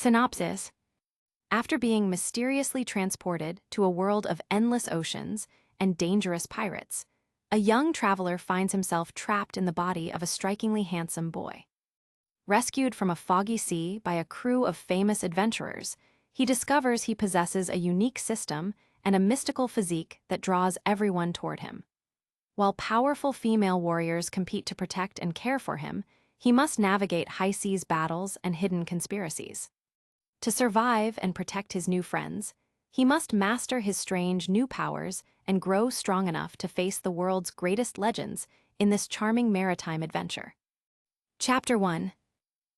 Synopsis. After being mysteriously transported to a world of endless oceans and dangerous pirates, a young traveler finds himself trapped in the body of a strikingly handsome boy. Rescued from a foggy sea by a crew of famous adventurers, he discovers he possesses a unique system and a mystical physique that draws everyone toward him. While powerful female warriors compete to protect and care for him, he must navigate high-seas battles and hidden conspiracies. To survive and protect his new friends, he must master his strange new powers and grow strong enough to face the world's greatest legends in this charming maritime adventure. Chapter 1.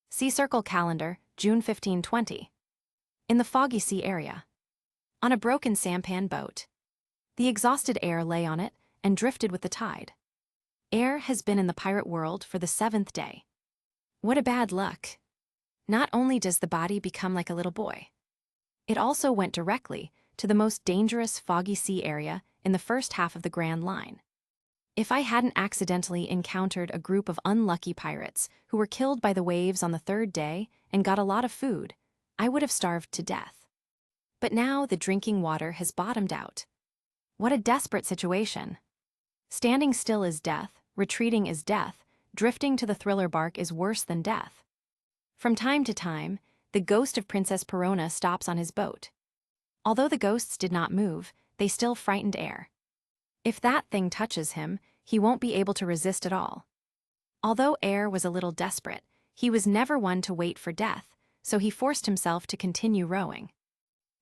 Sea Circle Calendar, June 1520. In the foggy sea area. On a broken sampan boat. The exhausted heir lay on it and drifted with the tide. Heir has been in the pirate world for the 7th day. What a bad luck. Not only does the body become like a little boy, it also went directly to the most dangerous foggy sea area in the first half of the Grand Line. If I hadn't accidentally encountered a group of unlucky pirates who were killed by the waves on the 3rd day and got a lot of food, I would have starved to death. But now the drinking water has bottomed out. What a desperate situation. Standing still is death, retreating is death, drifting to the thriller bark is worse than death. From time to time, the ghost of Princess Perona stops on his boat. Although the ghosts did not move, they still frightened Heir. If that thing touches him, he won't be able to resist at all. Although Heir was a little desperate, he was never one to wait for death, so he forced himself to continue rowing.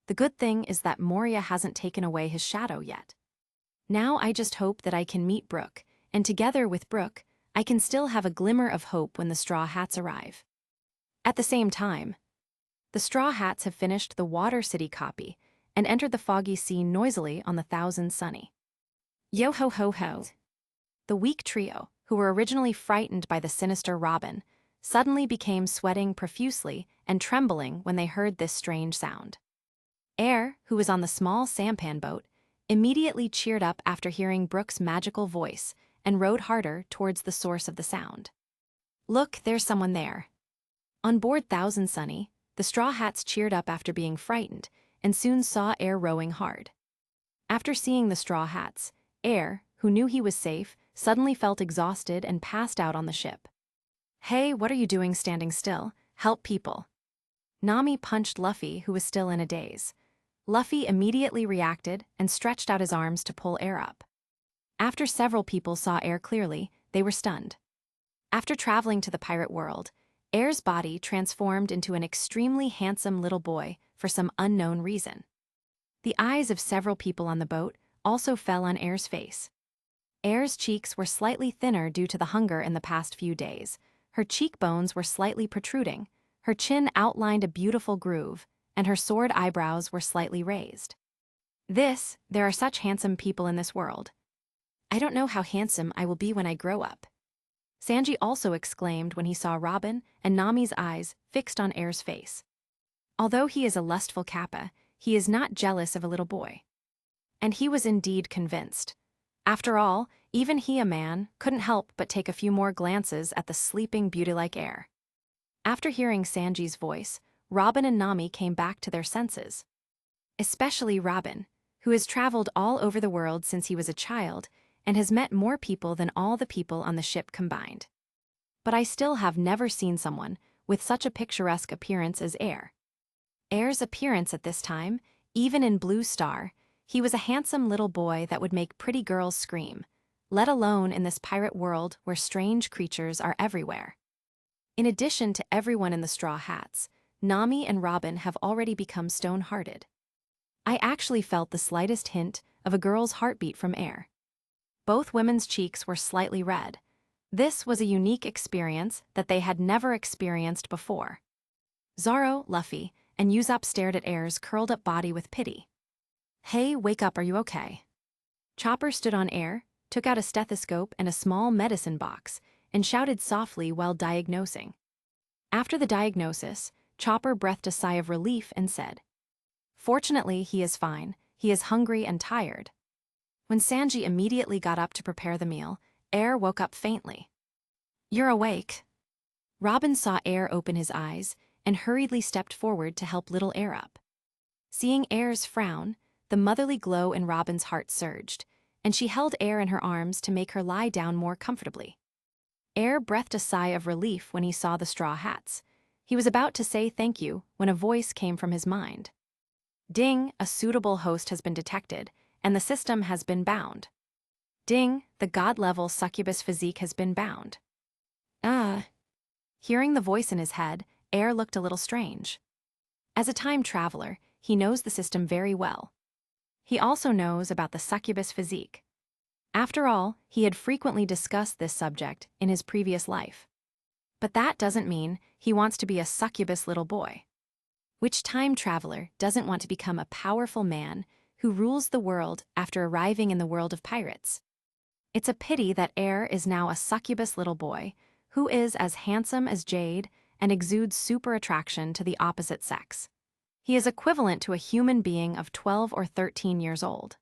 The good thing is that Moria hasn't taken away his shadow yet. Now I just hope that I can meet Brooke, and together with Brooke, I can still have a glimmer of hope when the Straw Hats arrive. At the same time, the Straw Hats have finished the Water City copy and entered the foggy sea noisily on the Thousand Sunny. Yo ho ho ho. The weak trio, who were originally frightened by the sinister Robin, suddenly became sweating profusely and trembling when they heard this strange sound. Heir, who was on the small sampan boat, immediately cheered up after hearing Brooke's magical voice and rowed harder towards the source of the sound. Look, there's someone there. On board Thousand Sunny, the Straw Hats cheered up after being frightened and soon saw Heir rowing hard. After seeing the Straw Hats, Heir, who knew he was safe, suddenly felt exhausted and passed out on the ship. Hey, what are you doing standing still? Help people. Nami punched Luffy, who was still in a daze. Luffy immediately reacted and stretched out his arms to pull Heir up. After several people saw Heir clearly, they were stunned. After traveling to the pirate world, Heir's body transformed into an extremely handsome little boy for some unknown reason. The eyes of several people on the boat also fell on Heir's face. Heir's cheeks were slightly thinner due to the hunger in the past few days. Her cheekbones were slightly protruding, her chin outlined a beautiful groove, and her sword eyebrows were slightly raised. There are such handsome people in this world. I don't know how handsome I will be when I grow up. Sanji also exclaimed when he saw Robin and Nami's eyes fixed on Heir's face. Although he is a lustful Kappa, he is not jealous of a little boy. And he was indeed convinced. After all, even he, a man, couldn't help but take a few more glances at the sleeping beauty-like Heir. After hearing Sanji's voice, Robin and Nami came back to their senses. Especially Robin, who has traveled all over the world since he was a child and has met more people than all the people on the ship combined. But I still have never seen someone with such a picturesque appearance as Heir. Heir's appearance at this time, even in Blue Star, he was a handsome little boy that would make pretty girls scream, let alone in this pirate world where strange creatures are everywhere. In addition to everyone in the Straw Hats, Nami and Robin have already become stone-hearted. I actually felt the slightest hint of a girl's heartbeat from Heir. Both women's cheeks were slightly red. This was a unique experience that they had never experienced before. Zoro, Luffy, and Usopp stared at Heir's curled-up body with pity. Hey, wake up, are you okay? Chopper stood on Heir, took out a stethoscope and a small medicine box, and shouted softly while diagnosing. After the diagnosis, Chopper breathed a sigh of relief and said, "Fortunately, he is fine. He is hungry and tired." When Sanji immediately got up to prepare the meal, Heir woke up faintly. "You're awake." Robin saw Heir open his eyes, and hurriedly stepped forward to help little Air up. Seeing Air's frown, the motherly glow in Robin's heart surged, and she held Air in her arms to make her lie down more comfortably. Air breathed a sigh of relief when he saw the straw hats. He was about to say thank you when a voice came from his mind. Ding, a suitable host has been detected, and the system has been bound. Ding, the god-level succubus physique has been bound. Hearing the voice in his head, Air looked a little strange. As a time traveler, he knows the system very well. He also knows about the succubus physique. After all, he had frequently discussed this subject in his previous life. But that doesn't mean he wants to be a succubus little boy. Which time traveler doesn't want to become a powerful man who rules the world after arriving in the world of pirates? It's a pity that Air is now a succubus little boy who is as handsome as Jade and exudes super attraction to the opposite sex. He is equivalent to a human being of 12 or 13 years old.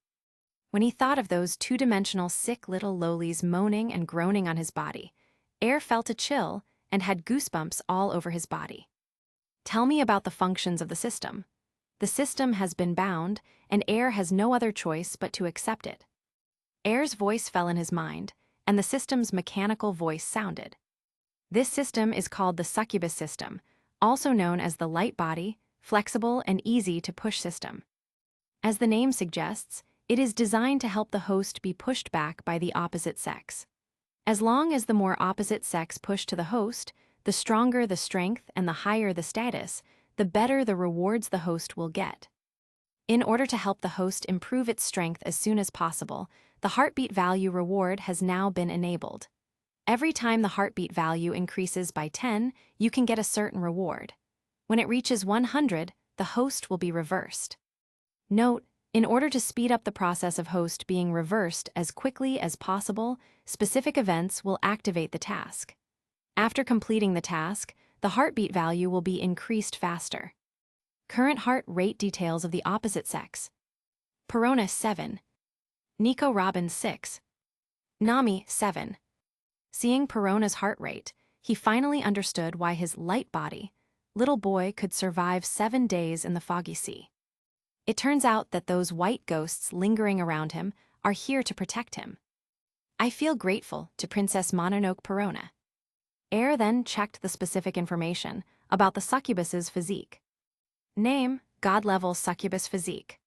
When he thought of those two-dimensional sick little lolies moaning and groaning on his body, Air felt a chill and had goosebumps all over his body. Tell me about the functions of the system. The system has been bound, and Air has no other choice but to accept it. Air's voice fell in his mind, and the system's mechanical voice sounded. This system is called the succubus system, also known as the light body, flexible and easy to push system. As the name suggests, it is designed to help the host be pushed back by the opposite sex. As long as the more opposite sex push to the host, the stronger the strength and the higher the status, the better the rewards the host will get. In order to help the host improve its strength as soon as possible, the heartbeat value reward has now been enabled. Every time the heartbeat value increases by 10, you can get a certain reward. When it reaches 100, the host will be reversed. Note, in order to speed up the process of host being reversed as quickly as possible, specific events will activate the task. After completing the task, the heartbeat value will be increased faster. Current heart rate details of the opposite sex. Perona 7. Nico Robin 6. Nami 7. Seeing Perona's heart rate, he finally understood why his light body, little boy, could survive 7 days in the foggy sea. It turns out that those white ghosts lingering around him are here to protect him. I feel grateful to Princess Mononoke Perona. Air then checked the specific information about the succubus's physique. Name, god-level succubus physique.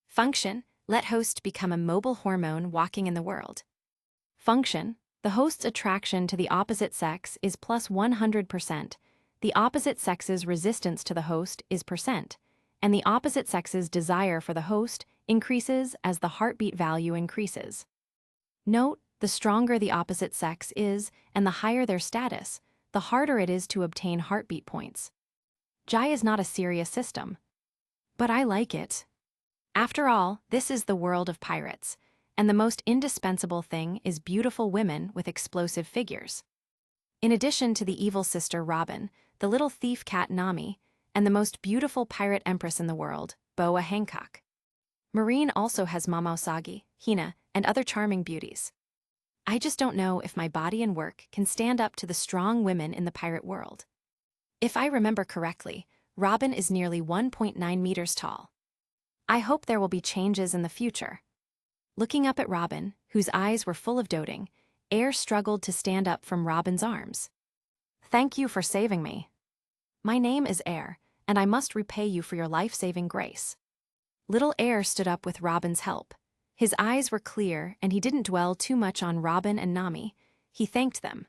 Function, let host become a mobile hormone walking in the world. Function, the host's attraction to the opposite sex is plus 100%, the opposite sex's resistance to the host is %, and the opposite sex's desire for the host increases as the heartbeat value increases. Note, the stronger the opposite sex is and the higher their status, the harder it is to obtain heartbeat points. Jai is not a serious system. But I like it. After all, this is the world of pirates, and the most indispensable thing is beautiful women with explosive figures. In addition to the evil sister Robin, the little thief cat Nami, and the most beautiful pirate empress in the world, Boa Hancock. Marine also has Mama Usagi, Hina, and other charming beauties. I just don't know if my body and work can stand up to the strong women in the pirate world. If I remember correctly, Robin is nearly 1.9 meters tall. I hope there will be changes in the future. Looking up at Robin, whose eyes were full of doting, Air struggled to stand up from Robin's arms. Thank you for saving me. My name is Air, and I must repay you for your life-saving grace. Little Air stood up with Robin's help. His eyes were clear, and he didn't dwell too much on Robin and Nami. He thanked them.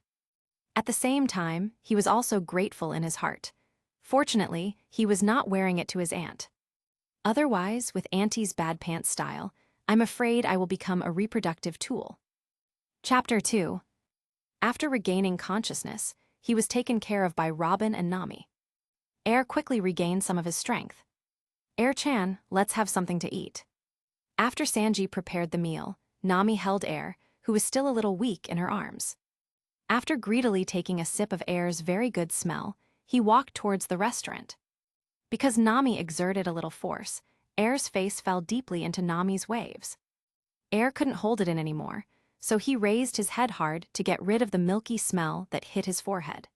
At the same time, he was also grateful in his heart. Fortunately, he was not wearing it to his aunt. Otherwise, with Auntie's bad pants style, I'm afraid I will become a reproductive tool. Chapter 2. After regaining consciousness, he was taken care of by Robin and Nami. Air quickly regained some of his strength. Air-chan, let's have something to eat. After Sanji prepared the meal, Nami held Air, who was still a little weak, in her arms. After greedily taking a sip of Air's very good smell, he walked towards the restaurant. Because Nami exerted a little force, Air's face fell deeply into Nami's waves. Air couldn't hold it in anymore, so he raised his head hard to get rid of the milky smell that hit his forehead.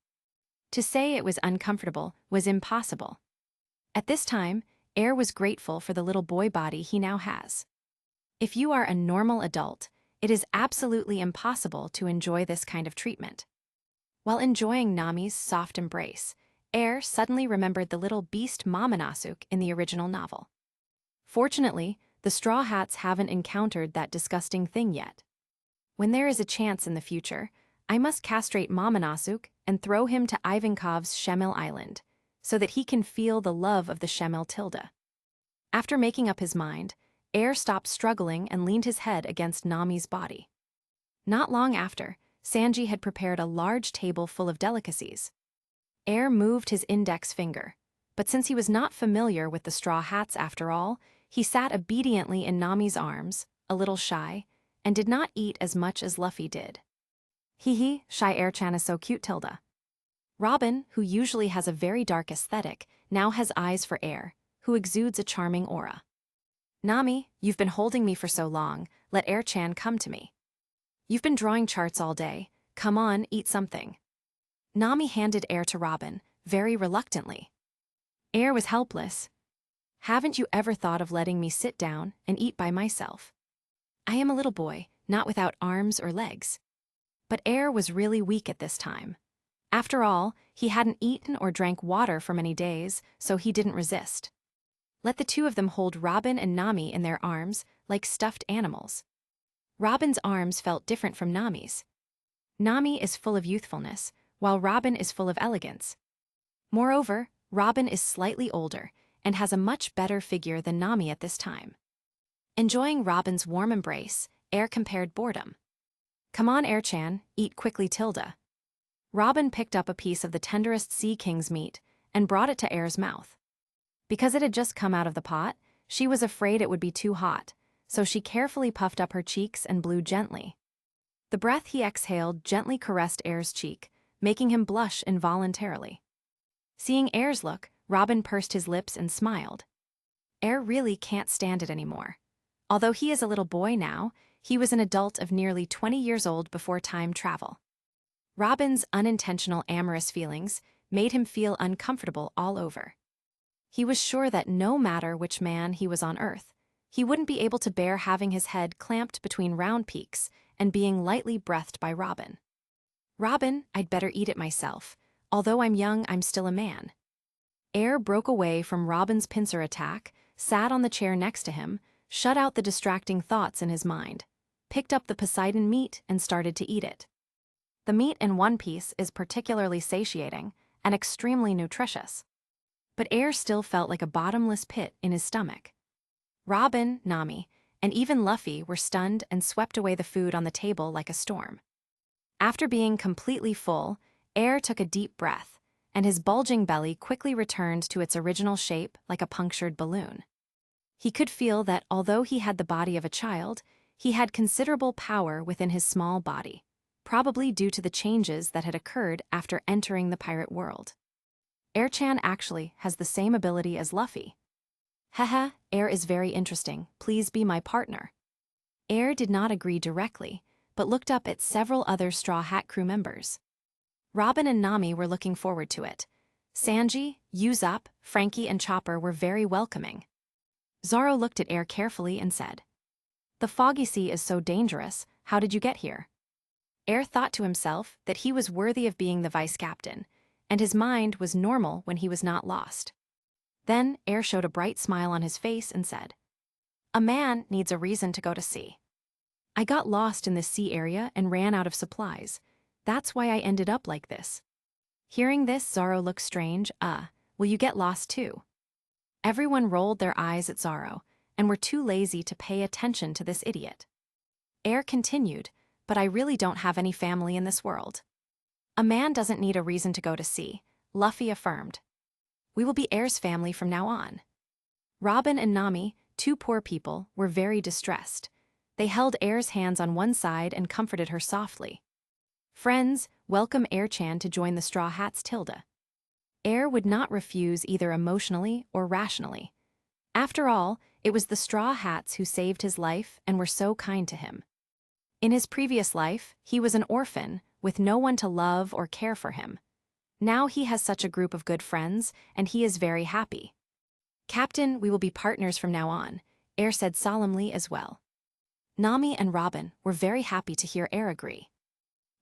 To say it was uncomfortable was impossible. At this time, Air was grateful for the little boy body he now has. If you are a normal adult, it is absolutely impossible to enjoy this kind of treatment. While enjoying Nami's soft embrace, Air suddenly remembered the little beast Mamanasuk in the original novel. Fortunately, the Straw Hats haven't encountered that disgusting thing yet. When there is a chance in the future, I must castrate Mamanasuk and throw him to Ivankov's Shemel Island, so that he can feel the love of the Shemel Tilda. After making up his mind, Air stopped struggling and leaned his head against Nami's body. Not long after, Sanji had prepared a large table full of delicacies. Air moved his index finger, but since he was not familiar with the Straw Hats after all, he sat obediently in Nami's arms, a little shy, and did not eat as much as Luffy did. Hee, shy Air-chan is so cute, Tilda. Robin, who usually has a very dark aesthetic, now has eyes for Air, who exudes a charming aura. Nami, you've been holding me for so long, let Air-chan come to me. You've been drawing charts all day, come on, eat something. Nami handed Air to Robin, very reluctantly. Air was helpless. Haven't you ever thought of letting me sit down and eat by myself? I am a little boy, not without arms or legs. But Air was really weak at this time. After all, he hadn't eaten or drank water for many days, so he didn't resist. Let the two of them hold Robin and Nami in their arms like stuffed animals. Robin's arms felt different from Nami's. Nami is full of youthfulness, while Robin is full of elegance. Moreover, Robin is slightly older and has a much better figure than Nami at this time. Enjoying Robin's warm embrace, Air compared boredom. Come on, Air-chan, eat quickly, Tilda. Robin picked up a piece of the tenderest sea king's meat and brought it to Air's mouth. Because it had just come out of the pot, she was afraid it would be too hot, so she carefully puffed up her cheeks and blew gently. The breath he exhaled gently caressed Air's cheek, making him blush involuntarily. Seeing Air's look, Robin pursed his lips and smiled. Air really can't stand it anymore. Although he is a little boy now, he was an adult of nearly 20 years old before time travel. Robin's unintentional amorous feelings made him feel uncomfortable all over. He was sure that no matter which man he was on Earth, he wouldn't be able to bear having his head clamped between round peaks and being lightly breathed by Robin. Robin, I'd better eat it myself. Although I'm young, I'm still a man. Air broke away from Robin's pincer attack, sat on the chair next to him, shut out the distracting thoughts in his mind, picked up the Poseidon meat and started to eat it. The meat in one piece is particularly satiating and extremely nutritious. But Air still felt like a bottomless pit in his stomach. Robin, Nami, and even Luffy were stunned and swept away the food on the table like a storm. After being completely full, Air took a deep breath, and his bulging belly quickly returned to its original shape like a punctured balloon. He could feel that although he had the body of a child, he had considerable power within his small body, probably due to the changes that had occurred after entering the pirate world. Air-chan actually has the same ability as Luffy. Haha, Air is very interesting, please be my partner. Air did not agree directly, but looked up at several other Straw Hat crew members. Robin and Nami were looking forward to it. Sanji, Usopp, Frankie, and Chopper were very welcoming. Zoro looked at Air carefully and said, "The Foggy Sea is so dangerous, how did you get here?" Air thought to himself that he was worthy of being the vice captain, and his mind was normal when he was not lost. Then Air showed a bright smile on his face and said, "A man needs a reason to go to sea. I got lost in this sea area and ran out of supplies. That's why I ended up like this." Hearing this, Zoro looked strange. Will you get lost too?" Everyone rolled their eyes at Zoro and were too lazy to pay attention to this idiot. Air continued, "But I really don't have any family in this world." "A man doesn't need a reason to go to sea," Luffy affirmed. "We will be Air's family from now on." Robin and Nami, two poor people, were very distressed. They held Air's hands on one side and comforted her softly. "Friends, welcome Air-chan to join the Straw Hats, Tilda." Air would not refuse either emotionally or rationally. After all, it was the Straw Hats who saved his life and were so kind to him. In his previous life, he was an orphan with no one to love or care for him. Now he has such a group of good friends, and he is very happy. Captain, we will be partners from now on, Air said solemnly as well. Nami and Robin were very happy to hear Air agree.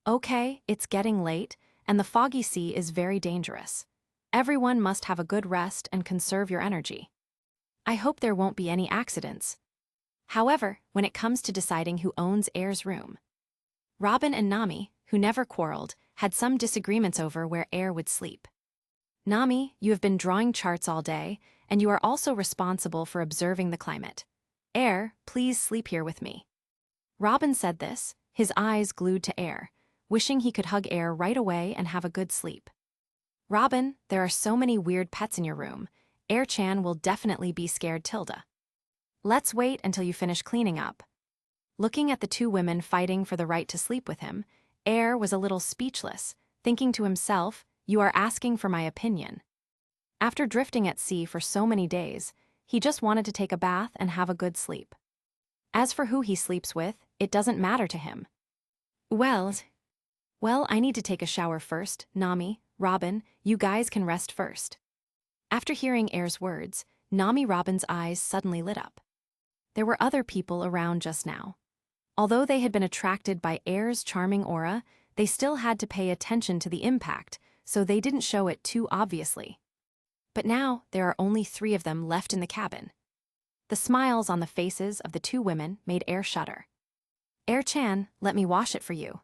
Okay, it's getting late, and the foggy sea is very dangerous. Everyone must have a good rest and conserve your energy. I hope there won't be any accidents. However, when it comes to deciding who owns Air's room, Robin and Nami, who never quarreled, had some disagreements over where Air would sleep. Nami, you have been drawing charts all day, and you are also responsible for observing the climate. Air, please sleep here with me. Robin said this, his eyes glued to Air, wishing he could hug Air right away and have a good sleep. Robin, there are so many weird pets in your room. Air-chan will definitely be scared Tilda. Let's wait until you finish cleaning up. Looking at the two women fighting for the right to sleep with him, Air was a little speechless, thinking to himself, you are asking for my opinion. After drifting at sea for so many days, he just wanted to take a bath and have a good sleep. As for who he sleeps with, it doesn't matter to him. Well, I need to take a shower first, Nami, Robin, you guys can rest first. After hearing Air's words, Nami Robin's eyes suddenly lit up. There were other people around just now. Although they had been attracted by Air's charming aura, they still had to pay attention to the impact, so they didn't show it too obviously. But now there are only 3 of them left in the cabin. The smiles on the faces of the 2 women made Air shudder. Air-chan, let me wash it for you.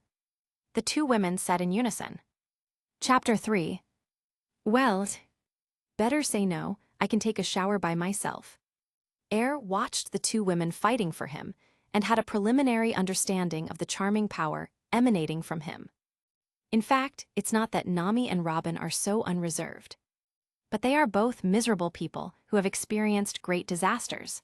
The 2 women said in unison. Chapter 3. Well, better say no, I can take a shower by myself. Air watched the 2 women fighting for him and had a preliminary understanding of the charming power emanating from him. In fact, it's not that Nami and Robin are so unreserved, but they are both miserable people who have experienced great disasters.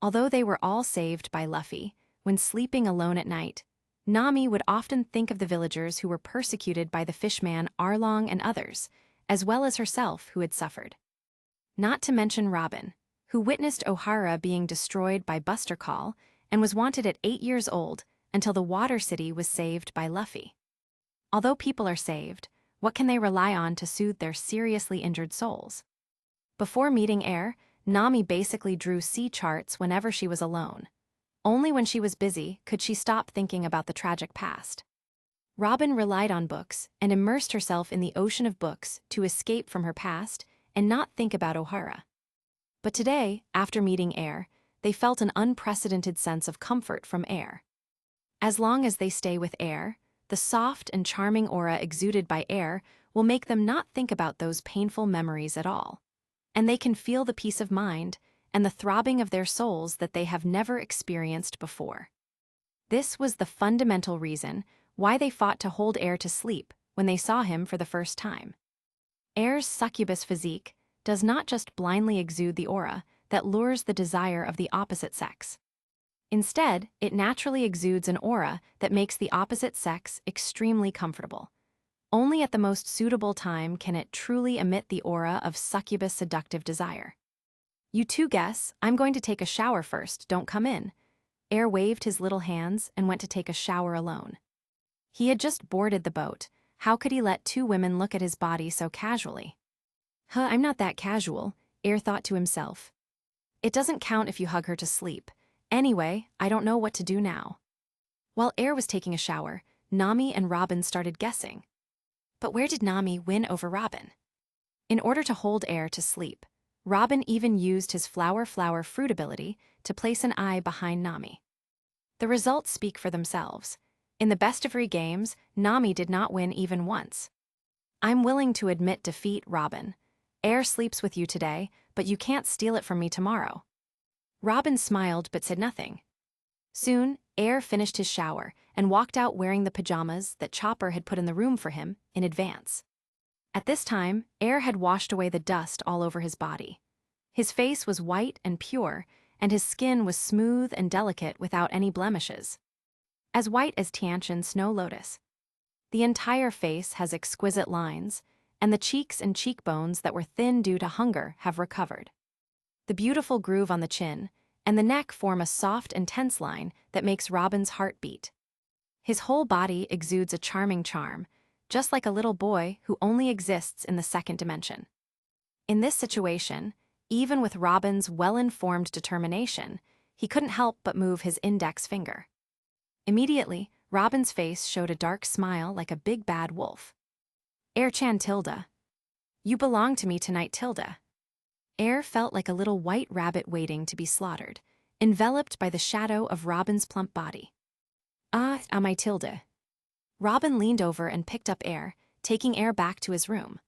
Although they were all saved by Luffy, when sleeping alone at night, Nami would often think of the villagers who were persecuted by the fishman Arlong and others, as well as herself who had suffered. Not to mention Robin, who witnessed Ohara being destroyed by Buster Call and was wanted at 8 years old until the Water City was saved by Luffy. Although people are saved, what can they rely on to soothe their seriously injured souls? Before meeting Air, Nami basically drew sea charts whenever she was alone. Only when she was busy could she stop thinking about the tragic past. Robin relied on books and immersed herself in the ocean of books to escape from her past and not think about Ohara. But today, after meeting Air, they felt an unprecedented sense of comfort from Air. As long as they stay with Air, the soft and charming aura exuded by Air will make them not think about those painful memories at all, and they can feel the peace of mind and the throbbing of their souls that they have never experienced before. This was the fundamental reason why they fought to hold Air to sleep when they saw him for the first time. Air's succubus physique does not just blindly exude the aura that lures the desire of the opposite sex. Instead, it naturally exudes an aura that makes the opposite sex extremely comfortable. Only at the most suitable time can it truly emit the aura of succubus seductive desire. You 2 guess, I'm going to take a shower first, don't come in. Air waved his little hands and went to take a shower alone. He had just boarded the boat. How could he let 2 women look at his body so casually? I'm not that casual, Air thought to himself. It doesn't count if you hug her to sleep. Anyway, I don't know what to do now. While Air was taking a shower, Nami and Robin started guessing. But where did Nami win over Robin? In order to hold Air to sleep, Robin even used his flower fruit ability to place an eye behind Nami. The results speak for themselves. In the best of 3 games, Nami did not win even once. I'm willing to admit defeat, Robin. Air sleeps with you today, but you can't steal it from me tomorrow. Robin smiled but said nothing. Soon, Air finished his shower and walked out wearing the pajamas that Chopper had put in the room for him in advance. At this time, Air had washed away the dust all over his body. His face was white and pure, and his skin was smooth and delicate without any blemishes. As white as Tianshan's snow lotus. The entire face has exquisite lines, and the cheeks and cheekbones that were thin due to hunger have recovered. The beautiful groove on the chin and the neck form a soft and tense line that makes Robin's heart beat. His whole body exudes a charming charm, just like a little boy who only exists in the second dimension. In this situation, even with Robin's well-informed determination, he couldn't help but move his index finger. Immediately, Robin's face showed a dark smile like a big bad wolf. "Air-chan Tilda. You belong to me tonight, Tilda." Air felt like a little white rabbit waiting to be slaughtered, enveloped by the shadow of Robin's plump body. Am I Tilda?" Robin leaned over and picked up Air, taking Air back to his room.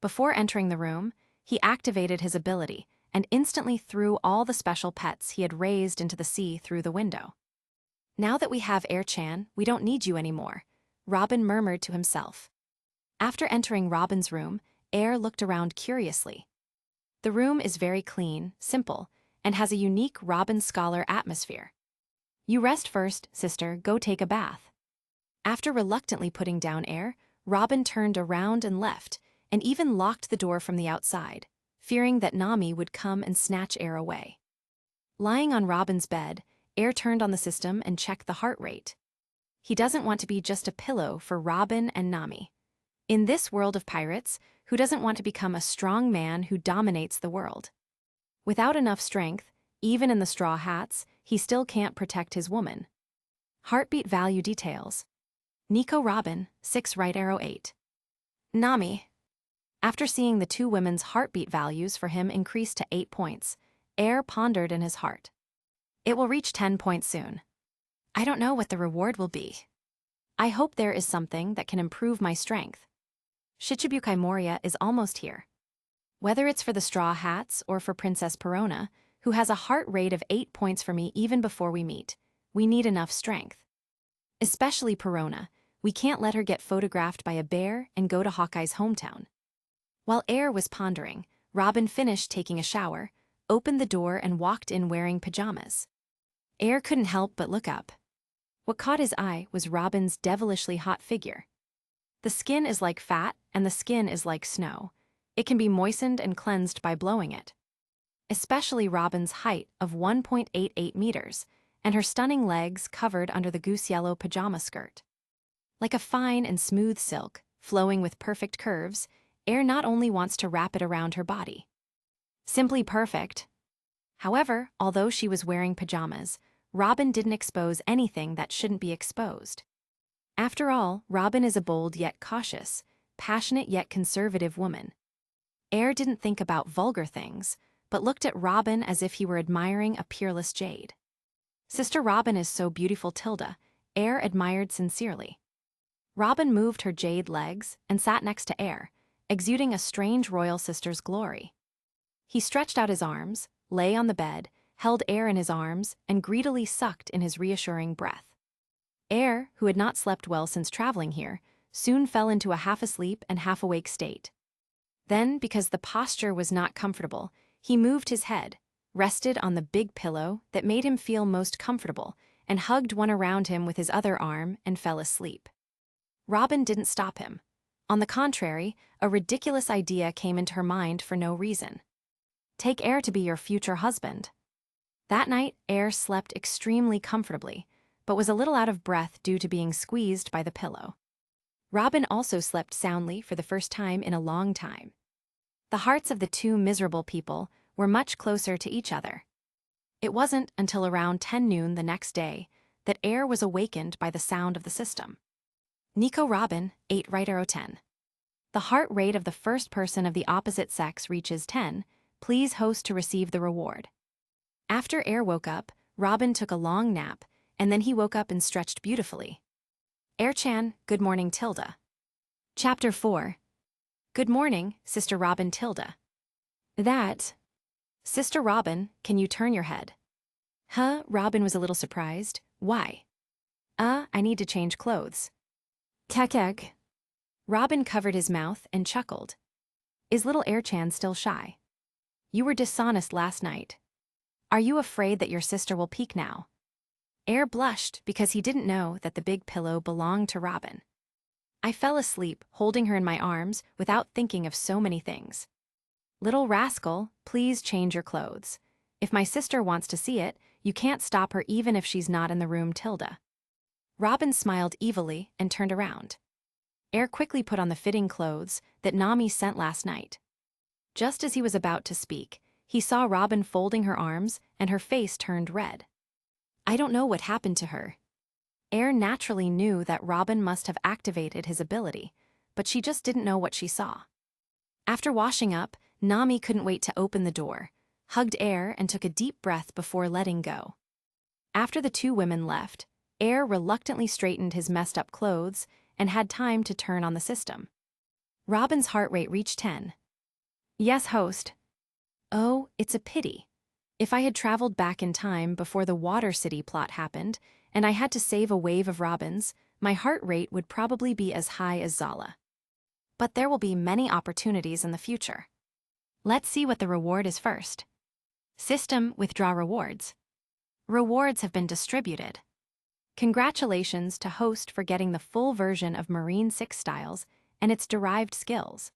Before entering the room, he activated his ability and instantly threw all the special pets he had raised into the sea through the window. "Now that we have Air-chan, we don't need you anymore," Robin murmured to himself. After entering Robin's room, Air looked around curiously. The room is very clean, simple, and has a unique Robin Scholar atmosphere. "You rest first, sister, go take a bath." After reluctantly putting down Air, Robin turned around and left, and even locked the door from the outside, fearing that Nami would come and snatch Air away. Lying on Robin's bed, Air turned on the system and checked the heart rate. He doesn't want to be just a pillow for Robin and Nami. In this world of pirates, who doesn't want to become a strong man who dominates the world? Without enough strength, even in the straw hats, he still can't protect his woman. Heartbeat value details. Nico Robin, 6 right arrow 8. Nami. After seeing the two women's heartbeat values for him increase to 8 points, Air pondered in his heart. It will reach 10 points soon. I don't know what the reward will be. I hope there is something that can improve my strength. Shichibukai Moria is almost here. Whether it's for the straw hats or for Princess Perona, who has a heart rate of 8 points for me even before we meet, we need enough strength. Especially Perona, we can't let her get photographed by a bear and go to Hawkeye's hometown. While Air was pondering, Robin finished taking a shower, opened the door and walked in wearing pajamas. Air couldn't help but look up. What caught his eye was Robin's devilishly hot figure. The skin is like fat and the skin is like snow. It can be moistened and cleansed by blowing it. Especially Robin's height of 1.88 meters and her stunning legs covered under the goose yellow pajama skirt. Like a fine and smooth silk, flowing with perfect curves, Air not only wants to wrap it around her body. Simply perfect. However, although she was wearing pajamas, Robin didn't expose anything that shouldn't be exposed. After all, Robin is a bold yet cautious, passionate yet conservative woman. Air didn't think about vulgar things, but looked at Robin as if he were admiring a peerless jade. "Sister Robin is so beautiful, Tilda," Air admired sincerely. Robin moved her jade legs and sat next to Air, exuding a strange royal sister's glory. He stretched out his arms, lay on the bed, held Air in his arms, and greedily sucked in his reassuring breath. Air, who had not slept well since traveling here, soon fell into a half-asleep and half-awake state. Then, because the posture was not comfortable, he moved his head, rested on the big pillow that made him feel most comfortable, and hugged one around him with his other arm and fell asleep. Robin didn't stop him. On the contrary, a ridiculous idea came into her mind for no reason. Take Air to be your future husband. That night, Air slept extremely comfortably, but was a little out of breath due to being squeezed by the pillow. Robin also slept soundly for the first time in a long time. The hearts of the two miserable people were much closer to each other. It wasn't until around 10 noon the next day that Air was awakened by the sound of the system. Nico Robin, 8 right arrow 10. The heart rate of the first person of the opposite sex reaches 10. Please host to receive the reward. After Air woke up, Robin took a long nap, and then he woke up and stretched beautifully. Air-chan, good morning, Tilda. Chapter 4. Good morning, Sister Robin Tilda. That. Sister Robin, can you turn your head? Huh? Robin was a little surprised. Why? I need to change clothes. Kek. Robin covered his mouth and chuckled. Is little Air-chan still shy? You were dishonest last night. Are you afraid that your sister will peek now? Air blushed because he didn't know that the big pillow belonged to Robin. I fell asleep holding her in my arms without thinking of so many things. Little rascal, please change your clothes. If my sister wants to see it, you can't stop her even if she's not in the room, Tilda. Robin smiled evilly and turned around. Air quickly put on the fitting clothes that Nami sent last night. Just as he was about to speak, he saw Robin folding her arms and her face turned red. I don't know what happened to her. Air naturally knew that Robin must have activated his ability, but she just didn't know what she saw. After washing up, Nami couldn't wait to open the door, hugged Air and took a deep breath before letting go. After the two women left, Air reluctantly straightened his messed up clothes and had time to turn on the system. Robin's heart rate reached 10. Yes, host. Oh, it's a pity. If I had traveled back in time before the Water City plot happened, and I had to save a wave of Robins, my heart rate would probably be as high as Zala. But there will be many opportunities in the future. Let's see what the reward is first. System withdraw rewards. Rewards have been distributed. Congratulations to host for getting the full version of Marine 6 styles and its derived skills.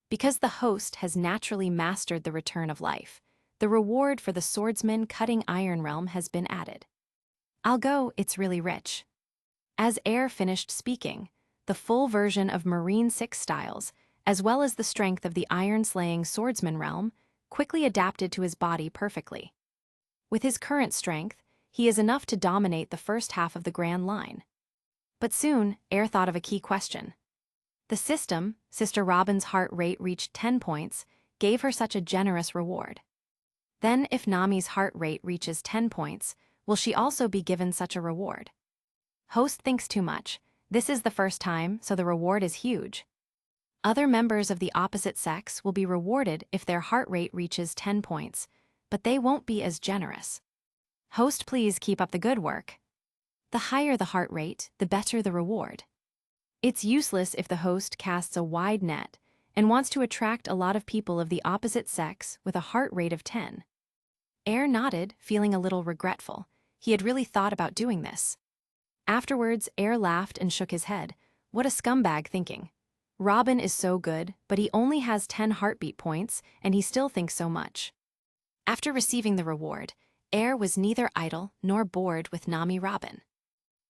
Because the host has naturally mastered the return of life, the reward for the swordsman cutting Iron Realm has been added. I'll go, it's really rich. As Air finished speaking, the full version of Marine 6 styles, as well as the strength of the iron-slaying swordsman realm, quickly adapted to his body perfectly. With his current strength, he is enough to dominate the first half of the Grand Line. But soon, Air thought of a key question. The system, Sister Robin's heart rate reached 10 points, gave her such a generous reward. Then if Nami's heart rate reaches 10 points, will she also be given such a reward? Host thinks too much. This is the first time, so the reward is huge. Other members of the opposite sex will be rewarded if their heart rate reaches 10 points, but they won't be as generous. Host, please keep up the good work. The higher the heart rate, the better the reward. It's useless if the host casts a wide net and wants to attract a lot of people of the opposite sex with a heart rate of 10. Air nodded, feeling a little regretful. He had really thought about doing this. Afterwards, Air laughed and shook his head. What a scumbag thinking. Robin is so good, but he only has 10 heartbeat points, and he still thinks so much. After receiving the reward, Air was neither idle nor bored with Nami Robin.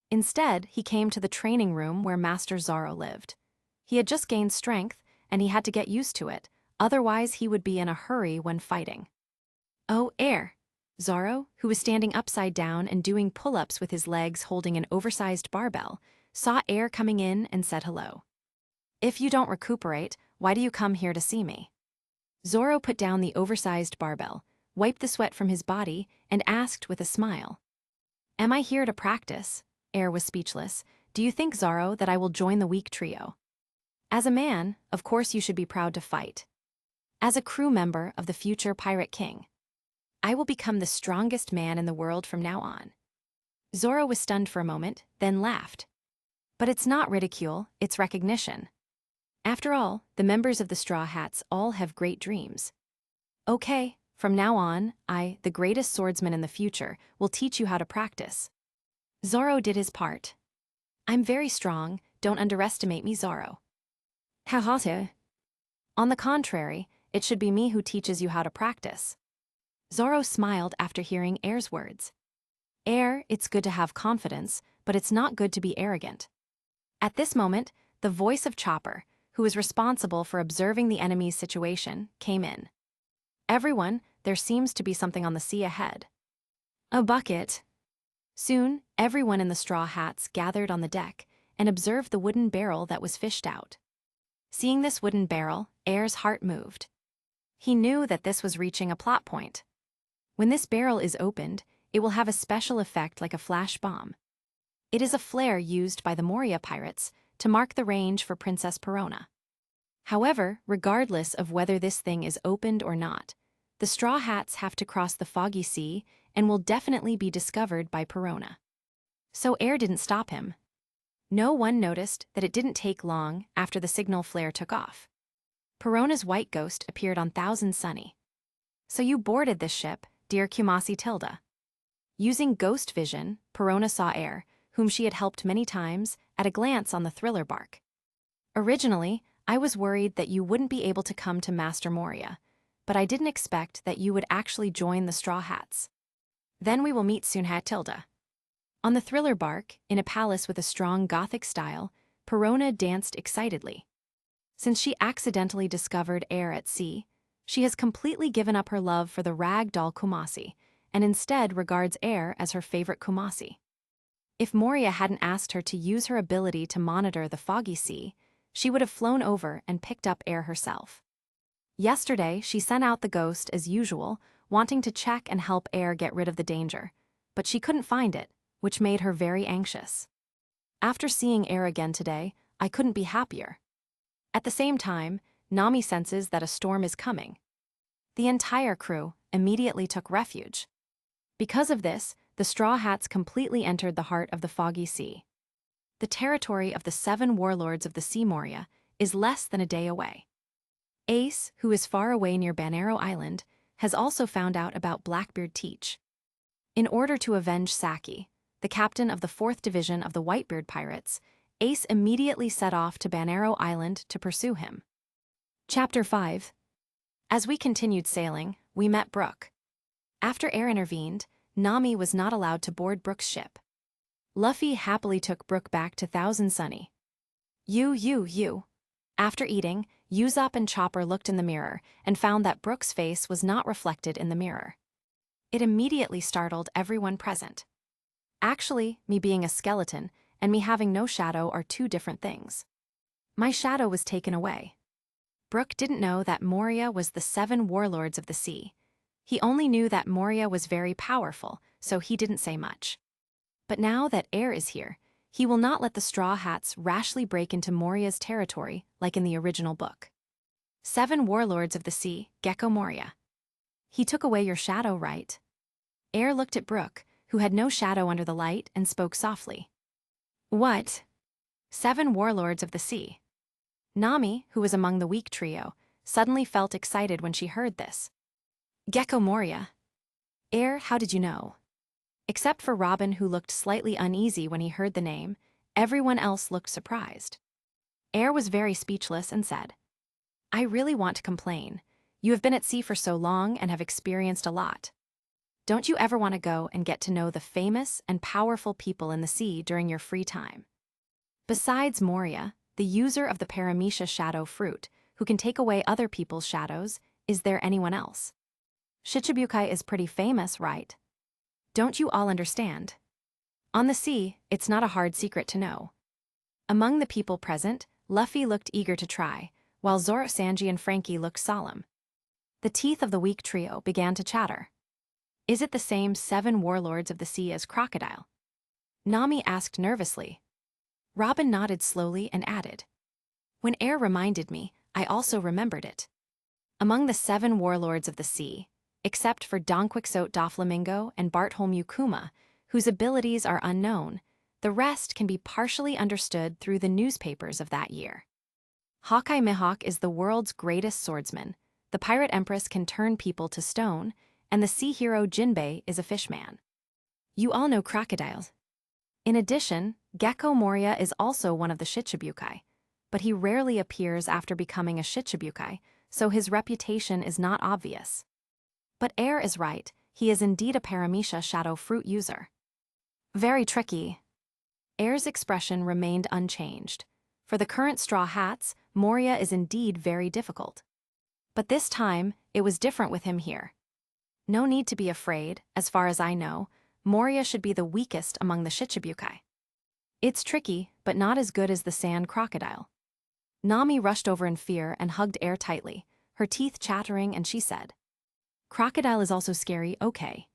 Instead, he came to the training room where Master Zoro lived. He had just gained strength, and he had to get used to it, otherwise he would be in a hurry when fighting. Oh, Air! Zoro, who was standing upside down and doing pull-ups with his legs holding an oversized barbell, saw Air coming in and said hello. If you don't recuperate, why do you come here to see me? Zoro put down the oversized barbell, wiped the sweat from his body, and asked with a smile. Am I here to practice? Air was speechless. Do you think, Zoro, that I will join the weak trio? As a man, of course you should be proud to fight. As a crew member of the future Pirate King, I will become the strongest man in the world from now on. Zoro was stunned for a moment, then laughed. But it's not ridicule, it's recognition. After all, the members of the Straw Hats all have great dreams. Okay, from now on, I, the greatest swordsman in the future, will teach you how to practice. Zoro did his part. I'm very strong, don't underestimate me, Zoro. Ha. On the contrary, it should be me who teaches you how to practice. Zoro smiled after hearing Air's words. Air, it's good to have confidence, but it's not good to be arrogant. At this moment, the voice of Chopper, who was responsible for observing the enemy's situation, came in. Everyone, there seems to be something on the sea ahead. A bucket. Soon, everyone in the Straw Hats gathered on the deck and observed the wooden barrel that was fished out. Seeing this wooden barrel, Air's heart moved. He knew that this was reaching a plot point. When this barrel is opened, it will have a special effect like a flash bomb. It is a flare used by the Moria pirates to mark the range for Princess Perona. However, regardless of whether this thing is opened or not, the Straw Hats have to cross the foggy sea and will definitely be discovered by Perona. So Air didn't stop him. No one noticed that it didn't take long after the signal flare took off. Perona's white ghost appeared on Thousand Sunny. So you boarded this ship, dear Kumasi Tilda. Using ghost vision, Perona saw Air, whom she had helped many times, at a glance on the thriller bark. Originally, I was worried that you wouldn't be able to come to Master Moria, but I didn't expect that you would actually join the Straw Hats. Then we will meet soon, Hat Tilda. On the thriller bark, in a palace with a strong Gothic style, Perona danced excitedly. Since she accidentally discovered air at sea, she has completely given up her love for the rag doll Kumasi, and instead regards air as her favorite Kumasi. If Moria hadn't asked her to use her ability to monitor the foggy sea, she would have flown over and picked up air herself. Yesterday, she sent out the ghost as usual, wanting to check and help air get rid of the danger, but she couldn't find it, which made her very anxious. After seeing air again today, I couldn't be happier. At the same time, Nami senses that a storm is coming. The entire crew immediately took refuge. Because of this, the Straw Hats completely entered the heart of the foggy sea. The territory of the 7 warlords of the Sea Moria is less than a day away. Ace, who is far away near Banero Island, has also found out about Blackbeard Teach. In order to avenge Saki, the captain of the 4th Division of the Whitebeard Pirates, Ace immediately set off to Banero Island to pursue him. Chapter 5. As we continued sailing, we met Brooke. After Air intervened, Nami was not allowed to board Brooke's ship. Luffy happily took Brooke back to Thousand Sunny. You. After eating, Usopp and Chopper looked in the mirror and found that Brooke's face was not reflected in the mirror. It immediately startled everyone present. Actually, me being a skeleton and me having no shadow are two different things. My shadow was taken away. Brooke didn't know that Moria was the 7 warlords of the sea. He only knew that Moria was very powerful, so he didn't say much. But now that Air is here, he will not let the Straw Hats rashly break into Moria's territory like in the original book. 7 warlords of the sea, Gecko Moria. He took away your shadow, right? Air looked at Brooke, who had no shadow under the light, and spoke softly. What? 7 warlords of the sea. Nami, who was among the weak trio, suddenly felt excited when she heard this. Gecko Moria. Air, how did you know? Except for Robin, who looked slightly uneasy when he heard the name, everyone else looked surprised. Air was very speechless and said, I really want to complain. You have been at sea for so long and have experienced a lot. Don't you ever want to go and get to know the famous and powerful people in the sea during your free time? Besides Moria, the user of the Paramecia shadow fruit, who can take away other people's shadows, is there anyone else? Shichibukai is pretty famous, right? Don't you all understand? On the sea, it's not a hard secret to know. Among the people present, Luffy looked eager to try, while Zoro, Sanji, and Frankie looked solemn. The teeth of the weak trio began to chatter. Is it the same 7 warlords of the sea as Crocodile? Nami asked nervously. Robin nodded slowly and added. When Air reminded me, I also remembered it. Among the 7 warlords of the sea, except for Don Quixote Doflamingo and Bartholmew Kuma, whose abilities are unknown, the rest can be partially understood through the newspapers of that year. Hawkeye Mihawk is the world's greatest swordsman, the Pirate Empress can turn people to stone, and the sea hero Jinbei is a fishman. You all know crocodiles. In addition, Gecko Moria is also one of the Shichibukai, but he rarely appears after becoming a Shichibukai, so his reputation is not obvious. But Air is right, he is indeed a Paramecia shadow fruit user. Very tricky. Air's expression remained unchanged. For the current Straw Hats, Moria is indeed very difficult. But this time, it was different with him here. No need to be afraid, as far as I know, Moria should be the weakest among the Shichibukai. It's tricky, but not as good as the sand crocodile. Nami rushed over in fear and hugged Air tightly, her teeth chattering, and she said, Crocodile is also scary, okay.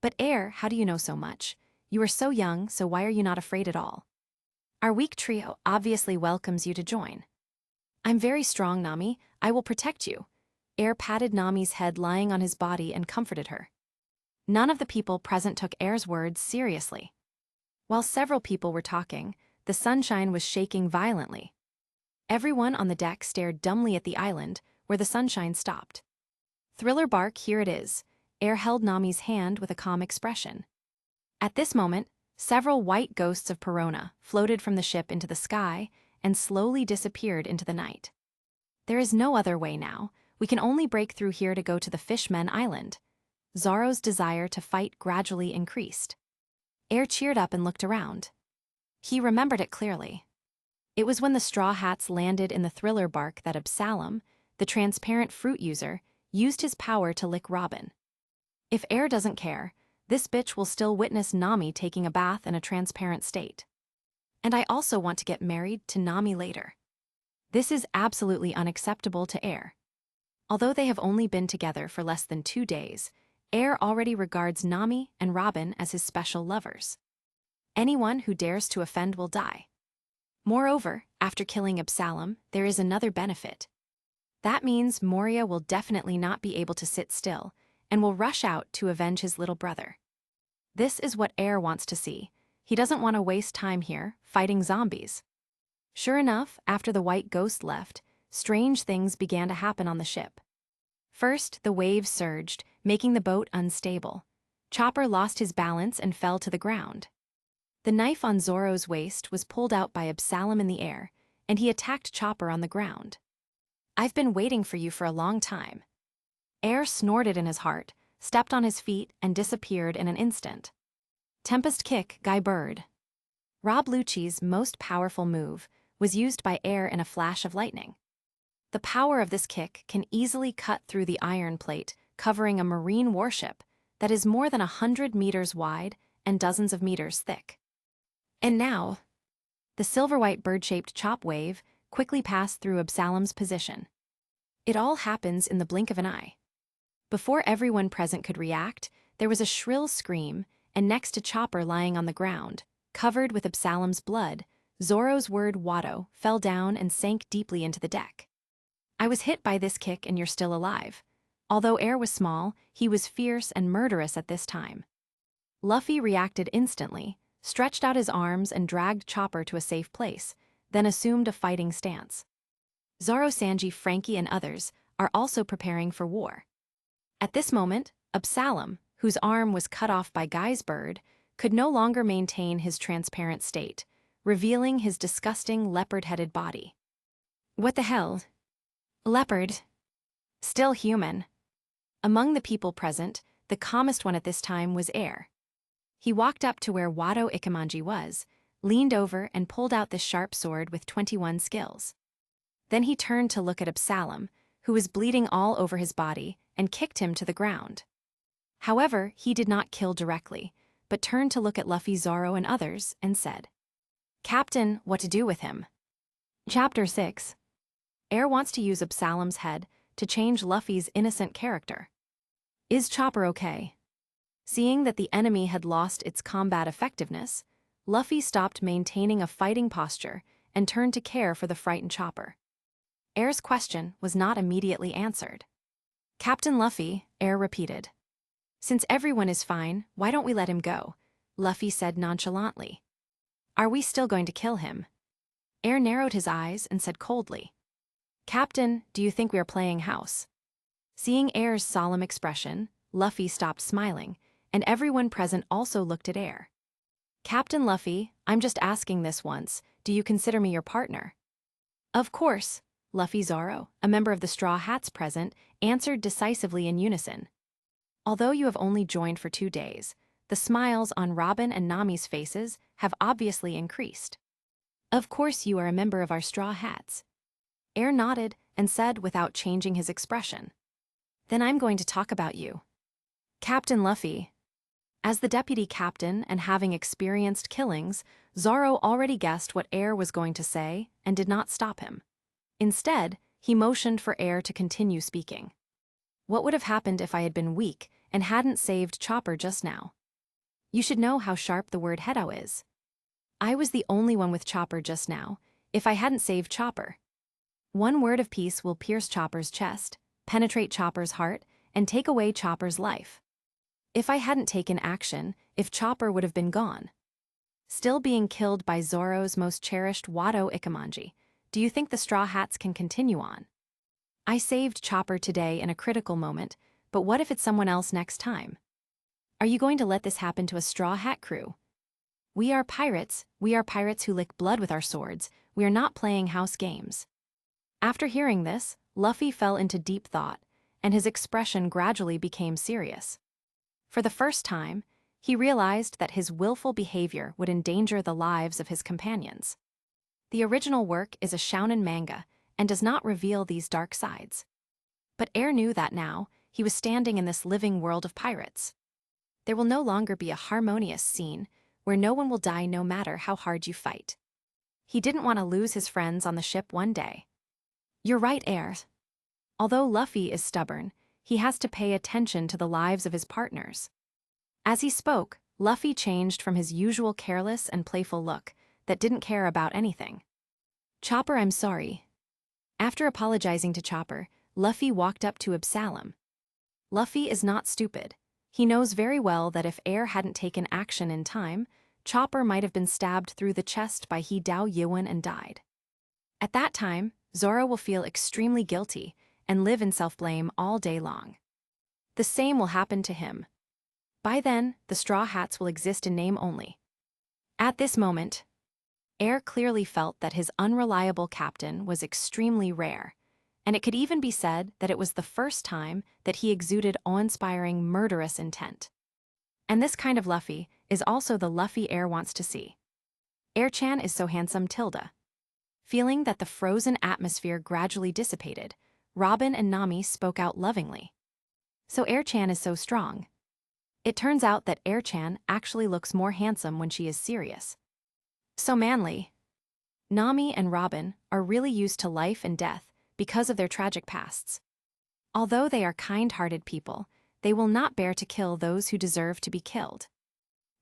But Air, how do you know so much? You are so young, so why are you not afraid at all? Our weak trio obviously welcomes you to join. I'm very strong, Nami. I will protect you. Air patted Nami's head lying on his body and comforted her. None of the people present took Air's words seriously. While several people were talking, the sunshine was shaking violently. Everyone on the deck stared dumbly at the island, where the sunshine stopped. Thriller bark, here it is. Air held Nami's hand with a calm expression. At this moment, several white ghosts of Perona floated from the ship into the sky and slowly disappeared into the night. There is no other way now. We can only break through here to go to the Fishmen Island. Zoro's desire to fight gradually increased. Air cheered up and looked around. He remembered it clearly. It was when the Straw Hats landed in the thriller bark that Absalom, the transparent fruit user, used his power to lick Robin. If Air doesn't care, this bitch will still witness Nami taking a bath in a transparent state. And I also want to get married to Nami later. This is absolutely unacceptable to Air. Although they have only been together for less than 2 days, Air already regards Nami and Robin as his special lovers. Anyone who dares to offend will die. Moreover, after killing Absalom, there is another benefit. That means Moria will definitely not be able to sit still and will rush out to avenge his little brother. This is what Air wants to see. He doesn't want to waste time here fighting zombies. Sure enough, after the white ghost left, strange things began to happen on the ship. First, the waves surged, making the boat unstable. Chopper lost his balance and fell to the ground. The knife on Zoro's waist was pulled out by Absalom in the air, and he attacked Chopper on the ground. "I've been waiting for you for a long time." Air snorted in his heart, stepped on his feet, and disappeared in an instant. Tempest Kick, Guy Bird. Rob Lucci's most powerful move was used by Air in a flash of lightning. The power of this kick can easily cut through the iron plate covering a marine warship that is more than 100 meters wide and dozens of meters thick. And now, the silver-white bird-shaped chop wave quickly passed through Absalom's position. It all happens in the blink of an eye. Before everyone present could react, there was a shrill scream, and next to Chopper lying on the ground, covered with Absalom's blood, Zoro's word Watto fell down and sank deeply into the deck. "I was hit by this kick and you're still alive." Although Air was small, he was fierce and murderous at this time. Luffy reacted instantly, stretched out his arms and dragged Chopper to a safe place, then assumed a fighting stance. Zoro, Sanji, Frankie, and others are also preparing for war. At this moment, Absalom, whose arm was cut off by Guy's bird, could no longer maintain his transparent state, revealing his disgusting leopard-headed body. What the hell? Leopard. Still human. Among the people present, the calmest one at this time was Air. He walked up to where Watto Ikemanji was, leaned over and pulled out the sharp sword with 21 skills. Then he turned to look at Absalom, who was bleeding all over his body, and kicked him to the ground. However, he did not kill directly, but turned to look at Luffy, Zoro, and others, and said, "Captain, what to do with him?" Chapter 6. Air wants to use Absalom's head to change Luffy's innocent character. Is Chopper okay? Seeing that the enemy had lost its combat effectiveness, Luffy stopped maintaining a fighting posture and turned to care for the frightened Chopper. Air's question was not immediately answered. "Captain Luffy," Air repeated. "Since everyone is fine, why don't we let him go?" Luffy said nonchalantly. "Are we still going to kill him?" Air narrowed his eyes and said coldly, "Captain, do you think we are playing house?" Seeing Air's solemn expression, Luffy stopped smiling, and everyone present also looked at Air. "Captain Luffy, I'm just asking this once, do you consider me your partner?" "Of course," Luffy, Zoro, a member of the Straw Hats present, answered decisively in unison. Although you have only joined for 2 days, the smiles on Robin and Nami's faces have obviously increased. "Of course you are a member of our Straw Hats." Air nodded and said without changing his expression, "Then I'm going to talk about you." "Captain Luffy." As the deputy captain and having experienced killings, Zoro already guessed what Air was going to say and did not stop him. Instead, he motioned for Air to continue speaking. "What would have happened if I had been weak and hadn't saved Chopper just now? You should know how sharp the word Hedo is. I was the only one with Chopper just now. If I hadn't saved Chopper, one word of peace will pierce Chopper's chest, penetrate Chopper's heart, and take away Chopper's life. If I hadn't taken action, if Chopper would have been gone. Still being killed by Zoro's most cherished Watto Ikemanji, do you think the Straw Hats can continue on? I saved Chopper today in a critical moment, but what if it's someone else next time? Are you going to let this happen to a Straw Hat crew? We are pirates who lick blood with our swords. We are not playing house games." After hearing this, Luffy fell into deep thought, and his expression gradually became serious. For the first time, he realized that his willful behavior would endanger the lives of his companions. The original work is a shounen manga and does not reveal these dark sides. But Air knew that now, he was standing in this living world of pirates. There will no longer be a harmonious scene where no one will die no matter how hard you fight. He didn't want to lose his friends on the ship one day. You're right, Air. Although Luffy is stubborn, he has to pay attention to the lives of his partners. As he spoke, Luffy changed from his usual careless and playful look that didn't care about anything. Chopper, I'm sorry. After apologizing to Chopper, Luffy walked up to Absalom. Luffy is not stupid. He knows very well that if Air hadn't taken action in time, Chopper might have been stabbed through the chest by He Dao Yuan and died. At that time, Zoro will feel extremely guilty and live in self-blame all day long. The same will happen to him. By then, the Straw Hats will exist in name only. At this moment, Air clearly felt that his unreliable captain was extremely rare, and it could even be said that it was the first time that he exuded awe-inspiring murderous intent. And this kind of Luffy is also the Luffy Air wants to see. Air-chan is so handsome, tilde. Feeling that the frozen atmosphere gradually dissipated, Robin and Nami spoke out lovingly. So Air-chan is so strong. It turns out that Air-chan actually looks more handsome when she is serious. So manly. Nami and Robin are really used to life and death because of their tragic pasts. Although they are kind-hearted people, they will not bear to kill those who deserve to be killed.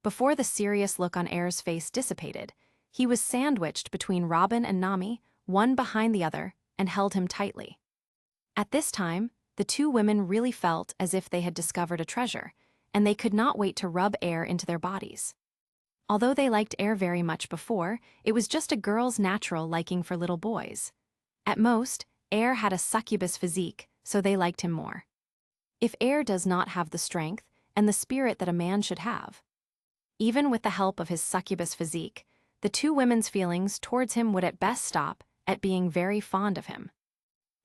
Before the serious look on Air's face dissipated, he was sandwiched between Robin and Nami, one behind the other, and held him tightly. At this time, the two women really felt as if they had discovered a treasure, and they could not wait to rub Air into their bodies. Although they liked Air very much before, it was just a girl's natural liking for little boys. At most, Air had a succubus physique, so they liked him more. If Air does not have the strength and the spirit that a man should have. Even with the help of his succubus physique, the two women's feelings towards him would at best stop at being very fond of him.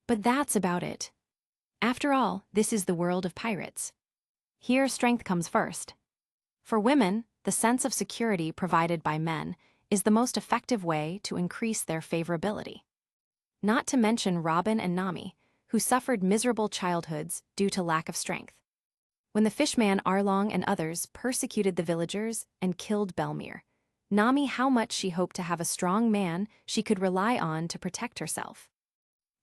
But that's about it. After all, this is the world of pirates. Here strength comes first. For women, the sense of security provided by men is the most effective way to increase their favorability. Not to mention Robin and Nami, who suffered miserable childhoods due to lack of strength. When the fishman Arlong and others persecuted the villagers and killed Belmere, Nami how much she hoped to have a strong man she could rely on to protect herself.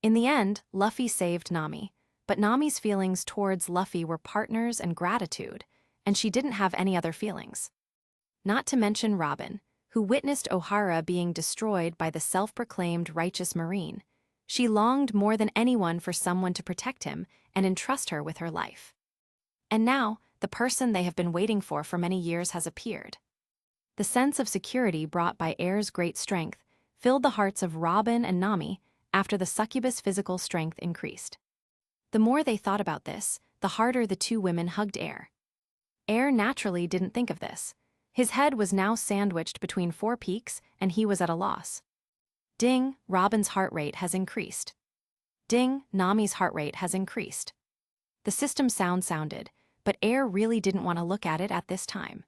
In the end, Luffy saved Nami, but Nami's feelings towards Luffy were partners and gratitude, and she didn't have any other feelings. Not to mention Robin, who witnessed Ohara being destroyed by the self-proclaimed righteous marine. She longed more than anyone for someone to protect him and entrust her with her life. And now, the person they have been waiting for many years has appeared. The sense of security brought by Air's great strength filled the hearts of Robin and Nami after the succubus' physical strength increased. The more they thought about this, the harder the two women hugged Air. Air naturally didn't think of this. His head was now sandwiched between four peaks, and he was at a loss. Ding, Robin's heart rate has increased. Ding, Nami's heart rate has increased. The system sounded, but Air really didn't want to look at it at this time.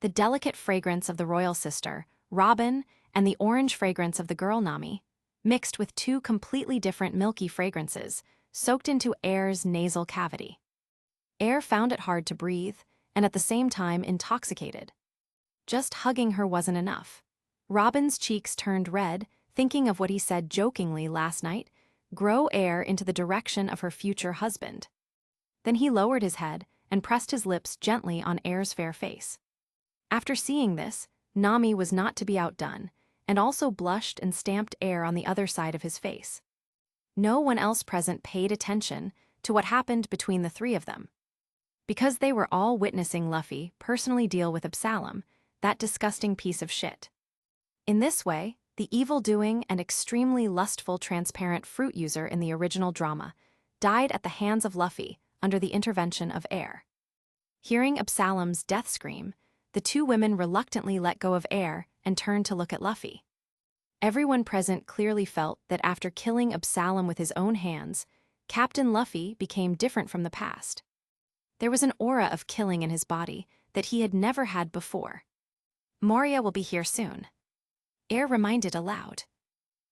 The delicate fragrance of the royal sister, Robin, and the orange fragrance of the girl Nami, mixed with two completely different milky fragrances, soaked into Air's nasal cavity. Air found it hard to breathe, and at the same time intoxicated. Just hugging her wasn't enough. Robin's cheeks turned red, thinking of what he said jokingly last night, grow Air into the direction of her future husband. Then he lowered his head and pressed his lips gently on Air's fair face. After seeing this, Nami was not to be outdone, and also blushed and stamped Air on the other side of his face. No one else present paid attention to what happened between the three of them. Because they were all witnessing Luffy personally deal with Absalom, that disgusting piece of shit. In this way, the evil-doing and extremely lustful transparent fruit user in the original drama died at the hands of Luffy under the intervention of Air. Hearing Absalom's death scream, the two women reluctantly let go of Air and turned to look at Luffy. Everyone present clearly felt that after killing Absalom with his own hands, Captain Luffy became different from the past. There was an aura of killing in his body that he had never had before. Moria will be here soon. Air reminded aloud.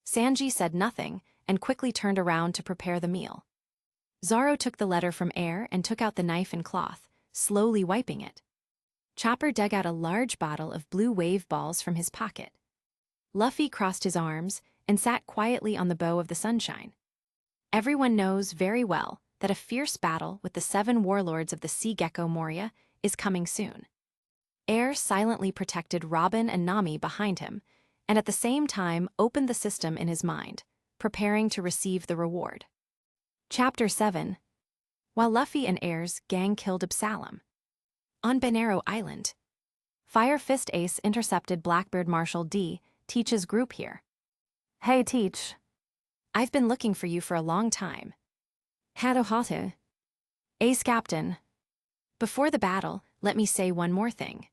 Sanji said nothing and quickly turned around to prepare the meal. Zoro took the letter from Air and took out the knife and cloth, slowly wiping it. Chopper dug out a large bottle of blue wave balls from his pocket. Luffy crossed his arms and sat quietly on the bow of the sunshine. Everyone knows very well that a fierce battle with the 7 warlords of the Sea Gecko Moria is coming soon. Air silently protected Robin and Nami behind him, and at the same time opened the system in his mind, preparing to receive the reward. Chapter 7. While Luffy and Air's gang killed Absalom. On Banero Island, Fire Fist Ace intercepted Blackbeard Marshal D. Teach's group here. "Hey Teach, I've been looking for you for a long time." "Hadohate." "Ace Captain, before the battle, let me say one more thing.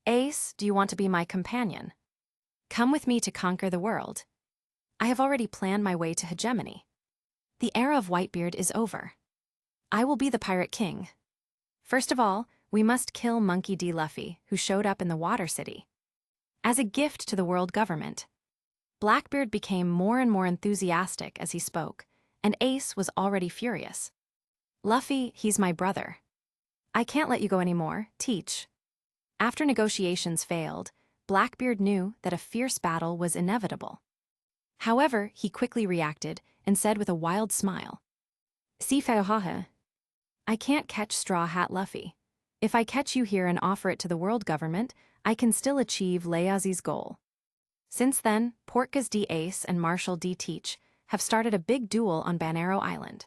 Ace, do you want to be my companion? Come with me to conquer the world. I have already planned my way to hegemony. The era of Whitebeard is over. I will be the Pirate King. First of all, we must kill Monkey D. Luffy, who showed up in the Water City. As a gift to the world government." Blackbeard became more and more enthusiastic as he spoke, and Ace was already furious. "Luffy, he's my brother. I can't let you go anymore, Teach." After negotiations failed, Blackbeard knew that a fierce battle was inevitable. However, he quickly reacted and said with a wild smile, "Si Faohaha, I can't catch Straw Hat Luffy. If I catch you here and offer it to the world government, I can still achieve Layazi's goal." Since then, Portgas D. Ace and Marshal D. Teach have started a big duel on Banero Island,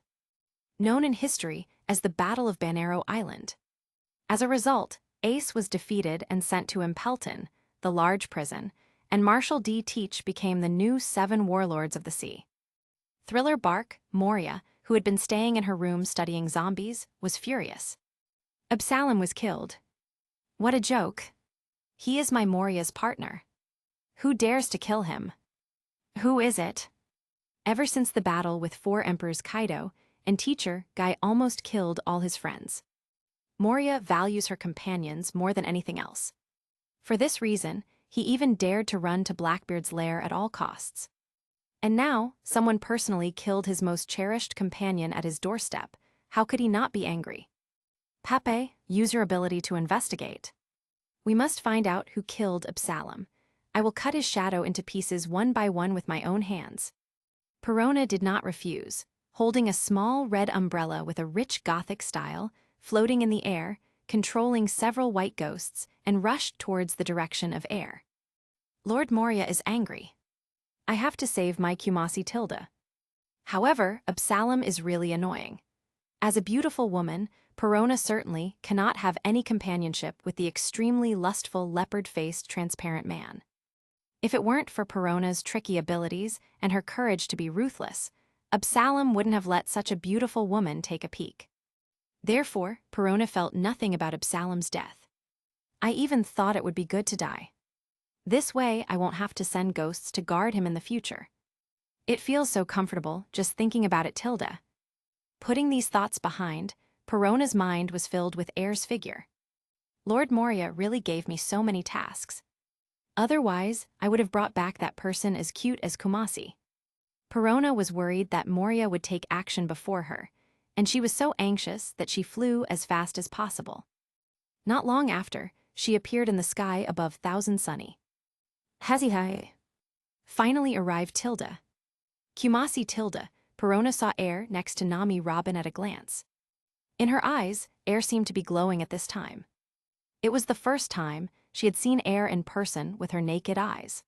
known in history as the Battle of Banero Island. As a result, Ace was defeated and sent to Impelton, the large prison, and Marshal D. Teach became the new 7 warlords of the sea. Thriller Bark, Moria, who had been staying in her room studying zombies, was furious. Absalom was killed. What a joke. He is my Moria's partner. Who dares to kill him? Who is it? Ever since the battle with 4 Emperors Kaido and Teacher, Guy almost killed all his friends. Moria values her companions more than anything else. For this reason, he even dared to run to Blackbeard's lair at all costs. And now, someone personally killed his most cherished companion at his doorstep. How could he not be angry? Pepe, use your ability to investigate. We must find out who killed Absalom. I will cut his shadow into pieces one by one with my own hands. Perona did not refuse, holding a small red umbrella with a rich Gothic style, floating in the air, controlling several white ghosts, and rushed towards the direction of Air. Lord Moria is angry. I have to save my Kumasi Tilda. However, Absalom is really annoying. As a beautiful woman, Perona certainly cannot have any companionship with the extremely lustful leopard-faced transparent man. If it weren't for Perona's tricky abilities and her courage to be ruthless, Absalom wouldn't have let such a beautiful woman take a peek. Therefore, Perona felt nothing about Absalom's death. I even thought it would be good to die. This way, I won't have to send ghosts to guard him in the future. It feels so comfortable just thinking about it, Tilda. Putting these thoughts behind, Perona's mind was filled with Air's figure. Lord Moria really gave me so many tasks. Otherwise, I would have brought back that person as cute as Kumasi. Perona was worried that Moria would take action before her, and she was so anxious that she flew as fast as possible. Not long after, she appeared in the sky above Thousand Sunny. Hazihai. Finally arrived Tilda. Kumasi Tilda, Perona saw Air next to Nami Robin at a glance. In her eyes, Air seemed to be glowing at this time. It was the first time she had seen Air in person with her naked eyes.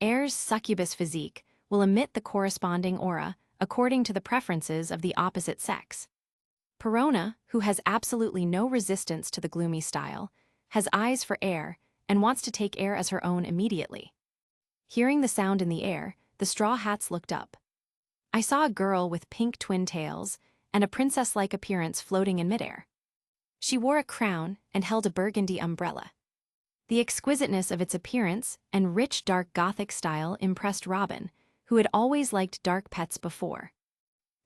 Air's succubus physique will emit the corresponding aura according to the preferences of the opposite sex. Perona, who has absolutely no resistance to the gloomy style, has eyes for Air and wants to take Air as her own immediately. Hearing the sound in the air, the Straw Hats looked up. I saw a girl with pink twin tails and a princess-like appearance floating in midair. She wore a crown and held a burgundy umbrella. The exquisiteness of its appearance and rich dark Gothic style impressed Robin, who had always liked dark pets before.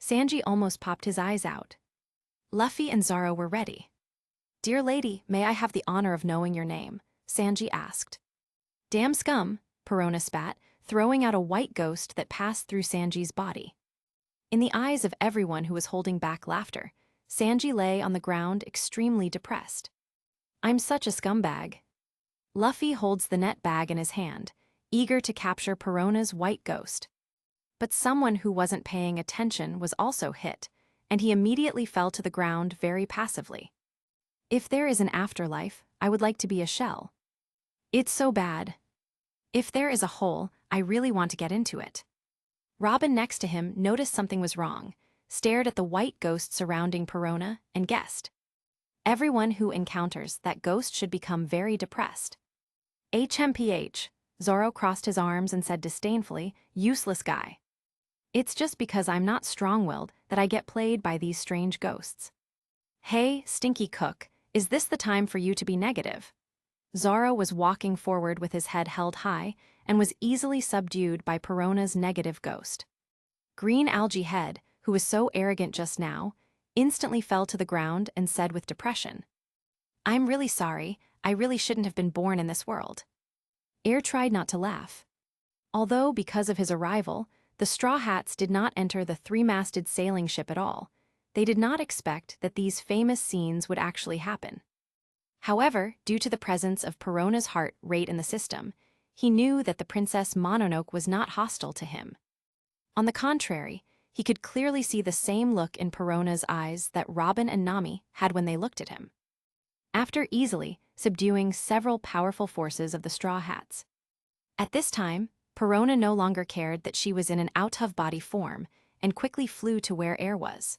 Sanji almost popped his eyes out. Luffy and Zoro were ready. "Dear lady, may I have the honor of knowing your name?" Sanji asked. "Damn scum, Perona spat, throwing out a white ghost that passed through Sanji's body. In the eyes of everyone who was holding back laughter, Sanji lay on the ground extremely depressed. I'm such a scumbag. Luffy holds the net bag in his hand, eager to capture Perona's white ghost. But someone who wasn't paying attention was also hit, and he immediately fell to the ground very passively. If there is an afterlife, I would like to be a shell. It's so bad. If there is a hole, I really want to get into it. Robin next to him noticed something was wrong, stared at the white ghost surrounding Perona, and guessed. Everyone who encounters that ghost should become very depressed. HMPH, Zoro crossed his arms and said disdainfully, useless guy. It's just because I'm not strong-willed that I get played by these strange ghosts. Hey, stinky cook, is this the time for you to be negative? Zoro was walking forward with his head held high and was easily subdued by Perona's negative ghost. Green Algae Head, who was so arrogant just now, instantly fell to the ground and said with depression, I'm really sorry, I really shouldn't have been born in this world. Air tried not to laugh. Although, because of his arrival, the Straw Hats did not enter the three-masted sailing ship at all, they did not expect that these famous scenes would actually happen. However, due to the presence of Perona's heart rate in the system, he knew that the Princess Mononoke was not hostile to him. On the contrary, he could clearly see the same look in Perona's eyes that Robin and Nami had when they looked at him. After easily subduing several powerful forces of the Straw Hats. At this time, Perona no longer cared that she was in an out-of-body form and quickly flew to where Air was.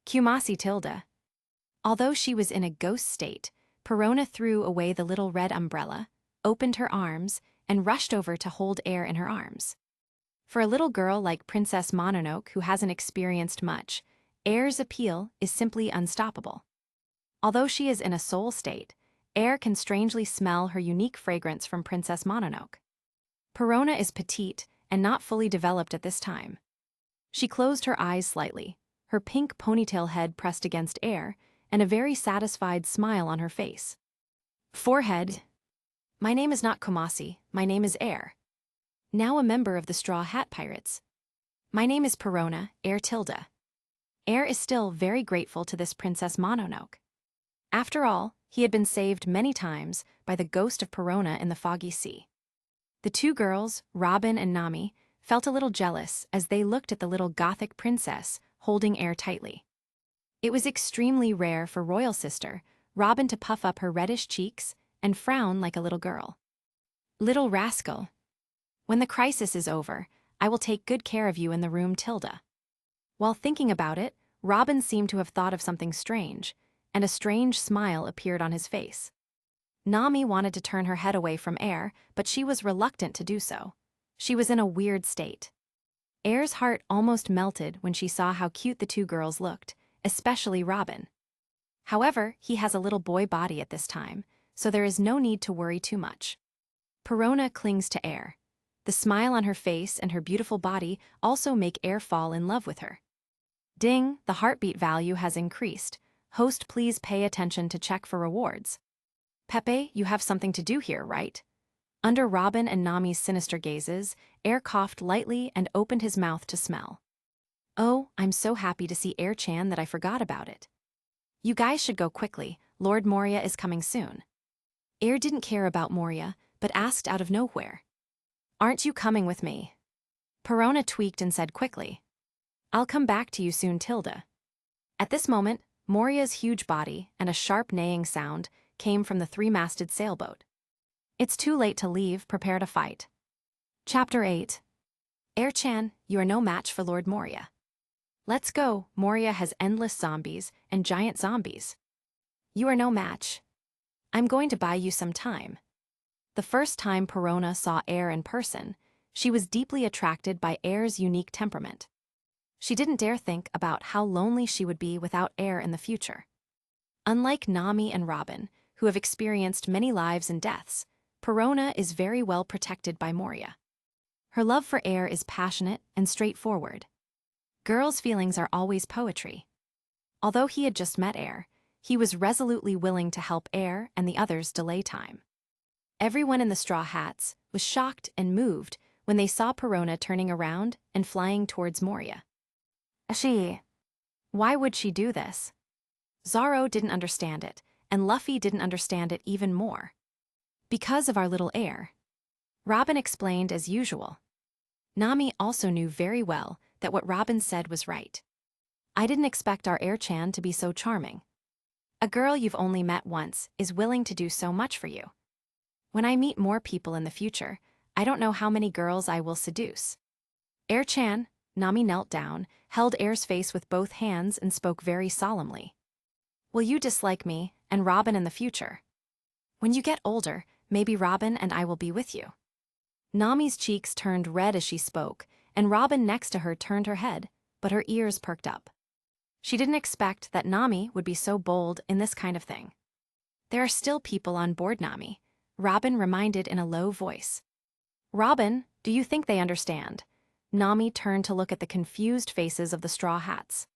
Kumasi Tilda. Although she was in a ghost state, Perona threw away the little red umbrella, opened her arms, and rushed over to hold Air in her arms. For a little girl like Princess Mononoke who hasn't experienced much, Air's appeal is simply unstoppable. Although she is in a soul state, Air can strangely smell her unique fragrance from Princess Mononoke. Perona is petite and not fully developed at this time. She closed her eyes slightly, her pink ponytail head pressed against Air, and a very satisfied smile on her face. Forehead. My name is not Kumasi, my name is Air. Now a member of the Straw Hat Pirates. My name is Perona, Air Tilda. Air is still very grateful to this Princess Mononoke. After all, he had been saved many times by the ghost of Perona in the foggy sea. The two girls, Robin and Nami, felt a little jealous as they looked at the little gothic princess holding Air tightly. It was extremely rare for royal sister, Robin, to puff up her reddish cheeks and frown like a little girl. Little rascal. When the crisis is over, I will take good care of you in the room, Tilda. While thinking about it, Robin seemed to have thought of something strange, and a strange smile appeared on his face. Nami wanted to turn her head away from Air, but she was reluctant to do so. She was in a weird state. Air's heart almost melted when she saw how cute the two girls looked, especially Robin. However, he has a little boy body at this time, so there is no need to worry too much. Perona clings to Air. The smile on her face and her beautiful body also make Air fall in love with her. Ding, the heartbeat value has increased. Host, please pay attention to check for rewards. Pepe, you have something to do here, right? Under Robin and Nami's sinister gazes, Air coughed lightly and opened his mouth to smell. Oh, I'm so happy to see Air-chan that I forgot about it. You guys should go quickly, Lord Moria is coming soon. Air didn't care about Moria, but asked out of nowhere. Aren't you coming with me? Perona tweaked and said quickly. I'll come back to you soon, Tilda. At this moment, Moria's huge body and a sharp neighing sound came from the three-masted sailboat. It's too late to leave, prepare to fight. Chapter 8. Air-chan, you are no match for Lord Moria. Let's go, Moria has endless zombies and giant zombies. You are no match. I'm going to buy you some time. The first time Perona saw Air in person, she was deeply attracted by Air's unique temperament. She didn't dare think about how lonely she would be without Air in the future. Unlike Nami and Robin, who have experienced many lives and deaths, Perona is very well protected by Moria. Her love for Air is passionate and straightforward. Girls' feelings are always poetry. Although he had just met Air, he was resolutely willing to help Air and the others delay time. Everyone in the Straw Hats, was shocked and moved when they saw Perona turning around and flying towards Moria. Why would she do this? Zoro didn't understand it, and Luffy didn't understand it even more. Because of our little heir. Robin explained as usual. Nami also knew very well that what Robin said was right. I didn't expect our heir-chan to be so charming. A girl you've only met once is willing to do so much for you. When I meet more people in the future, I don't know how many girls I will seduce. Heir-chan, Nami knelt down, held Heir's face with both hands and spoke very solemnly. Will you dislike me and Robin in the future? When you get older, maybe Robin and I will be with you. Nami's cheeks turned red as she spoke, and Robin next to her turned her head, but her ears perked up. She didn't expect that Nami would be so bold in this kind of thing. There are still people on board Nami, Robin reminded in a low voice. Robin, do you think they understand? Nami turned to look at the confused faces of the straw hats.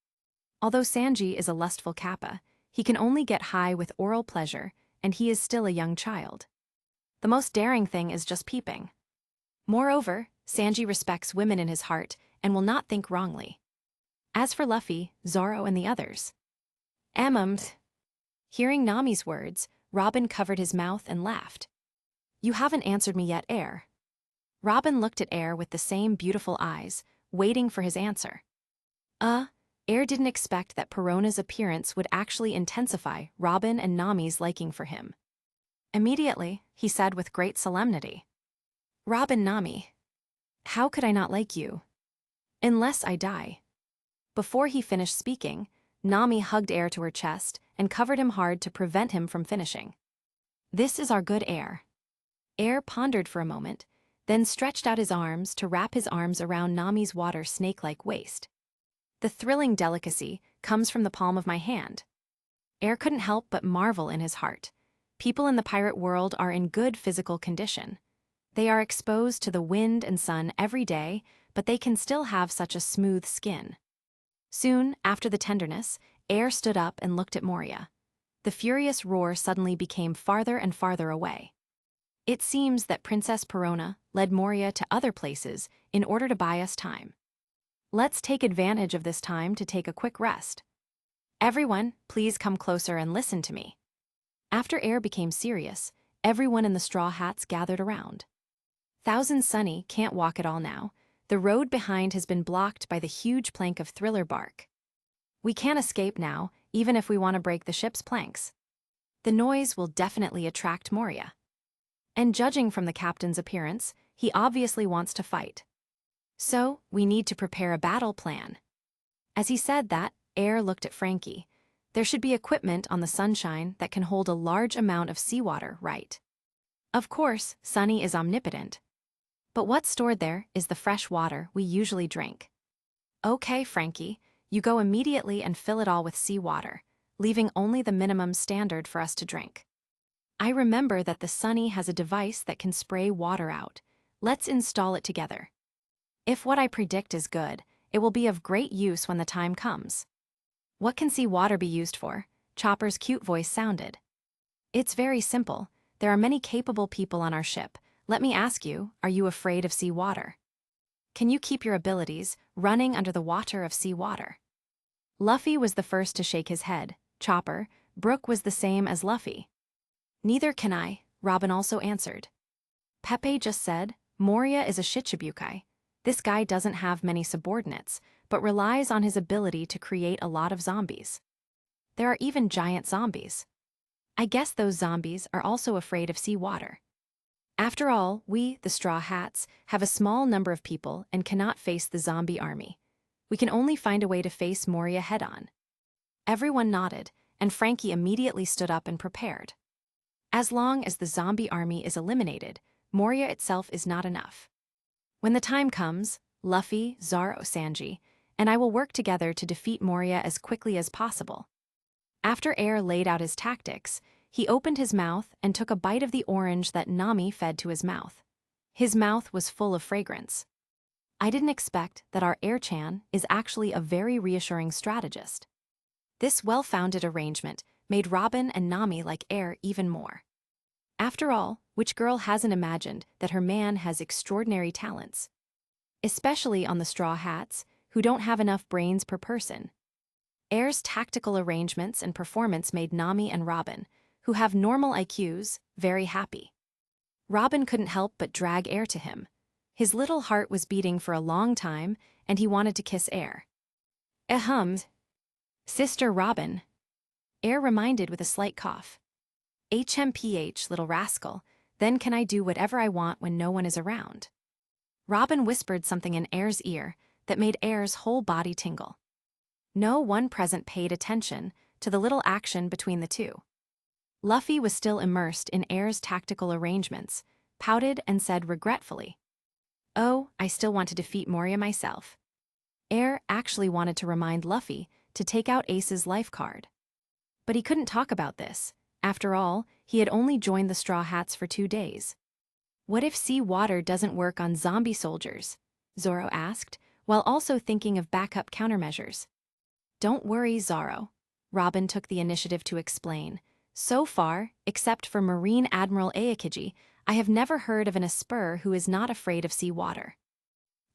Although Sanji is a lustful kappa, he can only get high with oral pleasure, and he is still a young child. The most daring thing is just peeping. Moreover, Sanji respects women in his heart and will not think wrongly. As for Luffy, Zoro, and the others. Hearing Nami's words, Robin covered his mouth and laughed. You haven't answered me yet, Heir. Robin looked at Heir with the same beautiful eyes, waiting for his answer. Heir didn't expect that Perona's appearance would actually intensify Robin and Nami's liking for him. Immediately, he said with great solemnity. Robin, Nami. How could I not like you? Unless I die. Before he finished speaking, Nami hugged Heir to her chest and covered him hard to prevent him from finishing. This is our good Heir. Heir pondered for a moment, then stretched out his arms to wrap his arms around Nami's water snake-like waist. The thrilling delicacy comes from the palm of my hand. Heir couldn't help but marvel in his heart. People in the pirate world are in good physical condition. They are exposed to the wind and sun every day, but they can still have such a smooth skin. Soon, after the tenderness, Heir stood up and looked at Moria. The furious roar suddenly became farther and farther away. It seems that Princess Perona led Moria to other places in order to buy us time. Let's take advantage of this time to take a quick rest. Everyone, please come closer and listen to me. After Heir became serious, everyone in the straw hats gathered around. Thousand Sunny can't walk at all now. The road behind has been blocked by the huge plank of thriller bark. We can't escape now, even if we want to break the ship's planks. The noise will definitely attract Moria. And judging from the captain's appearance, he obviously wants to fight. So, we need to prepare a battle plan. As he said that, Heir looked at Frankie. There should be equipment on the Sunshine that can hold a large amount of seawater, right? Of course, Sunny is omnipotent. But what's stored there is the fresh water we usually drink. Okay, Frankie, you go immediately and fill it all with seawater, leaving only the minimum standard for us to drink. I remember that the Sunny has a device that can spray water out. Let's install it together. If what I predict is good, it will be of great use when the time comes. What can seawater be used for? Chopper's cute voice sounded. It's very simple. There are many capable people on our ship. Let me ask you, are you afraid of seawater? Can you keep your abilities running under the water of seawater? Luffy was the first to shake his head. Chopper, Brook was the same as Luffy. Neither can I, Robin also answered. Pepe just said, Moria is a Shichibukai. This guy doesn't have many subordinates, but relies on his ability to create a lot of zombies. There are even giant zombies. I guess those zombies are also afraid of seawater. After all, we, the Straw Hats, have a small number of people and cannot face the zombie army. We can only find a way to face Moria head-on. Everyone nodded, and Frankie immediately stood up and prepared. As long as the zombie army is eliminated, Moria itself is not enough. When the time comes, Luffy, Zoro, Sanji, and I will work together to defeat Moria as quickly as possible. After Heir laid out his tactics, he opened his mouth and took a bite of the orange that Nami fed to his mouth. His mouth was full of fragrance. I didn't expect that our Heir-chan is actually a very reassuring strategist. This well-founded arrangement made Robin and Nami like Heir even more. After all, which girl hasn't imagined that her man has extraordinary talents? Especially on the Straw Hats, who don't have enough brains per person. Air's tactical arrangements and performance made Nami and Robin, who have normal IQs, very happy. Robin couldn't help but drag Air to him. His little heart was beating for a long time, and he wanted to kiss Air. Ahem. Sister Robin. Air reminded with a slight cough. HMPH, little rascal, then can I do whatever I want when no one is around? Robin whispered something in Air's ear that made Air's whole body tingle. No one present paid attention to the little action between the two. Luffy was still immersed in Air's tactical arrangements, pouted and said regretfully, "Oh, I still want to defeat Moria myself." Air actually wanted to remind Luffy to take out Ace's life card. But he couldn't talk about this. After all, he had only joined the Straw Hats for 2 days. What if sea water doesn't work on zombie soldiers? Zoro asked, while also thinking of backup countermeasures. Don't worry, Zoro. Robin took the initiative to explain. So far, except for Marine Admiral Aokiji, I have never heard of an Esper who is not afraid of sea water.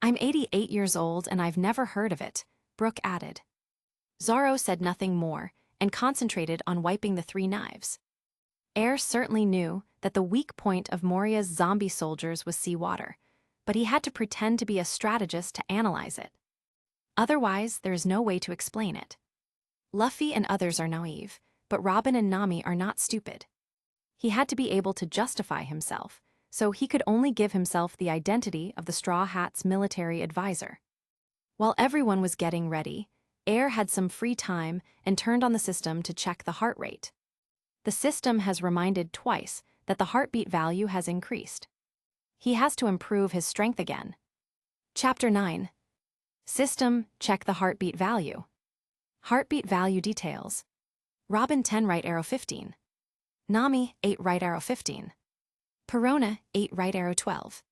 I'm 88 years old and I've never heard of it, Brooke added. Zoro said nothing more and concentrated on wiping the 3 knives. Air certainly knew that the weak point of Moria's zombie soldiers was seawater, but he had to pretend to be a strategist to analyze it. Otherwise, there is no way to explain it. Luffy and others are naive, but Robin and Nami are not stupid. He had to be able to justify himself, so he could only give himself the identity of the Straw Hats' military advisor. While everyone was getting ready, Air had some free time and turned on the system to check the heart rate. The system has reminded twice that the heartbeat value has increased. He has to improve his strength again. Chapter 9. System, check the heartbeat value. Heartbeat value details. Robin 10 right arrow 15. Nami 8 right arrow 15. Perona 8 right arrow 12.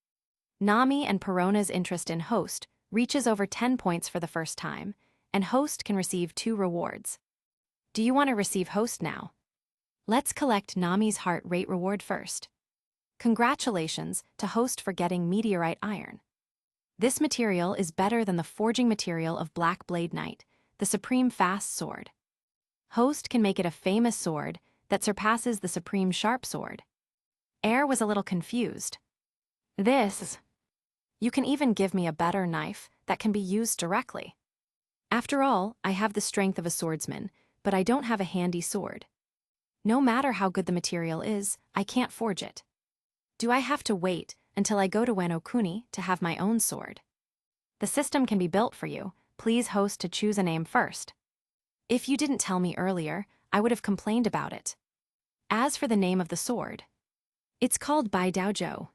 Nami and Perona's interest in Host reaches over 10 points for the first time, and Host can receive 2 rewards. Do you want to receive Host now? Let's collect Nami's heart rate reward first. Congratulations to Host for getting Meteorite Iron. This material is better than the forging material of Black Blade Knight, the supreme fast sword. Host can make it a famous sword that surpasses the supreme sharp sword. Air was a little confused. You can even give me a better knife that can be used directly. After all, I have the strength of a swordsman, but I don't have a handy sword. No matter how good the material is, I can't forge it. Do I have to wait until I go to Wano Kuni to have my own sword? The system can be built for you. Please Host to choose a name first. If you didn't tell me earlier, I would have complained about it. As for the name of the sword, it's called Bai Daojo.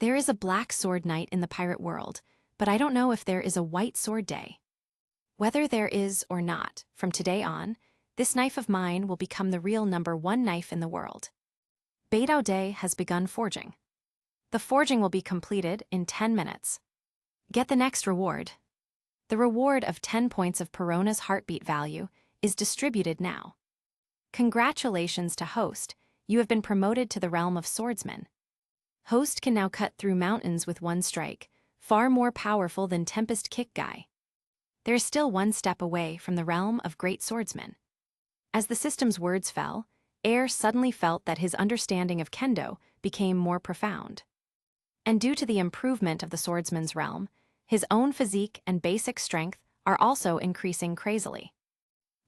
There is a black sword night in the pirate world, but I don't know if there is a white sword day. Whether there is or not, from today on, this knife of mine will become the real #1 knife in the world. Bai Dao Day has begun forging. The forging will be completed in 10 minutes. Get the next reward. The reward of 10 points of Perona's heartbeat value is distributed now. Congratulations to Host, you have been promoted to the realm of swordsman. Host can now cut through mountains with 1 strike, far more powerful than Tempest Kick Guy. There is still 1 step away from the realm of great swordsman. As the system's words fell, Air suddenly felt that his understanding of kendo became more profound. And due to the improvement of the swordsman's realm, his own physique and basic strength are also increasing crazily.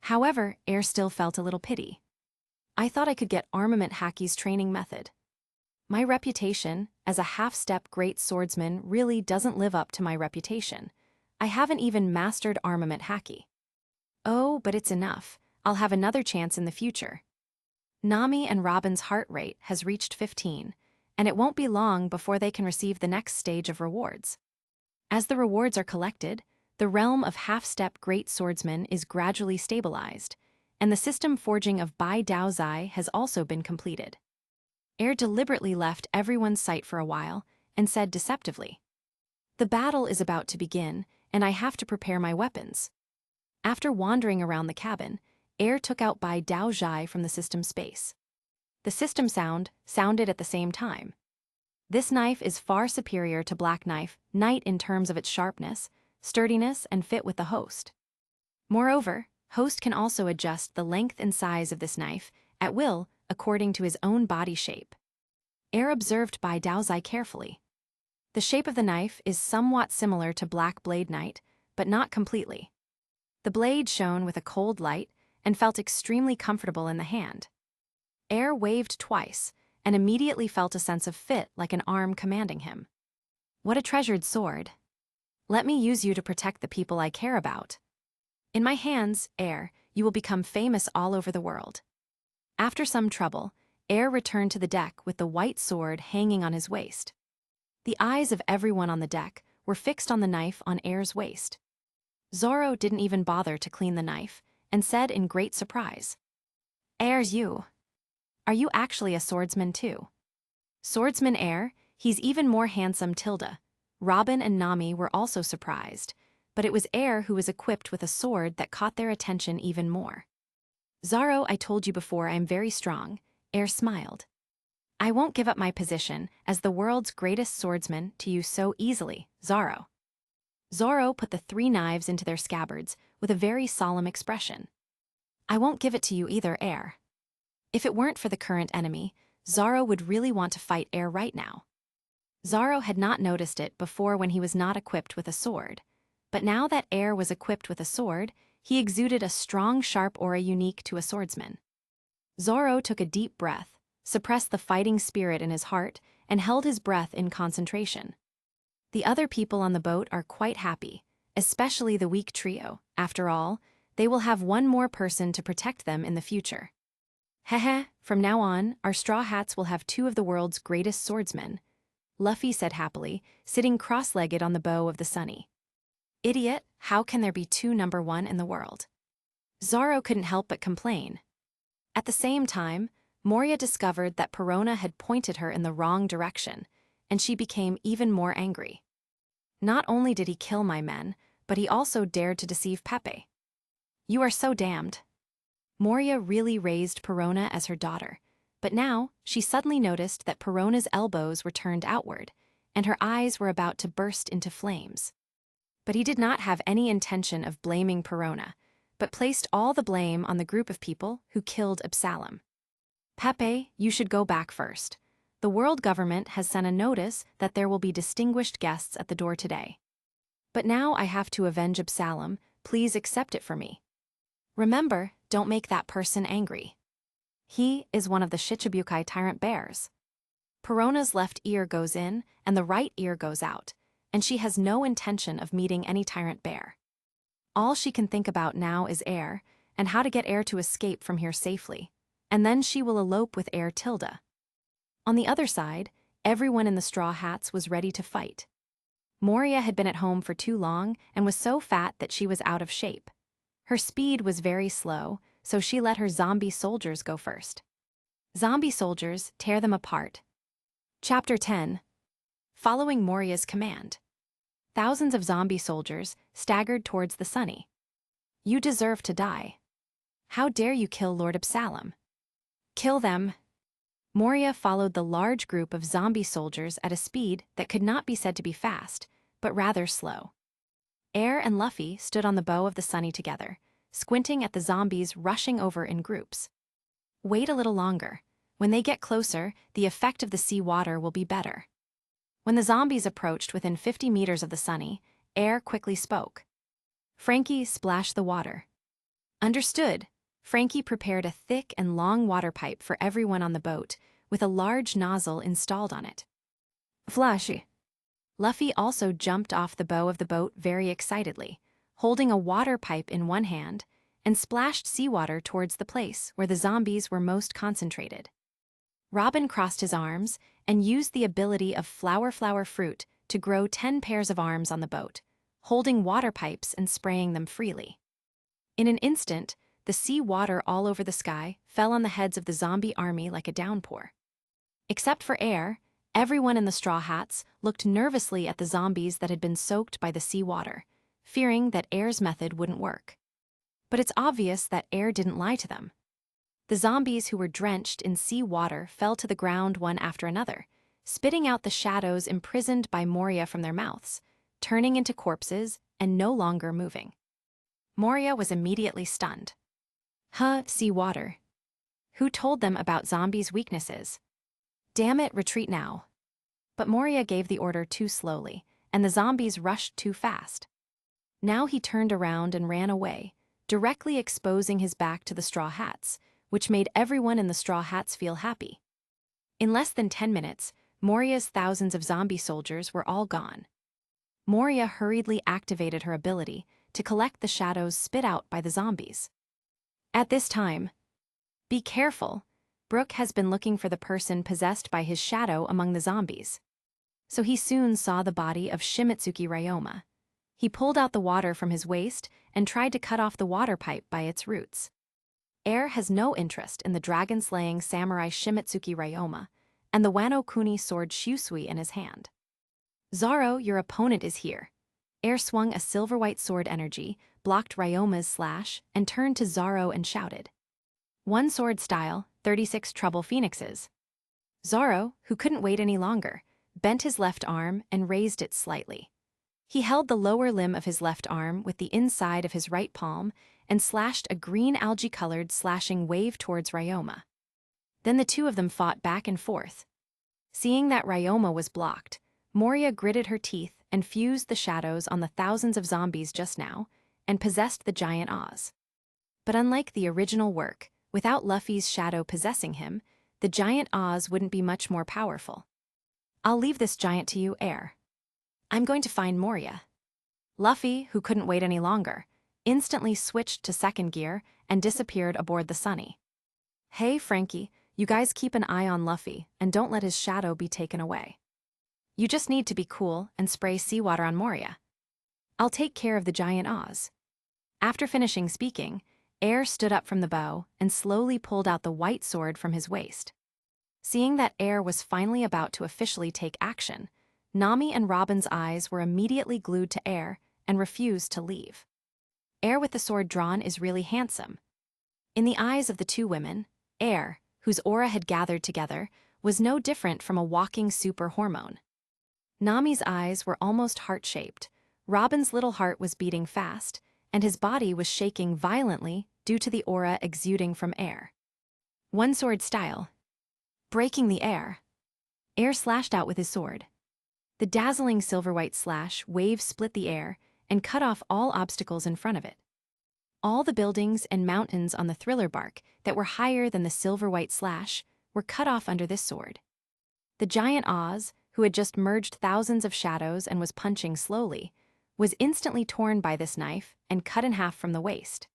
However, Air still felt a little pity. I thought I could get Armament Haki's training method. My reputation as a half-step great swordsman really doesn't live up to my reputation. I haven't even mastered Armament Haki. Oh, but it's enough. I'll have another chance in the future. Nami and Robin's heart rate has reached 15, and it won't be long before they can receive the next stage of rewards. As the rewards are collected, the realm of half-step great swordsmen is gradually stabilized, and the system forging of Bai Dao Zai has also been completed. Air deliberately left everyone's sight for a while and said deceptively, "The battle is about to begin, and I have to prepare my weapons." After wandering around the cabin, Air took out Bai Dao Zai from the system space. The system sounded at the same time. This knife is far superior to Black Knife Knight in terms of its sharpness, sturdiness, and fit with the host. Moreover, host can also adjust the length and size of this knife at will according to his own body shape. Air observed Bai Daozai carefully. The shape of the knife is somewhat similar to Black Blade Knight, but not completely. The blade shone with a cold light and felt extremely comfortable in the hand. Air waved twice and immediately felt a sense of fit like an arm commanding him. What a treasured sword. Let me use you to protect the people I care about. In my hands, Air, you will become famous all over the world. After some trouble, Air returned to the deck with the white sword hanging on his waist. The eyes of everyone on the deck were fixed on the knife on Air's waist. Zoro didn't even bother to clean the knife and said in great surprise, "Air's you. Are you actually a swordsman too?" Swordsman Air, he's even more handsome tilde. Robin and Nami were also surprised, but it was Air who was equipped with a sword that caught their attention even more. Zoro, I told you before I am very strong, Air smiled. I won't give up my position as the world's greatest swordsman to you so easily, Zoro. Zoro put the 3 knives into their scabbards with a very solemn expression. I won't give it to you either, Air. If it weren't for the current enemy, Zoro would really want to fight Air right now. Zoro had not noticed it before when he was not equipped with a sword, but now that Air was equipped with a sword, he exuded a strong, sharp aura unique to a swordsman. Zoro took a deep breath, suppressed the fighting spirit in his heart, and held his breath in concentration. The other people on the boat are quite happy, especially the weak trio. After all, they will have one more person to protect them in the future. Hehe, from now on, our Straw Hats will have 2 of the world's greatest swordsmen, Luffy said happily, sitting cross-legged on the bow of the Sunny. Idiot, how can there be 2 number 1 in the world? Zoro couldn't help but complain. At the same time, Moria discovered that Perona had pointed her in the wrong direction, and she became even more angry. Not only did he kill my men, but he also dared to deceive Pepe. You are so damned. Moria really raised Perona as her daughter, but now she suddenly noticed that Perona's elbows were turned outward, and her eyes were about to burst into flames. But he did not have any intention of blaming Perona, but placed all the blame on the group of people who killed Absalom. Pepe, you should go back first. The world government has sent a notice that there will be distinguished guests at the door today. But now I have to avenge Absalom, please accept it for me. Remember, don't make that person angry. He is one of the Shichibukai tyrant bears. Perona's left ear goes in and the right ear goes out, and she has no intention of meeting any tyrant bear. All she can think about now is Air, and how to get Air to escape from here safely, and then she will elope with Air Tilda. On the other side, everyone in the Straw Hats was ready to fight. Moria had been at home for too long and was so fat that she was out of shape. Her speed was very slow, so she let her zombie soldiers go first. Zombie soldiers, tear them apart. Chapter 10. Following Moria's command. Thousands of zombie soldiers staggered towards the Sunny. You deserve to die. How dare you kill Lord Absalom? Kill them. Moria followed the large group of zombie soldiers at a speed that could not be said to be fast, but rather slow. Air and Luffy stood on the bow of the Sunny together, squinting at the zombies rushing over in groups. Wait a little longer. When they get closer, the effect of the sea water will be better. When the zombies approached within 50 meters of the Sunny, Air quickly spoke. Frankie, splash the water. Understood. Frankie prepared a thick and long water pipe for everyone on the boat, with a large nozzle installed on it. Flashy. Luffy also jumped off the bow of the boat very excitedly, holding a water pipe in one hand, and splashed seawater towards the place where the zombies were most concentrated. Robin crossed his arms and used the ability of flower fruit to grow 10 pairs of arms on the boat, holding water pipes and spraying them freely. In an instant, the sea water all over the sky fell on the heads of the zombie army like a downpour. Except for Air, everyone in the Straw Hats looked nervously at the zombies that had been soaked by the sea water, fearing that Air's method wouldn't work. But it's obvious that Air didn't lie to them. The zombies who were drenched in sea water fell to the ground one after another, spitting out the shadows imprisoned by Moria from their mouths, turning into corpses and no longer moving. Moria was immediately stunned. Sea water. Who told them about zombies' weaknesses? Damn it, retreat now. But Moria gave the order too slowly, and the zombies rushed too fast. Now he turned around and ran away, directly exposing his back to the straw hats, which made everyone in the straw hats feel happy. In less than 10 minutes, Moria's thousands of zombie soldiers were all gone. Moria hurriedly activated her ability to collect the shadows spit out by the zombies. At this time, be careful, Brooke has been looking for the person possessed by his shadow among the zombies. So he soon saw the body of Shimitsuki Ryoma. He pulled out the water from his waist and tried to cut off the water pipe by its roots. Air has no interest in the dragon-slaying samurai Shimitsuki Ryoma and the Wano Kuni sword Shusui in his hand. Zaro, your opponent is here. Air swung a silver-white sword energy, blocked Ryoma's slash, and turned to Zaro and shouted. One sword style, 36 trouble phoenixes. Zaro, who couldn't wait any longer, bent his left arm and raised it slightly. He held the lower limb of his left arm with the inside of his right palm and slashed a green algae-colored slashing wave towards Ryoma. Then the two of them fought back and forth. Seeing that Ryoma was blocked, Moria gritted her teeth and fused the shadows on the thousands of zombies just now and possessed the giant Oz. But unlike the original work, without Luffy's shadow possessing him, the giant Oz wouldn't be much more powerful. I'll leave this giant to you, Air. I'm going to find Moria. Luffy, who couldn't wait any longer, instantly switched to second gear and disappeared aboard the Sunny. Hey, Frankie, you guys keep an eye on Luffy and don't let his shadow be taken away. You just need to be cool and spray seawater on Moria. I'll take care of the giant Oz. After finishing speaking, Air stood up from the bow and slowly pulled out the white sword from his waist. Seeing that Air was finally about to officially take action, Nami and Robin's eyes were immediately glued to Air and refused to leave. Air with the sword drawn is really handsome. In the eyes of the two women, Air, whose aura had gathered together, was no different from a walking super hormone. Nami's eyes were almost heart-shaped, Robin's little heart was beating fast, and his body was shaking violently due to the aura exuding from Air. One sword style. Breaking the air. Air slashed out with his sword. The dazzling silver-white slash wave split the air and cut off all obstacles in front of it. All the buildings and mountains on the Thriller bark that were higher than the silver-white slash were cut off under this sword. The giant Oz, who had just merged thousands of shadows and was punching slowly, was instantly torn by this knife and cut in half from the waist.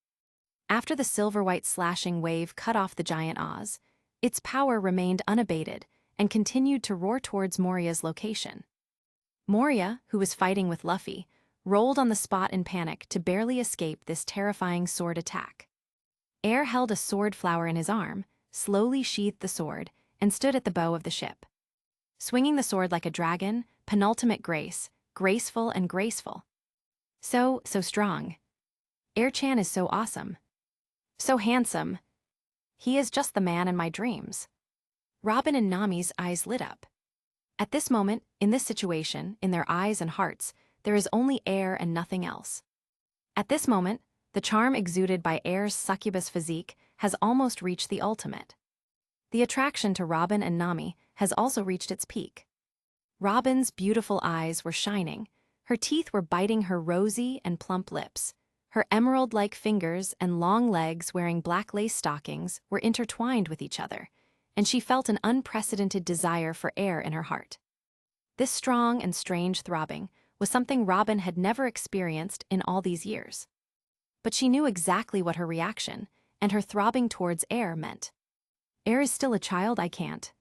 After the silver-white slashing wave cut off the giant Oz, its power remained unabated and continued to roar towards Moria's location. Moria, who was fighting with Luffy, rolled on the spot in panic to barely escape this terrifying sword attack. Air held a sword flower in his arm, slowly sheathed the sword, and stood at the bow of the ship. Swinging the sword like a dragon, penultimate grace, graceful and graceful. So strong. Air-chan is so awesome. So handsome. He is just the man in my dreams. Robin and Nami's eyes lit up. At this moment, in this situation, in their eyes and hearts, there is only Air and nothing else. At this moment, the charm exuded by Air's succubus physique has almost reached the ultimate. The attraction to Robin and Nami has also reached its peak. Robin's beautiful eyes were shining. Her teeth were biting her rosy and plump lips. Her emerald-like fingers and long legs wearing black lace stockings were intertwined with each other, and she felt an unprecedented desire for Air in her heart. This strong and strange throbbing was something Robin had never experienced in all these years. But she knew exactly what her reaction and her throbbing towards Air meant. Air is still a child, I can't.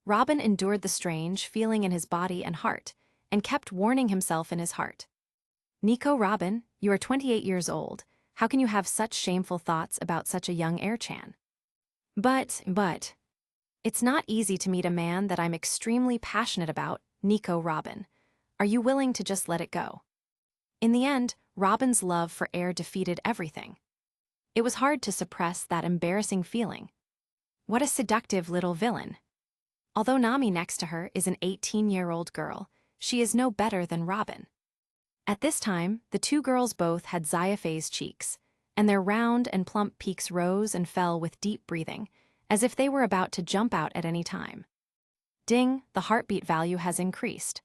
Robin endured the strange feeling in his body and heart, and kept warning himself in his heart. Nico Robin, you are 28 years old. How can you have such shameful thoughts about such a young Air-chan? But, it's not easy to meet a man that I'm extremely passionate about, Nico Robin. Are you willing to just let it go? In the end, Robin's love for Air defeated everything. It was hard to suppress that embarrassing feeling. What a seductive little villain. Although Nami next to her is an 18-year-old girl, she is no better than Robin. At this time, the two girls both had Xia cheeks, and their round and plump peaks rose and fell with deep breathing, as if they were about to jump out at any time. Ding, the heartbeat value has increased.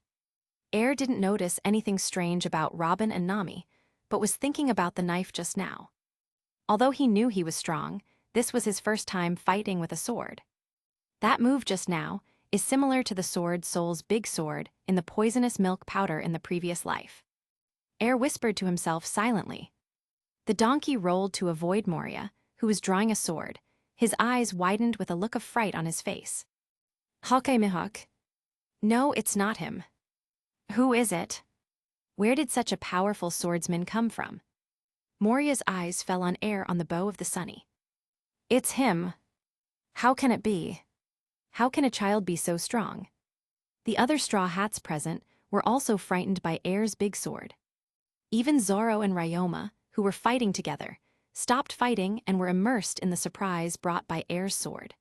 Air didn't notice anything strange about Robin and Nami, but was thinking about the knife just now. Although he knew he was strong, this was his first time fighting with a sword. That move just now is similar to the sword Soul's big sword in the poisonous milk powder in the previous life. Air whispered to himself silently. The donkey rolled to avoid Moria, who was drawing a sword. His eyes widened with a look of fright on his face. Hawke Mihawk. No, it's not him. Who is it? Where did such a powerful swordsman come from? Moria's eyes fell on Air on the bow of the Sunny. It's him. How can it be? How can a child be so strong? The other straw hats present were also frightened by Air's big sword. Even Zoro and Ryoma, who were fighting together, stopped fighting and were immersed in the surprise brought by Air's sword.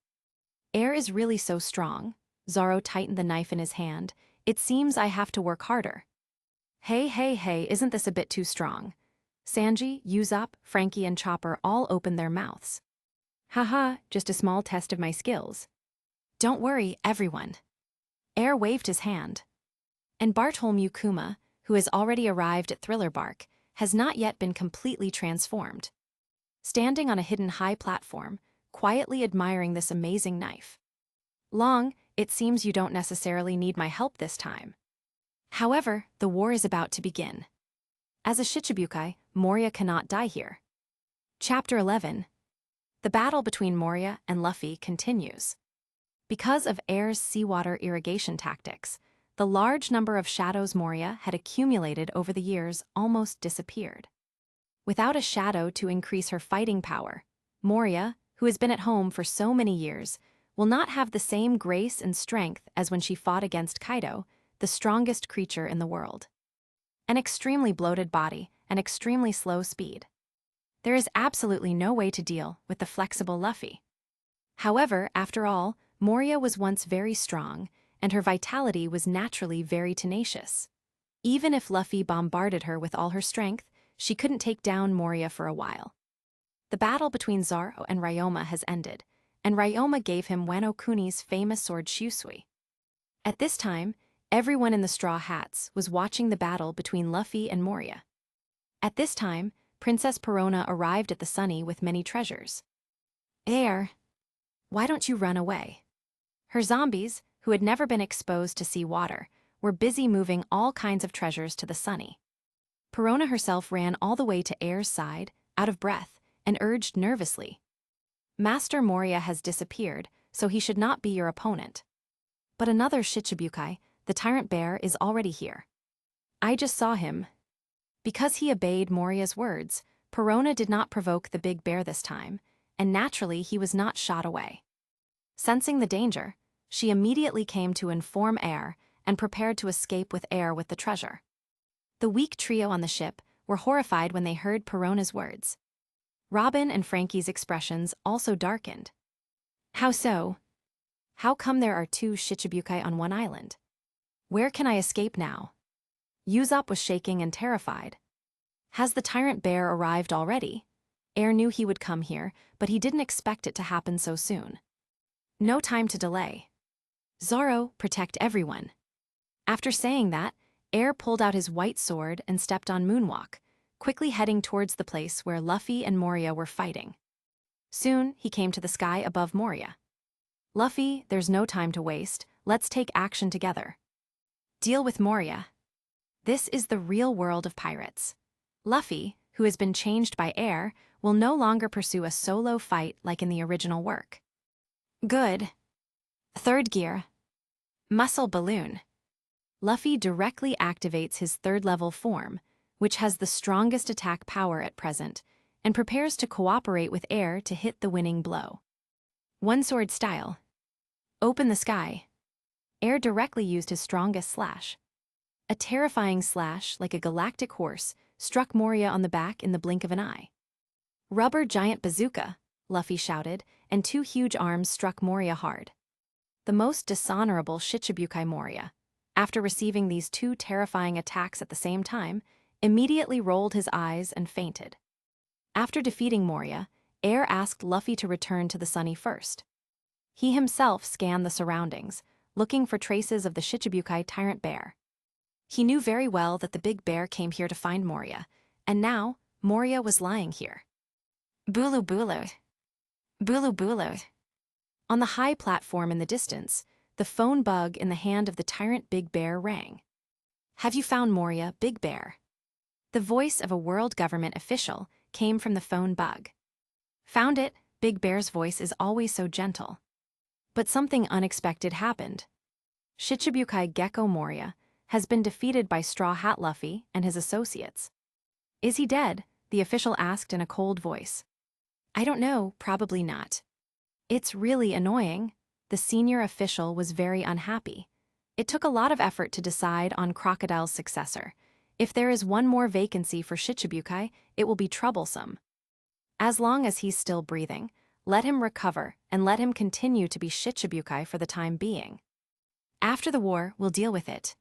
Air is really so strong. Zoro tightened the knife in his hand. It seems I have to work harder. Hey, isn't this a bit too strong? Sanji, Usopp, Frankie, and Chopper all opened their mouths. Haha, just a small test of my skills. Don't worry, everyone. Air waved his hand. And Bartolomeu Kuma, who has already arrived at Thriller Bark, has not yet been completely transformed. Standing on a hidden high platform, quietly admiring this amazing knife. Long, it seems you don't necessarily need my help this time. However, the war is about to begin. As a Shichibukai, Moria cannot die here. Chapter 11. The battle between Moria and Luffy continues. Because of Air's seawater irrigation tactics, the large number of shadows Moria had accumulated over the years almost disappeared. Without a shadow to increase her fighting power, Moria, who has been at home for so many years, will not have the same grace and strength as when she fought against Kaido, the strongest creature in the world. An extremely bloated body and extremely slow speed. There is absolutely no way to deal with the flexible Luffy. However, after all, Moria was once very strong, and her vitality was naturally very tenacious. Even if Luffy bombarded her with all her strength, she couldn't take down Moria for a while. The battle between Zoro and Ryoma has ended, and Ryoma gave him Wano Kuni's famous sword Shusui. At this time, everyone in the Straw Hats was watching the battle between Luffy and Moria. At this time, Princess Perona arrived at the Sunny with many treasures. Air, why don't you run away? Her zombies, who had never been exposed to sea water, were busy moving all kinds of treasures to the Sunny. Perona herself ran all the way to Air's side, out of breath, and urged nervously. Master Moria has disappeared, so he should not be your opponent. But another Shichibukai, the Tyrant Bear, is already here. I just saw him. Because he obeyed Moria's words, Perona did not provoke the big bear this time, and naturally he was not shot away. Sensing the danger, she immediately came to inform Air and prepared to escape with Air with the treasure. The weak trio on the ship were horrified when they heard Perona's words. Robin and Frankie's expressions also darkened. How so? How come there are two Shichibukai on one island? Where can I escape now? Usopp was shaking and terrified. Has the Tyrant Bear arrived already? Air knew he would come here, but he didn't expect it to happen so soon. No time to delay. Zoro, protect everyone. After saying that, Air pulled out his white sword and stepped on Moonwalk, quickly heading towards the place where Luffy and Moria were fighting. Soon, he came to the sky above Moria. Luffy, there's no time to waste. Let's take action together. Deal with Moria. This is the real world of pirates. Luffy, who has been changed by Air, will no longer pursue a solo fight like in the original work. Good. Third gear. Muscle Balloon. Luffy directly activates his third-level form, which has the strongest attack power at present, and prepares to cooperate with Air to hit the winning blow. One sword style. Open the sky. Air directly used his strongest slash. A terrifying slash, like a galactic horse, struck Moria on the back in the blink of an eye. Rubber giant bazooka. Luffy shouted, and two huge arms struck Moria hard. The most dishonorable Shichibukai Moria, after receiving these two terrifying attacks at the same time, immediately rolled his eyes and fainted. After defeating Moria, Air asked Luffy to return to the Sunny first. He himself scanned the surroundings, looking for traces of the Shichibukai tyrant bear. He knew very well that the big bear came here to find Moria, and now Moria was lying here. Bulu Bulu. Bulu Bulu. On the high platform in the distance, the phone bug in the hand of the tyrant Big Bear rang. Have you found Moria, Big Bear? The voice of a world government official came from the phone bug. Found it, Big Bear's voice is always so gentle. But something unexpected happened. Shichibukai Gecko Moria has been defeated by Straw Hat Luffy and his associates. Is he dead? The official asked in a cold voice. I don't know, probably not. It's really annoying. The senior official was very unhappy. It took a lot of effort to decide on Crocodile's successor. If there is one more vacancy for Shichibukai, it will be troublesome. As long as he's still breathing, let him recover and let him continue to be Shichibukai for the time being. After the war, we'll deal with it.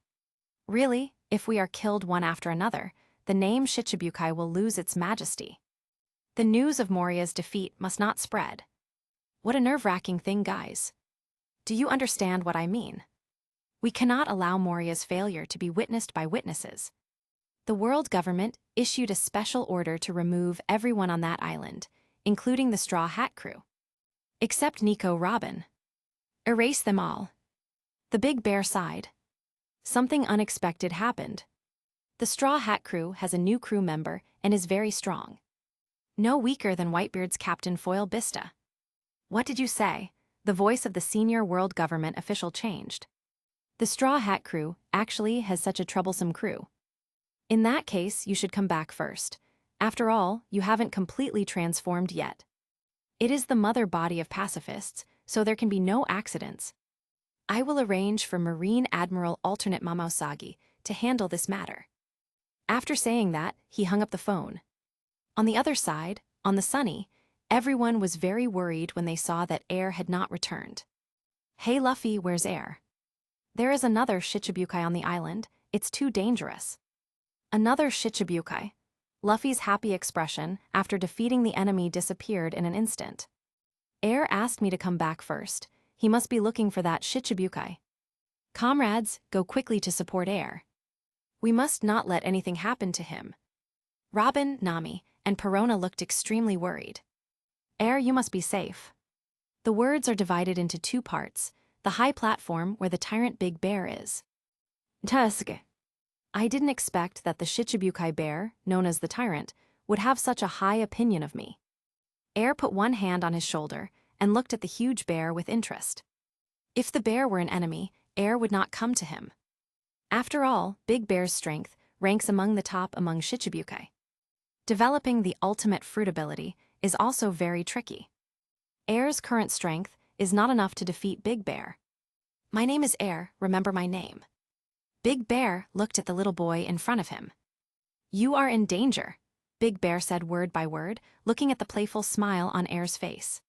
Really, if we are killed one after another, the name Shichibukai will lose its majesty. The news of Moria's defeat must not spread. What a nerve-wracking thing, guys. Do you understand what I mean? We cannot allow Moria's failure to be witnessed by witnesses. The world government issued a special order to remove everyone on that island, including the Straw Hat crew. Except Nico Robin. Erase them all. The Big Bear sighed. Something unexpected happened. The Straw Hat crew has a new crew member and is very strong. No weaker than Whitebeard's Captain Foil Bista. What did you say? The voice of the senior world government official changed. The Straw Hat crew actually has such a troublesome crew. In that case, you should come back first. After all, you haven't completely transformed yet. It is the mother body of pacifists, so there can be no accidents. I will arrange for Marine Admiral Alternate Mamosagi to handle this matter. After saying that, he hung up the phone. On the other side, on the Sunny, everyone was very worried when they saw that Air had not returned. Hey Luffy, where's Air? There is another Shichibukai on the island. It's too dangerous. Another Shichibukai. Luffy's happy expression after defeating the enemy disappeared in an instant. Air asked me to come back first. He must be looking for that Shichibukai. Comrades, go quickly to support Air. We must not let anything happen to him. Robin, Nami, and Perona looked extremely worried. Air, you must be safe. The words are divided into two parts, the high platform where the tyrant Big Bear is. Tusk. I didn't expect that the Shichibukai bear, known as the tyrant, would have such a high opinion of me. Air put one hand on his shoulder and looked at the huge bear with interest. If the bear were an enemy, Air would not come to him. After all, Big Bear's strength ranks among the top among Shichibukai. Developing the ultimate fruit ability is also very tricky. Air's current strength is not enough to defeat Big Bear. My name is Air, remember my name. Big Bear looked at the little boy in front of him. You are in danger, Big Bear said word by word, looking at the playful smile on Air's face.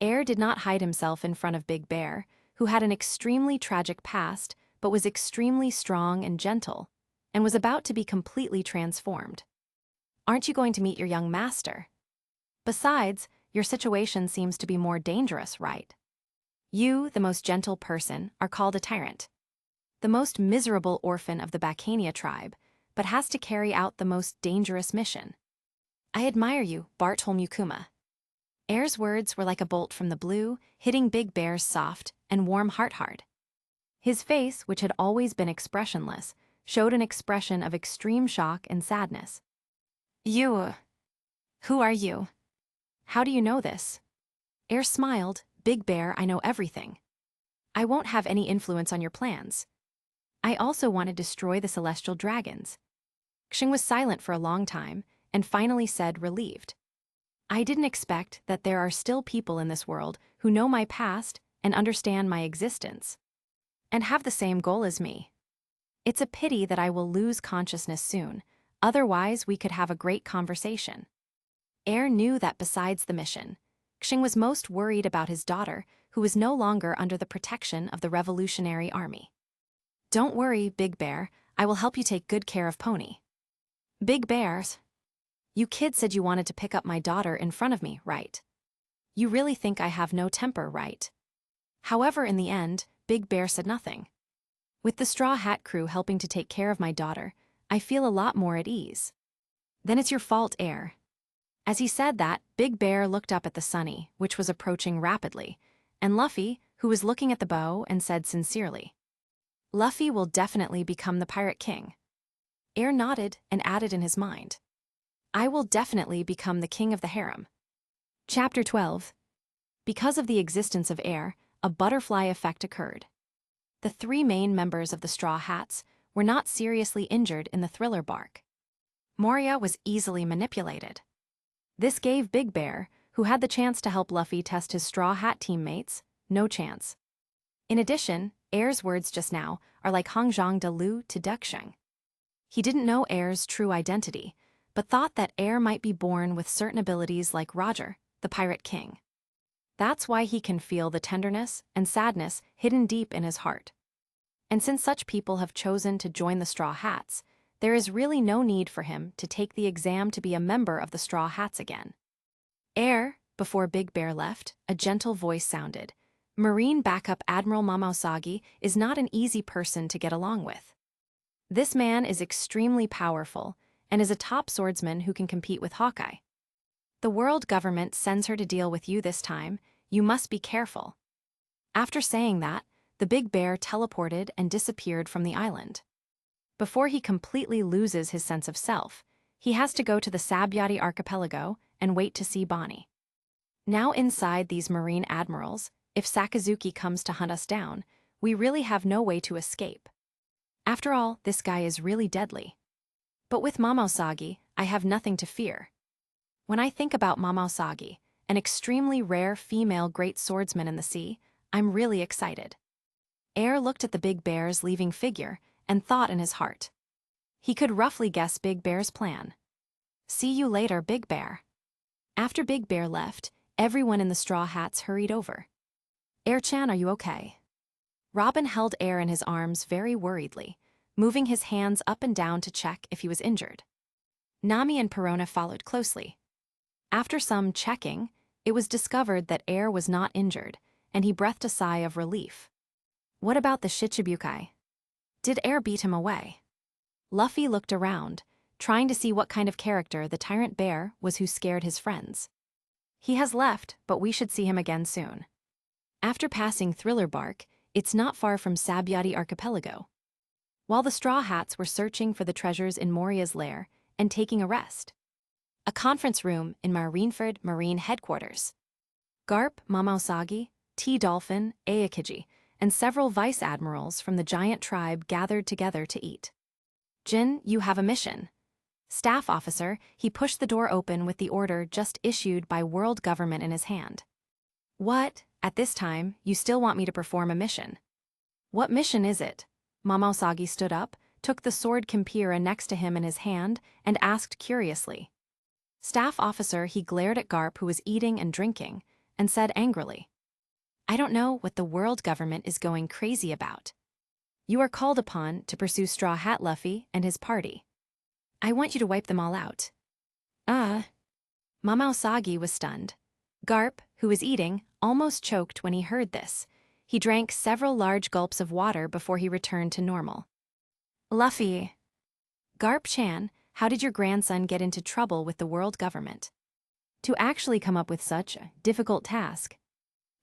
Air did not hide himself in front of Big Bear, who had an extremely tragic past but was extremely strong and gentle, and was about to be completely transformed. Aren't you going to meet your young master? Besides, your situation seems to be more dangerous, right? You, the most gentle person, are called a tyrant. The most miserable orphan of the Bacania tribe, but has to carry out the most dangerous mission. I admire you, Bartolome Yukuma. Air's words were like a bolt from the blue, hitting Big Bear's soft and warm heart hard. His face, which had always been expressionless, showed an expression of extreme shock and sadness. You. Who are you? How do you know this? Air smiled. Big Bear, I know everything. I won't have any influence on your plans. I also want to destroy the celestial dragons. Xing was silent for a long time, and finally said, relieved. I didn't expect that there are still people in this world who know my past and understand my existence, and have the same goal as me. It's a pity that I will lose consciousness soon, otherwise we could have a great conversation. Air knew that besides the mission, Xing was most worried about his daughter, who was no longer under the protection of the Revolutionary Army. "Don't worry, Big Bear, I will help you take good care of Pony." "Big Bears? You kids said you wanted to pick up my daughter in front of me, right? You really think I have no temper, right?" However, in the end, Big Bear said nothing. "With the Straw Hat crew helping to take care of my daughter, I feel a lot more at ease." "Then it's your fault, Air." As he said that, Big Bear looked up at the Sunny, which was approaching rapidly, and Luffy, who was looking at the bow, and said sincerely, "Luffy will definitely become the Pirate King." Air nodded and added in his mind, "I will definitely become the king of the harem." Chapter 12. Because of the existence of Air, a butterfly effect occurred. The three main members of the Straw Hats were not seriously injured in the thriller bark. Moria was easily manipulated. This gave Big Bear, who had the chance to help Luffy test his Straw Hat teammates, no chance. In addition, Air's words just now are like Hangzhang de Lu to Duxing. He didn't know Air's true identity, but thought that Air might be born with certain abilities like Roger, the Pirate King. That's why he can feel the tenderness and sadness hidden deep in his heart. And since such people have chosen to join the Straw Hats, there is really no need for him to take the exam to be a member of the Straw Hats again. Air, before Big Bear left, a gentle voice sounded. "Marine Backup Admiral Momousagi is not an easy person to get along with. This man is extremely powerful and is a top swordsman who can compete with Hawkeye. The world government sends her to deal with you this time. You must be careful." After saying that, the Big Bear teleported and disappeared from the island. Before he completely loses his sense of self, he has to go to the Sabyati archipelago and wait to see Bonnie. Now inside these marine admirals, if Sakazuki comes to hunt us down, we really have no way to escape. After all, this guy is really deadly. But with Momousagi, I have nothing to fear. When I think about Momousagi, an extremely rare female great swordsman in the sea, I'm really excited. Air looked at the Big Bear's leaving figure and thought in his heart. He could roughly guess Big Bear's plan. "See you later, Big Bear." After Big Bear left, everyone in the Straw Hats hurried over. "Air-chan, are you okay?" Robin held Air in his arms very worriedly, moving his hands up and down to check if he was injured. Nami and Perona followed closely. After some checking, it was discovered that Air was not injured, and he breathed a sigh of relief. "What about the Shichibukai? Did Air beat him away?" Luffy looked around, trying to see what kind of character the Tyrant Bear was who scared his friends. "He has left, but we should see him again soon." After passing Thriller Bark, it's not far from Sabyati Archipelago. While the Straw Hats were searching for the treasures in Moria's lair and taking a rest. A conference room in Marineford Marine Headquarters. Garp, Momousagi, T-Dolphin, Aokiji, and several vice admirals from the giant tribe gathered together to eat. "Jin, you have a mission." Staff officer, he pushed the door open with the order just issued by world government in his hand. "What? At this time, you still want me to perform a mission?" "What mission is it?" Momousagi stood up, took the sword Kimpira next to him in his hand, and asked curiously. Staff officer, he glared at Garp, who was eating and drinking, and said angrily, "I don't know what the world government is going crazy about. You are called upon to pursue Straw Hat Luffy and his party. I want you to wipe them all out." Momousagi was stunned. Garp, who was eating, almost choked when he heard this. He drank several large gulps of water before he returned to normal. "Luffy." "Garp-chan, how did your grandson get into trouble with the world government? To actually come up with such a difficult task.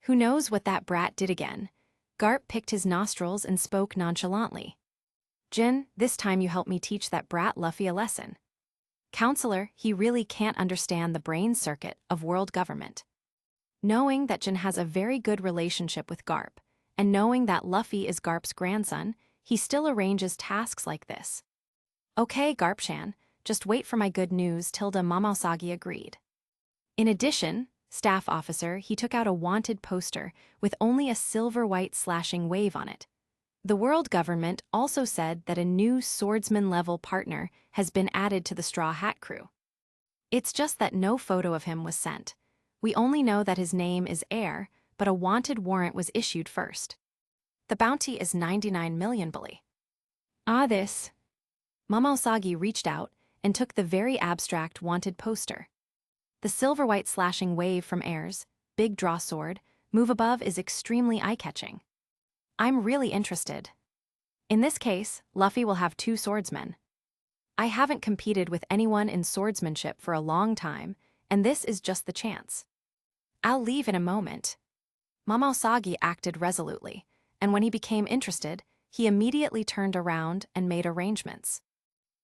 Who knows what that brat did again?" Garp picked his nostrils and spoke nonchalantly. "Jin, this time you help me teach that brat Luffy a lesson. Counselor, he really can't understand the brain circuit of world government." Knowing that Jin has a very good relationship with Garp, and knowing that Luffy is Garp's grandson, he still arranges tasks like this. "Okay, Garp-chan, just wait for my good news," Momousagi agreed. In addition, staff officer, he took out a wanted poster with only a silver-white slashing wave on it. The world government also said that a new swordsman-level partner has been added to the Straw Hat crew. It's just that no photo of him was sent. We only know that his name is Air, but a wanted warrant was issued first. The bounty is 99 million bully. This. Mama Usagi reached out and took the very abstract wanted poster. The silver-white slashing wave from Air's big draw sword move above is extremely eye-catching. I'm really interested. In this case, Luffy will have 2 swordsmen. I haven't competed with anyone in swordsmanship for a long time, and this is just the chance. I'll leave in a moment. Mama Usagi acted resolutely, and when he became interested, he immediately turned around and made arrangements.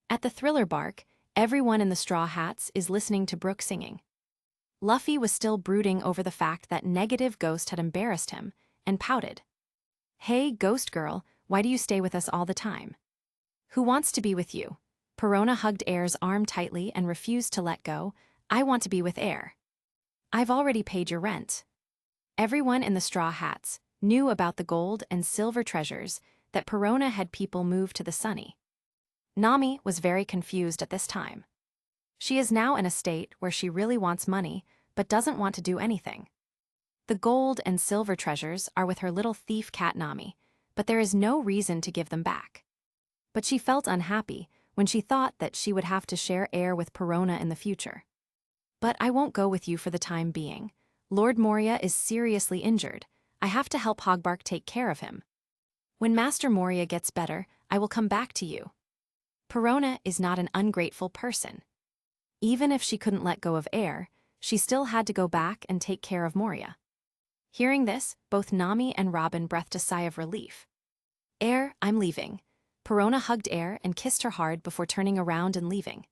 At the Thriller Bark, everyone in the Straw Hats is listening to Brook singing. Luffy was still brooding over the fact that Negative Ghost had embarrassed him, and pouted. Hey, Ghost Girl, why do you stay with us all the time? Who wants to be with you? Perona hugged Air's arm tightly and refused to let go. I want to be with Air. I've already paid your rent. Everyone in the Straw Hats knew about the gold and silver treasures that Perona had people move to the Sunny. Nami was very confused at this time. She is now in a state where she really wants money, but doesn't want to do anything. The gold and silver treasures are with her little thief cat Nami, but there is no reason to give them back. But she felt unhappy when she thought that she would have to share Air with Perona in the future. But I won't go with you for the time being. Lord Moria is seriously injured. I have to help Hogbark take care of him. When Master Moria gets better, I will come back to you. Perona is not an ungrateful person. Even if she couldn't let go of Air, she still had to go back and take care of Moria. Hearing this, both Nami and Robin breathed a sigh of relief. Air, I'm leaving. Perona hugged Air and kissed her hard before turning around and leaving.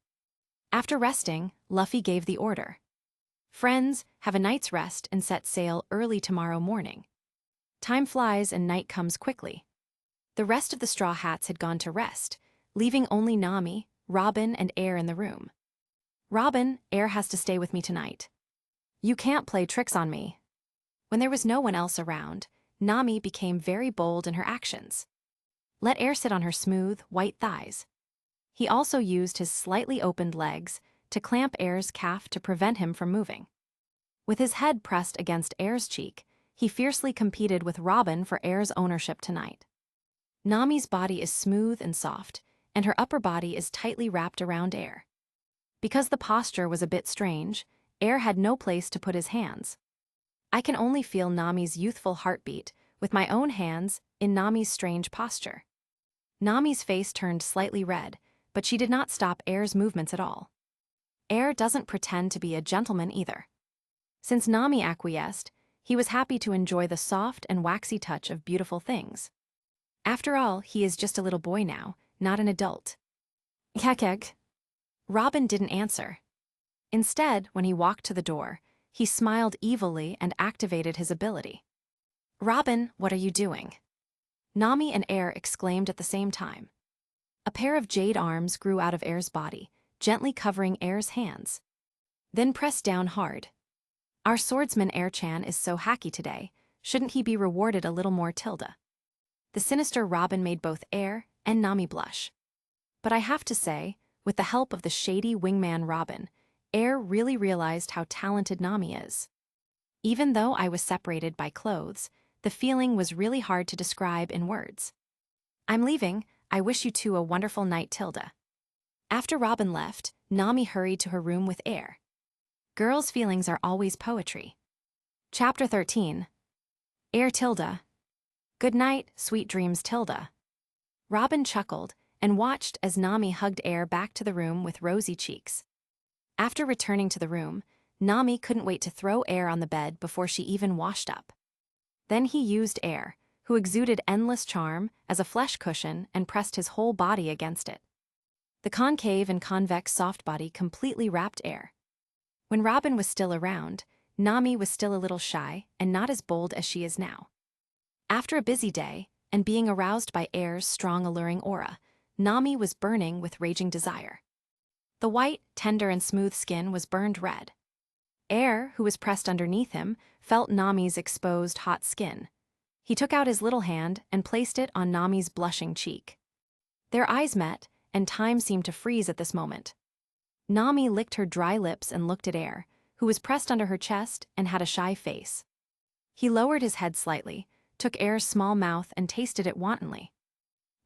After resting, Luffy gave the order. Friends, have a night's rest and set sail early tomorrow morning. Time flies and night comes quickly. The rest of the Straw Hats had gone to rest, leaving only Nami, Robin, and Air in the room. Robin, Air has to stay with me tonight. You can't play tricks on me. When there was no one else around, Nami became very bold in her actions. Let Air sit on her smooth, white thighs. He also used his slightly opened legs to clamp Air's calf to prevent him from moving. With his head pressed against Air's cheek, he fiercely competed with Robin for Air's ownership tonight. Nami's body is smooth and soft, and her upper body is tightly wrapped around Air. Because the posture was a bit strange, Air had no place to put his hands. I can only feel Nami's youthful heartbeat with my own hands in Nami's strange posture. Nami's face turned slightly red, but she did not stop Air's movements at all. Air doesn't pretend to be a gentleman either. Since Nami acquiesced, he was happy to enjoy the soft and waxy touch of beautiful things. After all, he is just a little boy now, not an adult. Kekek. Robin didn't answer. Instead, when he walked to the door, he smiled evilly and activated his ability. Robin, what are you doing? Nami and Air exclaimed at the same time. A pair of jade arms grew out of Air's body, gently covering Air's hands. Then pressed down hard. Our swordsman Air-chan is so hacky today, shouldn't he be rewarded a little more tilde? The sinister Robin made both Air and Nami blush. But I have to say, with the help of the shady wingman Robin, Air really realized how talented Nami is. Even though I was separated by clothes, the feeling was really hard to describe in words. I'm leaving, I wish you two a wonderful night tilde. After Robin left, Nami hurried to her room with Air. Girls' feelings are always poetry. Chapter 13. Air tilde. Good night, sweet dreams tilde. Robin chuckled and watched as Nami hugged Air back to the room with rosy cheeks. After returning to the room, Nami couldn't wait to throw Air on the bed before she even washed up. Then he used Air, who exuded endless charm, as a flesh cushion and pressed his whole body against it. The concave and convex soft body completely wrapped Air. When Robin was still around, Nami was still a little shy and not as bold as she is now. After a busy day, and being aroused by Air's strong alluring aura, Nami was burning with raging desire. The white, tender and smooth skin was burned red. Air, who was pressed underneath him, felt Nami's exposed hot skin. He took out his little hand and placed it on Nami's blushing cheek. Their eyes met, and time seemed to freeze at this moment. Nami licked her dry lips and looked at Air, who was pressed under her chest and had a shy face. He lowered his head slightly, took Air's small mouth and tasted it wantonly.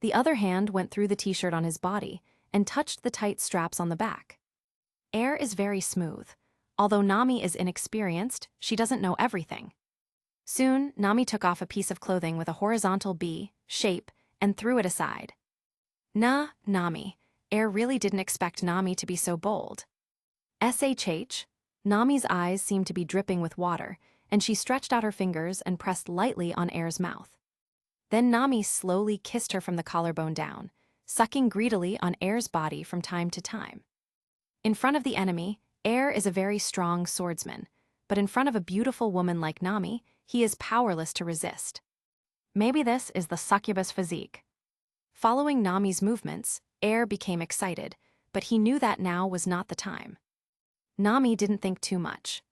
The other hand went through the t-shirt on his body and touched the tight straps on the back. Air is very smooth. Although Nami is inexperienced, she doesn't know everything. Soon, Nami took off a piece of clothing with a horizontal B shape and threw it aside. Nah, Nami. Air really didn't expect Nami to be so bold. SHH. Nami's eyes seemed to be dripping with water, and she stretched out her fingers and pressed lightly on Air's mouth. Then Nami slowly kissed her from the collarbone down, sucking greedily on Air's body from time to time. In front of the enemy, Air is a very strong swordsman, but in front of a beautiful woman like Nami, he is powerless to resist. Maybe this is the succubus physique. Following Nami's movements, Air became excited, but he knew that now was not the time. Nami didn't think too much.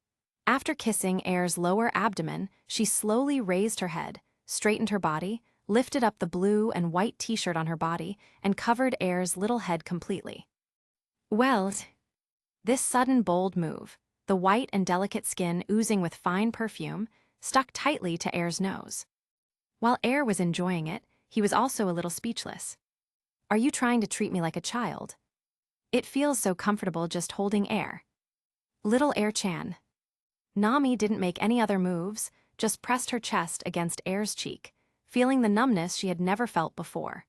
After kissing Air's lower abdomen, she slowly raised her head, straightened her body, lifted up the blue and white t-shirt on her body, and covered Air's little head completely. Well, this sudden bold move, the white and delicate skin oozing with fine perfume, stuck tightly to Air's nose. While Air was enjoying it, he was also a little speechless. Are you trying to treat me like a child? It feels so comfortable just holding Air. Little Air-chan. Nami didn't make any other moves, just pressed her chest against Air's cheek, feeling the numbness she had never felt before.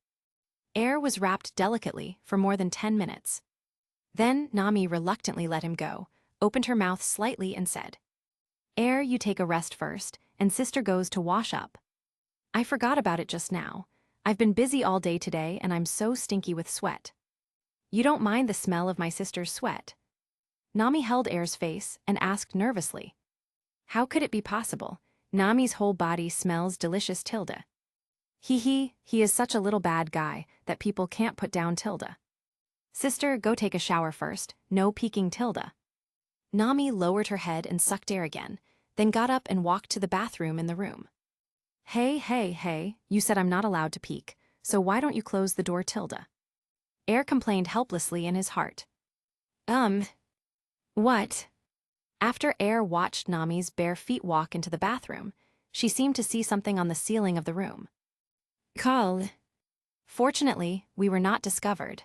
Air was wrapped delicately for more than 10 minutes. Then Nami reluctantly let him go, opened her mouth slightly and said, Air, you take a rest first, and sister goes to wash up. I forgot about it just now. I've been busy all day today and I'm so stinky with sweat. You don't mind the smell of my sister's sweat? Nami held Air's face and asked nervously. How could it be possible? Nami's whole body smells delicious tilde. He is such a little bad guy that people can't put down tilde. Sister, go take a shower first, no peeking tilde. Nami lowered her head and sucked air again, then got up and walked to the bathroom in the room. Hey, you said I'm not allowed to peek, so why don't you close the door tilde? Air complained helplessly in his heart. What? After Air watched Nami's bare feet walk into the bathroom, she seemed to see something on the ceiling of the room. Call. Fortunately, we were not discovered.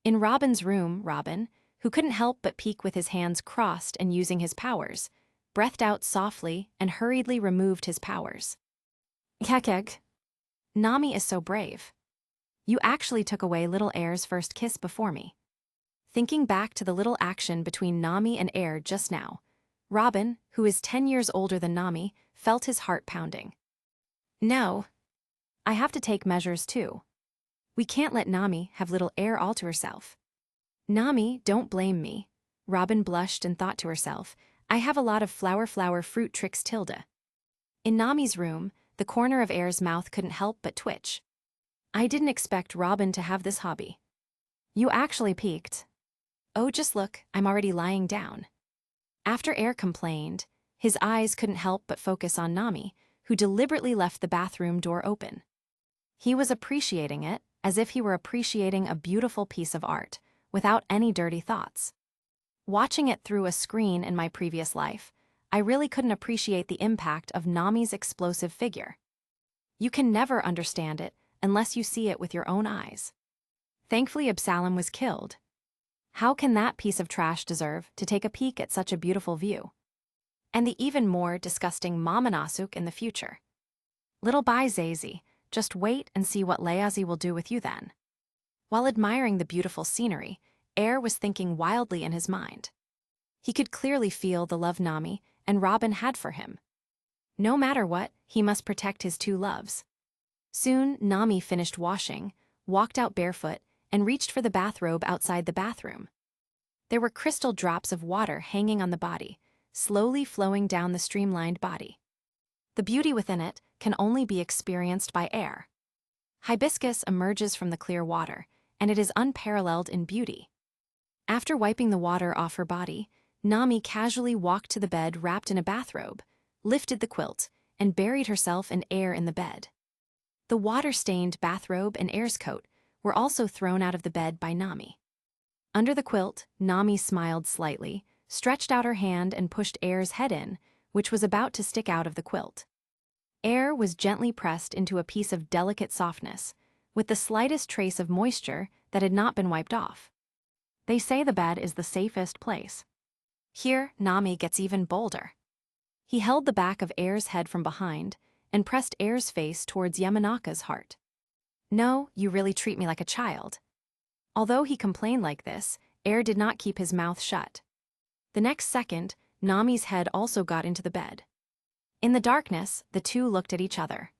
In Robin's room, Robin, who couldn't help but peek with his hands crossed and using his powers, breathed out softly and hurriedly removed his powers. Kekek. Nami is so brave. You actually took away little Air's first kiss before me. Thinking back to the little action between Nami and Air just now, Robin, who is 10 years older than Nami, felt his heart pounding. No. I have to take measures too. We can't let Nami have little Air all to herself. Nami, don't blame me. Robin blushed and thought to herself, I have a lot of flower fruit tricks tilde. In Nami's room, the corner of Air's mouth couldn't help but twitch. I didn't expect Robin to have this hobby. You actually peeked. Oh, just look, I'm already lying down. After Air complained, his eyes couldn't help but focus on Nami, who deliberately left the bathroom door open. He was appreciating it, as if he were appreciating a beautiful piece of art, without any dirty thoughts. Watching it through a screen in my previous life, I really couldn't appreciate the impact of Nami's explosive figure. You can never understand it unless you see it with your own eyes. Thankfully, Absalom was killed. How can that piece of trash deserve to take a peek at such a beautiful view? And the even more disgusting Mamanasuk in the future. Little bye Zazie, just wait and see what Leazi will do with you then. While admiring the beautiful scenery, Air was thinking wildly in his mind. He could clearly feel the love Nami and Robin had for him. No matter what, he must protect his two loves. Soon, Nami finished washing, walked out barefoot, and reached for the bathrobe outside the bathroom. There were crystal drops of water hanging on the body, slowly flowing down the streamlined body. The beauty within it can only be experienced by Air. Hibiscus emerges from the clear water, and it is unparalleled in beauty. After wiping the water off her body, Nami casually walked to the bed wrapped in a bathrobe, lifted the quilt, and buried herself and Air in the bed. The water-stained bathrobe and Air's coat were also thrown out of the bed by Nami. Under the quilt, Nami smiled slightly, stretched out her hand and pushed Air's head in, which was about to stick out of the quilt. Air was gently pressed into a piece of delicate softness, with the slightest trace of moisture that had not been wiped off. They say the bed is the safest place. Here, Nami gets even bolder. He held the back of Air's head from behind and pressed Air's face towards Yamanaka's heart. No, you really treat me like a child. Although he complained like this, Air did not keep his mouth shut. The next second, Nami's head also got into the bed. In the darkness, the two looked at each other.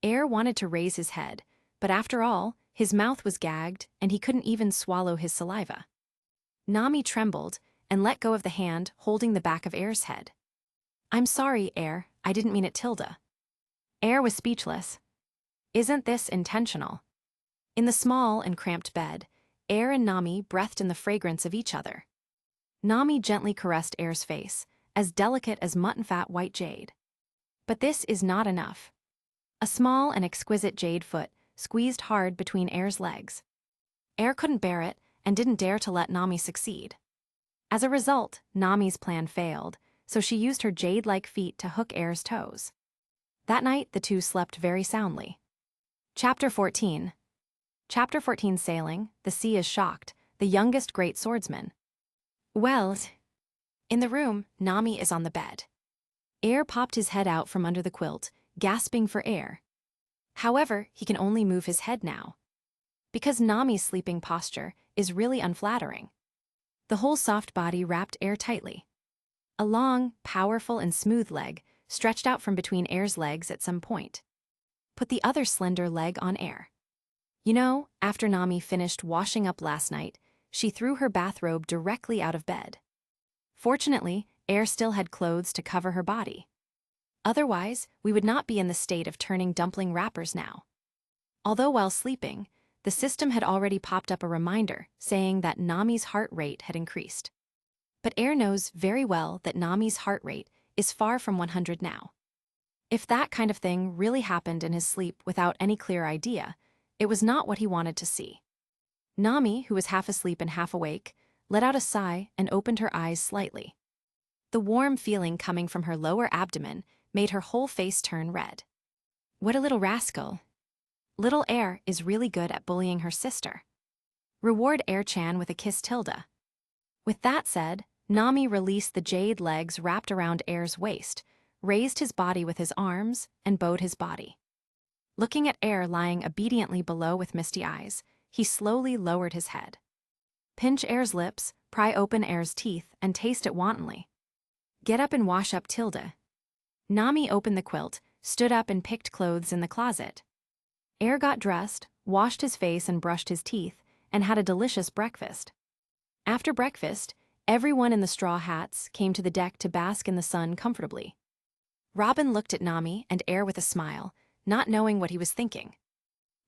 Air wanted to raise his head, but after all, his mouth was gagged and he couldn't even swallow his saliva. Nami trembled and let go of the hand holding the back of Air's head. I'm sorry, Air, I didn't mean it, Tilda. Air was speechless. Isn't this intentional? In the small and cramped bed, Air and Nami breathed in the fragrance of each other. Nami gently caressed Air's face, as delicate as mutton-fat white jade. But this is not enough. A small and exquisite jade foot squeezed hard between Air's legs. Air couldn't bear it and didn't dare to let Nami succeed. As a result, Nami's plan failed, so she used her jade-like feet to hook Air's toes. That night, the two slept very soundly. Chapter 14. Chapter 14 Sailing, the Sea is Shocked, the Youngest Great Swordsman. Well, in the room, Nami is on the bed. Air popped his head out from under the quilt, gasping for air. However, he can only move his head now. Because Nami's sleeping posture is really unflattering. The whole soft body wrapped Air tightly. A long, powerful, and smooth leg stretched out from between Air's legs at some point. Put the other slender leg on Air. You know, after Nami finished washing up last night, she threw her bathrobe directly out of bed. Fortunately, Air still had clothes to cover her body. Otherwise, we would not be in the state of turning dumpling wrappers now. Although while sleeping, the system had already popped up a reminder saying that Nami's heart rate had increased. But Air knows very well that Nami's heart rate is far from 100 now. If that kind of thing really happened in his sleep without any clear idea, it was not what he wanted to see. Nami, who was half asleep and half awake, let out a sigh and opened her eyes slightly. The warm feeling coming from her lower abdomen made her whole face turn red. What a little rascal. Little Air is really good at bullying her sister. Reward Air-chan with a kiss, Tilda. With that said, Nami released the jade legs wrapped around Air's waist, raised his body with his arms, and bowed his body. Looking at Air lying obediently below with misty eyes, he slowly lowered his head. Pinch Air's lips, pry open Air's teeth, and taste it wantonly. Get up and wash up, Tilda. Nami opened the quilt, stood up and picked clothes in the closet. Air got dressed, washed his face and brushed his teeth, and had a delicious breakfast. After breakfast, everyone in the straw hats came to the deck to bask in the sun comfortably. Robin looked at Nami and Air with a smile, not knowing what he was thinking.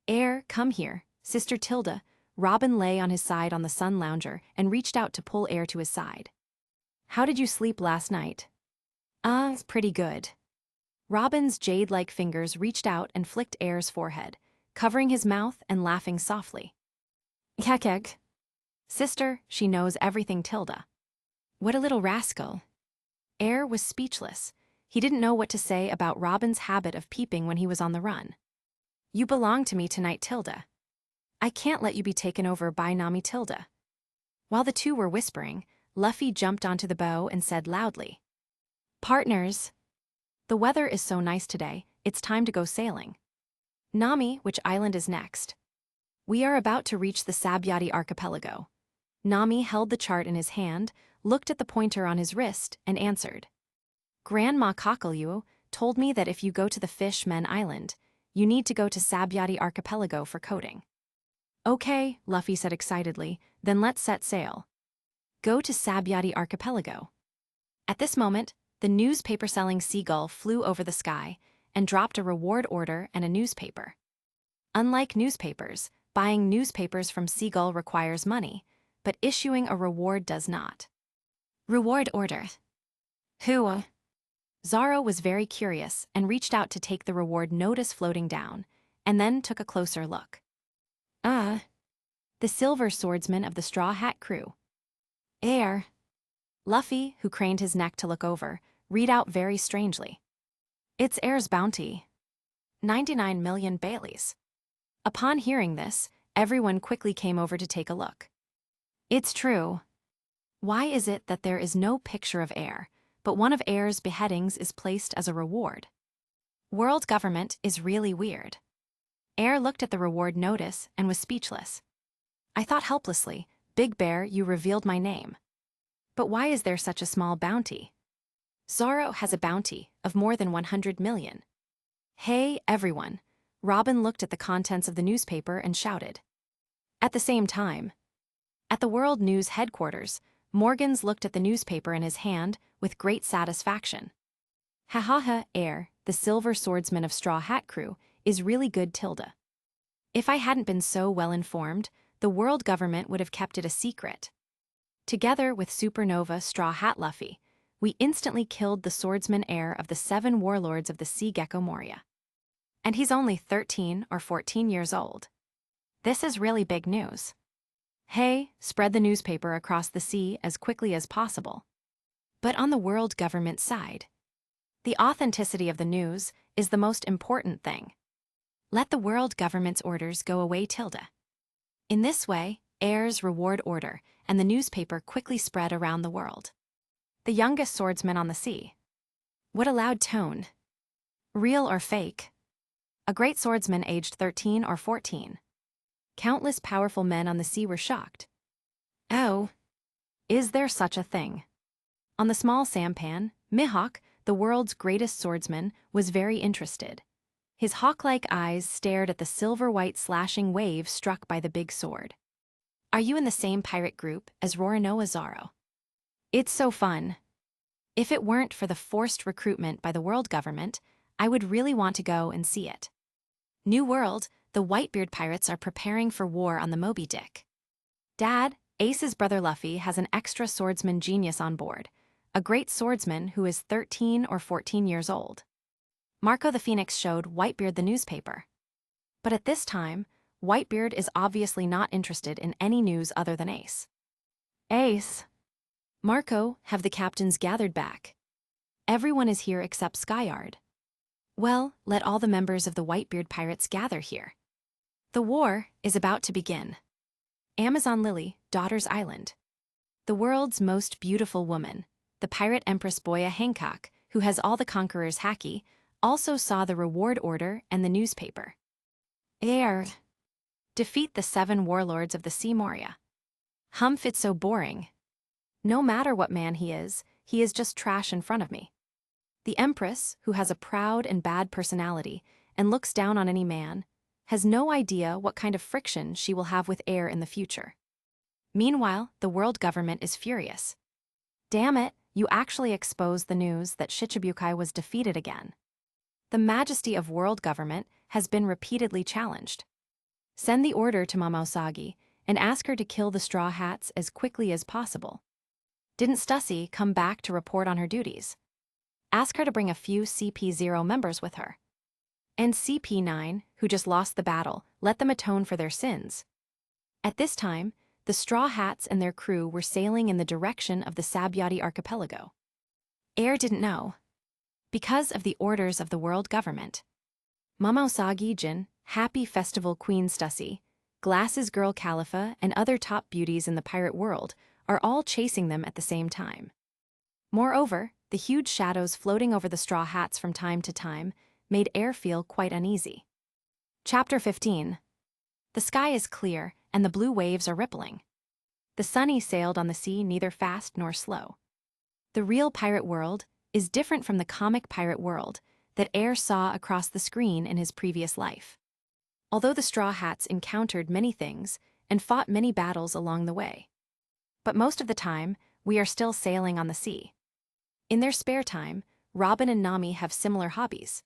Air, come here, Sister Tilda. Robin lay on his side on the sun lounger and reached out to pull Air to his side. How did you sleep last night? Pretty good. Robin's jade-like fingers reached out and flicked Air's forehead, covering his mouth and laughing softly. Kekek. Sister, she knows everything, Tilda. What a little rascal. Air was speechless. He didn't know what to say about Robin's habit of peeping when he was on the run. You belong to me tonight, Tilda. I can't let you be taken over by Nami, Tilda. While the two were whispering, Luffy jumped onto the bow and said loudly, Partners! The weather is so nice today, it's time to go sailing. Nami, which island is next? We are about to reach the Sabyati archipelago. Nami held the chart in his hand, looked at the pointer on his wrist, and answered. Grandma Kakalyu told me that if you go to the Fishmen Island, you need to go to Sabyati archipelago for coding. Okay, Luffy said excitedly, then let's set sail. Go to Sabyati archipelago. At this moment, the newspaper-selling seagull flew over the sky and dropped a reward order and a newspaper. Unlike newspapers, buying newspapers from Seagull requires money, but issuing a reward does not. Reward order. Who? Zoro was very curious and reached out to take the reward notice floating down, and then took a closer look. The silver swordsman of the Straw Hat crew. Air. Luffy, who craned his neck to look over, read out very strangely. It's Air's bounty. 99 million Baileys. Upon hearing this, everyone quickly came over to take a look. It's true. Why is it that there is no picture of Air, but one of Air's beheadings is placed as a reward? World government is really weird. Air looked at the reward notice and was speechless. I thought helplessly, Big Bear, you revealed my name. But why is there such a small bounty? Zoro has a bounty of more than 100 million. Hey, everyone. Robin looked at the contents of the newspaper and shouted. At the same time, at the World News headquarters, Morgans looked at the newspaper in his hand with great satisfaction. Ha ha ha, Air, the Silver Swordsman of Straw Hat Crew, is really good tilde. If I hadn't been so well informed, the world government would have kept it a secret. Together with Supernova Straw Hat Luffy, we instantly killed the swordsman heir of the 7 warlords of the Sea Gecko Moria. And he's only 13 or 14 years old. This is really big news. Hey, spread the newspaper across the sea as quickly as possible. But on the world government side, the authenticity of the news is the most important thing. Let the world government's orders go away tilde. In this way, Air's reward order and the newspaper quickly spread around the world. The youngest swordsman on the sea. What a loud tone. Real or fake? A great swordsman aged 13 or 14. Countless powerful men on the sea were shocked. Oh, is there such a thing? On the small sampan, Mihawk, the world's greatest swordsman, was very interested. His hawk-like eyes stared at the silver-white slashing wave struck by the big sword. Are you in the same pirate group as Roronoa Zoro? It's so fun. If it weren't for the forced recruitment by the world government, I would really want to go and see it. New World, the Whitebeard pirates are preparing for war on the Moby Dick. Dad, Ace's brother Luffy has an extra swordsman genius on board, a great swordsman who is 13 or 14 years old. Marco the Phoenix showed Whitebeard the newspaper. But at this time, Whitebeard is obviously not interested in any news other than Ace. Ace. Marco, have the captains gathered back? Everyone is here except Skyard. Well, let all the members of the Whitebeard pirates gather here. The war is about to begin. Amazon Lily, Daughter's Island. The world's most beautiful woman, the pirate Empress Boya Hancock, who has all the conquerors' haki, also saw the reward order and the newspaper. Air. Defeat the 7 warlords of the Sea Moria. Humph, it's so boring. No matter what man he is just trash in front of me. The Empress, who has a proud and bad personality and looks down on any man, has no idea what kind of friction she will have with Air in the future. Meanwhile, the world government is furious. Damn it, you actually exposed the news that Shichibukai was defeated again. The majesty of world government has been repeatedly challenged. Send the order to Mama Usagi and ask her to kill the Straw Hats as quickly as possible. Didn't Stussy come back to report on her duties? Ask her to bring a few CP0 members with her. And CP9, who just lost the battle, let them atone for their sins. At this time, the Straw Hats and their crew were sailing in the direction of the Sabyati archipelago. Air didn't know. Because of the orders of the world government. Mama Usagi Jin, Happy Festival Queen Stussy, Glasses Girl Califa, and other top beauties in the pirate world are all chasing them at the same time. Moreover, the huge shadows floating over the Straw Hats from time to time made Air feel quite uneasy. Chapter 15. The sky is clear, and the blue waves are rippling. The Sunny sailed on the sea neither fast nor slow. The real pirate world is different from the comic pirate world that Air saw across the screen in his previous life. Although the Straw Hats encountered many things and fought many battles along the way. But most of the time, we are still sailing on the sea. In their spare time, Robin and Nami have similar hobbies.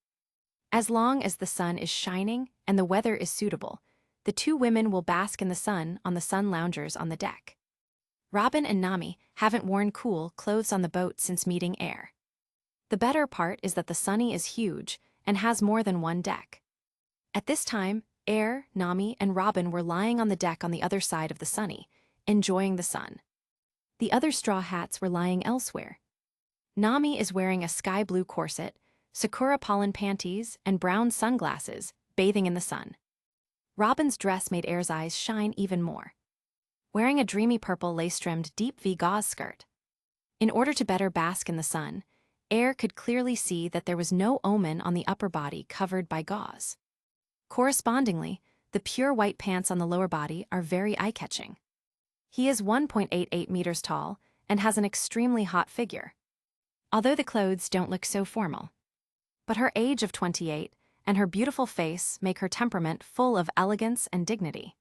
As long as the sun is shining and the weather is suitable, the 2 women will bask in the sun on the sun loungers on the deck. Robin and Nami haven't worn cool clothes on the boat since meeting Air. The better part is that the Sunny is huge and has more than one deck. At this time, Air, Nami, and Robin were lying on the deck on the other side of the Sunny, enjoying the sun. The other straw hats were lying elsewhere. Nami is wearing a sky blue corset, sakura pollen panties, and brown sunglasses, bathing in the sun. Robin's dress made Air's eyes shine even more. Wearing a dreamy purple lace-trimmed deep V gauze skirt. In order to better bask in the sun, Air could clearly see that there was no omen on the upper body covered by gauze. Correspondingly, the pure white pants on the lower body are very eye-catching. He is 1.88 meters tall and has an extremely hot figure, although the clothes don't look so formal. But her age of 28 and her beautiful face make her temperament full of elegance and dignity.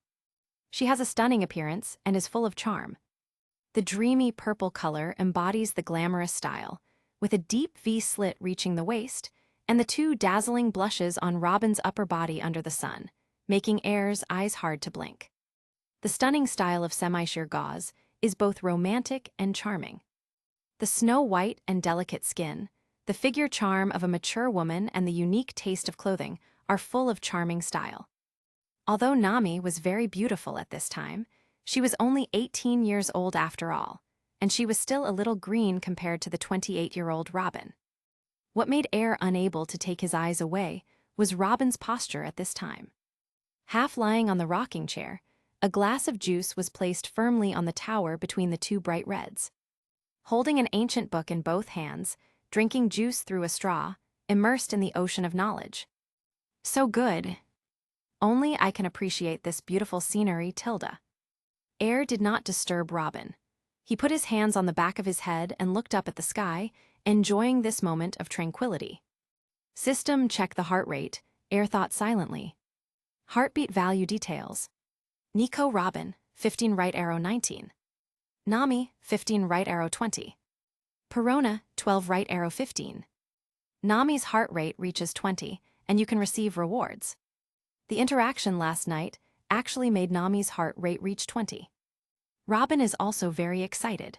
She has a stunning appearance and is full of charm. The dreamy purple color embodies the glamorous style, with a deep V slit reaching the waist and the two dazzling blushes on Robin's upper body under the sun, making Air's eyes hard to blink. The stunning style of semi-sheer gauze is both romantic and charming. The snow-white and delicate skin, the figure charm of a mature woman, and the unique taste of clothing are full of charming style. Although Nami was very beautiful at this time, she was only 18 years old after all, and she was still a little green compared to the 28-year-old Robin. What made Air unable to take his eyes away was Robin's posture at this time. Half lying on the rocking chair, a glass of juice was placed firmly on the tower between the two bright reds. Holding an ancient book in both hands, drinking juice through a straw, immersed in the ocean of knowledge. So good. Only I can appreciate this beautiful scenery, Tilda. Air did not disturb Robin. He put his hands on the back of his head and looked up at the sky, enjoying this moment of tranquility. System check the heart rate, Air thought silently. Heartbeat value details. Nico Robin, 15 right arrow 19. Nami, 15 right arrow 20. Perona, 12 right arrow 15. Nami's heart rate reaches 20, and you can receive rewards. The interaction last night actually made Nami's heart rate reach 20. Robin is also very excited.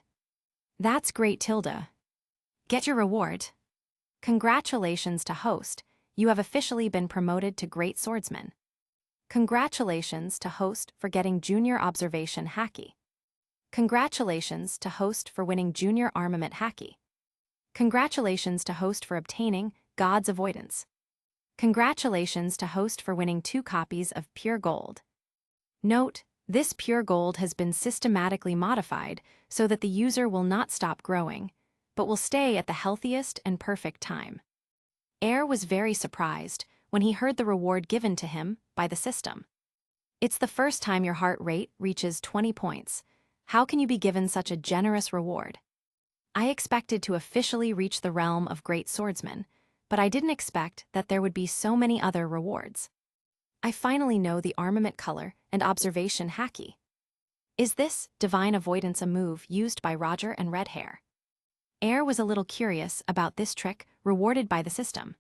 That's great, Tilda. Get your reward. Congratulations to host, you have officially been promoted to Great Swordsman. Congratulations to host for getting Junior Observation Hacky. Congratulations to host for winning Junior Armament Hacky. Congratulations to host for obtaining God's Avoidance. Congratulations to host for winning 2 copies of Pure Gold. Note, this Pure Gold has been systematically modified so that the user will not stop growing, but will stay at the healthiest and perfect time. Air was very surprised when he heard the reward given to him by the system. It's the first time your heart rate reaches 20 points. How can you be given such a generous reward? I expected to officially reach the realm of Great Swordsman, but I didn't expect that there would be so many other rewards. I finally know the armament color and observation Hacky. Is this Divine Avoidance a move used by Roger and Red Hair? Air was a little curious about this trick rewarded by the system.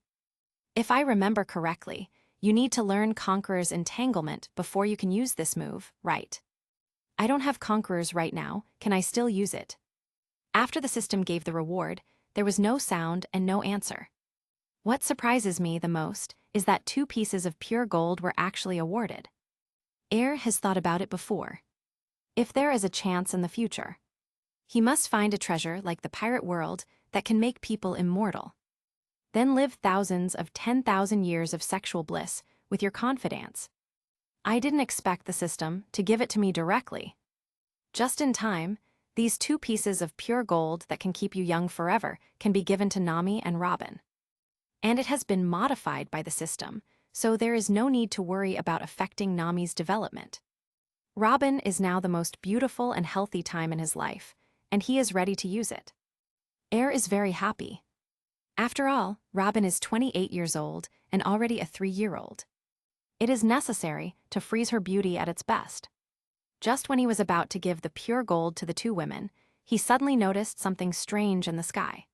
If I remember correctly, you need to learn Conqueror's Entanglement before you can use this move, right? I don't have Conqueror's right now, can I still use it? After the system gave the reward, there was no sound and no answer. What surprises me the most is that 2 pieces of pure gold were actually awarded. Air has thought about it before. If there is a chance in the future, he must find a treasure like the pirate world that can make people immortal. Then live thousands of 10,000 years of sexual bliss with your confidants. I didn't expect the system to give it to me directly. Just in time, these 2 pieces of pure gold that can keep you young forever can be given to Nami and Robin. And it has been modified by the system, so there is no need to worry about affecting Nami's development. Robin is now the most beautiful and healthy time in his life, and he is ready to use it. Air is very happy. After all, Robin is 28 years old and already a 3-year-old. It is necessary to freeze her beauty at its best. Just when he was about to give the pure gold to the 2 women, he suddenly noticed something strange in the sky.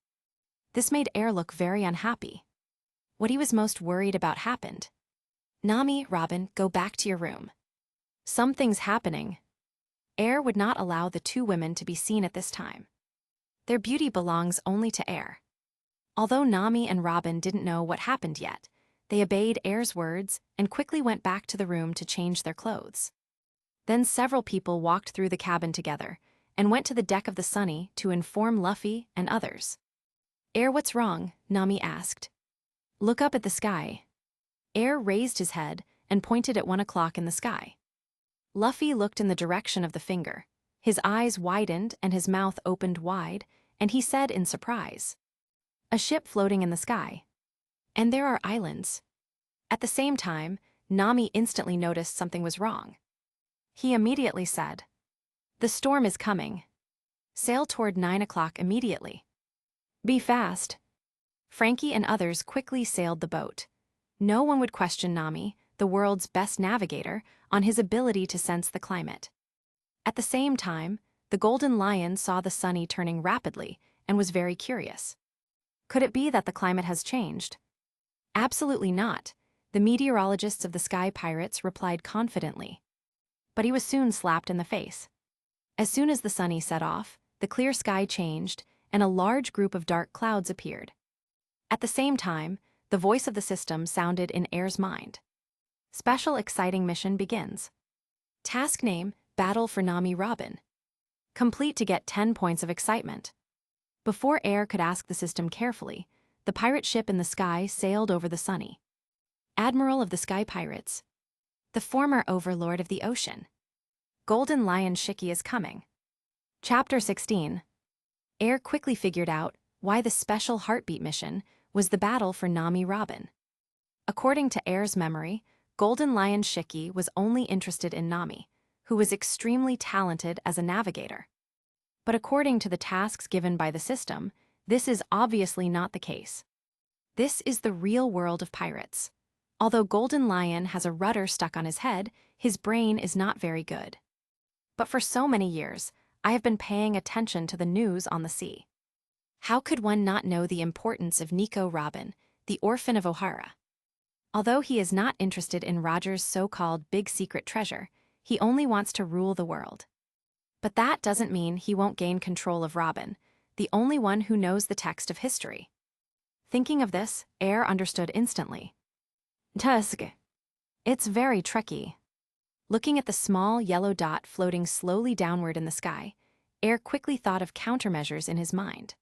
This made Air look very unhappy. What he was most worried about happened. Nami, Robin, go back to your room. Something's happening. Air would not allow the 2 women to be seen at this time. Their beauty belongs only to Air. Although Nami and Robin didn't know what happened yet, they obeyed Air's words and quickly went back to the room to change their clothes. Then several people walked through the cabin together, and went to the deck of the Sunny to inform Luffy and others. "Air, what's wrong?" Nami asked. "Look up at the sky." Air raised his head and pointed at 1 o'clock in the sky. Luffy looked in the direction of the finger. His eyes widened and his mouth opened wide, and he said in surprise, "A ship floating in the sky. And there are islands." At the same time, Nami instantly noticed something was wrong. He immediately said, "The storm is coming. Sail toward 9 o'clock immediately. Be fast." Frankie and others quickly sailed the boat. No one would question Nami, the world's best navigator, on his ability to sense the climate. At the same time, the Golden Lion saw the Sunny turning rapidly and was very curious. Could it be that the climate has changed? Absolutely not, the meteorologists of the Sky Pirates replied confidently. But he was soon slapped in the face. As soon as the Sunny set off, the clear sky changed, and a large group of dark clouds appeared. At the same time, the voice of the system sounded in Air's mind. Special exciting mission begins. Task name, Battle for Nami Robin. Complete to get 10 points of excitement. Before Air could ask the system carefully, the pirate ship in the sky sailed over the Sunny. Admiral of the Sky Pirates. The former overlord of the ocean. Golden Lion Shiki is coming. Chapter 16. Air quickly figured out why the special heartbeat mission was the battle for Nami Robin. According to Air's memory, Golden Lion Shiki was only interested in Nami, who was extremely talented as a navigator. But according to the tasks given by the system, this is obviously not the case. This is the real world of pirates. Although Golden Lion has a rudder stuck on his head, his brain is not very good. But for so many years, I have been paying attention to the news on the sea. How could one not know the importance of Nico Robin, the orphan of O'Hara? Although he is not interested in Roger's so-called big secret treasure, he only wants to rule the world. But that doesn't mean he won't gain control of Robin, the only one who knows the text of history. Thinking of this, Air understood instantly. Tusk. It's very tricky. Looking at the small yellow dot floating slowly downward in the sky, Air quickly thought of countermeasures in his mind.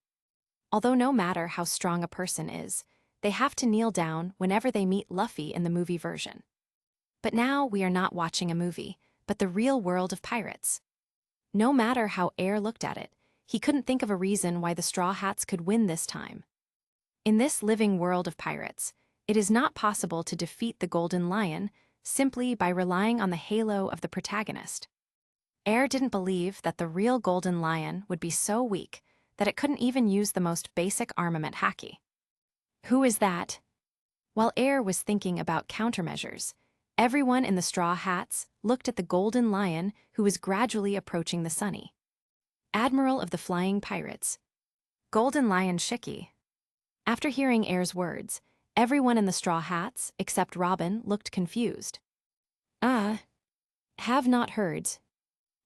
Although no matter how strong a person is, they have to kneel down whenever they meet Luffy in the movie version. But now we are not watching a movie, but the real world of pirates. No matter how Air looked at it, he couldn't think of a reason why the Straw Hats could win this time. In this living world of pirates, it is not possible to defeat the Golden Lion simply by relying on the halo of the protagonist. Air didn't believe that the real Golden Lion would be so weak that it couldn't even use the most basic armament haki. Who is that? While Air was thinking about countermeasures, everyone in the Straw Hats looked at the Golden Lion who was gradually approaching the Sunny. Admiral of the Flying Pirates. Golden Lion Shiki. After hearing Air's words, everyone in the Straw Hats, except Robin, looked confused. Have not heard.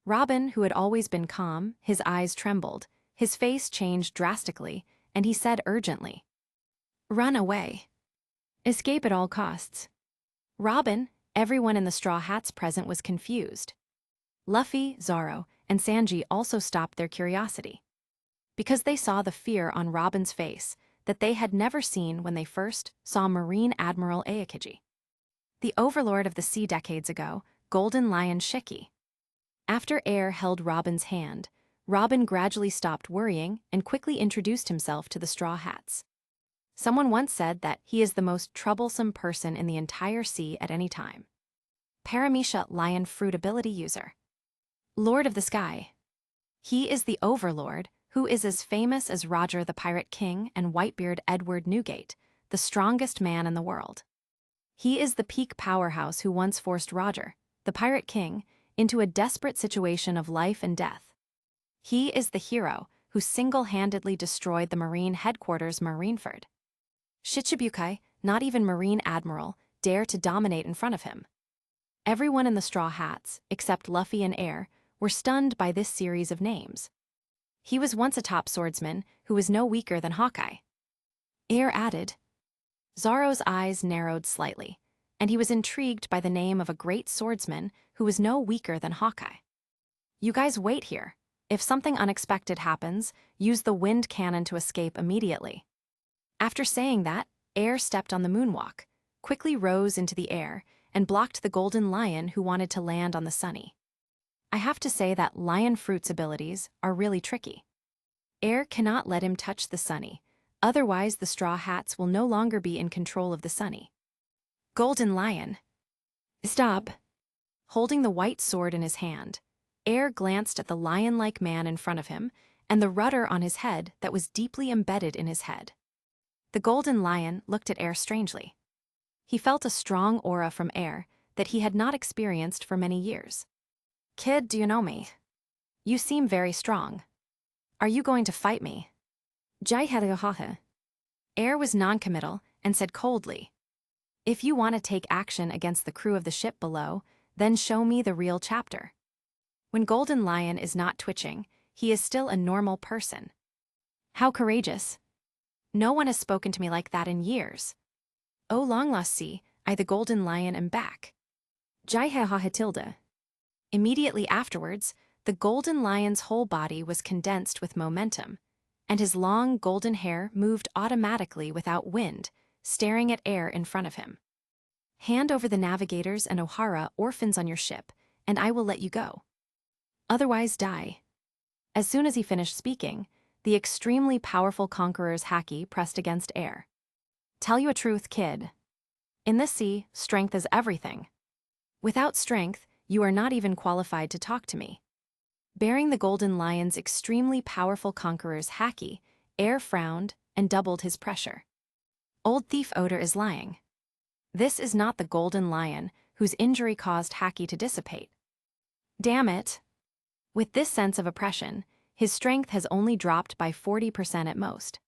Robin, who had always been calm, his eyes trembled, his face changed drastically, and he said urgently, "Run away. Escape at all costs." Robin, everyone in the Straw Hats present was confused. Luffy, Zoro, and Sanji also stopped their curiosity. Because they saw the fear on Robin's face that they had never seen when they first saw Marine Admiral Aokiji, the overlord of the sea decades ago, Golden Lion Shiki. After Air held Robin's hand, Robin gradually stopped worrying and quickly introduced himself to the Straw Hats. Someone once said that he is the most troublesome person in the entire sea at any time. Paramecia Lion Fruit Ability User. Lord of the Sky. He is the Overlord, who is as famous as Roger the Pirate King and Whitebeard Edward Newgate, the strongest man in the world. He is the peak powerhouse who once forced Roger, the Pirate King, into a desperate situation of life and death. He is the hero who single-handedly destroyed the Marine headquarters Marineford. Shichibukai, not even Marine Admiral, dare to dominate in front of him. Everyone in the Straw Hats, except Luffy and Air, were stunned by this series of names. He was once a top swordsman who was no weaker than Hawkeye. Air added. Zoro's eyes narrowed slightly, and he was intrigued by the name of a great swordsman who was no weaker than Hawkeye. "You guys wait here. If something unexpected happens, use the wind cannon to escape immediately. After saying that, Air stepped on the moonwalk, quickly rose into the air, and blocked the golden lion who wanted to land on the sunny. I have to say that Lion Fruit's abilities are really tricky. Air cannot let him touch the sunny, otherwise the Straw Hats will no longer be in control of the sunny. Golden Lion. Stop. Holding the white sword in his hand, Air glanced at the lion-like man in front of him and the rudder on his head that was deeply embedded in his head. The golden lion looked at Air strangely. He felt a strong aura from Air that he had not experienced for many years. Kid, do you know me? You seem very strong. Are you going to fight me? Air was non-committal and said coldly, "If you want to take action against the crew of the ship below, then show me the real chapter." When Golden Lion is not twitching, he is still a normal person. How courageous. No one has spoken to me like that in years. Oh, long lost see, I the Golden Lion am back. Immediately afterwards, the Golden Lion's whole body was condensed with momentum, and his long golden hair moved automatically without wind, staring at Air in front of him. Hand over the navigators and O'Hara orphans on your ship, and I will let you go. Otherwise die. As soon as he finished speaking, the extremely powerful conqueror's haki pressed against Air. Tell you a truth, kid. In this sea, strength is everything. Without strength, you are not even qualified to talk to me. Bearing the Golden Lion's extremely powerful conqueror's haki, Air frowned and doubled his pressure. Old thief Odor is lying. This is not the Golden Lion whose injury caused haki to dissipate. Damn it. With this sense of oppression, his strength has only dropped by 40% at most.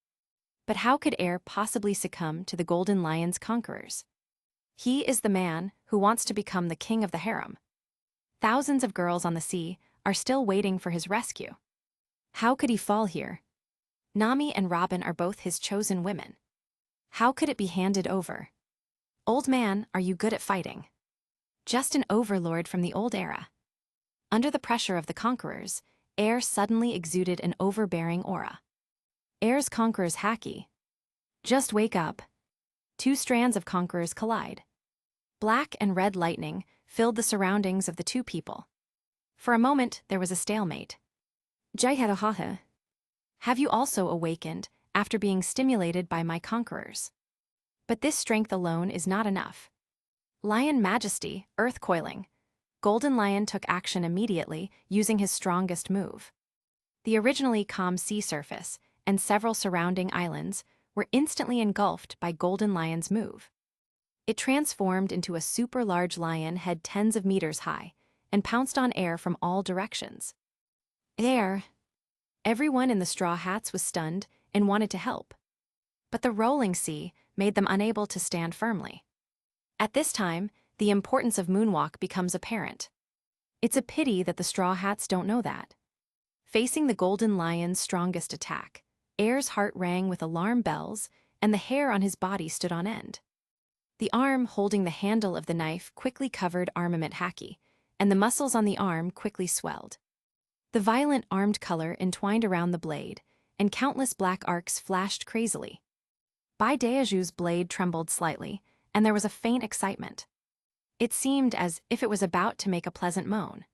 But how could Air possibly succumb to the Golden Lion's conquerors? He is the man who wants to become the king of the harem. Thousands of girls on the sea are still waiting for his rescue. How could he fall here? Nami and Robin are both his chosen women. How could it be handed over? Old man, are you good at fighting? Just an overlord from the old era. Under the pressure of the conquerors, Air suddenly exuded an overbearing aura. Air's conqueror's haki. Just wake up. Two strands of conquerors collide. Black and red lightning filled the surroundings of the two people. For a moment, there was a stalemate. Have you also awakened after being stimulated by my conquerors? But this strength alone is not enough. Lion Majesty, Earth Coiling. Golden Lion took action immediately, using his strongest move. The originally calm sea surface and several surrounding islands were instantly engulfed by Golden Lion's move. It transformed into a super large lion head tens of meters high and pounced on Air from all directions. Air. Everyone in the Straw Hats was stunned and wanted to help. But the rolling sea made them unable to stand firmly. At this time, the importance of moonwalk becomes apparent. It's a pity that the Straw Hats don't know that. Facing the Golden Lion's strongest attack, Air's heart rang with alarm bells, and the hair on his body stood on end. The arm holding the handle of the knife quickly covered armament haki, and the muscles on the arm quickly swelled. The violent armed color entwined around the blade, and countless black arcs flashed crazily. Bai Daeju's blade trembled slightly, and there was a faint excitement. It seemed as if it was about to make a pleasant moan.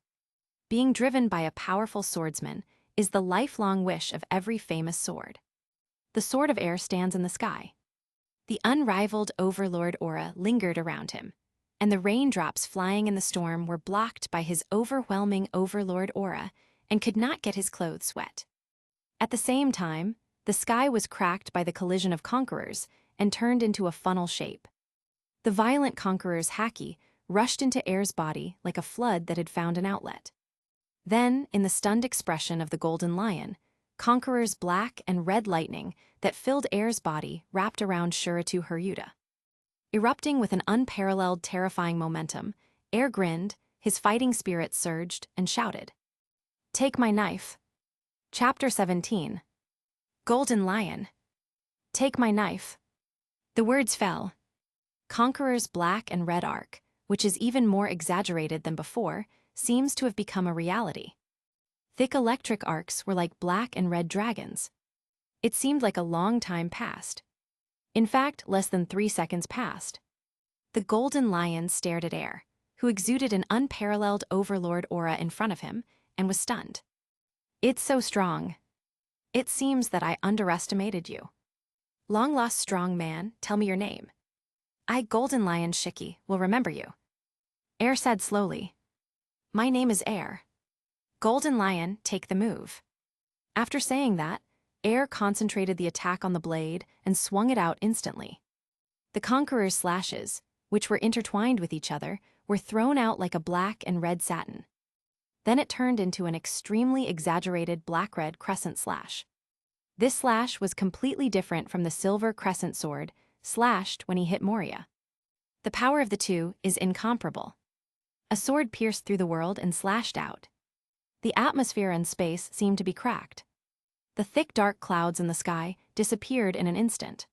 Being driven by a powerful swordsman is the lifelong wish of every famous sword. The Sword of Air stands in the sky. The unrivaled overlord aura lingered around him, and the raindrops flying in the storm were blocked by his overwhelming overlord aura and could not get his clothes wet. At the same time, the sky was cracked by the collision of conquerors and turned into a funnel shape. The violent conqueror's haki rushed into Air's body like a flood that had found an outlet. Then, in the stunned expression of the Golden Lion, Conqueror's black and red lightning that filled Air's body wrapped around Shuritu Haruta. Erupting with an unparalleled terrifying momentum, Air grinned, his fighting spirit surged, and shouted, "Take my knife." Chapter 17. Golden Lion. Take my knife. The words fell. Conqueror's black and red arc, which is even more exaggerated than before, seems to have become a reality. Thick electric arcs were like black and red dragons. It seemed like a long time passed. In fact, less than 3 seconds passed. The golden lion stared at Air, who exuded an unparalleled overlord aura in front of him, and was stunned. It's so strong. It seems that I underestimated you. Long-lost strong man, tell me your name. I, Golden Lion Shiki, will remember you. Air said slowly. My name is Air. Golden Lion, take the move. After saying that, Air concentrated the attack on the blade and swung it out instantly. The Conqueror's slashes, which were intertwined with each other, were thrown out like a black and red satin. Then it turned into an extremely exaggerated black-red crescent slash. This slash was completely different from the silver crescent sword slashed when he hit Moria. The power of the two is incomparable. A sword pierced through the world and slashed out. The atmosphere and space seemed to be cracked. The thick dark clouds in the sky disappeared in an instant.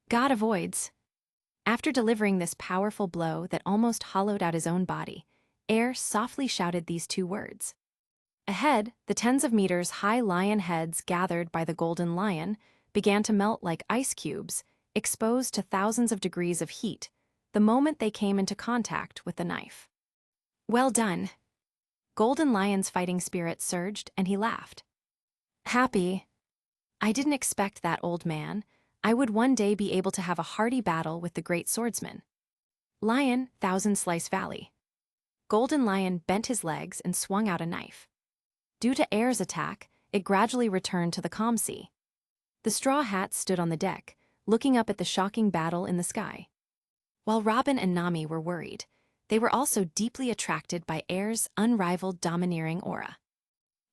God avoids. After delivering this powerful blow that almost hollowed out his own body, Air softly shouted these 2 words. Ahead, the tens of meters high lion heads gathered by the golden lion began to melt like ice cubes, exposed to thousands of degrees of heat, the moment they came into contact with the knife. Well done. Golden Lion's fighting spirit surged and he laughed. Happy. I didn't expect that, old man. I would one day be able to have a hearty battle with the great swordsman. Lion, Thousand Slice Valley. Golden Lion bent his legs and swung out a knife. Due to Air's attack, it gradually returned to the calm sea. The straw hats stood on the deck, looking up at the shocking battle in the sky. While Robin and Nami were worried, they were also deeply attracted by Air's unrivaled domineering aura.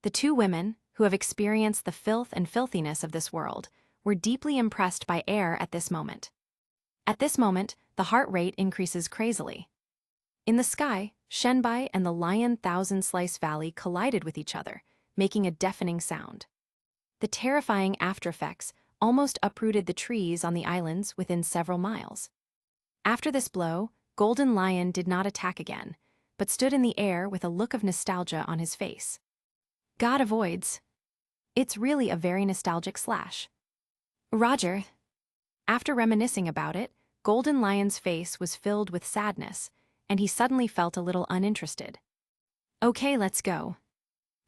The 2 women, who have experienced the filth and filthiness of this world, were deeply impressed by Air at this moment. At this moment, the heart rate increases crazily. In the sky, Shenbai and the Lion Thousand Slice Valley collided with each other, making a deafening sound. The terrifying aftereffects almost uprooted the trees on the islands within several miles. After this blow, Golden Lion did not attack again, but stood in the air with a look of nostalgia on his face. God avoids. It's really a very nostalgic slash. Roger. After reminiscing about it, Golden Lion's face was filled with sadness, and he suddenly felt a little uninterested. Okay, let's go.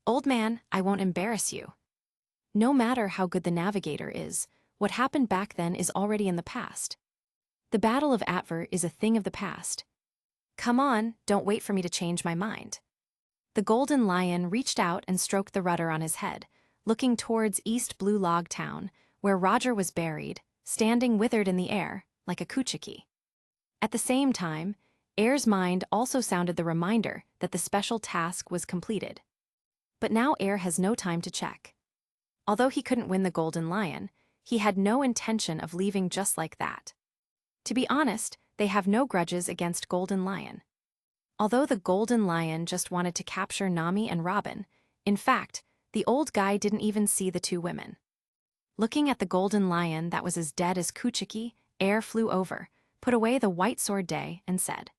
Old man, I won't embarrass you. No matter how good the navigator is, what happened back then is already in the past. The Battle of Atver is a thing of the past. Come on, don't wait for me to change my mind. The Golden Lion reached out and stroked the rudder on his head, looking towards East Blue Log Town, where Roger was buried, standing withered in the air, like a kuchiki. At the same time, Air's mind also sounded the reminder that the special task was completed. But now Air has no time to check. Although he couldn't win the Golden Lion, he had no intention of leaving just like that. To be honest, they have no grudges against Golden Lion. Although the Golden Lion just wanted to capture Nami and Robin, in fact, the old guy didn't even see the 2 women. Looking at the Golden Lion that was as dead as Kuchiki, Air flew over, put away the white sword day, and said,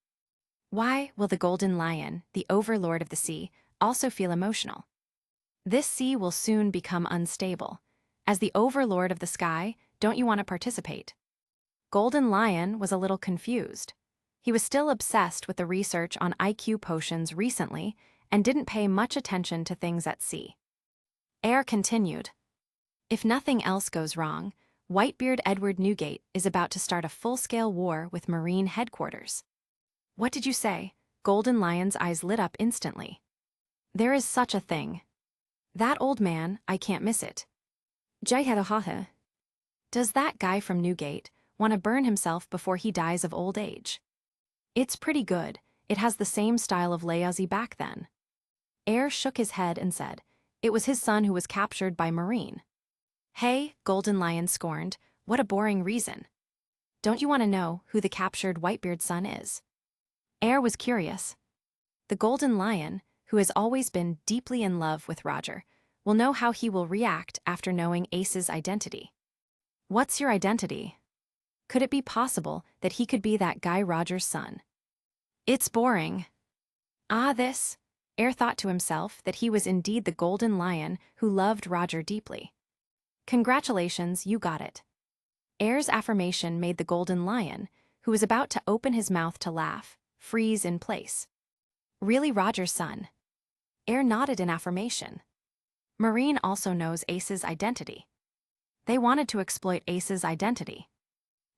Why will the Golden Lion, the overlord of the sea, also feel emotional? This sea will soon become unstable. As the overlord of the sky, don't you want to participate? Golden Lion was a little confused. He was still obsessed with the research on IQ potions recently and didn't pay much attention to things at sea. Air continued. If nothing else goes wrong, Whitebeard Edward Newgate is about to start a full-scale war with Marine headquarters. What did you say? Golden Lion's eyes lit up instantly. There is such a thing. That old man, I can't miss it. Jaihahaha. Does that guy from Newgate want to burn himself before he dies of old age? It's pretty good. It has the same style of layout back then. Air shook his head and said, it was his son who was captured by Marine. Hey, Golden Lion scorned, what a boring reason. Don't you want to know who the captured Whitebeard's son is? Air was curious. The Golden Lion, who has always been deeply in love with Roger, will know how he will react after knowing Ace's identity. What's your identity? Could it be possible that he could be that guy Roger's son? It's boring. This. Air thought to himself that he was indeed the golden lion who loved Roger deeply. Congratulations, you got it. Air's affirmation made the golden lion, who was about to open his mouth to laugh, freeze in place. Really Roger's son? Air nodded in affirmation. Marine also knows Ace's identity. They wanted to exploit Ace's identity.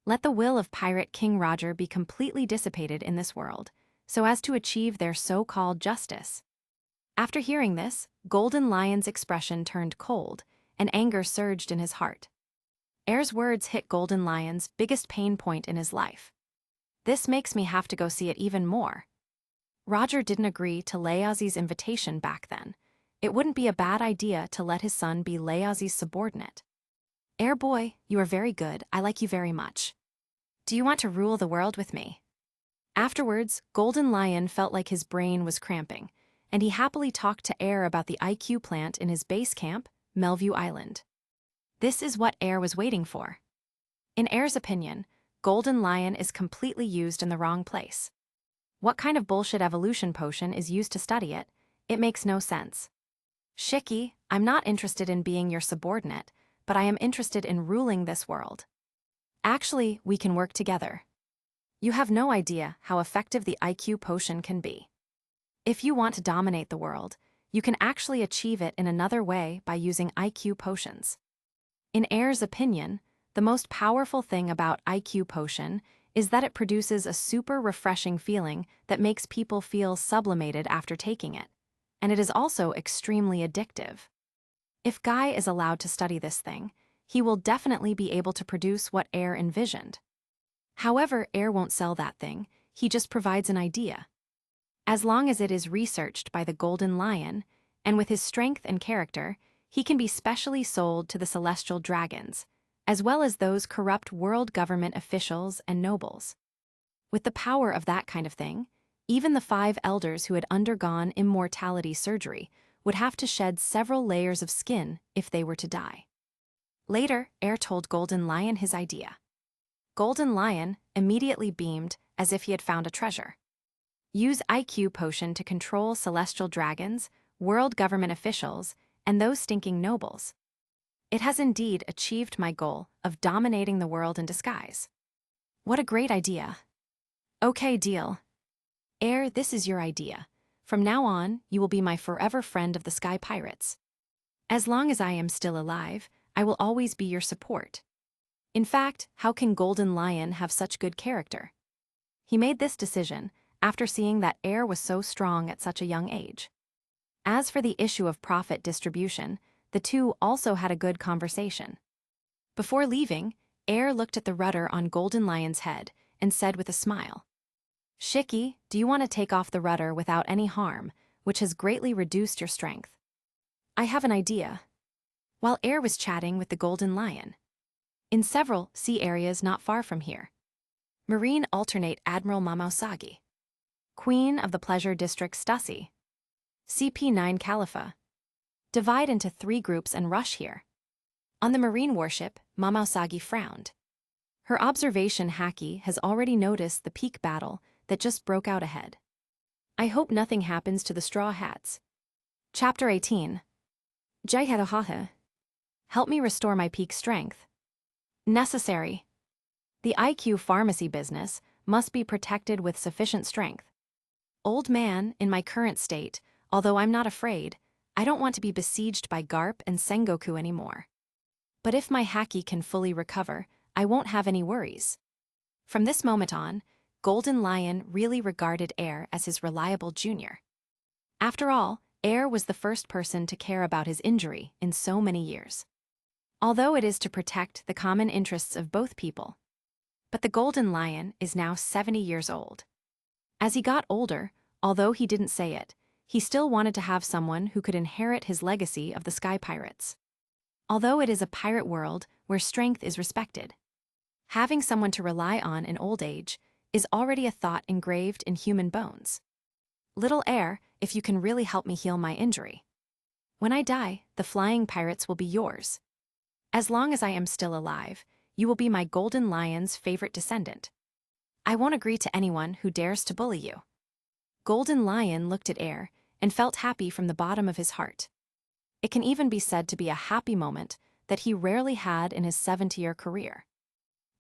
Let the will of Pirate King Roger be completely dissipated in this world, so as to achieve their so-called justice. After hearing this, Golden Lion's expression turned cold, and anger surged in his heart. Air's words hit Golden Lion's biggest pain point in his life. This makes me have to go see it even more. Roger didn't agree to Laozi's invitation back then. It wouldn't be a bad idea to let his son be Laozi's subordinate. Air boy, you are very good, I like you very much. Do you want to rule the world with me? Afterwards, Golden Lion felt like his brain was cramping, and he happily talked to Air about the IQ plant in his base camp, Melview Island. This is what Air was waiting for. In Air's opinion, Golden Lion is completely used in the wrong place. What kind of bullshit evolution potion is used to study it? It makes no sense. Shiki, I'm not interested in being your subordinate, but I am interested in ruling this world. Actually, we can work together. You have no idea how effective the IQ potion can be. If you want to dominate the world, you can actually achieve it in another way by using IQ potions. In Air's opinion, the most powerful thing about IQ potion is that it produces a super refreshing feeling that makes people feel sublimated after taking it, and it is also extremely addictive. If Guy is allowed to study this thing, he will definitely be able to produce what Air envisioned. However, Air won't sell that thing, he just provides an idea. As long as it is researched by the Golden Lion, and with his strength and character, he can be specially sold to the celestial dragons, as well as those corrupt world government officials and nobles. With the power of that kind of thing, even the 5 elders who had undergone immortality surgery would have to shed several layers of skin if they were to die. Later, Air told Golden Lion his idea. Golden Lion immediately beamed as if he had found a treasure. Use IQ potion to control celestial dragons, world government officials, and those stinking nobles. It has indeed achieved my goal of dominating the world in disguise. What a great idea. Okay, deal. Air, this is your idea. From now on, you will be my forever friend of the Sky Pirates. As long as I am still alive, I will always be your support. In fact, how can Golden Lion have such good character? He made this decision after seeing that Air was so strong at such a young age. As for the issue of profit distribution, the two also had a good conversation. Before leaving, Air looked at the rudder on Golden Lion's head and said with a smile, Shiki, do you want to take off the rudder without any harm, which has greatly reduced your strength? I have an idea. While Air was chatting with the Golden Lion, in several sea areas not far from here, Marine alternate Admiral Mamosagi, Queen of the Pleasure District Stussy, CP9 Khalifa, divide into 3 groups and rush here. On the Marine warship, Mamosagi frowned. Her observation Haki has already noticed the peak battle that just broke out ahead. I hope nothing happens to the Straw Hats. Chapter 18. Jai help me restore my peak strength. Necessary. The IQ pharmacy business must be protected with sufficient strength. Old man, in my current state, although I'm not afraid, I don't want to be besieged by Garp and Sengoku anymore. But if my Haki can fully recover, I won't have any worries. From this moment on, Golden Lion really regarded Air as his reliable junior. After all, Air was the first person to care about his injury in so many years. Although it is to protect the common interests of both people. But the Golden Lion is now 70 years old. As he got older, although he didn't say it, he still wanted to have someone who could inherit his legacy of the Sky Pirates. Although it is a pirate world where strength is respected, having someone to rely on in old age is already a thought engraved in human bones. Little Air, if you can really help me heal my injury. When I die, the flying pirates will be yours. As long as I am still alive, you will be my Golden Lion's favorite descendant. I won't agree to anyone who dares to bully you. Golden Lion looked at Air, and felt happy from the bottom of his heart. It can even be said to be a happy moment that he rarely had in his 70-year career.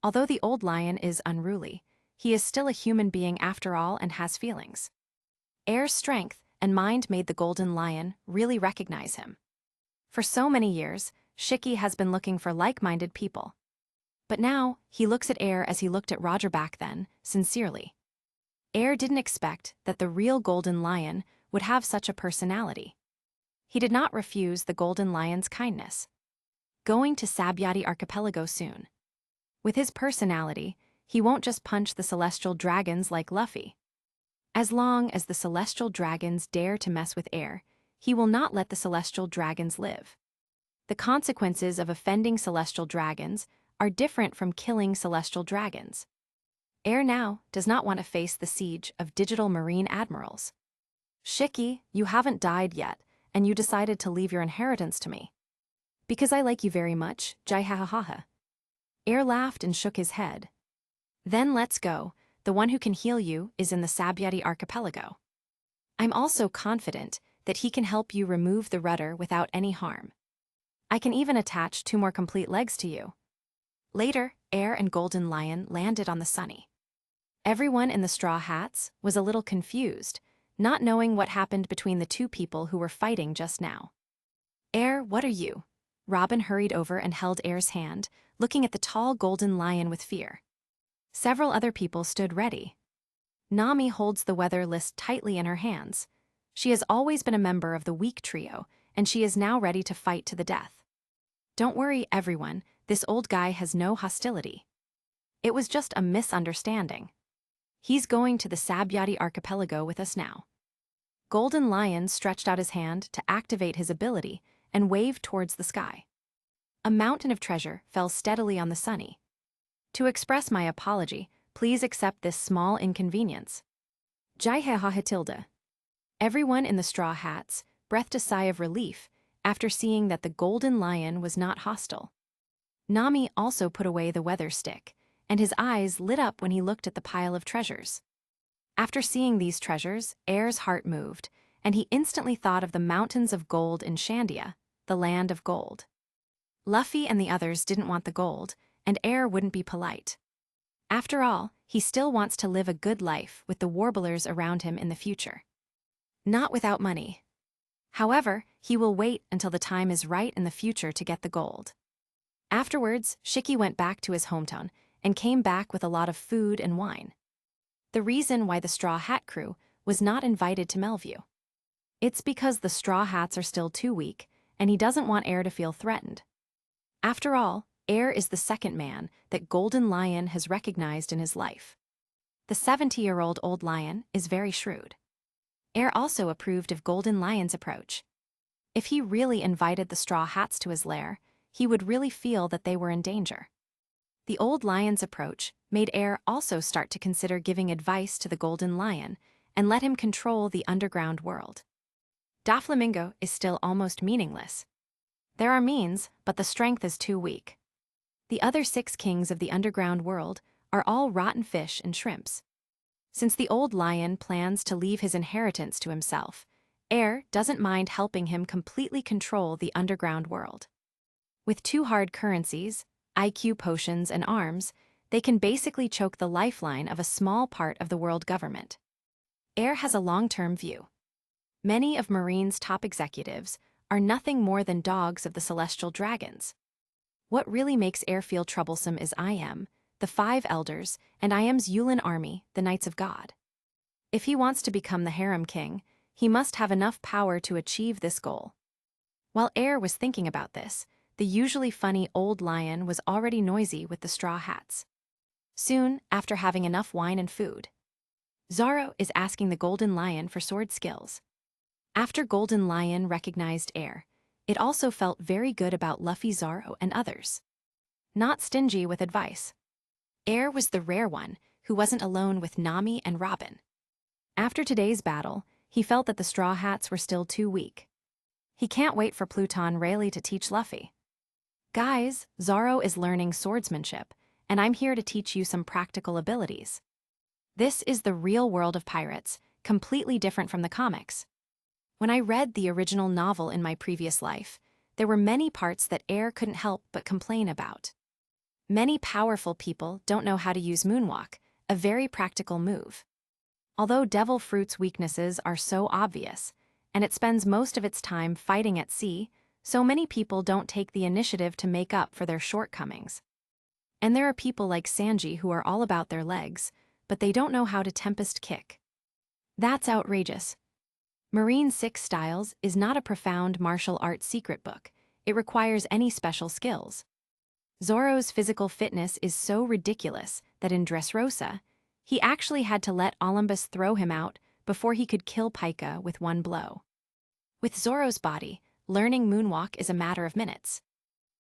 Although the old lion is unruly, he is still a human being after all and has feelings. Air's strength and mind made the golden lion really recognize him. For so many years, Shiki has been looking for like-minded people. But now, he looks at Air as he looked at Roger back then, sincerely. Air didn't expect that the real golden lion would have such a personality. He did not refuse the golden lion's kindness. Going to Sabyati Archipelago soon. With his personality, he won't just punch the celestial dragons like Luffy. As long as the celestial dragons dare to mess with Air, he will not let the celestial dragons live. The consequences of offending celestial dragons are different from killing celestial dragons. Air now does not want to face the siege of digital marine admirals. Shiki, you haven't died yet, and you decided to leave your inheritance to me. Because I like you very much, Jai ha ha ha ha. Air laughed and shook his head. Then let's go, the one who can heal you is in the Sabyati Archipelago. I'm also confident that he can help you remove the rudder without any harm. I can even attach 2 more complete legs to you. Later, Air and Golden Lion landed on the Sunny. Everyone in the straw hats was a little confused, not knowing what happened between the 2 people who were fighting just now. Air, what are you? Robin hurried over and held Air's hand, looking at the tall Golden Lion with fear. Several other people stood ready. Nami holds the weather list tightly in her hands. She has always been a member of the weak trio, and she is now ready to fight to the death. Don't worry, everyone, this old guy has no hostility. It was just a misunderstanding. He's going to the Sabyati Archipelago with us now. Golden Lion stretched out his hand to activate his ability and waved towards the sky. A mountain of treasure fell steadily on the Sunny. To express my apology, please accept this small inconvenience. Jai ha ha Hatilda. Everyone in the straw hats breathed a sigh of relief after seeing that the Golden Lion was not hostile. Nami also put away the weather stick, and his eyes lit up when he looked at the pile of treasures. After seeing these treasures, Air's heart moved, and he instantly thought of the mountains of gold in Shandia, the land of gold. Luffy and the others didn't want the gold, and Air wouldn't be polite. After all, he still wants to live a good life with the warblers around him in the future. Not without money. However, he will wait until the time is right in the future to get the gold. Afterwards, Shiki went back to his hometown and came back with a lot of food and wine. The reason why the Straw Hat crew was not invited to Melview. It's because the Straw Hats are still too weak, and he doesn't want Air to feel threatened. After all, Air is the second man that Golden Lion has recognized in his life. The 70-year-old old lion is very shrewd. Air also approved of Golden Lion's approach. If he really invited the Straw Hats to his lair, he would really feel that they were in danger. The old lion's approach made Air also start to consider giving advice to the Golden Lion and let him control the underground world. Doflamingo is still almost meaningless. There are means, but the strength is too weak. The other 6 kings of the underground world are all rotten fish and shrimps. Since the old lion plans to leave his inheritance to himself, Air doesn't mind helping him completely control the underground world. With 2 hard currencies, IQ potions and arms, they can basically choke the lifeline of a small part of the world government. Air has a long-term view. Many of Marine's top executives are nothing more than dogs of the celestial dragons. What really makes Air feel troublesome is IM, the 5 elders, and IM's Yulin army, the Knights of God. If he wants to become the harem king, he must have enough power to achieve this goal. While Air was thinking about this, the usually funny old lion was already noisy with the Straw Hats. Soon, after having enough wine and food, Zoro is asking the Golden Lion for sword skills. After Golden Lion recognized Air, it also felt very good about Luffy, Zoro, and others. Not stingy with advice. Air was the rare one who wasn't alone with Nami and Robin. After today's battle, he felt that the Straw Hats were still too weak. He can't wait for Pluton Rayleigh to teach Luffy. Guys, Zoro is learning swordsmanship, and I'm here to teach you some practical abilities. This is the real world of pirates, completely different from the comics. When I read the original novel in my previous life, there were many parts that Air couldn't help but complain about. Many powerful people don't know how to use moonwalk, a very practical move. Although Devil Fruit's weaknesses are so obvious, and it spends most of its time fighting at sea, so many people don't take the initiative to make up for their shortcomings. And there are people like Sanji who are all about their legs, but they don't know how to tempest kick. That's outrageous. Marine Six Styles is not a profound martial arts secret book. It requires any special skills. Zoro's physical fitness is so ridiculous that in Dressrosa, he actually had to let Olympus throw him out before he could kill Pika with one blow. With Zoro's body, learning moonwalk is a matter of minutes.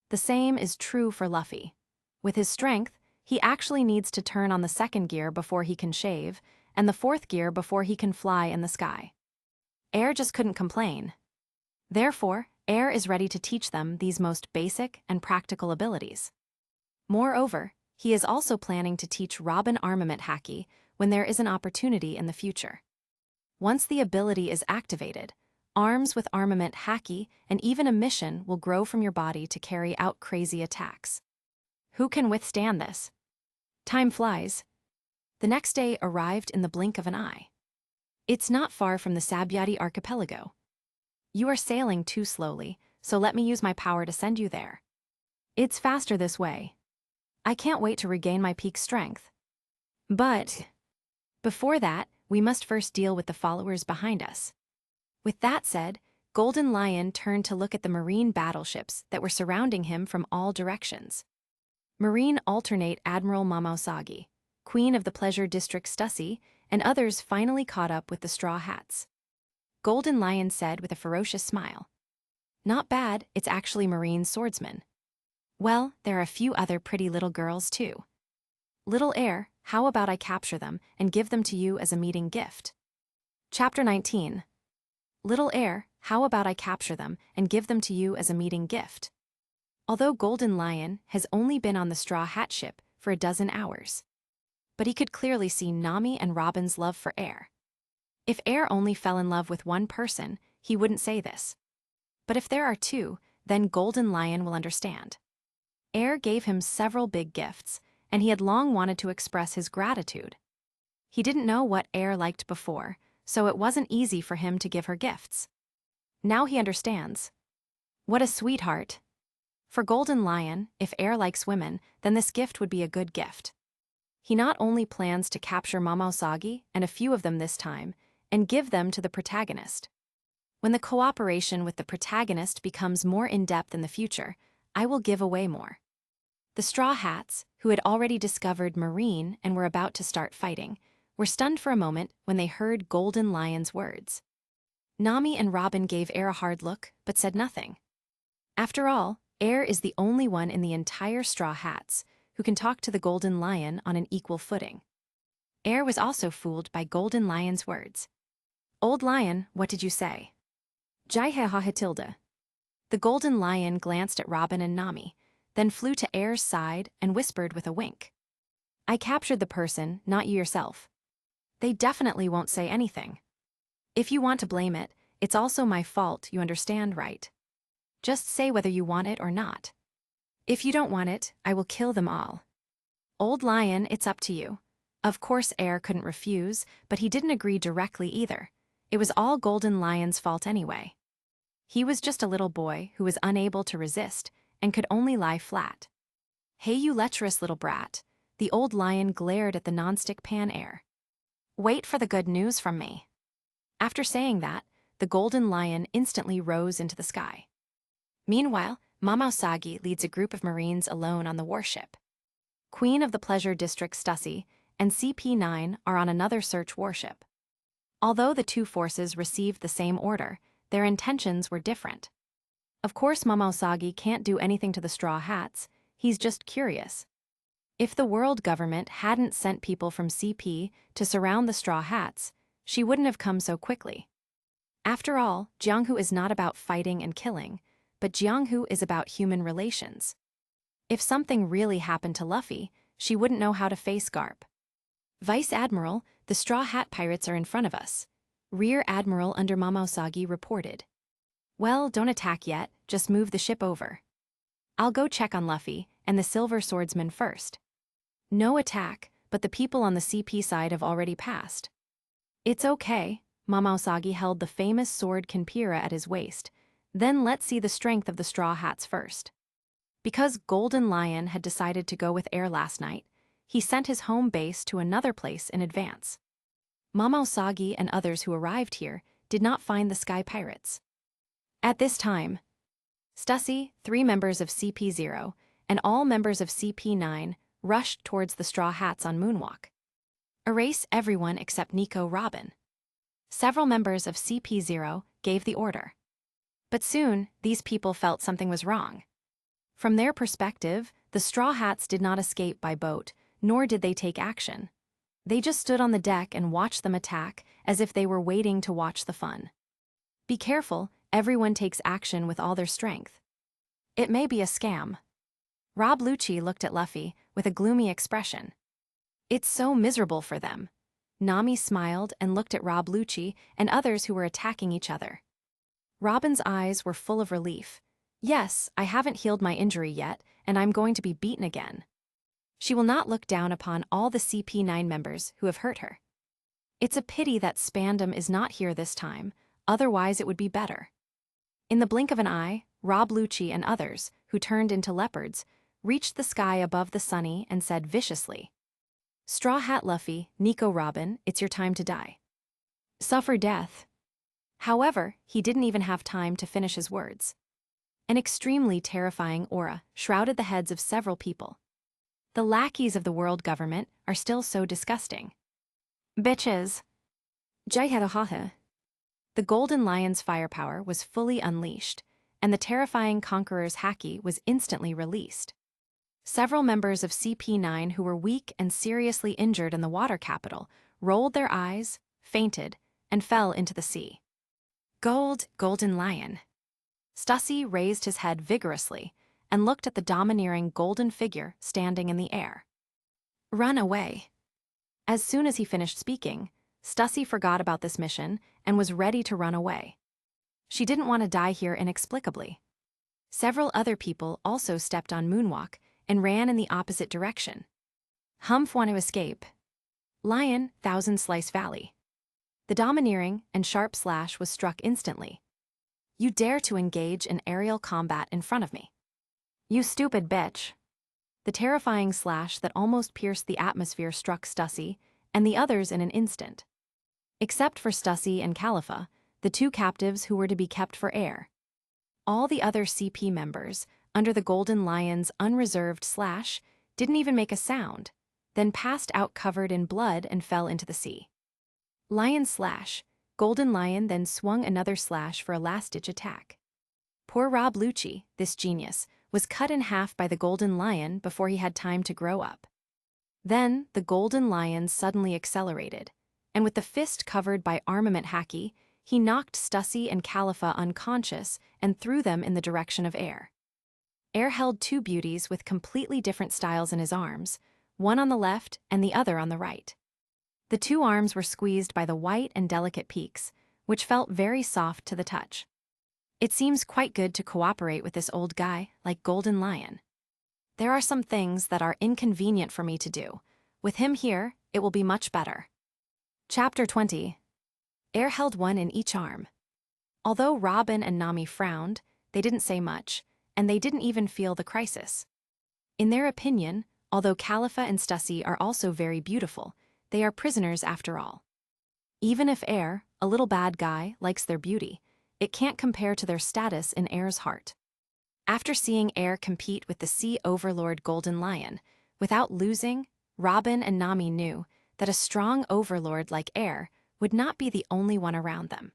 The same is true for Luffy. With his strength, he actually needs to turn on the second gear before he can shave, and the fourth gear before he can fly in the sky. Air just couldn't complain. Therefore, Air is ready to teach them these most basic and practical abilities. Moreover, he is also planning to teach Robin armament haki when there is an opportunity in the future. Once the ability is activated, arms with armament haki and even a mission will grow from your body to carry out crazy attacks. Who can withstand this? Time flies. The next day arrived in the blink of an eye. It's not far from the Sabyati archipelago. You are sailing too slowly, so let me use my power to send you there. It's faster this way. I can't wait to regain my peak strength. But before that, we must first deal with the followers behind us. With that said, Golden Lion turned to look at the marine battleships that were surrounding him from all directions. Marine alternate Admiral Momousagi, Queen of the Pleasure District Stussy, and others finally caught up with the Straw Hats. Golden Lion said with a ferocious smile, "Not bad, it's actually Marine swordsmen. Well, there are a few other pretty little girls too. Little Air, how about I capture them and give them to you as a meeting gift?" Chapter 19. Little Air, how about I capture them and give them to you as a meeting gift? Although Golden Lion has only been on the Straw Hat ship for a dozen hours, but he could clearly see Nami and Robin's love for Air. If Air only fell in love with one person, he wouldn't say this. But if there are two, then Golden Lion will understand. Air gave him several big gifts, and he had long wanted to express his gratitude. He didn't know what Air liked before, so it wasn't easy for him to give her gifts. Now he understands. What a sweetheart. For Golden Lion, if Air likes women, then this gift would be a good gift. He not only plans to capture Momousagi and a few of them this time, and give them to the protagonist. When the cooperation with the protagonist becomes more in-depth in the future, I will give away more. The Straw Hats, who had already discovered Marine and were about to start fighting, were stunned for a moment when they heard Golden Lion's words. Nami and Robin gave Air a hard look, but said nothing. After all, Air is the only one in the entire Straw Hats who can talk to the Golden Lion on an equal footing. Air was also fooled by Golden Lion's words. "Old Lion, what did you say?" Jai-ha-ha-ha-tilda. The Golden Lion glanced at Robin and Nami, then flew to Air's side and whispered with a wink. "I captured the person, not you yourself. They definitely won't say anything. If you want to blame it, it's also my fault, you understand, right? Just say whether you want it or not. If you don't want it, I will kill them all. Old Lion, it's up to you." Of course Air couldn't refuse, but he didn't agree directly either. It was all Golden Lion's fault anyway. He was just a little boy who was unable to resist and could only lie flat. "Hey you lecherous little brat," the Old Lion glared at the nonstick pan Air. "Wait for the good news from me." After saying that, the Golden Lion instantly rose into the sky. Meanwhile, Momousagi leads a group of Marines alone on the warship. Queen of the Pleasure District Stussy and CP9 are on another search warship. Although the two forces received the same order, their intentions were different. Of course Momousagi can't do anything to the Straw Hats, he's just curious. If the world government hadn't sent people from CP to surround the Straw Hats, she wouldn't have come so quickly. After all, Jianghu is not about fighting and killing, but Jianghu is about human relations. If something really happened to Luffy, she wouldn't know how to face Garp. "Vice Admiral, the Straw Hat pirates are in front of us. Rear Admiral under Mamosagi reported. Well, don't attack yet, just move the ship over. I'll go check on Luffy and the Silver Swordsman first. No attack, but the people on the CP side have already passed. It's okay, Mamosagi held the famous sword Kenpira at his waist. Then let's see the strength of the Straw Hats first. Because Golden Lion had decided to go with Air last night, he sent his home base to another place in advance. Mamosagi and others who arrived here did not find the Sky Pirates. At this time, Stussy, 3 members of CP0, and all members of CP9 rushed towards the Straw Hats on Moonwalk. Erase everyone except Nico Robin. Several members of CP0 gave the order. But soon, these people felt something was wrong. From their perspective, the Straw Hats did not escape by boat, nor did they take action. They just stood on the deck and watched them attack as if they were waiting to watch the fun. Be careful, everyone takes action with all their strength. It may be a scam. Rob Lucci looked at Luffy with a gloomy expression. It's so miserable for them. Nami smiled and looked at Rob Lucci and others who were attacking each other. Robin's eyes were full of relief. Yes, I haven't healed my injury yet, and I'm going to be beaten again. She will not look down upon all the CP9 members who have hurt her. It's a pity that Spandam is not here this time, otherwise it would be better. In the blink of an eye, Rob Lucci and others, who turned into leopards, reached the sky above the Sunny and said viciously, Straw Hat Luffy, Nico Robin, it's your time to die. Suffer death. However, he didn't even have time to finish his words. An extremely terrifying aura shrouded the heads of several people. The lackeys of the world government are still so disgusting. Bitches. Jaihaha. The Golden Lion's firepower was fully unleashed, and the terrifying Conqueror's haki was instantly released. Several members of CP9 who were weak and seriously injured in the water capital rolled their eyes, fainted, and fell into the sea. Golden Lion. Stussy raised his head vigorously and looked at the domineering golden figure standing in the air. Run away. As soon as he finished speaking, Stussy forgot about this mission and was ready to run away. She didn't want to die here inexplicably. Several other people also stepped on Moonwalk and ran in the opposite direction. Humph want to escape. Lion, Thousand Slice Valley. The domineering and sharp slash was struck instantly. You dare to engage in aerial combat in front of me. You stupid bitch. The terrifying slash that almost pierced the atmosphere struck Stussy and the others in an instant. Except for Stussy and Khalifa, the 2 captives who were to be kept for air. All the other CP members, under the Golden Lion's unreserved slash, didn't even make a sound, then passed out covered in blood and fell into the sea. Lion slash. Golden Lion then swung another slash for a last-ditch attack. Poor Rob Lucci, this genius, was cut in half by the Golden Lion before he had time to grow up. Then, the Golden Lion suddenly accelerated, and with the fist covered by armament haki, he knocked Stussy and Khalifa unconscious and threw them in the direction of Air. Air held 2 beauties with completely different styles in his arms, one on the left and the other on the right. The 2 arms were squeezed by the white and delicate peaks, which felt very soft to the touch. It seems quite good to cooperate with this old guy like Golden Lion. There are some things that are inconvenient for me to do. With him here, it will be much better. Chapter 20. Air held one in each arm. Although Robin and Nami frowned, they didn't say much, and they didn't even feel the crisis. In their opinion, although Khalifa and Stussy are also very beautiful, they are prisoners after all. Even if Air, a little bad guy, likes their beauty, it can't compare to their status in Air's heart. After seeing Air compete with the Sea Overlord Golden Lion, without losing, Robin and Nami knew that a strong overlord like Air would not be the only one around them.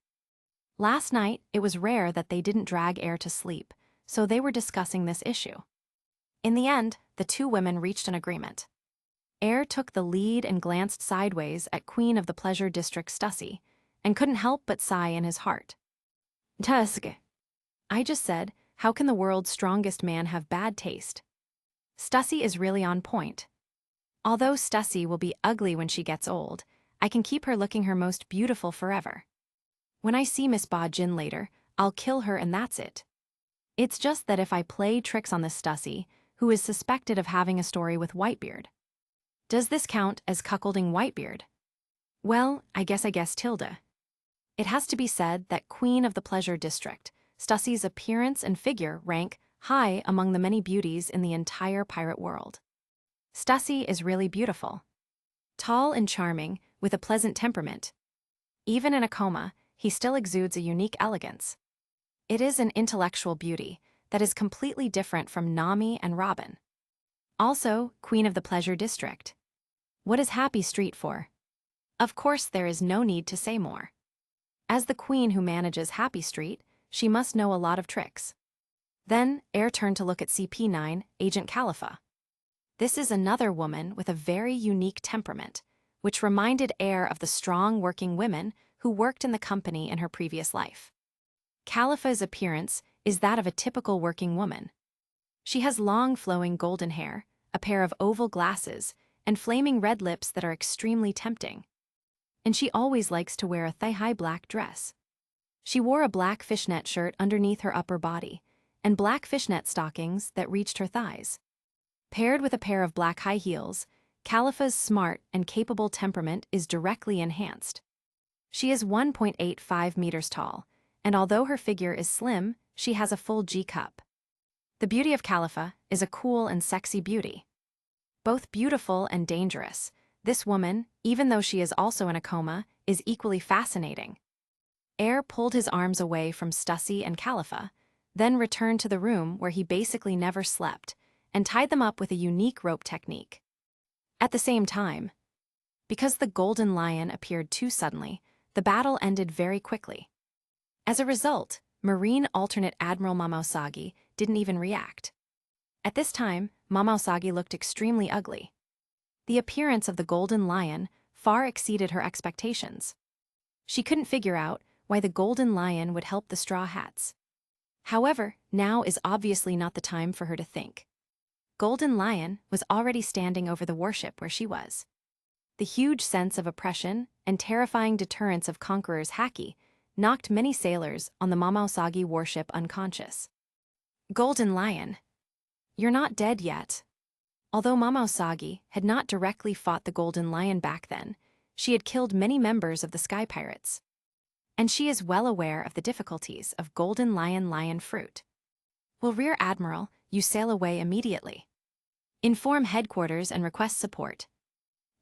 Last night, it was rare that they didn't drag Air to sleep, so they were discussing this issue. In the end, the 2 women reached an agreement. Air took the lead and glanced sideways at Queen of the Pleasure District Stussy, and couldn't help but sigh in his heart. Tusk. I just said, how can the world's strongest man have bad taste? Stussy is really on point. Although Stussy will be ugly when she gets old, I can keep her looking her most beautiful forever. When I see Miss Ba Jin later, I'll kill her and that's it. It's just that if I play tricks on this Stussy, who is suspected of having a story with Whitebeard. Does this count as cuckolding Whitebeard? Well, I guess tilde. It has to be said that Queen of the Pleasure District, Stussy's appearance and figure rank high among the many beauties in the entire pirate world. Stussy is really beautiful. Tall and charming, with a pleasant temperament. Even in a coma, he still exudes a unique elegance. It is an intellectual beauty that is completely different from Nami and Robin. Also, Queen of the Pleasure District. What is Happy Street for? Of course, there is no need to say more. As the queen who manages Happy Street, she must know a lot of tricks. Then, Air turned to look at CP9, Agent Khalifa. This is another woman with a very unique temperament, which reminded Air of the strong working women who worked in the company in her previous life. Khalifa's appearance is that of a typical working woman. She has long flowing golden hair, a pair of oval glasses, and flaming red lips that are extremely tempting. And she always likes to wear a thigh-high black dress. She wore a black fishnet shirt underneath her upper body, and black fishnet stockings that reached her thighs. Paired with a pair of black high heels, Khalifa's smart and capable temperament is directly enhanced. She is 1.85 meters tall, and although her figure is slim, she has a full G-cup. The beauty of Khalifa is a cool and sexy beauty. Both beautiful and dangerous, this woman, even though she is also in a coma, is equally fascinating. Air pulled his arms away from Stussy and Khalifa, then returned to the room where he basically never slept, and tied them up with a unique rope technique. At the same time, because the Golden Lion appeared too suddenly, the battle ended very quickly. As a result, Marine Alternate Admiral Mamausagi didn't even react. At this time, Mamausagi looked extremely ugly. The appearance of the Golden Lion far exceeded her expectations. She couldn't figure out why the Golden Lion would help the Straw Hats. However, now is obviously not the time for her to think. Golden Lion was already standing over the warship where she was. The huge sense of oppression and terrifying deterrence of Conqueror's haki knocked many sailors on the Mamausagi warship unconscious. Golden Lion, you're not dead yet. Although Mamausagi had not directly fought the Golden Lion back then, she had killed many members of the Sky Pirates. And she is well aware of the difficulties of Golden Lion fruit. Will Rear Admiral, you sail away immediately. Inform headquarters and request support.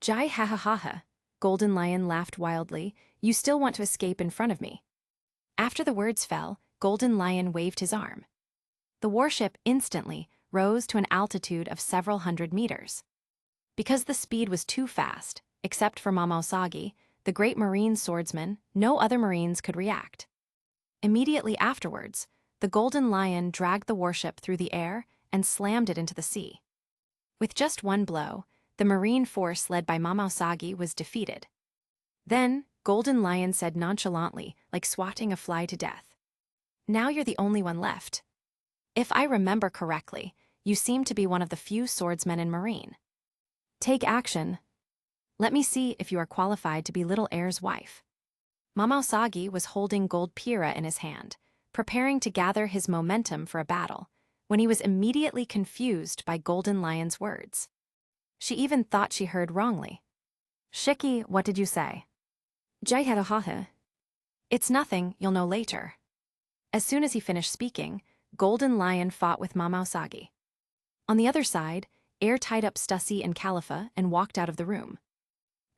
Jai ha ha ha ha, Golden Lion laughed wildly, you still want to escape in front of me. After the words fell, Golden Lion waved his arm. The warship instantly rose to an altitude of several hundred meters. Because the speed was too fast, except for Mamausagi, the great marine swordsman, no other marines could react. Immediately afterwards, the Golden Lion dragged the warship through the air and slammed it into the sea. With just one blow, the marine force led by Mamausagi was defeated. Then, Golden Lion said nonchalantly, like swatting a fly to death. Now you're the only one left. If I remember correctly, you seem to be one of the few swordsmen in Marine. Take action. Let me see if you are qualified to be Little Air's wife. Mamausagi was holding gold pira in his hand, preparing to gather his momentum for a battle, when he was immediately confused by Golden Lion's words. She even thought she heard wrongly. Shiki, what did you say? Jaihahaha. It's nothing, you'll know later. As soon as he finished speaking, Golden Lion fought with Mamausagi. On the other side, Air tied up Stussy and Khalifa and walked out of the room.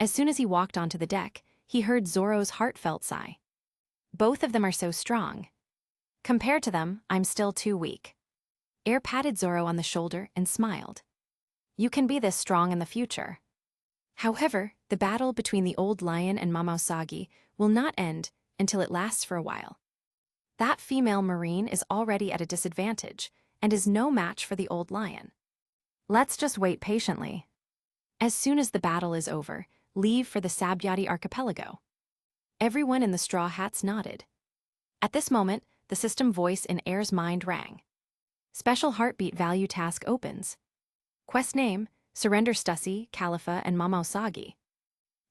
As soon as he walked onto the deck, he heard Zoro's heartfelt sigh. Both of them are so strong. Compared to them, I'm still too weak. Air patted Zoro on the shoulder and smiled. You can be this strong in the future. However, the battle between the old lion and Mamausagi will not end until it lasts for a while. That female marine is already at a disadvantage and is no match for the old lion. Let's just wait patiently. As soon as the battle is over, leave for the Sabyati archipelago. Everyone in the Straw Hats nodded. At this moment, the system voice in Air's mind rang. Special heartbeat value task opens. Quest name, surrender Stussy, Khalifa, and Mamausagi.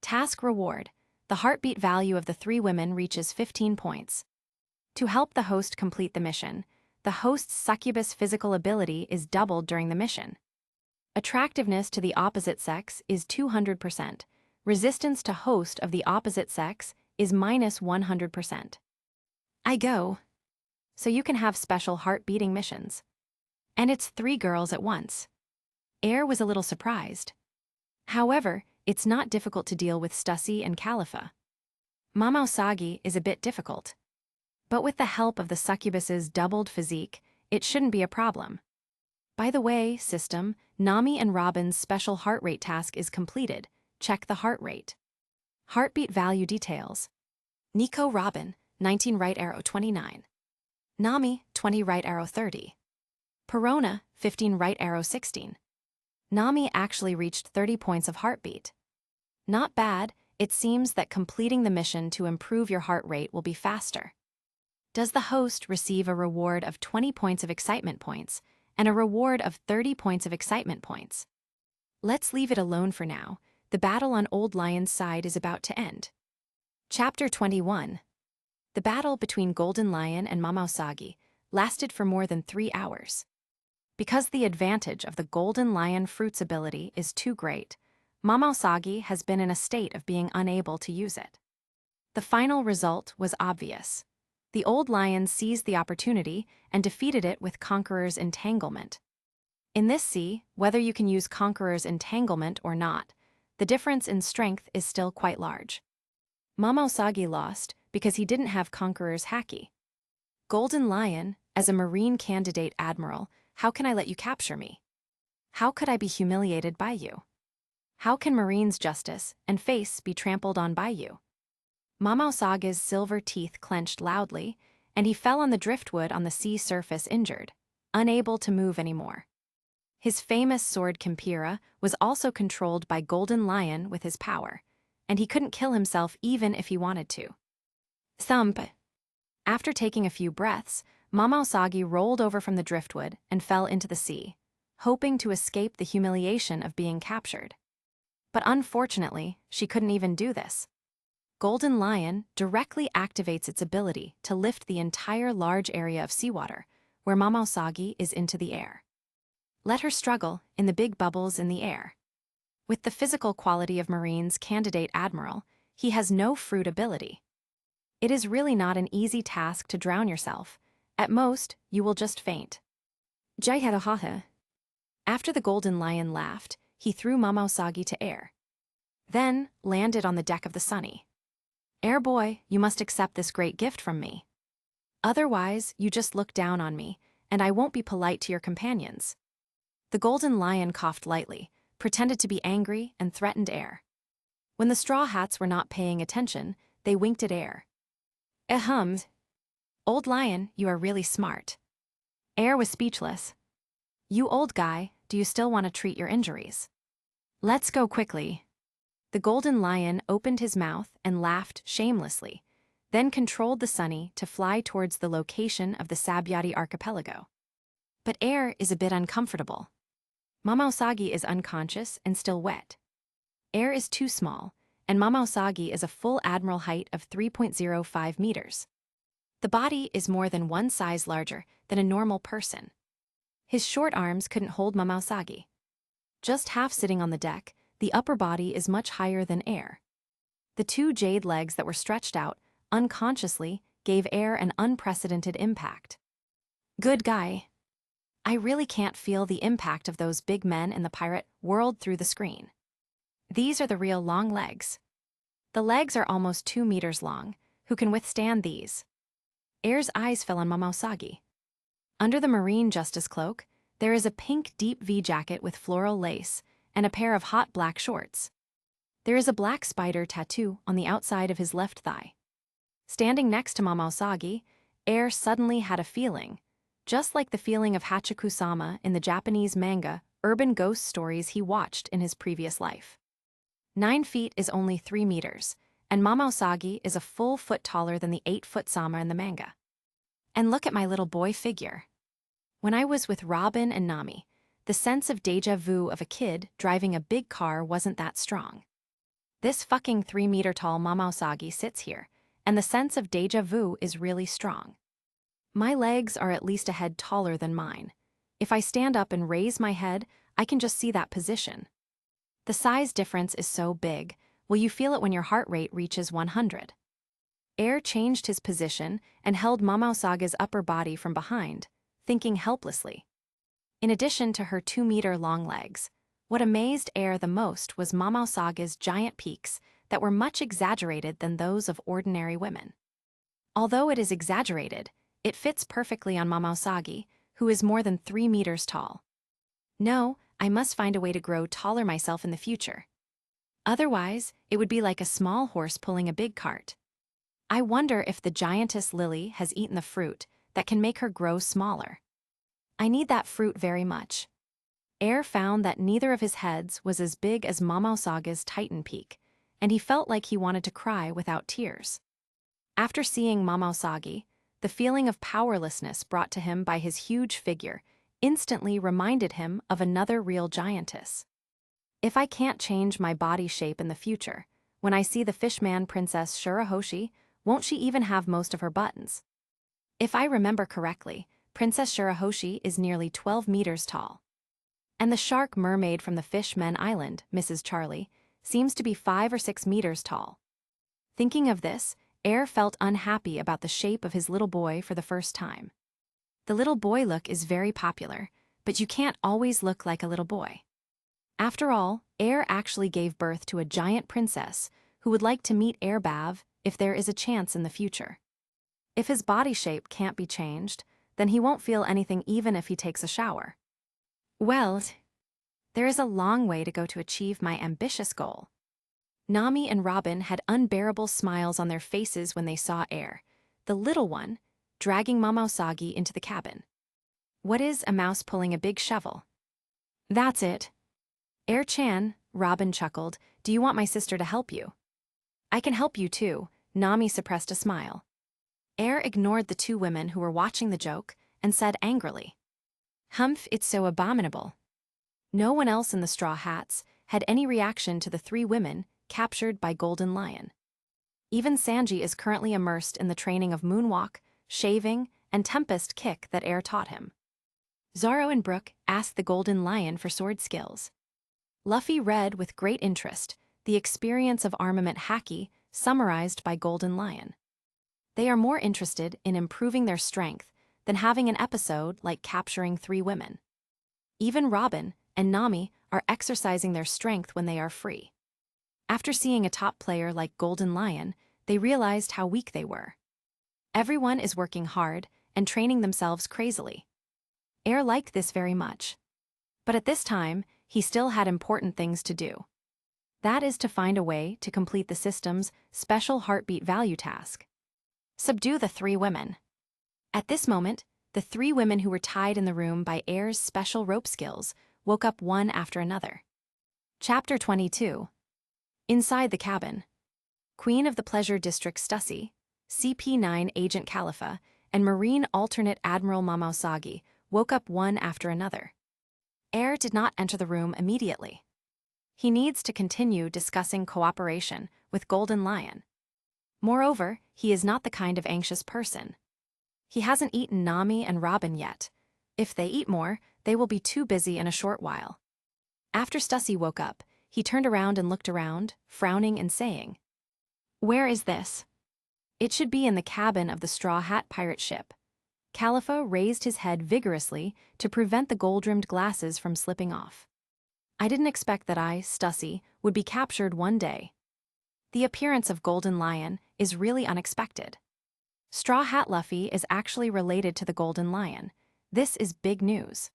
Task reward, The heartbeat value of the three women reaches 15 points. To help the host complete the mission, the host's succubus physical ability is doubled during the mission. Attractiveness to the opposite sex is 200%. Resistance to host of the opposite sex is minus 100%. I go. So you can have special heart-beating missions. And it's 3 girls at once. Air was a little surprised. However, it's not difficult to deal with Stussy and Khalifa. Mama Usagi is a bit difficult. But with the help of the succubus's doubled physique, it shouldn't be a problem. By the way, system, Nami and Robin's special heart rate task is completed. Check the heart rate. Heartbeat value details. Nico Robin, 19 right arrow 29. Nami, 20 right arrow 30. Perona, 15 right arrow 16. Nami actually reached 30 points of heartbeat. Not bad, it seems that completing the mission to improve your heart rate will be faster. Does the host receive a reward of 20 points of excitement points and a reward of 30 points of excitement points? Let's leave it alone for now. The battle on Old Lion's side is about to end. Chapter 21. The battle between Golden Lion and Mama Usagi lasted for more than 3 hours. Because the advantage of the Golden Lion fruit's ability is too great, Mama Usagi has been in a state of being unable to use it. The final result was obvious. The Old Lion seized the opportunity and defeated it with Conqueror's Entanglement. In this sea, whether you can use Conqueror's Entanglement or not, the difference in strength is still quite large. Mama Usagi lost because he didn't have Conqueror's Haki. Golden Lion, as a Marine candidate admiral, how can I let you capture me? How could I be humiliated by you? How can Marine's justice and face be trampled on by you? Mama Usagi's silver teeth clenched loudly, and he fell on the driftwood on the sea surface injured, unable to move anymore. His famous sword Kimpira was also controlled by Golden Lion with his power, and he couldn't kill himself even if he wanted to. Thump! After taking a few breaths, Mama Usagi rolled over from the driftwood and fell into the sea, hoping to escape the humiliation of being captured. But unfortunately, she couldn't even do this. Golden Lion directly activates its ability to lift the entire large area of seawater, where Mama Usagi is into the air. Let her struggle in the big bubbles in the air. With the physical quality of Marine's candidate admiral, he has no fruit ability. It is really not an easy task to drown yourself. At most, you will just faint. After the Golden Lion laughed, he threw Mama Usagi to air. Then, landed on the deck of the Sunny. Air boy, you must accept this great gift from me. Otherwise, you just look down on me, and I won't be polite to your companions. The Golden Lion coughed lightly, pretended to be angry, and threatened Air. When the Straw Hats were not paying attention, they winked at Air. Ahem. Old Lion, you are really smart. Air was speechless. You old guy, do you still want to treat your injuries? Let's go quickly. The Golden Lion opened his mouth and laughed shamelessly, then controlled the Sunny to fly towards the location of the Sabyati archipelago. But Air is a bit uncomfortable. Mama Usagi is unconscious and still wet. Air is too small, and Mama Usagi is a full admiral height of 3.05 meters. The body is more than one size larger than a normal person. His short arms couldn't hold Mama Usagi. Just half sitting on the deck, the upper body is much higher than Air. The 2 jade legs that were stretched out, unconsciously, gave Air an unprecedented impact. Good guy. I really can't feel the impact of those big men in the pirate whirled through the screen. These are the real long legs. The legs are almost 2 meters long. Who can withstand these? Air's eyes fell on Mama Usagi. Under the Marine Justice cloak, there is a pink deep V jacket with floral lace and a pair of hot black shorts. There is a black spider tattoo on the outside of his left thigh. Standing next to Mama Usagi, Air suddenly had a feeling, just like the feeling of Hachiku-sama in the Japanese manga Urban Ghost Stories he watched in his previous life. 9 feet is only 3 meters, and Mama Usagi is a full foot taller than the 8-foot Sama in the manga. And look at my little boy figure. When I was with Robin and Nami, the sense of deja vu of a kid driving a big car wasn't that strong. This fucking 3-meter tall Mamausagi sits here, and the sense of deja vu is really strong. My legs are at least a head taller than mine. If I stand up and raise my head, I can just see that position. The size difference is so big. Will you feel it when your heart rate reaches 100? Air changed his position and held Mamausaga's upper body from behind, thinking helplessly. In addition to her 2-meter-long legs, what amazed Air the most was Mamausaga's giant peaks that were much exaggerated than those of ordinary women. Although it is exaggerated, it fits perfectly on Mamausagi, who is more than 3 meters tall. No, I must find a way to grow taller myself in the future. Otherwise, it would be like a small horse pulling a big cart. I wonder if the giantess Lily has eaten the fruit that can make her grow smaller. I need that fruit very much. Air found that neither of his heads was as big as Mamausaga's Titan peak, and he felt like he wanted to cry without tears. After seeing Mamausagi, the feeling of powerlessness brought to him by his huge figure instantly reminded him of another real giantess. If I can't change my body shape in the future, when I see the fishman Princess Shirahoshi, won't she even have most of her buttons? If I remember correctly, Princess Shirahoshi is nearly 12 meters tall. And the shark mermaid from the Fishmen Island, Mrs. Charlie, seems to be 5 or 6 meters tall. Thinking of this, Air felt unhappy about the shape of his little boy for the first time. The little boy look is very popular, but you can't always look like a little boy. After all, Air actually gave birth to a giant princess who would like to meet Airbav if there is a chance in the future. If his body shape can't be changed, then he won't feel anything even if he takes a shower. Well, there is a long way to go to achieve my ambitious goal. Nami and Robin had unbearable smiles on their faces when they saw Air, the little one, dragging Mamausagi into the cabin. What is a mouse pulling a big shovel? That's it. Air-chan, Robin chuckled, do you want my sister to help you? I can help you too, Nami suppressed a smile. Air ignored the 2 women who were watching the joke and said angrily, Humph, it's so abominable. No one else in the straw hats had any reaction to the 3 women captured by Golden Lion. Even Sanji is currently immersed in the training of moonwalk, shaving, and tempest kick that Air taught him. Zoro and Brook asked the Golden Lion for sword skills. Luffy read with great interest the experience of armament haki summarized by Golden Lion. They are more interested in improving their strength than having an episode like capturing 3 women. Even Robin and Nami are exercising their strength when they are free. After seeing a top player like Golden Lion, they realized how weak they were. Everyone is working hard and training themselves crazily. Air liked this very much. But at this time, he still had important things to do. That is to find a way to complete the system's special heartbeat value task. Subdue the 3 women. At this moment, the 3 women who were tied in the room by Air's special rope skills woke up one after another. Chapter 22. Inside the cabin. Queen of the Pleasure District Stussy, CP9 Agent Khalifa, and Marine Alternate Admiral Mamausagi woke up one after another. Air did not enter the room immediately. He needs to continue discussing cooperation with Golden Lion. Moreover, he is not the kind of anxious person. He hasn't eaten Nami and Robin yet. If they eat more, they will be too busy in a short while. After Stussy woke up, he turned around and looked around, frowning and saying, Where is this? It should be in the cabin of the Straw Hat pirate ship. Khalifa raised his head vigorously to prevent the gold-rimmed glasses from slipping off. I didn't expect that I, Stussy, would be captured one day. The appearance of Golden Lion is really unexpected. Straw Hat Luffy is actually related to the Golden Lion. This is big news.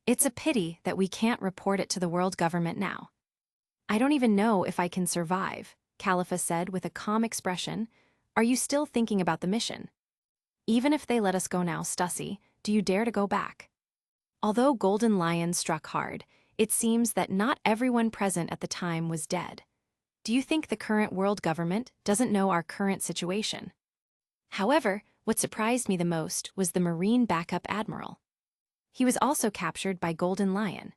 It's a pity that we can't report it to the world government now. I don't even know if I can survive, Khalifa said with a calm expression. Are you still thinking about the mission? Even if they let us go now, Stussy, do you dare to go back? Although Golden Lion struck hard, it seems that not everyone present at the time was dead. Do you think the current world government doesn't know our current situation? However, what surprised me the most was the Marine backup admiral. He was also captured by Golden Lion.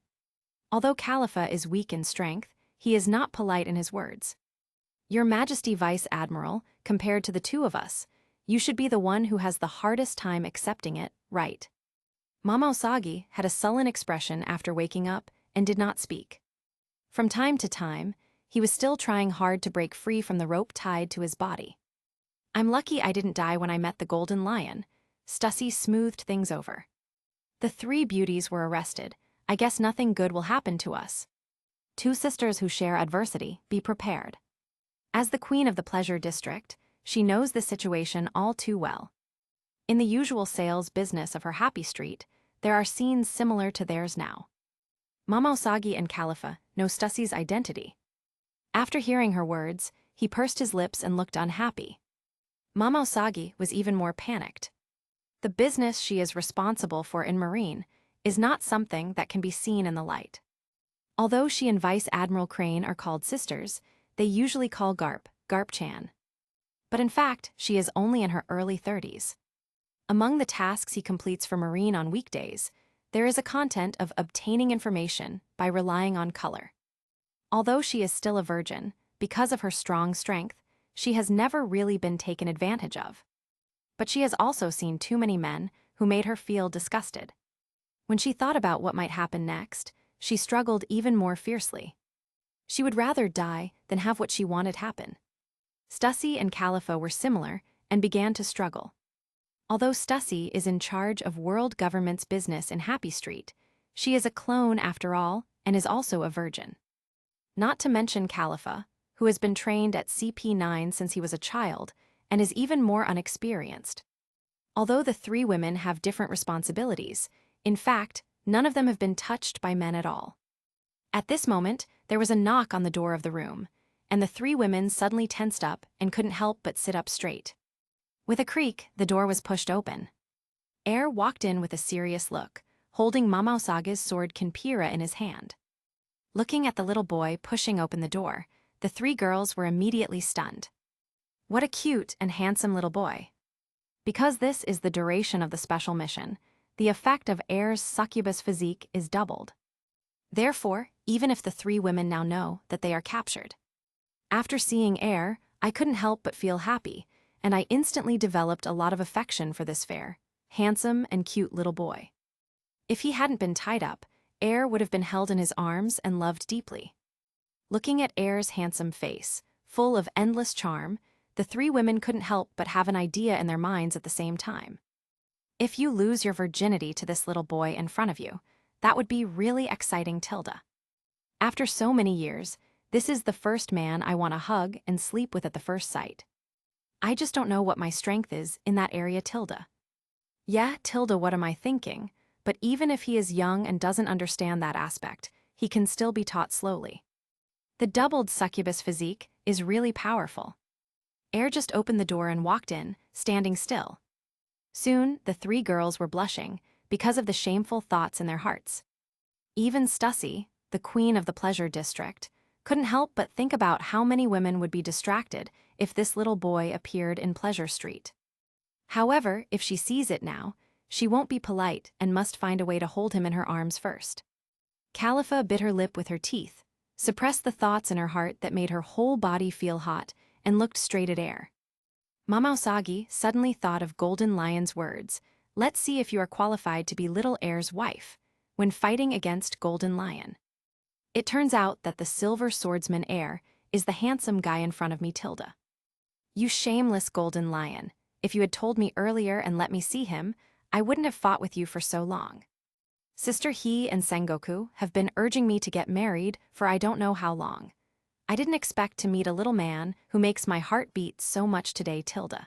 Although Khalifa is weak in strength, he is not polite in his words. Your Majesty Vice Admiral, compared to the two of us, you should be the one who has the hardest time accepting it, right? Mama Usagi had a sullen expression after waking up and did not speak. From time to time, he was still trying hard to break free from the rope tied to his body. I'm lucky I didn't die when I met the Golden Lion. Stussy smoothed things over. The three beauties were arrested. I guess nothing good will happen to us. Two sisters who share adversity, be prepared. As the queen of the pleasure district, she knows the situation all too well. In the usual sales business of her happy street, there are scenes similar to theirs now. Mama Usagi and Khalifa know Stussy's identity. After hearing her words, he pursed his lips and looked unhappy. Mama Usagi was even more panicked. The business she is responsible for in Marine is not something that can be seen in the light. Although she and Vice Admiral Crane are called sisters, they usually call Garp-chan. But in fact, she is only in her early 30s. Among the tasks he completes for Marine on weekdays, there is a content of obtaining information by relying on color. Although she is still a virgin, because of her strong strength, she has never really been taken advantage of. But she has also seen too many men who made her feel disgusted. When she thought about what might happen next, she struggled even more fiercely. She would rather die than have what she wanted happen. Stussy and Khalifa were similar and began to struggle. Although Stussy is in charge of world government's business in Happy Street, she is a clone after all and is also a virgin. Not to mention Khalifa, who has been trained at CP9 since he was a child and is even more unexperienced. Although the three women have different responsibilities, in fact, none of them have been touched by men at all. At this moment, there was a knock on the door of the room, and the three women suddenly tensed up and couldn't help but sit up straight. With a creak, the door was pushed open. Air walked in with a serious look, holding Mama Usagi's sword Kinpira in his hand. Looking at the little boy pushing open the door, the three girls were immediately stunned. What a cute and handsome little boy. Because this is the duration of the special mission, the effect of Air's succubus physique is doubled. Therefore, even if the three women now know that they are captured. After seeing Air, I couldn't help but feel happy, and I instantly developed a lot of affection for this fair, handsome, and cute little boy. If he hadn't been tied up, Air would have been held in his arms and loved deeply. Looking at Air's handsome face, full of endless charm, the three women couldn't help but have an idea in their minds at the same time. If you lose your virginity to this little boy in front of you, that would be really exciting, Tilda. After so many years, this is the first man I want to hug and sleep with at the first sight. I just don't know what my strength is in that area, Tilda. Yeah, Tilda, what am I thinking? But even if he is young and doesn't understand that aspect, he can still be taught slowly. The doubled succubus physique is really powerful. Air just opened the door and walked in, standing still. Soon, the three girls were blushing because of the shameful thoughts in their hearts. Even Stussy, the queen of the pleasure district, couldn't help but think about how many women would be distracted if this little boy appeared in Pleasure Street. However, if she sees it now, she won't be polite and must find a way to hold him in her arms first. Khalifa bit her lip with her teeth, suppressed the thoughts in her heart that made her whole body feel hot, and looked straight at Air. Mama Usagi suddenly thought of Golden Lion's words, "Let's see if you are qualified to be little Air's wife," when fighting against Golden Lion. It turns out that the silver swordsman Air is the handsome guy in front of me, Tilda. You shameless Golden Lion, if you had told me earlier and let me see him, I wouldn't have fought with you for so long. Sister He and Sengoku have been urging me to get married for I don't know how long. I didn't expect to meet a little man who makes my heart beat so much today, Tilda.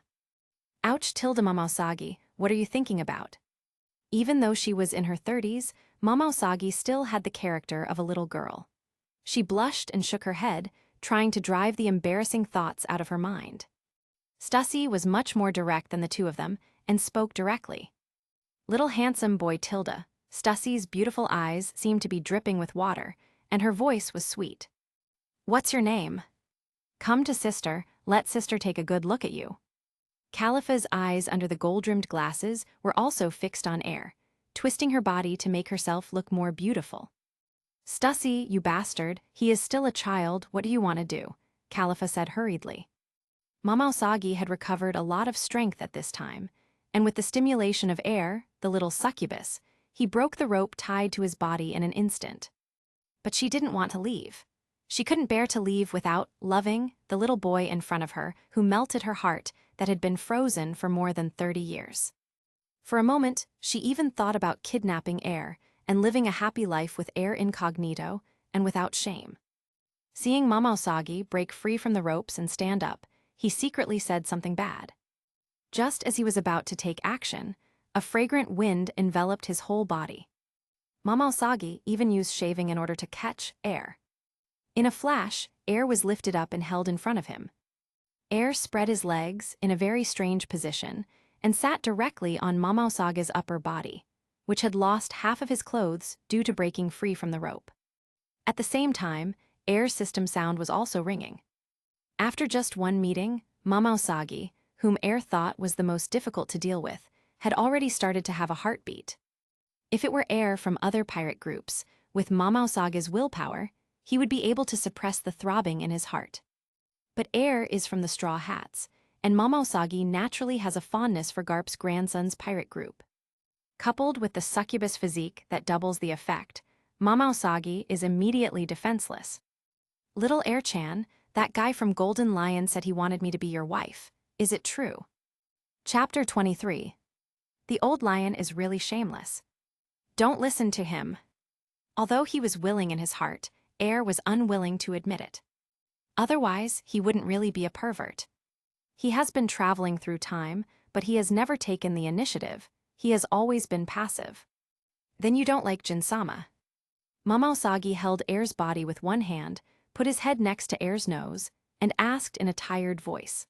Ouch, Tilda. Mama Usagi, what are you thinking about? Even though she was in her 30s, Mama Usagi still had the character of a little girl. She blushed and shook her head, trying to drive the embarrassing thoughts out of her mind. Stussy was much more direct than the two of them and spoke directly. Little handsome boy, Tilda. Stussy's beautiful eyes seemed to be dripping with water, and her voice was sweet. What's your name? Come to sister, let sister take a good look at you. Khalifa's eyes under the gold-rimmed glasses were also fixed on Air, twisting her body to make herself look more beautiful. Stussy, you bastard, he is still a child, what do you want to do? Califa said hurriedly. Mama Usagi had recovered a lot of strength at this time, and with the stimulation of air, the little succubus, he broke the rope tied to his body in an instant. But she didn't want to leave. She couldn't bear to leave without loving the little boy in front of her who melted her heart that had been frozen for more than 30 years. For a moment, she even thought about kidnapping Air and living a happy life with Air incognito and without shame. Seeing Mama Usagi break free from the ropes and stand up, he secretly said something bad. Just as he was about to take action, a fragrant wind enveloped his whole body. Mama Usagi even used shaving in order to catch Air. In a flash, Air was lifted up and held in front of him. Air spread his legs in a very strange position and sat directly on Mama Usagi's upper body, which had lost half of his clothes due to breaking free from the rope. At the same time, Air's system sound was also ringing. After just one meeting, Mama Usagi, whom Air thought was the most difficult to deal with, had already started to have a heartbeat. If it were Air from other pirate groups, with Mama Usagi's willpower, he would be able to suppress the throbbing in his heart. But Air is from the Straw Hats, and Mama Usagi naturally has a fondness for Garp's grandson's pirate group. Coupled with the succubus physique that doubles the effect, Mama Usagi is immediately defenseless. "Little Air-chan, that guy from Golden Lion said he wanted me to be your wife. Is it true?" Chapter 23. The old lion is really shameless. Don't listen to him. Although he was willing in his heart, Air was unwilling to admit it. Otherwise, he wouldn't really be a pervert. He has been traveling through time, but he has never taken the initiative. He has always been passive. Then you don't like Jin-sama. Mama Usagi held Air's body with one hand, put his head next to Air's nose, and asked in a tired voice.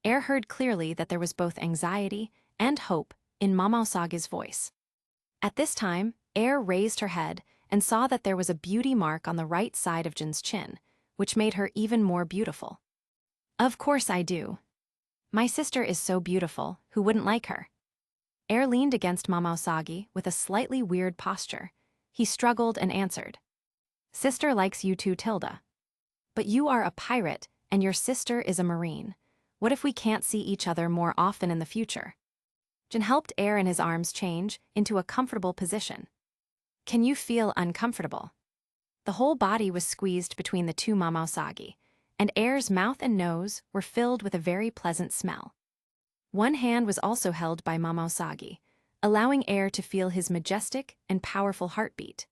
Air heard clearly that there was both anxiety and hope in Mama Usagi's voice. At this time, Air raised her head and saw that there was a beauty mark on the right side of Jin's chin, which made her even more beautiful. "Of course I do. My sister is so beautiful, who wouldn't like her?" Air leaned against Mama Usagi with a slightly weird posture. He struggled and answered. "Sister likes you too, Tilda. But you are a pirate, and your sister is a marine. What if we can't see each other more often in the future?" Jin helped Air in his arms change into a comfortable position. "Can you feel uncomfortable?" The whole body was squeezed between the two Mama Usagi, and Air's mouth and nose were filled with a very pleasant smell. One hand was also held by Mama Usagi, allowing Air to feel his majestic and powerful heartbeat.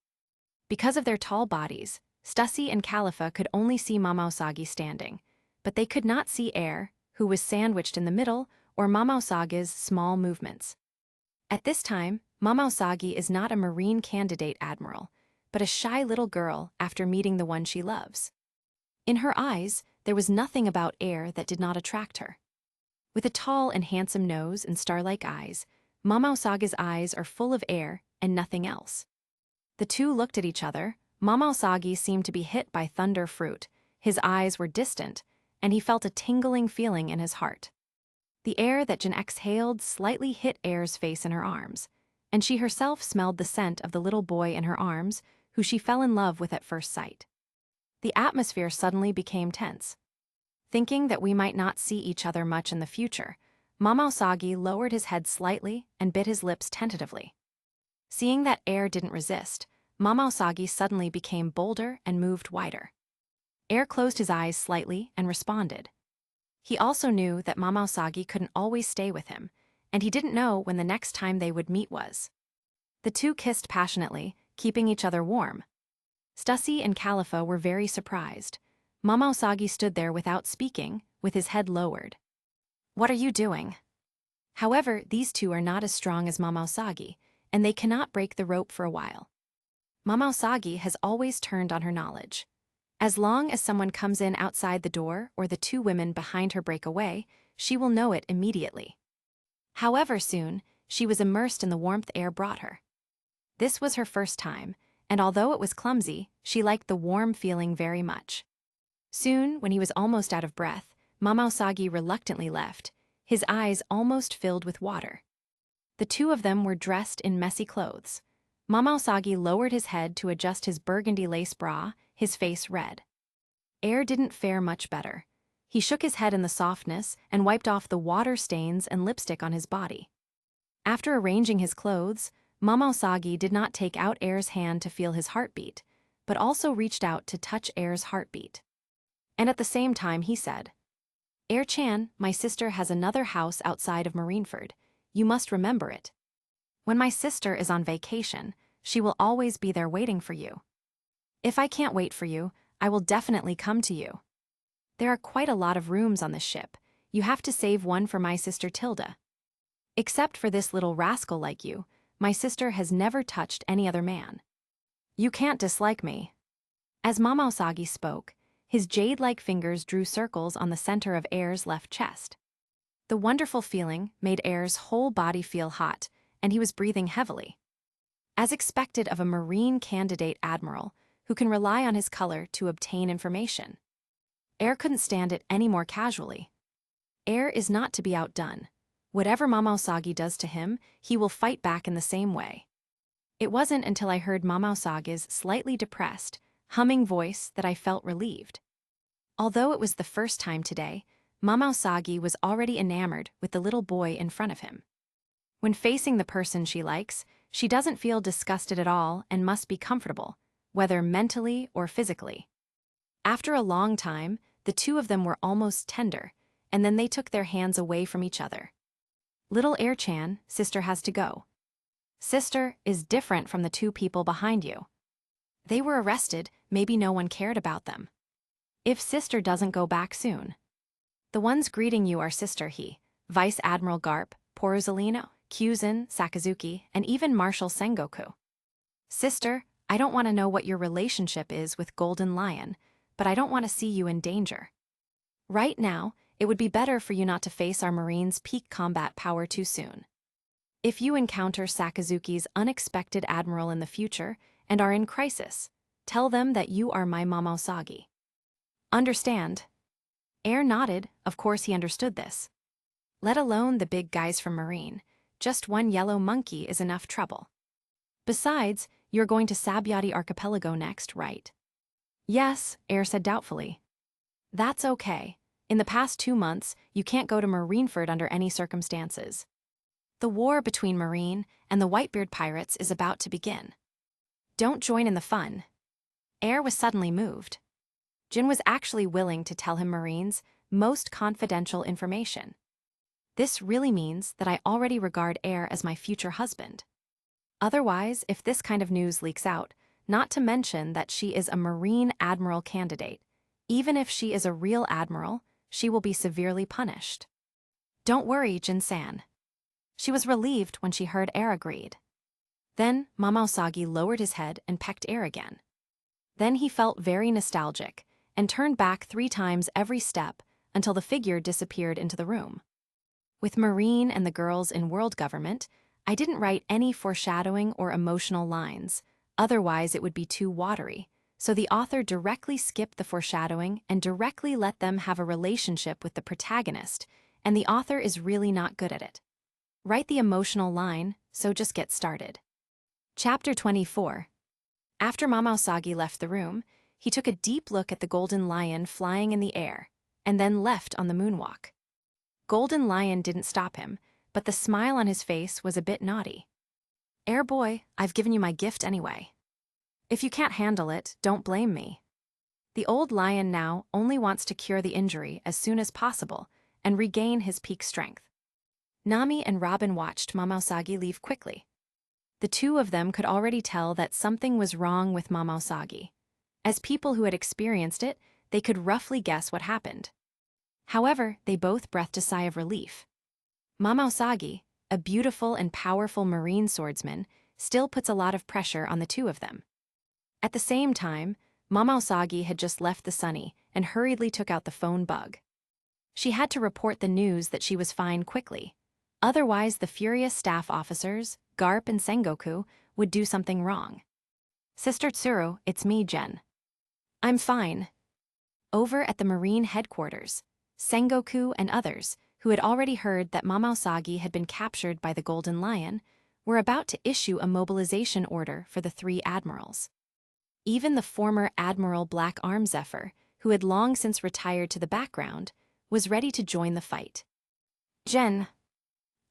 Because of their tall bodies, Stussy and Califa could only see Mama Usagi standing, but they could not see Air, who was sandwiched in the middle, or Mama Usagi's small movements. At this time, Mama Usagi is not a marine candidate admiral, but a shy little girl after meeting the one she loves. In her eyes, there was nothing about Air that did not attract her. With a tall and handsome nose and star-like eyes, Mama Usagi's eyes are full of Air and nothing else. The two looked at each other. Mama Usagi seemed to be hit by thunder fruit. His eyes were distant, and he felt a tingling feeling in his heart. The air that Jin exhaled slightly hit Air's face in her arms, and she herself smelled the scent of the little boy in her arms, who she fell in love with at first sight. The atmosphere suddenly became tense. Thinking that we might not see each other much in the future, Mama Usagi lowered his head slightly and bit his lips tentatively. Seeing that Air didn't resist, Mama Usagi suddenly became bolder and moved wider. Air closed his eyes slightly and responded. He also knew that Mama Usagi couldn't always stay with him, and he didn't know when the next time they would meet was. The two kissed passionately, keeping each other warm. Stussy and Califa were very surprised. Mama Usagi stood there without speaking, with his head lowered. "What are you doing?" However, these two are not as strong as Mama Usagi, and they cannot break the rope for a while. Mama Usagi has always turned on her knowledge. As long as someone comes in outside the door or the two women behind her break away, she will know it immediately. However, soon, she was immersed in the warmth Air brought her. This was her first time, and although it was clumsy, she liked the warm feeling very much. Soon, when he was almost out of breath, Mama Usagi reluctantly left, his eyes almost filled with water. The two of them were dressed in messy clothes. Mama Usagi lowered his head to adjust his burgundy lace bra, his face red. Air didn't fare much better. He shook his head in the softness and wiped off the water stains and lipstick on his body. After arranging his clothes, Mama Usagi did not take out Air's hand to feel his heartbeat, but also reached out to touch Air's heartbeat. And at the same time he said, "Air-chan, my sister has another house outside of Marineford. You must remember it. When my sister is on vacation, she will always be there waiting for you. If I can't wait for you, I will definitely come to you. There are quite a lot of rooms on this ship. You have to save one for my sister Tilda. Except for this little rascal like you, my sister has never touched any other man. You can't dislike me." As Mama Usagi spoke, his jade-like fingers drew circles on the center of Air's left chest. The wonderful feeling made Air's whole body feel hot, and he was breathing heavily. As expected of a Marine candidate admiral who can rely on his color to obtain information, Air couldn't stand it any more casually. Air is not to be outdone. Whatever Mama Usagi does to him, he will fight back in the same way. It wasn't until I heard Mama Usagi's slightly depressed, humming voice that I felt relieved. Although it was the first time today, Mama Usagi was already enamored with the little boy in front of him. When facing the person she likes, she doesn't feel disgusted at all and must be comfortable, whether mentally or physically. After a long time, the two of them were almost tender, and then they took their hands away from each other. "Little Air-chan, sister has to go. Sister is different from the two people behind you. They were arrested, maybe no one cared about them. If sister doesn't go back soon. The ones greeting you are Sister He, Vice Admiral Garp, Poruzalino, Kyuzin, Sakazuki, and even Marshal Sengoku. Sister, I don't want to know what your relationship is with Golden Lion, but I don't want to see you in danger. Right now, it would be better for you not to face our Marines' peak combat power too soon. If you encounter Sakazuki's unexpected admiral in the future and are in crisis, tell them that you are my Mama Usagi. Understand?" Air nodded. Of course he understood this. Let alone the big guys from Marine, just one yellow monkey is enough trouble. Besides, you're going to Sabyati Archipelago next, right? Yes, Air said doubtfully. That's okay. In the past 2 months, you can't go to Marineford under any circumstances. The war between Marine and the Whitebeard pirates is about to begin. Don't join in the fun. Air was suddenly moved. Jin was actually willing to tell him Marine's most confidential information. This really means that I already regard Air as my future husband. Otherwise, if this kind of news leaks out, not to mention that she is a Marine admiral candidate, even if she is a real admiral, she will be severely punished. Don't worry, Jin-san. She was relieved when she heard Air agreed. Then Mama Usagi lowered his head and pecked Air again. Then he felt very nostalgic and turned back 3 times every step until the figure disappeared into the room. With Marine and the girls in world government, I didn't write any foreshadowing or emotional lines, otherwise it would be too watery, so the author directly skipped the foreshadowing and directly let them have a relationship with the protagonist, and the author is really not good at it. Write the emotional line, so just get started. Chapter 24. After Mama Usagi left the room, he took a deep look at the Golden Lion flying in the air, and then left on the moonwalk. Golden Lion didn't stop him, but the smile on his face was a bit naughty. Air boy, I've given you my gift anyway. If you can't handle it, don't blame me. The old lion now only wants to cure the injury as soon as possible and regain his peak strength. Nami and Robin watched Mama Usagi leave quickly. The two of them could already tell that something was wrong with Mama Usagi. As people who had experienced it, they could roughly guess what happened. However, they both breathed a sigh of relief. Mama Usagi, a beautiful and powerful Marine swordsman, still puts a lot of pressure on the two of them. At the same time, Mama Usagi had just left the Sunny and hurriedly took out the phone bug. She had to report the news that she was fine quickly. Otherwise, the furious staff officers, Garp and Sengoku, would do something wrong. Sister Tsuru, it's me, Jen. I'm fine. Over at the Marine headquarters, Sengoku and others, who had already heard that Mama Usagi had been captured by the Golden Lion, were about to issue a mobilization order for the 3 admirals. Even the former Admiral Black Arm Zephyr, who had long since retired to the background, was ready to join the fight. "Jen,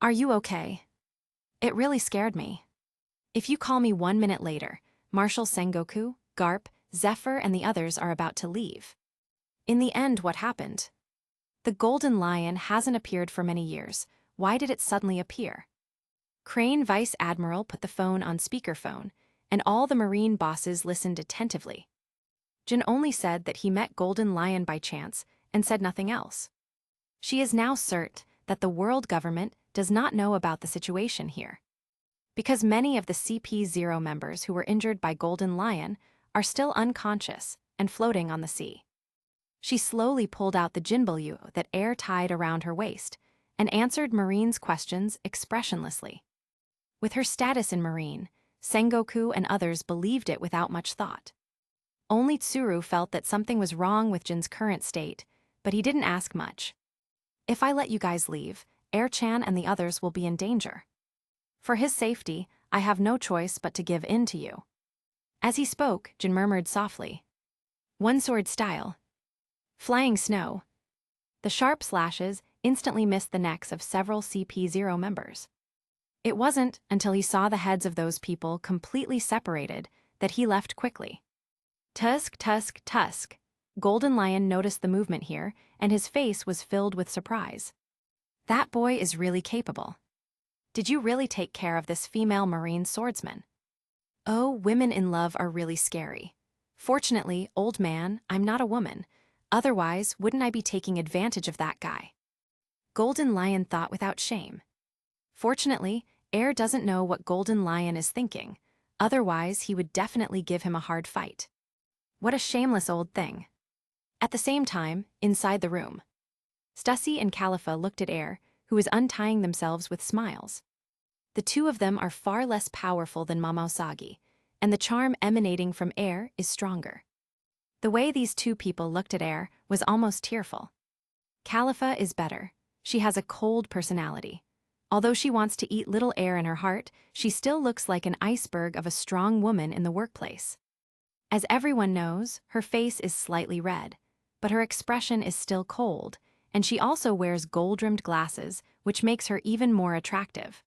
are you okay? It really scared me. If you call me 1 minute later, Marshal Sengoku, Garp, Zephyr, and the others are about to leave." In the end, what happened? The Golden Lion hasn't appeared for many years. Why did it suddenly appear? Crane Vice Admiral put the phone on speakerphone, and all the Marine bosses listened attentively. Jin only said that he met Golden Lion by chance and said nothing else. She is now certain that the world government does not know about the situation here, because many of the CP0 members who were injured by Golden Lion are still unconscious and floating on the sea. She slowly pulled out the jinbulyu that Air tied around her waist and answered Marine's questions expressionlessly. With her status in Marine, Sengoku and others believed it without much thought. Only Tsuru felt that something was wrong with Jin's current state, but he didn't ask much. "If I let you guys leave, Air-chan and the others will be in danger. For his safety, I have no choice but to give in to you." As he spoke, Jin murmured softly, "One sword style. Flying snow." The sharp slashes instantly missed the necks of several CP0 members. It wasn't until he saw the heads of those people completely separated that he left quickly. "Tusk, tusk, tusk." Golden Lion noticed the movement here, and his face was filled with surprise. "That boy is really capable. Did you really take care of this female Marine swordsman?" "Oh, women in love are really scary. Fortunately, old man, I'm not a woman. Otherwise, wouldn't I be taking advantage of that guy?" Golden Lion thought without shame. Fortunately, Air doesn't know what Golden Lion is thinking. Otherwise, he would definitely give him a hard fight. What a shameless old thing. At the same time, inside the room, Stussy and Khalifa looked at Air, who was untying themselves with smiles. The two of them are far less powerful than Mamosagi, and the charm emanating from Air is stronger. The way these two people looked at Air was almost tearful. Khalifa is better. She has a cold personality. Although she wants to eat little Air in her heart, she still looks like an iceberg of a strong woman in the workplace. As everyone knows, her face is slightly red, but her expression is still cold, and she also wears gold-rimmed glasses, which makes her even more attractive.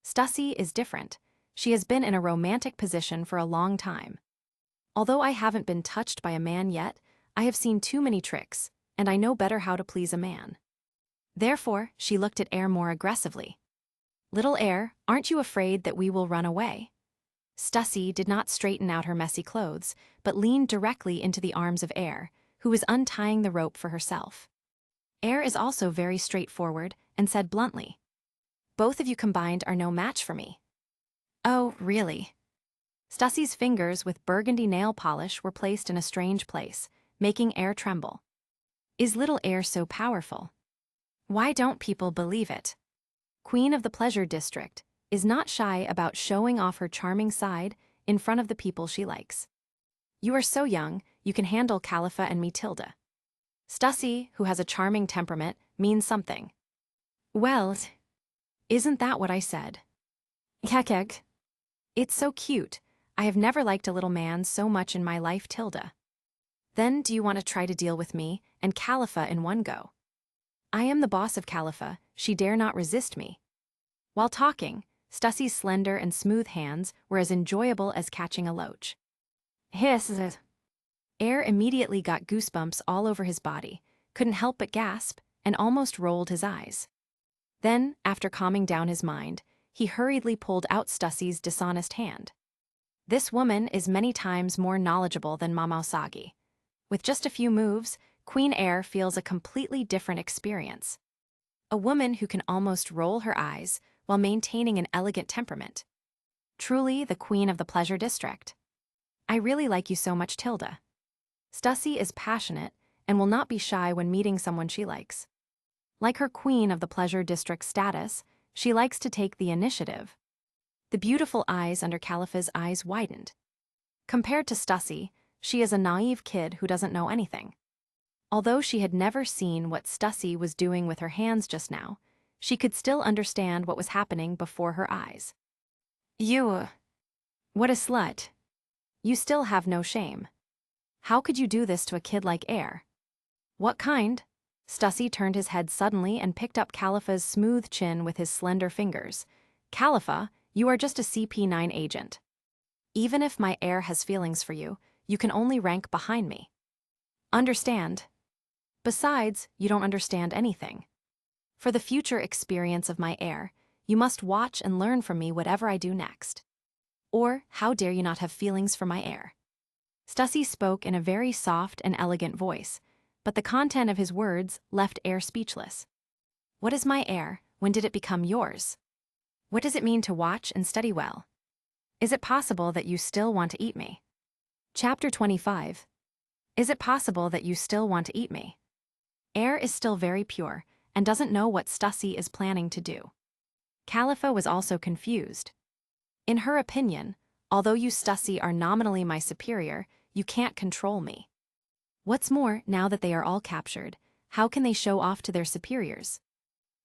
Stussy is different. She has been in a romantic position for a long time. "Although I haven't been touched by a man yet, I have seen too many tricks, and I know better how to please a man." Therefore, she looked at Air more aggressively. "Little Air, aren't you afraid that we will run away?" Stussy did not straighten out her messy clothes, but leaned directly into the arms of Air, who was untying the rope for herself. Air is also very straightforward and said bluntly, "Both of you combined are no match for me." "Oh, really?" Stussy's fingers with burgundy nail polish were placed in a strange place, making Air tremble. Is little Air so powerful? Why don't people believe it? Queen of the Pleasure District is not shy about showing off her charming side in front of the people she likes. "You are so young, you can handle Khalifa and me Tilda." Stussy, who has a charming temperament, means something. "Well, isn't that what I said?" "Kekek. It's so cute. I have never liked a little man so much in my life, Tilda." "Then do you want to try to deal with me and Khalifa in one go?" "I am the boss of Khalifa, she dare not resist me." While talking, Stussy's slender and smooth hands were as enjoyable as catching a loach. "Hiss." Air immediately got goosebumps all over his body, couldn't help but gasp, and almost rolled his eyes. Then, after calming down his mind, he hurriedly pulled out Stussy's dishonest hand. This woman is many times more knowledgeable than Mamosagi. With just a few moves, Queen Air feels a completely different experience. A woman who can almost roll her eyes while maintaining an elegant temperament. Truly the queen of the pleasure district. "I really like you so much, Tilda." Stussy is passionate and will not be shy when meeting someone she likes. Like her queen of the pleasure district status, she likes to take the initiative. The beautiful eyes under Khalifa's eyes widened. Compared to Stussy, she is a naive kid who doesn't know anything. Although she had never seen what Stussy was doing with her hands just now, she could still understand what was happening before her eyes. "You, what a slut. You still have no shame." How could you do this to a kid like Air? What kind? Stussy turned his head suddenly and picked up Khalifa's smooth chin with his slender fingers. Khalifa, you are just a CP9 agent. Even if my Air has feelings for you, you can only rank behind me. Understand? Besides, you don't understand anything. For the future experience of my Air, you must watch and learn from me whatever I do next. Or, how dare you not have feelings for my Air? Stussy spoke in a very soft and elegant voice, but the content of his words left Air speechless. What is my Air? When did it become yours? What does it mean to watch and study well? Is it possible that you still want to eat me? Chapter 25. Is it possible that you still want to eat me? Air is still very pure and doesn't know what Stussy is planning to do. Khalifa was also confused. In her opinion, although you Stussy are nominally my superior, you can't control me. What's more, now that they are all captured, how can they show off to their superiors?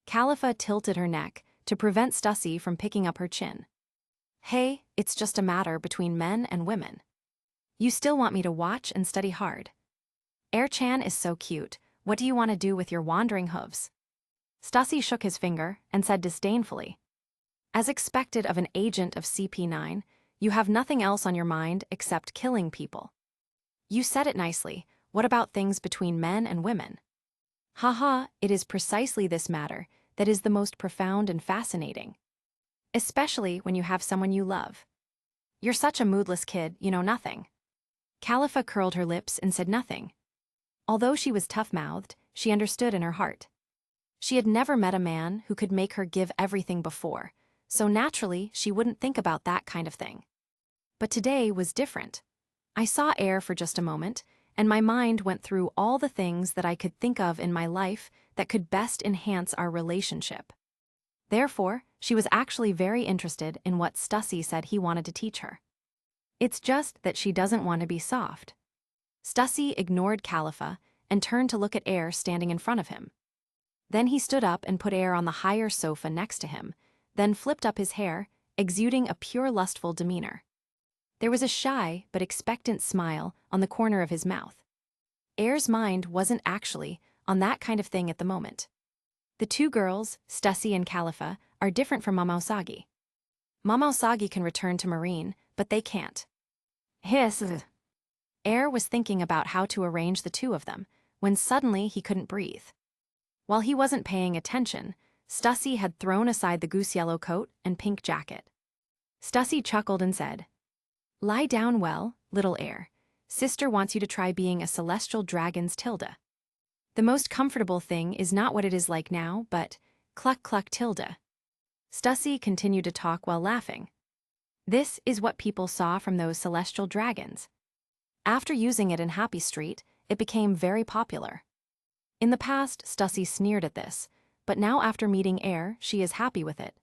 Khalifa tilted her neck to prevent Stussy from picking up her chin. Hey, it's just a matter between men and women. You still want me to watch and study hard. Air-chan is so cute. What do you want to do with your wandering hooves? Stussy shook his finger and said disdainfully, as expected of an agent of CP9, you have nothing else on your mind except killing people. You said it nicely. What about things between men and women? Haha, it is precisely this matter that is the most profound and fascinating. Especially when you have someone you love. You're such a moodless kid, you know nothing. Khalifa curled her lips and said nothing. Although she was tough-mouthed, she understood in her heart. She had never met a man who could make her give everything before, so naturally she wouldn't think about that kind of thing. But today was different. I saw Air for just a moment, and my mind went through all the things that I could think of in my life that could best enhance our relationship. Therefore, she was actually very interested in what Stussy said he wanted to teach her. It's just that she doesn't want to be soft. Stussy ignored Khalifa and turned to look at Air standing in front of him. Then he stood up and put Air on the higher sofa next to him, then flipped up his hair, exuding a pure lustful demeanor. There was a shy but expectant smile on the corner of his mouth. Air's mind wasn't actually on that kind of thing at the moment. The two girls, Stussy and Khalifa, are different from Mama Usagi. Mama Usagi can return to Marine, but they can't. Hiss. Air was thinking about how to arrange the two of them, when suddenly he couldn't breathe. While he wasn't paying attention, Stussy had thrown aside the goose-yellow coat and pink jacket. Stussy chuckled and said, "Lie down well, little Air. Sister wants you to try being a celestial dragon's tilde. The most comfortable thing is not what it is like now, but cluck cluck tilde." Stussy continued to talk while laughing. This is what people saw from those celestial dragons. After using it in Happy Street, it became very popular. In the past, Stussy sneered at this, but now after meeting Air, she is happy with it.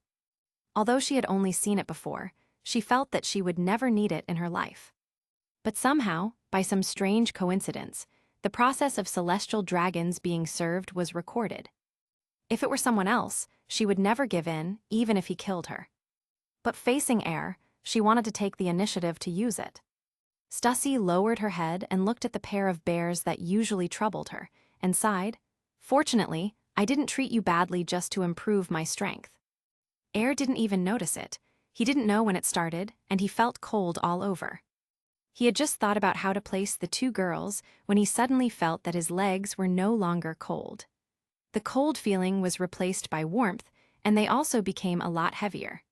Although she had only seen it before, she felt that she would never need it in her life. But somehow, by some strange coincidence, the process of celestial dragons being served was recorded. If it were someone else, she would never give in, even if he killed her. But facing Air, she wanted to take the initiative to use it. Stussy lowered her head and looked at the pair of bears that usually troubled her, and sighed, "Fortunately, I didn't treat you badly just to improve my strength." Air didn't even notice it. He didn't know when it started, and he felt cold all over. He had just thought about how to place the two girls when he suddenly felt that his legs were no longer cold. The cold feeling was replaced by warmth, and they also became a lot heavier.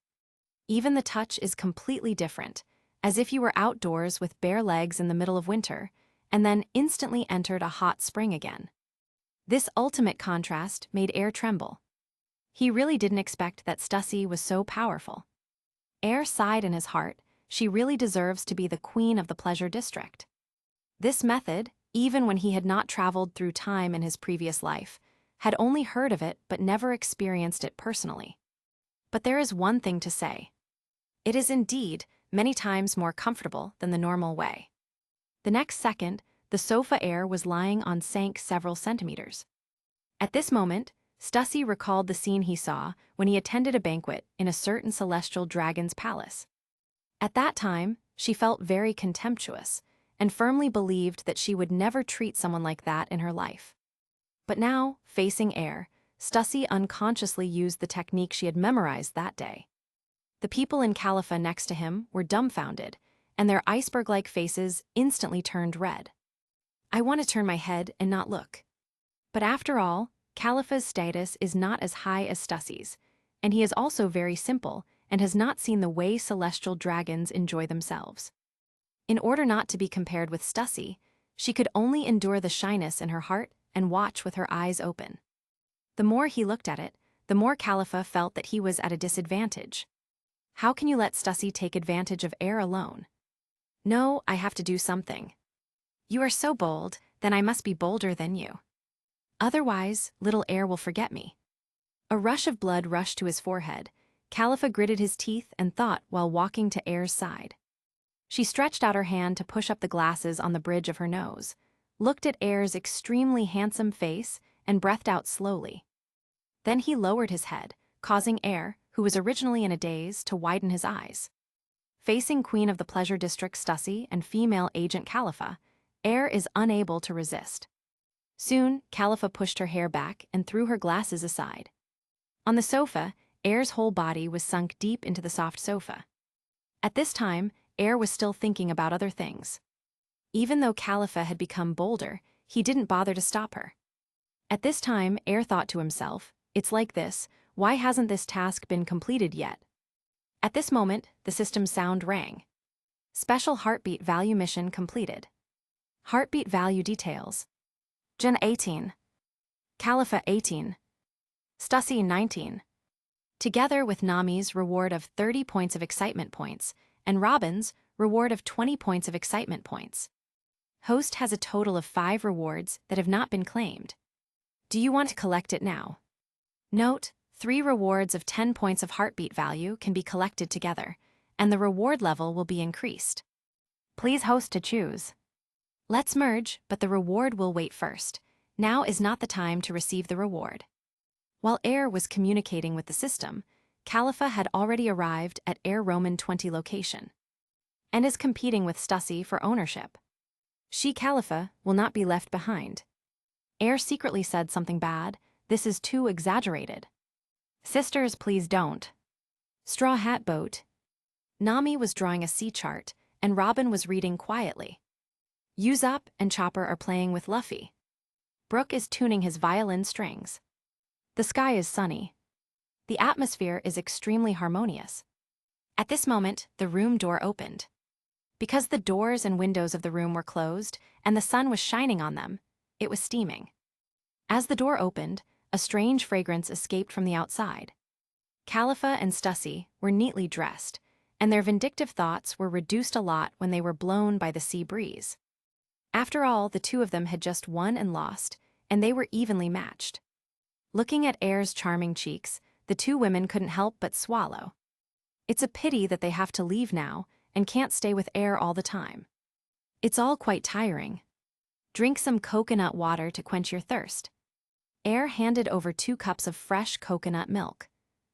Even the touch is completely different, as if you were outdoors with bare legs in the middle of winter, and then instantly entered a hot spring again. This ultimate contrast made Air tremble. He really didn't expect that Stussy was so powerful. Air sighed in his heart. She really deserves to be the queen of the pleasure district. This method, even when he had not traveled through time in his previous life, had only heard of it but never experienced it personally. But there is one thing to say. It is indeed many times more comfortable than the normal way. The next second, the sofa Air was lying on sank several centimeters. At this moment, Stussy recalled the scene he saw when he attended a banquet in a certain celestial dragon's palace. At that time, she felt very contemptuous, and firmly believed that she would never treat someone like that in her life. But now, facing air, Stussy unconsciously used the technique she had memorized that day. The people in Calipha next to him were dumbfounded, and their iceberg-like faces instantly turned red. I want to turn my head and not look. But after all, Calipha's status is not as high as Stussy's, and he is also very simple and has not seen the way celestial dragons enjoy themselves. In order not to be compared with Stussy, she could only endure the shyness in her heart and watch with her eyes open. The more he looked at it, the more Calipha felt that he was at a disadvantage. How can you let Stussy take advantage of air alone? No, I have to do something. You are so bold, then I must be bolder than you. Otherwise, little air will forget me. A rush of blood rushed to his forehead. Calipha gritted his teeth and thought while walking to air's side. She stretched out her hand to push up the glasses on the bridge of her nose, looked at air's extremely handsome face, and breathed out slowly. Then he lowered his head, causing air, who was originally in a daze, to widen his eyes. Facing Queen of the Pleasure District Stussy and female agent Calipha, air is unable to resist. Soon, Calipha pushed her hair back and threw her glasses aside. On the sofa, air's whole body was sunk deep into the soft sofa. At this time, air was still thinking about other things. Even though Calipha had become bolder, he didn't bother to stop her. At this time, air thought to himself, "It's like this, why hasn't this task been completed yet?" At this moment, the system sound rang. Special heartbeat value mission completed. Heartbeat value details. Jen 18. Calipha 18. Stussy 19. Together with Nami's reward of 30 points of excitement points, and Robin's reward of 20 points of excitement points. Host has a total of 5 rewards that have not been claimed. Do you want to collect it now? Note, 3 rewards of 10 points of heartbeat value can be collected together, and the reward level will be increased. Please host to choose. Let's merge, but the reward will wait first. Now is not the time to receive the reward. While Air was communicating with the system, Calipha had already arrived at Air Roman 20 location and is competing with Stussy for ownership. She, Calipha, will not be left behind. Air secretly said something bad. This is too exaggerated. Sisters, please don't. Straw Hat Boat. Nami was drawing a sea chart, and Robin was reading quietly. Usopp and Chopper are playing with Luffy. Brook is tuning his violin strings. The sky is sunny. The atmosphere is extremely harmonious. At this moment, the room door opened. Because the doors and windows of the room were closed and the sun was shining on them, it was steaming. As the door opened, a strange fragrance escaped from the outside. Calipha and Stussy were neatly dressed, and their vindictive thoughts were reduced a lot when they were blown by the sea breeze. After all, the two of them had just won and lost, and they were evenly matched. Looking at Air's charming cheeks, the two women couldn't help but swallow. It's a pity that they have to leave now and can't stay with Air all the time. It's all quite tiring. Drink some coconut water to quench your thirst. Air handed over 2 cups of fresh coconut milk.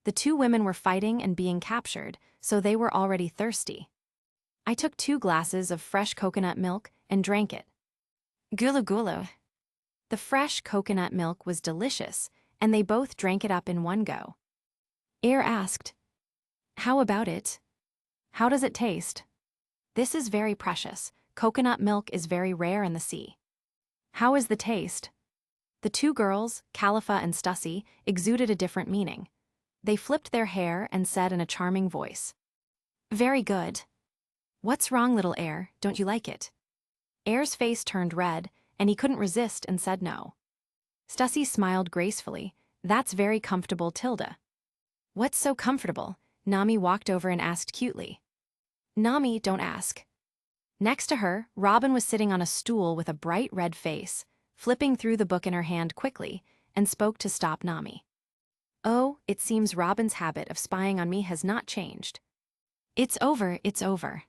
The two women were fighting and being captured, so they were already thirsty. I took 2 glasses of fresh coconut milk and drank it. Gulu gulu. The fresh coconut milk was delicious, and they both drank it up in one go. Air asked, "How about it? How does it taste?" "This is very precious. Coconut milk is very rare in the sea." "How is the taste?" The 2 girls, Calipha and Stussy, exuded a different meaning. They flipped their hair and said in a charming voice, "Very good." "What's wrong, little Air? Don't you like it?" Air's face turned red, and he couldn't resist and said no. Stussy smiled gracefully. "That's very comfortable, Tilda." "What's so comfortable?" Nami walked over and asked cutely. "Nami, don't ask." Next to her, Robin was sitting on a stool with a bright red face, flipping through the book in her hand quickly, and spoke to stop Nami. "Oh, it seems Robin's habit of spying on me has not changed." It's over, it's over.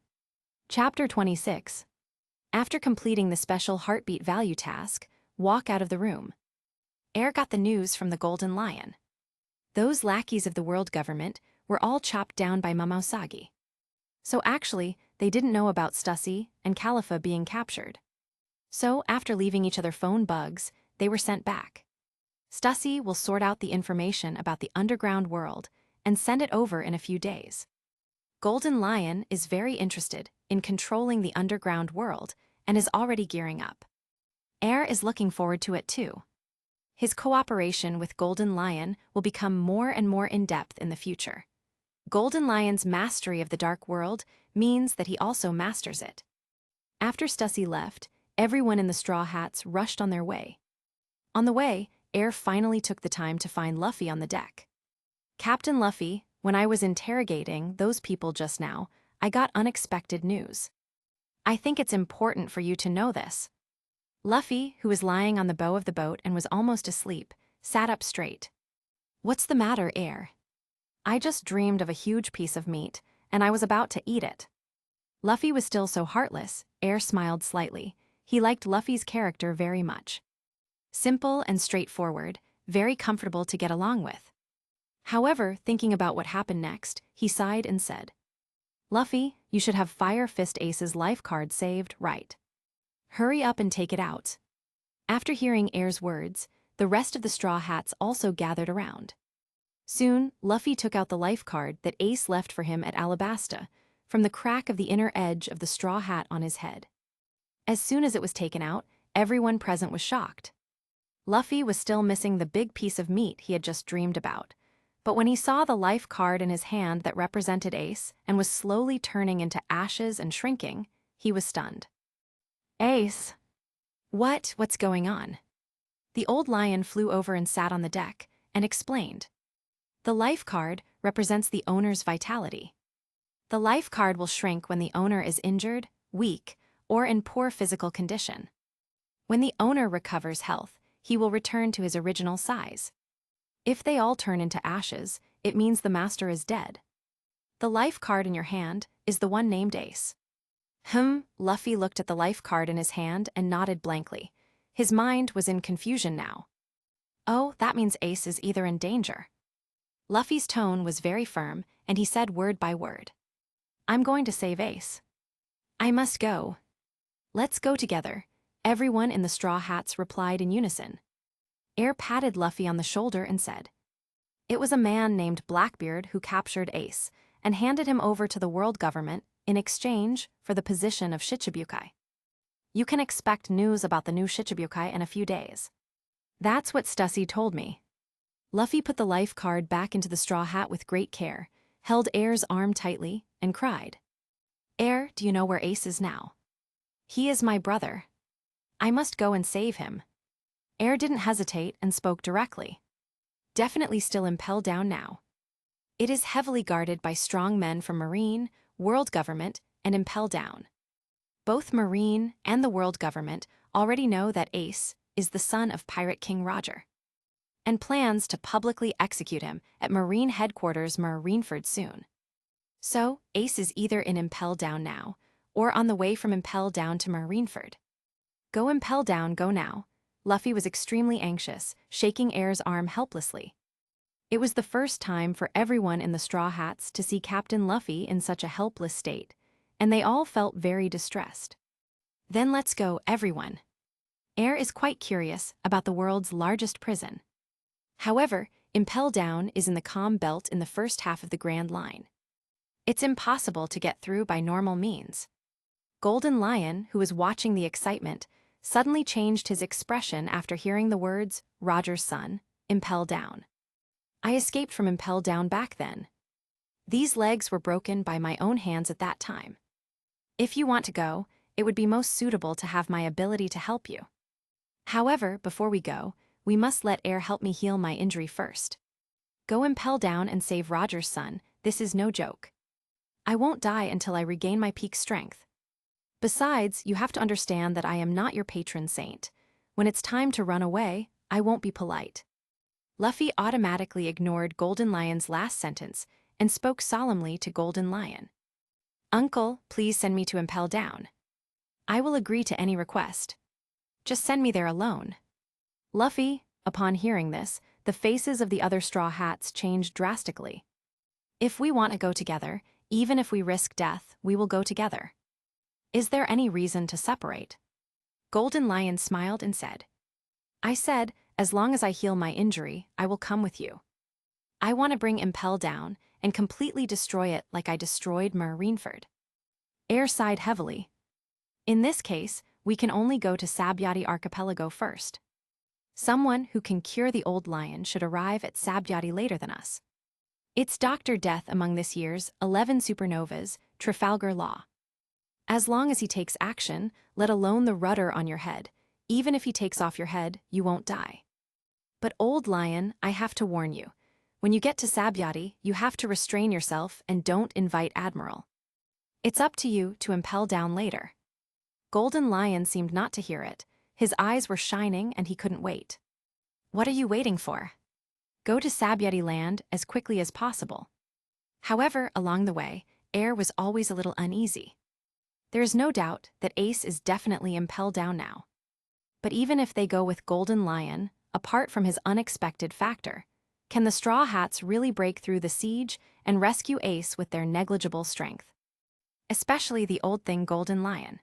Chapter 26. After completing the special heartbeat value task, walk out of the room. Air got the news from the Golden Lion. Those lackeys of the world government were all chopped down by Momousagi. So actually, they didn't know about Stussy and Calipha being captured. So, after leaving each other phone bugs, they were sent back. Stussy will sort out the information about the underground world and send it over in a few days. Golden Lion is very interested in controlling the underground world and is already gearing up. Air is looking forward to it too. His cooperation with Golden Lion will become more and more in-depth in the future. Golden Lion's mastery of the dark world means that he also masters it. After Stussy left, everyone in the Straw Hats rushed on their way. On the way, Air finally took the time to find Luffy on the deck. "Captain Luffy, when I was interrogating those people just now, I got unexpected news. I think it's important for you to know this." Luffy, who was lying on the bow of the boat and was almost asleep, sat up straight. "What's the matter, Air?" "I just dreamed of a huge piece of meat, and I was about to eat it." Luffy was still so heartless. Air smiled slightly. He liked Luffy's character very much. Simple and straightforward, very comfortable to get along with. However, thinking about what happened next, he sighed and said, "Luffy, you should have Fire Fist Ace's life card saved, right? Hurry up and take it out." After hearing Air's words, the rest of the Straw Hats also gathered around. Soon, Luffy took out the life card that Ace left for him at Alabasta, from the crack of the inner edge of the straw hat on his head. As soon as it was taken out, everyone present was shocked. Luffy was still missing the big piece of meat he had just dreamed about, but when he saw the life card in his hand that represented Ace and was slowly turning into ashes and shrinking, he was stunned. "Ace! What's going on?" The old lion flew over and sat on the deck and explained. "The life card represents the owner's vitality. The life card will shrink when the owner is injured, weak, or in poor physical condition. When the owner recovers health, he will return to his original size. If they all turn into ashes, it means the master is dead. The life card in your hand is the one named Ace." Luffy looked at the life card in his hand and nodded blankly. His mind was in confusion now. Oh, that means Ace is either in danger. Luffy's tone was very firm, and he said word by word, "I'm going to save Ace. I must go." "Let's go together," everyone in the Straw Hats replied in unison. Air patted Luffy on the shoulder and said, "It was a man named Blackbeard who captured Ace and handed him over to the world government in exchange for the position of Shichibukai. You can expect news about the new Shichibukai in a few days." "That's what Stussy told me." Luffy put the life card back into the straw hat with great care, held Air's arm tightly, and cried, "Air, do you know where Ace is now?" "He is my brother. I must go and save him." Air didn't hesitate and spoke directly. "Definitely still impelled down now. It is heavily guarded by strong men from Marine, World Government, and Impel Down. Both Marine and the World Government already know that Ace is the son of Pirate King Roger, and plans to publicly execute him at Marine Headquarters Marineford soon. So, Ace is either in Impel Down now, or on the way from Impel Down to Marineford. Go Impel Down, go now." Luffy was extremely anxious, shaking Air's arm helplessly. It was the first time for everyone in the Straw Hats to see Captain Luffy in such a helpless state, and they all felt very distressed. "Then let's go, everyone." Air is quite curious about the world's largest prison. However, Impel Down is in the calm belt in the first half of the Grand Line. It's impossible to get through by normal means. Golden Lion, who was watching the excitement, suddenly changed his expression after hearing the words, "Roger's son, Impel Down." "I escaped from Impel Down back then. These legs were broken by my own hands at that time. If you want to go, it would be most suitable to have my ability to help you. However, before we go, we must let Air help me heal my injury first. Go Impel Down and save Roger's son. This is no joke. I won't die until I regain my peak strength. Besides, you have to understand that I am not your patron saint. When it's time to run away, I won't be polite." Luffy automatically ignored Golden Lion's last sentence and spoke solemnly to Golden Lion. "Uncle, please send me to Impel Down. I will agree to any request. Just send me there alone." Luffy, upon hearing this, the faces of the other Straw Hats changed drastically. "If we want to go together, Even if we risk death, we will go together. Is there any reason to separate? Golden Lion smiled and said, I said, as long as I heal my injury, I will come with you. I want to bring Impel down and completely destroy it like I destroyed Marineford. Air sighed heavily. In this case, we can only go to Sabyati Archipelago first. Someone who can cure the old lion should arrive at Sabyati later than us. It's Dr. Death among this year's 11 supernovas, Trafalgar Law. As long as he takes action, let alone the rudder on your head, even if he takes off your head, you won't die. But old lion, I have to warn you. When you get to Sabyati, you have to restrain yourself and don't invite Admiral. It's up to you to impel down later. Golden Lion seemed not to hear it. His eyes were shining and he couldn't wait. What are you waiting for? Go to Sabyati land as quickly as possible. However, along the way, Air was always a little uneasy. There is no doubt that Ace is definitely impelled down now. But even if they go with Golden Lion, apart from his unexpected factor, can the Straw Hats really break through the siege and rescue Ace with their negligible strength? Especially the old thing Golden Lion.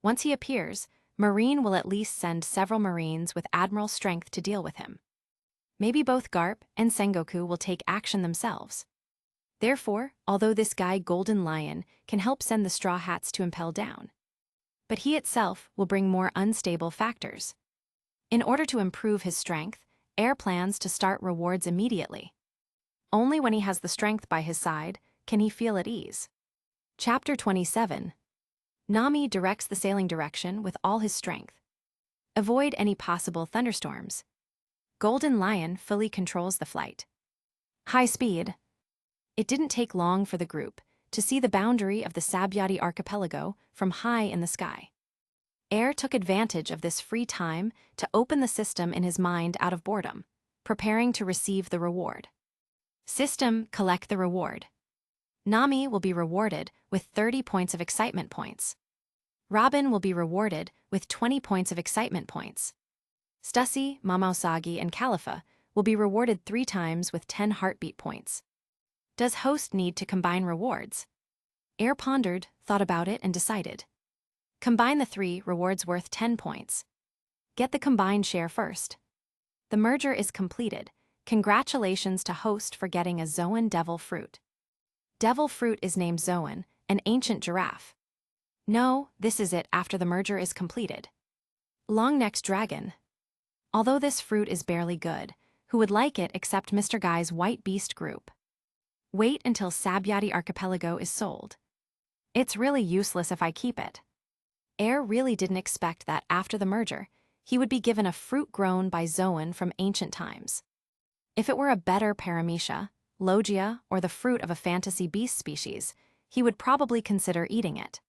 Once he appears, Marine will at least send several Marines with Admiral strength to deal with him. Maybe both Garp and Sengoku will take action themselves. Therefore, although this guy Golden Lion can help send the Straw Hats to impel down, but he itself will bring more unstable factors. In order to improve his strength, Air plans to start rewards immediately. Only when he has the strength by his side can he feel at ease. Chapter 27. Nami directs the sailing direction with all his strength. Avoid any possible thunderstorms. Golden Lion fully controls the flight. High speed. It didn't take long for the group to see the boundary of the Sabyati Archipelago from high in the sky. Air took advantage of this free time to open the system in his mind out of boredom, preparing to receive the reward. System, collect the reward. Nami will be rewarded with 30 points of excitement points. Robin will be rewarded with 20 points of excitement points. Stussy, Mamausagi, and Califa will be rewarded 3 times with 10 heartbeat points. Does host need to combine rewards? Air pondered, thought about it, and decided. Combine the 3 rewards worth 10 points. Get the combined share first. The merger is completed. Congratulations to host for getting a Zoan devil fruit. Devil fruit is named Zoan, an ancient giraffe. No, this is it after the merger is completed. Long-necked dragon. Although this fruit is barely good, who would like it except Mr. Guy's White Beast group? Wait until Sabyati Archipelago is sold. It's really useless if I keep it. Air really didn't expect that after the merger, he would be given a fruit grown by Zoan from ancient times. If it were a better paramecia, logia, or the fruit of a fantasy beast species, he would probably consider eating it.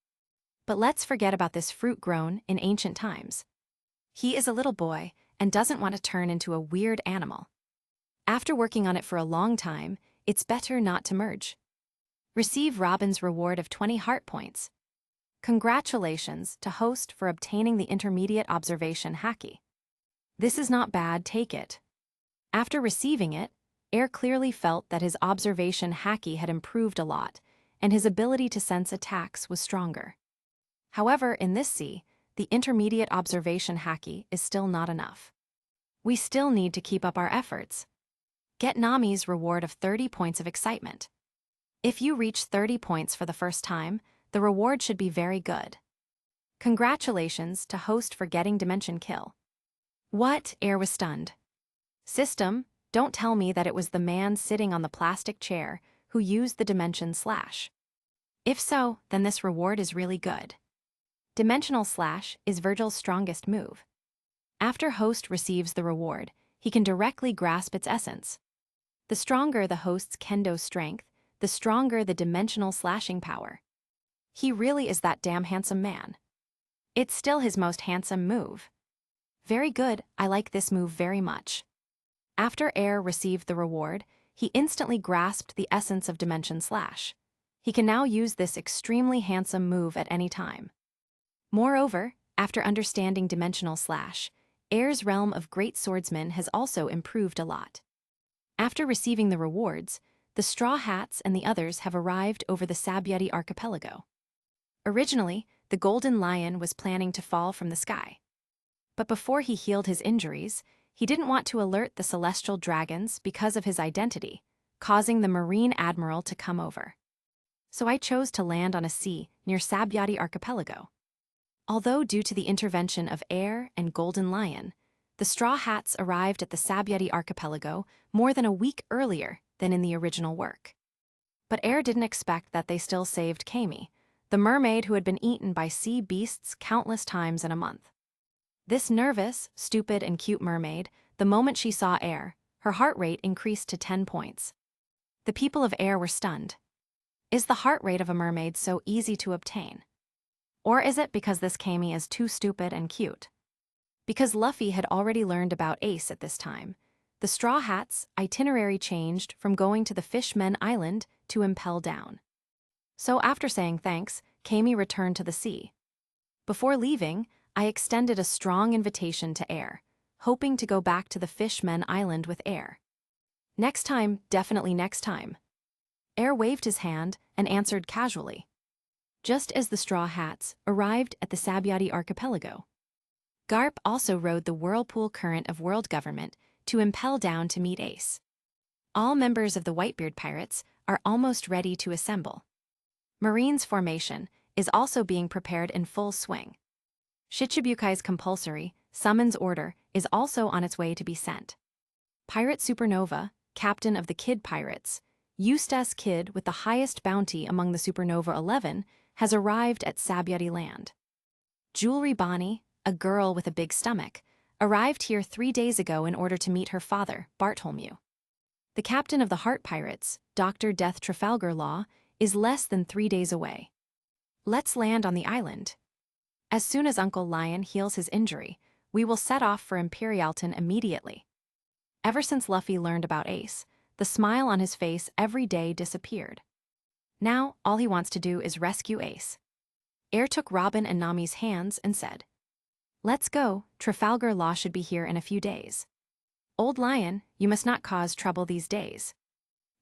But let's forget about this fruit grown in ancient times. He is a little boy and doesn't want to turn into a weird animal. After working on it for a long time, it's better not to merge. Receive Robin's reward of 20 heart points. Congratulations to host for obtaining the intermediate observation haki. This is not bad, take it. After receiving it, Air clearly felt that his observation haki had improved a lot, and his ability to sense attacks was stronger. However, in this sea, the intermediate observation haki is still not enough. We still need to keep up our efforts. Get Nami's reward of 30 points of excitement. If you reach 30 points for the first time, the reward should be very good. Congratulations to host for getting Dimension Kill. What? Air was stunned. System, don't tell me that it was the man sitting on the plastic chair who used the Dimension Slash. If so, then this reward is really good. Dimensional Slash is Virgil's strongest move. After host receives the reward, he can directly grasp its essence. The stronger the host's kendo strength, the stronger the dimensional slashing power. He really is that damn handsome man. It's still his most handsome move. Very good, I like this move very much. After Air received the reward, he instantly grasped the essence of Dimension Slash. He can now use this extremely handsome move at any time. Moreover, after understanding Dimensional Slash, Air's realm of Great Swordsman has also improved a lot. After receiving the rewards, the Straw Hats and the others have arrived over the Sabyeti archipelago. Originally, the Golden Lion was planning to fall from the sky. But before he healed his injuries, he didn't want to alert the celestial dragons because of his identity, causing the Marine Admiral to come over. So I chose to land on a sea near Sabyeti archipelago. Although due to the intervention of Air and Golden Lion, the Straw Hats arrived at the Sabyeti archipelago more than a week earlier than in the original work. But Air didn't expect that they still saved Kami, the mermaid who had been eaten by sea beasts countless times in a month. This nervous, stupid, and cute mermaid, the moment she saw Air, her heart rate increased to 10 points. The people of Air were stunned. Is the heart rate of a mermaid so easy to obtain? Or is it because this Kami is too stupid and cute? Because Luffy had already learned about Ace at this time, the Straw Hats' itinerary changed from going to the Fishmen Island to Impel Down. So after saying thanks, Kami returned to the sea. Before leaving, I extended a strong invitation to Air, hoping to go back to the Fishmen Island with Air. Next time, definitely next time. Air waved his hand and answered casually. Just as the Straw Hats arrived at the Sabyeti archipelago, Garp also rode the whirlpool current of world government to Impel Down to meet Ace. All members of the Whitebeard Pirates are almost ready to assemble. Marines formation is also being prepared in full swing. Shichibukai's compulsory summons order is also on its way to be sent. Pirate Supernova, captain of the Kid Pirates, Eustace Kid with the highest bounty among the Supernova 11, has arrived at Sabyeti land. Jewelry Bonnie, a girl with a big stomach, arrived here 3 days ago in order to meet her father, Bartholomew. The captain of the Heart Pirates, Dr. Death Trafalgar Law, is less than 3 days away. Let's land on the island. As soon as Uncle Lion heals his injury, we will set off for Imperialton immediately. Ever since Luffy learned about Ace, the smile on his face every day disappeared. Now, all he wants to do is rescue Ace. Air took Robin and Nami's hands and said, "Let's go, Trafalgar Law should be here in a few days. Old Lion, you must not cause trouble these days.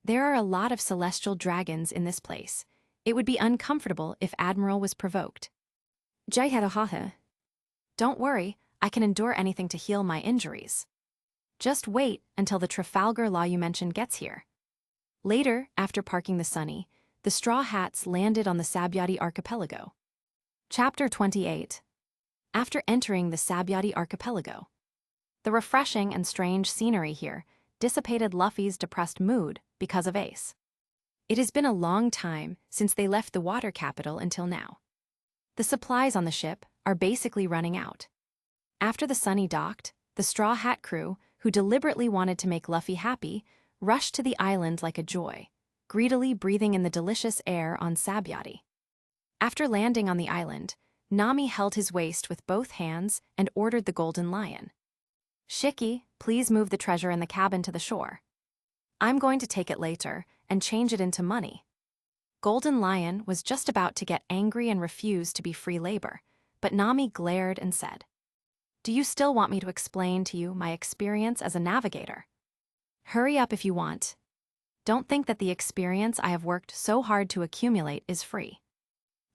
There are a lot of celestial dragons in this place. It would be uncomfortable if Admiral was provoked." Jaihaha. Don't worry, I can endure anything to heal my injuries. Just wait until the Trafalgar Law you mentioned gets here. Later, after parking the Sunny, the Straw Hats landed on the Sabyeti archipelago. Chapter 28. After entering the Sabyeti archipelago, the refreshing and strange scenery here dissipated Luffy's depressed mood because of Ace. It has been a long time since they left the water capital until now. The supplies on the ship are basically running out. After the Sunny docked, the Straw Hat crew, who deliberately wanted to make Luffy happy, rushed to the island like a joy, greedily breathing in the delicious air on Sabyeti. After landing on the island, Nami held his waist with both hands and ordered the Golden Lion. "Shiki, please move the treasure in the cabin to the shore. I'm going to take it later and change it into money." Golden Lion was just about to get angry and refuse to be free labor, but Nami glared and said, "Do you still want me to explain to you my experience as a navigator? Hurry up if you want. Don't think that the experience I have worked so hard to accumulate is free.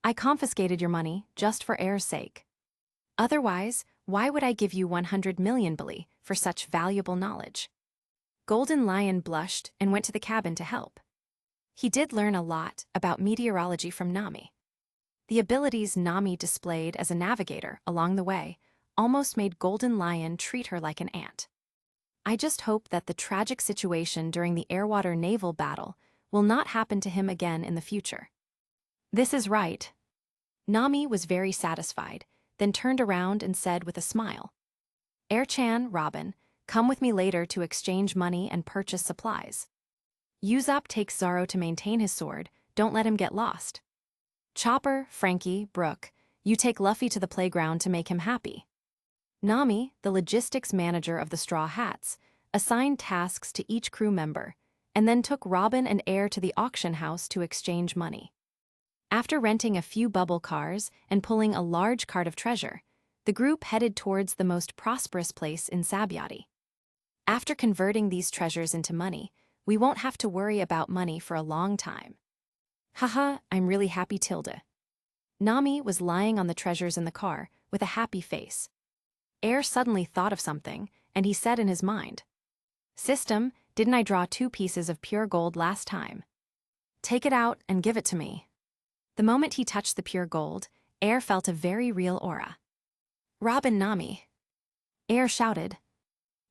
I confiscated your money just for Air's sake. Otherwise, why would I give you 100 million bali for such valuable knowledge?" Golden Lion blushed and went to the cabin to help. He did learn a lot about meteorology from Nami. The abilities Nami displayed as a navigator along the way almost made Golden Lion treat her like an aunt. I just hope that the tragic situation during the Airwater naval battle will not happen to him again in the future. This is right. Nami was very satisfied, then turned around and said with a smile, "Air-chan, Robin, come with me later to exchange money and purchase supplies. Usopp takes Zoro to maintain his sword, don't let him get lost. Chopper, Frankie, Brooke, you take Luffy to the playground to make him happy." Nami, the logistics manager of the Straw Hats, assigned tasks to each crew member, and then took Robin and Air to the auction house to exchange money. After renting a few bubble cars and pulling a large cart of treasure, the group headed towards the most prosperous place in Sabyeti. After converting these treasures into money, We won't have to worry about money for a long time. Haha, I'm really happy, Tilda. Nami was lying on the treasures in the car with a happy face. Air suddenly thought of something, and he said in his mind, "System, didn't I draw 2 pieces of pure gold last time? Take it out and give it to me." The moment he touched the pure gold, Air felt a very real aura. "Robin, Nami." Air shouted.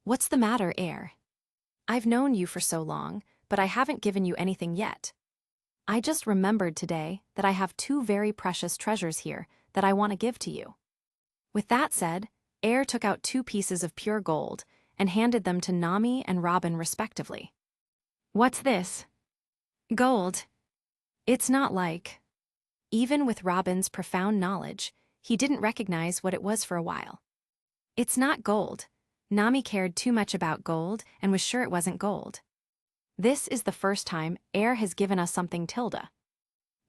"What's the matter, Air? I've known you for so long, but I haven't given you anything yet. I just remembered today that I have 2 very precious treasures here that I want to give to you." With that said, Air took out 2 pieces of pure gold and handed them to Nami and Robin respectively. "What's this?" "Gold. It's not like." Even with Robin's profound knowledge, he didn't recognize what it was for a while. "It's not gold." Nami cared too much about gold and was sure it wasn't gold. "This is the first time Air has given us something, Tilda.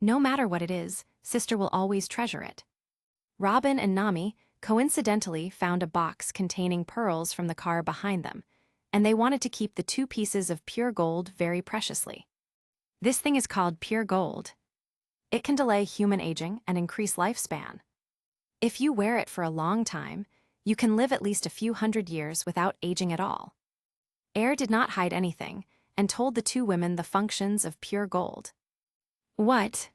No matter what it is, sister will always treasure it." Robin and Nami coincidentally found a box containing pearls from the car behind them, and they wanted to keep the 2 pieces of pure gold very preciously. "This thing is called pure gold. It can delay human aging and increase lifespan. If you wear it for a long time, you can live at least a few hundred years without aging at all." Air did not hide anything and told the 2 women the functions of pure gold. "What?"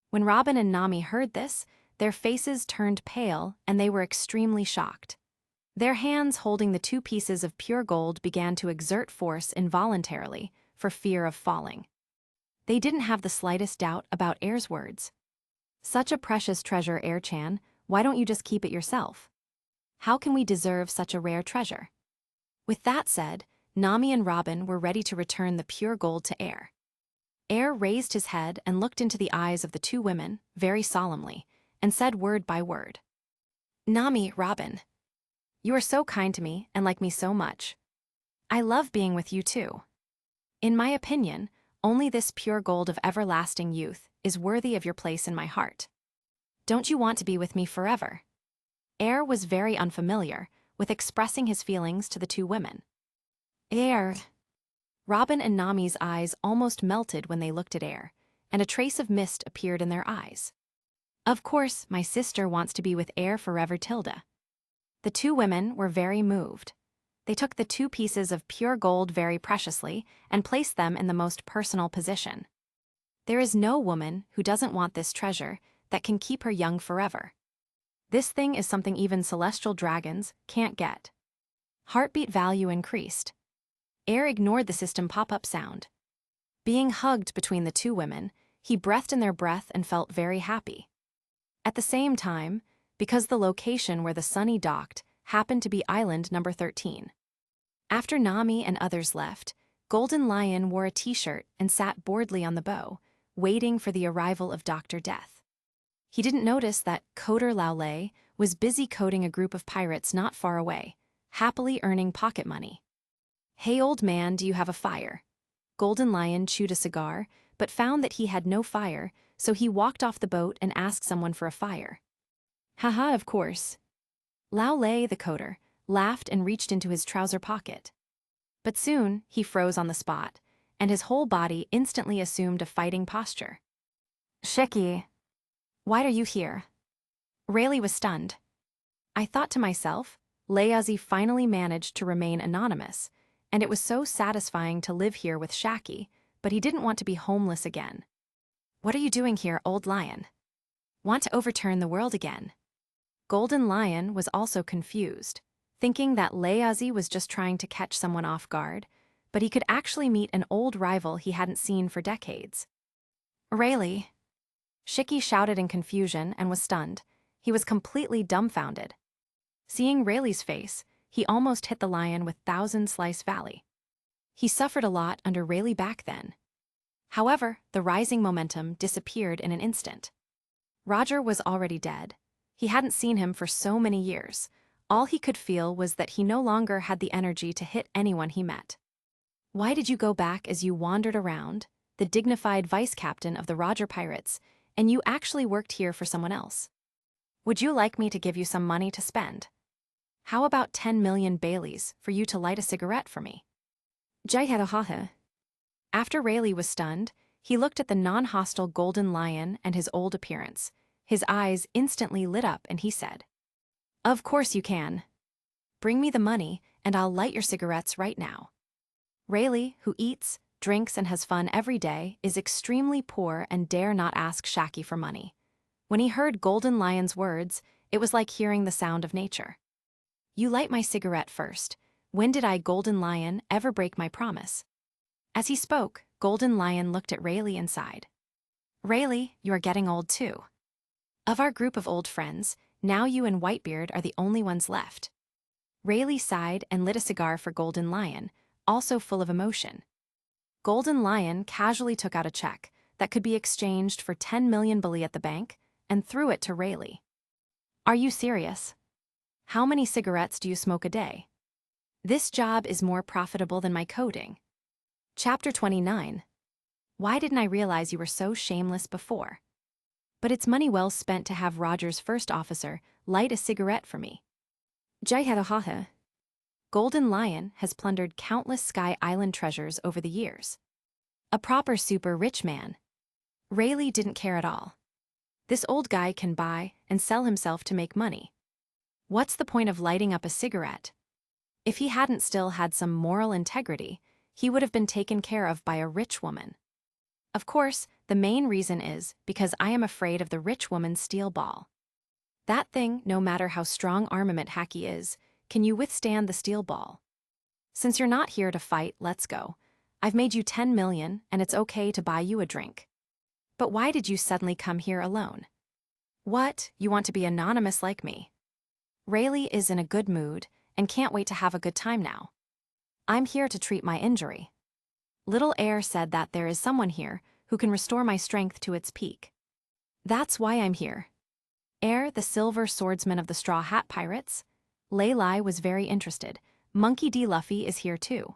When Robin and Nami heard this, their faces turned pale and they were extremely shocked. Their hands holding the 2 pieces of pure gold began to exert force involuntarily for fear of falling. They didn't have the slightest doubt about Air's words. "Such a precious treasure, Air-chan, why don't you just keep it yourself? How can we deserve such a rare treasure?" With that said, Nami and Robin were ready to return the pure gold to Air. Air raised his head and looked into the eyes of the 2 women very solemnly and said word by word, "Nami, Robin, you are so kind to me and like me so much. I love being with you too. In my opinion, only this pure gold of everlasting youth is worthy of your place in my heart. Don't you want to be with me forever?" Air was very unfamiliar with expressing his feelings to the 2 women. "Air." Robin and Nami's eyes almost melted when they looked at Air, and a trace of mist appeared in their eyes. "Of course, my sister wants to be with Air forever, Tilda." The 2 women were very moved. They took the 2 pieces of pure gold very preciously and placed them in the most personal position. There is no woman who doesn't want this treasure that can keep her young forever. This thing is something even celestial dragons can't get. Heartbeat value increased. Air ignored the system pop-up sound. Being hugged between the 2 women, he breathed in their breath and felt very happy. At the same time, because the location where the Sunny docked happened to be island number 13. After Nami and others left, Golden Lion wore a t-shirt and sat boredly on the bow, waiting for the arrival of Dr. Death. He didn't notice that Coder Laolei was busy coding a group of pirates not far away, happily earning pocket money. "Hey old man, do you have a fire?" Golden Lion chewed a cigar, but found that he had no fire, so he walked off the boat and asked someone for a fire. "Haha, of course." Laolei, the coder, laughed and reached into his trouser pocket. But soon, he froze on the spot, and his whole body instantly assumed a fighting posture. "Shiki, why are you here?" Rayleigh was stunned. I thought to myself, Leazi finally managed to remain anonymous, and it was so satisfying to live here with Shaki, but he didn't want to be homeless again. "What are you doing here, old lion? Want to overturn the world again?" Golden Lion was also confused, thinking that Leazi was just trying to catch someone off guard, but he could actually meet an old rival he hadn't seen for decades. "Rayleigh." Shiki shouted in confusion and was stunned. He was completely dumbfounded. Seeing Rayleigh's face, he almost hit the lion with Thousand Slice Valley. He suffered a lot under Rayleigh back then. However, the rising momentum disappeared in an instant. Roger was already dead. He hadn't seen him for so many years. All he could feel was that he no longer had the energy to hit anyone he met. "Why did you go back as you wandered around, the dignified vice captain of the Roger Pirates, and you actually worked here for someone else? Would you like me to give you some money to spend? How about 10 million Baileys for you to light a cigarette for me?" Jaihedahaha. After Rayleigh was stunned, he looked at the non-hostile golden lion and his old appearance. His eyes instantly lit up and he said, "Of course you can. Bring me the money and I'll light your cigarettes right now." Rayleigh, who eats, drinks, and has fun every day, is extremely poor and dare not ask Shaki for money. When he heard Golden Lion's words, it was like hearing the sound of nature. "You light my cigarette first. When did I, Golden Lion, ever break my promise?" As he spoke, Golden Lion looked at Rayleigh and sighed. "Rayleigh, you are getting old too. Of our group of old friends, now you and Whitebeard are the only ones left." Rayleigh sighed and lit a cigar for Golden Lion, also full of emotion. Golden Lion casually took out a check that could be exchanged for 10 million bali at the bank and threw it to Rayleigh. "Are you serious? How many cigarettes do you smoke a day? This job is more profitable than my coding." Chapter 29. Why didn't I realize you were so shameless before? But it's money well spent to have Roger's first officer light a cigarette for me. Jai Golden Lion has plundered countless Sky Island treasures over the years. A proper super rich man. Rayleigh didn't care at all. This old guy can buy and sell himself to make money. What's the point of lighting up a cigarette? If he hadn't still had some moral integrity, he would have been taken care of by a rich woman. Of course, the main reason is because I am afraid of the rich woman's steel ball. That thing, no matter how strong armament Haki is, can you withstand the steel ball? Since you're not here to fight, let's go. I've made you 10 million, and it's okay to buy you a drink. But why did you suddenly come here alone? What, you want to be anonymous like me? Rayleigh is in a good mood and can't wait to have a good time now. I'm here to treat my injury. Little Air said that there is someone here who can restore my strength to its peak. That's why I'm here. Air, the silver swordsman of the Straw Hat Pirates. Layli was very interested. Monkey D. Luffy is here too.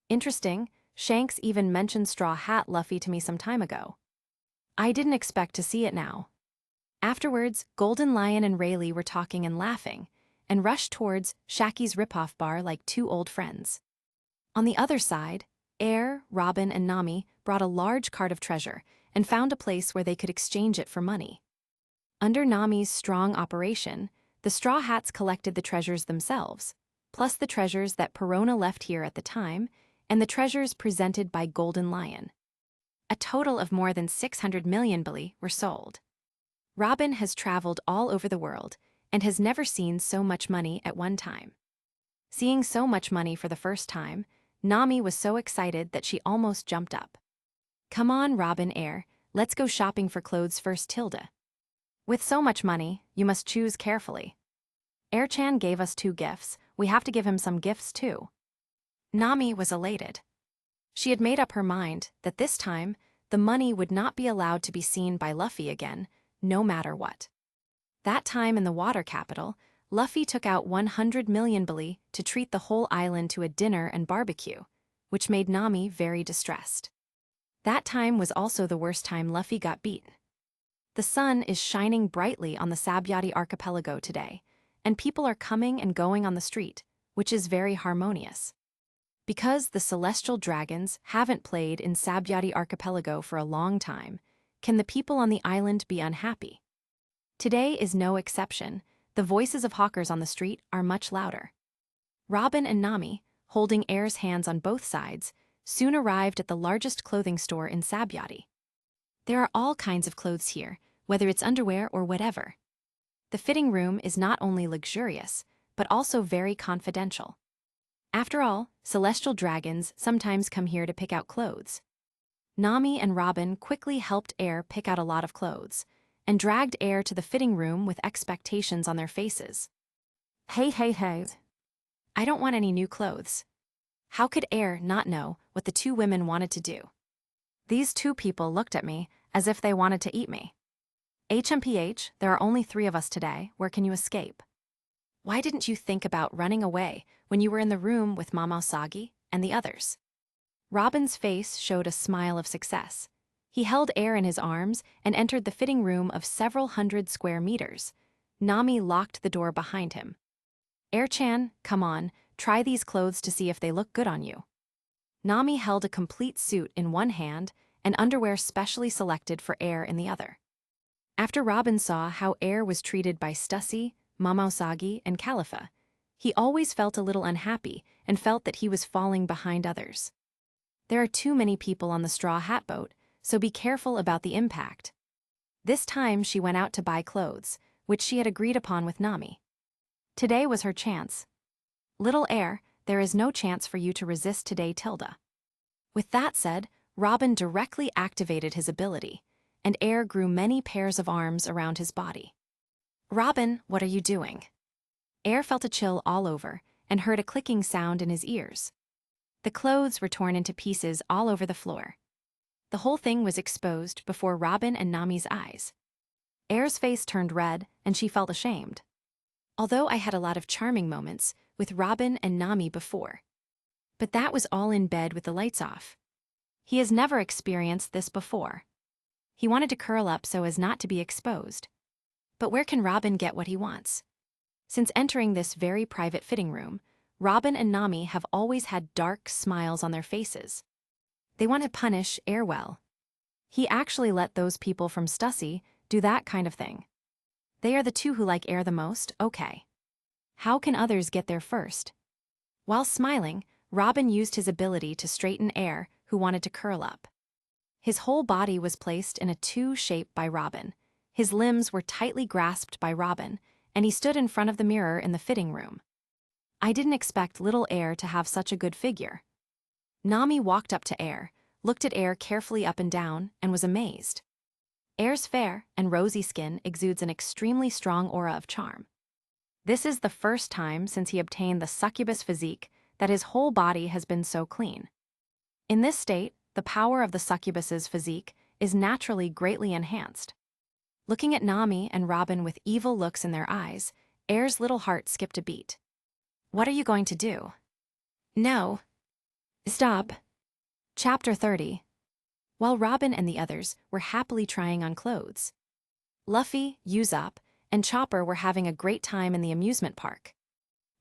Interesting, Shanks even mentioned Straw Hat Luffy to me some time ago. I didn't expect to see it now. Afterwards, Golden Lion and Rayleigh were talking and laughing, and rushed towards Shaki's ripoff bar like two old friends. On the other side, Air, Robin, and Nami brought a large cart of treasure and found a place where they could exchange it for money. Under Nami's strong operation, the Straw Hats collected the treasures themselves, plus the treasures that Perona left here at the time, and the treasures presented by Golden Lion. A total of more than 600 million bali were sold. Robin has traveled all over the world and has never seen so much money at one time. Seeing so much money for the first time, Nami was so excited that she almost jumped up. "Come on, Robin, Air, let's go shopping for clothes first, Tilda. With so much money, you must choose carefully. Air-chan gave us 2 gifts, we have to give him some gifts too." Nami was elated. She had made up her mind that this time, the money would not be allowed to be seen by Luffy again, no matter what. That time in the water capital, Luffy took out 100 million bali to treat the whole island to a dinner and barbecue, which made Nami very distressed. That time was also the worst time Luffy got beaten. The sun is shining brightly on the Sabyati archipelago today, and people are coming and going on the street, which is very harmonious. Because the celestial dragons haven't played in Sabyati archipelago for a long time, can the people on the island be unhappy? Today is no exception. The voices of hawkers on the street are much louder. Robin and Nami, holding Air's hands on both sides, soon arrived at the largest clothing store in Sabyati. There are all kinds of clothes here, whether it's underwear or whatever. The fitting room is not only luxurious, but also very confidential. After all, celestial dragons sometimes come here to pick out clothes. Nami and Robin quickly helped Air pick out a lot of clothes, and dragged Air to the fitting room with expectations on their faces. Hey. I don't want any new clothes. How could Air not know what the 2 women wanted to do? These 2 people looked at me as if they wanted to eat me. HMPH, there are only 3 of us today, where can you escape? Why didn't you think about running away when you were in the room with Mama Sagi and the others? Robin's face showed a smile of success. He held Air in his arms and entered the fitting room of several hundred square meters. Nami locked the door behind him. "Air-chan, come on, try these clothes to see if they look good on you." Nami held a complete suit in one hand and underwear specially selected for Air in the other. After Robin saw how Air was treated by Stussy, Mamausagi, and Califa, he always felt a little unhappy and felt that he was falling behind others. There are too many people on the straw hat boat, so be careful about the impact. This time she went out to buy clothes, which she had agreed upon with Nami. Today was her chance. Little Air, there is no chance for you to resist today, Tilda. With that said, Robin directly activated his ability, and Air grew many pairs of arms around his body. Robin, what are you doing? Air felt a chill all over and heard a clicking sound in his ears. The clothes were torn into pieces all over the floor. The whole thing was exposed before Robin and Nami's eyes. Air's face turned red and she felt ashamed. Although I had a lot of charming moments with Robin and Nami before. But that was all in bed with the lights off. He has never experienced this before. He wanted to curl up so as not to be exposed. But where can Robin get what he wants? Since entering this very private fitting room, Robin and Nami have always had dark smiles on their faces. They want to punish Air well. He actually let those people from Stussy do that kind of thing. They are the two who like Air the most, okay. How can others get there first? While smiling, Robin used his ability to straighten Air, who wanted to curl up. His whole body was placed in a 2 shape by Robin. His limbs were tightly grasped by Robin, and he stood in front of the mirror in the fitting room. I didn't expect little Air to have such a good figure. Nami walked up to Air, looked at Air carefully up and down, and was amazed. Air's fair and rosy skin exudes an extremely strong aura of charm. This is the first time since he obtained the succubus physique that his whole body has been so clean. In this state, the power of the succubus's physique is naturally greatly enhanced. Looking at Nami and Robin with evil looks in their eyes, Air's little heart skipped a beat. What are you going to do? No. Stop. Chapter 30. While Robin and the others were happily trying on clothes, Luffy, Usopp, and Chopper were having a great time in the amusement park.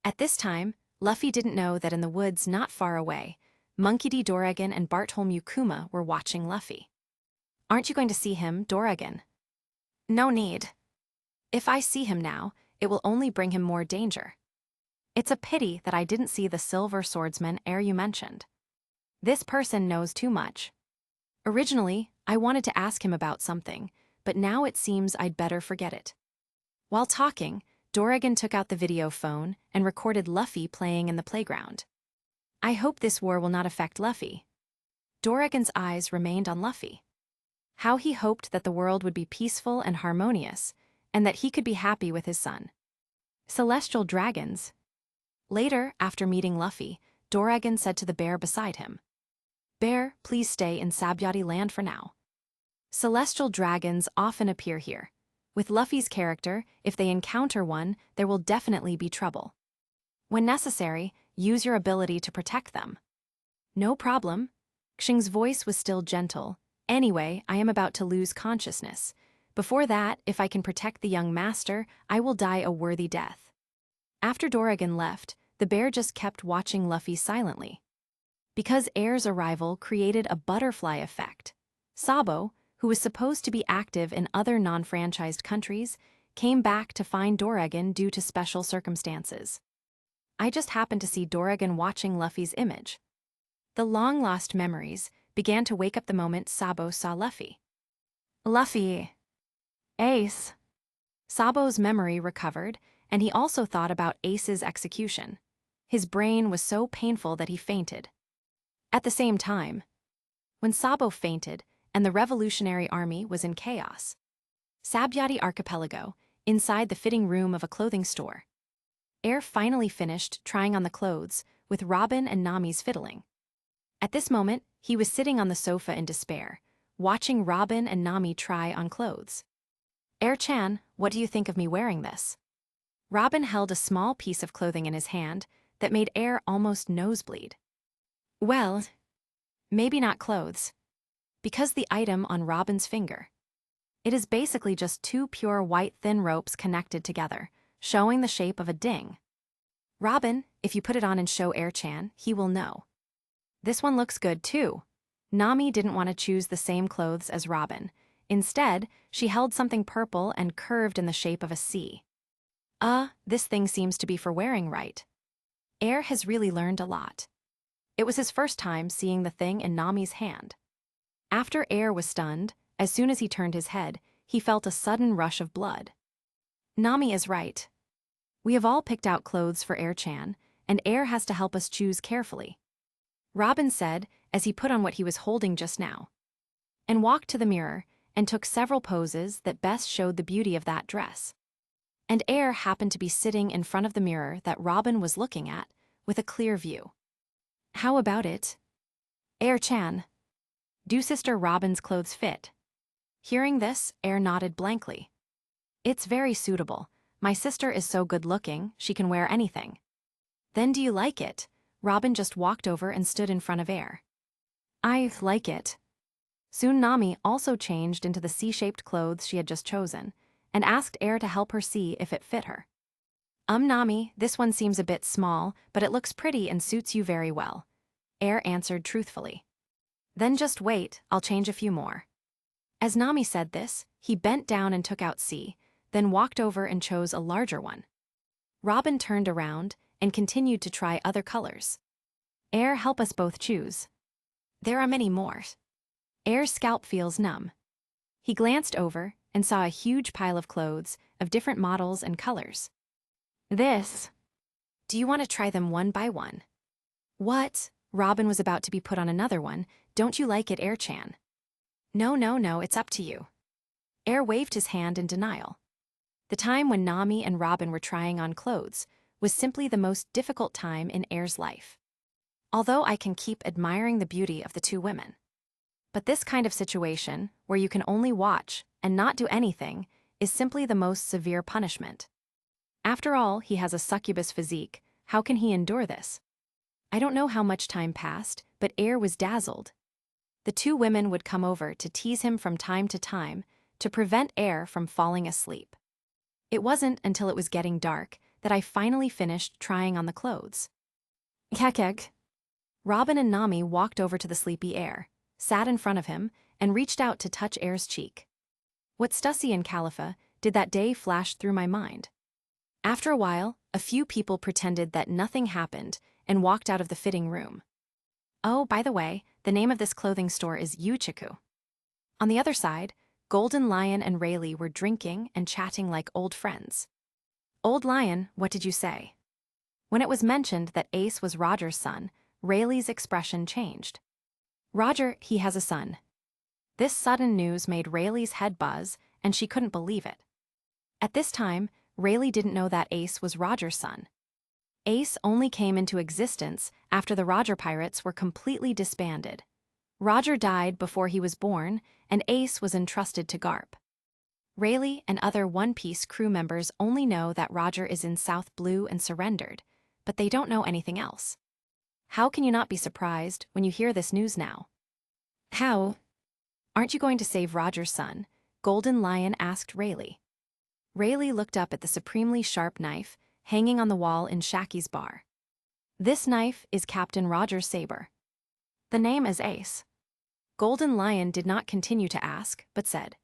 At this time, Luffy didn't know that in the woods not far away, Monkey D. Doragon and Bartolomeu Kuma were watching Luffy. Aren't you going to see him, Doragon? No need. If I see him now, it will only bring him more danger. It's a pity that I didn't see the silver swordsman ere you mentioned. This person knows too much. Originally, I wanted to ask him about something, but now it seems I'd better forget it. While talking, Doragon took out the video phone and recorded Luffy playing in the playground. I hope this war will not affect Luffy. Doragon's eyes remained on Luffy. How he hoped that the world would be peaceful and harmonious, and that he could be happy with his son. Celestial dragons. Later, after meeting Luffy, Doragon said to the bear beside him, "Bear, please stay in Sabyati land for now. Celestial dragons often appear here. With Luffy's character, if they encounter one, there will definitely be trouble. When necessary, use your ability to protect them." No problem. Xing's voice was still gentle. Anyway, I am about to lose consciousness. Before that, if I can protect the young master, I will die a worthy death. After Doragon left, the bear just kept watching Luffy silently. Because Air's arrival created a butterfly effect, Sabo, who was supposed to be active in other non-franchised countries, came back to find Doragon due to special circumstances. I just happened to see Doragon watching Luffy's image. The long-lost memories began to wake up the moment Sabo saw Luffy. Luffy. Ace. Sabo's memory recovered, and he also thought about Ace's execution. His brain was so painful that he fainted. At the same time, when Sabo fainted and the Revolutionary Army was in chaos, Sabyati Archipelago, inside the fitting room of a clothing store, Air finally finished trying on the clothes with Robin and Nami's fiddling. At this moment, he was sitting on the sofa in despair, watching Robin and Nami try on clothes. Air-chan, what do you think of me wearing this? Robin held a small piece of clothing in his hand that made Air almost nosebleed. Well, maybe not clothes. Because the item on Robin's finger. It is basically just 2 pure white thin ropes connected together, showing the shape of a ding. Robin, if you put it on and show Air-chan, he will know. This one looks good too. Nami didn't want to choose the same clothes as Robin. Instead, she held something purple and curved in the shape of a C. This thing seems to be for wearing right. Air has really learned a lot. It was his first time seeing the thing in Nami's hand. After Air was stunned, as soon as he turned his head, he felt a sudden rush of blood. Nami is right. We have all picked out clothes for Air-chan, and Air has to help us choose carefully. Robin said, as he put on what he was holding just now, and walked to the mirror and took several poses that best showed the beauty of that dress. And Air happened to be sitting in front of the mirror that Robin was looking at, with a clear view. How about it? Air-chan. Do Sister Robin's clothes fit? Hearing this, Air nodded blankly. It's very suitable. My sister is so good-looking, she can wear anything. Then do you like it? Robin just walked over and stood in front of Air. I like it. Soon Nami also changed into the C-shaped clothes she had just chosen, and asked Air to help her see if it fit her. Nami, this one seems a bit small, but it looks pretty and suits you very well. Air answered truthfully. Then just wait, I'll change a few more. As Nami said this, he bent down and took out C, then walked over and chose a larger one. Robin turned around and continued to try other colors. Air, help us both choose. There are many more. Air's scalp feels numb. He glanced over and saw a huge pile of clothes of different models and colors. This. Do you want to try them one by one? What? Robin was about to be put on another one. Don't you like it, Air-chan? No, it's up to you. Air waved his hand in denial. The time when Nami and Robin were trying on clothes was simply the most difficult time in Air's life. Although I can keep admiring the beauty of the two women. But this kind of situation, where you can only watch and not do anything, is simply the most severe punishment. After all, he has a succubus physique. How can he endure this? I don't know how much time passed, but Air was dazzled. The two women would come over to tease him from time to prevent Air from falling asleep. It wasn't until it was getting dark that I finally finished trying on the clothes. Kekek. Robin and Nami walked over to the sleepy Air, sat in front of him, and reached out to touch Air's cheek. What Stussy and Califa did that day flashed through my mind. After a while, a few people pretended that nothing happened and walked out of the fitting room. Oh, by the way, the name of this clothing store is Yuchiku. On the other side, Golden Lion and Rayleigh were drinking and chatting like old friends. Old Lion, what did you say? When it was mentioned that Ace was Roger's son, Rayleigh's expression changed. Roger, he has a son. This sudden news made Rayleigh's head buzz, and she couldn't believe it. At this time, Rayleigh didn't know that Ace was Roger's son. Ace only came into existence after the Roger Pirates were completely disbanded. Roger died before he was born, and Ace was entrusted to Garp. Rayleigh and other One Piece crew members only know that Roger is in South Blue and surrendered, but they don't know anything else. How can you not be surprised when you hear this news now? How? Aren't you going to save Roger's son? Golden Lion asked Rayleigh. Rayleigh looked up at the supremely sharp knife hanging on the wall in Shaki's bar. This knife is Captain Roger's saber. The name is Ace. Golden Lion did not continue to ask, but said,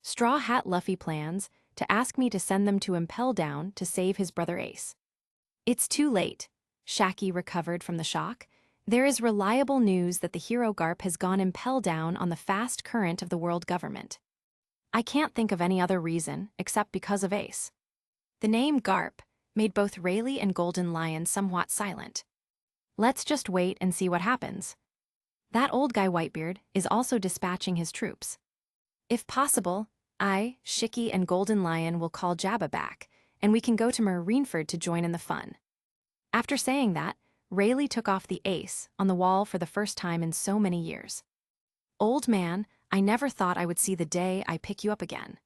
Straw Hat Luffy plans to ask me to send them to Impel Down to save his brother Ace. It's too late. Shaki recovered from the shock. There is reliable news that the hero Garp has gone Impel Down on the fast current of the world government. I can't think of any other reason except because of Ace. The name Garp made both Rayleigh and Golden Lion somewhat silent. Let's just wait and see what happens. That old guy Whitebeard is also dispatching his troops. If possible, I, Shiki, and Golden Lion will call Jabba back, and we can go to Marineford to join in the fun. After saying that, Rayleigh took off the ace on the wall for the first time in so many years. Old man, I never thought I would see the day I pick you up again.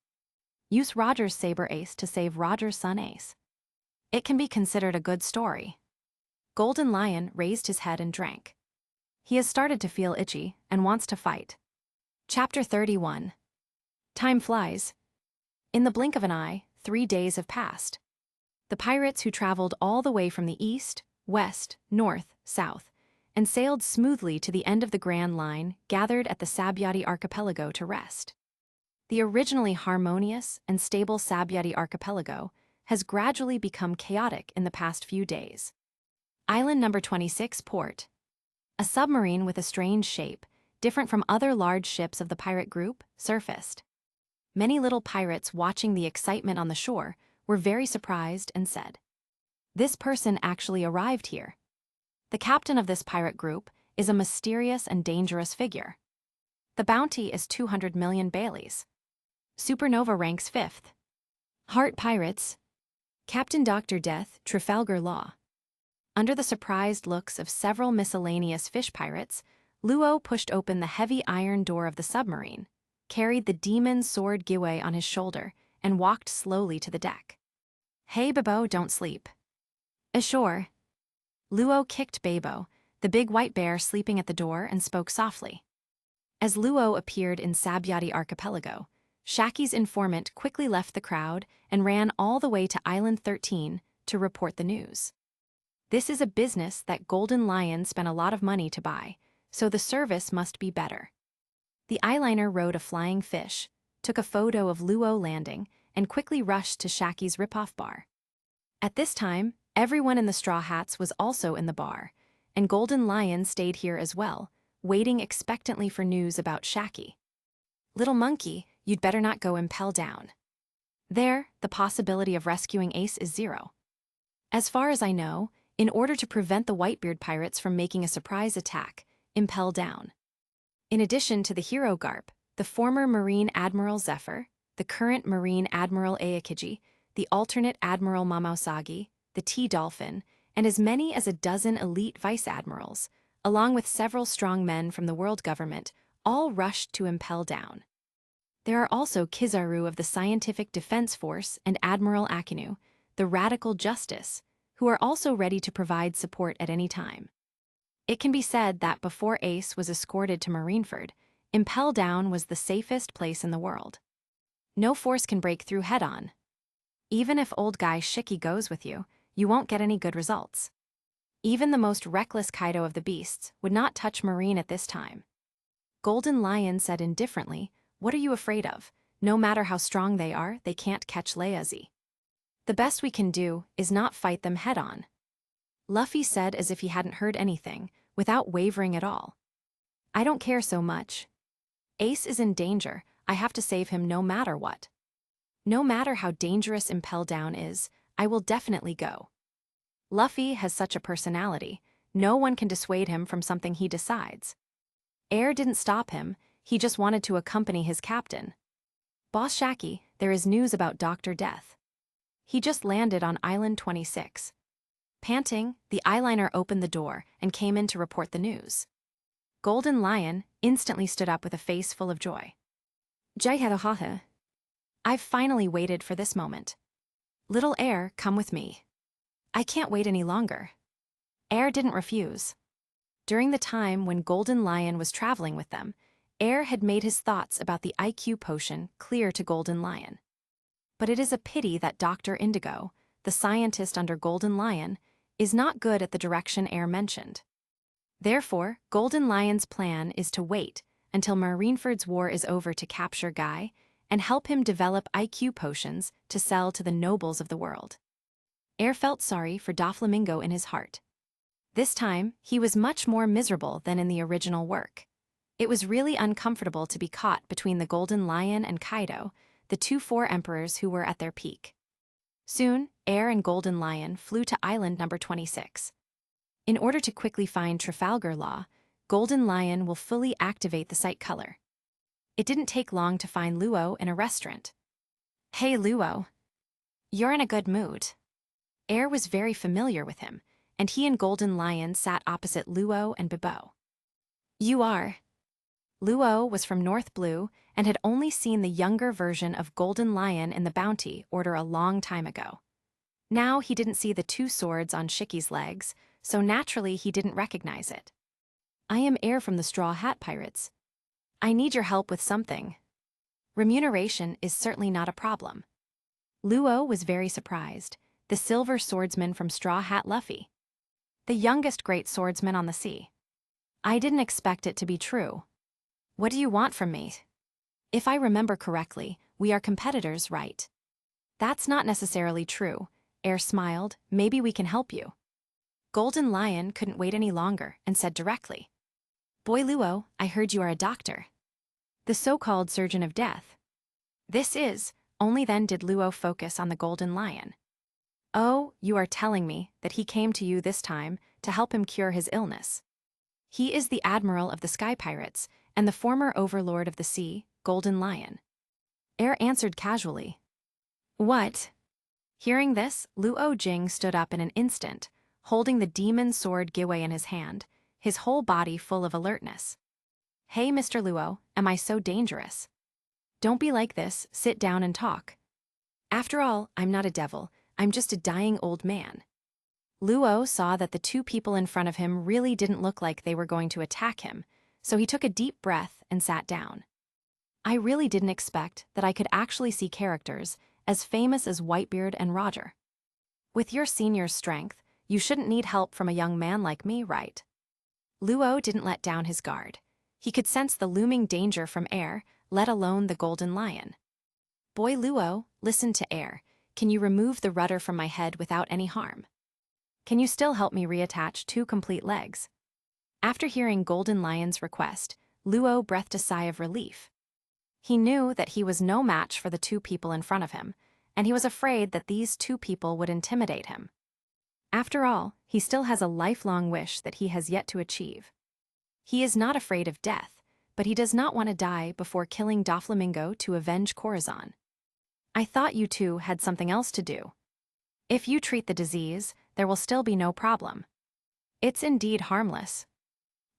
Use Roger's saber ace to save Roger's son Ace. It can be considered a good story. Golden Lion raised his head and drank. He has started to feel itchy and wants to fight. Chapter 31. Time flies. In the blink of an eye, 3 days have passed. The pirates who traveled all the way from the east, west, north, south, and sailed smoothly to the end of the Grand Line, gathered at the Sabyati archipelago to rest. The originally harmonious and stable Sabyati archipelago has gradually become chaotic in the past few days. Island number 26, Port. A submarine with a strange shape, different from other large ships of the pirate group, surfaced. Many little pirates watching the excitement on the shore were very surprised and said, "This person actually arrived here." The captain of this pirate group is a mysterious and dangerous figure. The bounty is 200 million Baileys. Supernova ranks 5th. Heart Pirates. Captain Dr. Death, Trafalgar Law. Under the surprised looks of several miscellaneous fish pirates, Luo pushed open the heavy iron door of the submarine, carried the demon sword Giwe on his shoulder, and walked slowly to the deck. "Hey, Babo, don't sleep." "Ashore." Luo kicked Babo, the big white bear sleeping at the door, and spoke softly. As Luo appeared in Sabyati archipelago, Shaki's informant quickly left the crowd and ran all the way to Island 13 to report the news. This is a business that Golden Lion spent a lot of money to buy, so the service must be better. The eyeliner rode a flying fish, took a photo of Luo landing, and quickly rushed to Shaki's ripoff bar. At this time, everyone in the Straw Hats was also in the bar, and Golden Lion stayed here as well, waiting expectantly for news about Shaki. "Little monkey, you'd better not go impel down. There, the possibility of rescuing Ace is 0. As far as I know, in order to prevent the Whitebeard pirates from making a surprise attack, impel down. In addition to the hero Garp, the former Marine Admiral Zephyr, the current Marine Admiral Aokiji, the alternate Admiral Mamausagi, the T-Dolphin, and as many as a dozen elite vice admirals, along with several strong men from the world government, all rushed to impel down. There are also Kizaru of the Scientific Defense Force and Admiral Akinu, the Radical Justice, who are also ready to provide support at any time. It can be said that before Ace was escorted to Marineford, Impel Down was the safest place in the world. No force can break through head-on. Even if old guy Shiki goes with you, you won't get any good results. Even the most reckless Kaido of the beasts would not touch Marine at this time. Golden Lion said indifferently, "What are you afraid of? No matter how strong they are, they can't catch Leazi. The best we can do is not fight them head-on." Luffy said as if he hadn't heard anything, without wavering at all. "I don't care so much. Ace is in danger, I have to save him no matter what. No matter how dangerous Impel Down is, I will definitely go." Luffy has such a personality, no one can dissuade him from something he decides. Air didn't stop him, he just wanted to accompany his captain. "Boss Shaki, there is news about Dr. Death." He just landed on Island 26. Panting, the eyeliner opened the door and came in to report the news. Golden Lion instantly stood up with a face full of joy. "Jaihaha. I've finally waited for this moment. Little Air, come with me. I can't wait any longer." Air didn't refuse. During the time when Golden Lion was traveling with them, Air had made his thoughts about the IQ potion clear to Golden Lion. But it is a pity that Dr. Indigo, the scientist under Golden Lion, is not good at the direction Air mentioned. Therefore, Golden Lion's plan is to wait until Marineford's war is over to capture Guy and help him develop IQ potions to sell to the nobles of the world. Air felt sorry for Doflamingo in his heart. This time, he was much more miserable than in the original work. It was really uncomfortable to be caught between the Golden Lion and Kaido, the two four emperors who were at their peak. Soon, Air and Golden Lion flew to Island number 26. In order to quickly find Trafalgar Law, Golden Lion will fully activate the sight color. It didn't take long to find Luo in a restaurant. "Hey Luo. You're in a good mood." Air was very familiar with him, and he and Golden Lion sat opposite Luo and Bibo. "You are." Luo was from North Blue and had only seen the younger version of Golden Lion in the Bounty order a long time ago. Now he didn't see the two swords on Shiki's legs, so naturally he didn't recognize it. "I am Air from the Straw Hat Pirates. I need your help with something. Remuneration is certainly not a problem." Luo was very surprised, the silver swordsman from Straw Hat Luffy. The youngest great swordsman on the sea. I didn't expect it to be true. What do you want from me? If I remember correctly, we are competitors, right? That's not necessarily true. Air smiled. Maybe we can help you. Golden Lion couldn't wait any longer and said directly, Boy Luo, I heard you are a doctor. The so-called surgeon of death. This is, only then did Luo focus on the Golden Lion. Oh, you are telling me that he came to you this time to help him cure his illness. He is the admiral of the sky pirates and the former overlord of the sea, Golden Lion. Air answered casually. What? Hearing this, Luo Jing stood up in an instant, holding the demon sword Giwei in his hand, his whole body full of alertness. Hey, Mr. Luo, am I so dangerous? Don't be like this, sit down and talk. After all, I'm not a devil, I'm just a dying old man. Luo saw that the two people in front of him really didn't look like they were going to attack him, so he took a deep breath and sat down. I really didn't expect that I could actually see characters as famous as Whitebeard and Roger. With your senior's strength, you shouldn't need help from a young man like me, right? Luo didn't let down his guard. He could sense the looming danger from Air, let alone the Golden Lion. Boy Luo, listen to Air. Can you remove the rudder from my head without any harm? Can you still help me reattach 2 complete legs? After hearing Golden Lion's request, Luo breathed a sigh of relief. He knew that he was no match for the 2 people in front of him, and he was afraid that these 2 people would intimidate him. After all, he still has a lifelong wish that he has yet to achieve. He is not afraid of death, but he does not want to die before killing Doflamingo to avenge Corazon. I thought you two had something else to do. If you treat the disease, there will still be no problem. It's indeed harmless.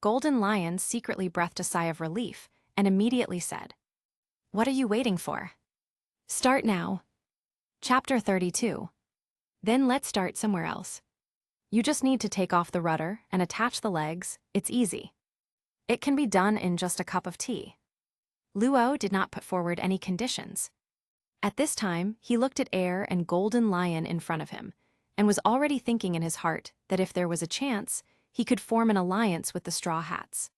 Golden Lion secretly breathed a sigh of relief and immediately said, What are you waiting for? Start now. Chapter 32. Then let's start somewhere else. You just need to take off the rudder and attach the legs, it's easy. It can be done in just a cup of tea. Luo did not put forward any conditions. At this time, he looked at Air and Golden Lion in front of him, and was already thinking in his heart that if there was a chance, he could form an alliance with the Straw Hats.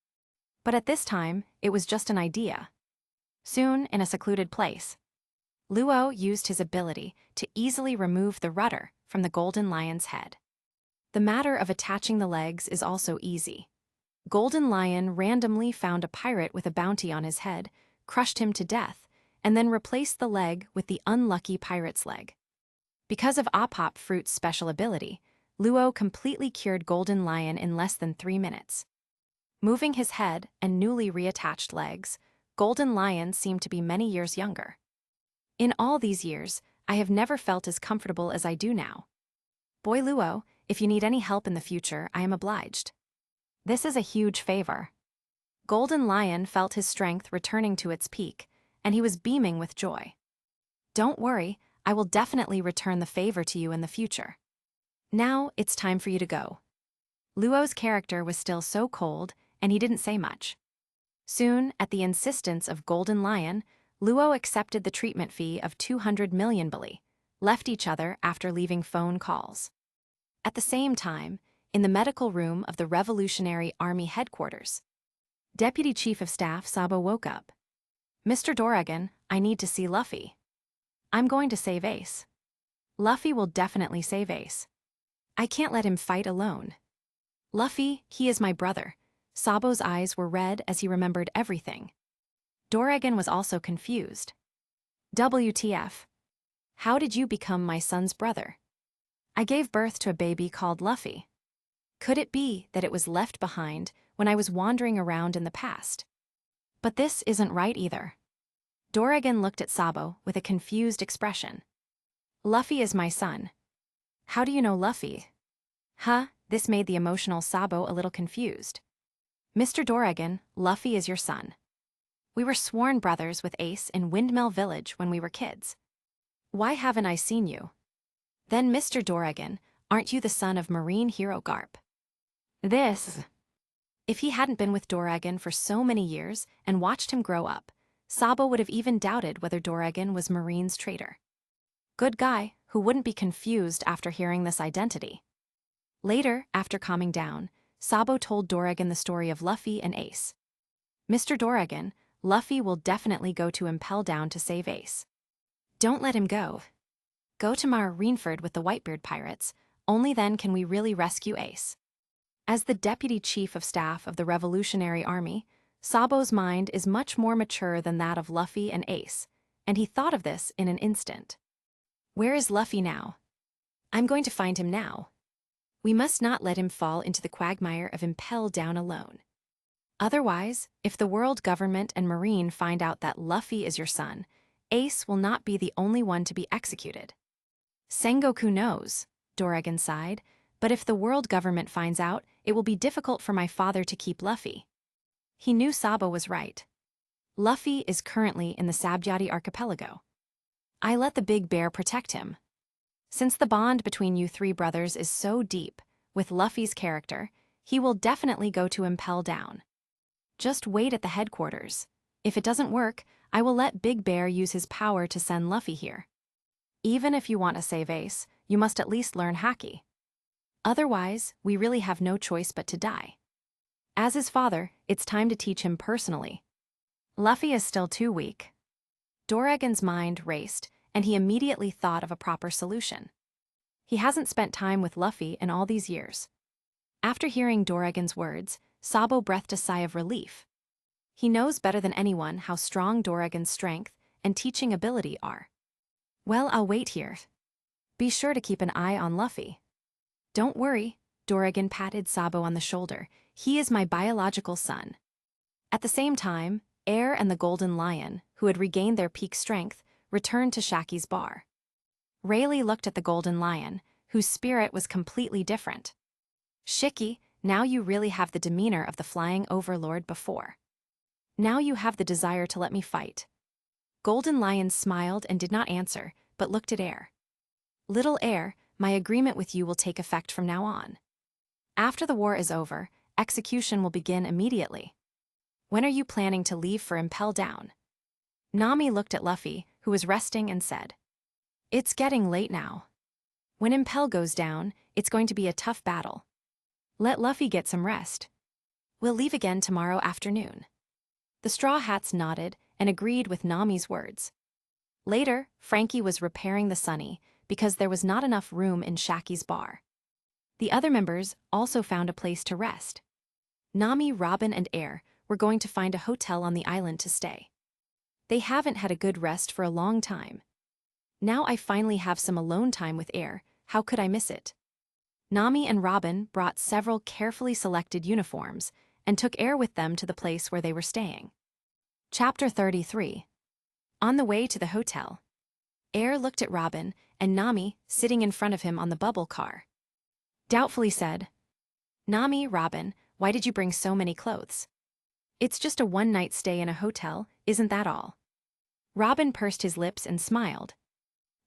But at this time, it was just an idea. Soon, in a secluded place, Luo used his ability to easily remove the rudder from the Golden Lion's head. The matter of attaching the legs is also easy. Golden Lion randomly found a pirate with a bounty on his head, crushed him to death, and then replaced the leg with the unlucky pirate's leg. Because of Apop Fruit's special ability, Luo completely cured Golden Lion in less than 3 minutes. Moving his head and newly reattached legs, Golden Lion seemed to be many years younger. In all these years, I have never felt as comfortable as I do now. Boy Luo, if you need any help in the future, I am obliged. This is a huge favor. Golden Lion felt his strength returning to its peak, and he was beaming with joy. Don't worry, I will definitely return the favor to you in the future. Now it's time for you to go. Luo's character was still so cold, and he didn't say much. Soon, at the insistence of Golden Lion, Luo accepted the treatment fee of 200 million bali, left each other after leaving phone calls. At the same time, in the medical room of the Revolutionary Army headquarters, Deputy Chief of Staff Sabo woke up. Mr. Doragon, I need to see Luffy. I'm going to save Ace. Luffy will definitely save Ace. I can't let him fight alone. Luffy, he is my brother. Sabo's eyes were red as he remembered everything. Doragon was also confused. WTF? How did you become my son's brother? I gave birth to a baby called Luffy. Could it be that it was left behind when I was wandering around in the past? But this isn't right either. Doragon looked at Sabo with a confused expression. Luffy is my son. How do you know Luffy? Huh? This made the emotional Sabo a little confused. Mr. Doragon, Luffy is your son. We were sworn brothers with Ace in Windmill Village when we were kids. Why haven't I seen you? Then, Mr. Doragon, aren't you the son of Marine Hero Garp? If he hadn't been with Doragon for so many years and watched him grow up, Sabo would have even doubted whether Doragon was Marine's traitor. Good guy, who wouldn't be confused after hearing this identity. Later, after calming down, Sabo told Doragon the story of Luffy and Ace. Mr. Doragon, Luffy will definitely go to Impel Down to save Ace. Don't let him go. Go to Marineford with the Whitebeard pirates, only then can we really rescue Ace. As the Deputy Chief of Staff of the Revolutionary Army, Sabo's mind is much more mature than that of Luffy and Ace, and he thought of this in an instant. Where is Luffy now? I'm going to find him now. We must not let him fall into the quagmire of Impel Down alone. Otherwise, if the world government and Marine find out that Luffy is your son, Ace will not be the only one to be executed. Sengoku knows, Doragon sighed, but if the world government finds out, it will be difficult for my father to keep Luffy. He knew Sabo was right. Luffy is currently in the Sabyati archipelago. I let the Big Bear protect him. Since the bond between you three brothers is so deep, with Luffy's character, he will definitely go to Impel Down. Just wait at the headquarters. If it doesn't work, I will let Big Bear use his power to send Luffy here. Even if you want to save Ace, you must at least learn Haki. Otherwise, we really have no choice but to die. As his father, it's time to teach him personally. Luffy is still too weak. Doragon's mind raced, and he immediately thought of a proper solution. He hasn't spent time with Luffy in all these years. After hearing Doragon's words, Sabo breathed a sigh of relief. He knows better than anyone how strong Doragon's strength and teaching ability are. Well, I'll wait here. Be sure to keep an eye on Luffy. Don't worry, Doragon patted Sabo on the shoulder. He is my biological son. At the same time, Air and the Golden Lion, who had regained their peak strength, returned to Shaki's bar. Rayleigh looked at the Golden Lion, whose spirit was completely different. Shiki, now you really have the demeanor of the flying overlord before. Now you have the desire to let me fight. Golden Lion smiled and did not answer, but looked at Air. Little Air, my agreement with you will take effect from now on. After the war is over, execution will begin immediately. When are you planning to leave for Impel Down? Nami looked at Luffy, who was resting, and said, It's getting late now. When Impel goes down, it's going to be a tough battle. Let Luffy get some rest. We'll leave again tomorrow afternoon. The Straw Hats nodded and agreed with Nami's words. Later, Frankie was repairing the Sunny because there was not enough room in Shaki's bar. The other members also found a place to rest. Nami, Robin, and Air were going to find a hotel on the island to stay. They haven't had a good rest for a long time. Now I finally have some alone time with Air. How could I miss it? Nami and Robin brought several carefully selected uniforms and took Air with them to the place where they were staying. Chapter 33. On the way to the hotel, Air looked at Robin and Nami sitting in front of him on the bubble car. Doubtfully said, Nami, Robin, why did you bring so many clothes? It's just a one-night stay in a hotel, isn't that all? Robin pursed his lips and smiled.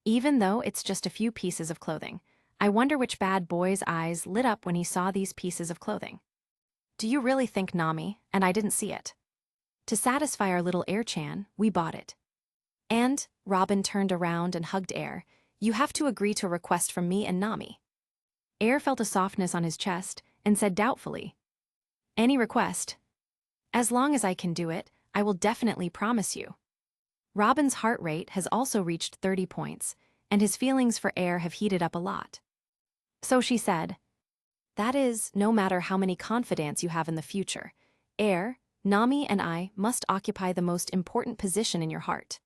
Even though it's just a few pieces of clothing, I wonder which bad boy's eyes lit up when he saw these pieces of clothing. Do you really think, Nami, and I didn't see it? To satisfy our little Air-chan, we bought it. And, Robin turned around and hugged Air, you have to agree to a request from me and Nami. Air felt a softness on his chest and said doubtfully, Any request? As long as I can do it, I will definitely promise you. Robin's heart rate has also reached 30 points, and his feelings for Air have heated up a lot. So she said, That is, no matter how many confidants you have in the future, Air, Nami, and I must occupy the most important position in your heart.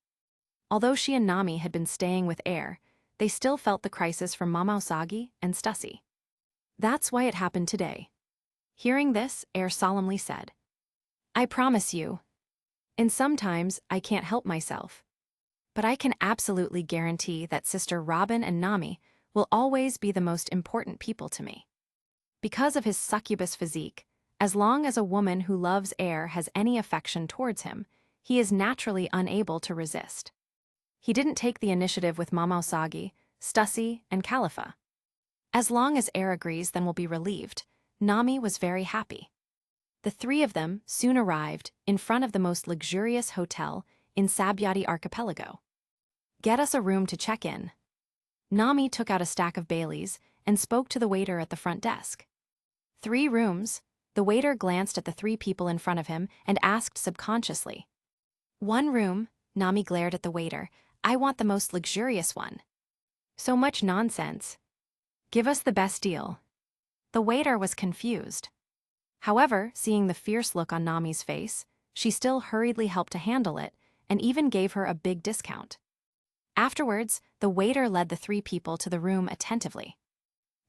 Although she and Nami had been staying with Air, they still felt the crisis from Mama Usagi and Stussy. That's why it happened today. Hearing this, Air solemnly said, I promise you. And sometimes I can't help myself. But I can absolutely guarantee that Sister Robin and Nami will always be the most important people to me. Because of his succubus physique, as long as a woman who loves Air has any affection towards him, he is naturally unable to resist. He didn't take the initiative with Mama Usagi, Stussy, and Califa. As long as Air agrees, then we'll be relieved. Nami was very happy. The three of them soon arrived in front of the most luxurious hotel in Sabyati archipelago. Get us a room to check in. Nami took out a stack of Baileys and spoke to the waiter at the front desk. 3 rooms. The waiter glanced at the 3 people in front of him and asked subconsciously. 1 room, Nami glared at the waiter. I want the most luxurious one. So much nonsense. Give us the best deal. The waiter was confused. However, seeing the fierce look on Nami's face, she still hurriedly helped to handle it and even gave her a big discount. Afterwards, the waiter led the 3 people to the room attentively,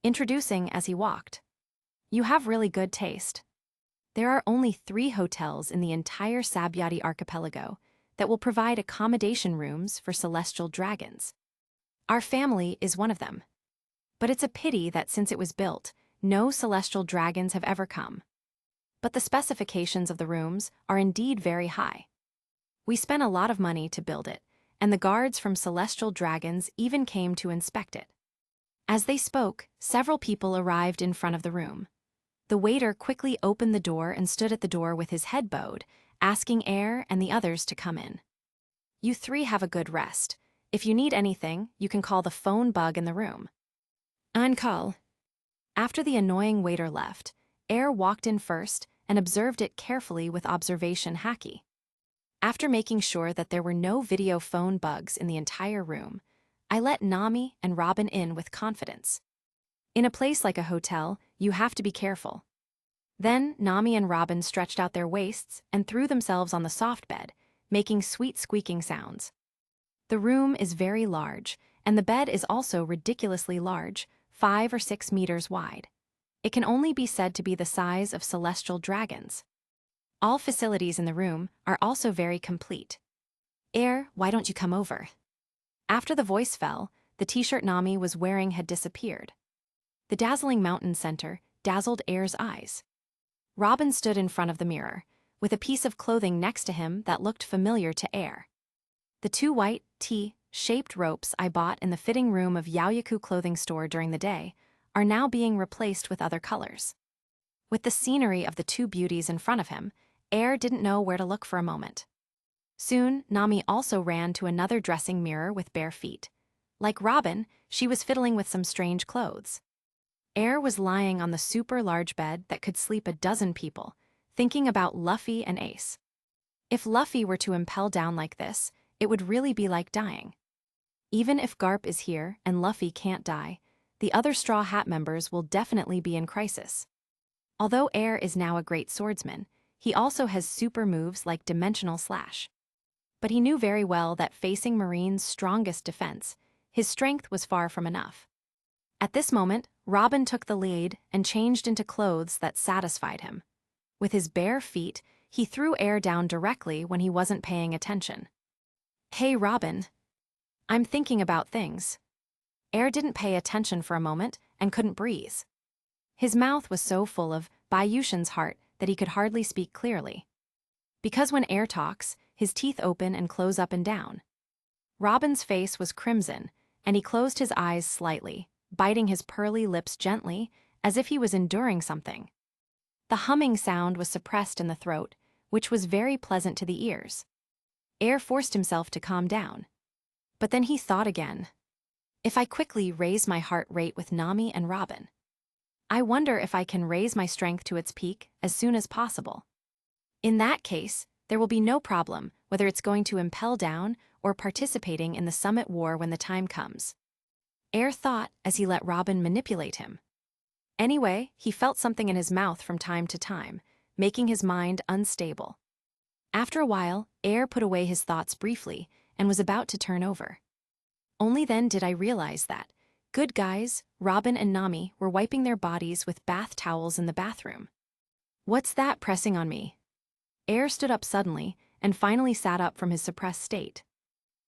introducing as he walked. You have really good taste. There are only 3 hotels in the entire Sabyati archipelago that will provide accommodation rooms for celestial dragons. Our family is one of them. But it's a pity that since it was built, no celestial dragons have ever come. But the specifications of the rooms are indeed very high. We spent a lot of money to build it, and the guards from celestial dragons even came to inspect it. As they spoke, several people arrived in front of the room. The waiter quickly opened the door and stood at the door with his head bowed, asking Air and the others to come in. You 3 have a good rest. If you need anything, you can call the phone bug in the room. On call. After the annoying waiter left, Air walked in first and observed it carefully with observation haki. After making sure that there were no video phone bugs in the entire room, I let Nami and Robin in with confidence. In a place like a hotel, you have to be careful. Then Nami and Robin stretched out their waists and threw themselves on the soft bed, making sweet squeaking sounds. The room is very large, and the bed is also ridiculously large, 5 or 6 meters wide. It can only be said to be the size of celestial dragons. All facilities in the room are also very complete. Air, why don't you come over? After the voice fell, the t-shirt Nami was wearing had disappeared. The dazzling mountain center dazzled Air's eyes. Robin stood in front of the mirror, with a piece of clothing next to him that looked familiar to Air. The 2 white, T-shaped ropes I bought in the fitting room of Yaoyaku clothing store during the day are now being replaced with other colors. With the scenery of the 2 beauties in front of him, Air didn't know where to look for a moment. Soon, Nami also ran to another dressing mirror with bare feet. Like Robin, she was fiddling with some strange clothes. Air was lying on the super large bed that could sleep a dozen people, thinking about Luffy and Ace. If Luffy were to impel down like this, it would really be like dying. Even if Garp is here and Luffy can't die, the other Straw Hat members will definitely be in crisis. Although Air is now a great swordsman, he also has super moves like Dimensional Slash. But he knew very well that facing Marine's strongest defense, his strength was far from enough. At this moment, Robin took the lead and changed into clothes that satisfied him. With his bare feet, he threw Air down directly when he wasn't paying attention. Hey Robin. I'm thinking about things. Air didn't pay attention for a moment and couldn't breathe. His mouth was so full of Bayushin's heart that he could hardly speak clearly. Because when Air talks, his teeth open and close up and down. Robin's face was crimson, and he closed his eyes slightly, biting his pearly lips gently, as if he was enduring something. The humming sound was suppressed in the throat, which was very pleasant to the ears. Air forced himself to calm down. But then he thought again. If I quickly raise my heart rate with Nami and Robin, I wonder if I can raise my strength to its peak as soon as possible. In that case, there will be no problem whether it's going to impel down or participating in the summit war when the time comes. Air thought as he let Robin manipulate him. Anyway, he felt something in his mouth from time to time, making his mind unstable. After a while, Air put away his thoughts briefly and was about to turn over. Only then did I realize that good guys, Robin and Nami, were wiping their bodies with bath towels in the bathroom. What's that pressing on me? Air stood up suddenly and finally sat up from his suppressed state.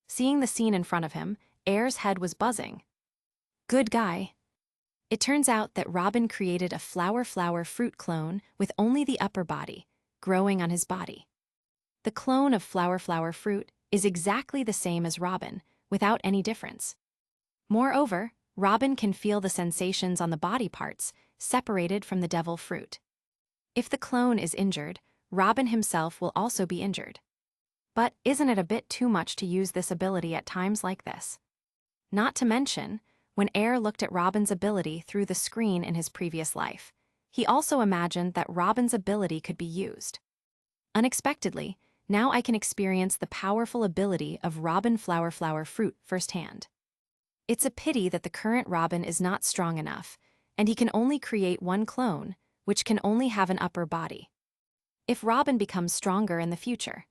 Seeing the scene in front of him, Air's head was buzzing. Good guy. It turns out that Robin created a flower fruit clone with only the upper body, growing on his body. The clone of flower fruit is exactly the same as Robin, without any difference. Moreover, Robin can feel the sensations on the body parts, separated from the devil fruit. If the clone is injured, Robin himself will also be injured. But isn't it a bit too much to use this ability at times like this? Not to mention, when Air looked at Robin's ability through the screen in his previous life, He also imagined that Robin's ability could be used. Unexpectedly, now I can experience the powerful ability of Robin Flower fruit firsthand. It's a pity that the current Robin is not strong enough, and he can only create one clone, which can only have an upper body. If Robin becomes stronger in the future.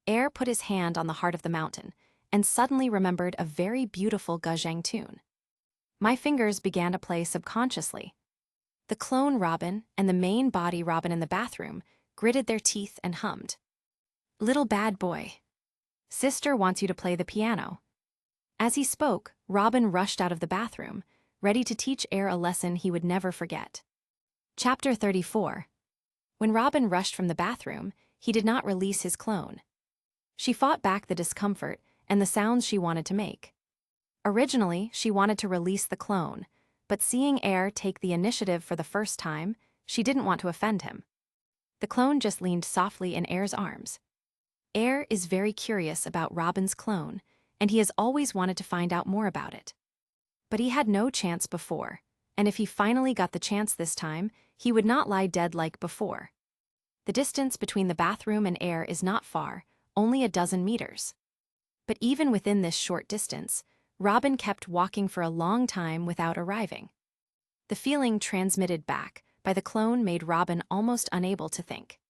Air put his hand on the heart of the mountain, and suddenly remembered a very beautiful Guzheng tune. My fingers began to play subconsciously. The clone Robin and the main body Robin in the bathroom gritted their teeth and hummed. "Little bad boy. Sister wants you to play the piano." As he spoke, Robin rushed out of the bathroom, ready to teach Air a lesson he would never forget. Chapter 34. When Robin rushed from the bathroom, he did not release his clone. She fought back the discomfort and the sounds she wanted to make. Originally, she wanted to release the clone, but seeing Air take the initiative for the first time, she didn't want to offend him. The clone just leaned softly in Air's arms. Air is very curious about Robin's clone, and he has always wanted to find out more about it. But he had no chance before, and if he finally got the chance this time, he would not lie dead like before. The distance between the bathroom and Air is not far, only a dozen meters. But even within this short distance, Robin kept walking for a long time without arriving. The feeling transmitted back by the clone made Robin almost unable to think.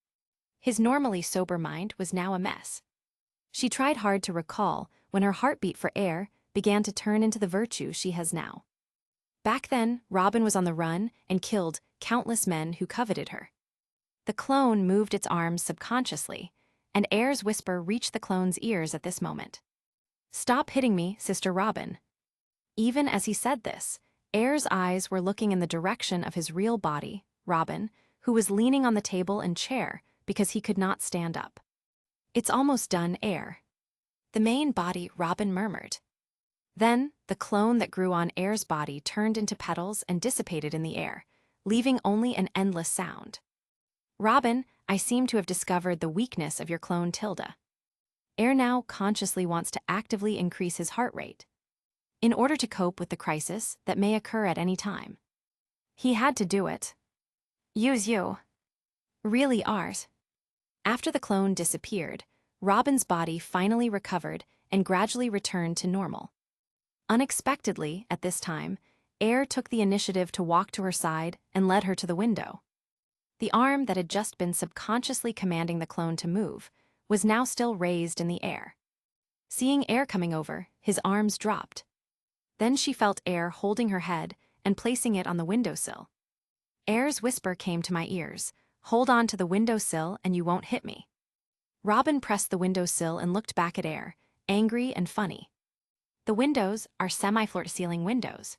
His normally sober mind was now a mess. She tried hard to recall when her heartbeat for Air began to turn into the virtue she has now. Back then, Robin was on the run and killed countless men who coveted her. The clone moved its arms subconsciously, and Air's whisper reached the clone's ears at this moment. "Stop hitting me, Sister Robin." Even as he said this, Air's eyes were looking in the direction of his real body, Robin, who was leaning on the table and chair because he could not stand up. "It's almost done, Air." The main body, Robin murmured. Then, the clone that grew on Air's body turned into petals and dissipated in the air, leaving only an endless sound. "Robin, I seem to have discovered the weakness of your clone Tilda." Air now consciously wants to actively increase his heart rate, in order to cope with the crisis that may occur at any time. He had to do it. "Use you. Really ours." After the clone disappeared, Robin's body finally recovered and gradually returned to normal. Unexpectedly, at this time, Air took the initiative to walk to her side and led her to the window. The arm that had just been subconsciously commanding the clone to move was now still raised in the air. Seeing Air coming over, his arms dropped. Then she felt Air holding her head and placing it on the windowsill. Air's whisper came to my ears, "Hold on to the windowsill and you won't hit me." Robin pressed the windowsill and looked back at Air, angry and funny. The windows are semi-floor-to-ceiling windows.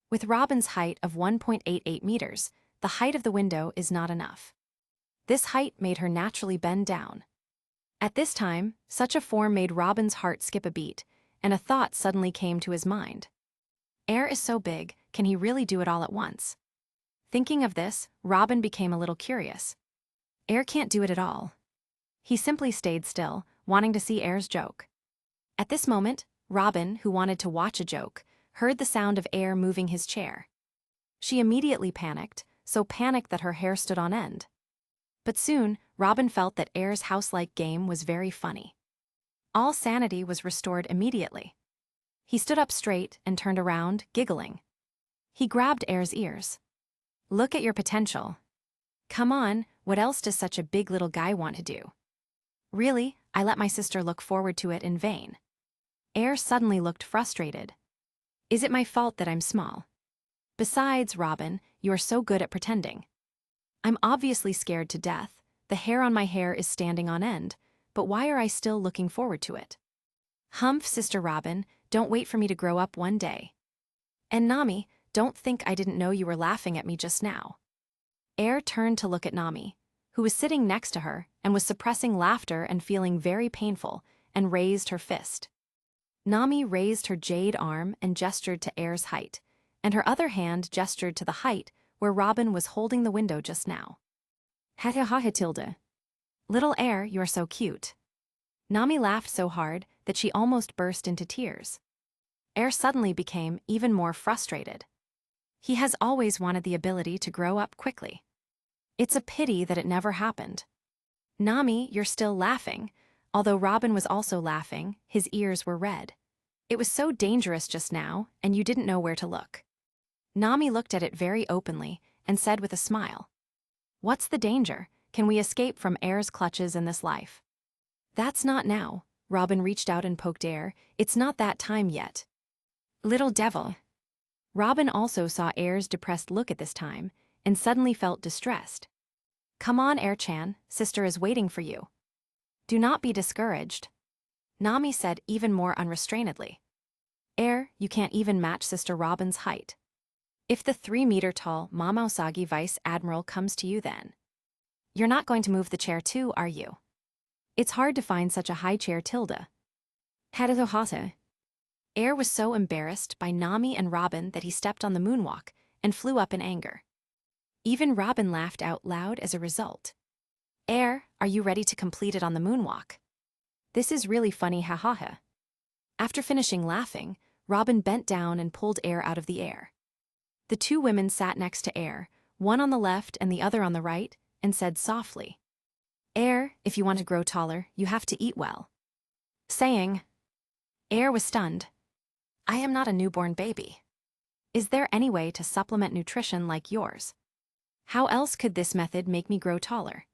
With Robin's height of 1.88 meters, the height of the window is not enough. This height made her naturally bend down. At this time, such a form made Robin's heart skip a beat, and a thought suddenly came to his mind. Air is so big, can he really do it all at once? Thinking of this, Robin became a little curious. Air can't do it at all. He simply stayed still, wanting to see Air's joke. At this moment, Robin, who wanted to watch a joke, heard the sound of Air moving his chair. She immediately panicked, so panicked that her hair stood on end. But soon, Robin felt that Air's house-like game was very funny. All sanity was restored immediately. He stood up straight and turned around, giggling. He grabbed Air's ears. "Look at your potential. Come on, what else does such a big little guy want to do?" "Really, I let my sister look forward to it in vain." Air suddenly looked frustrated. "Is it my fault that I'm small? Besides, Robin, you are so good at pretending. I'm obviously scared to death, the hair on my hair is standing on end, but why are I still looking forward to it? Humph, Sister Robin, don't wait for me to grow up one day. And Nami, don't think I didn't know you were laughing at me just now." Air turned to look at Nami, who was sitting next to her and was suppressing laughter and feeling very painful, and raised her fist. Nami raised her jade arm and gestured to Air's height, and her other hand gestured to the height where Robin was holding the window just now. "Ha ha ha, Tilda. Little Air, you're so cute." Nami laughed so hard that she almost burst into tears. Air suddenly became even more frustrated. He has always wanted the ability to grow up quickly. It's a pity that it never happened. Nami, you're still laughing. Although Robin was also laughing, his ears were red. It was so dangerous just now, and you didn't know where to look. Nami looked at it very openly and said with a smile, "What's the danger? Can we escape from Air's clutches in this life?" "That's not now." Robin reached out and poked Air. "It's not that time yet." "Little devil." Robin also saw Air's depressed look at this time and suddenly felt distressed. "Come on, Air-chan, sister is waiting for you. Do not be discouraged," Nami said even more unrestrainedly. "Air, you can't even match Sister Robin's height. If the 3-meter-tall Mamausagi Vice Admiral comes to you then, you're not going to move the chair too, are you? It's hard to find such a high chair, Tilda." Hatazohata. Air was so embarrassed by Nami and Robin that he stepped on the moonwalk and flew up in anger. Even Robin laughed out loud as a result. "Air, are you ready to complete it on the moonwalk? This is really funny, ha. After finishing laughing, Robin bent down and pulled Air out of the air. The two women sat next to Air, one on the left and the other on the right, and said softly, "Air, if you want to grow taller, you have to eat well." Saying, Air was stunned. "I am not a newborn baby. Is there any way to supplement nutrition like yours? How else could this method make me grow taller?"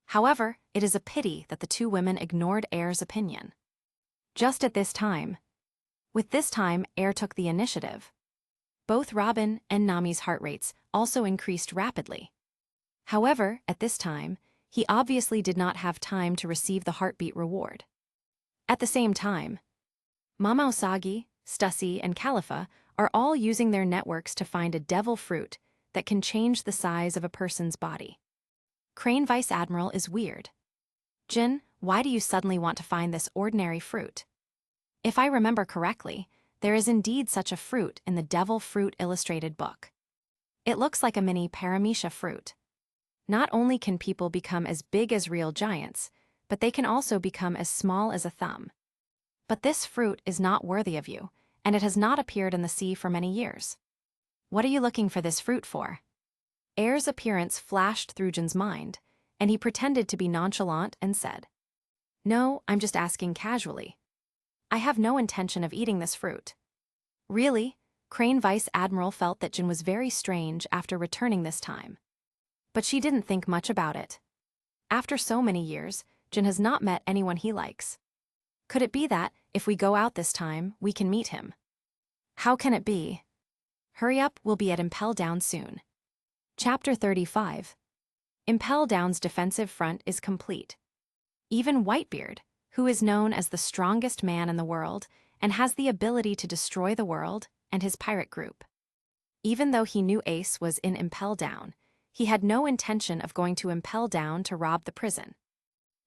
However, it is a pity that the two women ignored Air's opinion. Just at this time, Air took the initiative. Both Robin and Nami's heart rates also increased rapidly. However, at this time, he obviously did not have time to receive the heartbeat reward. At the same time, Mama Usagi, Stussy, and Califa are all using their networks to find a devil fruit that can change the size of a person's body. Crane Vice Admiral is weird. Jin, why do you suddenly want to find this ordinary fruit? If I remember correctly, there is indeed such a fruit in the Devil Fruit Illustrated book. It looks like a mini paramecia fruit. Not only can people become as big as real giants, but they can also become as small as a thumb. But this fruit is not worthy of you, and it has not appeared in the sea for many years. What are you looking for this fruit for? Air's appearance flashed through Jin's mind, and he pretended to be nonchalant and said, "No, I'm just asking casually. I have no intention of eating this fruit." Really? Crane Vice Admiral felt that Jin was very strange after returning this time. But she didn't think much about it. After so many years, Jin has not met anyone he likes. Could it be that, if we go out this time, we can meet him? How can it be? Hurry up, we'll be at Impel Down soon. Chapter 35. Impel Down's defensive front is complete. Even Whitebeard, who is known as the strongest man in the world and has the ability to destroy the world and his pirate group. Even though he knew Ace was in Impel Down, he had no intention of going to Impel Down to rob the prison.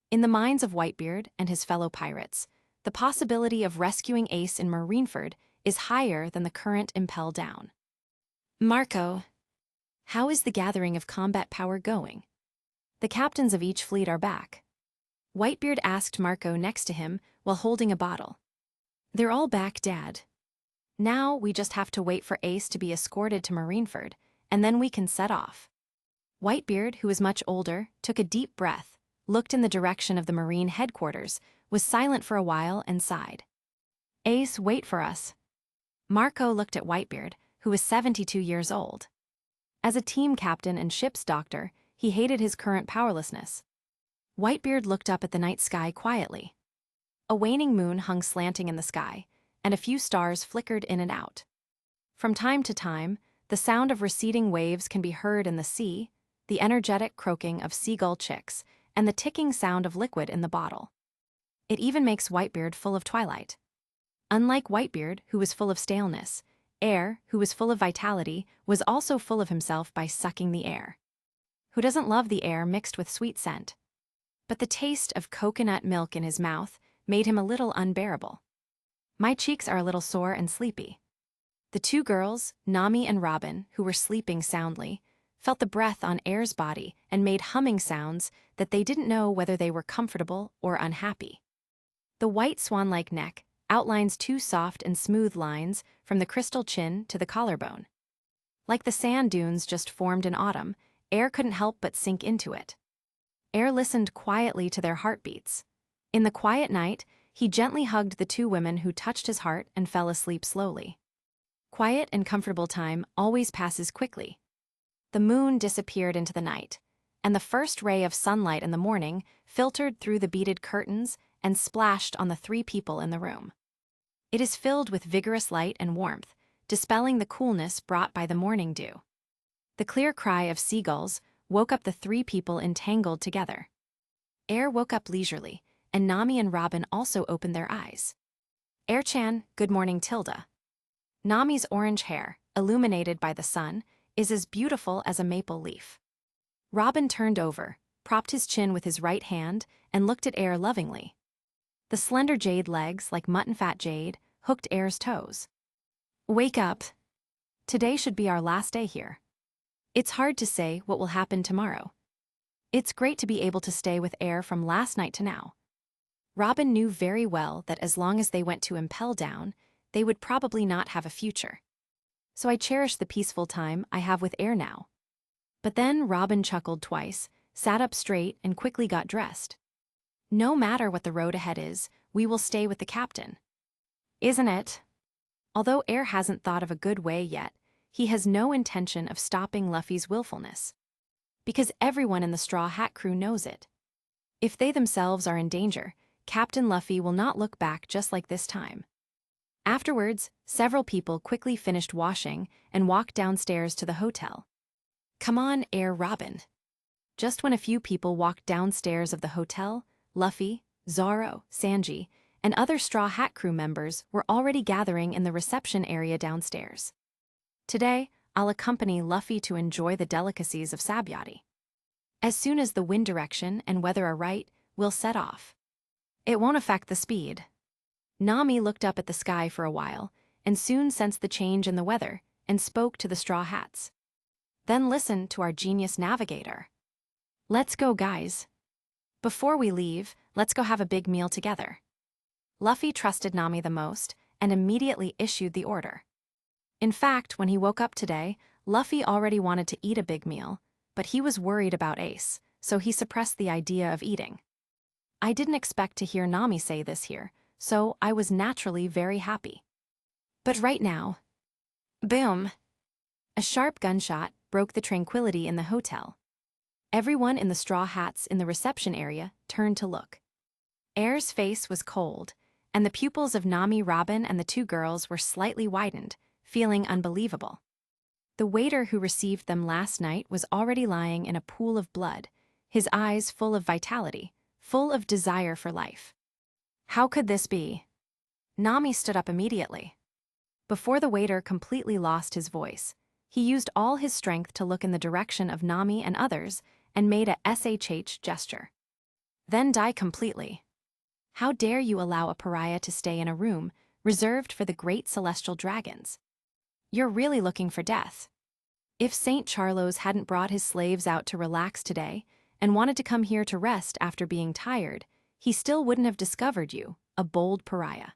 In the minds of Whitebeard and his fellow pirates, the possibility of rescuing Ace in Marineford is higher than the current Impel Down. Marco, how is the gathering of combat power going? The captains of each fleet are back. Whitebeard asked Marco next to him while holding a bottle. They're all back, Dad. Now we just have to wait for Ace to be escorted to Marineford, and then we can set off. Whitebeard, who is much older, took a deep breath, looked in the direction of the Marine headquarters, was silent for a while and sighed. Ace, wait for us. Marco looked at Whitebeard, who was 72 years old. As a team captain and ship's doctor, he hated his current powerlessness. Whitebeard looked up at the night sky quietly. A waning moon hung slanting in the sky, and a few stars flickered in and out. From time to time, the sound of receding waves can be heard in the sea, the energetic croaking of seagull chicks, and the ticking sound of liquid in the bottle. It even makes Whitebeard full of twilight. Unlike Whitebeard, who was full of staleness, Air, who was full of vitality, was also full of himself by sucking the air. Who doesn't love the air mixed with sweet scent? But the taste of coconut milk in his mouth made him a little unbearable. My cheeks are a little sore and sleepy. The two girls, Nami and Robin, who were sleeping soundly, felt the breath on Air's body and made humming sounds that they didn't know whether they were comfortable or unhappy. The white swan-like neck outlines two soft and smooth lines from the crystal chin to the collarbone. Like the sand dunes just formed in autumn, Air couldn't help but sink into it. Air listened quietly to their heartbeats. In the quiet night, he gently hugged the two women who touched his heart and fell asleep slowly. Quiet and comfortable time always passes quickly. The moon disappeared into the night, and the first ray of sunlight in the morning filtered through the beaded curtains and splashed on the three people in the room. It is filled with vigorous light and warmth, dispelling the coolness brought by the morning dew. The clear cry of seagulls woke up the three people entangled together. Air woke up leisurely, and Nami and Robin also opened their eyes. Air-chan, good morning, Tilda. Nami's orange hair, illuminated by the sun, is as beautiful as a maple leaf. Robin turned over, propped his chin with his right hand, and looked at Air lovingly. The slender jade legs, like mutton-fat jade, hooked Air's toes. Wake up. Today should be our last day here. It's hard to say what will happen tomorrow. It's great to be able to stay with Air from last night to now. Robin knew very well that as long as they went to Impel Down, they would probably not have a future. So I cherish the peaceful time I have with Air now. But then Robin chuckled twice, sat up straight, and quickly got dressed. No matter what the road ahead is, we will stay with the captain. Isn't it? Although Air hasn't thought of a good way yet, he has no intention of stopping Luffy's willfulness. Because everyone in the Straw Hat crew knows it. If they themselves are in danger, Captain Luffy will not look back just like this time. Afterwards, several people quickly finished washing and walked downstairs to the hotel. Come on, Air, Robin. Just when a few people walked downstairs of the hotel, Luffy, Zoro, Sanji, and other Straw Hat crew members were already gathering in the reception area downstairs. Today, I'll accompany Luffy to enjoy the delicacies of Sabayati. As soon as the wind direction and weather are right, we'll set off. It won't affect the speed. Nami looked up at the sky for a while, and soon sensed the change in the weather, and spoke to the Straw Hats. Then listened to our genius navigator. Let's go, guys. Before we leave, let's go have a big meal together. Luffy trusted Nami the most, and immediately issued the order. In fact, when he woke up today, Luffy already wanted to eat a big meal, but he was worried about Ace, so he suppressed the idea of eating. I didn't expect to hear Nami say this here, so I was naturally very happy. But right now... Boom! A sharp gunshot broke the tranquility in the hotel. Everyone in the Straw Hats in the reception area turned to look. Air's face was cold, and the pupils of Nami, Robin, and the two girls were slightly widened, feeling unbelievable. The waiter who received them last night was already lying in a pool of blood, his eyes full of vitality, full of desire for life. How could this be? Nami stood up immediately. Before the waiter completely lost his voice, he used all his strength to look in the direction of Nami and others and made a SHH gesture. Then die completely. How dare you allow a pariah to stay in a room reserved for the great celestial dragons? You're really looking for death. If St. Charlos hadn't brought his slaves out to relax today and wanted to come here to rest after being tired, he still wouldn't have discovered you, a bold pariah.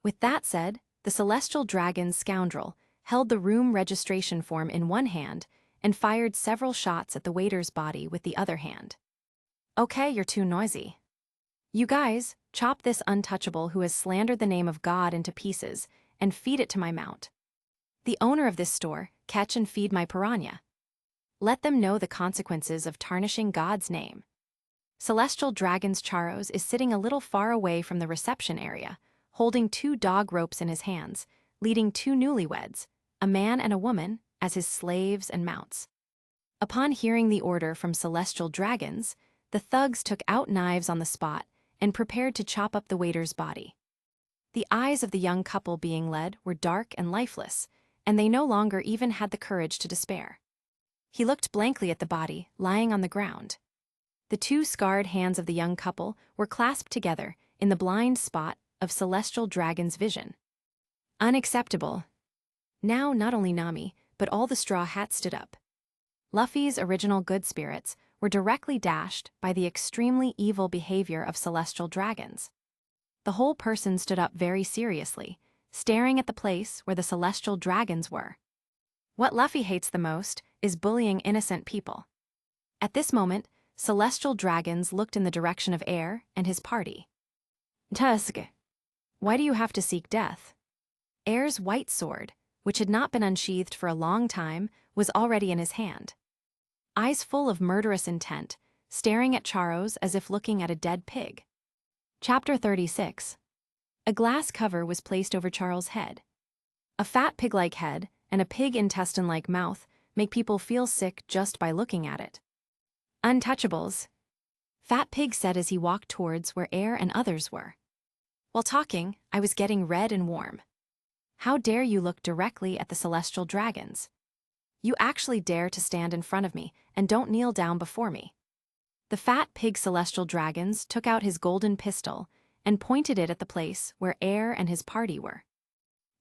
With that said, the celestial dragon's scoundrel held the room registration form in one hand and fired several shots at the waiter's body with the other hand. Okay, you're too noisy. You guys, chop this untouchable who has slandered the name of God into pieces and feed it to my mount. The owner of this store, catch and feed my piranha. Let them know the consequences of tarnishing God's name. Celestial Dragon's Charos is sitting a little far away from the reception area, holding 2 dog ropes in his hands, leading 2 newlyweds, a man and a woman, as his slaves and mounts. Upon hearing the order from Celestial Dragons, the thugs took out knives on the spot and prepared to chop up the waiter's body. The eyes of the young couple being led were dark and lifeless, and they no longer even had the courage to despair. He looked blankly at the body, lying on the ground. The 2 scarred hands of the young couple were clasped together in the blind spot of Celestial Dragon's vision. Unacceptable. Now not only Nami, but all the Straw Hats stood up. Luffy's original good spirits were directly dashed by the extremely evil behavior of Celestial Dragons. The whole person stood up very seriously, staring at the place where the Celestial Dragons were. What Luffy hates the most is bullying innocent people. At this moment, celestial dragons looked in the direction of Air and his party. Tusk, why do you have to seek death? Air's white sword, which had not been unsheathed for a long time, was already in his hand. Eyes full of murderous intent, staring at Charos as if looking at a dead pig. Chapter 36. A glass cover was placed over Charles' head. A fat pig-like head and a pig intestine-like mouth make people feel sick just by looking at it. Untouchables, Fat Pig said as he walked towards where Air and others were. While talking, I was getting red and warm. How dare you look directly at the celestial dragons? You actually dare to stand in front of me and don't kneel down before me. The Fat Pig celestial dragons took out his golden pistol and pointed it at the place where Air and his party were.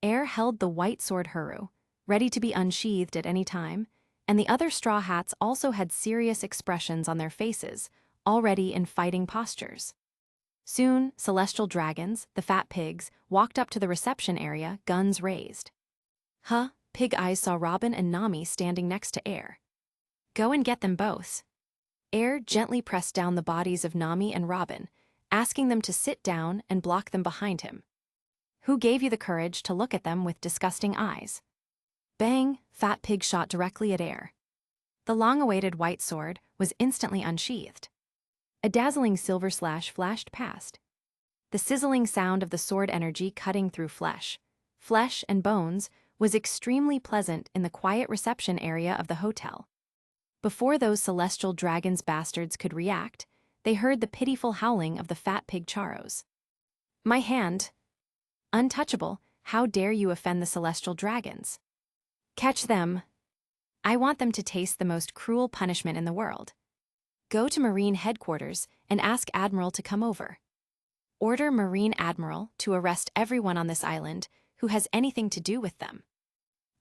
Air held the white sword Huru, ready to be unsheathed at any time, and the other Straw Hats also had serious expressions on their faces, already in fighting postures. Soon, celestial dragons, the fat pigs, walked up to the reception area, guns raised. Pig Eyes saw Robin and Nami standing next to Air. Go and get them both. Air gently pressed down the bodies of Nami and Robin, asking them to sit down and block them behind him. Who gave you the courage to look at them with disgusting eyes? Bang! Fat Pig shot directly at Air. The long-awaited white sword was instantly unsheathed. A dazzling silver slash flashed past. The sizzling sound of the sword energy cutting through flesh and bones, was extremely pleasant in the quiet reception area of the hotel. Before those celestial dragons bastards could react, they heard the pitiful howling of the fat pig Charos. My hand! Untouchable, how dare you offend the celestial dragons? Catch them! I want them to taste the most cruel punishment in the world. Go to Marine headquarters and ask Admiral to come over. Order Marine Admiral to arrest everyone on this island who has anything to do with them.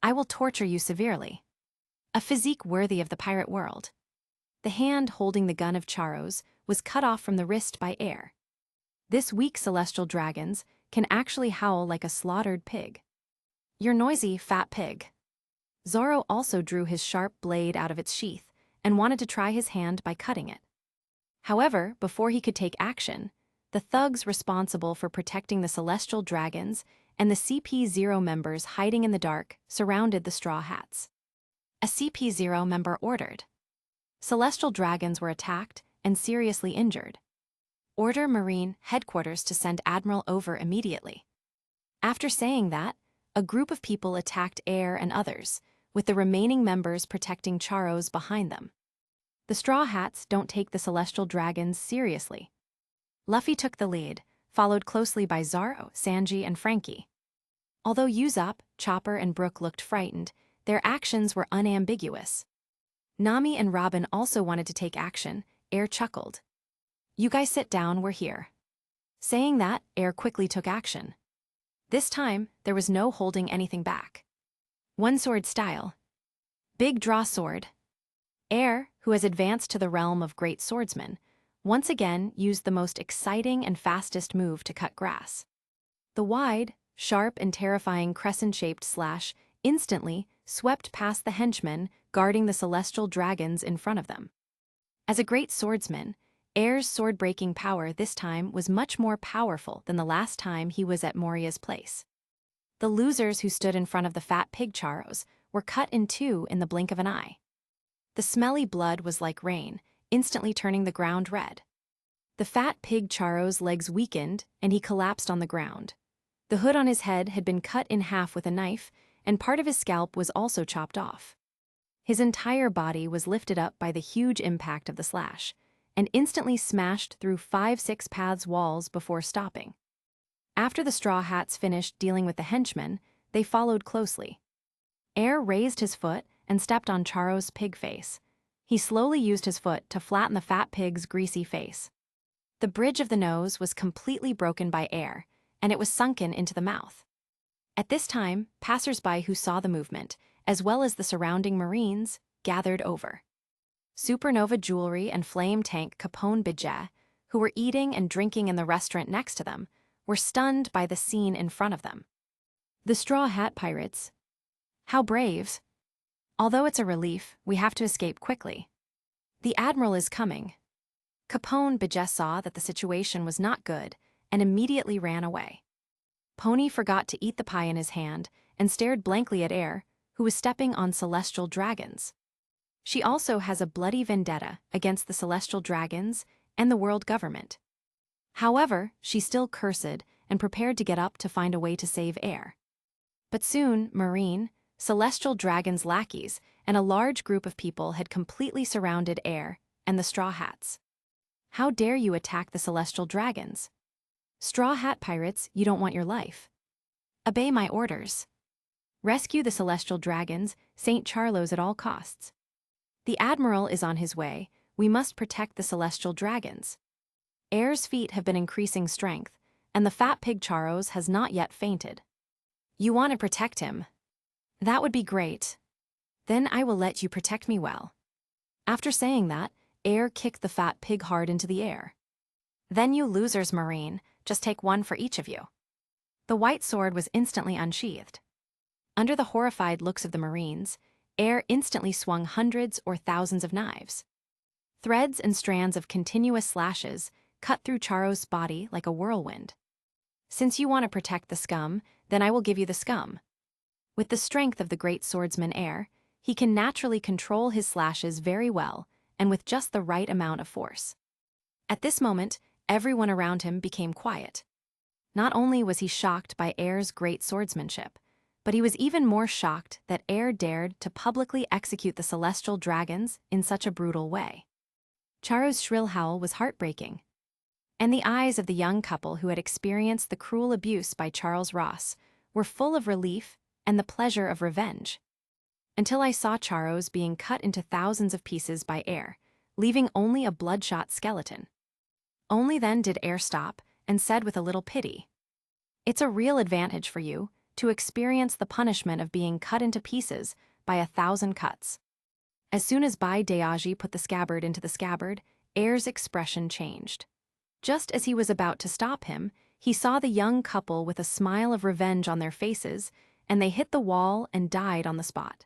I will torture you severely. A physique worthy of the pirate world. The hand holding the gun of Charos was cut off from the wrist by Air. This weak celestial dragons can actually howl like a slaughtered pig. You're noisy, fat pig. Zoro also drew his sharp blade out of its sheath and wanted to try his hand by cutting it. However, before he could take action, the thugs responsible for protecting the celestial dragons and the CP0 members hiding in the dark surrounded the Straw Hats. A CP0 member ordered. Celestial dragons were attacked and seriously injured. Order Marine headquarters to send Admiral over immediately. After saying that, a group of people attacked Air and others, with the remaining members protecting Charos behind them. The Straw Hats don't take the celestial dragons seriously. Luffy took the lead, followed closely by Zoro, Sanji, and Frankie. Although Usopp, Chopper, and Brook looked frightened, their actions were unambiguous. Nami and Robin also wanted to take action. Air chuckled. You guys sit down, we're here. Saying that, Air quickly took action. This time, there was no holding anything back. One sword style. Big draw sword. Air, who has advanced to the realm of great swordsman, once again used the most exciting and fastest move to cut grass. The wide, sharp, and terrifying crescent-shaped slash instantly swept past the henchmen guarding the celestial dragons in front of them. As a great swordsman, Air's sword-breaking power this time was much more powerful than the last time he was at Moria's place. The losers who stood in front of the fat pig Charos were cut in two in the blink of an eye. The smelly blood was like rain, instantly turning the ground red. The fat pig Charos' legs weakened and he collapsed on the ground. The hood on his head had been cut in half with a knife, and part of his scalp was also chopped off. His entire body was lifted up by the huge impact of the slash, and instantly smashed through 5-6 paths walls before stopping. After the Straw Hats finished dealing with the henchmen, they followed closely. Air raised his foot and stepped on Charos' pig face. He slowly used his foot to flatten the fat pig's greasy face. The bridge of the nose was completely broken by Air, and it was sunken into the mouth. At this time, passers-by who saw the movement, as well as the surrounding Marines, gathered over. Supernova Jewelry and Flame Tank Capone Bidja, who were eating and drinking in the restaurant next to them, were stunned by the scene in front of them. The Straw Hat Pirates. How brave! Although it's a relief, we have to escape quickly. The Admiral is coming. Capone Bejes saw that the situation was not good and immediately ran away. Pony forgot to eat the pie in his hand and stared blankly at Air, who was stepping on celestial dragons. She also has a bloody vendetta against the celestial dragons and the world government. However, she still cursed and prepared to get up to find a way to save Air. But soon, Marine, celestial dragons' lackeys, and a large group of people had completely surrounded Air and the Straw Hats. How dare you attack the celestial dragons? Straw Hat pirates, you don't want your life. Obey my orders. Rescue the celestial dragons, St. Charlos at all costs. The Admiral is on his way. We must protect the celestial dragons. Air's feet have been increasing strength, and the fat pig Charos has not yet fainted. You want to protect him? That would be great. Then I will let you protect me well. After saying that, Air kicked the fat pig hard into the air. Then you losers, Marine, just take one for each of you. The white sword was instantly unsheathed. Under the horrified looks of the Marines, Air instantly swung hundreds or thousands of knives. Threads and strands of continuous slashes cut through Charos' body like a whirlwind. Since you want to protect the scum, then I will give you the scum. With the strength of the great swordsman Air, he can naturally control his slashes very well and with just the right amount of force. At this moment, everyone around him became quiet. Not only was he shocked by Air's great swordsmanship, but he was even more shocked that Air dared to publicly execute the celestial dragons in such a brutal way. Charo's shrill howl was heartbreaking, and the eyes of the young couple who had experienced the cruel abuse by Charles Ross were full of relief and the pleasure of revenge. Until I saw Charos being cut into thousands of pieces by Air, leaving only a bloodshot skeleton. Only then did Air stop and said with a little pity, "It's a real advantage for you to experience the punishment of being cut into pieces by 1,000 cuts." As soon as Bai Deaji put the scabbard into the scabbard, Air's expression changed. Just as he was about to stop him, he saw the young couple with a smile of revenge on their faces, and they hit the wall and died on the spot.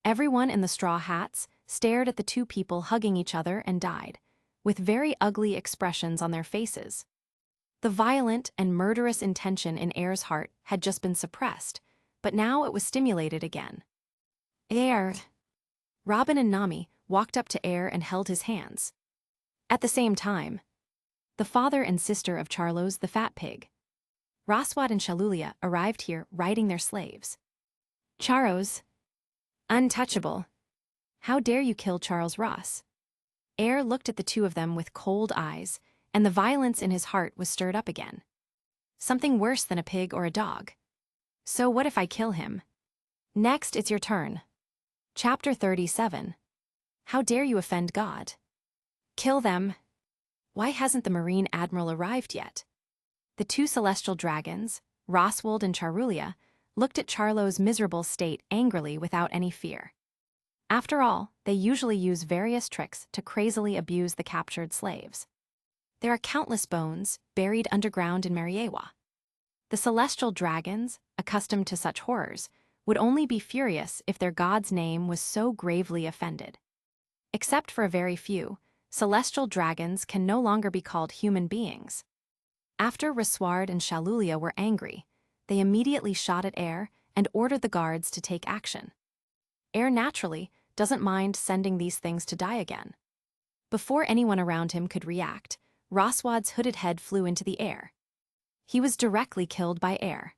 Everyone in the Straw Hats stared at the two people hugging each other and died, with very ugly expressions on their faces. The violent and murderous intention in Air's heart had just been suppressed, but now it was stimulated again. Air. Robin and Nami walked up to Air and held his hands. At the same time, the father and sister of Charlos the fat pig, Raswad and Shalulia, arrived here riding their slaves. Charos. Untouchable. How dare you kill Charles Ross? Air looked at the two of them with cold eyes, and the violence in his heart was stirred up again. Something worse than a pig or a dog. So what if I kill him? Next, it's your turn. Chapter 37. How dare you offend God? Kill them. Why hasn't the Marine Admiral arrived yet? The two celestial dragons, Roswald and Charulia, looked at Charlo's miserable state angrily without any fear. After all, they usually use various tricks to crazily abuse the captured slaves. There are countless bones buried underground in Mariewa. The celestial dragons, accustomed to such horrors, would only be furious if their god's name was so gravely offended. Except for a very few, celestial dragons can no longer be called human beings. After Rasward and Shalulia were angry, they immediately shot at Air and ordered the guards to take action. Air naturally doesn't mind sending these things to die again. Before anyone around him could react, Roswad's hooded head flew into the air. He was directly killed by Air.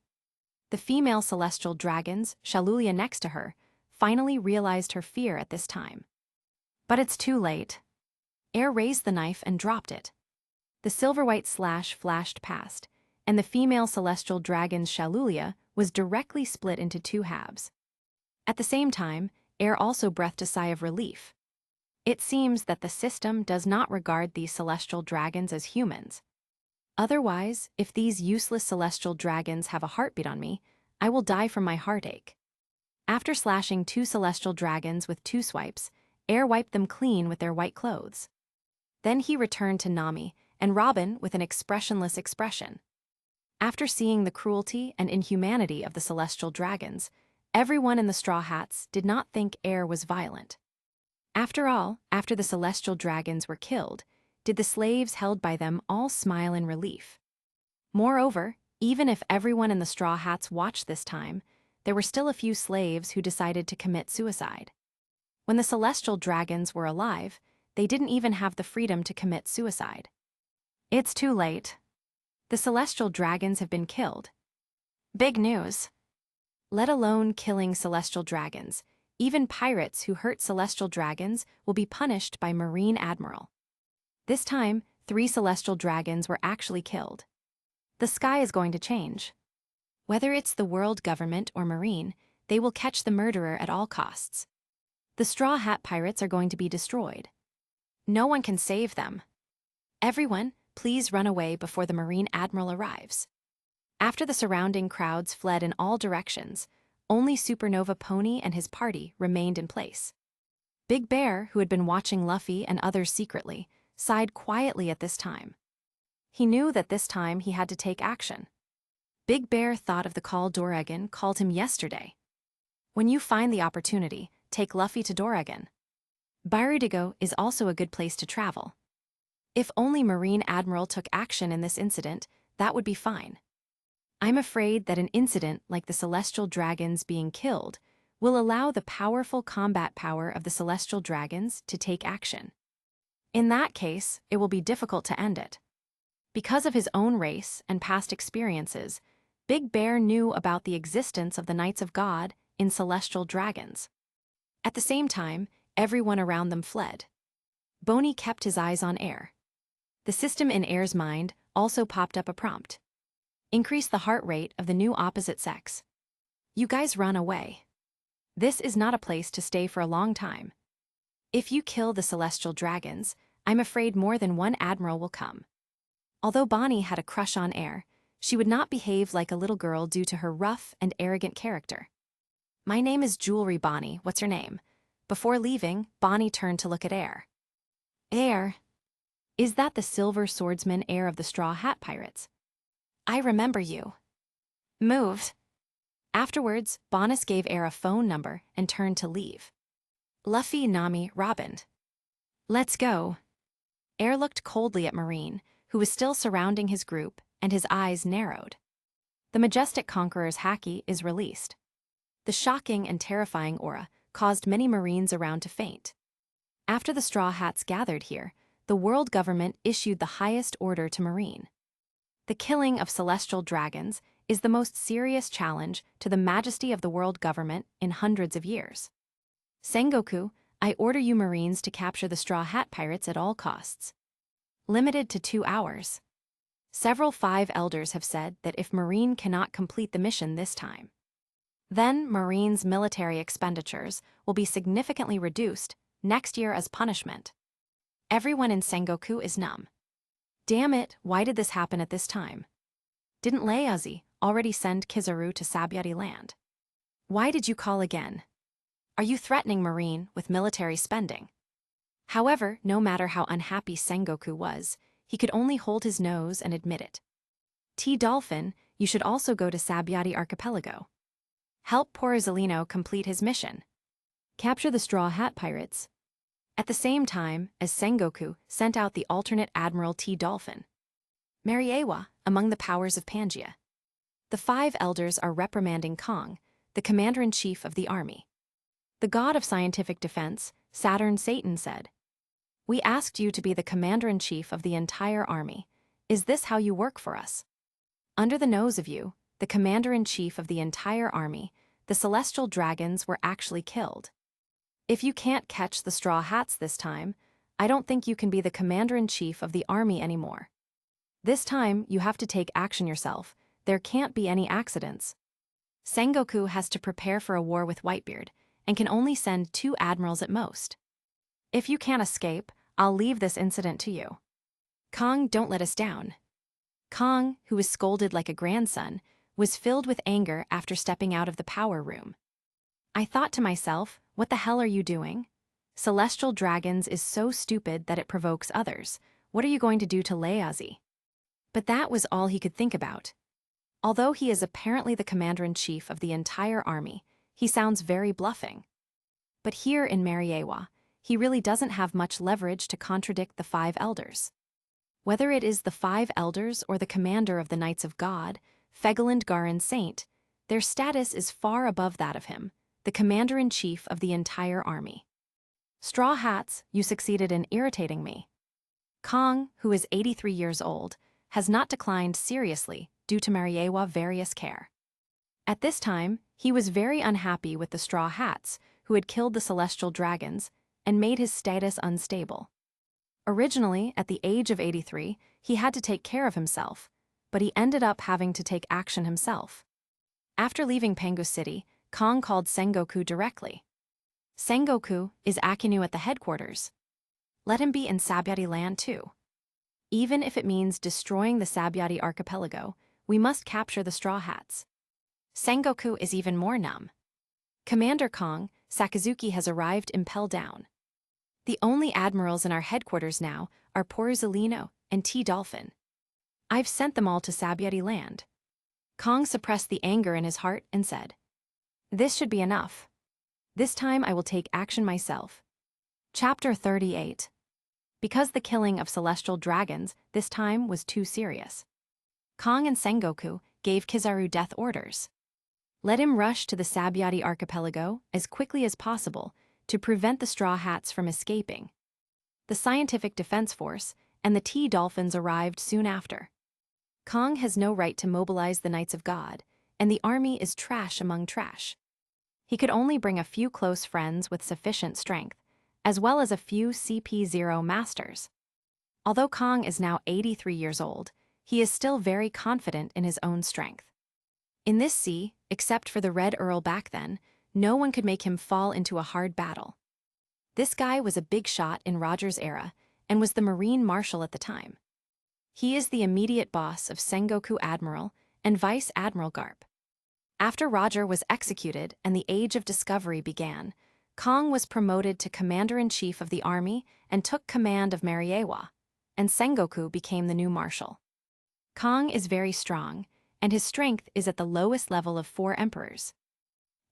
The female celestial dragons, Shalulia next to her, finally realized her fear at this time. But it's too late. Air raised the knife and dropped it. The silver-white slash flashed past, and the female celestial dragon's Shalulia was directly split into two halves. At the same time, Air also breathed a sigh of relief. It seems that the system does not regard these celestial dragons as humans. Otherwise, if these useless celestial dragons have a heartbeat on me, I will die from my heartache. After slashing two celestial dragons with two swipes, Air wiped them clean with their white clothes. Then he returned to Nami and Robin with an expressionless expression. After seeing the cruelty and inhumanity of the celestial dragons, Everyone in the Straw Hats did not think air was violent. After all, after the celestial dragons were killed, did the slaves held by them all smile in relief. Moreover, even if everyone in the Straw Hats watched this time, there were still a few slaves who decided to commit suicide. When the celestial dragons were alive, they didn't even have the freedom to commit suicide. It's too late. The celestial dragons have been killed. Big news. Let alone killing celestial dragons, even pirates who hurt celestial dragons will be punished by Marine Admiral. This time, 3 celestial dragons were actually killed. The sky is going to change. Whether it's the world government or Marine, they will catch the murderer at all costs. The Straw Hat Pirates are going to be destroyed. No one can save them. Everyone, please run away before the Marine Admiral arrives. After the surrounding crowds fled in all directions, only Supernova Pony and his party remained in place. Big Bear, who had been watching Luffy and others secretly, sighed quietly at this time. He knew that this time he had to take action. Big Bear thought of the call Doragon called him yesterday. When you find the opportunity, take Luffy to Doragon. Barudigo is also a good place to travel. If only Marine Admiral took action in this incident, that would be fine. I'm afraid that an incident like the celestial dragons being killed will allow the powerful combat power of the celestial dragons to take action. In that case, it will be difficult to end it. Because of his own race and past experiences, Big Bear knew about the existence of the Knights of God in celestial dragons. At the same time, everyone around them fled. Boney kept his eyes on Air. The system in Air's mind also popped up a prompt. Increase the heart rate of the new opposite sex. You guys run away. This is not a place to stay for a long time. If you kill the celestial dragons, I'm afraid more than one admiral will come. Although Bonnie had a crush on Air, she would not behave like a little girl due to her rough and arrogant character. My name is Jewelry Bonnie, what's your name? Before leaving, Bonnie turned to look at Air. Air. Is that the silver swordsman Air of the Straw Hat Pirates? I remember you. Moved. Afterwards, Bonus gave Air a phone number and turned to leave. Luffy, Nami, Robin. Let's go. Air looked coldly at Marine, who was still surrounding his group, and his eyes narrowed. The majestic conqueror's haki is released. The shocking and terrifying aura caused many Marines around to faint. After the Straw Hats gathered here, the world government issued the highest order to Marine. The killing of celestial dragons is the most serious challenge to the majesty of the world government in hundreds of years. Sengoku, I order you Marines to capture the Straw Hat Pirates at all costs. Limited to 2 hours. Several 5 elders have said that if Marine cannot complete the mission this time, then Marine's military expenditures will be significantly reduced next year as punishment. Everyone in Sengoku is numb. Damn it, why did this happen at this time? Didn't Ieyasu already send Kizaru to Sabyati land? Why did you call again? Are you threatening Marine with military spending? However, no matter how unhappy Sengoku was, he could only hold his nose and admit it. Dolphin, you should also go to Sabyati Archipelago. Help Porozalino complete his mission. Capture the Straw Hat Pirates. At the same time as Sengoku sent out the alternate Admiral Dolphin. Mariewa, among the powers of Pangaea. The 5 elders are reprimanding Kong, the commander-in-chief of the army. The god of scientific defense, Saturn Satan, said, "We asked you to be the commander-in-chief of the entire army. Is this how you work for us? Under the nose of you, the commander-in-chief of the entire army, the celestial dragons were actually killed. If you can't catch the Straw Hats this time, I don't think you can be the commander-in-chief of the army anymore. This time, you have to take action yourself. There can't be any accidents. Sengoku has to prepare for a war with Whitebeard, and can only send 2 admirals at most. If you can't escape, I'll leave this incident to you. Kong, don't let us down." Kong, who was scolded like a grandson, was filled with anger after stepping out of the power room. I thought to myself, what the hell are you doing? Celestial dragons is so stupid that it provokes others. What are you going to do to Ieyasu? But that was all he could think about. Although he is apparently the commander-in-chief of the entire army, he sounds very bluffing. But here in Mariewa, he really doesn't have much leverage to contradict the five elders. Whether it is the five elders or the commander of the Knights of God, Fegelind Garin Saint, their status is far above that of him, the commander-in-chief of the entire army. Straw Hats, you succeeded in irritating me. Kong, who is 83 years old, has not declined seriously due to Mariewa various care. At this time, he was very unhappy with the Straw Hats, who had killed the celestial dragons and made his status unstable. Originally, at the age of 83, he had to take care of himself, but he ended up having to take action himself. After leaving Pangu City, Kong called Sengoku directly. Sengoku, is Akinu at the headquarters? Let him be in Sabyati land too. Even if it means destroying the Sabyati archipelago, we must capture the Straw Hats. Sengoku is even more numb. Commander Kong, Sakazuki has arrived impelled down. The only admirals in our headquarters now are Poruzalino and T-Dolphin. I've sent them all to Sabyati land. Kong suppressed the anger in his heart and said, "This should be enough. This time I will take action myself." Chapter 38. Because the killing of celestial dragons this time was too serious, Kong and Sengoku gave Kizaru death orders. Let him rush to the Sabyati archipelago as quickly as possible to prevent the Straw Hats from escaping. The Scientific Defense Force and the T-Dolphins arrived soon after. Kong has no right to mobilize the Knights of God, and the army is trash among trash. He could only bring a few close friends with sufficient strength, as well as a few CP0 masters. Although Kong is now 83 years old, he is still very confident in his own strength. In this sea, except for the Red Earl back then, no one could make him fall into a hard battle. This guy was a big shot in Roger's era and was the Marine Marshal at the time. He is the immediate boss of Sengoku Admiral and Vice Admiral Garp. After Roger was executed and the Age of Discovery began, Kong was promoted to Commander-in-Chief of the Army and took command of Mariewa, and Sengoku became the new Marshal. Kong is very strong, and his strength is at the lowest level of 4 emperors.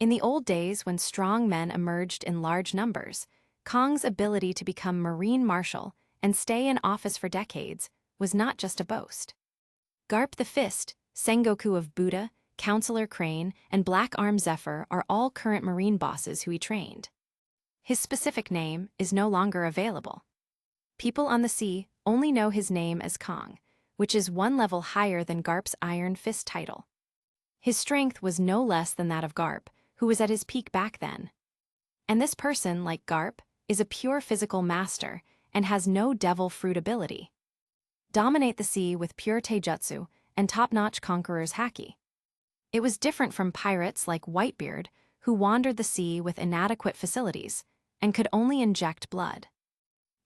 In the old days when strong men emerged in large numbers, Kong's ability to become Marine Marshal and stay in office for decades was not just a boast. Garp the Fist, Sengoku of Buddha, Counselor Crane, and Black Arm Zephyr are all current Marine bosses who he trained. His specific name is no longer available. People on the sea only know his name as Kong, which is 1 level higher than Garp's Iron Fist title. His strength was no less than that of Garp, who was at his peak back then. And this person, like Garp, is a pure physical master and has no devil fruit ability. Dominate the sea with pure taijutsu and top-notch conqueror's haki. It was different from pirates like Whitebeard, who wandered the sea with inadequate facilities and could only inject blood.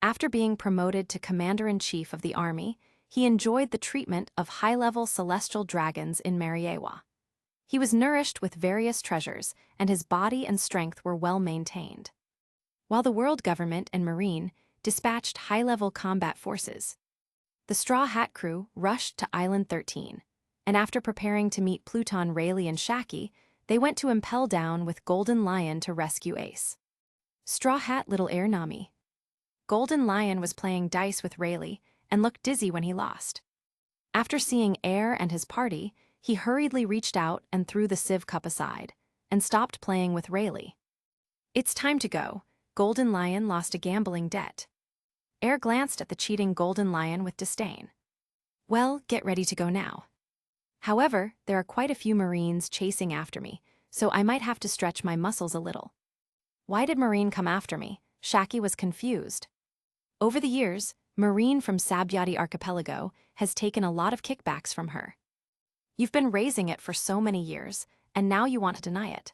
After being promoted to Commander-in-Chief of the Army, he enjoyed the treatment of high-level celestial dragons in Mariewa. He was nourished with various treasures, and his body and strength were well maintained. While the world government and Marine dispatched high-level combat forces, the Straw Hat crew rushed to Island 13, and after preparing to meet Pluton, Rayleigh, and Shaki, they went to impel down with Golden Lion to rescue Ace. Straw Hat Little Air Nami. Golden Lion was playing dice with Rayleigh and looked dizzy when he lost. After seeing Air and his party, he hurriedly reached out and threw the Civ Cup aside, and stopped playing with Rayleigh. "It's time to go." Golden Lion lost a gambling debt. Air glanced at the cheating Golden Lion with disdain. "Well, get ready to go now. However, there are quite a few Marines chasing after me, so I might have to stretch my muscles a little." Why did Marine come after me? Shaki was confused. Over the years, Marine from Sabyati Archipelago has taken a lot of kickbacks from her. You've been raising it for so many years, and now you want to deny it.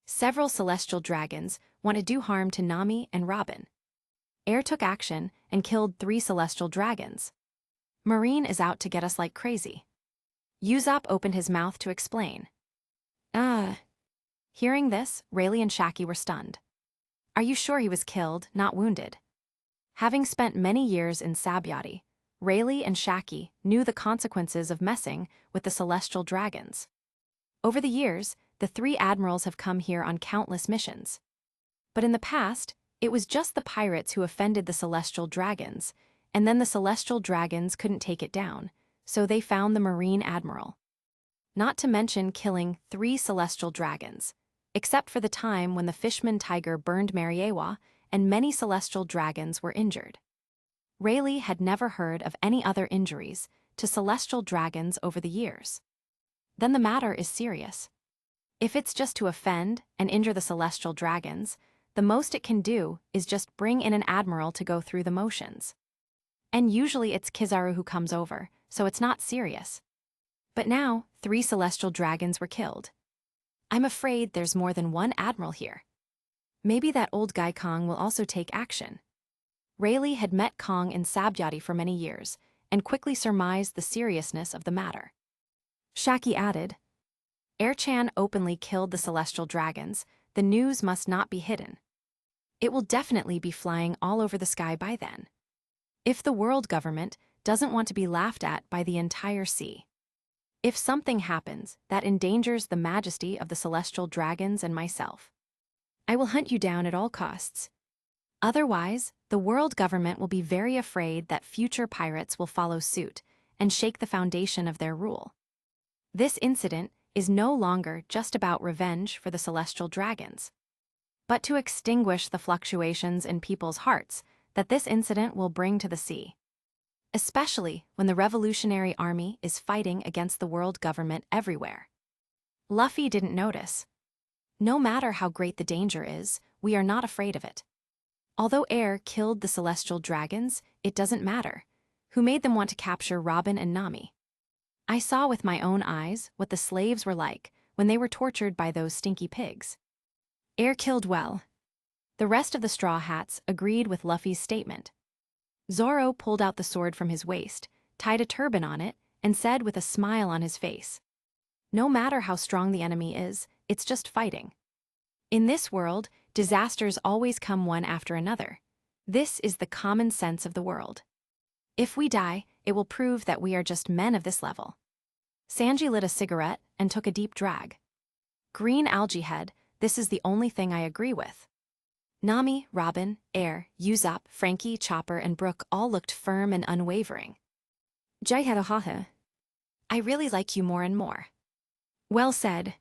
Several celestial dragons want to do harm to Nami and Robin. Air took action and killed 3 celestial dragons. Marine is out to get us like crazy. Usopp opened his mouth to explain. Hearing this, Rayleigh and Shaki were stunned. Are you sure he was killed, not wounded? Having spent many years in Sabyati, Rayleigh and Shaki knew the consequences of messing with the celestial dragons. Over the years, the three admirals have come here on countless missions. But in the past, it was just the pirates who offended the celestial dragons, and then the celestial dragons couldn't take it down, so they found the Marine Admiral. Not to mention killing 3 celestial dragons, except for the time when the Fishman tiger burned Mariewa and many celestial dragons were injured. Rayleigh had never heard of any other injuries to celestial dragons over the years. Then the matter is serious. If it's just to offend and injure the celestial dragons, the most it can do is just bring in an admiral to go through the motions. And usually it's Kizaru who comes over, so it's not serious. But now, 3 celestial dragons were killed. I'm afraid there's more than one admiral here. Maybe that old guy Kong will also take action. Rayleigh had met Kong in Sabyati for many years, and quickly surmised the seriousness of the matter. Shaki added, Air-chan openly killed the celestial dragons, the news must not be hidden. It will definitely be flying all over the sky by then. If the world government doesn't want to be laughed at by the entire sea. If something happens that endangers the majesty of the celestial dragons and myself, I will hunt you down at all costs. Otherwise, the world government will be very afraid that future pirates will follow suit and shake the foundation of their rule. This incident is no longer just about revenge for the celestial dragons, but to extinguish the fluctuations in people's hearts that this incident will bring to the sea. Especially when the Revolutionary Army is fighting against the world government everywhere. Luffy didn't notice. No matter how great the danger is, we are not afraid of it. Although Air killed the celestial dragons, it doesn't matter. Who made them want to capture Robin and Nami? I saw with my own eyes what the slaves were like when they were tortured by those stinky pigs. Air killed well. The rest of the Straw Hats agreed with Luffy's statement. Zoro pulled out the sword from his waist, tied a turban on it, and said with a smile on his face, no matter how strong the enemy is, it's just fighting. In this world, disasters always come one after another. This is the common sense of the world. If we die, it will prove that we are just men of this level. Sanji lit a cigarette and took a deep drag. Green algae head, this is the only thing I agree with. Nami, Robin, Air, Usopp, Frankie, Chopper, and Brook all looked firm and unwavering. Jaihaha. I really like you more and more. Well said.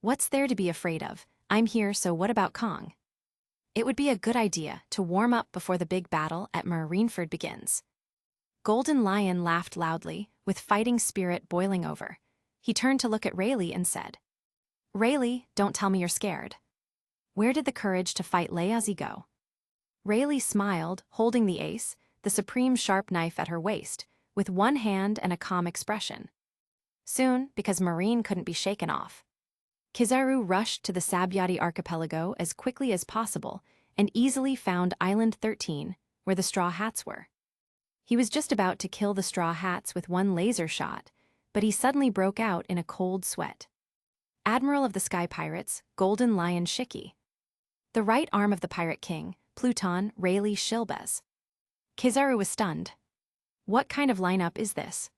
What's there to be afraid of? I'm here, so what about Kong? It would be a good idea to warm up before the big battle at Marineford begins. Golden Lion laughed loudly, with fighting spirit boiling over. He turned to look at Rayleigh and said, Rayleigh, don't tell me you're scared. Where did the courage to fight Leazi go? Rayleigh smiled, holding the ace, the supreme sharp knife at her waist, with one hand and a calm expression. Soon, because Marine couldn't be shaken off. Kizaru rushed to the Sabyati archipelago as quickly as possible and easily found Island 13, where the Straw Hats were. He was just about to kill the Straw Hats with one laser shot, but he suddenly broke out in a cold sweat. Admiral of the Sky Pirates, Golden Lion Shiki. The right arm of the Pirate King, Pluton Rayleigh Shilbez. Kizaru was stunned. What kind of lineup is this?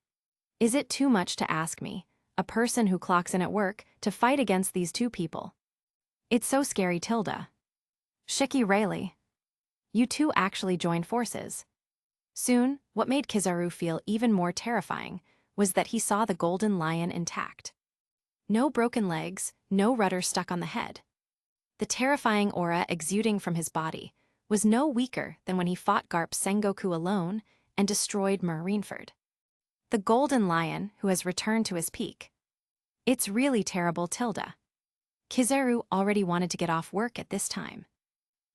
Is it too much to ask me, a person who clocks in at work, to fight against these two people? It's so scary, Tilda. Shiki Rayleigh. You two actually joined forces. Soon, what made Kizaru feel even more terrifying was that he saw the Golden Lion intact. No broken legs, no rudder stuck on the head. The terrifying aura exuding from his body was no weaker than when he fought Garp Sengoku alone and destroyed Marineford. The Golden Lion who has returned to his peak. It's really terrible, Tilda. Kizaru already wanted to get off work at this time.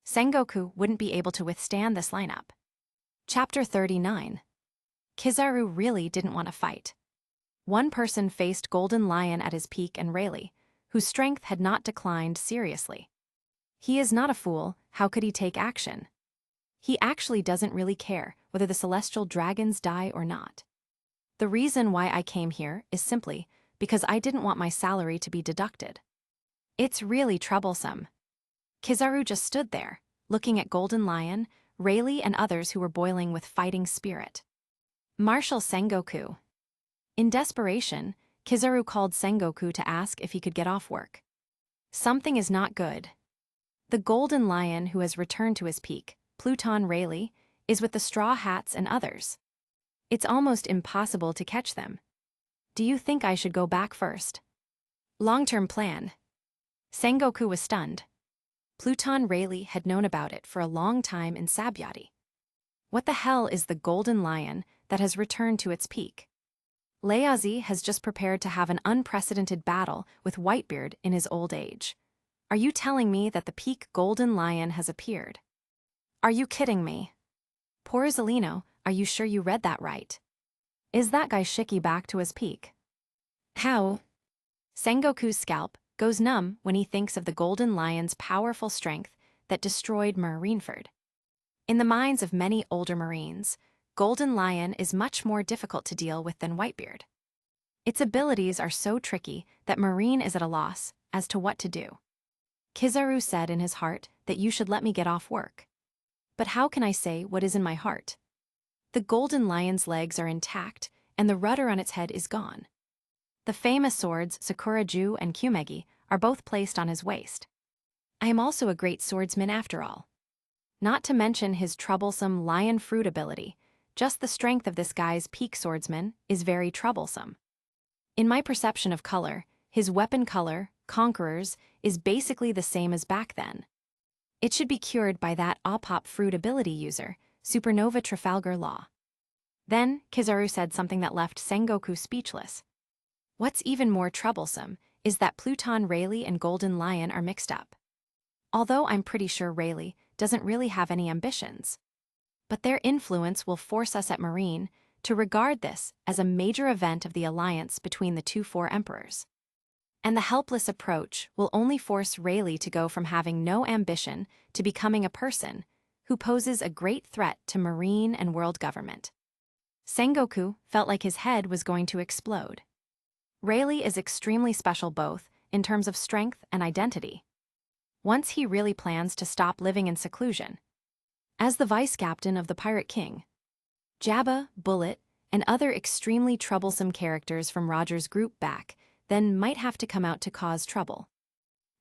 Sengoku wouldn't be able to withstand this lineup. Chapter 39. Kizaru really didn't want to fight. One person faced Golden Lion at his peak and Rayleigh, whose strength had not declined seriously. He is not a fool, how could he take action? He actually doesn't really care whether the celestial dragons die or not. The reason why I came here is simply because I didn't want my salary to be deducted. It's really troublesome. Kizaru just stood there, looking at Golden Lion, Rayleigh, and others who were boiling with fighting spirit. Marshal Sengoku. In desperation, Kizaru called Sengoku to ask if he could get off work. Something is not good. The golden lion who has returned to his peak, Pluton Rayleigh, is with the Straw Hats and others. It's almost impossible to catch them. Do you think I should go back first? Long-term plan. Sengoku was stunned. Pluton Rayleigh had known about it for a long time in Sabyati. What the hell is the golden lion that has returned to its peak? Leazi has just prepared to have an unprecedented battle with Whitebeard in his old age. Are you telling me that the peak golden lion has appeared? Are you kidding me? Poor Zelino, are you sure you read that right? Is that guy Shiki back to his peak? How? Sengoku's scalp goes numb when he thinks of the golden lion's powerful strength that destroyed Marineford. In the minds of many older Marines, Golden Lion is much more difficult to deal with than Whitebeard. Its abilities are so tricky that Marine is at a loss as to what to do. Kizaru said in his heart that you should let me get off work. But how can I say what is in my heart? The Golden Lion's legs are intact, and the rudder on its head is gone. The famous swords Sakuraju and Kumegi are both placed on his waist. I am also a great swordsman after all. Not to mention his troublesome lion fruit ability. Just the strength of this guy's peak swordsman is very troublesome. In my perception of color, his weapon color, Conquerors, is basically the same as back then. It should be cured by that Opop fruit ability user, Supernova Trafalgar Law. Then, Kizaru said something that left Sengoku speechless. What's even more troublesome is that Pluton Rayleigh and Golden Lion are mixed up. Although I'm pretty sure Rayleigh doesn't really have any ambitions. But their influence will force us at Marine to regard this as a major event of the alliance between the two four emperors. And the helpless approach will only force Rayleigh to go from having no ambition to becoming a person who poses a great threat to Marine and world government. Sengoku felt like his head was going to explode. Rayleigh is extremely special both in terms of strength and identity. Once he really plans to stop living in seclusion. As the vice-captain of the Pirate King, Jabba, Bullet, and other extremely troublesome characters from Roger's group back then might have to come out to cause trouble.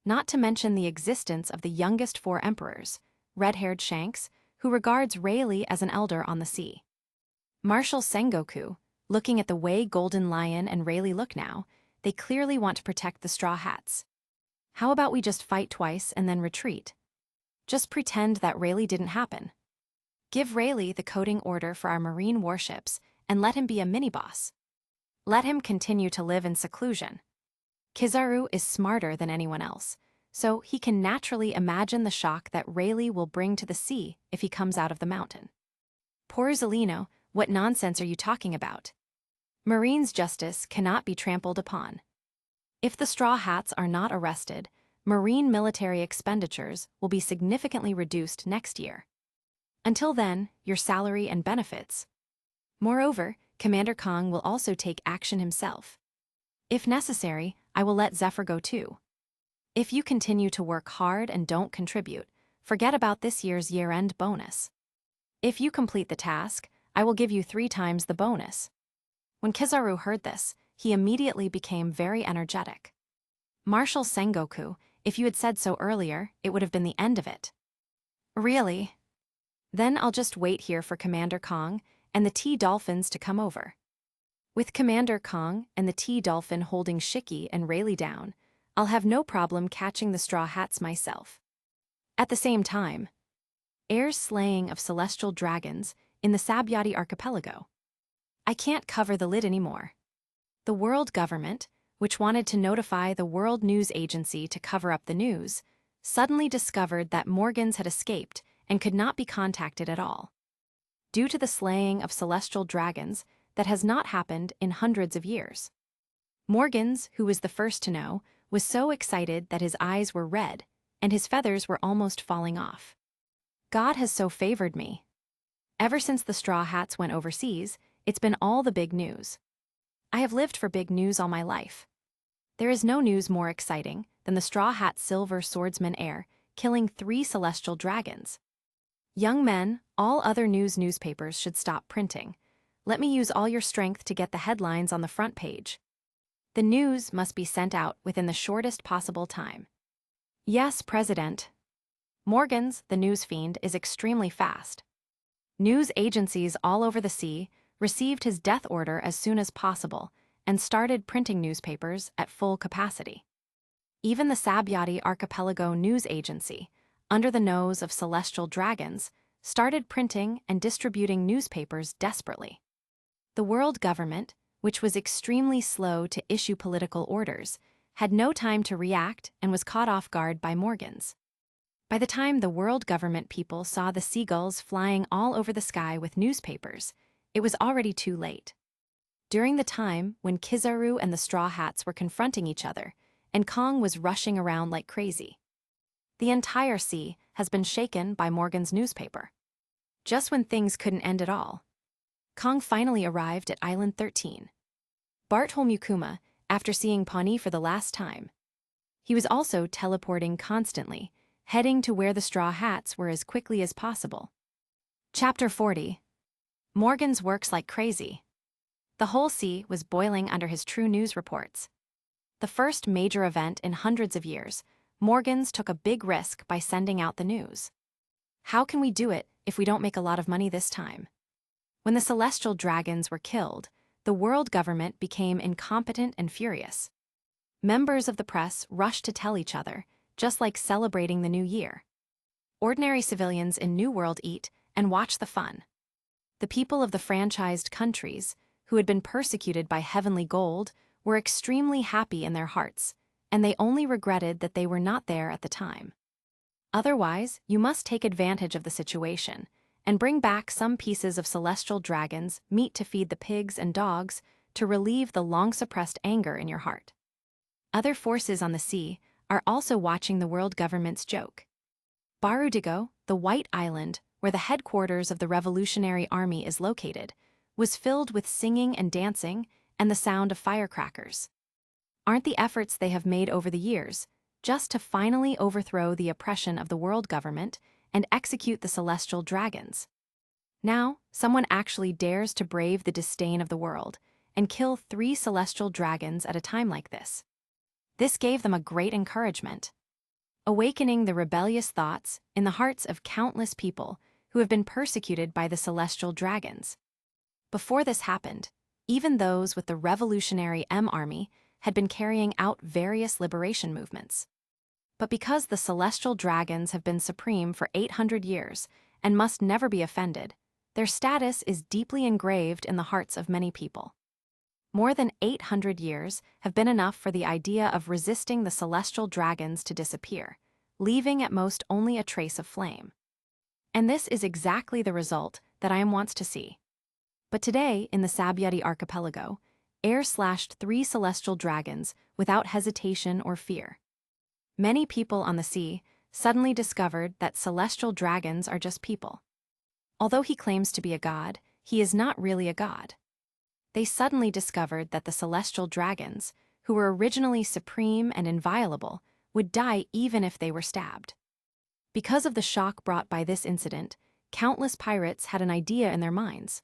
Not to mention the existence of the youngest four emperors, red-haired Shanks, who regards Rayleigh as an elder on the sea. Marshal Sengoku, looking at the way Golden Lion and Rayleigh look now, they clearly want to protect the Straw Hats. How about we just fight twice and then retreat? Just pretend that Rayleigh didn't happen. Give Rayleigh the coding order for our Marine warships and let him be a mini-boss. Let him continue to live in seclusion. Kizaru is smarter than anyone else, so he can naturally imagine the shock that Rayleigh will bring to the sea if he comes out of the mountain. Poor Zelino, what nonsense are you talking about? Marine's justice cannot be trampled upon. If the Straw Hats are not arrested, Marine military expenditures will be significantly reduced next year. Until then, your salary and benefits. Moreover, Commander Kong will also take action himself. If necessary, I will let Zephyr go too. If you continue to work hard and don't contribute, forget about this year's year-end bonus. If you complete the task, I will give you 3 times the bonus. When Kizaru heard this, he immediately became very energetic. Marshal Sengoku, if you had said so earlier, it would have been the end of it. Really? Then I'll just wait here for Commander Kong and the T-Dolphins to come over. With Commander Kong and the T-Dolphin holding Shiki and Rayleigh down, I'll have no problem catching the Straw Hats myself. At the same time, Air's slaying of celestial dragons in the Sabyati archipelago. I can't cover the lid anymore. The world government, which wanted to notify the World News Agency to cover up the news, suddenly discovered that Morgans had escaped and could not be contacted at all. Due to the slaying of celestial dragons that has not happened in hundreds of years. Morgans, who was the first to know, was so excited that his eyes were red and his feathers were almost falling off. God has so favored me. Ever since the Straw Hats went overseas, it's been all the big news. I have lived for big news all my life. There is no news more exciting than the Straw Hat Silver Swordsman Air killing 3 celestial dragons. Young men, all other newspapers should stop printing. Let me use all your strength to get the headlines on the front page. The news must be sent out within the shortest possible time. Yes, President. Morgan's, the news fiend, is extremely fast. News agencies all over the sea received his death order as soon as possible and started printing newspapers at full capacity. Even the Sabyati Archipelago News Agency, under the nose of celestial dragons, started printing and distributing newspapers desperately. The world government, which was extremely slow to issue political orders, had no time to react and was caught off guard by Morgan's. By the time the world government people saw the seagulls flying all over the sky with newspapers, it was already too late. During the time when Kizaru and the Straw Hats were confronting each other, and Kong was rushing around like crazy. The entire sea has been shaken by Morgan's newspaper. Just when things couldn't end at all, Kong finally arrived at Island 13. Bartholm Yukuma, after seeing Pawnee for the last time. He was also teleporting constantly, heading to where the Straw Hats were as quickly as possible. Chapter 40. Morgan's works like crazy. The whole sea was boiling under his true news reports. The first major event in hundreds of years, Morgan's took a big risk by sending out the news. How can we do it if we don't make a lot of money this time? When the celestial dragons were killed, the world government became incompetent and furious. Members of the press rushed to tell each other, just like celebrating the new year. Ordinary civilians in New World eat and watch the fun. The people of the franchised countries, who had been persecuted by heavenly gold, were extremely happy in their hearts, and they only regretted that they were not there at the time. Otherwise, you must take advantage of the situation and bring back some pieces of celestial dragons' meat to feed the pigs and dogs to relieve the long-suppressed anger in your heart. Other forces on the sea are also watching the world government's joke. Barudigo, the White Island, where the headquarters of the Revolutionary Army is located, was filled with singing and dancing and the sound of firecrackers. Aren't the efforts they have made over the years just to finally overthrow the oppression of the world government and execute the celestial dragons? Now, someone actually dares to brave the disdain of the world and kill 3 celestial dragons at a time like this. This gave them a great encouragement, awakening the rebellious thoughts in the hearts of countless people who have been persecuted by the celestial dragons. Before this happened, even those with the Revolutionary Army had been carrying out various liberation movements. But because the celestial dragons have been supreme for 800 years and must never be offended, their status is deeply engraved in the hearts of many people. More than 800 years have been enough for the idea of resisting the celestial dragons to disappear, leaving at most only a trace of flame. And this is exactly the result that I wants to see. But today, in the Sabyati Archipelago, air slashed 3 celestial dragons without hesitation or fear. Many people on the sea suddenly discovered that celestial dragons are just people. Although he claims to be a god, he is not really a god. They suddenly discovered that the celestial dragons, who were originally supreme and inviolable, would die even if they were stabbed. Because of the shock brought by this incident, countless pirates had an idea in their minds.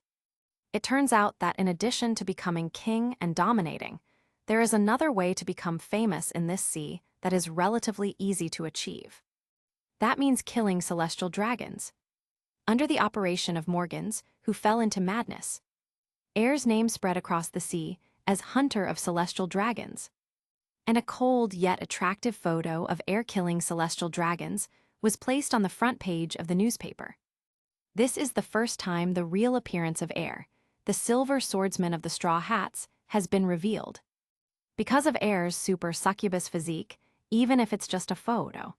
It turns out that in addition to becoming king and dominating, there is another way to become famous in this sea that is relatively easy to achieve. That means killing celestial dragons. Under the operation of Morgans, who fell into madness, Air's name spread across the sea as Hunter of Celestial Dragons. And a cold yet attractive photo of Air killing celestial dragons was placed on the front page of the newspaper. This is the first time the real appearance of Air, the silver swordsman of the Straw Hats, has been revealed. Because of Air's super succubus physique, even if it's just a photo,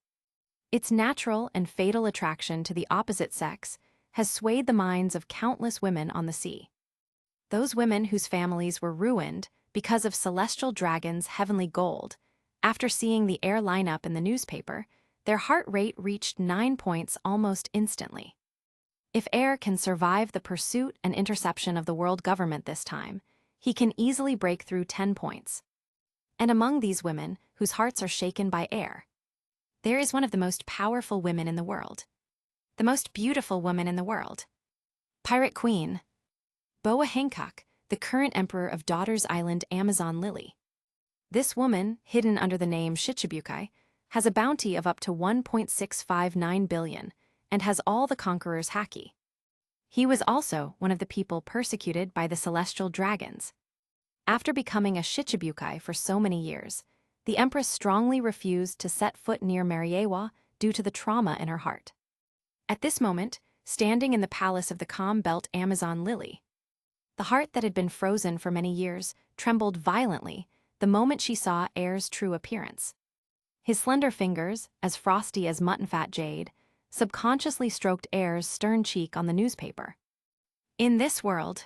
its natural and fatal attraction to the opposite sex has swayed the minds of countless women on the sea. Those women whose families were ruined because of celestial dragons' heavenly gold, after seeing the Air lineup in the newspaper, their heart rate reached 9 points almost instantly. If Air can survive the pursuit and interception of the world government this time, he can easily break through 10 points. And among these women whose hearts are shaken by Air, there is one of the most powerful women in the world. The most beautiful woman in the world. Pirate Queen Boa Hancock, the current emperor of Daughters Island Amazon Lily. This woman, hidden under the name Shichibukai, has a bounty of up to 1.659 billion and has all the conqueror's haki. He was also one of the people persecuted by the celestial dragons. After becoming a Shichibukai for so many years, the Empress strongly refused to set foot near Mariewa due to the trauma in her heart. At this moment, standing in the palace of the calm belt Amazon Lily, the heart that had been frozen for many years trembled violently the moment she saw Heir's true appearance. His slender fingers, as frosty as mutton-fat jade, subconsciously stroked Heir's stern cheek on the newspaper. In this world,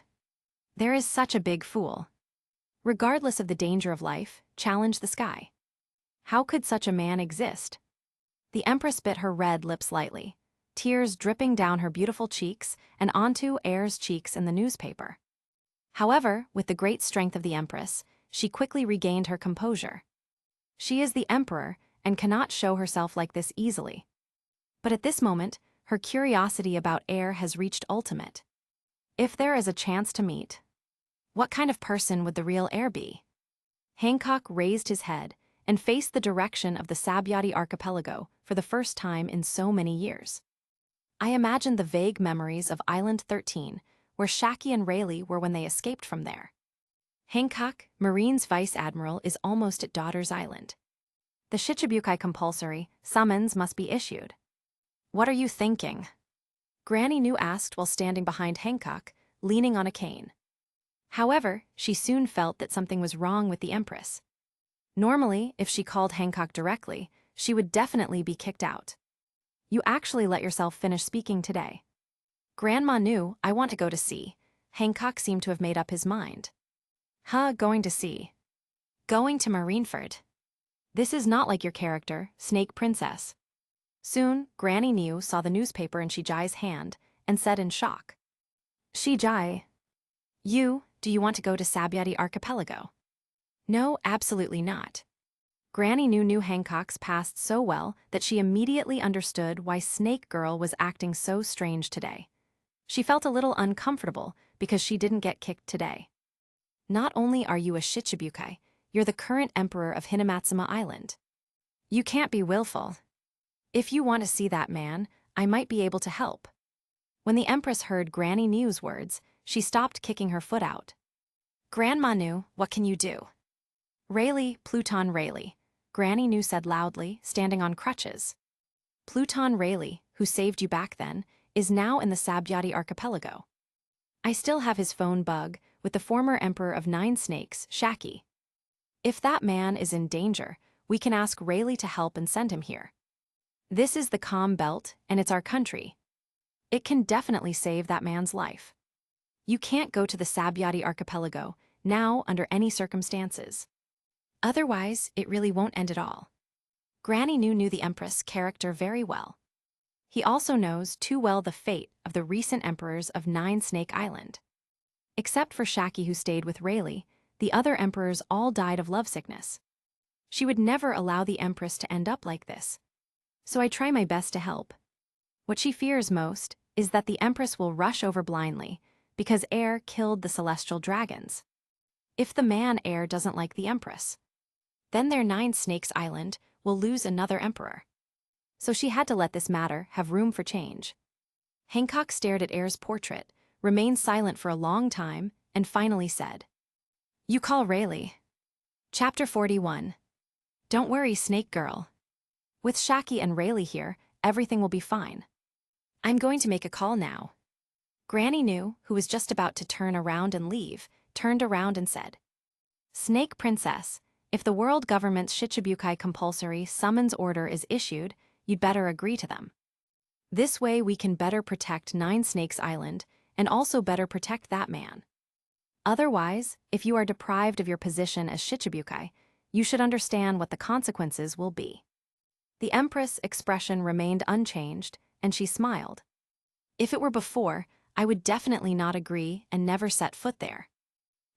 there is such a big fool. Regardless of the danger of life, challenge the sky. How could such a man exist? The Empress bit her red lips lightly, tears dripping down her beautiful cheeks and onto Heir's cheeks in the newspaper. However, with the great strength of the Empress, she quickly regained her composure. She is the Emperor and cannot show herself like this easily. But at this moment, her curiosity about Heir has reached ultimate. If there is a chance to meet, what kind of person would the real Heir be? Hancock raised his head and faced the direction of the Sabyati archipelago for the first time in so many years. I imagined the vague memories of Island 13, where Shaki and Rayleigh were when they escaped from there. Hancock, Marine's vice admiral, is almost at Daughter's Island. The Shichibukai compulsory summons must be issued. What are you thinking? Granny New asked while standing behind Hancock, leaning on a cane. However, she soon felt that something was wrong with the Empress. Normally, if she called Hancock directly, she would definitely be kicked out. You actually let yourself finish speaking today. Grandma New, I want to go to sea. Hancock seemed to have made up his mind. Going to sea. Going to Marineford. This is not like your character, Snake Princess. Soon, Granny New saw the newspaper in Shijai's hand and said in shock. Shijai. Do you want to go to Sabyati Archipelago? No, absolutely not. Granny New knew Hancock's past so well that she immediately understood why Snake Girl was acting so strange today. She felt a little uncomfortable because she didn't get kicked today. Not only are you a Shichibukai, you're the current emperor of Hinamatsuma Island. You can't be willful. If you want to see that man, I might be able to help. When the Empress heard Granny New's words, she stopped kicking her foot out. Grandma New, what can you do? Rayleigh, Pluton Rayleigh, Granny New said loudly, standing on crutches. Pluton Rayleigh, who saved you back then, is now in the Sabyati Archipelago. I still have his phone bug with the former Emperor of Nine Snakes, Shaki. If that man is in danger, we can ask Rayleigh to help and send him here. This is the calm belt, and it's our country. It can definitely save that man's life. You can't go to the Sabyati Archipelago now under any circumstances. Otherwise, it really won't end at all. Granny New knew the Empress' character very well. He also knows too well the fate of the recent emperors of Nine Snake Island. Except for Shaki, who stayed with Rayleigh, the other emperors all died of lovesickness. She would never allow the Empress to end up like this. So I try my best to help. What she fears most is that the Empress will rush over blindly because Heir killed the celestial dragons. If the man Heir doesn't like the Empress, then their Nine Snakes Island will lose another emperor. So she had to let this matter have room for change. Hancock stared at Heir's portrait, remained silent for a long time, and finally said, You call Rayleigh. Chapter 41. Don't worry, Snake Girl. With Shaki and Rayleigh here, everything will be fine. I'm going to make a call now. Granny New, who was just about to turn around and leave, turned around and said, Snake Princess, if the world government's Shichibukai compulsory summons order is issued, you'd better agree to them. This way we can better protect Nine Snakes Island and also better protect that man. Otherwise, if you are deprived of your position as Shichibukai, you should understand what the consequences will be. The Empress' expression remained unchanged, and she smiled. If it were before, I would definitely not agree and never set foot there.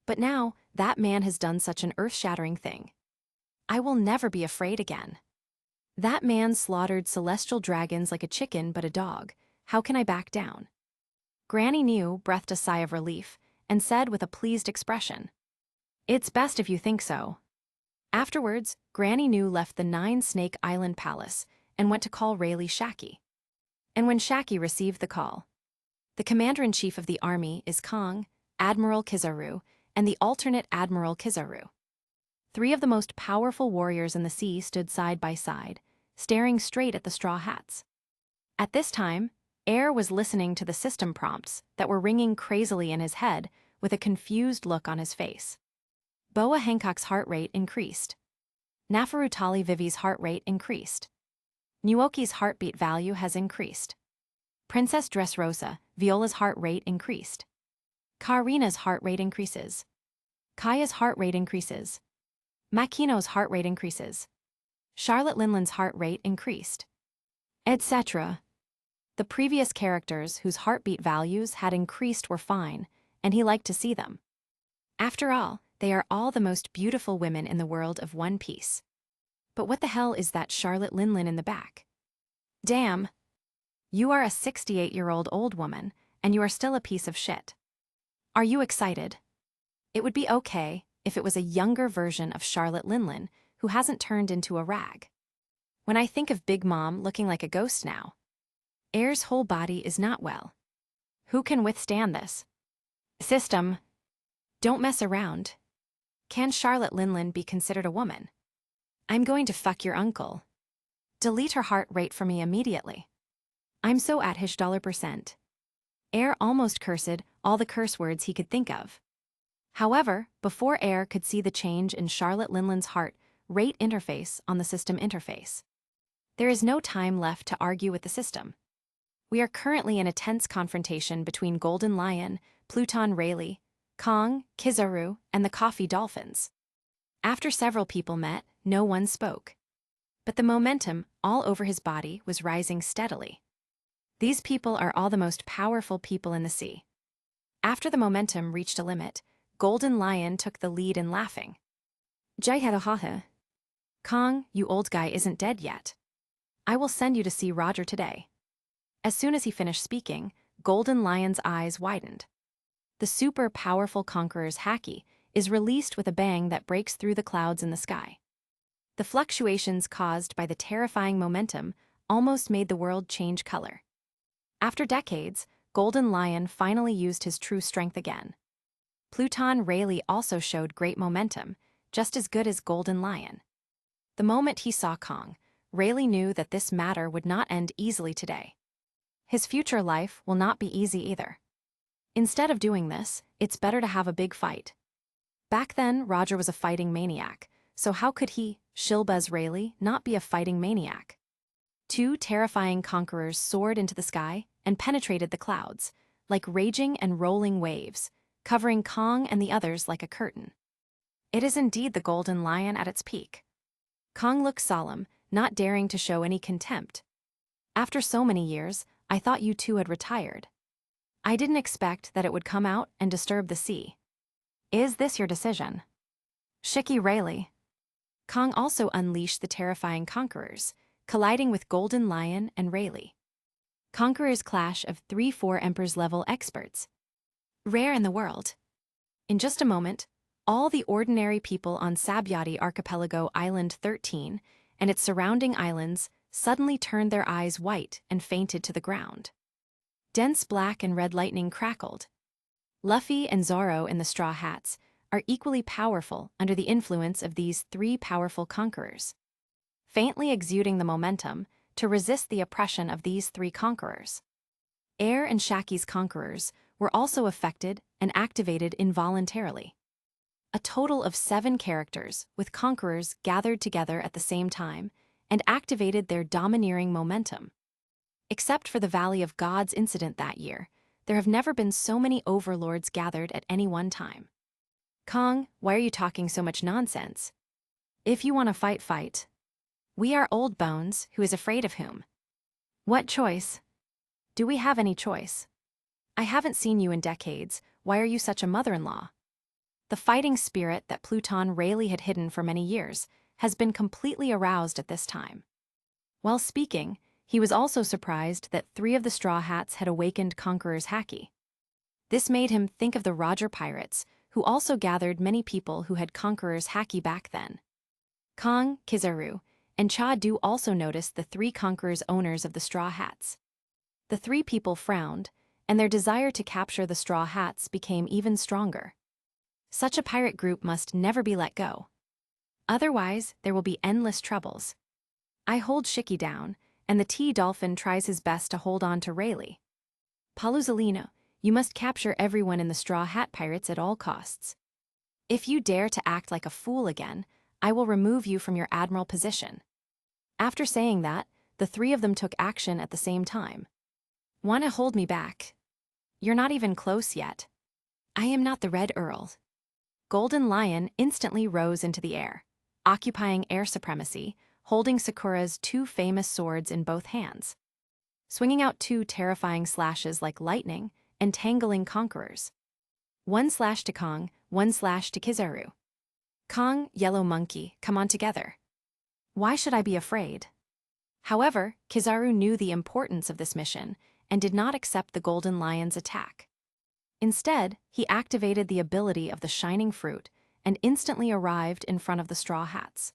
But now, that man has done such an earth-shattering thing. I will never be afraid again. That man slaughtered celestial dragons like a chicken but a dog. How can I back down? Granny New breathed a sigh of relief and said with a pleased expression, It's best if you think so. Afterwards, Granny New left the Nine-Snake Island Palace and went to call Rayleigh Shacky. And when Shacky received the call, the commander-in-chief of the army is Kong, Admiral Kizaru, and the alternate Admiral Kizaru. Three of the most powerful warriors in the sea stood side by side, staring straight at the Straw Hats. At this time, Air was listening to the system prompts that were ringing crazily in his head with a confused look on his face. Boa Hancock's heart rate increased. Nafarutali Vivi's heart rate increased. Nuoki's heartbeat value has increased. Princess Dressrosa, Viola's heart rate increased. Karina's heart rate increases. Kaya's heart rate increases. Makino's heart rate increases. Charlotte Linland's heart rate increased. Etc. The previous characters whose heartbeat values had increased were fine, and he liked to see them. After all, they are all the most beautiful women in the world of One Piece. But what the hell is that Charlotte Linland in the back? Damn! You are a 68-year-old old woman, and you are still a piece of shit. Are you excited? It would be okay if it was a younger version of Charlotte Linland who hasn't turned into a rag. When I think of Big Mom looking like a ghost now, Air's whole body is not well. Who can withstand this? System. Don't mess around. Can Charlotte Linland be considered a woman? I'm going to fuck your uncle. Delete her heart rate for me immediately. I'm so at his $%. Air almost cursed all the curse words he could think of. However, before Air could see the change in Charlotte Linland's heart rate interface on the system interface, there is no time left to argue with the system. We are currently in a tense confrontation between Golden Lion, Pluton Rayleigh, Kong, Kizaru, and the Coffee Dolphins. After several people met, no one spoke. But the momentum all over his body was rising steadily. These people are all the most powerful people in the sea. After the momentum reached a limit, Golden Lion took the lead in laughing. Jai Kong, you old guy isn't dead yet. I will send you to see Roger today. As soon as he finished speaking, Golden Lion's eyes widened. The super powerful conqueror's haki is released with a bang that breaks through the clouds in the sky. The fluctuations caused by the terrifying momentum almost made the world change color. After decades, Golden Lion finally used his true strength again. Pluton Rayleigh also showed great momentum, just as good as Golden Lion. The moment he saw Kong, Rayleigh knew that this matter would not end easily today. His future life will not be easy either. Instead of doing this, it's better to have a big fight. Back then, Roger was a fighting maniac, so how could he, Shilbuz Rayleigh, not be a fighting maniac? Two terrifying conquerors soared into the sky and penetrated the clouds, like raging and rolling waves, covering Kong and the others like a curtain. It is indeed the Golden Lion at its peak. Kong looked solemn, not daring to show any contempt. After so many years, I thought you two had retired. I didn't expect that it would come out and disturb the sea. Is this your decision? Shiki Rayleigh. Kong also unleashed the terrifying conquerors, colliding with Golden Lion and Rayleigh. Conquerors clash of 3-4 Emperor's-level experts. Rare in the world. In just a moment, all the ordinary people on Sabyati Archipelago Island 13 and its surrounding islands suddenly turned their eyes white and fainted to the ground. Dense black and red lightning crackled. Luffy and Zoro in the Straw Hats are equally powerful under the influence of these three powerful conquerors, faintly exuding the momentum to resist the oppression of these three conquerors. Air and Shaki's conquerors were also affected and activated involuntarily. A total of 7 characters with conquerors gathered together at the same time and activated their domineering momentum. Except for the Valley of Gods incident that year, there have never been so many overlords gathered at any one time. Kong, why are you talking so much nonsense? If you want to fight, fight. We are old bones, who is afraid of whom? What choice? Do we have any choice? I haven't seen you in decades, why are you such a mother-in-law? The fighting spirit that Pluton Rayleigh had hidden for many years has been completely aroused at this time. While speaking, he was also surprised that 3 of the Straw Hats had awakened Conqueror's haki. This made him think of the Roger Pirates, who also gathered many people who had Conqueror's haki back then. Kong, Kizaru, and Cha Du also noticed the three conquerors owners of the straw hats. The three people frowned, and their desire to capture the straw hats became even stronger. Such a pirate group must never be let go. Otherwise, there will be endless troubles. I hold Shiki down, and the T-Dolphin tries his best to hold on to Rayleigh. Paluzolino, you must capture everyone in the Straw Hat Pirates at all costs. If you dare to act like a fool again, I will remove you from your admiral position. After saying that, the three of them took action at the same time. Wanna hold me back? You're not even close yet. I am not the Red Earl. Golden Lion instantly rose into the air, occupying air supremacy, holding Sakura's two famous swords in both hands, swinging out two terrifying slashes like lightning, entangling conquerors. One slash to Kong, one slash to Kizaru. Kong, Yellow Monkey, come on together. Why should I be afraid? However, Kizaru knew the importance of this mission and did not accept the Golden Lion's attack. Instead, he activated the ability of the Shining Fruit and instantly arrived in front of the Straw Hats.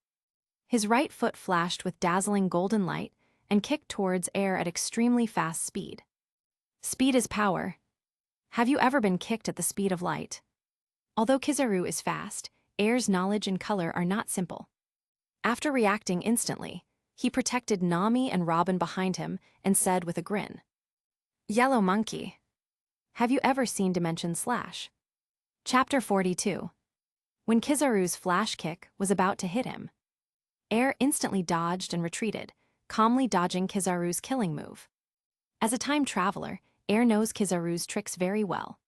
His right foot flashed with dazzling golden light and kicked towards air at extremely fast speed. Speed is power. Have you ever been kicked at the speed of light? Although Kizaru is fast, Air's knowledge and color are not simple. After reacting instantly, he protected Nami and Robin behind him and said with a grin, "Yellow Monkey. Have you ever seen Dimension Slash?" Chapter 42. When Kizaru's flash kick was about to hit him, Air instantly dodged and retreated, calmly dodging Kizaru's killing move. As a time traveler, Air knows Kizaru's tricks very well.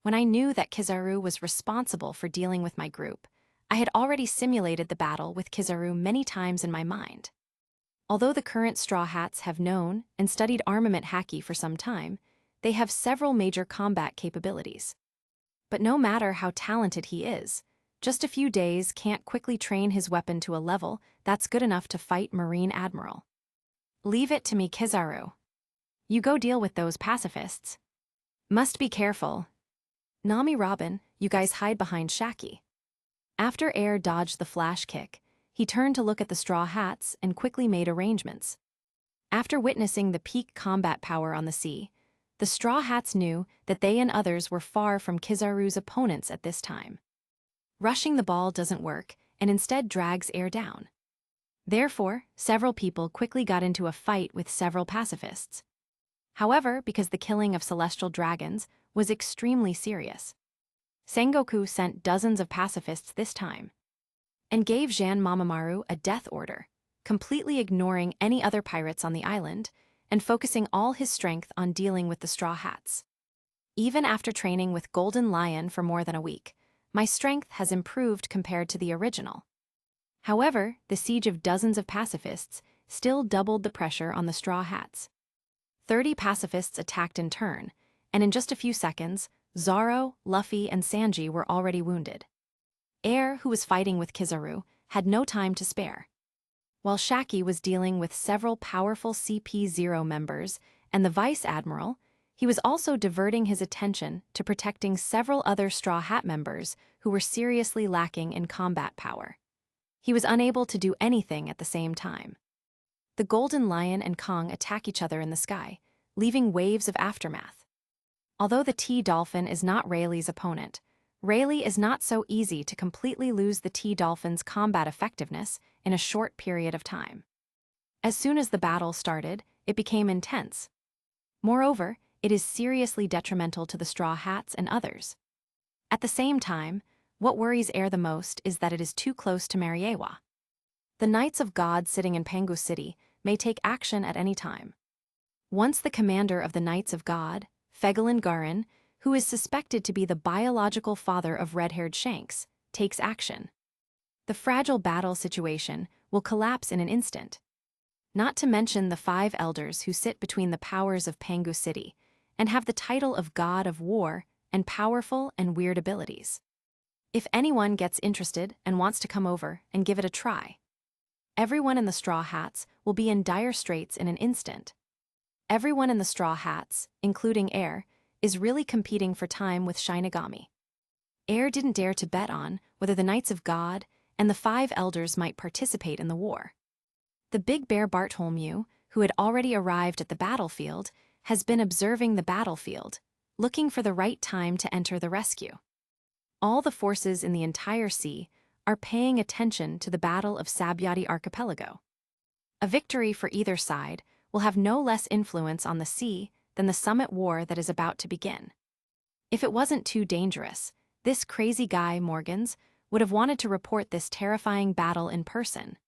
When I knew that Kizaru was responsible for dealing with my group, I had already simulated the battle with Kizaru many times in my mind. Although the current Straw Hats have known and studied armament haki for some time, they have several major combat capabilities. But no matter how talented he is, just a few days can't quickly train his weapon to a level that's good enough to fight Marine Admiral. Leave it to me, Kizaru. You go deal with those pacifists. Must be careful. Nami, Robin, you guys hide behind Shaki. After Air dodged the flash kick, he turned to look at the Straw Hats and quickly made arrangements. After witnessing the peak combat power on the sea, the Straw Hats knew that they and others were far from Kizaru's opponents at this time. Rushing the ball doesn't work and instead drags Air down. Therefore, several people quickly got into a fight with several pacifists. However, because the killing of celestial dragons was extremely serious, Sengoku sent dozens of pacifists this time and gave Jean Mamamaru a death order, completely ignoring any other pirates on the island and focusing all his strength on dealing with the Straw Hats. Even after training with Golden Lion for more than a week, my strength has improved compared to the original. However, the siege of dozens of pacifists still doubled the pressure on the Straw Hats. 30 pacifists attacked in turn, and in just a few seconds, Zoro, Luffy, and Sanji were already wounded. Air, who was fighting with Kizaru, had no time to spare. While Shaki was dealing with several powerful CP0 members and the Vice Admiral, he was also diverting his attention to protecting several other Straw Hat members who were seriously lacking in combat power. He was unable to do anything at the same time. The Golden Lion and Kong attack each other in the sky, leaving waves of aftermath. Although the T-Dolphin is not Rayleigh's opponent, Rayleigh is not so easy to completely lose the T-Dolphin's combat effectiveness in a short period of time. As soon as the battle started, it became intense. Moreover, it is seriously detrimental to the Straw Hats and others. At the same time, what worries Air the most is that it is too close to Mariewa. The Knights of God sitting in Pangu City may take action at any time. Once the commander of the Knights of God, Fegelin Garin, who is suspected to be the biological father of red-haired Shanks, takes action, the fragile battle situation will collapse in an instant. Not to mention the 5 elders who sit between the powers of Pangu City and have the title of God of War and powerful and weird abilities. If anyone gets interested and wants to come over and give it a try, everyone in the Straw Hats will be in dire straits in an instant. Everyone in the Straw Hats, including Air, is really competing for time with Shinigami. Air didn't dare to bet on whether the Knights of God and the 5 elders might participate in the war. The big bear Bartholomew, who had already arrived at the battlefield, has been observing the battlefield, looking for the right time to enter the rescue. All the forces in the entire sea are paying attention to the Battle of Sabyati Archipelago. A victory for either side will have no less influence on the sea than the summit war that is about to begin. If it wasn't too dangerous, this crazy guy, Morgans, would have wanted to report this terrifying battle in person.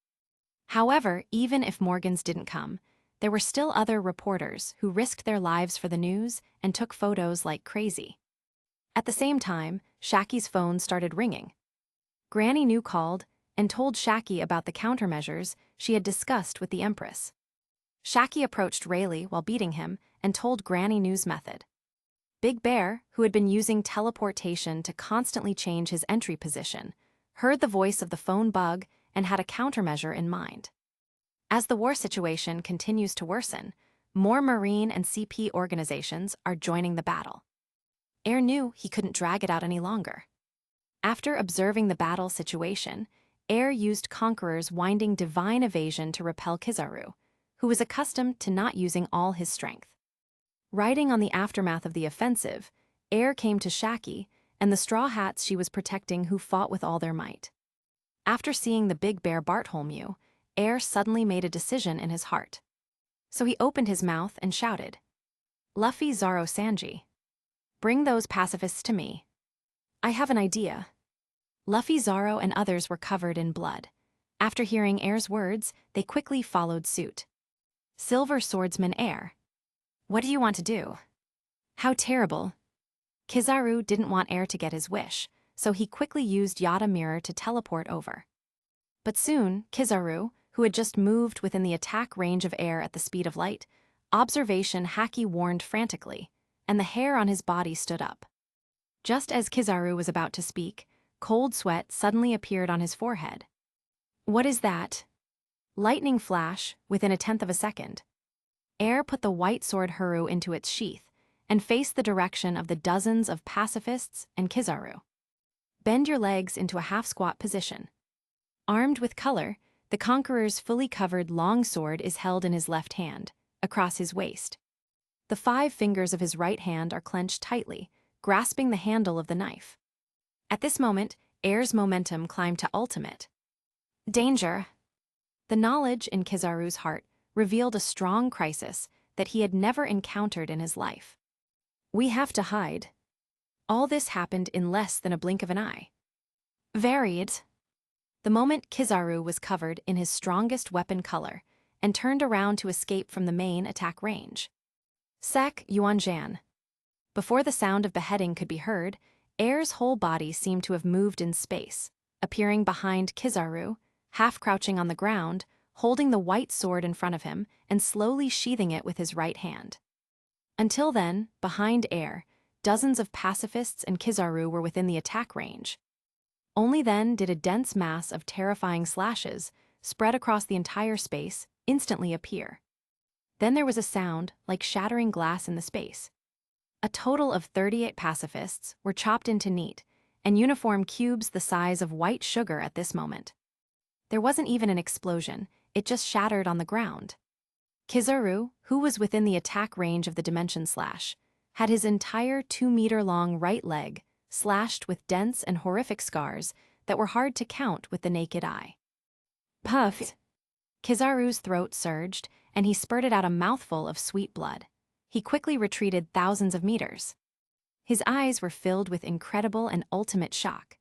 However, even if Morgans didn't come, there were still other reporters who risked their lives for the news and took photos like crazy. At the same time, Shacky's phone started ringing. Granny New called and told Shacky about the countermeasures she had discussed with the Empress. Shacky approached Rayleigh while beating him and told Granny New's method. Big Bear, who had been using teleportation to constantly change his entry position, heard the voice of the phone bug and had a countermeasure in mind. As the war situation continues to worsen, more Marine and CP organizations are joining the battle. Air knew he couldn't drag it out any longer. After observing the battle situation, Air used Conqueror's winding divine evasion to repel Kizaru, who was accustomed to not using all his strength. Riding on the aftermath of the offensive, Air came to Shacky and the straw hats she was protecting who fought with all their might. After seeing the big bear Bartholomew, Air suddenly made a decision in his heart. So he opened his mouth and shouted, "Luffy Zaro Sanji. Bring those pacifists to me. I have an idea." Luffy, Zaro, and others were covered in blood. After hearing Air's words, they quickly followed suit. Silver Swordsman Air. What do you want to do? How terrible. Kizaru didn't want Air to get his wish, so he quickly used Yada Mirror to teleport over. But soon, Kizaru, who had just moved within the attack range of Air at the speed of light, observation Haki warned frantically, and the hair on his body stood up. Just as Kizaru was about to speak, cold sweat suddenly appeared on his forehead. What is that? Lightning flash within a tenth of a second. Air put the white sword Huru into its sheath and faced the direction of the dozens of pacifists and Kizaru. Bend your legs into a half-squat position. Armed with color, the Conqueror's fully covered long sword is held in his left hand, across his waist. The 5 fingers of his right hand are clenched tightly, grasping the handle of the knife. At this moment, Air's momentum climbed to ultimate. Danger! The knowledge in Kizaru's heart revealed a strong crisis that he had never encountered in his life. We have to hide. All this happened in less than a blink of an eye. Varied. The moment Kizaru was covered in his strongest weapon color and turned around to escape from the main attack range. Sek Yuanjan. Before the sound of beheading could be heard, Air's whole body seemed to have moved in space, appearing behind Kizaru, half-crouching on the ground, holding the white sword in front of him and slowly sheathing it with his right hand. Until then, behind Air, dozens of pacifists and Kizaru were within the attack range. Only then did a dense mass of terrifying slashes, spread across the entire space, instantly appear. Then there was a sound like shattering glass in the space. A total of 38 pacifists were chopped into neat and uniform cubes the size of white sugar at this moment. There wasn't even an explosion, it just shattered on the ground. Kizaru, who was within the attack range of the dimension slash, had his entire 2-meter-long right leg slashed with dense and horrific scars that were hard to count with the naked eye. Puffed. Kizaru's throat surged, and he spurted out a mouthful of sweet blood. He quickly retreated thousands of meters. His eyes were filled with incredible and ultimate shock.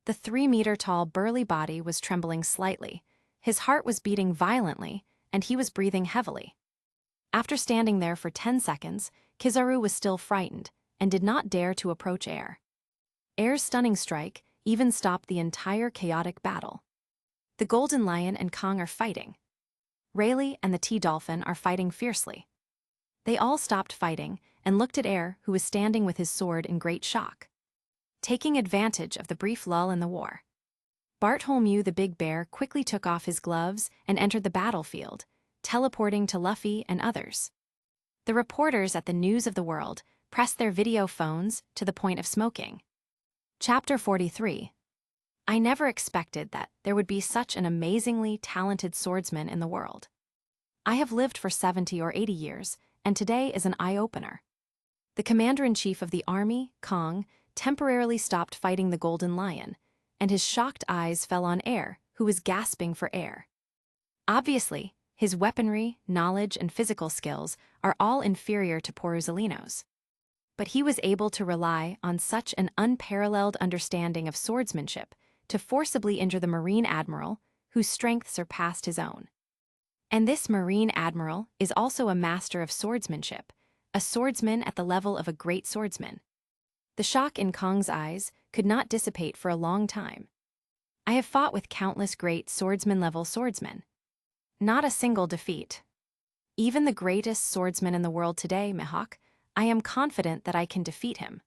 The 3-meter-tall burly body was trembling slightly, his heart was beating violently, and he was breathing heavily. After standing there for 10 seconds, Kizaru was still frightened and did not dare to approach Air. Air's stunning strike even stopped the entire chaotic battle. The Golden Lion and Kong are fighting. Rayleigh and the T-Dolphin are fighting fiercely. They all stopped fighting and looked at Air, who was standing with his sword in great shock. Taking advantage of the brief lull in the war, Bartholomew the Big Bear quickly took off his gloves and entered the battlefield, teleporting to Luffy and others. The reporters at the News of the World pressed their video phones to the point of smoking. Chapter 43. I never expected that there would be such an amazingly talented swordsman in the world. I have lived for 70 or 80 years, and today is an eye-opener. The commander-in-chief of the army, Kong, temporarily stopped fighting the Golden Lion, and his shocked eyes fell on Air, who was gasping for air. Obviously, his weaponry, knowledge, and physical skills are all inferior to Poruzalino's. But he was able to rely on such an unparalleled understanding of swordsmanship to forcibly injure the Marine Admiral, whose strength surpassed his own. And this Marine Admiral is also a master of swordsmanship, a swordsman at the level of a great swordsman. The shock in Kong's eyes could not dissipate for a long time. I have fought with countless great swordsman-level swordsmen. Not a single defeat. Even the greatest swordsman in the world today, Mihawk, I am confident that I can defeat him.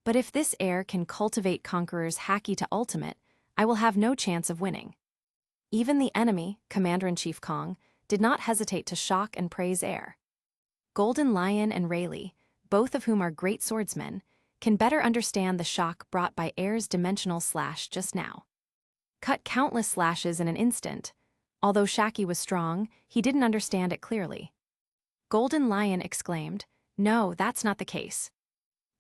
But if this Air can cultivate Conqueror's haki to ultimate, I will have no chance of winning. Even the enemy, Commander-in-Chief Kong, did not hesitate to shock and praise Air. Golden Lion and Rayleigh, both of whom are great swordsmen, can better understand the shock brought by Air's dimensional slash just now. Cut countless slashes in an instant. Although Shaki was strong, he didn't understand it clearly. Golden Lion exclaimed, "No, that's not the case.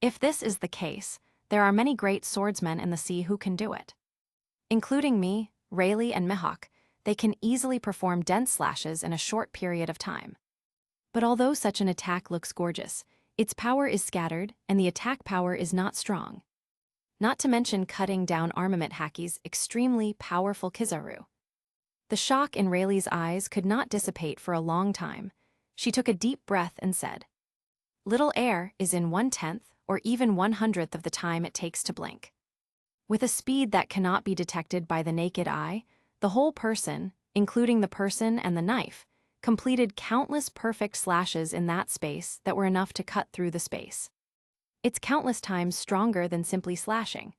If this is the case, there are many great swordsmen in the sea who can do it. Including me, Rayleigh, and Mihawk, they can easily perform dense slashes in a short period of time. But although such an attack looks gorgeous, its power is scattered and the attack power is not strong. Not to mention cutting down armament Haki's extremely powerful Kizaru." The shock in Rayleigh's eyes could not dissipate for a long time. She took a deep breath and said, "Little Air is in 1/10 or even 1/100th of the time it takes to blink. With a speed that cannot be detected by the naked eye, the whole person, including the person and the knife, completed countless perfect slashes in that space that were enough to cut through the space. It's countless times stronger than simply slashing.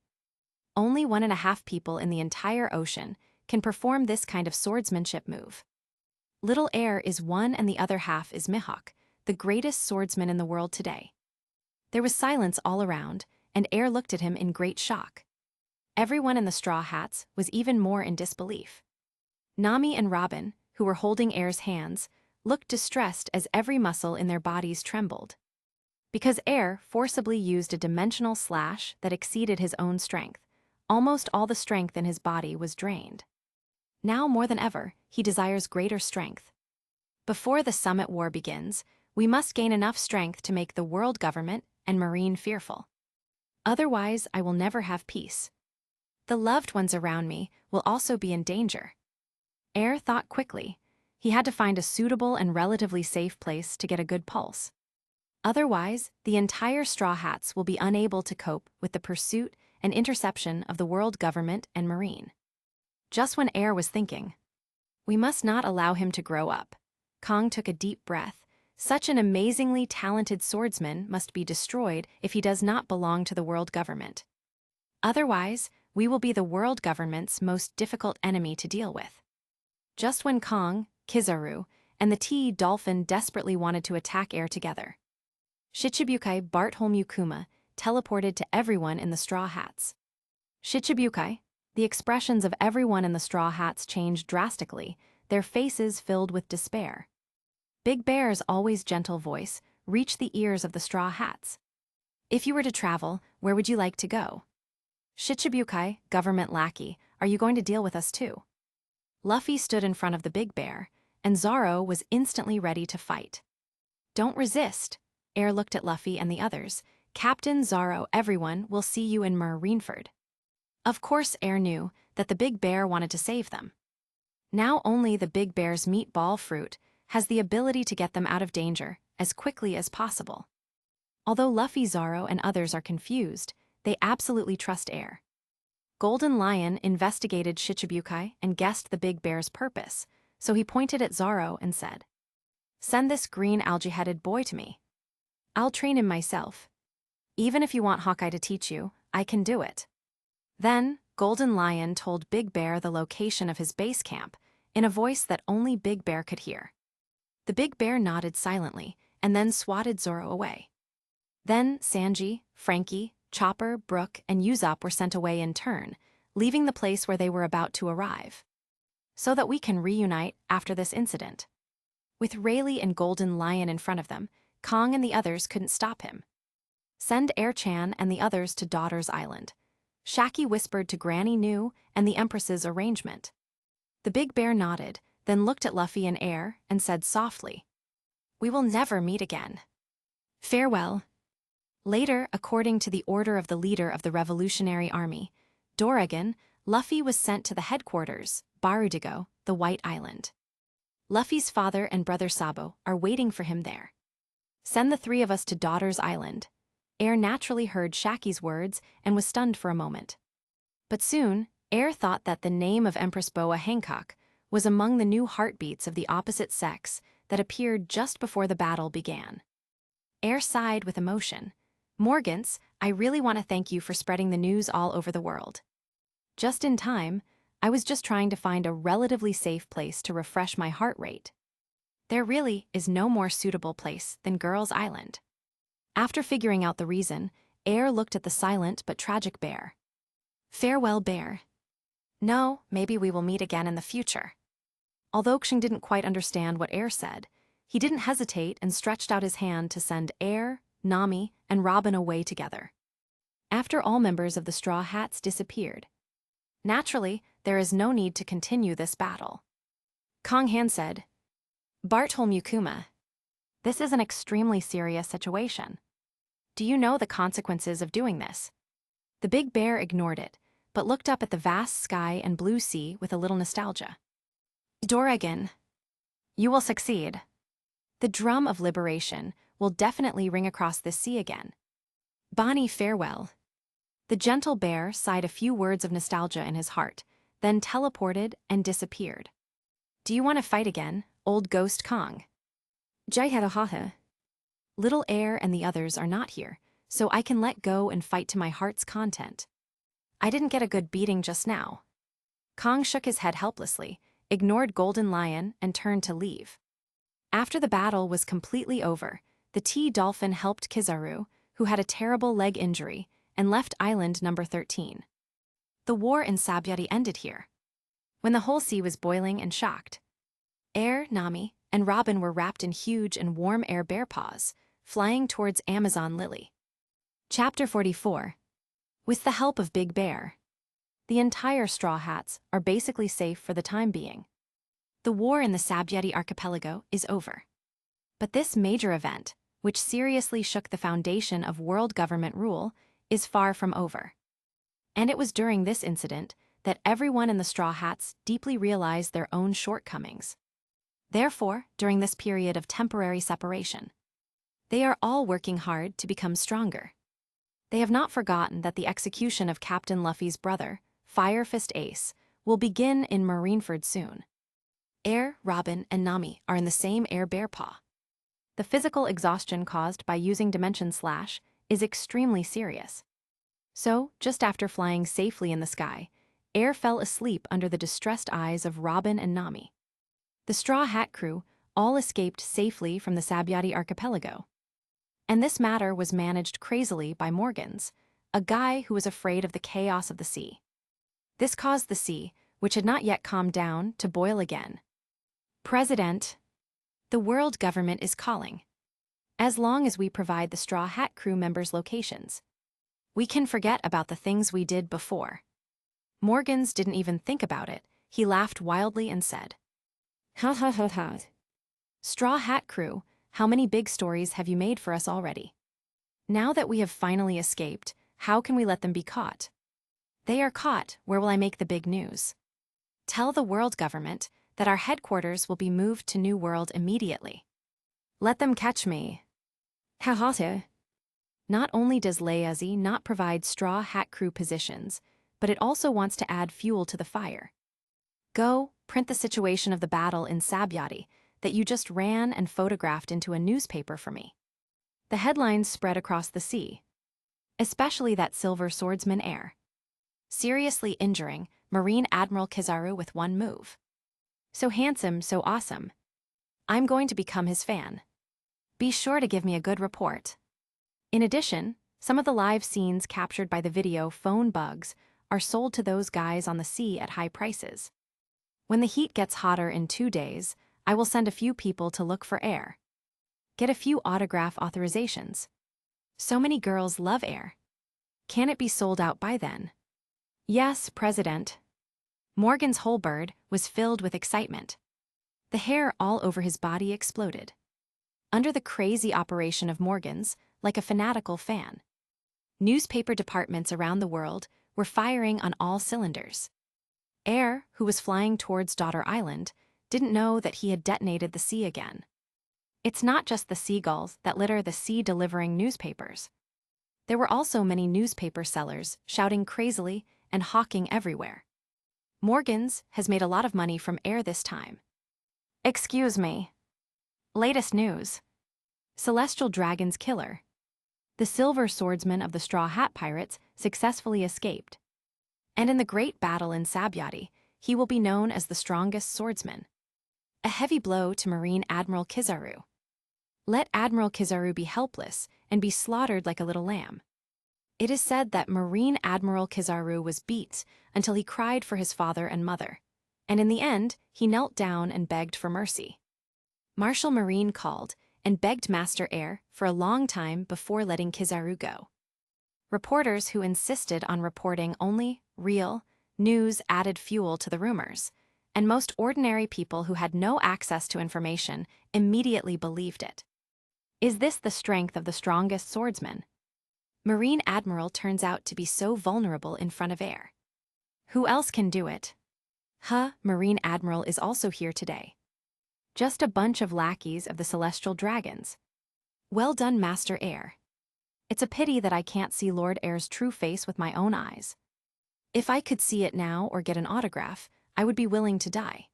Only 1.5 people in the entire ocean can perform this kind of swordsmanship move. Little Air is one and the other half is Mihawk, the greatest swordsman in the world today." There was silence all around, and Air looked at him in great shock. Everyone in the straw hats was even more in disbelief. Nami and Robin, who were holding Air's hands, looked distressed as every muscle in their bodies trembled. Because Air forcibly used a dimensional slash that exceeded his own strength, almost all the strength in his body was drained. Now more than ever, he desires greater strength. Before the summit war begins, we must gain enough strength to make the world government and Marine fearful. Otherwise, I will never have peace. The loved ones around me will also be in danger. Air thought quickly. He had to find a suitable and relatively safe place to get a good pulse. Otherwise, the entire Straw Hats will be unable to cope with the pursuit and interception of the world government and Marine. Just when Air was thinking, "We must not allow him to grow up," Kong took a deep breath. Such an amazingly talented swordsman must be destroyed if he does not belong to the world government. Otherwise, we will be the world government's most difficult enemy to deal with. Just when Kong, Kizaru, and the T-Dolphin desperately wanted to attack Air together, Shichibukai Bartholomeu teleported to everyone in the Straw Hats. Shichibukai, the expressions of everyone in the Straw Hats changed drastically, their faces filled with despair. Big Bear's always gentle voice reached the ears of the Straw Hats. "If you were to travel, where would you like to go?" "Shichibukai, government lackey, are you going to deal with us too?" Luffy stood in front of the Big Bear, and Zoro was instantly ready to fight. "Don't resist." Air looked at Luffy and the others. "Captain, Zoro, everyone will see you in Marineford." Of course, Air knew that the Big Bear wanted to save them. Now only the Big Bear's meatball fruit has the ability to get them out of danger as quickly as possible. Although Luffy, Zoro, and others are confused, they absolutely trust Air. Golden Lion investigated Shichibukai and guessed the Big Bear's purpose, so he pointed at Zoro and said, "Send this green algae-headed boy to me. I'll train him myself. Even if you want Hawkeye to teach you, I can do it." Then, Golden Lion told Big Bear the location of his base camp, in a voice that only Big Bear could hear. The Big Bear nodded silently, and then swatted Zoro away. Then Sanji, Frankie, Chopper, Brook, and Usopp were sent away in turn, leaving the place where they were about to arrive. So that we can reunite after this incident. With Rayleigh and Golden Lion in front of them, Kong and the others couldn't stop him. Send Air Chan and the others to Daughter's Island. Shaki whispered to Granny Nu and the Empress's arrangement. The big bear nodded, then looked at Luffy and Air and said softly, "We will never meet again. Farewell." Later, according to the order of the leader of the Revolutionary Army, Doragon, Luffy was sent to the headquarters, Barudigo, the White Island. Luffy's father and brother Sabo are waiting for him there. Send the three of us to Daughter's Island. Air naturally heard Shaki's words and was stunned for a moment. But soon, Air thought that the name of Empress Boa Hancock was among the new heartbeats of the opposite sex that appeared just before the battle began. Air sighed with emotion. "Morgans, I really want to thank you for spreading the news all over the world. Just in time, I was just trying to find a relatively safe place to refresh my heart rate. There really is no more suitable place than Girls' Island." After figuring out the reason, Air looked at the silent but tragic bear. "Farewell, bear. No, maybe we will meet again in the future." Although Xing didn't quite understand what Air said, he didn't hesitate and stretched out his hand to send Air, Nami, and Robin away together. After all members of the Straw Hats disappeared. Naturally, there is no need to continue this battle. Kong Han said, "Bartolomeu Kuma, this is an extremely serious situation. Do you know the consequences of doing this?" The big bear ignored it, but looked up at the vast sky and blue sea with a little nostalgia. "Doragon, you will succeed. The drum of liberation will definitely ring across this sea again. Bonnie, farewell." The gentle bear sighed a few words of nostalgia in his heart, then teleported and disappeared. "Do you want to fight again, old ghost Kong?" "Jai Little Air and the others are not here, so I can let go and fight to my heart's content. I didn't get a good beating just now." Kong shook his head helplessly, ignored Golden Lion, and turned to leave. After the battle was completely over, the T-Dolphin helped Kizaru, who had a terrible leg injury, and left island number 13. The war in Sabyati ended here. When the whole sea was boiling and shocked, Air, Nami, and Robin were wrapped in huge and warm air bear paws, flying towards Amazon Lily. Chapter 44. With the help of Big Bear, the entire Straw Hats are basically safe for the time being. The war in the Sabyati archipelago is over. But this major event, which seriously shook the foundation of world government rule, is far from over. And it was during this incident that everyone in the Straw Hats deeply realized their own shortcomings. Therefore, during this period of temporary separation, they are all working hard to become stronger. They have not forgotten that the execution of Captain Luffy's brother, Fire Fist Ace, will begin in Marineford soon. Air, Robin, and Nami are in the same air bear paw. The physical exhaustion caused by using Dimension Slash is extremely serious. So, just after flying safely in the sky, Air fell asleep under the distressed eyes of Robin and Nami. The Straw Hat crew all escaped safely from the Sabyati archipelago. And this matter was managed crazily by Morgans, a guy who was afraid of the chaos of the sea. This caused the sea, which had not yet calmed down, to boil again. "President, the world government is calling. As long as we provide the Straw Hat crew members locations, we can forget about the things we did before." Morgans didn't even think about it. He laughed wildly and said, "Ha ha ha ha. Straw Hat crew, how many big stories have you made for us already? Now that we have finally escaped, how can we let them be caught? They are caught, where will I make the big news? Tell the world government that our headquarters will be moved to New World immediately. Let them catch me." Ha ha ha. Not only does Layazi not provide Straw Hat crew positions, but it also wants to add fuel to the fire. Go, print the situation of the battle in Sabyati that you just ran and photographed into a newspaper for me. The headlines spread across the sea, especially that Silver Swordsman Air seriously injuring Marine Admiral Kizaru with one move. So handsome, so awesome. I'm going to become his fan. Be sure to give me a good report. In addition, some of the live scenes captured by the video phone bugs are sold to those guys on the sea at high prices. When the heat gets hotter in 2 days, I will send a few people to look for air. Get a few autograph authorizations. So many girls love air. Can it be sold out by then? Yes, President. Morgan's whole bird was filled with excitement. The hair all over his body exploded. Under the crazy operation of Morgan's, like a fanatical fan. Newspaper departments around the world were firing on all cylinders. Air, who was flying towards Daughter Island, didn't know that he had detonated the sea again. It's not just the seagulls that litter the sea delivering newspapers. There were also many newspaper sellers shouting crazily and hawking everywhere. Morgan's has made a lot of money from air this time. Excuse me. Latest news. Celestial Dragon's killer. The silver swordsman of the Straw Hat Pirates successfully escaped. And in the great battle in Sabyati, he will be known as the strongest swordsman. A heavy blow to Marine Admiral Kizaru. Let Admiral Kizaru be helpless and be slaughtered like a little lamb. It is said that Marine Admiral Kizaru was beat until he cried for his father and mother, and in the end, he knelt down and begged for mercy. Marshal Marine called and begged Master Air for a long time before letting Kizaru go. Reporters who insisted on reporting only real news added fuel to the rumors, and most ordinary people who had no access to information immediately believed it. Is this the strength of the strongest swordsman? Marine Admiral turns out to be so vulnerable in front of air. Who else can do it? Marine Admiral is also here today. Just a bunch of lackeys of the Celestial Dragons. Well done, Master Air. It's a pity that I can't see Lord Air's true face with my own eyes. If I could see it now or get an autograph, I would be willing to die.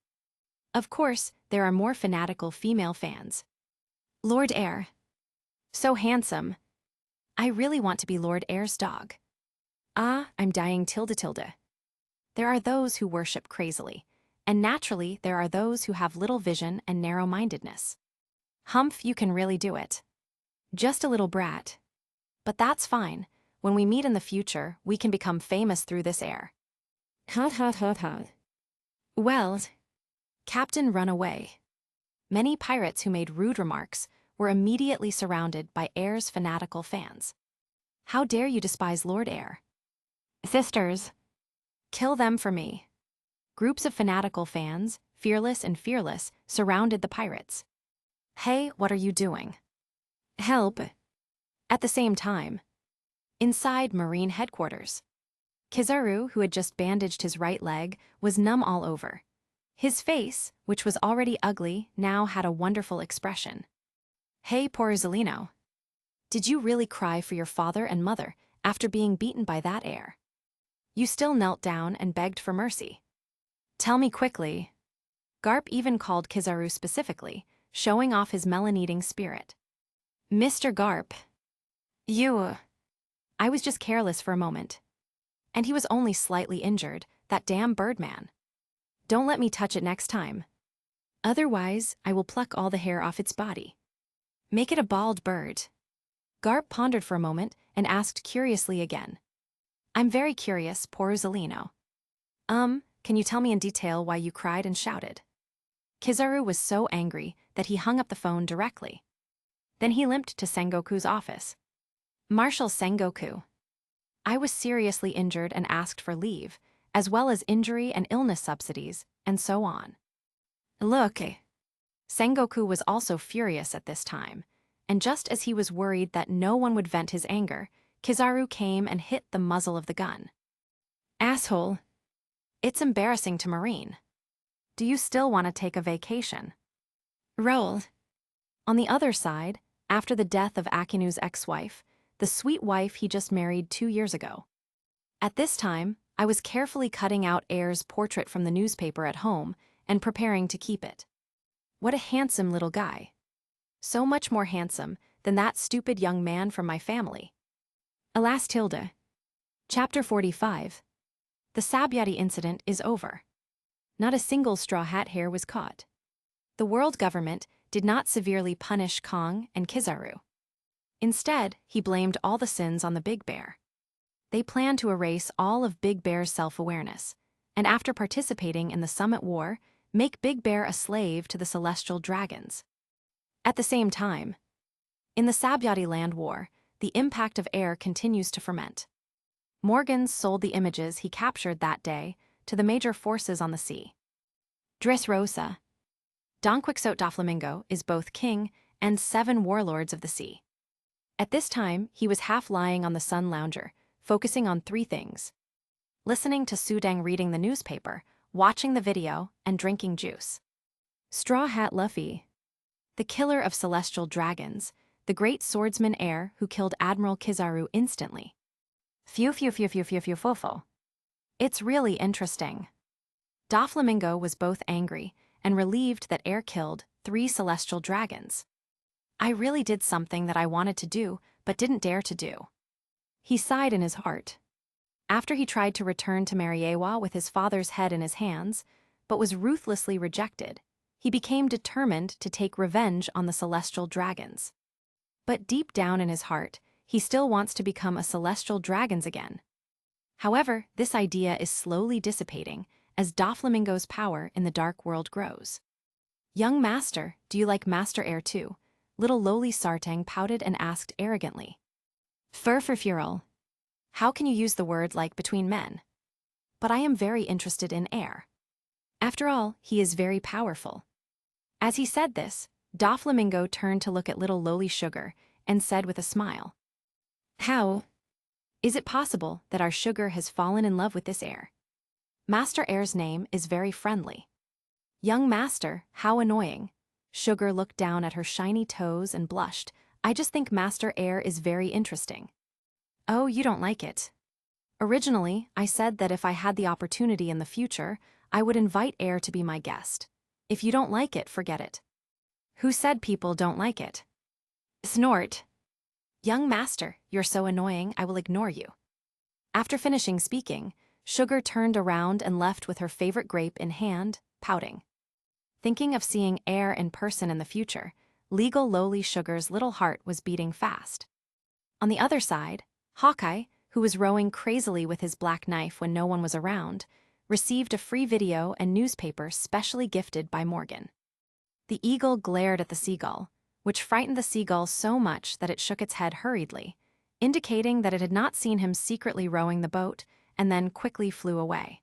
Of course, there are more fanatical female fans. Lord Air. So handsome. I really want to be Lord Air's dog. I'm dying tilde. There are those who worship crazily, and naturally there are those who have little vision and narrow-mindedness. Humph, you can really do it. Just a little brat. But that's fine. When we meet in the future, we can become famous through this air. Well, Captain run away. Many pirates who made rude remarks were immediately surrounded by Air's fanatical fans. How dare you despise Lord Air? Sisters, kill them for me. Groups of fanatical fans, fearless and fearless, surrounded the pirates. Hey, what are you doing? Help. At the same time, inside Marine headquarters, Kizaru, who had just bandaged his right leg, was numb all over. His face, which was already ugly, now had a wonderful expression. Hey, Porzolino. Did you really cry for your father and mother after being beaten by that air? You still knelt down and begged for mercy. Tell me quickly. Garp even called Kizaru specifically, showing off his melon-eating spirit. Mr. Garp. I was just careless for a moment. And he was only slightly injured, that damn birdman. Don't let me touch it next time. Otherwise, I will pluck all the hair off its body. Make it a bald bird. Garp pondered for a moment and asked curiously again. I'm very curious, Porzolino. Can you tell me in detail why you cried and shouted? Kizaru was so angry that he hung up the phone directly. Then he limped to Sengoku's office. Marshal Sengoku. I was seriously injured and asked for leave, as well as injury and illness subsidies, and so on. Look. Sengoku was also furious at this time, and just as he was worried that no one would vent his anger, Kizaru came and hit the muzzle of the gun. Asshole. It's embarrassing to Marine. Do you still want to take a vacation? Roll. On the other side, after the death of Akinu's ex-wife, the sweet wife he just married 2 years ago. At this time, I was carefully cutting out Air's portrait from the newspaper at home and preparing to keep it. What a handsome little guy. So much more handsome than that stupid young man from my family. Alas, Tilda. Chapter 45. The Sabyati incident is over. Not a single straw hat hair was caught. The world government did not severely punish Kong and Kizaru. Instead, he blamed all the sins on the Big Bear. They plan to erase all of Big Bear's self-awareness, and after participating in the Summit War, make Big Bear a slave to the celestial dragons. At the same time, in the Sabyati Land War, the impact of air continues to ferment. Morgans sold the images he captured that day to the major forces on the sea. Dressrosa. Don Quixote da Flamingo is both king and 7 warlords of the sea. At this time, he was half lying on the sun lounger, focusing on 3 things: listening to Sudang reading the newspaper, watching the video, and drinking juice. Straw Hat Luffy. The killer of celestial dragons, the great swordsman heir who killed Admiral Kizaru instantly. Phew phew phew phew phew phew fofo. It's really interesting. Doflamingo was both angry and relieved that Air killed 3 celestial dragons. I really did something that I wanted to do but didn't dare to do. He sighed in his heart. After he tried to return to Mariewa with his father's head in his hands, but was ruthlessly rejected, he became determined to take revenge on the celestial dragons. But deep down in his heart, he still wants to become a celestial dragon again. However, this idea is slowly dissipating as Doflamingo's power in the dark world grows. Young master, do you like Master Air too? Little lowly Sartang pouted and asked arrogantly. Furfurfural. How can you use the word like between men? But I am very interested in Air. After all, he is very powerful. As he said this, Doflamingo turned to look at little lowly Sugar and said with a smile. How is it possible that our Sugar has fallen in love with this Air? Master Air's name is very friendly. Young master, how annoying. Sugar looked down at her shiny toes and blushed. I just think Master Air is very interesting. Oh, you don't like it. Originally, I said that if I had the opportunity in the future, I would invite Air to be my guest. If you don't like it, forget it. Who said people don't like it? Snort. Young master, you're so annoying, I will ignore you. After finishing speaking, Sugar turned around and left with her favorite grape in hand, pouting. Thinking of seeing Air in person in the future, legal lowly Sugar's little heart was beating fast. On the other side, Hawkeye, who was rowing crazily with his black knife when no one was around, received a free video and newspaper specially gifted by Morgan. The eagle glared at the seagull, which frightened the seagull so much that it shook its head hurriedly, indicating that it had not seen him secretly rowing the boat, and then quickly flew away.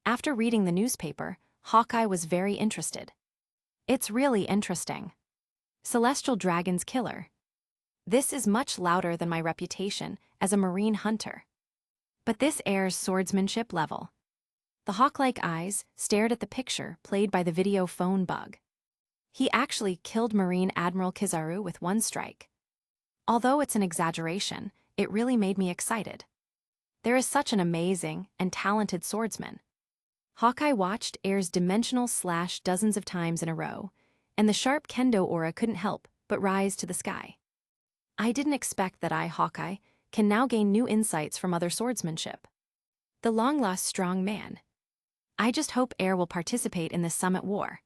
After reading the newspaper, Hawkeye was very interested. It's really interesting. Celestial Dragon's killer. This is much louder than my reputation as a marine hunter. But this Air's swordsmanship level. The hawk-like eyes stared at the picture played by the video phone bug. He actually killed Marine Admiral Kizaru with 1 strike. Although it's an exaggeration, it really made me excited. There is such an amazing and talented swordsman. Hawkeye watched Air's dimensional slash dozens of times in a row, and the sharp kendo aura couldn't help but rise to the sky. I didn't expect that I, Hawkeye, can now gain new insights from other swordsmanship. The long-lost strong man. I just hope Air will participate in this summit war.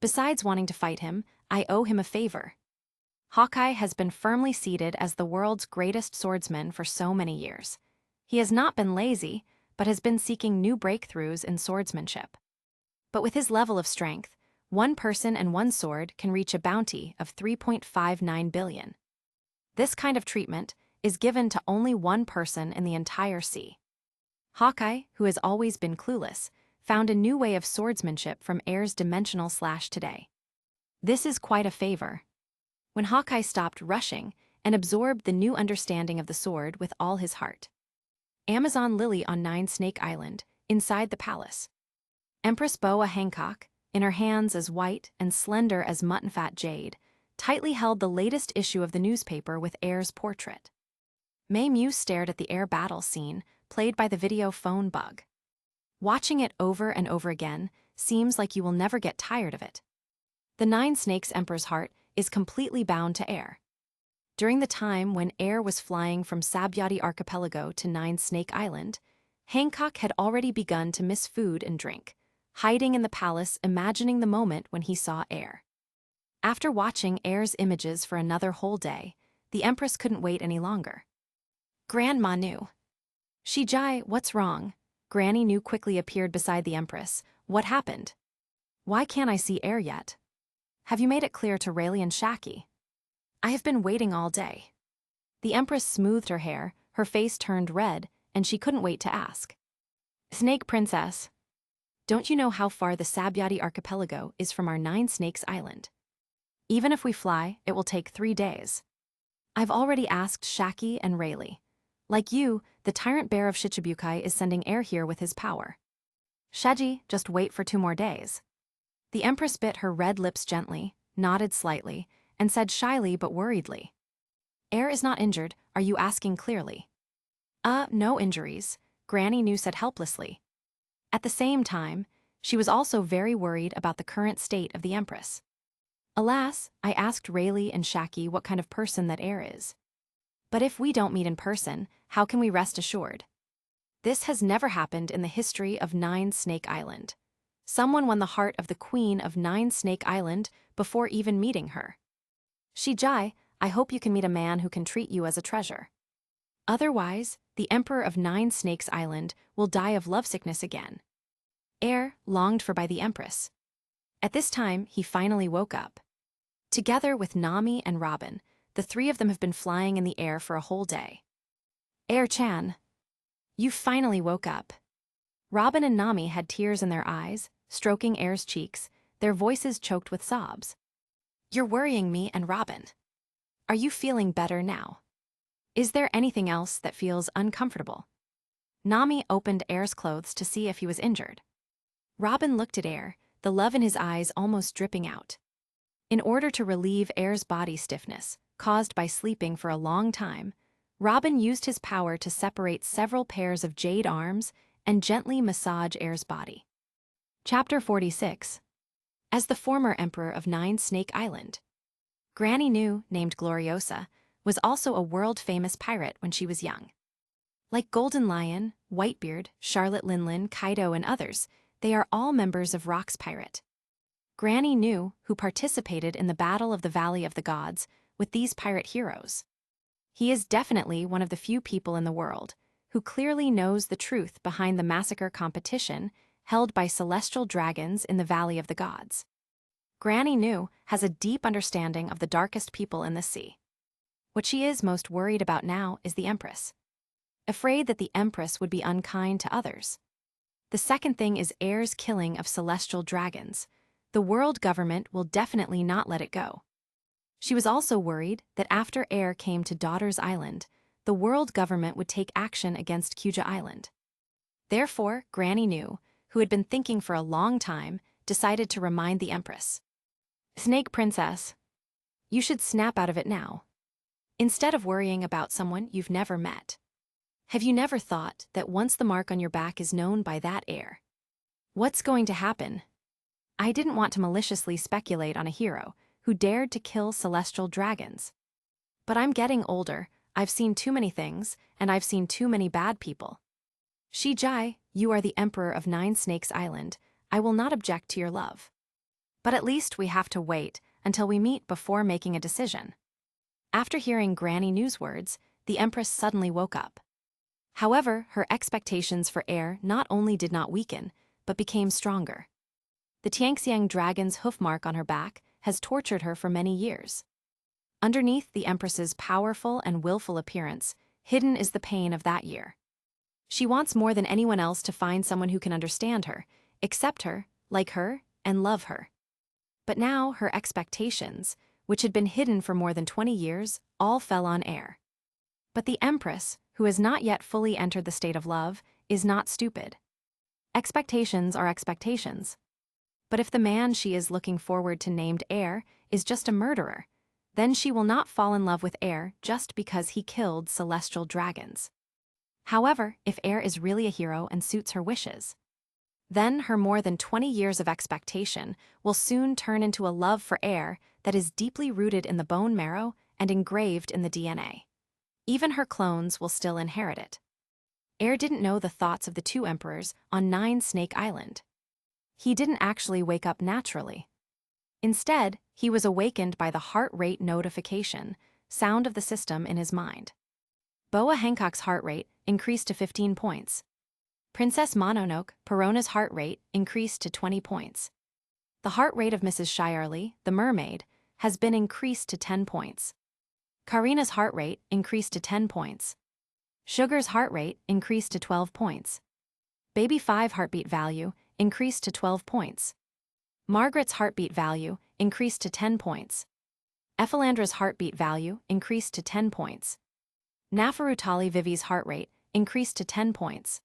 Besides wanting to fight him, I owe him a favor. Hawkeye has been firmly seated as the world's greatest swordsman for so many years. He has not been lazy, but has been seeking new breakthroughs in swordsmanship. But with his level of strength, 1 person and 1 sword can reach a bounty of 3.59 billion. This kind of treatment is given to only 1 person in the entire sea. Hawkeye, who has always been clueless, found a new way of swordsmanship from Air's dimensional slash today. This is quite a favor. When Hawkeye stopped rushing and absorbed the new understanding of the sword with all his heart. Amazon Lily on 9 Snake Island, inside the palace. Empress Boa Hancock, in her hands as white and slender as mutton-fat jade, tightly held the latest issue of the newspaper with Air's portrait. May Mew stared at the Air battle scene, played by the video phone bug. Watching it over and over again seems like you will never get tired of it. The 9 Snakes Emperor's heart is completely bound to Air. During the time when Air was flying from Sabyati Archipelago to 9 Snake Island, Hancock had already begun to miss food and drink, hiding in the palace imagining the moment when he saw Air. After watching Air's images for another whole day, the Empress couldn't wait any longer. Grand Manu. Shijai, what's wrong? Granny Nu quickly appeared beside the Empress. What happened? Why can't I see air yet? Have you made it clear to Rayleigh and Shaki? I have been waiting all day. The Empress smoothed her hair, her face turned red, and she couldn't wait to ask. Snake Princess, don't you know how far the Sabyati archipelago is from our 9 Snakes Island? Even if we fly, it will take 3 days. I've already asked Shaki and Rayleigh. Like you, the tyrant bear of Shichibukai is sending air here with his power. Shaji, just wait for 2 more days. The Empress bit her red lips gently, nodded slightly, and said shyly but worriedly. Air is not injured, are you asking clearly? No injuries, Granny Nu said helplessly. At the same time, she was also very worried about the current state of the Empress. Alas, I asked Rayleigh and Shaki what kind of person that air is. But if we don't meet in person, how can we rest assured? This has never happened in the history of 9 Snake Island. Someone won the heart of the Queen of 9 Snake Island before even meeting her. Shijai, I hope you can meet a man who can treat you as a treasure. Otherwise, the Emperor of 9 Snakes Island will die of lovesickness again. Air, longed for by the Empress. At this time, he finally woke up. Together with Nami and Robin, the 3 of them have been flying in the air for a whole day. Air-chan, you finally woke up. Robin and Nami had tears in their eyes, stroking Air's cheeks, their voices choked with sobs. You're worrying me and Robin. Are you feeling better now? Is there anything else that feels uncomfortable? Nami opened Air's clothes to see if he was injured. Robin looked at Air, the love in his eyes almost dripping out. In order to relieve Air's body stiffness, caused by sleeping for a long time, Robin used his power to separate several pairs of jade arms and gently massage Air's body. Chapter 46. As the former Emperor of 9 Snake Island. Granny Nu, named Gloriosa, was also a world-famous pirate when she was young. Like Golden Lion, Whitebeard, Charlotte Linlin, Kaido, and others, they are all members of Rock's Pirate. Granny Nu, who participated in the Battle of the Valley of the Gods with these pirate heroes. He is definitely one of the few people in the world who clearly knows the truth behind the massacre competition held by celestial dragons in the Valley of the Gods. Granny Nu has a deep understanding of the darkest people in the sea. What she is most worried about now is the Empress. Afraid that the Empress would be unkind to others. The second thing is Air's killing of celestial dragons. The world government will definitely not let it go. She was also worried that after Air came to Daughter's Island, the world government would take action against Kuja Island. Therefore, Granny Nu, who had been thinking for a long time, decided to remind the Empress. Snake Princess, you should snap out of it now. Instead of worrying about someone you've never met. Have you never thought that once the mark on your back is known by that Air, what's going to happen? I didn't want to maliciously speculate on a hero who dared to kill celestial dragons. But I'm getting older, I've seen too many things, and I've seen too many bad people. Shijai, you are the Emperor of 9 Snakes Island, I will not object to your love. But at least we have to wait until we meet before making a decision. After hearing Granny Nu's words, the Empress suddenly woke up. However, her expectations for Air not only did not weaken, but became stronger. The Tianxiang dragon's hoof mark on her back has tortured her for many years. Underneath the Empress's powerful and willful appearance, hidden is the pain of that year. She wants more than anyone else to find someone who can understand her, accept her, like her, and love her. But now her expectations, which had been hidden for more than 20 years, all fell on Air. But the Empress, who has not yet fully entered the state of love, is not stupid. Expectations are expectations. But if the man she is looking forward to named Air is just a murderer, then she will not fall in love with Air just because he killed celestial dragons. However, if Air is really a hero and suits her wishes, then her more than 20 years of expectation will soon turn into a love for Air that is deeply rooted in the bone marrow and engraved in the DNA. Even her clones will still inherit it. Air didn't know the thoughts of the 2 emperors on 9 Snake Island. He didn't actually wake up naturally. Instead, he was awakened by the heart rate notification sound of the system in his mind. Boa Hancock's heart rate increased to 15 points. Princess Mononoke, Perona's heart rate, increased to 20 points. The heart rate of Mrs. Shiarly, the mermaid, has been increased to 10 points. Karina's heart rate increased to 10 points. Sugar's heart rate increased to 12 points. Baby 5 heartbeat value increased to 12 points. Margaret's heartbeat value increased to 10 points. Ephelandra's heartbeat value increased to 10 points. Nafarutali Vivi's heart rate increased to 10 points.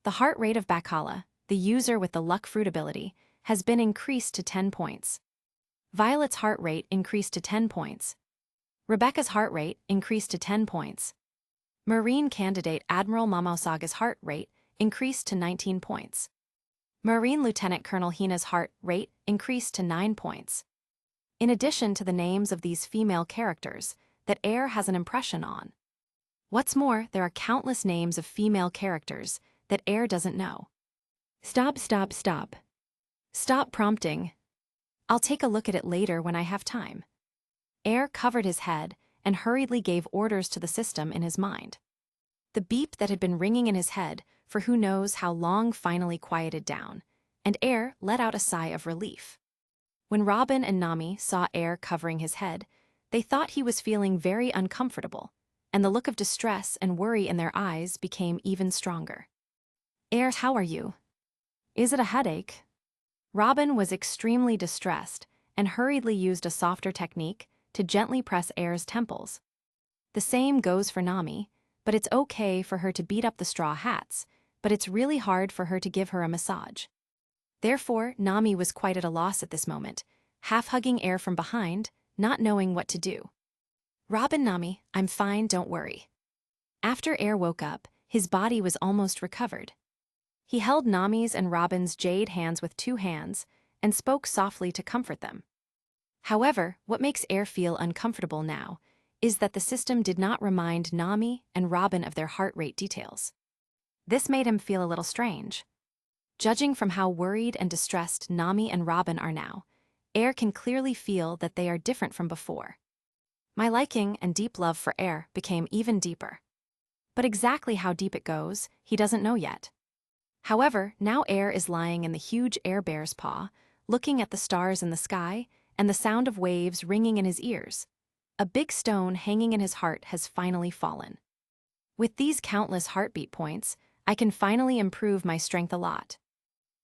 The heart rate of Bacala, the user with the luck fruit ability, has been increased to 10 points. Violet's heart rate increased to 10 points. Rebecca's heart rate increased to 10 points. Marine candidate Admiral Mamosaga's heart rate increased to 19 points. Marine Lieutenant Colonel Hina's heart rate increased to 9 points. In addition to the names of these female characters that Air has an impression on. What's more, there are countless names of female characters that Air doesn't know. Stop. Stop prompting. I'll take a look at it later when I have time. Air covered his head and hurriedly gave orders to the system in his mind. The beep that had been ringing in his head for who knows how long finally quieted down, and Air let out a sigh of relief. When Robin and Nami saw Air covering his head, they thought he was feeling very uncomfortable, and the look of distress and worry in their eyes became even stronger. Air, how are you? Is it a headache? Robin was extremely distressed and hurriedly used a softer technique to gently press Air's temples. The same goes for Nami, but it's okay for her to beat up the straw hats, but it's really hard for her to give her a massage. Therefore, Nami was quite at a loss at this moment, half-hugging Air from behind, not knowing what to do. Robin, Nami, I'm fine, don't worry. After Air woke up, his body was almost recovered. He held Nami's and Robin's jade hands with 2 hands and spoke softly to comfort them. However, what makes Air feel uncomfortable now is that the system did not remind Nami and Robin of their heart rate details. This made him feel a little strange. Judging from how worried and distressed Nami and Robin are now, Air can clearly feel that they are different from before. My liking and deep love for Air became even deeper. But exactly how deep it goes, he doesn't know yet. However, now Air is lying in the huge air bear's paw, looking at the stars in the sky and the sound of waves ringing in his ears. A big stone hanging in his heart has finally fallen. With these countless heartbeat points, I can finally improve my strength a lot.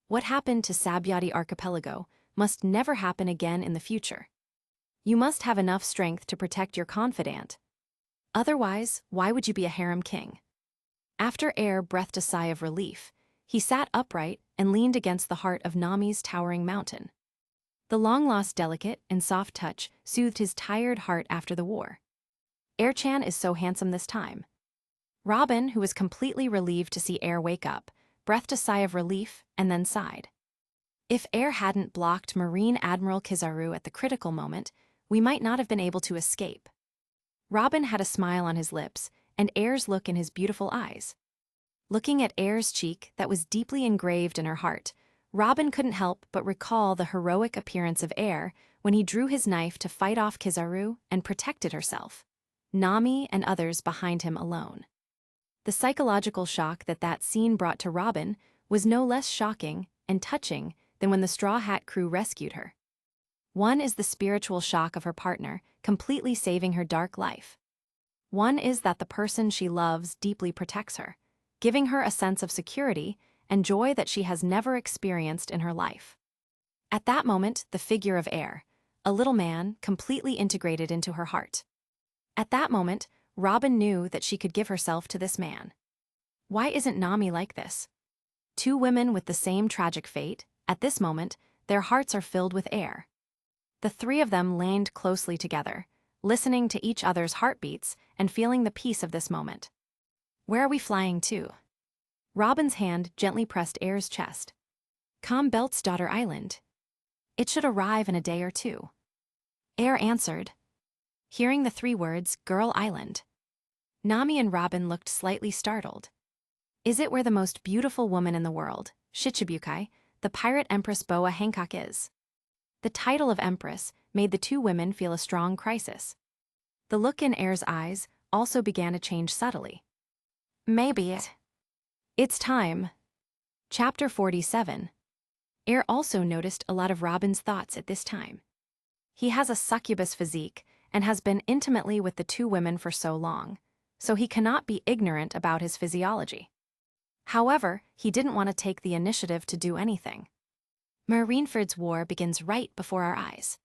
What happened to Sabyati Archipelago must never happen again in the future. You must have enough strength to protect your confidant. Otherwise, why would you be a harem king? After Air breathed a sigh of relief, he sat upright and leaned against the heart of Nami's towering mountain. The long-lost delicate and soft touch soothed his tired heart after the war. Air-chan is so handsome this time. Robin, who was completely relieved to see Air wake up, breathed a sigh of relief and then sighed. If Air hadn't blocked Marine Admiral Kizaru at the critical moment, we might not have been able to escape. Robin had a smile on his lips and Air's look in his beautiful eyes. Looking at Air's cheek that was deeply engraved in her heart, Robin couldn't help but recall the heroic appearance of Air when he drew his knife to fight off Kizaru and protected herself, Nami and others behind him alone. The psychological shock that scene brought to Robin was no less shocking and touching than when the Straw Hat crew rescued her. One is the spiritual shock of her partner completely saving her dark life. One is that the person she loves deeply protects her, giving her a sense of security and joy that she has never experienced in her life. At that moment, the figure of Air, a little man, completely integrated into her heart. At that moment, Robin knew that she could give herself to this man. Why isn't Nami like this? 2 women with the same tragic fate, at this moment, their hearts are filled with Air. The 3 of them leaned closely together, listening to each other's heartbeats and feeling the peace of this moment. Where are we flying to? Robin's hand gently pressed Air's chest. Calm Belt's Daughter Island. It should arrive in a day or 2. Air answered. Hearing the 3 words, Girl Island. Nami and Robin looked slightly startled. Is it where the most beautiful woman in the world, Shichibukai, the pirate Empress Boa Hancock is? The title of Empress made the 2 women feel a strong crisis. The look in Air's eyes also began to change subtly. Maybe it's time. Chapter 47. Air also noticed a lot of Robin's thoughts at this time. He has a succubus physique and has been intimately with the two women for so long, so he cannot be ignorant about his physiology. However, he didn't want to take the initiative to do anything. Marineford's war begins right before our eyes.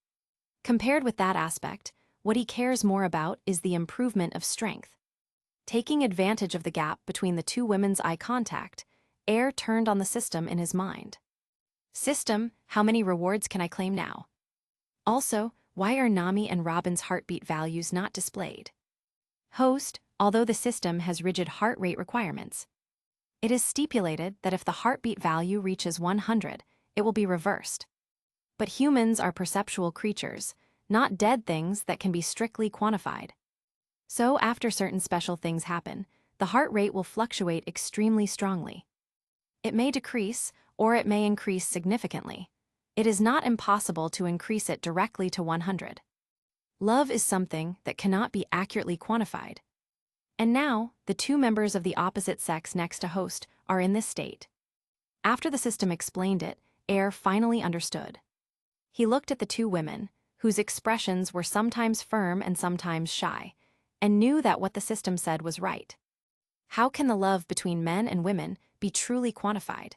Compared with that aspect, what he cares more about is the improvement of strength. Taking advantage of the gap between the two women's eye contact, Air turned on the system in his mind. System, how many rewards can I claim now? Also, why are Nami and Robin's heartbeat values not displayed? Host, although the system has rigid heart rate requirements, it is stipulated that if the heartbeat value reaches 100, it will be reversed. But humans are perceptual creatures, not dead things that can be strictly quantified. So after certain special things happen, the heart rate will fluctuate extremely strongly. It may decrease, or it may increase significantly. It is not impossible to increase it directly to 100. Love is something that cannot be accurately quantified. And now, the two members of the opposite sex next to Host are in this state. After the system explained it, Air finally understood. He looked at the two women, whose expressions were sometimes firm and sometimes shy, and knew that what the system said was right. How can the love between men and women be truly quantified?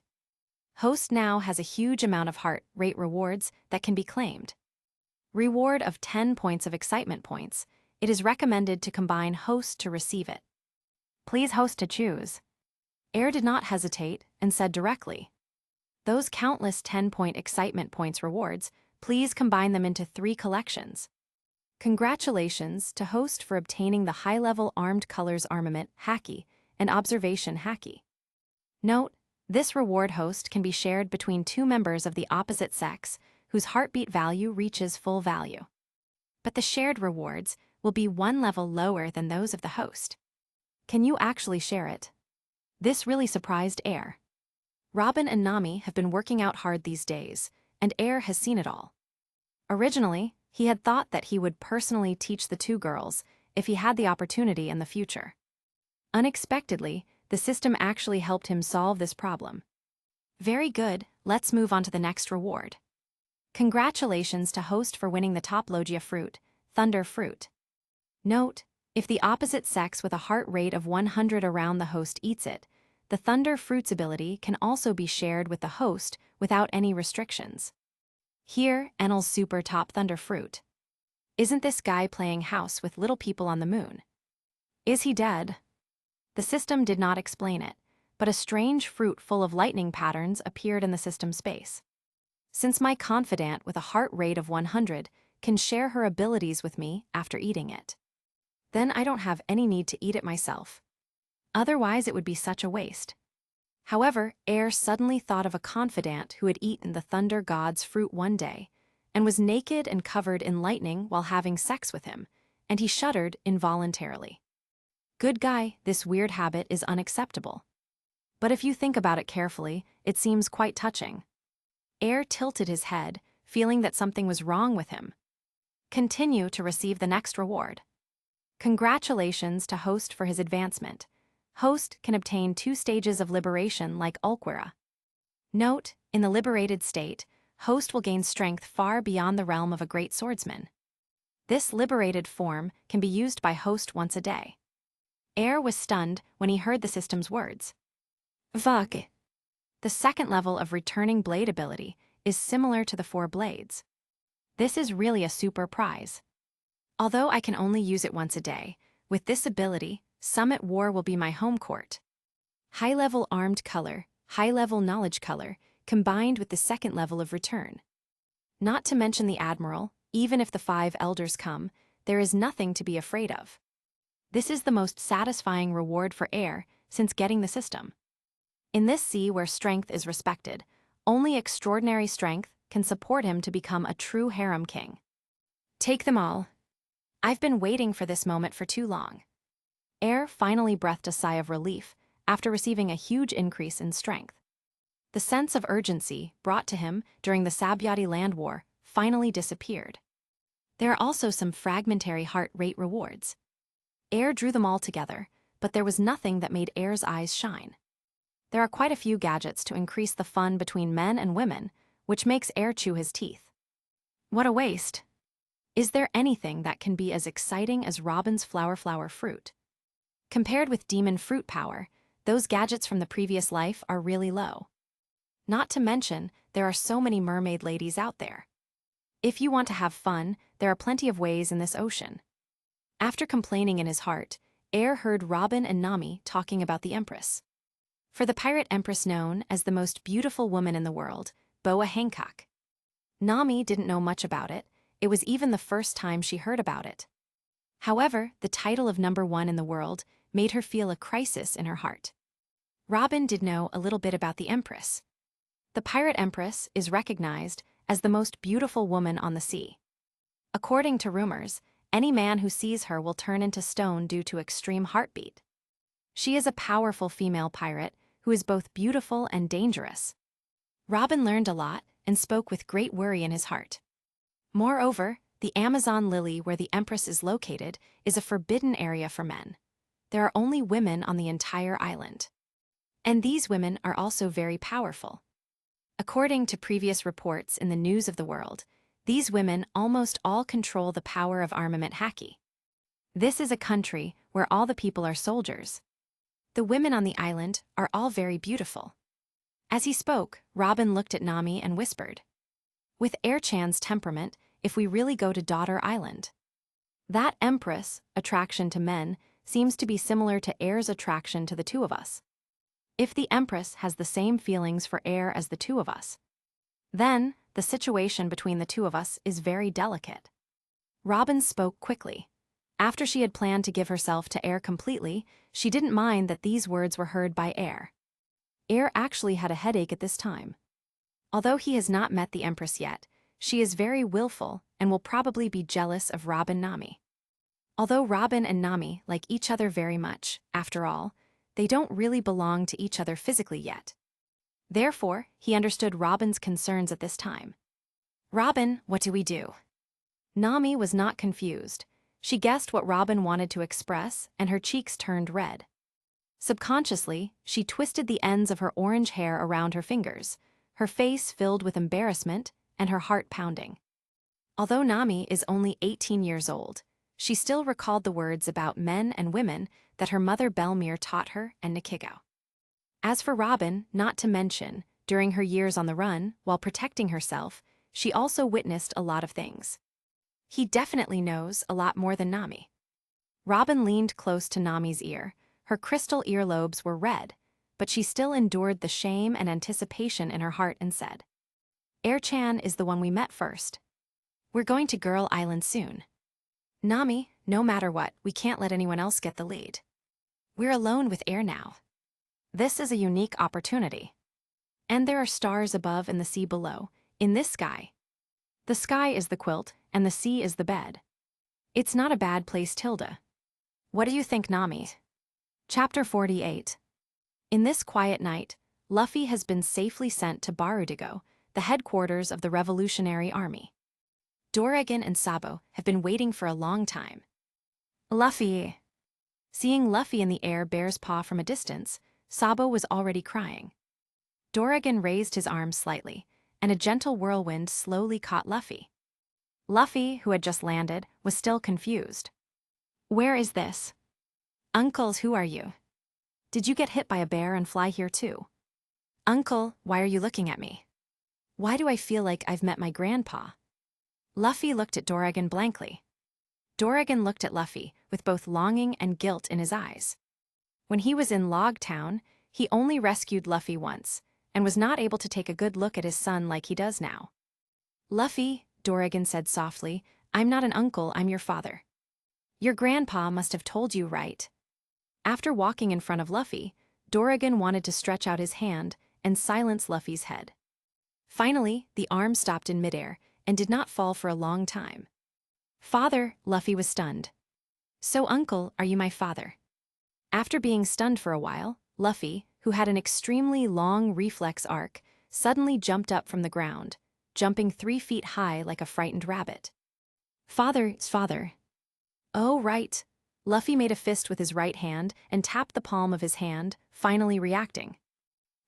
Host now has a huge amount of heart rate rewards that can be claimed. Reward of 10 points of excitement points. It is recommended to combine Host to receive it. Please Host to choose. Air did not hesitate and said directly, those countless 10-point excitement points rewards, please combine them into 3 collections. Congratulations to Host for obtaining the high-level Armed Colors Armament Haki and Observation Haki. Note, this reward Host can be shared between two members of the opposite sex whose heartbeat value reaches full value. But the shared rewards will be 1 level lower than those of the Host. Can you actually share it? This really surprised Air. Robin and Nami have been working out hard these days, and Air has seen it all. Originally, he had thought that he would personally teach the two girls if he had the opportunity in the future. Unexpectedly, the system actually helped him solve this problem. Very good, let's move on to the next reward. Congratulations to Host for winning the top Logia fruit, Thunder Fruit. Note, if the opposite sex with a heart rate of 100 around the Host eats it, the Thunder Fruit's ability can also be shared with the Host without any restrictions. Here, Enel's super top Thunder Fruit. Isn't this guy playing house with little people on the moon? Is he dead? The system did not explain it, but a strange fruit full of lightning patterns appeared in the system space. Since my confidant with a heart rate of 100 can share her abilities with me after eating it, then I don't have any need to eat it myself. Otherwise, it would be such a waste. However, Air suddenly thought of a confidant who had eaten the Thunder God's fruit one day, and was naked and covered in lightning while having sex with him, and he shuddered involuntarily. Good guy, this weird habit is unacceptable. But if you think about it carefully, it seems quite touching. Air tilted his head, feeling that something was wrong with him. Continue to receive the next reward. Congratulations to Host for his advancement. Host can obtain 2 stages of liberation like Ulquera. Note, in the liberated state, Host will gain strength far beyond the realm of a great swordsman. This liberated form can be used by Host once a day. Air was stunned when he heard the system's words. Fuck. The second level of returning blade ability is similar to the 4 blades. This is really a super prize. Although I can only use it once a day, with this ability, Summit War will be my home court. High-level armed color, high-level knowledge color, combined with the second level of return. Not to mention the Admiral, even if the 5 elders come, there is nothing to be afraid of. This is the most satisfying reward for Air since getting the system. In this sea where strength is respected, only extraordinary strength can support him to become a true harem king. Take them all. I've been waiting for this moment for too long. Air finally breathed a sigh of relief after receiving a huge increase in strength. The sense of urgency brought to him during the Sabyati land war finally disappeared. There are also some fragmentary heart rate rewards. Air drew them all together, but there was nothing that made Air's eyes shine. There are quite a few gadgets to increase the fun between men and women, which makes Air chew his teeth. What a waste! Is there anything that can be as exciting as Robin's flower fruit? Compared with demon fruit power, those gadgets from the previous life are really low. Not to mention, there are so many mermaid ladies out there. If you want to have fun, there are plenty of ways in this ocean. After complaining in his heart, Air heard Robin and Nami talking about the Empress. For the pirate Empress known as the most beautiful woman in the world, Boa Hancock. Nami didn't know much about it. It was even the first time she heard about it. However, the title of #1 in the world made her feel a crisis in her heart. Robin did know a little bit about the Empress. The pirate Empress is recognized as the most beautiful woman on the sea. According to rumors, any man who sees her will turn into stone due to extreme heartbeat. She is a powerful female pirate who is both beautiful and dangerous. Robin learned a lot and spoke with great worry in his heart. Moreover, the Amazon lily where the Empress is located is a forbidden area for men. There are only women on the entire island. And these women are also very powerful. According to previous reports in the news of the world, these women almost all control the power of armament haki. This is a country where all the people are soldiers. The women on the island are all very beautiful. As he spoke, Robin looked at Nami and whispered, "With Air-chan's temperament, if we really go to Daughter Island, that Empress attraction to men seems to be similar to Air's attraction to the two of us. If the Empress has the same feelings for Air as the two of us, then the situation between the two of us is very delicate." Robin spoke quickly. After she had planned to give herself to Air completely, she didn't mind that these words were heard by Air. Air actually had a headache at this time. Although he has not met the Empress yet, she is very willful and will probably be jealous of Robin and Nami. Although Robin and Nami like each other very much, after all, they don't really belong to each other physically yet. Therefore, he understood Robin's concerns at this time. "Robin, what do we do?" Nami was not confused. She guessed what Robin wanted to express, and her cheeks turned red. Subconsciously, she twisted the ends of her orange hair around her fingers, her face filled with embarrassment and her heart pounding. Although Nami is only 18 years old, she still recalled the words about men and women that her mother Belmere taught her and Nikigo. As for Robin, not to mention, during her years on the run, while protecting herself, she also witnessed a lot of things. He definitely knows a lot more than Nami. Robin leaned close to Nami's ear. Her crystal earlobes were red, but she still endured the shame and anticipation in her heart and said, "Air-chan is the one we met first. We're going to Girl Island soon. Nami, no matter what, we can't let anyone else get the lead. We're alone with Air now. This is a unique opportunity. And there are stars above and the sea below, in this sky. The sky is the quilt, and the sea is the bed. It's not a bad place, Tilda. What do you think, Nami?" Chapter 48. In this quiet night, Luffy has been safely sent to Barudigo, the headquarters of the Revolutionary Army. Doragon and Sabo have been waiting for a long time. "Luffy!" Seeing Luffy in the air bear's paw from a distance, Sabo was already crying. Doragon raised his arms slightly, and a gentle whirlwind slowly caught Luffy. Luffy, who had just landed, was still confused. "Where is this? Uncles, who are you? Did you get hit by a bear and fly here too? Uncle, why are you looking at me? Why do I feel like I've met my grandpa?" Luffy looked at Doragon blankly. Doragon looked at Luffy with both longing and guilt in his eyes. When he was in Log Town, he only rescued Luffy once, and was not able to take a good look at his son like he does now. "Luffy," Doragon said softly, "I'm not an uncle, I'm your father. Your grandpa must have told you, right?" After walking in front of Luffy, Doragon wanted to stretch out his hand and silence Luffy's head. Finally, the arm stopped in midair and did not fall for a long time. "Father," Luffy was stunned. "So, Uncle, are you my father?" After being stunned for a while, Luffy, who had an extremely long reflex arc, suddenly jumped up from the ground, jumping 3 feet high like a frightened rabbit. "Father, it's father." "Oh, right. Luffy made a fist with his right hand and tapped the palm of his hand, finally reacting.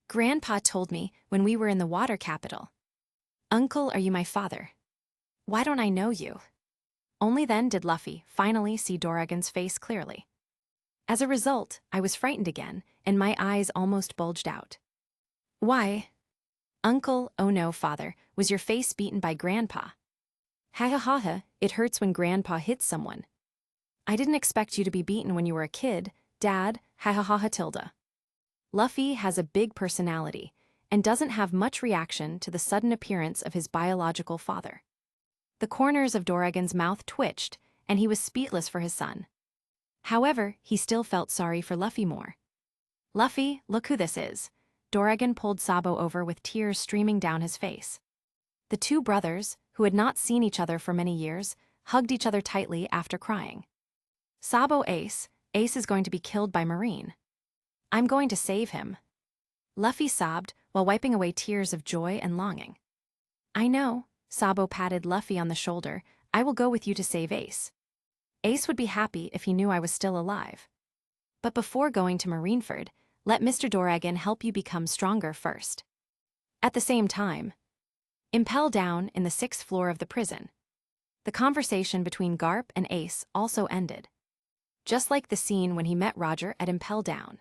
Grandpa told me when we were in the water capital. Uncle, are you my father? Why don't I know you? Only then did Luffy finally see Doragon's face clearly. As a result, I was frightened again, and my eyes almost bulged out. Why? Uncle, oh no, father, was your face beaten by Grandpa? Ha ha ha ha, it hurts when Grandpa hits someone. I didn't expect you to be beaten when you were a kid, Dad, ha ha ha ha tilde. Luffy has a big personality, and doesn't have much reaction to the sudden appearance of his biological father. The corners of Doragon's mouth twitched, and he was speechless for his son. However, he still felt sorry for Luffy more. Luffy, look who this is. Doragon pulled Sabo over with tears streaming down his face. The two brothers, who had not seen each other for many years, hugged each other tightly after crying. Sabo, Ace is going to be killed by Marine. I'm going to save him. Luffy sobbed while wiping away tears of joy and longing. I know, Sabo patted Luffy on the shoulder, I will go with you to save Ace. Ace would be happy if he knew I was still alive. But before going to Marineford, let Mr. Doragon help you become stronger first. At the same time, Impel Down in the 6th floor of the prison. The conversation between Garp and Ace also ended. Just like the scene when he met Roger at Impel Down.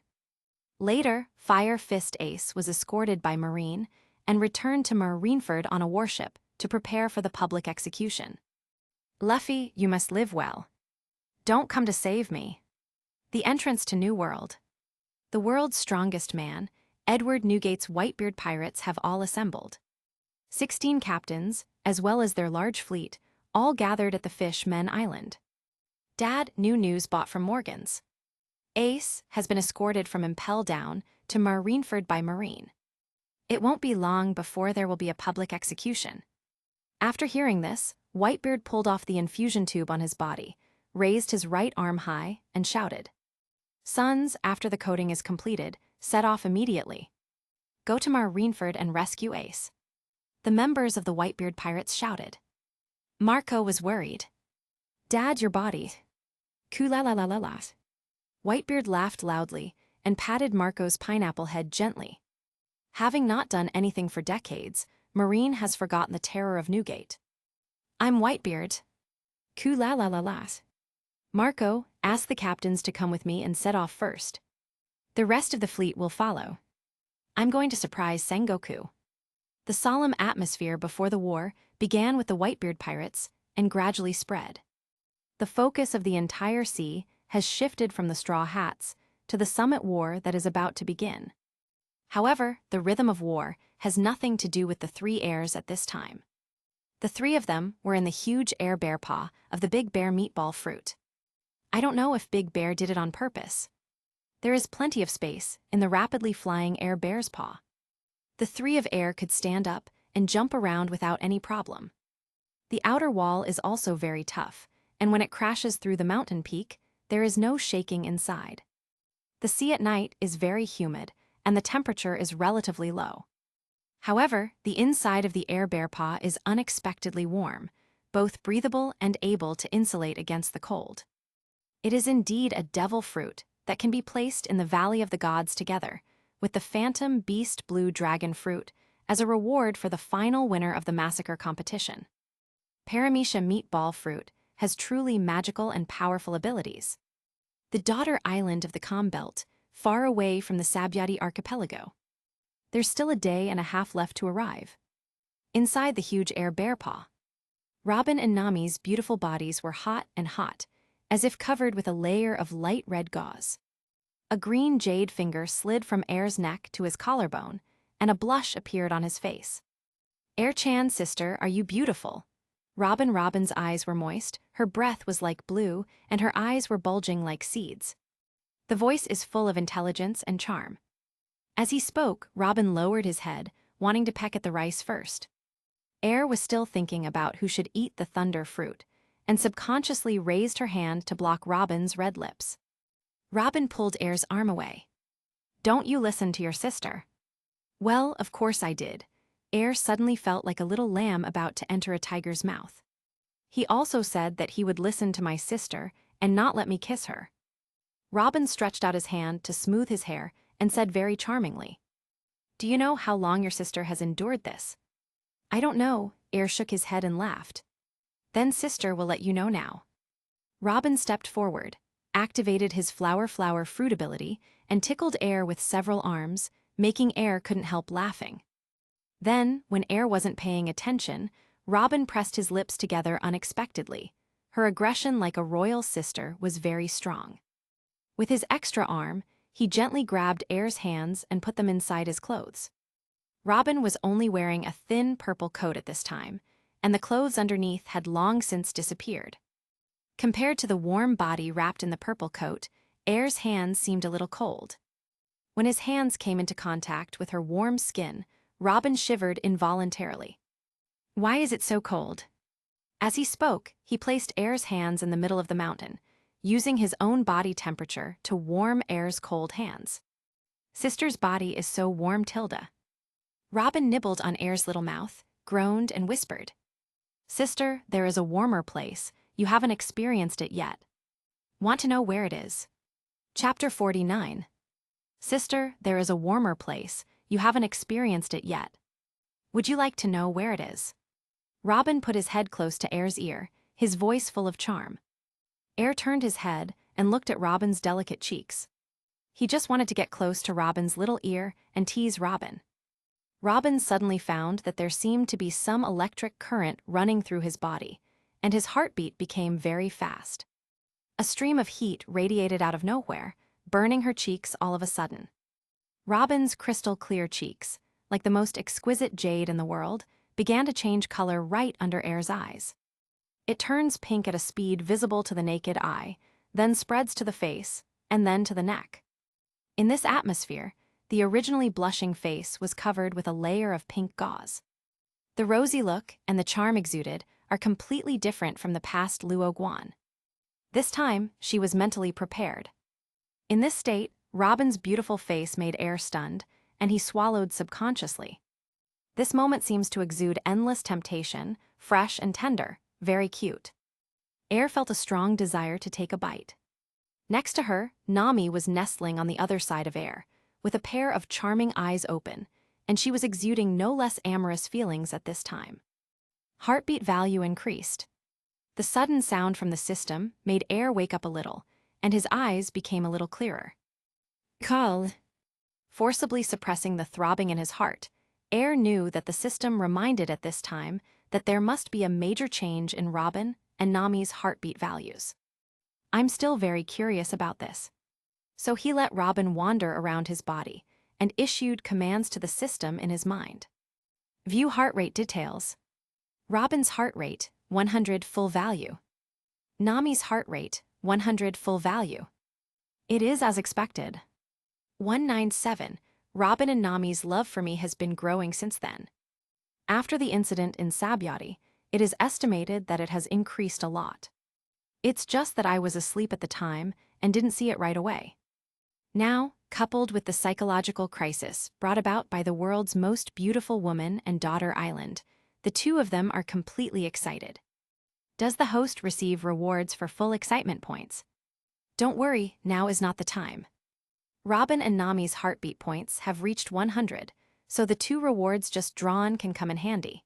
Later, Fire Fist Ace was escorted by Marine and returned to Marineford on a warship to prepare for the public execution. Luffy, you must live well. Don't come to save me. The entrance to New World. The world's strongest man, Edward Newgate's Whitebeard pirates have all assembled. 16 captains, as well as their large fleet, all gathered at the Fish Men Island. Dad, new news bought from Morgan's. Ace has been escorted from Impel Down to Marineford by Marine. It won't be long before there will be a public execution. After hearing this, Whitebeard pulled off the infusion tube on his body, raised his right arm high, and shouted. Sons, after the coating is completed, set off immediately. Go to Marineford and rescue Ace. The members of the Whitebeard pirates shouted. Marco was worried. Dad, your body. Koo-la-la-la-la-la. Whitebeard laughed loudly and patted Marco's pineapple head gently. Having not done anything for decades, Marine has forgotten the terror of Newgate. I'm Whitebeard. Koo-la-la-la-la. Marco, ask the captains to come with me and set off first. The rest of the fleet will follow. I'm going to surprise Sengoku. The solemn atmosphere before the war began with the Whitebeard pirates and gradually spread. The focus of the entire sea has shifted from the Straw Hats to the summit war that is about to begin. However, the rhythm of war has nothing to do with the three heirs at this time. The three of them were in the huge air bear paw of the Big Bear meatball fruit. I don't know if Big Bear did it on purpose. There is plenty of space in the rapidly flying air bear's paw. The three of air could stand up and jump around without any problem. The outer wall is also very tough, and when it crashes through the mountain peak, there is no shaking inside. The sea at night is very humid, and the temperature is relatively low. However, the inside of the air bear paw is unexpectedly warm, both breathable and able to insulate against the cold. It is indeed a devil fruit that can be placed in the Valley of the Gods together with the Phantom Beast Blue Dragon fruit as a reward for the final winner of the massacre competition. Paramecia meatball fruit has truly magical and powerful abilities. The daughter island of the Calm Belt, far away from the Sabyati archipelago. There's still a day and a half left to arrive. Inside the huge air bear paw, Robin and Nami's beautiful bodies were hot and hot, as if covered with a layer of light red gauze. A green jade finger slid from Air's neck to his collarbone, and a blush appeared on his face. Air-chan, sister, are you beautiful? Robin's eyes were moist, her breath was like blue, and her eyes were bulging like seeds. The voice is full of intelligence and charm. As he spoke, Robin lowered his head, wanting to peck at the rice first. Air was still thinking about who should eat the thunder fruit, and subconsciously raised her hand to block Robin's red lips. Robin pulled Air's arm away. Don't you listen to your sister. Well, of course I did. Air suddenly felt like a little lamb about to enter a tiger's mouth. He also said that he would listen to my sister and not let me kiss her. Robin stretched out his hand to smooth his hair and said very charmingly, "Do you know how long your sister has endured this?" "I don't know," Air shook his head and laughed. "Then sister will let you know now." Robin stepped forward, activated his flower fruit ability, and tickled Air with several arms, making Air couldn't help laughing. Then, when Air wasn't paying attention, Robin pressed his lips together unexpectedly. Her aggression, like a royal sister, was very strong. With his extra arm, he gently grabbed Air's hands and put them inside his clothes. Robin was only wearing a thin purple coat at this time, and the clothes underneath had long since disappeared. Compared to the warm body wrapped in the purple coat, Air's hands seemed a little cold. When his hands came into contact with her warm skin, Robin shivered involuntarily. "Why is it so cold?" As he spoke, he placed Air's hands in the middle of the mountain, using his own body temperature to warm Air's cold hands. "Sister's body is so warm, Tilda." Robin nibbled on Air's little mouth, groaned, and whispered, "Sister, there is a warmer place. You haven't experienced it yet. Want to know where it is?" Chapter 49. Sister, there is a warmer place. You haven't experienced it yet. Would you like to know where it is? Robin put his head close to Air's ear, his voice full of charm. Air turned his head and looked at Robin's delicate cheeks. He just wanted to get close to Robin's little ear and tease Robin. Robin suddenly found that there seemed to be some electric current running through his body, and his heartbeat became very fast. A stream of heat radiated out of nowhere, burning her cheeks all of a sudden. Robin's crystal-clear cheeks, like the most exquisite jade in the world, began to change color right under Air's eyes. It turns pink at a speed visible to the naked eye, then spreads to the face, and then to the neck. In this atmosphere, the originally blushing face was covered with a layer of pink gauze. The rosy look and the charm exuded are completely different from the past Luo Guan. This time, she was mentally prepared. In this state, Robin's beautiful face made Air stunned, and he swallowed subconsciously. This moment seems to exude endless temptation, fresh and tender, very cute. Air felt a strong desire to take a bite. Next to her, Nami was nestling on the other side of Air, with a pair of charming eyes open, and she was exuding no less amorous feelings at this time. Heartbeat value increased. The sudden sound from the system made Air wake up a little, and his eyes became a little clearer. "Call." Forcibly suppressing the throbbing in his heart, Air knew that the system reminded at this time that there must be a major change in Robin and Nami's heartbeat values. "I'm still very curious about this." So he let Robin wander around his body and issued commands to the system in his mind. "View heart rate details." Robin's heart rate, 100 full value. Nami's heart rate, 100 full value. It is as expected. 197. Robin and Nami's love for me has been growing since then. After the incident in Sabyati, it is estimated that it has increased a lot. It's just that I was asleep at the time and didn't see it right away. Now, coupled with the psychological crisis brought about by the world's most beautiful woman and daughter island, the two of them are completely excited. Does the host receive rewards for full excitement points? Don't worry, now is not the time. Robin and Nami's heartbeat points have reached 100, so the two rewards just drawn can come in handy.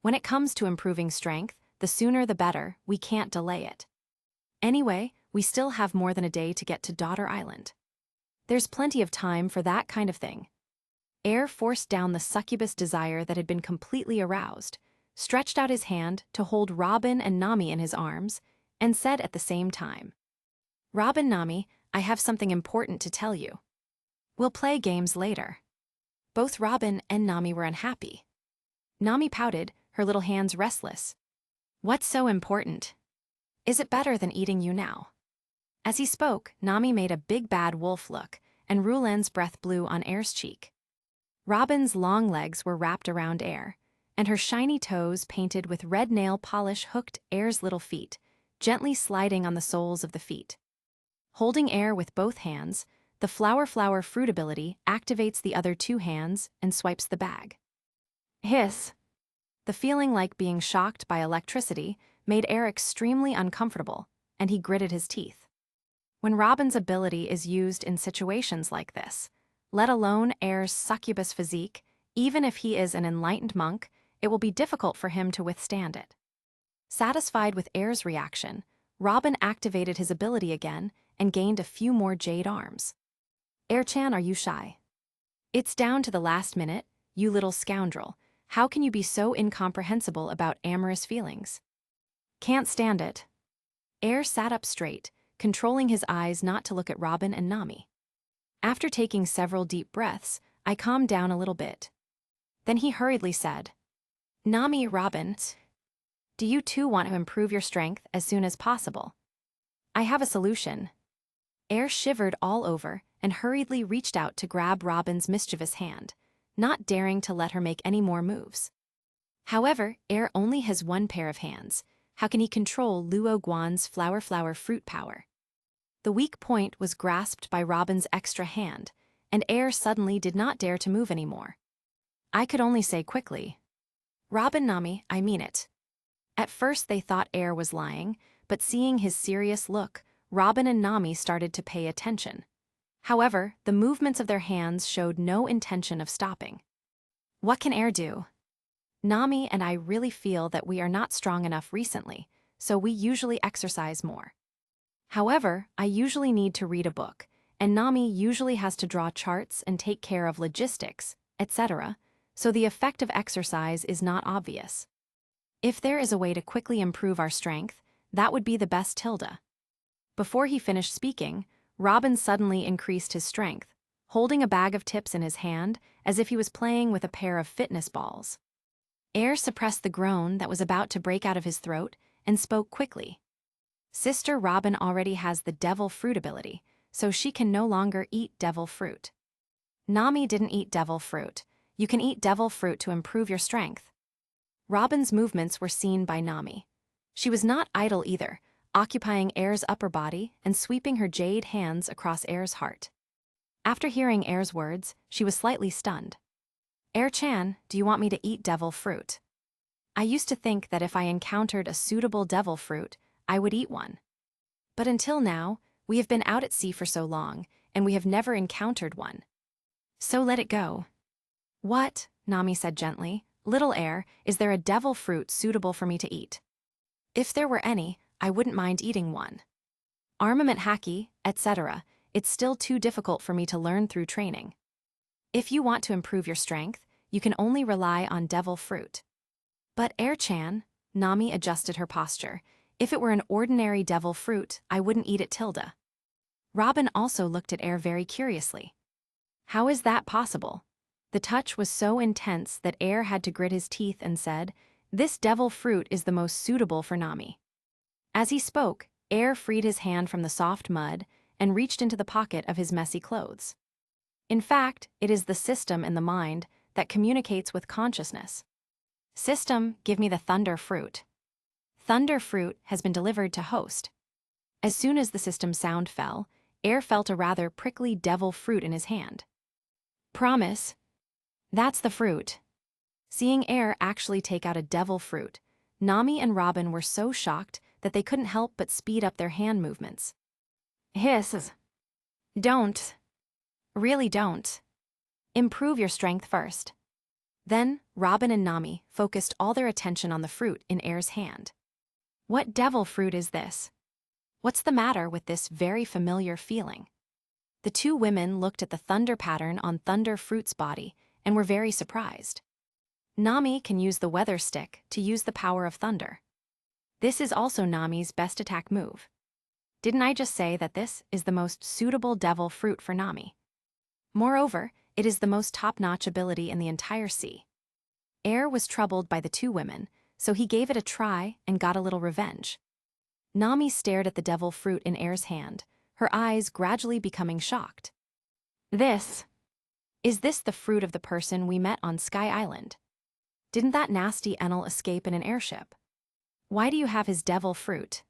When it comes to improving strength, the sooner the better, we can't delay it. Anyway, we still have more than a day to get to Daughter Island. There's plenty of time for that kind of thing. Air forced down the succubus desire that had been completely aroused, stretched out his hand to hold Robin and Nami in his arms, and said at the same time, "Robin, Nami, I have something important to tell you. We'll play games later." Both Robin and Nami were unhappy. Nami pouted, her little hands restless. "What's so important? Is it better than eating you now?" As he spoke, Nami made a big bad wolf look, and Rulen's breath blew on Air's cheek. Robin's long legs were wrapped around Air, and her shiny toes painted with red nail polish hooked Air's little feet, gently sliding on the soles of the feet. Holding Air with both hands, the flower fruit ability activates the other two hands and swipes the bag. Hiss! The feeling like being shocked by electricity made Air extremely uncomfortable, and he gritted his teeth. When Robin's ability is used in situations like this, let alone Air's succubus physique, even if he is an enlightened monk, it will be difficult for him to withstand it. Satisfied with Air's reaction, Robin activated his ability again and gained a few more jade arms. Air-chan, are you shy? It's down to the last minute, you little scoundrel. How can you be so incomprehensible about amorous feelings? Can't stand it. Air sat up straight, controlling his eyes not to look at Robin and Nami. After taking several deep breaths, I calmed down a little bit. Then he hurriedly said, Nami, Robin, do you too want to improve your strength as soon as possible? I have a solution. Air shivered all over and hurriedly reached out to grab Robin's mischievous hand, not daring to let her make any more moves. However, Air only has one pair of hands. How can he control Luo Guan's flower fruit power? The weak point was grasped by Robin's extra hand, and Air suddenly did not dare to move anymore. I could only say quickly, Robin, Nami, I mean it. At first they thought Air was lying, but seeing his serious look, Robin and Nami started to pay attention. However, the movements of their hands showed no intention of stopping. What can Air do? Nami and I really feel that we are not strong enough recently, so we usually exercise more. However, I usually need to read a book, and Nami usually has to draw charts and take care of logistics, etc., so the effect of exercise is not obvious. If there is a way to quickly improve our strength, that would be the best, Tilda. Before he finished speaking, Robin suddenly increased his strength, holding a bag of tips in his hand as if he was playing with a pair of fitness balls. Air suppressed the groan that was about to break out of his throat and spoke quickly. Sister Robin already has the devil fruit ability, so she can no longer eat devil fruit. Nami didn't eat devil fruit. You can eat devil fruit to improve your strength. Robin's movements were seen by Nami. She was not idle either, occupying Air's upper body and sweeping her jade hands across Air's heart. After hearing Air's words, she was slightly stunned. Air-chan, do you want me to eat devil fruit? I used to think that if I encountered a suitable devil fruit, I would eat one. But until now, we have been out at sea for so long, and we have never encountered one. So let it go. What? Nami said gently. Little Air, is there a devil fruit suitable for me to eat? If there were any, I wouldn't mind eating one. Armament haki, etc., it's still too difficult for me to learn through training. If you want to improve your strength, you can only rely on devil fruit. But Air-chan, Nami adjusted her posture, if it were an ordinary devil fruit, I wouldn't eat it, Tilda. Robin also looked at Air very curiously. How is that possible? The touch was so intense that Air had to grit his teeth and said, This devil fruit is the most suitable for Nami. As he spoke, Air freed his hand from the soft mud and reached into the pocket of his messy clothes. In fact, it is the system in the mind that communicates with consciousness. System, give me the thunder fruit. Thunder fruit has been delivered to host. As soon as the system sound fell, Air felt a rather prickly devil fruit in his hand. Promise. That's the fruit. Seeing Air actually take out a devil fruit, Nami and Robin were so shocked that they couldn't help but speed up their hand movements. Hiss. Don't. Really don't. Improve your strength first. Then, Robin and Nami focused all their attention on the fruit in Air's hand. What devil fruit is this? What's the matter with this very familiar feeling? The two women looked at the thunder pattern on Thunder Fruit's body and were very surprised. Nami can use the weather stick to use the power of thunder. This is also Nami's best attack move. Didn't I just say that this is the most suitable devil fruit for Nami? Moreover, it is the most top-notch ability in the entire sea. Air was troubled by the two women, so he gave it a try and got a little revenge. Nami stared at the devil fruit in Air's hand, her eyes gradually becoming shocked. Is this the fruit of the person we met on Sky Island? Didn't that nasty Enel escape in an airship? Why do you have his devil fruit?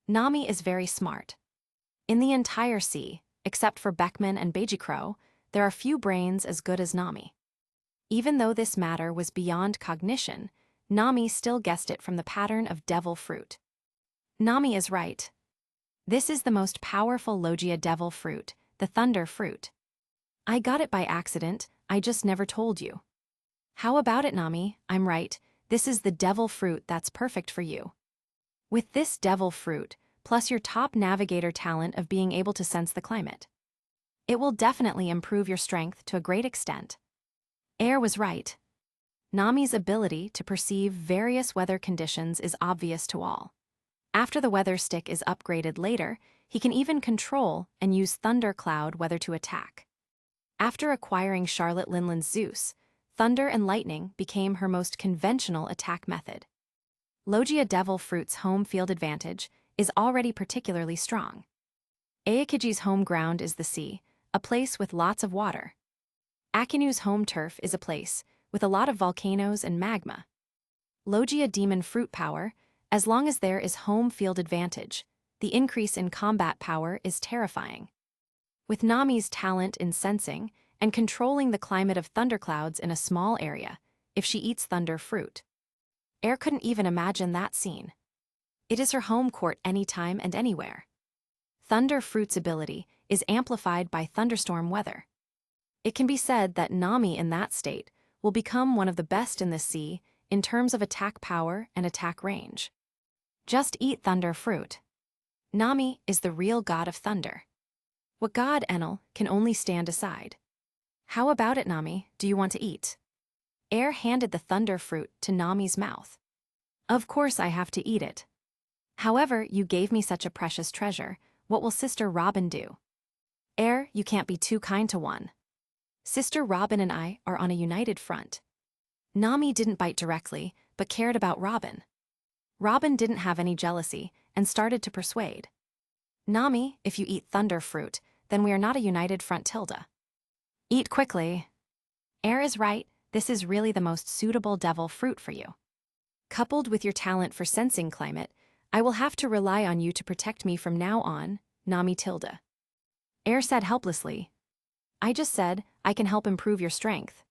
Nami is very smart. In the entire sea, except for Beckman and Beijikro, there are few brains as good as Nami. Even though this matter was beyond cognition, Nami still guessed it from the pattern of devil fruit. Nami is right. This is the most powerful Logia devil fruit, the thunder fruit. I got it by accident, I just never told you. How about it, Nami? I'm right, this is the devil fruit that's perfect for you. With this devil fruit, plus your top navigator talent of being able to sense the climate, it will definitely improve your strength to a great extent. Air was right. Nami's ability to perceive various weather conditions is obvious to all. After the weather stick is upgraded later, he can even control and use thundercloud weather to attack. After acquiring Charlotte Linland's Zeus, thunder and lightning became her most conventional attack method. Logia devil fruit's home field advantage is already particularly strong. Aokiji's home ground is the sea, a place with lots of water. Akinu's home turf is a place with a lot of volcanoes and magma. Logia demon fruit power, as long as there is home field advantage, the increase in combat power is terrifying. With Nami's talent in sensing and controlling the climate of thunderclouds in a small area, if she eats thunder fruit, Air couldn't even imagine that scene. It is her home court anytime and anywhere. Thunder fruit's ability is amplified by thunderstorm weather. It can be said that Nami in that state will become one of the best in the sea in terms of attack power and attack range. Just eat thunder fruit. Nami is the real god of thunder. What god Enel can only stand aside. How about it, Nami? Do you want to eat? Air handed the thunder fruit to Nami's mouth. Of course I have to eat it. However, you gave me such a precious treasure. What will Sister Robin do? Air, you can't be too kind to one. Sister Robin and I are on a united front. Nami didn't bite directly, but cared about Robin. Robin didn't have any jealousy and started to persuade. Nami, if you eat thunder fruit, then we are not a united front, Tilda. Eat quickly. Air is right, this is really the most suitable devil fruit for you. Coupled with your talent for sensing climate, I will have to rely on you to protect me from now on, Nami Tilda. Air said helplessly. I just said, I can help improve your strength.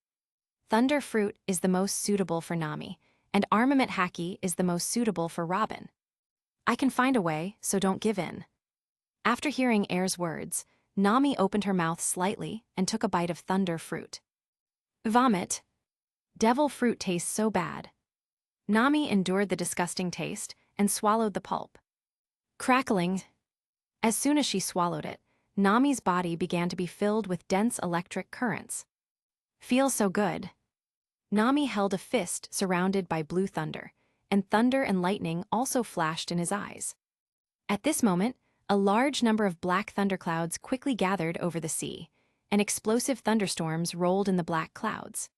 Thunder fruit is the most suitable for Nami, and armament haki is the most suitable for Robin. I can find a way, so don't give in. After hearing Air's words, Nami opened her mouth slightly and took a bite of thunder fruit. Vomit. Devil fruit tastes so bad. Nami endured the disgusting taste and swallowed the pulp. Crackling. As soon as she swallowed it, Nami's body began to be filled with dense electric currents. Feels so good. Nami held a fist surrounded by blue thunder, and thunder and lightning also flashed in his eyes. At this moment, a large number of black thunderclouds quickly gathered over the sea, and explosive thunderstorms rolled in the black clouds.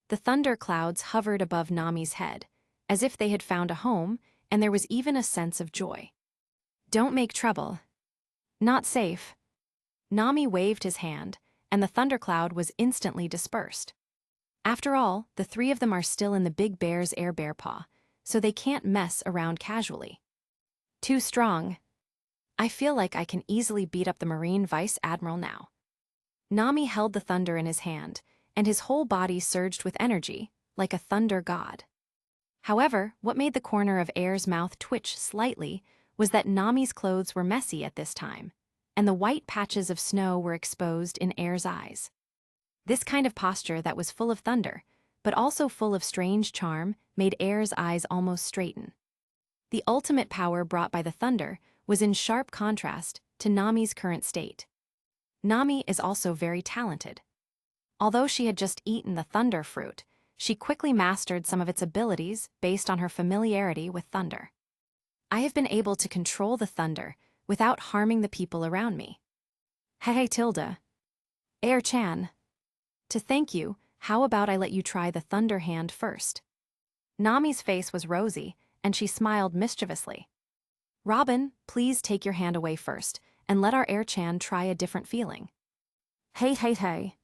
The thunder clouds hovered above Nami's head, as if they had found a home, and there was even a sense of joy. Don't make trouble. Not safe. Nami waved his hand, and the thundercloud was instantly dispersed. After all, the three of them are still in the big bear's air bear paw, so they can't mess around casually. Too strong. I feel like I can easily beat up the Marine Vice Admiral now. Nami held the thunder in his hand, and his whole body surged with energy, like a thunder god. However, what made the corner of Air's mouth twitch slightly was that Nami's clothes were messy at this time, and the white patches of snow were exposed in Air's eyes. This kind of posture that was full of thunder, but also full of strange charm, made Air's eyes almost straighten. The ultimate power brought by the thunder was in sharp contrast to Nami's current state. Nami is also very talented. Although she had just eaten the thunder fruit, she quickly mastered some of its abilities based on her familiarity with thunder. I have been able to control the thunder without harming the people around me. Hey Tilda. Air-chan. To thank you, how about I let you try the thunder hand first? Nami's face was rosy, and she smiled mischievously. Robin, please take your hand away first, and let our Air-chan try a different feeling. Hey.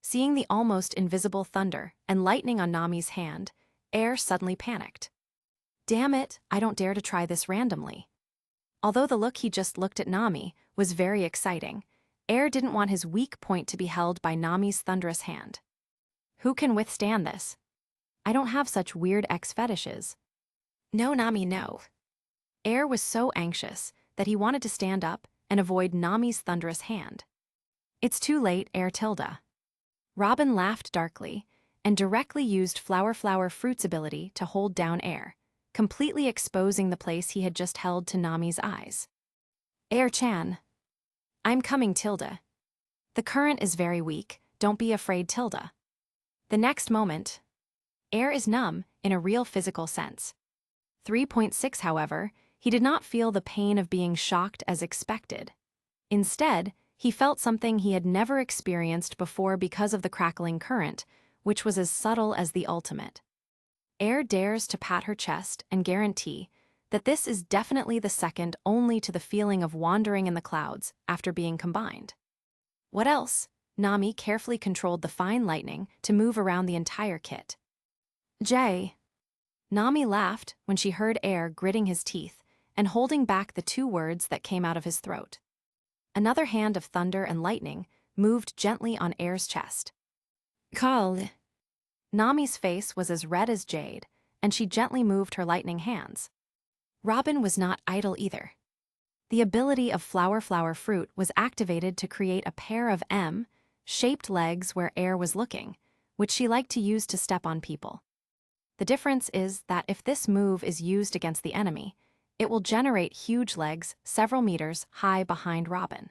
Seeing the almost invisible thunder and lightning on Nami's hand, Air suddenly panicked. Damn it, I don't dare to try this randomly. Although the look he just looked at Nami was very exciting, Air didn't want his weak point to be held by Nami's thunderous hand. Who can withstand this? I don't have such weird ex fetishes. No, Nami, no. Air was so anxious that he wanted to stand up and avoid Nami's thunderous hand. "It's too late, Air Tilda." Robin laughed darkly and directly used Flower Fruit's ability to hold down air, completely exposing the place he had just held to Nami's eyes. "Air-chan." "I'm coming, Tilda. The current is very weak, don't be afraid, Tilda." The next moment, Air is numb in a real physical sense. 3.6, however, he did not feel the pain of being shocked as expected. Instead, he felt something he had never experienced before because of the crackling current, which was as subtle as the ultimate. Air dares to pat her chest and guarantee that this is definitely the second only to the feeling of wandering in the clouds after being combined. What else? Nami carefully controlled the fine lightning to move around the entire kit. "Jay." Nami laughed when she heard Air gritting his teeth and holding back the two words that came out of his throat. Another hand of thunder and lightning moved gently on Air's chest. "Call." Nami's face was as red as jade, and she gently moved her lightning hands. Robin was not idle either. The ability of Flower Fruit was activated to create a pair of M-shaped legs where Air was looking, which she liked to use to step on people. The difference is that if this move is used against the enemy, it will generate huge legs several meters high behind Robin.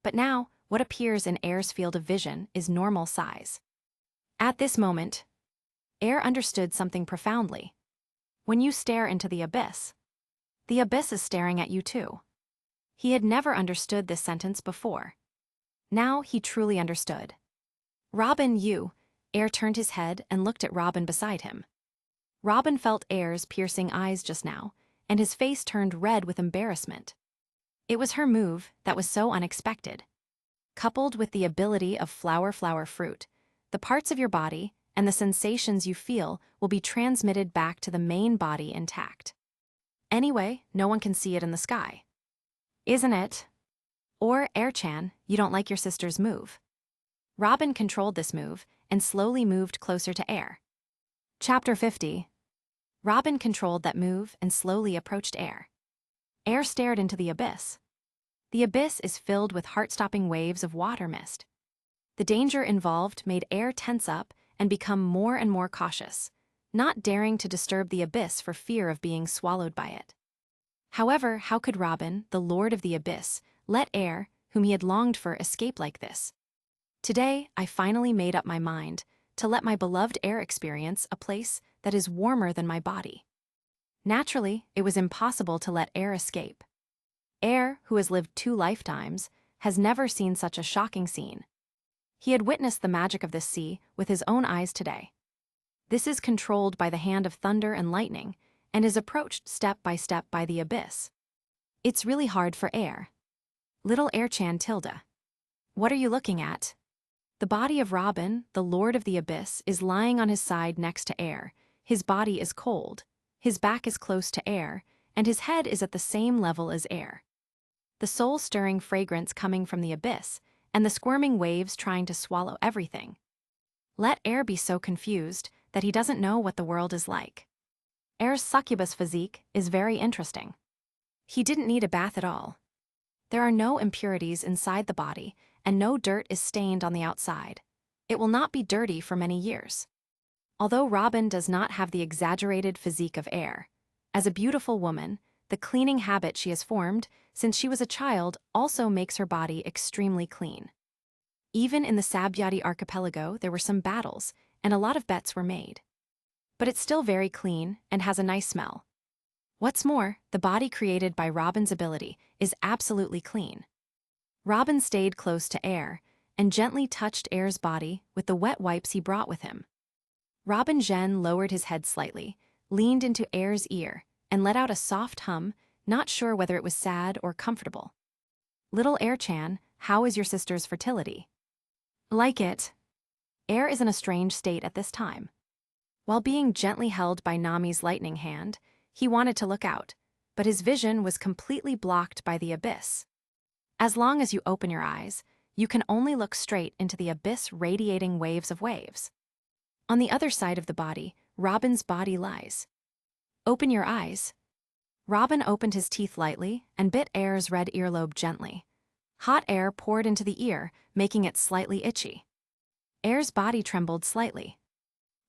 But now, what appears in Air's field of vision is normal size. At this moment, Air understood something profoundly. When you stare into the abyss is staring at you too. He had never understood this sentence before. Now he truly understood. "Robin, you." Air turned his head and looked at Robin beside him. Robin felt Air's piercing eyes just now, and his face turned red with embarrassment. It was her move that was so unexpected. Coupled with the ability of Flower Fruit, the parts of your body and the sensations you feel will be transmitted back to the main body intact. Anyway, no one can see it in the sky. Isn't it? Or, Air-chan, you don't like your sister's move. Robin controlled this move and slowly moved closer to Air. Chapter 50. Robin controlled that move and slowly approached Air. Air stared into the abyss. The abyss is filled with heart-stopping waves of water mist. The danger involved made Air tense up and become more and more cautious, not daring to disturb the abyss for fear of being swallowed by it. However, how could Robin, the Lord of the Abyss, let Air, whom he had longed for, escape like this? Today, I finally made up my mind to let my beloved Air experience a place that is warmer than my body. Naturally, it was impossible to let Air escape. Air, who has lived 2 lifetimes, has never seen such a shocking scene. He had witnessed the magic of this sea with his own eyes today. This is controlled by the hand of thunder and lightning, and is approached step by the abyss. It's really hard for Air. Little Air-chan, Tilda. What are you looking at? The body of Robin, the Lord of the Abyss, is lying on his side next to Air. His body is cold, his back is close to Air, and his head is at the same level as Air. The soul-stirring fragrance coming from the abyss, and the squirming waves trying to swallow everything. Let Air be so confused that he doesn't know what the world is like. Air's succubus physique is very interesting. He didn't need a bath at all. There are no impurities inside the body, and no dirt is stained on the outside. It will not be dirty for many years. Although Robin does not have the exaggerated physique of Air, as a beautiful woman, the cleaning habit she has formed since she was a child also makes her body extremely clean. Even in the Sabyati archipelago, there were some battles, and a lot of bets were made. But it's still very clean and has a nice smell. What's more, the body created by Robin's ability is absolutely clean. Robin stayed close to Air and gently touched Air's body with the wet wipes he brought with him. Robin Zhen lowered his head slightly, leaned into Air's ear, and let out a soft hum, not sure whether it was sad or comfortable. Little Air-chan, how is your sister's fertility? Like it. Air is in a strange state at this time. While being gently held by Nami's lightning hand, he wanted to look out, but his vision was completely blocked by the abyss. As long as you open your eyes, you can only look straight into the abyss radiating waves of waves. On the other side of the body, Robin's body lies. Open your eyes. Robin opened his teeth lightly and bit Air's red earlobe gently. Hot air poured into the ear, making it slightly itchy. Air's body trembled slightly.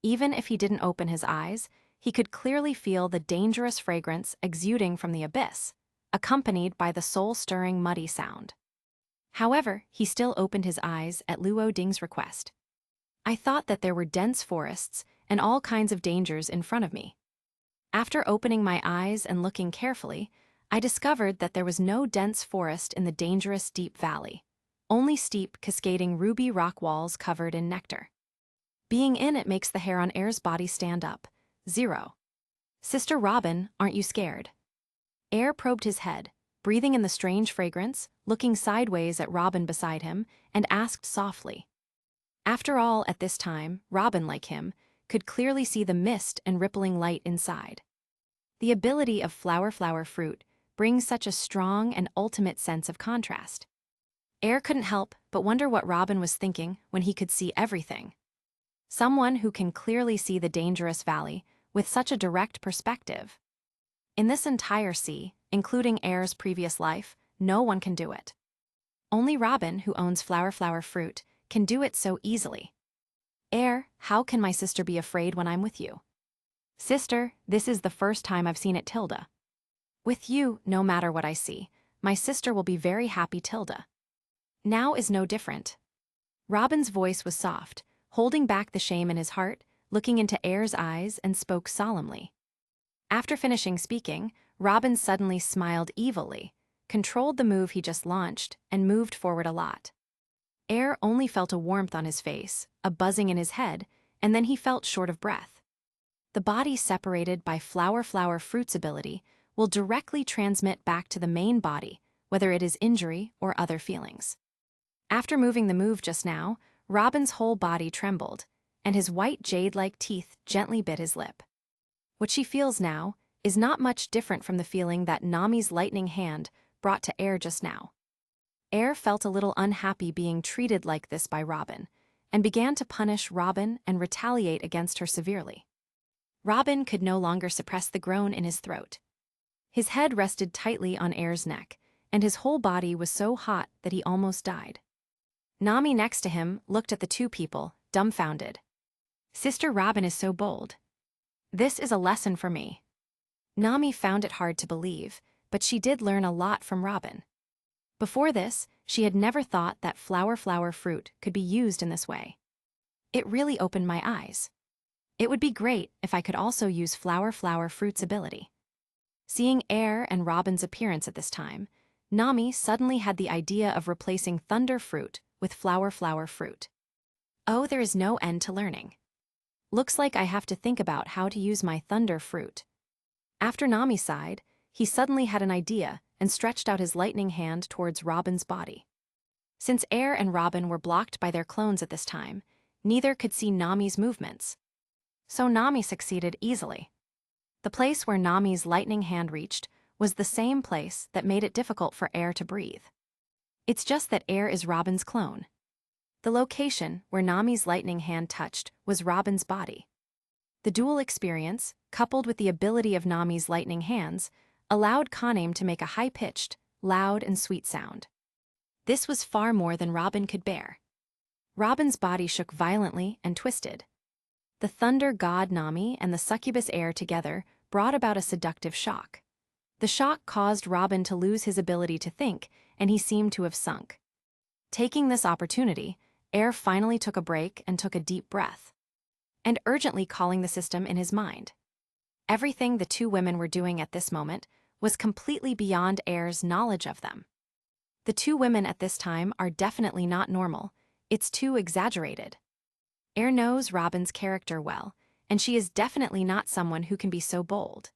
Even if he didn't open his eyes, he could clearly feel the dangerous fragrance exuding from the abyss, accompanied by the soul-stirring muddy sound. However, he still opened his eyes at Luo Ding's request. I thought that there were dense forests and all kinds of dangers in front of me. After opening my eyes and looking carefully, I discovered that there was no dense forest in the dangerous deep valley, only steep, cascading ruby rock walls covered in nectar. Being in it makes the hair on Air's body stand up. 0. Sister Robin, aren't you scared? Air probed his head, breathing in the strange fragrance, looking sideways at Robin beside him, and asked softly. After all, at this time, Robin, like him, could clearly see the mist and rippling light inside. The ability of flower fruit brings such a strong and ultimate sense of contrast. Air couldn't help but wonder what Robin was thinking when he could see everything. Someone who can clearly see the dangerous valley with such a direct perspective. In this entire sea, including Air's previous life, no one can do it. Only Robin, who owns flower fruit, can do it so easily. Air, how can my sister be afraid when I'm with you? Sister, this is the first time I've seen it, Tilda. With you, no matter what I see, my sister will be very happy, Tilda. Now is no different. Robin's voice was soft, holding back the shame in his heart, looking into Air's eyes and spoke solemnly. After finishing speaking, Robin suddenly smiled evilly, controlled the move he just launched, and moved forward a lot. Air only felt a warmth on his face, a buzzing in his head, and then he felt short of breath. The body separated by flower fruit's ability will directly transmit back to the main body, whether it is injury or other feelings. After moving the move just now, Robin's whole body trembled, and his white jade-like teeth gently bit his lip. What she feels now is not much different from the feeling that Nami's lightning hand brought to Air just now. Air felt a little unhappy being treated like this by Robin, and began to punish Robin and retaliate against her severely. Robin could no longer suppress the groan in his throat. His head rested tightly on Air's neck, and his whole body was so hot that he almost died. Nami next to him looked at the two people, dumbfounded. Sister Robin is so bold. This is a lesson for me. Nami found it hard to believe, but she did learn a lot from Robin. Before this, she had never thought that flower fruit could be used in this way. It really opened my eyes. It would be great if I could also use flower fruit's ability. Seeing Air and Robin's appearance at this time, Nami suddenly had the idea of replacing thunder fruit with flower fruit. Oh, there is no end to learning. Looks like I have to think about how to use my thunder fruit. After Nami sighed, he suddenly had an idea and stretched out his lightning hand towards Robin's body. Since Air and Robin were blocked by their clones at this time, neither could see Nami's movements. So Nami succeeded easily. The place where Nami's lightning hand reached was the same place that made it difficult for Air to breathe. It's just that Air is Robin's clone. The location where Nami's lightning hand touched was Robin's body. The dual experience, coupled with the ability of Nami's lightning hands, allowed Kanem to make a high-pitched, loud and sweet sound. This was far more than Robin could bear. Robin's body shook violently and twisted. The thunder god Nami and the succubus Air together brought about a seductive shock. The shock caused Robin to lose his ability to think, and he seemed to have sunk. Taking this opportunity, Air finally took a break and took a deep breath, and urgently calling the system in his mind. Everything the two women were doing at this moment was completely beyond Air's knowledge of them. The two women at this time are definitely not normal. It's too exaggerated. Air knows Robin's character well, and she is definitely not someone who can be so bold.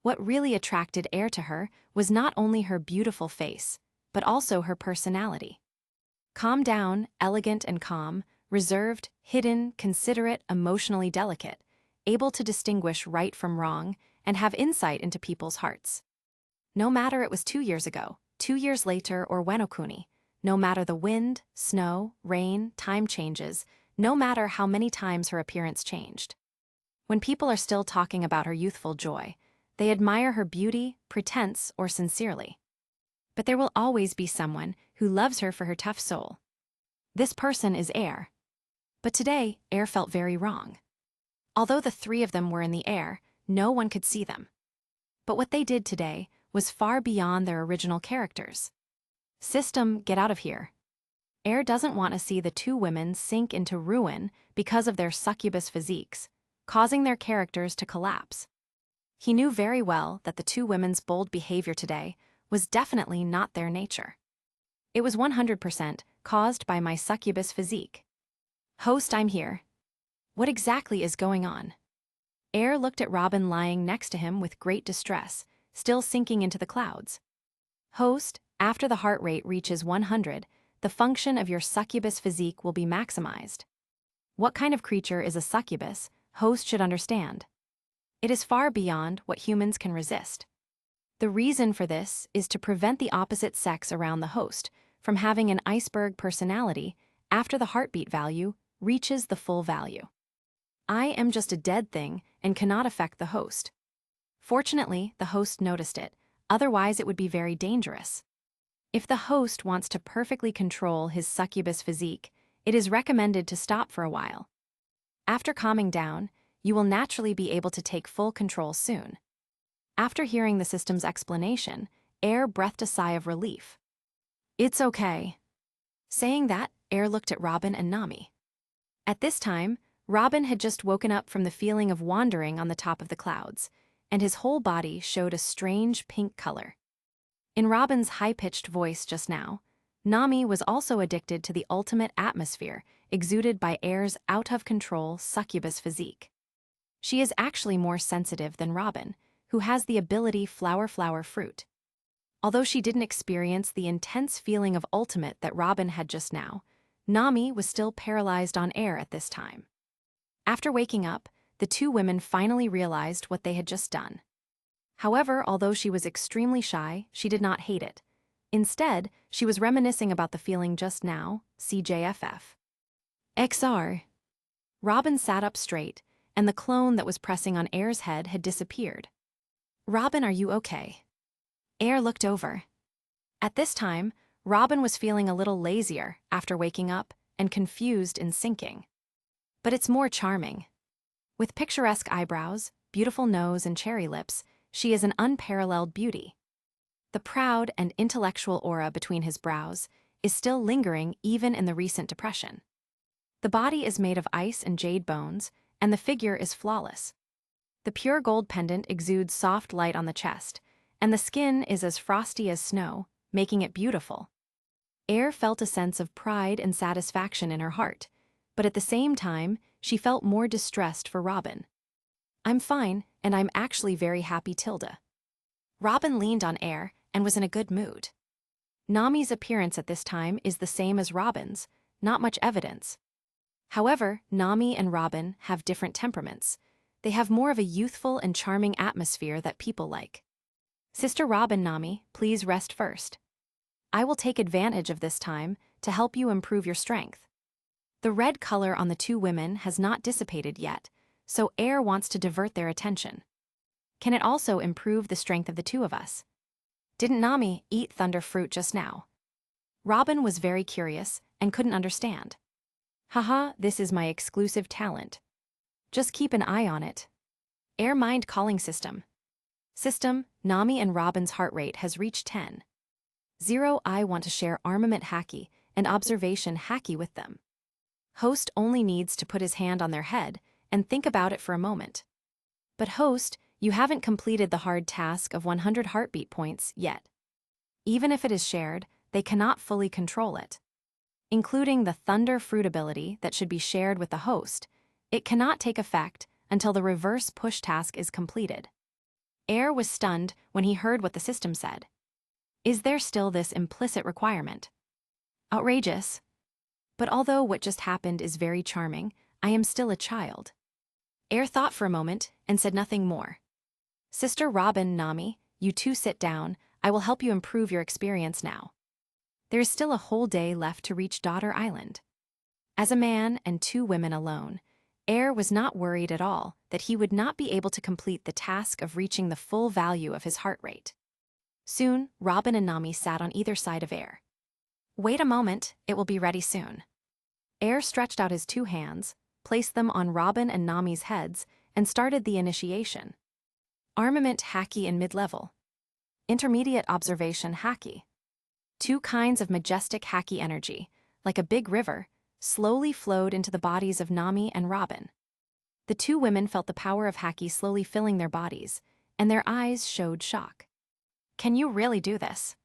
What really attracted Air to her was not only her beautiful face, but also her personality. Calm down, elegant and calm, reserved, hidden, considerate, emotionally delicate, able to distinguish right from wrong, and have insight into people's hearts. No matter it was 2 years ago, 2 years later, or Wenokuni, no matter the wind, snow, rain, time changes, no matter how many times her appearance changed. When people are still talking about her youthful joy, They admire her beauty, pretense, or sincerely. But there will always be someone who loves her for her tough soul. This person is Air. But today, Air felt very wrong. Although the three of them were in the air, no one could see them. But what they did today was far beyond their original characters. System, get out of here. Air doesn't want to see the two women sink into ruin because of their succubus physiques, causing their characters to collapse. He knew very well that the two women's bold behavior today was definitely not their nature. It was 100% caused by my succubus physique. Host, I'm here. What exactly is going on? Air looked at Robin lying next to him with great distress, still sinking into the clouds. Host, after the heart rate reaches 100, the function of your succubus physique will be maximized. What kind of creature is a succubus? Host should understand. It is far beyond what humans can resist. The reason for this is to prevent the opposite sex around the host from having an iceberg personality after the heartbeat value reaches the full value. I am just a dead thing and cannot affect the host. Fortunately, the host noticed it, otherwise it would be very dangerous. If the host wants to perfectly control his succubus physique, it is recommended to stop for a while. After calming down, you will naturally be able to take full control soon. After hearing the system's explanation, Air breathed a sigh of relief. It's okay. Saying that, Air looked at Robin and Nami. At this time, Robin had just woken up from the feeling of wandering on the top of the clouds, and his whole body showed a strange pink color. In Robin's high-pitched voice just now, Nami was also addicted to the ultimate atmosphere exuded by Air's out-of-control succubus physique. She is actually more sensitive than Robin, who has the ability flower fruit. Although she didn't experience the intense feeling of ultimate that Robin had just now, Nami was still paralyzed on Air at this time. After waking up, the two women finally realized what they had just done. However, although she was extremely shy, she did not hate it. Instead, she was reminiscing about the feeling just now, CJFF. XR. Robin sat up straight, and the clone that was pressing on Air's head had disappeared. Robin, are you okay? Air looked over. At this time, Robin was feeling a little lazier after waking up and confused in sinking. But it's more charming. With picturesque eyebrows, beautiful nose, and cherry lips, she is an unparalleled beauty. The proud and intellectual aura between his brows is still lingering even in the recent depression. The body is made of ice and jade bones, and the figure is flawless. The pure gold pendant exudes soft light on the chest, and the skin is as frosty as snow, making it beautiful. Air felt a sense of pride and satisfaction in her heart, but at the same time, she felt more distressed for Robin. I'm fine, and I'm actually very happy, Tilda. Robin leaned on Air and was in a good mood. Nami's appearance at this time is the same as Robin's, not much evidence. However, Nami and Robin have different temperaments. They have more of a youthful and charming atmosphere that people like. Sister Robin, Nami, please rest first. I will take advantage of this time to help you improve your strength. The red color on the two women has not dissipated yet, so Air wants to divert their attention. Can it also improve the strength of the two of us? Didn't Nami eat thunder fruit just now? Robin was very curious and couldn't understand. Haha, this is my exclusive talent. Just keep an eye on it. Air mind calling system. System, Nami and Robin's heart rate has reached 10. 0. I want to share armament hacky and observation hacky with them. Host only needs to put his hand on their head and think about it for a moment. But host, you haven't completed the hard task of 100 heartbeat points yet. Even if it is shared, they cannot fully control it. Including the thunder fruit ability that should be shared with the host, it cannot take effect until the reverse push task is completed. Air was stunned when he heard what the system said. Is there still this implicit requirement? Outrageous. But although what just happened is very charming, I am still a child. Air thought for a moment and said nothing more. Sister Robin, Nami, you two sit down. I will help you improve your experience now. There is still a whole day left to reach Daughter Island. As a man and two women alone, Air was not worried at all that he would not be able to complete the task of reaching the full value of his heart rate. Soon, Robin and Nami sat on either side of Air. "Wait a moment, it will be ready soon." Air stretched out his two hands, placed them on Robin and Nami's heads, and started the initiation. Armament Haki in mid-level. Intermediate observation Haki. Two kinds of majestic Haki energy, like a big river, slowly flowed into the bodies of Nami and Robin. The two women felt the power of Haki slowly filling their bodies, and their eyes showed shock. "Can you really do this?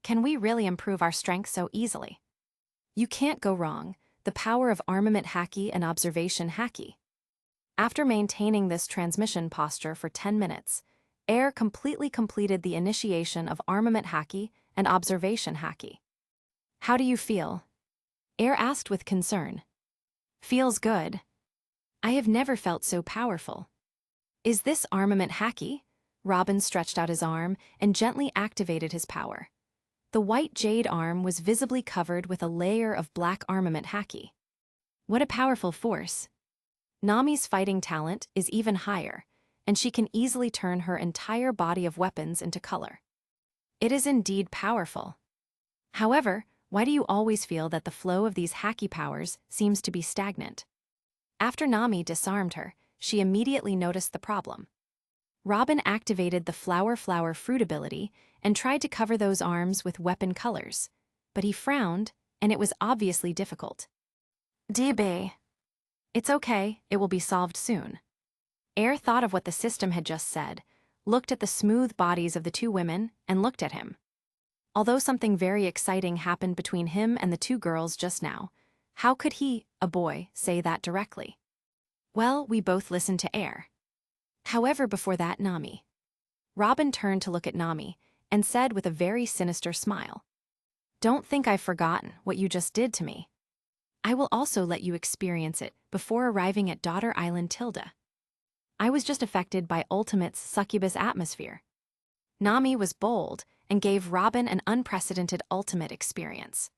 Can we really improve our strength so easily?" You can't go wrong, the power of armament Haki and observation Haki. After maintaining this transmission posture for 10 minutes, Air completely completed the initiation of armament Haki and observation Haki. "How do you feel?" Air asked with concern. "Feels good. I have never felt so powerful." "Is this armament Haki?" Robin stretched out his arm and gently activated his power. The white jade arm was visibly covered with a layer of black armament Haki. What a powerful force. Nami's fighting talent is even higher, and she can easily turn her entire body of weapons into color. It is indeed powerful. However, why do you always feel that the flow of these Haki powers seems to be stagnant? After Nami disarmed her, she immediately noticed the problem. Robin activated the flower fruit ability and tried to cover those arms with weapon colors, but he frowned, and it was obviously difficult. "DB. It's okay, it will be solved soon." Air thought of what the system had just said, looked at the smooth bodies of the two women, and looked at him. Although something very exciting happened between him and the two girls just now, how could he, a boy, say that directly? Well, we both listened to Air. However, before that, Nami. Robin turned to look at Nami and said with a very sinister smile, "Don't think I've forgotten what you just did to me. I will also let you experience it before arriving at Daughter Island Tilda. I was just affected by Ultimate's succubus atmosphere." Nami was bold and gave Robin an unprecedented ultimate experience.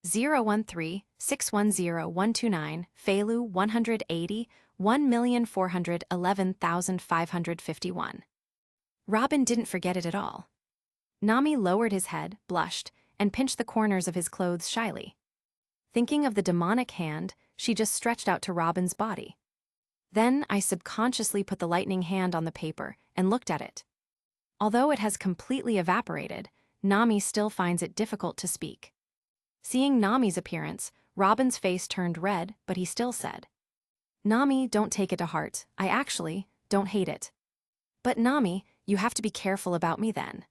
013-610-129, Felu 180, 1,411,551. Robin didn't forget it at all. Nami lowered his head, blushed, and pinched the corners of his clothes shyly. Thinking of the demonic hand, she just stretched out to Robin's body. Then I subconsciously put the lightning hand on the paper and looked at it. Although it has completely evaporated, Nami still finds it difficult to speak. Seeing Nami's appearance, Robin's face turned red, but he still said, "Nami, don't take it to heart. I actually don't hate it." "But Nami, you have to be careful about me then."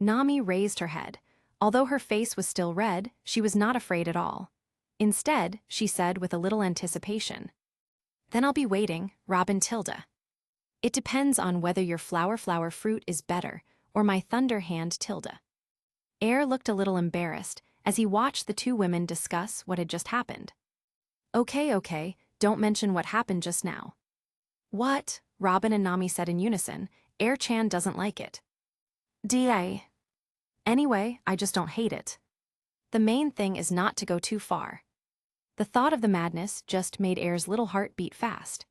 Nami raised her head. Although her face was still red, she was not afraid at all. Instead, she said with a little anticipation, "Then I'll be waiting, Robin Tilda. It depends on whether your flower fruit is better or my thunder hand Tilda." Air looked a little embarrassed as he watched the two women discuss what had just happened. Okay, don't mention what happened just now." "What?" Robin and Nami said in unison. "Air-chan doesn't like it." "Da. Anyway, I just don't hate it. The main thing is not to go too far." The thought of the madness just made Air's little heart beat fast.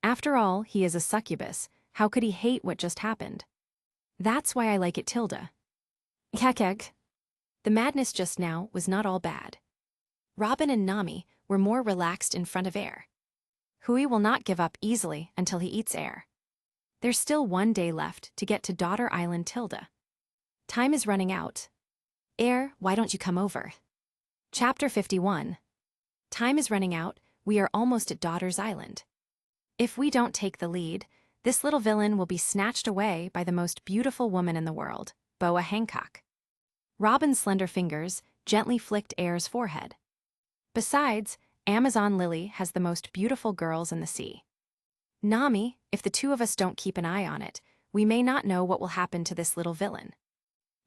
After all, he is a succubus. How could he hate what just happened? "That's why I like it, Tilda." Kekeg. The madness just now was not all bad. Robin and Nami were more relaxed in front of Air. Hui will not give up easily until he eats Air. There's still one day left to get to Daughter Island Tilda. Time is running out. "Air, why don't you come over?" Chapter 51. Time is running out, we are almost at Daughter's Island. If we don't take the lead, this little villain will be snatched away by the most beautiful woman in the world, Boa Hancock. Robin's slender fingers gently flicked Air's forehead. Besides, Amazon Lily has the most beautiful girls in the sea. "Nami, if the two of us don't keep an eye on it, we may not know what will happen to this little villain."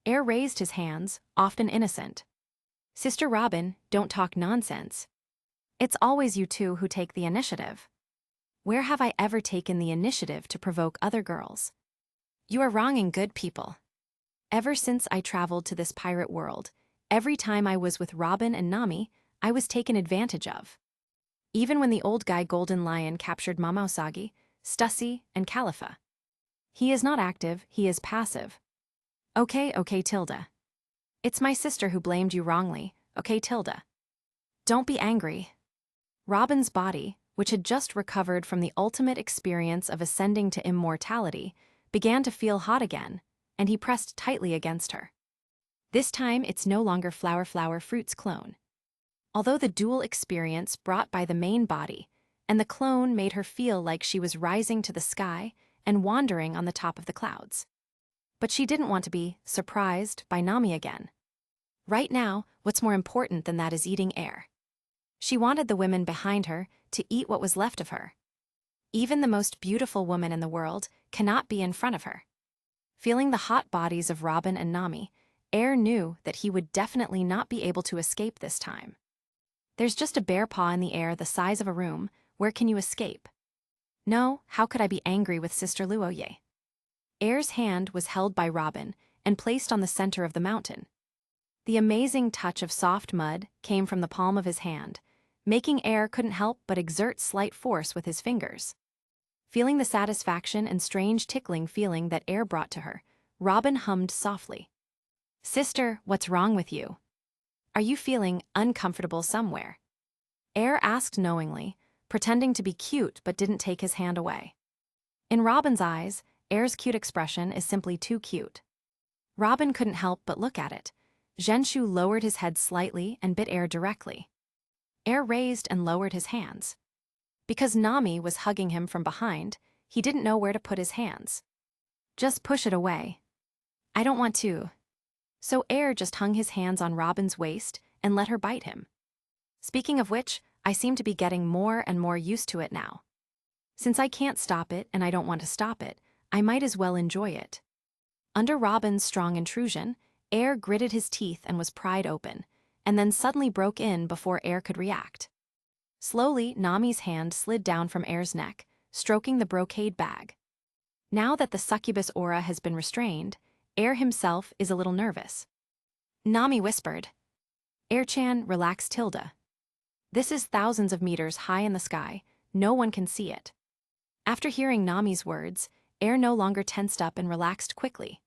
Air raised his hands, often innocent. "Sister Robin, don't talk nonsense. It's always you two who take the initiative. Where have I ever taken the initiative to provoke other girls? You are wronging good people. Ever since I traveled to this pirate world, every time I was with Robin and Nami, I was taken advantage of. even when the old guy Golden Lion captured Mama Usagi, Stussy, and Califa. He is not active, he is passive. Okay, Tilda. It's my sister who blamed you wrongly, okay, Tilda. Don't be angry. Robin's body, which had just recovered from the ultimate experience of ascending to immortality, began to feel hot again, and he pressed tightly against her. This time it's no longer Flower Fruit's clone. Although the dual experience brought by the main body and the clone made her feel like she was rising to the sky and wandering on the top of the clouds. But she didn't want to be surprised by Nami again. Right now, what's more important than that is eating air. She wanted the women behind her to eat what was left of her. Even the most beautiful woman in the world cannot be in front of her. Feeling the hot bodies of Robin and Nami, Air knew that he would definitely not be able to escape this time. There's just a bear paw in the air the size of a room, where can you escape? No, how could I be angry with Sister Luoye? Air's hand was held by Robin and placed on the center of the mountain. The amazing touch of soft mud came from the palm of his hand, making Air couldn't help but exert slight force with his fingers. Feeling the satisfaction and strange tickling feeling that Air brought to her, Robin hummed softly. Sister, what's wrong with you? Are you feeling uncomfortable somewhere? Air asked knowingly, pretending to be cute but didn't take his hand away. In Robin's eyes, Air's cute expression is simply too cute. Robin couldn't help but look at it. Zhenshu lowered his head slightly and bit Air directly. Air raised and lowered his hands. Because Nami was hugging him from behind, he didn't know where to put his hands. Just push it away. I don't want to. So Air just hung his hands on Robin's waist and let her bite him. Speaking of which, I seem to be getting more and more used to it now. Since I can't stop it and I don't want to stop it, I might as well enjoy it. Under Robin's strong intrusion, Air gritted his teeth and was pried open, and then suddenly broke in before Air could react. Slowly, Nami's hand slid down from Air's neck, stroking the brocade bag. Now that the succubus aura has been restrained, Air himself is a little nervous. Nami whispered. Air-chan, relax Tilda. This is thousands of meters high in the sky, no one can see it. After hearing Nami's words, Air no longer tensed up and relaxed quickly.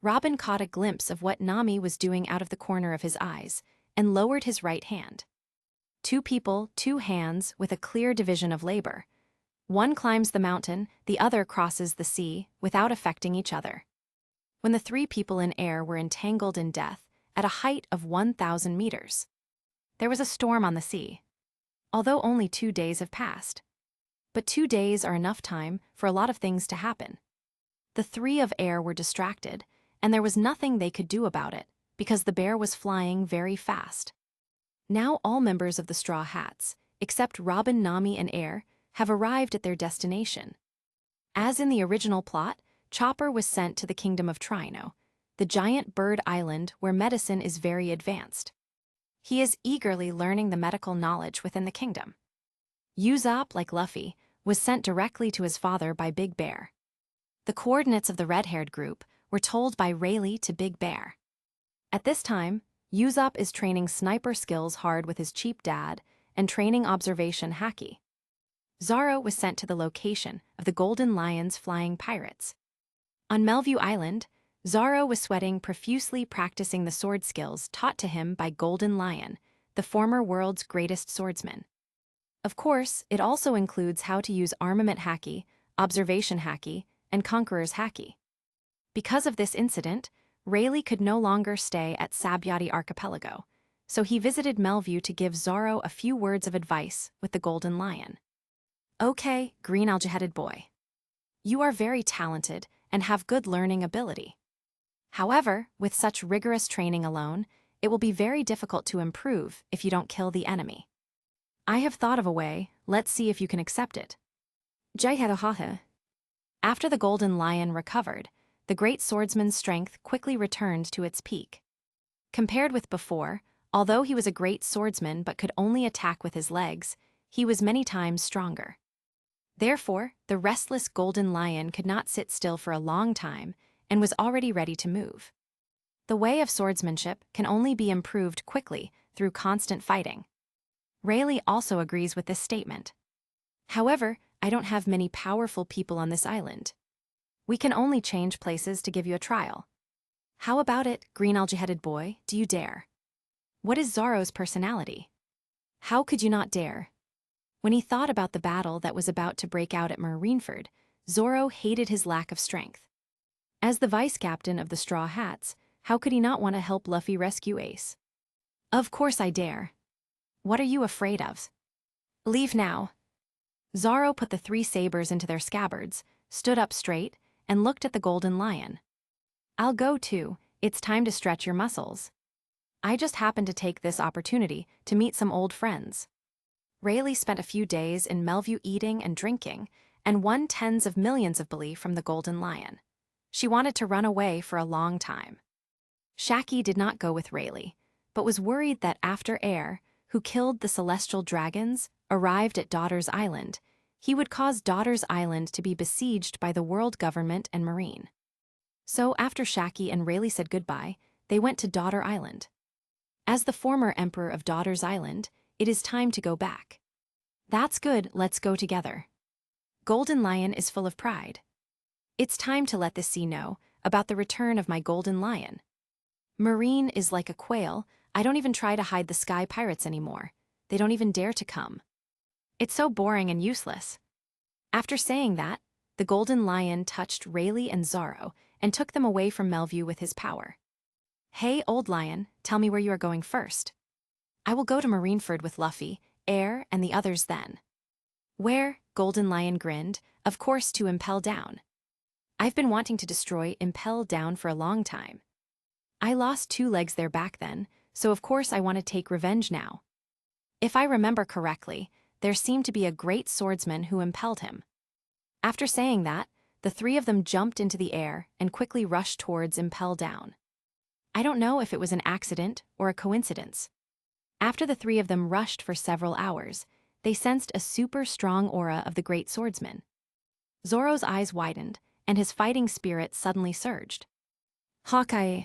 Robin caught a glimpse of what Nami was doing out of the corner of his eyes, and lowered his right hand. Two people, two hands, with a clear division of labor. One climbs the mountain, the other crosses the sea, without affecting each other. When the three people in Air were entangled in death, at a height of 1,000 meters. There was a storm on the sea. Although only 2 days have passed. But 2 days are enough time for a lot of things to happen. The three of Air were distracted, and there was nothing they could do about it, because the bear was flying very fast. Now all members of the Straw Hats, except Robin, Nami, and Air, have arrived at their destination. As in the original plot, Chopper was sent to the kingdom of Trino, the giant bird island where medicine is very advanced. He is eagerly learning the medical knowledge within the kingdom. Usopp, like Luffy, was sent directly to his father by Big Bear. The coordinates of the red-haired group were told by Rayleigh to Big Bear. At this time, Usopp is training sniper skills hard with his cheap dad and training observation haki. Zoro was sent to the location of the Golden Lion's flying pirates. On Melview Island, Zoro was sweating profusely practicing the sword skills taught to him by Golden Lion, the former world's greatest swordsman. Of course, it also includes how to use armament haki, observation haki, and conqueror's haki. Because of this incident, Rayleigh could no longer stay at Sabyati Archipelago, so he visited Melview to give Zoro a few words of advice with the Golden Lion. Okay, green algae-headed boy. You are very talented and have good learning ability. However, with such rigorous training alone, it will be very difficult to improve if you don't kill the enemy. I have thought of a way, let's see if you can accept it. After the Golden Lion recovered, the great swordsman's strength quickly returned to its peak. Compared with before, although he was a great swordsman but could only attack with his legs, he was many times stronger. Therefore, the restless Golden Lion could not sit still for a long time and was already ready to move. The way of swordsmanship can only be improved quickly through constant fighting. Rayleigh also agrees with this statement. However, I don't have many powerful people on this island. We can only change places to give you a trial. How about it, green algae-headed boy, do you dare? What is Zoro's personality? How could you not dare? When he thought about the battle that was about to break out at Marineford, Zoro hated his lack of strength. As the vice-captain of the Straw Hats, how could he not want to help Luffy rescue Ace? Of course I dare. What are you afraid of? Leave now. Zoro put the 3 sabers into their scabbards, stood up straight, and looked at the Golden Lion. I'll go too, it's time to stretch your muscles. I just happened to take this opportunity to meet some old friends. Rayleigh spent a few days in Melview eating and drinking, and won tens of millions of belief from the Golden Lion. She wanted to run away for a long time. Shaki did not go with Rayleigh, but was worried that after Air, who killed the celestial dragons, arrived at Daughter's Island, he would cause Daughter's Island to be besieged by the world government and Marine. So after Shaki and Rayleigh said goodbye, they went to Daughter Island. As the former emperor of Daughter's Island, it is time to go back. That's good, let's go together. Golden Lion is full of pride. It's time to let the sea know about the return of my Golden Lion. Marine is like a quail, I don't even try to hide the sky pirates anymore. They don't even dare to come. It's so boring and useless. After saying that, the Golden Lion touched Rayleigh and Zoro and took them away from Melview with his power. Hey, old lion, tell me where you are going first. I will go to Marineford with Luffy, Air, and the others then. Where? Golden Lion grinned, of course to Impel Down. I've been wanting to destroy Impel Down for a long time. I lost 2 legs there back then, so of course I want to take revenge now. If I remember correctly, there seemed to be a great swordsman who impelled him. After saying that, the 3 of them jumped into the air and quickly rushed towards Impel Down. I don't know if it was an accident or a coincidence. After the 3 of them rushed for several hours, they sensed a super strong aura of the great swordsman. Zoro's eyes widened, and his fighting spirit suddenly surged. Hawkeye,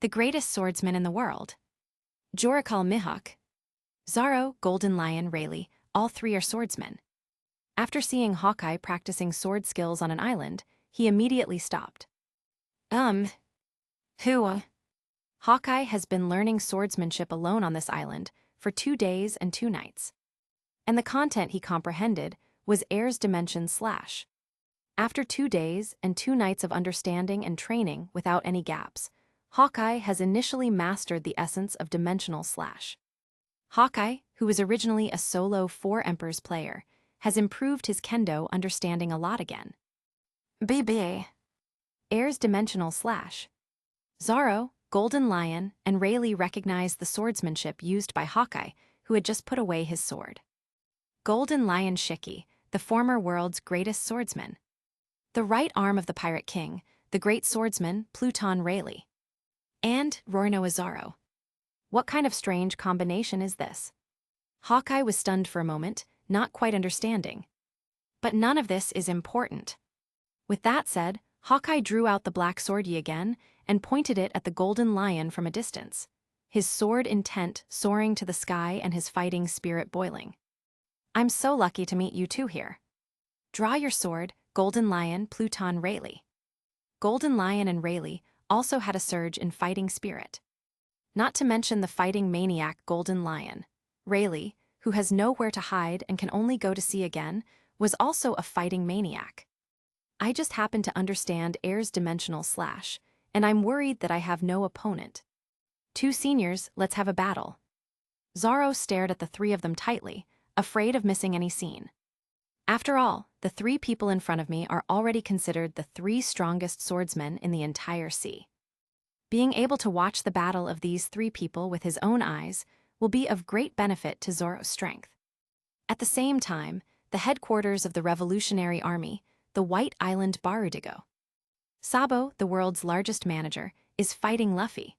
the greatest swordsman in the world. Jorakal Mihawk. Zoro, Golden Lion, Rayleigh, all 3 are swordsmen. After seeing Hawkeye practicing sword skills on an island, he immediately stopped. Who? Hawkeye has been learning swordsmanship alone on this island for 2 days and 2 nights. And the content he comprehended was Air's Dimension Slash. After 2 days and 2 nights of understanding and training without any gaps, Hawkeye has initially mastered the essence of Dimensional Slash. Hawkeye, who was originally a solo 4 Emperors player, has improved his kendo understanding a lot again. BB. Air's Dimensional Slash. Zoro, Golden Lion, and Rayleigh recognized the swordsmanship used by Hawkeye, who had just put away his sword. Golden Lion Shiki, the former world's greatest swordsman. The right arm of the Pirate King, the great swordsman Pluton Rayleigh. And Roronoa Zoro. What kind of strange combination is this? Hawkeye was stunned for a moment, not quite understanding. But none of this is important. With that said, Hawkeye drew out the black sword again and pointed it at the Golden Lion from a distance, his sword intent soaring to the sky and his fighting spirit boiling. I'm so lucky to meet you 2 here. Draw your sword, Golden Lion, Pluton Rayleigh. Golden Lion and Rayleigh also had a surge in fighting spirit. Not to mention the fighting maniac Golden Lion. Rayleigh, who has nowhere to hide and can only go to sea again, was also a fighting maniac. I just happen to understand Air's Dimensional Slash, and I'm worried that I have no opponent. 2 seniors, let's have a battle. Zoro stared at the 3 of them tightly, afraid of missing any scene. After all, the 3 people in front of me are already considered the 3 strongest swordsmen in the entire sea. Being able to watch the battle of these 3 people with his own eyes will be of great benefit to Zoro's strength. At the same time, the headquarters of the Revolutionary Army, the White Island Barudigo. Sabo, the world's largest manager, is fighting Luffy.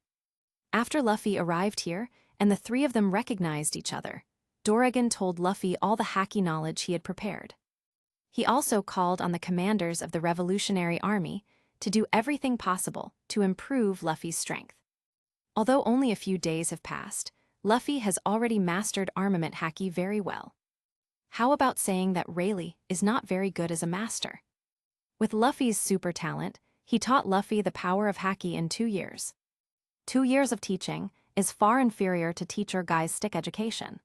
After Luffy arrived here, and the 3 of them recognized each other, Doragon told Luffy all the hacky knowledge he had prepared. He also called on the commanders of the Revolutionary Army to do everything possible to improve Luffy's strength. Although only a few days have passed, Luffy has already mastered armament haki very well. How about saying that Rayleigh is not very good as a master? With Luffy's super talent, he taught Luffy the power of haki in 2 years. 2 years of teaching is far inferior to teacher Guy's stick education.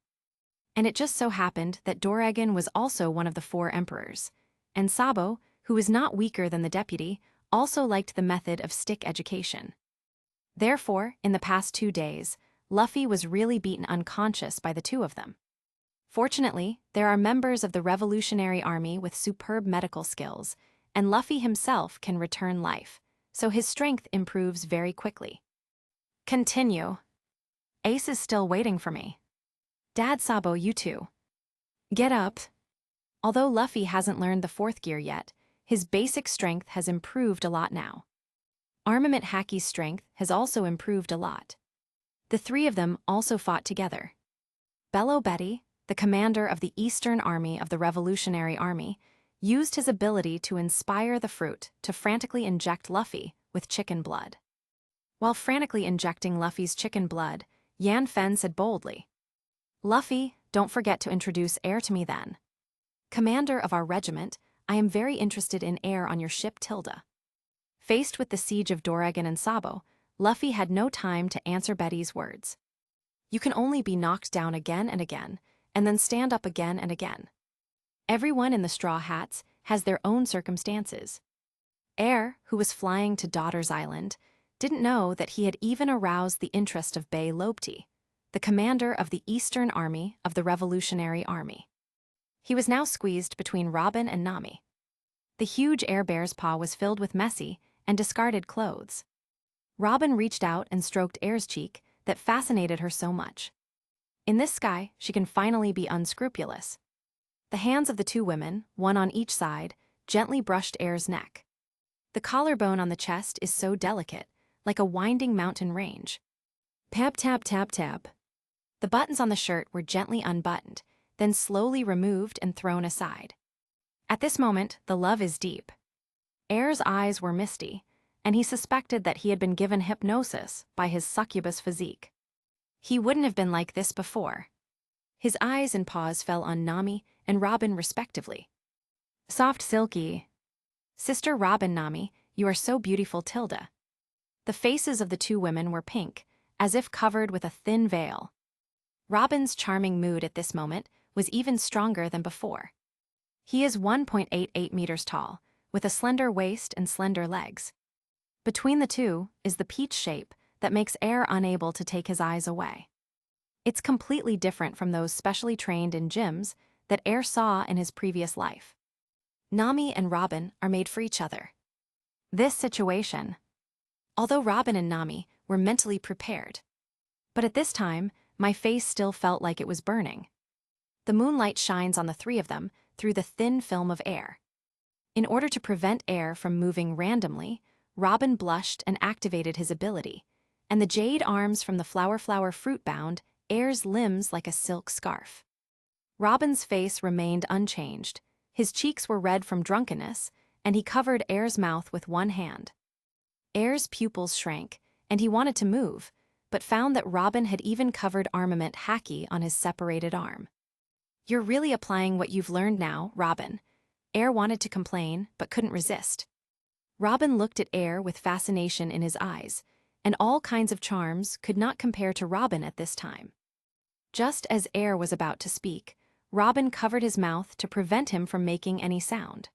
And it just so happened that Doragon was also one of the 4 emperors, and Sabo, who was not weaker than the deputy, also liked the method of stick education. Therefore, in the past 2 days, Luffy was really beaten unconscious by the 2 of them. Fortunately, there are members of the Revolutionary Army with superb medical skills, and Luffy himself can return life, so his strength improves very quickly. Continue. Ace is still waiting for me. Dad, Sabo, you too. Get up. Although Luffy hasn't learned the 4th gear yet, his basic strength has improved a lot now. Armament Haki's strength has also improved a lot. The 3 of them also fought together. Bello Betty, the commander of the Eastern Army of the Revolutionary Army, used his ability to inspire the fruit to frantically inject Luffy with chicken blood. While frantically injecting Luffy's chicken blood, Yan Fen said boldly, "Luffy, don't forget to introduce Air to me then. Commander of our regiment, I am very interested in Air on your ship Tilda." Faced with the siege of Doragon and Sabo, Luffy had no time to answer Betty's words. You can only be knocked down again and then stand up again and again. Everyone in the Straw Hats has their own circumstances. Air, who was flying to Daughter's Island, didn't know that he had even aroused the interest of Bay Lobti, the commander of the Eastern Army of the Revolutionary Army. He was now squeezed between Robin and Nami. The huge air bear's paw was filled with messy and discarded clothes. Robin reached out and stroked Air's cheek that fascinated her so much. In this sky, she can finally be unscrupulous. The hands of the 2 women, one on each side, gently brushed Air's neck. The collarbone on the chest is so delicate, like a winding mountain range. Tap, tap, tap, tap. The buttons on the shirt were gently unbuttoned, then slowly removed and thrown aside. At this moment, the love is deep. Air's eyes were misty, and he suspected that he had been given hypnosis by his succubus physique. He wouldn't have been like this before. His eyes and paws fell on Nami and Robin respectively. Soft silky. Sister Robin, Nami, you are so beautiful, Tilda. The faces of the 2 women were pink, as if covered with a thin veil. Robin's charming mood at this moment was even stronger than before. He is 1.88 meters tall, with a slender waist and slender legs. Between the 2 is the peach shape that makes Air unable to take his eyes away. It's completely different from those specially trained in gyms that Air saw in his previous life. Nami and Robin are made for each other. This situation. Although Robin and Nami were mentally prepared. But at this time, my face still felt like it was burning. The moonlight shines on the 3 of them through the thin film of air. In order to prevent Air from moving randomly, Robin blushed and activated his ability, and the jade arms from the flower fruit bound Air's limbs like a silk scarf. Robin's face remained unchanged. His cheeks were red from drunkenness, and he covered Air's mouth with one hand. Air's pupils shrank, and he wanted to move, but found that Robin had even covered armament haki on his separated arm. You're really applying what you've learned now, Robin. Air wanted to complain, but couldn't resist. Robin looked at Air with fascination in his eyes, and all kinds of charms could not compare to Robin at this time. Just as Air was about to speak, Robin covered his mouth to prevent him from making any sound.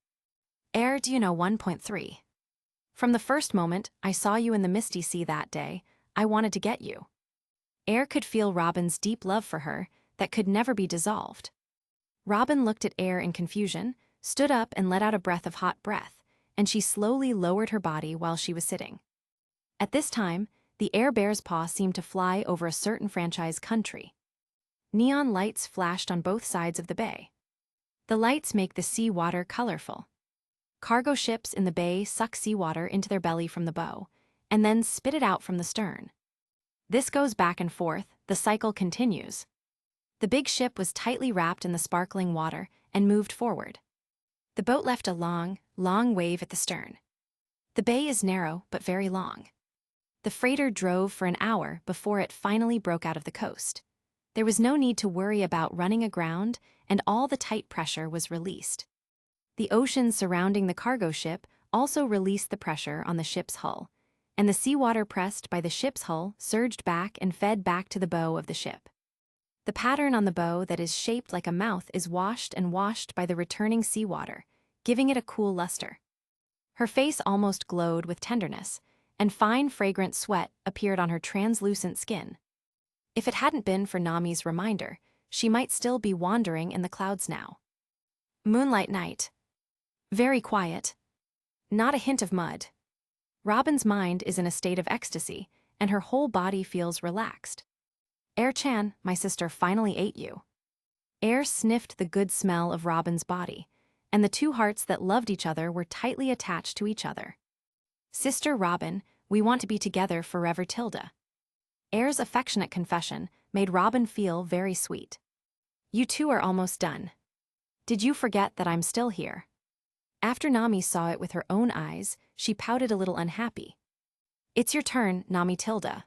Air, do you know 1.3? From the first moment I saw you in the Misty Sea that day, I wanted to get you. Air could feel Robin's deep love for her that could never be dissolved. Robin looked at Air in confusion, stood up and let out a breath of hot breath, and she slowly lowered her body while she was sitting. At this time, the air bear's paw seemed to fly over a certain franchise country. Neon lights flashed on both sides of the bay. The lights make the sea water colorful. Cargo ships in the bay suck seawater into their belly from the bow, and then spit it out from the stern. This goes back and forth, the cycle continues. The big ship was tightly wrapped in the sparkling water and moved forward. The boat left a long, long wave at the stern. The bay is narrow but very long. The freighter drove for an hour before it finally broke out of the coast. There was no need to worry about running aground, and all the tight pressure was released. The ocean surrounding the cargo ship also released the pressure on the ship's hull, and the seawater pressed by the ship's hull surged back and fed back to the bow of the ship. The pattern on the bow that is shaped like a mouth is washed and washed by the returning seawater, giving it a cool luster. Her face almost glowed with tenderness, and fine fragrant sweat appeared on her translucent skin. If it hadn't been for Nami's reminder, she might still be wandering in the clouds now. Moonlight night. Very quiet. Not a hint of mud. Robin's mind is in a state of ecstasy, and her whole body feels relaxed. Chan, my sister finally ate you. Sniffed the good smell of Robin's body, and the two hearts that loved each other were tightly attached to each other. Sister Robin, we want to be together forever, Tilda. Air's affectionate confession made Robin feel very sweet. You two are almost done. Did you forget that I'm still here? After Nami saw it with her own eyes, she pouted a little unhappy. It's your turn, Nami Tilda.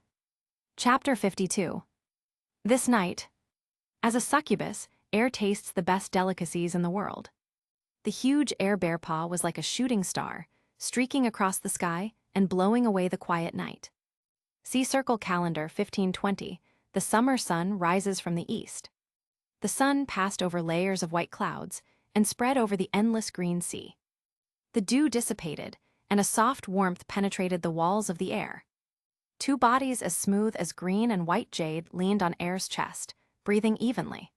Chapter 52. This night. As a succubus, Air tastes the best delicacies in the world. The huge air bear paw was like a shooting star, streaking across the sky and blowing away the quiet night. See Circle Calendar 1520, the summer sun rises from the east. The sun passed over layers of white clouds and spread over the endless green sea. The dew dissipated, and a soft warmth penetrated the walls of the air. Two bodies as smooth as green and white jade leaned on Air's chest, breathing evenly.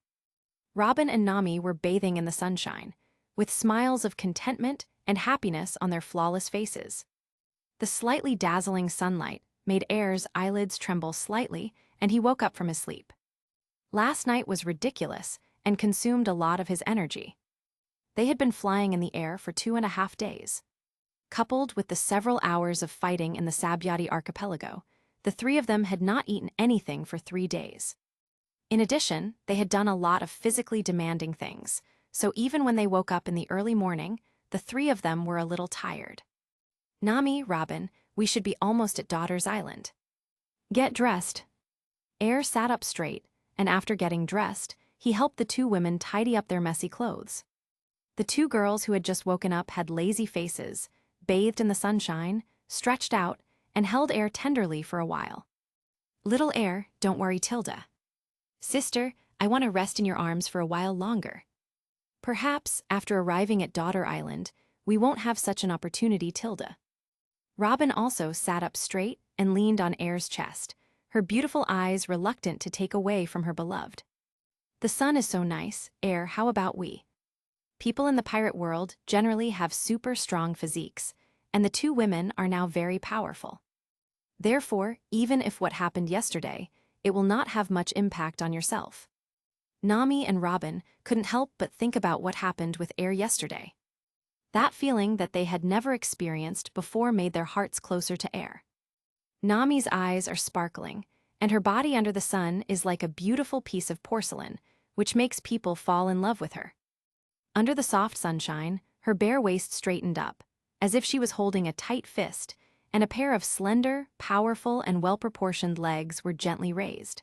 Robin and Nami were bathing in the sunshine, with smiles of contentment and happiness on their flawless faces. The slightly dazzling sunlight made Air's eyelids tremble slightly, and he woke up from his sleep. Last night was ridiculous and consumed a lot of his energy. They had been flying in the air for 2.5 days. Coupled with the several hours of fighting in the Sabyati archipelago, the three of them had not eaten anything for 3 days. In addition, they had done a lot of physically demanding things, so even when they woke up in the early morning, the three of them were a little tired. Nami, Robin, we should be almost at Daughter's Island. Get dressed. Air sat up straight, and after getting dressed, he helped the two women tidy up their messy clothes. The two girls who had just woken up had lazy faces, bathed in the sunshine, stretched out, and held Air tenderly for a while. Little Air, don't worry, Tilda. Sister, I want to rest in your arms for a while longer. Perhaps, after arriving at Daughter Island, we won't have such an opportunity, Tilda. Robin also sat up straight and leaned on Air's chest, her beautiful eyes reluctant to take away from her beloved. The sun is so nice, Air, how about we? People in the pirate world generally have super strong physiques, and the two women are now very powerful. Therefore, even if what happened yesterday, it will not have much impact on yourself. Nami and Robin couldn't help but think about what happened with Air yesterday. That feeling that they had never experienced before made their hearts closer to Air. Nami's eyes are sparkling, and her body under the sun is like a beautiful piece of porcelain, which makes people fall in love with her. Under the soft sunshine, her bare waist straightened up, as if she was holding a tight fist, and a pair of slender, powerful, and well-proportioned legs were gently raised.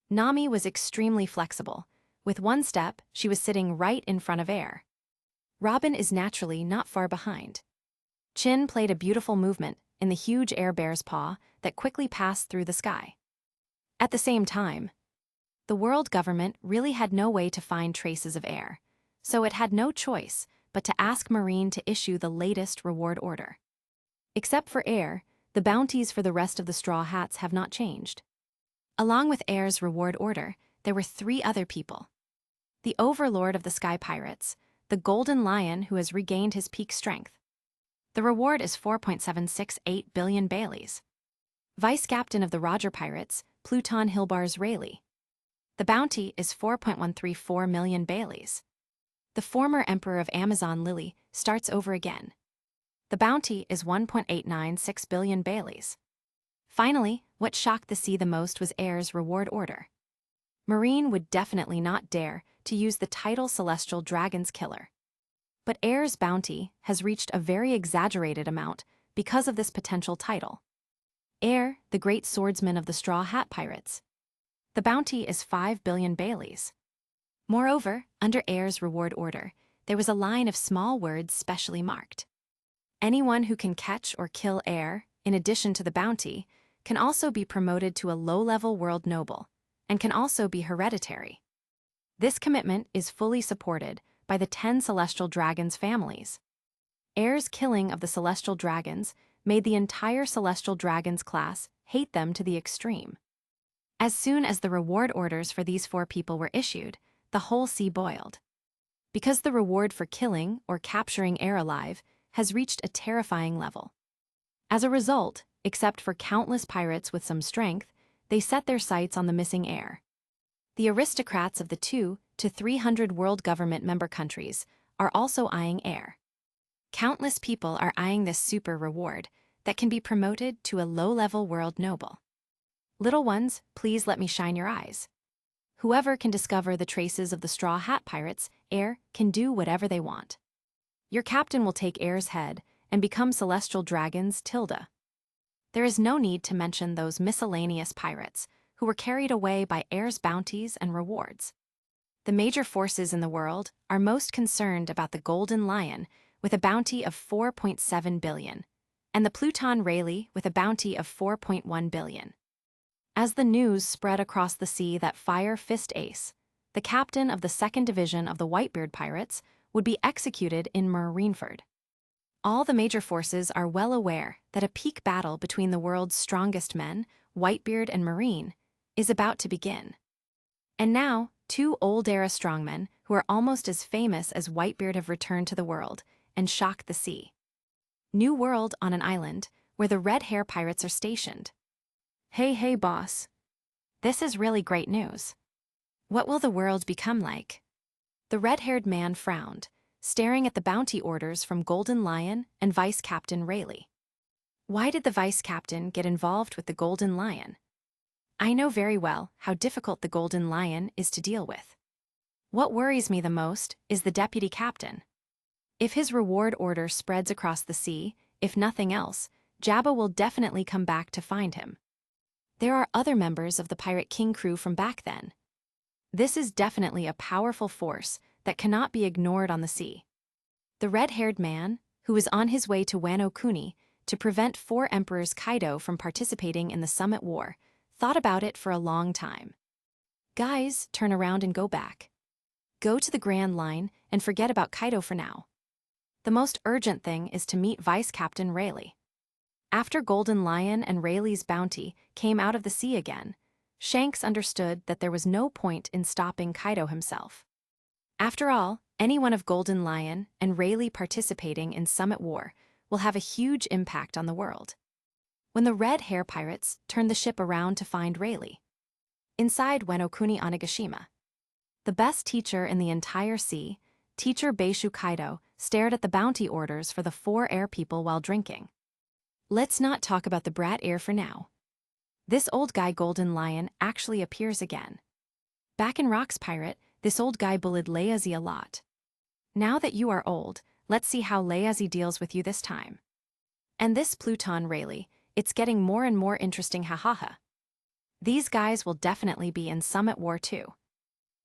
Nami was extremely flexible. With one step, she was sitting right in front of Air. Robin is naturally not far behind. Chin played a beautiful movement in the huge air bear's paw that quickly passed through the sky. At the same time, the world government really had no way to find traces of Air, so it had no choice but to ask Marine to issue the latest reward order. Except for Air, the bounties for the rest of the Straw Hats have not changed. Along with Air's reward order, there were 3 other people. The overlord of the Sky Pirates, the Golden Lion who has regained his peak strength. The reward is 4.768 billion Baileys. Vice Captain of the Roger Pirates, Pluton Hilbars Rayleigh. The bounty is 4.134 million Baileys. The former Emperor of Amazon Lily starts over again. The bounty is 1.896 billion Baileys. Finally, what shocked the sea the most was Air's reward order. Marine would definitely not dare to use the title Celestial Dragon's Killer. But Air's bounty has reached a very exaggerated amount because of this potential title. Air, the great swordsman of the Straw Hat Pirates. The bounty is 5 billion Baileys. Moreover, under Air's reward order, there was a line of small words specially marked. Anyone who can catch or kill Air, in addition to the bounty, can also be promoted to a low-level world noble, and can also be hereditary. This commitment is fully supported by the 10 celestial dragons' families. Air's killing of the celestial dragons made the entire celestial dragons class hate them to the extreme. As soon as the reward orders for these 4 people were issued, the whole sea boiled. Because the reward for killing or capturing Air alive has reached a terrifying level. As a result, except for countless pirates with some strength, they set their sights on the missing Air. The aristocrats of the 2 to 300 world government member countries are also eyeing Air. Countless people are eyeing this super reward that can be promoted to a low-level world noble. Little ones, please let me shine your eyes. Whoever can discover the traces of the Straw Hat Pirates, Air can do whatever they want. Your captain will take Air's head and become Celestial Dragons Tilda. There is no need to mention those miscellaneous pirates who were carried away by Air's bounties and rewards. The major forces in the world are most concerned about the Golden Lion with a bounty of 4.7 billion, and the Pluton Rayleigh with a bounty of 4.1 billion. As the news spread across the sea that Fire Fist Ace, the captain of the 2nd Division of the Whitebeard Pirates, would be executed in Marineford. All the major forces are well aware that a peak battle between the world's strongest men, Whitebeard and Marine, is about to begin. And now, 2 old-era strongmen who are almost as famous as Whitebeard have returned to the world and shocked the sea. New world on an island where the Red Hair Pirates are stationed. Hey, boss. This is really great news. What will the world become like? The red-haired man frowned, staring at the bounty orders from Golden Lion and Vice Captain Rayleigh. Why did the Vice Captain get involved with the Golden Lion? I know very well how difficult the Golden Lion is to deal with. What worries me the most is the Deputy Captain. If his reward order spreads across the sea, if nothing else, Jabba will definitely come back to find him. There are other members of the Pirate King crew from back then. This is definitely a powerful force that cannot be ignored on the sea. The red-haired man, who is on his way to Wano Kuni to prevent 4 Emperors Kaido from participating in the Summit War, thought about it for a long time. Guys, turn around and go back. Go to the Grand Line and forget about Kaido for now. The most urgent thing is to meet Vice Captain Rayleigh. After Golden Lion and Rayleigh's bounty came out of the sea again, Shanks understood that there was no point in stopping Kaido himself. After all, anyone of Golden Lion and Rayleigh participating in Summit War will have a huge impact on the world. When the Red Hair Pirates turned the ship around to find Rayleigh. Inside Wano Kuni Onigashima, the best teacher in the entire sea, Teacher Beishu Kaido, stared at the bounty orders for the 4 air people while drinking. Let's not talk about the brat Air for now. This old guy Golden Lion actually appears again. Back in Rock's Pirate, this old guy bullied Layazi a lot. Now that you are old, let's see how Layazi deals with you this time. And this Pluton Rayleigh, it's getting more and more interesting, hahaha. These guys will definitely be in Summit War too.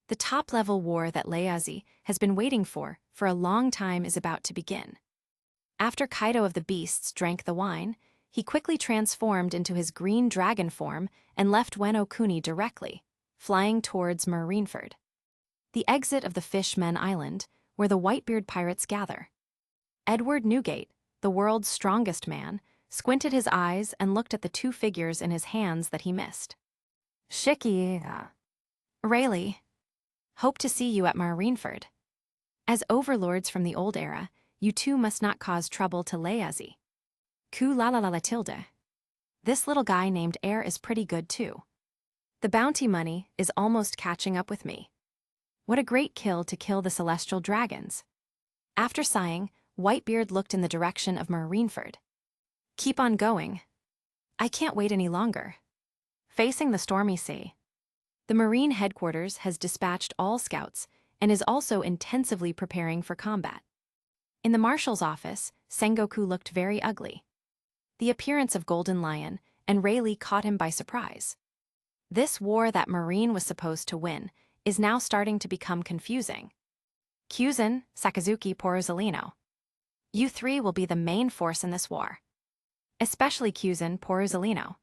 The top-level war that Layazi has been waiting for a long time is about to begin. After Kaido of the Beasts drank the wine, he quickly transformed into his green dragon form and left Wano Kuni directly, flying towards Marineford, the exit of the Fishmen Island, where the Whitebeard Pirates gather. Edward Newgate, the world's strongest man, squinted his eyes and looked at the 2 figures in his hands that he missed. Shiki, Rayleigh. Hope to see you at Marineford. As overlords from the old era, you 2 must not cause trouble to Layazi. Ku la la la la tilde. This little guy named Air is pretty good too. The bounty money is almost catching up with me. What a great kill to kill the celestial dragons. After sighing, Whitebeard looked in the direction of Marineford. Keep on going. I can't wait any longer. Facing the stormy sea. The Marine headquarters has dispatched all scouts and is also intensively preparing for combat. In the Marshal's office, Sengoku looked very ugly. The appearance of Golden Lion and Rayleigh caught him by surprise. This war that Marine was supposed to win is now starting to become confusing. Kyuzin, Sakazuki, Porozalino. You three will be the main force in this war. Especially Kyuzin, Porozalino.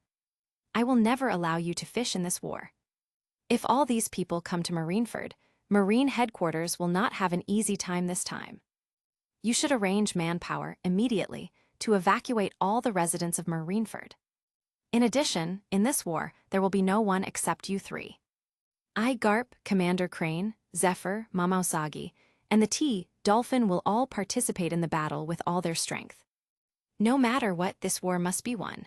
I will never allow you to fish in this war. If all these people come to Marineford, Marine headquarters will not have an easy time this time. You should arrange manpower immediately to evacuate all the residents of Marineford. In addition, in this war, there will be no one except you three. I, Garp, Commander Crane, Zephyr, Mamausagi, and the T, Dolphin will all participate in the battle with all their strength. No matter what, this war must be won.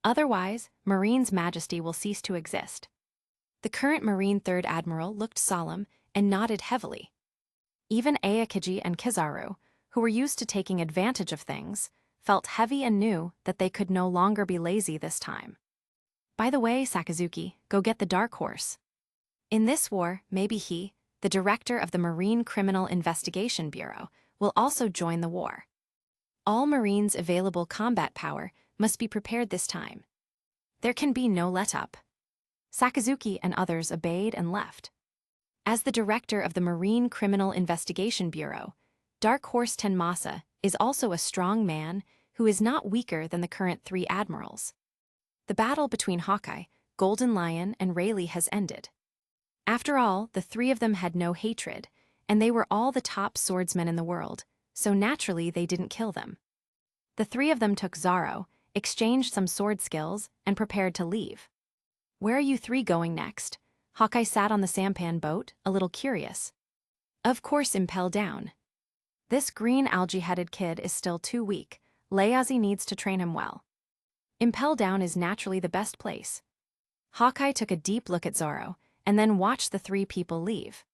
Otherwise, Marine's majesty will cease to exist. The current Marine Third Admiral looked solemn and nodded heavily. Even Aokiji and Kizaru, who were used to taking advantage of things, felt heavy and knew that they could no longer be lazy this time. By the way, Sakazuki, go get the Dark Horse. In this war, maybe he, the director of the Marine Criminal Investigation Bureau, will also join the war. All Marines' available combat power must be prepared this time. There can be no let-up. Sakazuki and others obeyed and left. As the director of the Marine Criminal Investigation Bureau, Dark Horse Tenmasa is also a strong man who is not weaker than the current three admirals. The battle between Hawkeye, Golden Lion, and Rayleigh has ended. After all, the three of them had no hatred, and they were all the top swordsmen in the world, so naturally they didn't kill them. The three of them took Zaro, exchanged some sword skills, and prepared to leave. Where are you three going next? Hawkeye sat on the sampan boat, a little curious. Of course, Impel Down. This green algae-headed kid is still too weak. Layazi needs to train him well. Impel Down is naturally the best place. Hawkeye took a deep look at Zoro, and then watched the three people leave.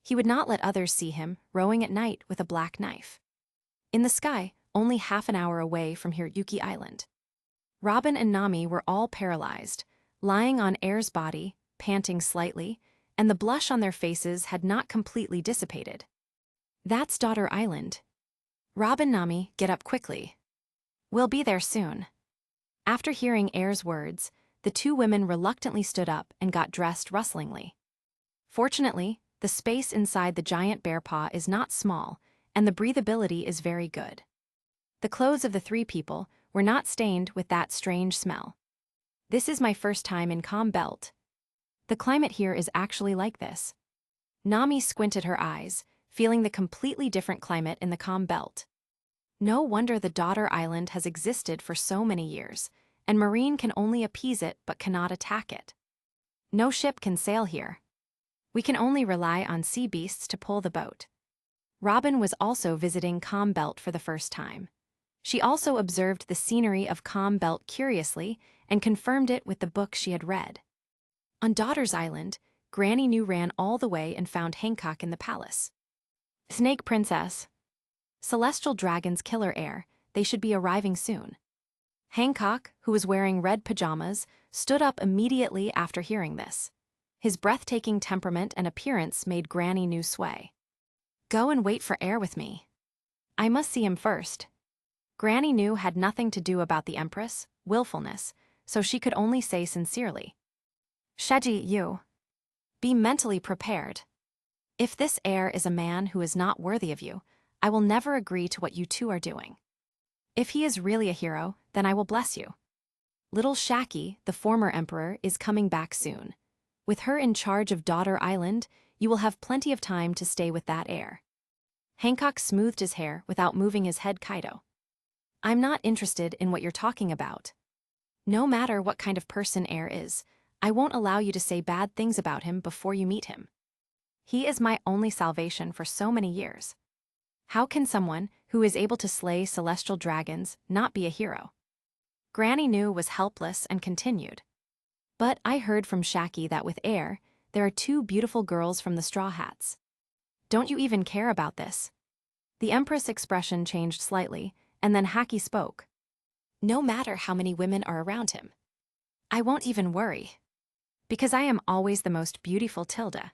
He would not let others see him, rowing at night with a black knife. In the sky, only half an hour away from Hiryuki Island. Robin and Nami were all paralyzed, lying on Air's body, panting slightly, and the blush on their faces had not completely dissipated. That's Daughter Island. Robin, Nami, get up quickly. We'll be there soon. After hearing Air's words, the two women reluctantly stood up and got dressed rustlingly. Fortunately, the space inside the giant bear paw is not small, and the breathability is very good. The clothes of the three people were not stained with that strange smell. This is my first time in Calm Belt. The climate here is actually like this. Nami squinted her eyes, feeling the completely different climate in the Calm Belt. No wonder the Daughter Island has existed for so many years, and Marine can only appease it but cannot attack it. No ship can sail here. We can only rely on sea beasts to pull the boat. Robin was also visiting Calm Belt for the first time. She also observed the scenery of Calm Belt curiously and confirmed it with the book she had read. On Daughter's Island, Granny New ran all the way and found Hancock in the palace. Snake Princess. Celestial Dragon's killer air, they should be arriving soon. Hancock, who was wearing red pajamas, stood up immediately after hearing this. His breathtaking temperament and appearance made Granny New sway. Go and wait for Air with me. I must see him first. Granny New had nothing to do about the Empress, willfulness, so she could only say sincerely. Sheji, you. Be mentally prepared. If this Air is a man who is not worthy of you, I will never agree to what you two are doing. If he is really a hero, then I will bless you. Little Shaki, the former emperor, is coming back soon. With her in charge of Daughter Island, you will have plenty of time to stay with that Air. Hancock smoothed his hair without moving his head. Kaido. I'm not interested in what you're talking about. No matter what kind of person Air is, I won't allow you to say bad things about him before you meet him. He is my only salvation for so many years. How can someone who is able to slay celestial dragons not be a hero? Granny New was helpless and continued. But I heard from Shaki that with Air, there are two beautiful girls from the Straw Hats. Don't you even care about this? The Empress' expression changed slightly, and then Haki spoke. No matter how many women are around him, I won't even worry. Because I am always the most beautiful Tilda.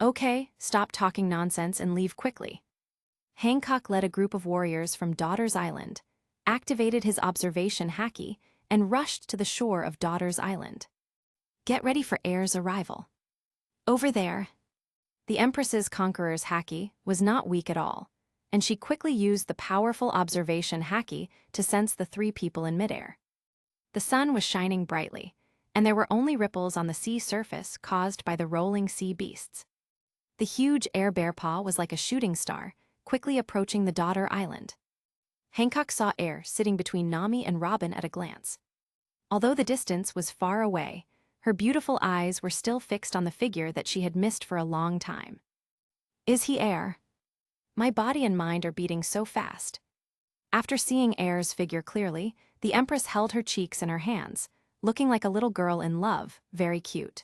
Okay, stop talking nonsense and leave quickly. Hancock led a group of warriors from Daughter's Island, activated his observation Haki, and rushed to the shore of Daughter's Island. Get ready for heir's arrival. Over there. The Empress's conqueror's haki was not weak at all, and she quickly used the powerful observation haki to sense the three people in midair. The sun was shining brightly, and there were only ripples on the sea surface caused by the rolling sea beasts. The huge air bear paw was like a shooting star, quickly approaching the daughter island. Hancock saw Air sitting between Nami and Robin at a glance. Although the distance was far away, her beautiful eyes were still fixed on the figure that she had missed for a long time. Is he Air? My body and mind are beating so fast. After seeing Air's figure clearly, the Empress held her cheeks in her hands, looking like a little girl in love, very cute.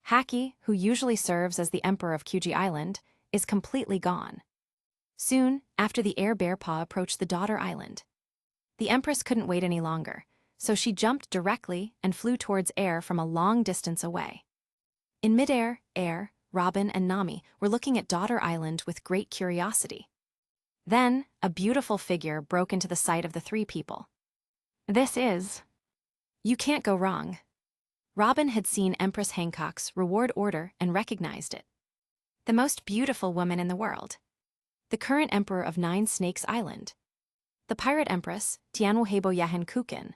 Haki, who usually serves as the Emperor of Kyuji Island, is completely gone. Soon, after the air bear paw approached the daughter island. The Empress couldn't wait any longer, so she jumped directly and flew towards Air from a long distance away. In midair, Air, Robin, and Nami were looking at Daughter Island with great curiosity. Then, a beautiful figure broke into the sight of the three people. This is... You can't go wrong. Robin had seen Empress Hancock's reward order and recognized it. The most beautiful woman in the world. The current Emperor of Nine Snakes Island. The Pirate Empress, Tianwohebo Yahen Kukin.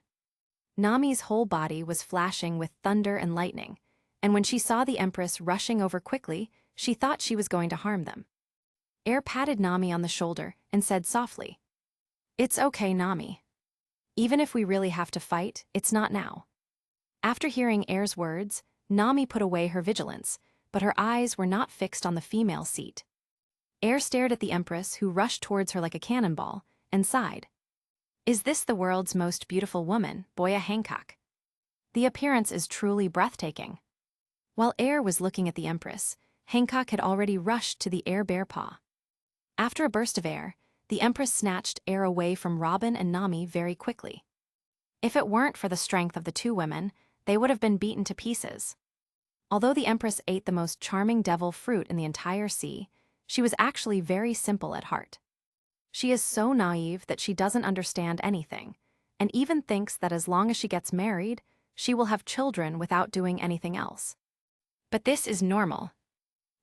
Nami's whole body was flashing with thunder and lightning, and when she saw the Empress rushing over quickly, she thought she was going to harm them. Air patted Nami on the shoulder and said softly, "It's okay, Nami. Even if we really have to fight, it's not now." After hearing Air's words, Nami put away her vigilance, but her eyes were not fixed on the female seat. Air stared at the Empress, who rushed towards her like a cannonball, and sighed. Is this the world's most beautiful woman, Boya Hancock? The appearance is truly breathtaking. While Air was looking at the Empress, Hancock had already rushed to the air bear paw. After a burst of air, the Empress snatched Air away from Robin and Nami very quickly. If it weren't for the strength of the two women, they would have been beaten to pieces. Although the Empress ate the most charming devil fruit in the entire sea, she was actually very simple at heart. She is so naive that she doesn't understand anything, and even thinks that as long as she gets married, she will have children without doing anything else. But this is normal.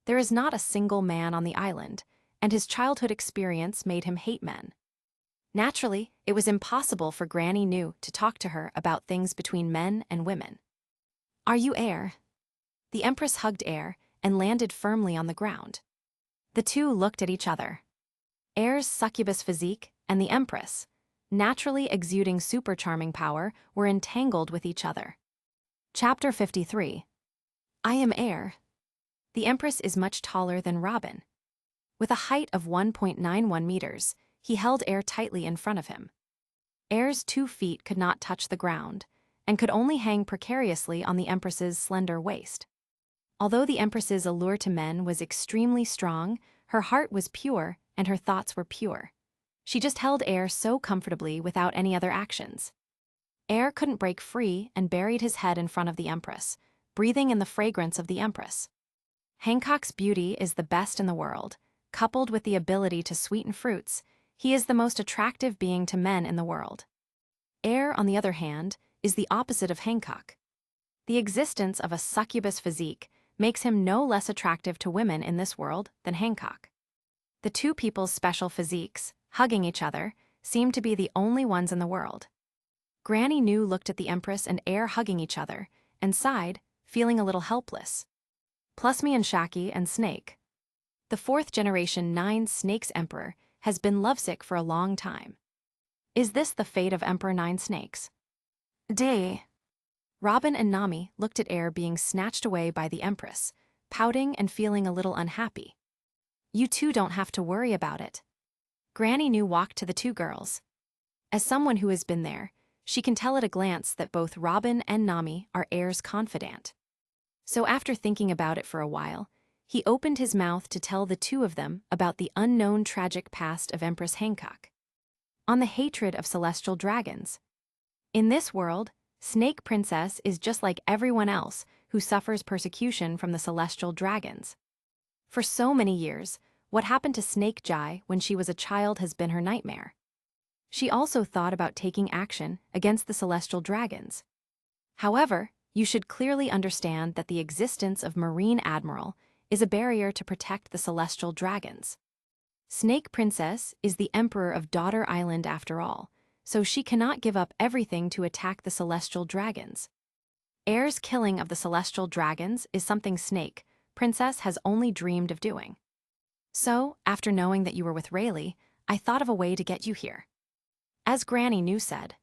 There is not a single man on the island, and his childhood experience made him hate men. Naturally, it was impossible for Granny Nu to talk to her about things between men and women. Are you Air? The Empress hugged Air and landed firmly on the ground. The two looked at each other. Air's succubus physique and the Empress, naturally exuding super charming power, were entangled with each other. Chapter 53. I am Air. The Empress is much taller than Robin. With a height of 1.91 meters, he held Air tightly in front of him. Air's 2 feet could not touch the ground, and could only hang precariously on the Empress's slender waist. Although the Empress's allure to men was extremely strong, her heart was pure and her thoughts were pure. She just held Air so comfortably without any other actions. Air couldn't break free and buried his head in front of the Empress, breathing in the fragrance of the Empress. Hancock's beauty is the best in the world. Coupled with the ability to sweeten fruits, he is the most attractive being to men in the world. Air, on the other hand, is the opposite of Hancock. The existence of a succubus physique makes him no less attractive to women in this world than Hancock. The two people's special physiques, hugging each other, seemed to be the only ones in the world. Granny Nu looked at the Empress and Air hugging each other, and sighed, feeling a little helpless. Plus me and Shaki and Snake. The 4th-generation Nine Snakes Emperor has been lovesick for a long time. Is this the fate of Emperor Nine Snakes? Day. Robin and Nami looked at Air being snatched away by the Empress, pouting and feeling a little unhappy. You two don't have to worry about it. Granny Nu walked to the two girls. As someone who has been there, she can tell at a glance that both Robin and Nami are Air's confidant. So after thinking about it for a while, he opened his mouth to tell the two of them about the unknown tragic past of Empress Hancock. On the hatred of celestial dragons. In this world, Snake Princess is just like everyone else who suffers persecution from the celestial dragons. For so many years, what happened to Snake Jai when she was a child has been her nightmare. She also thought about taking action against the celestial dragons. However, you should clearly understand that the existence of Marine Admiral is a barrier to protect the celestial dragons. Snake Princess is the emperor of Daughter Island after all, so she cannot give up everything to attack the celestial dragons. Air's killing of the celestial dragons is something Snake Princess has only dreamed of doing. So, after knowing that you were with Rayleigh, I thought of a way to get you here. As Granny New said,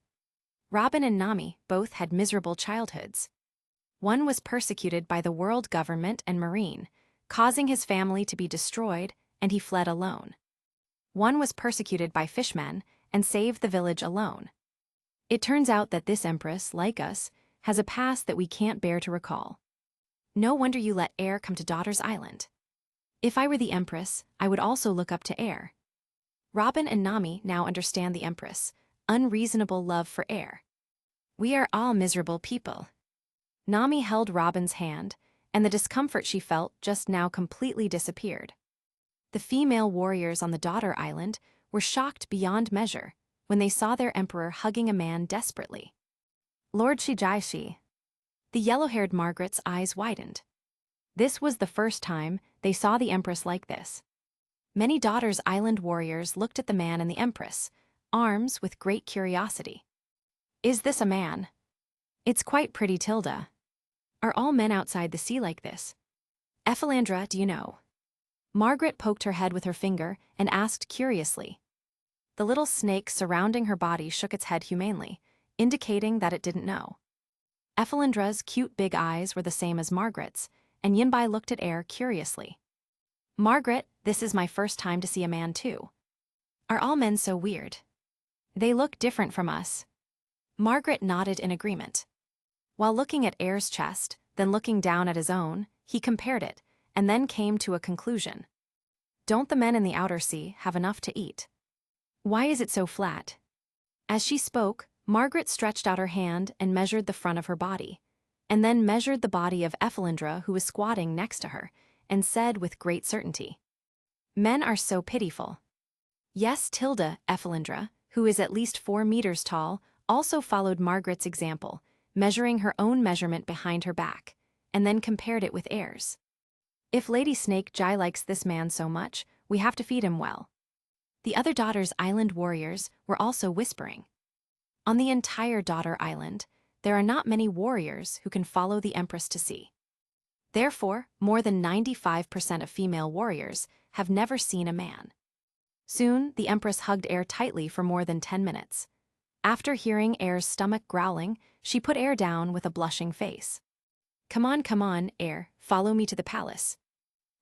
Robin and Nami both had miserable childhoods. One was persecuted by the world government and Marine, causing his family to be destroyed, and he fled alone. One was persecuted by fishmen and saved the village alone. It turns out that this empress, like us, has a past that we can't bear to recall. No wonder you let Air come to Daughter's Island. If I were the empress, I would also look up to Air. Robin and Nami now understand the empress' unreasonable love for Air. We are all miserable people. Nami held Robin's hand, and the discomfort she felt just now completely disappeared. The female warriors on the Daughter Island were shocked beyond measure when they saw their emperor hugging a man desperately. Lord Shijaishi. The yellow-haired Margaret's eyes widened. This was the first time they saw the empress like this. Many Daughter's Island warriors looked at the man and the empress, arms with great curiosity. Is this a man? It's quite pretty, Tilda. Are all men outside the sea like this? Ephelandra, do you know? Margaret poked her head with her finger and asked curiously. The little snake surrounding her body shook its head humanely, indicating that it didn't know. Ephelandra's cute big eyes were the same as Margaret's, and Yinbai looked at Air curiously. Margaret, this is my first time to see a man too. Are all men so weird? They look different from us. Margaret nodded in agreement. While looking at Air's chest, then looking down at his own, he compared it, and then came to a conclusion. Don't the men in the outer sea have enough to eat? Why is it so flat? As she spoke, Margaret stretched out her hand and measured the front of her body, and then measured the body of Ephelandra, who was squatting next to her, and said with great certainty, Men are so pitiful. Yes, Tilda, Ephelandra, who is at least 4 meters tall, also followed Margaret's example, measuring her own measurement behind her back, and then compared it with Air's. If Lady Snake Jai likes this man so much, we have to feed him well. The other Daughter's Island warriors were also whispering. On the entire Daughter Island, there are not many warriors who can follow the Empress to sea. Therefore, more than 95% of female warriors have never seen a man. Soon, the Empress hugged Air tightly for more than 10 minutes. After hearing Air's stomach growling, she put Air down with a blushing face. Come on, Air, follow me to the palace.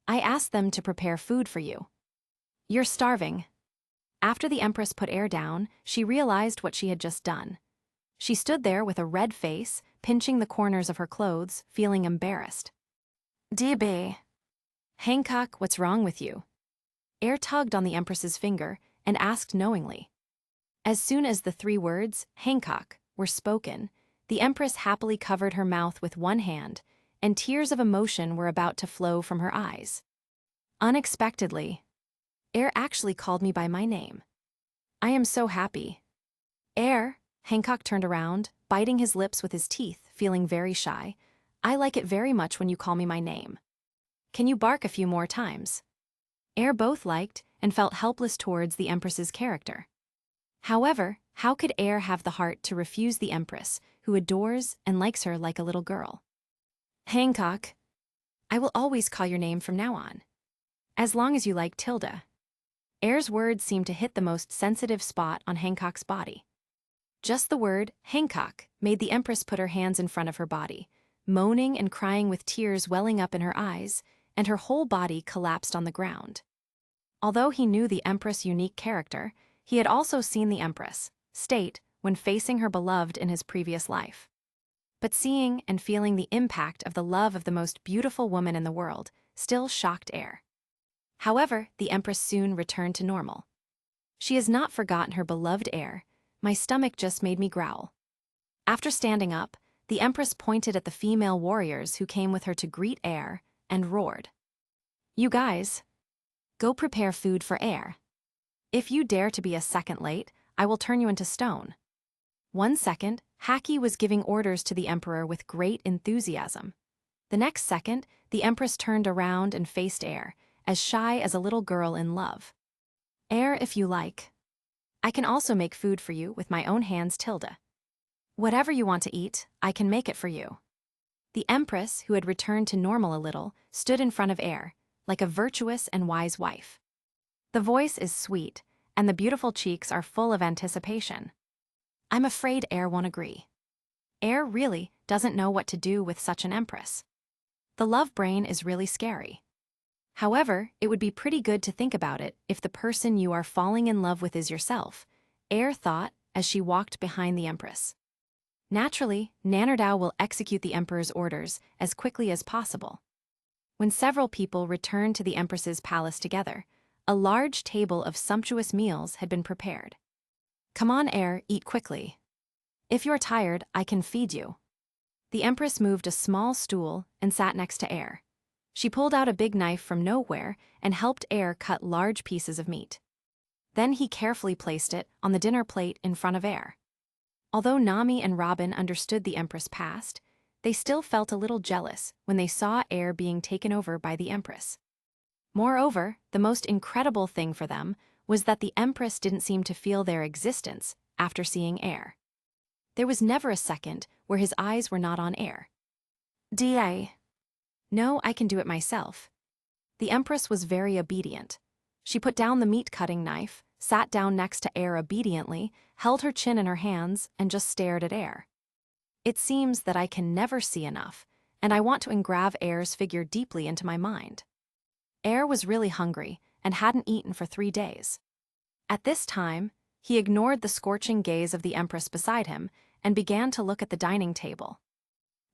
I asked them to prepare food for you. You're starving. After the Empress put Air down, she realized what she had just done. She stood there with a red face, pinching the corners of her clothes, feeling embarrassed. DB. Hancock, what's wrong with you? Air tugged on the Empress's finger and asked knowingly. As soon as the 3 words, Hancock, were spoken, the Empress happily covered her mouth with one hand, and tears of emotion were about to flow from her eyes. Unexpectedly, Air actually called me by my name. I am so happy. Air, Hancock turned around, biting his lips with his teeth, feeling very shy. I like it very much when you call me my name. Can you bark a few more times? Air both liked and felt helpless towards the Empress's character. However, how could Air have the heart to refuse the Empress, who adores and likes her like a little girl? Hancock, I will always call your name from now on. As long as you like Tilda. Air's words seemed to hit the most sensitive spot on Hancock's body. Just the word, Hancock, made the Empress put her hands in front of her body, moaning and crying with tears welling up in her eyes, and her whole body collapsed on the ground. Although he knew the Empress' unique character, he had also seen the Empress state when facing her beloved in his previous life. But seeing and feeling the impact of the love of the most beautiful woman in the world still shocked Air. However, the Empress soon returned to normal. She has not forgotten her beloved Air. My stomach just made me growl. After standing up, the Empress pointed at the female warriors who came with her to greet Air and roared. You guys, go prepare food for Air. If you dare to be a second late, I will turn you into stone. 1 second, Haki was giving orders to the emperor with great enthusiasm. The next second, the empress turned around and faced Air, as shy as a little girl in love. Air, if you like. I can also make food for you with my own hands, Tilda. Whatever you want to eat, I can make it for you. The empress, who had returned to normal a little, stood in front of Air, like a virtuous and wise wife. The voice is sweet, and the beautiful cheeks are full of anticipation. I'm afraid Air won't agree. Air really doesn't know what to do with such an empress. The love brain is really scary. However, it would be pretty good to think about it if the person you are falling in love with is yourself, Air thought as she walked behind the empress. Naturally, Nanardao will execute the emperor's orders as quickly as possible. When several people returned to the empress's palace together, a large table of sumptuous meals had been prepared. Come on, Air, eat quickly. If you're tired, I can feed you. The empress moved a small stool and sat next to Air. She pulled out a big knife from nowhere and helped Air cut large pieces of meat. Then he carefully placed it on the dinner plate in front of Air. Although Nami and Robin understood the empress past, they still felt a little jealous when they saw Air being taken over by the empress. Moreover, the most incredible thing for them was that the empress didn't seem to feel their existence after seeing Air. There was never a second where his eyes were not on Air. Da. No, I can do it myself. The empress was very obedient. She put down the meat-cutting knife, sat down next to Air obediently, held her chin in her hands, and just stared at Air. It seems that I can never see enough, and I want to engrave Air's figure deeply into my mind. Air was really hungry and hadn't eaten for 3 days. At this time, he ignored the scorching gaze of the empress beside him and began to look at the dining table.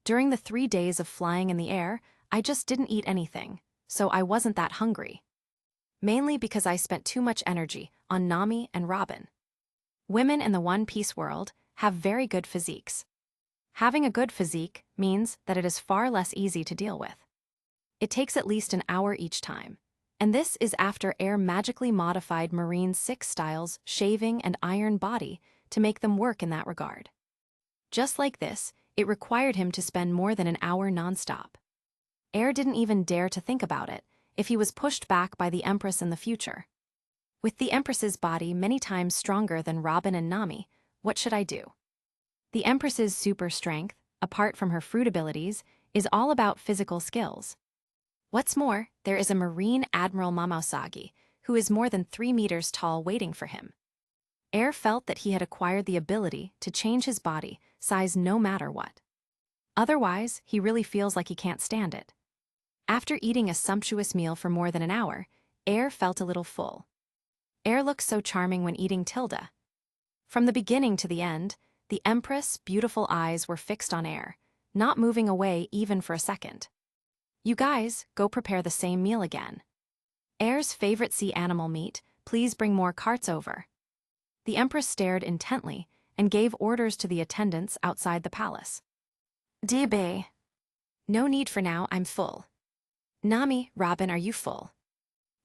During the 3 days of flying in the air, I just didn't eat anything, so I wasn't that hungry. Mainly because I spent too much energy on Nami and Robin. Women in the One Piece world have very good physiques. Having a good physique means that it is far less easy to deal with. It takes at least an hour each time, and this is after Air magically modified Marine 6 Style's shaving and iron body to make them work in that regard. Just like this, it required him to spend more than an hour nonstop. Air didn't even dare to think about it if he was pushed back by the Empress in the future. With the Empress's body many times stronger than Robin and Nami, what should I do? The Empress's super strength, apart from her fruit abilities, is all about physical skills. What's more, there is a Marine Admiral Mamosagi, who is more than 3 meters tall waiting for him. Air felt that he had acquired the ability to change his body size no matter what. Otherwise, he really feels like he can't stand it. After eating a sumptuous meal for more than an hour, Air felt a little full. Air looked so charming when eating Tilda. From the beginning to the end, the Empress' beautiful eyes were fixed on Air, not moving away even for a second. You guys, go prepare the same meal again. Air's favorite sea animal meat, please bring more carts over. The Empress stared intently and gave orders to the attendants outside the palace. Dibe. No need for now, I'm full. Nami, Robin, are you full?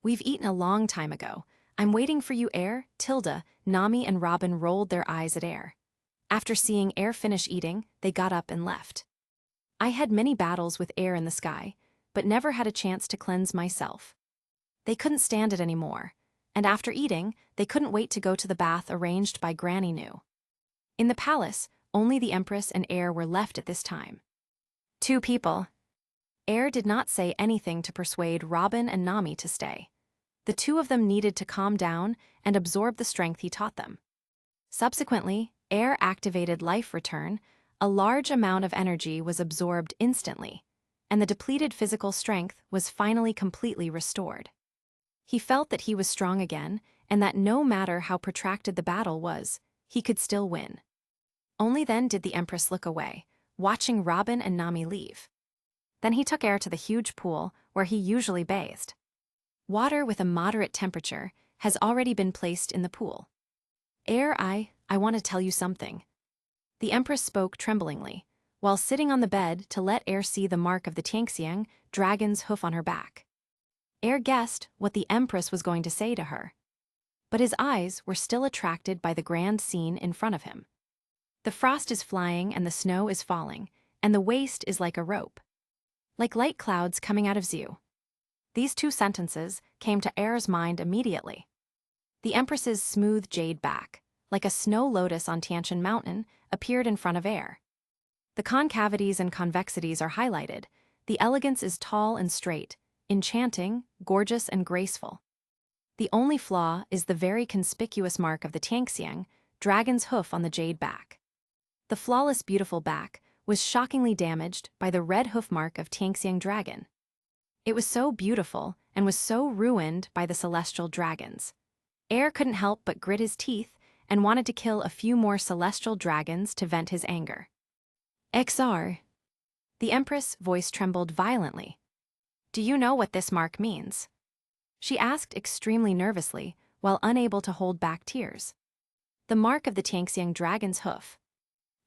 We've eaten a long time ago. I'm waiting for you, Air. Tilda, Nami, and Robin rolled their eyes at Air. After seeing Air finish eating, they got up and left. I had many battles with Air in the sky, but never had a chance to cleanse myself. They couldn't stand it anymore, and after eating, they couldn't wait to go to the bath arranged by Granny Nu. In the palace, only the Empress and Air were left at this time. 2 people. Air did not say anything to persuade Robin and Nami to stay. The 2 of them needed to calm down and absorb the strength he taught them. Subsequently, Air activated Life Return. A large amount of energy was absorbed instantly, and the depleted physical strength was finally completely restored. He felt that he was strong again, and that no matter how protracted the battle was, he could still win. Only then did the Empress look away, watching Robin and Nami leave. Then he took Air to the huge pool where he usually bathed. Water with a moderate temperature has already been placed in the pool. Air, I want to tell you something. The Empress spoke tremblingly, while sitting on the bed to let Air see the mark of the Tianxiang dragon's hoof on her back. Air guessed what the Empress was going to say to her, but his eyes were still attracted by the grand scene in front of him. The frost is flying and the snow is falling, and the waste is like a rope. Like light clouds coming out of Zeus. These two sentences came to Air's mind immediately. The Empress's smooth jade back, like a snow lotus on Tianshan Mountain, appeared in front of Air. The concavities and convexities are highlighted. The elegance is tall and straight, enchanting, gorgeous, and graceful. The only flaw is the very conspicuous mark of the Tianxiang, dragon's hoof on the jade back. The flawless beautiful back was shockingly damaged by the red hoof mark of Tianxiang dragon. It was so beautiful and was so ruined by the celestial dragons. Air couldn't help but grit his teeth and wanted to kill a few more celestial dragons to vent his anger. XR. The Empress' voice trembled violently. Do you know what this mark means? She asked extremely nervously, while unable to hold back tears. The mark of the Tianxiang dragon's hoof.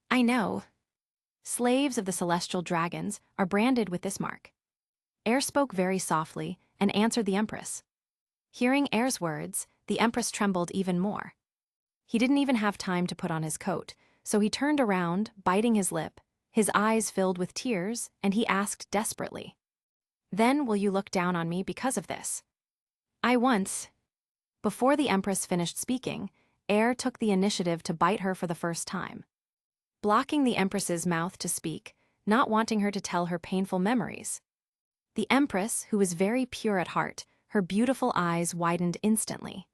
I know. Slaves of the celestial dragons are branded with this mark. Air spoke very softly and answered the Empress. Hearing Air's words, the Empress trembled even more. He didn't even have time to put on his coat, so he turned around, biting his lip, his eyes filled with tears, and he asked desperately, "Then will you look down on me because of this?" Before the Empress finished speaking, Air took the initiative to bite her for the first time. Blocking the Empress's mouth to speak, not wanting her to tell her painful memories. The Empress, who was very pure at heart, her beautiful eyes widened instantly.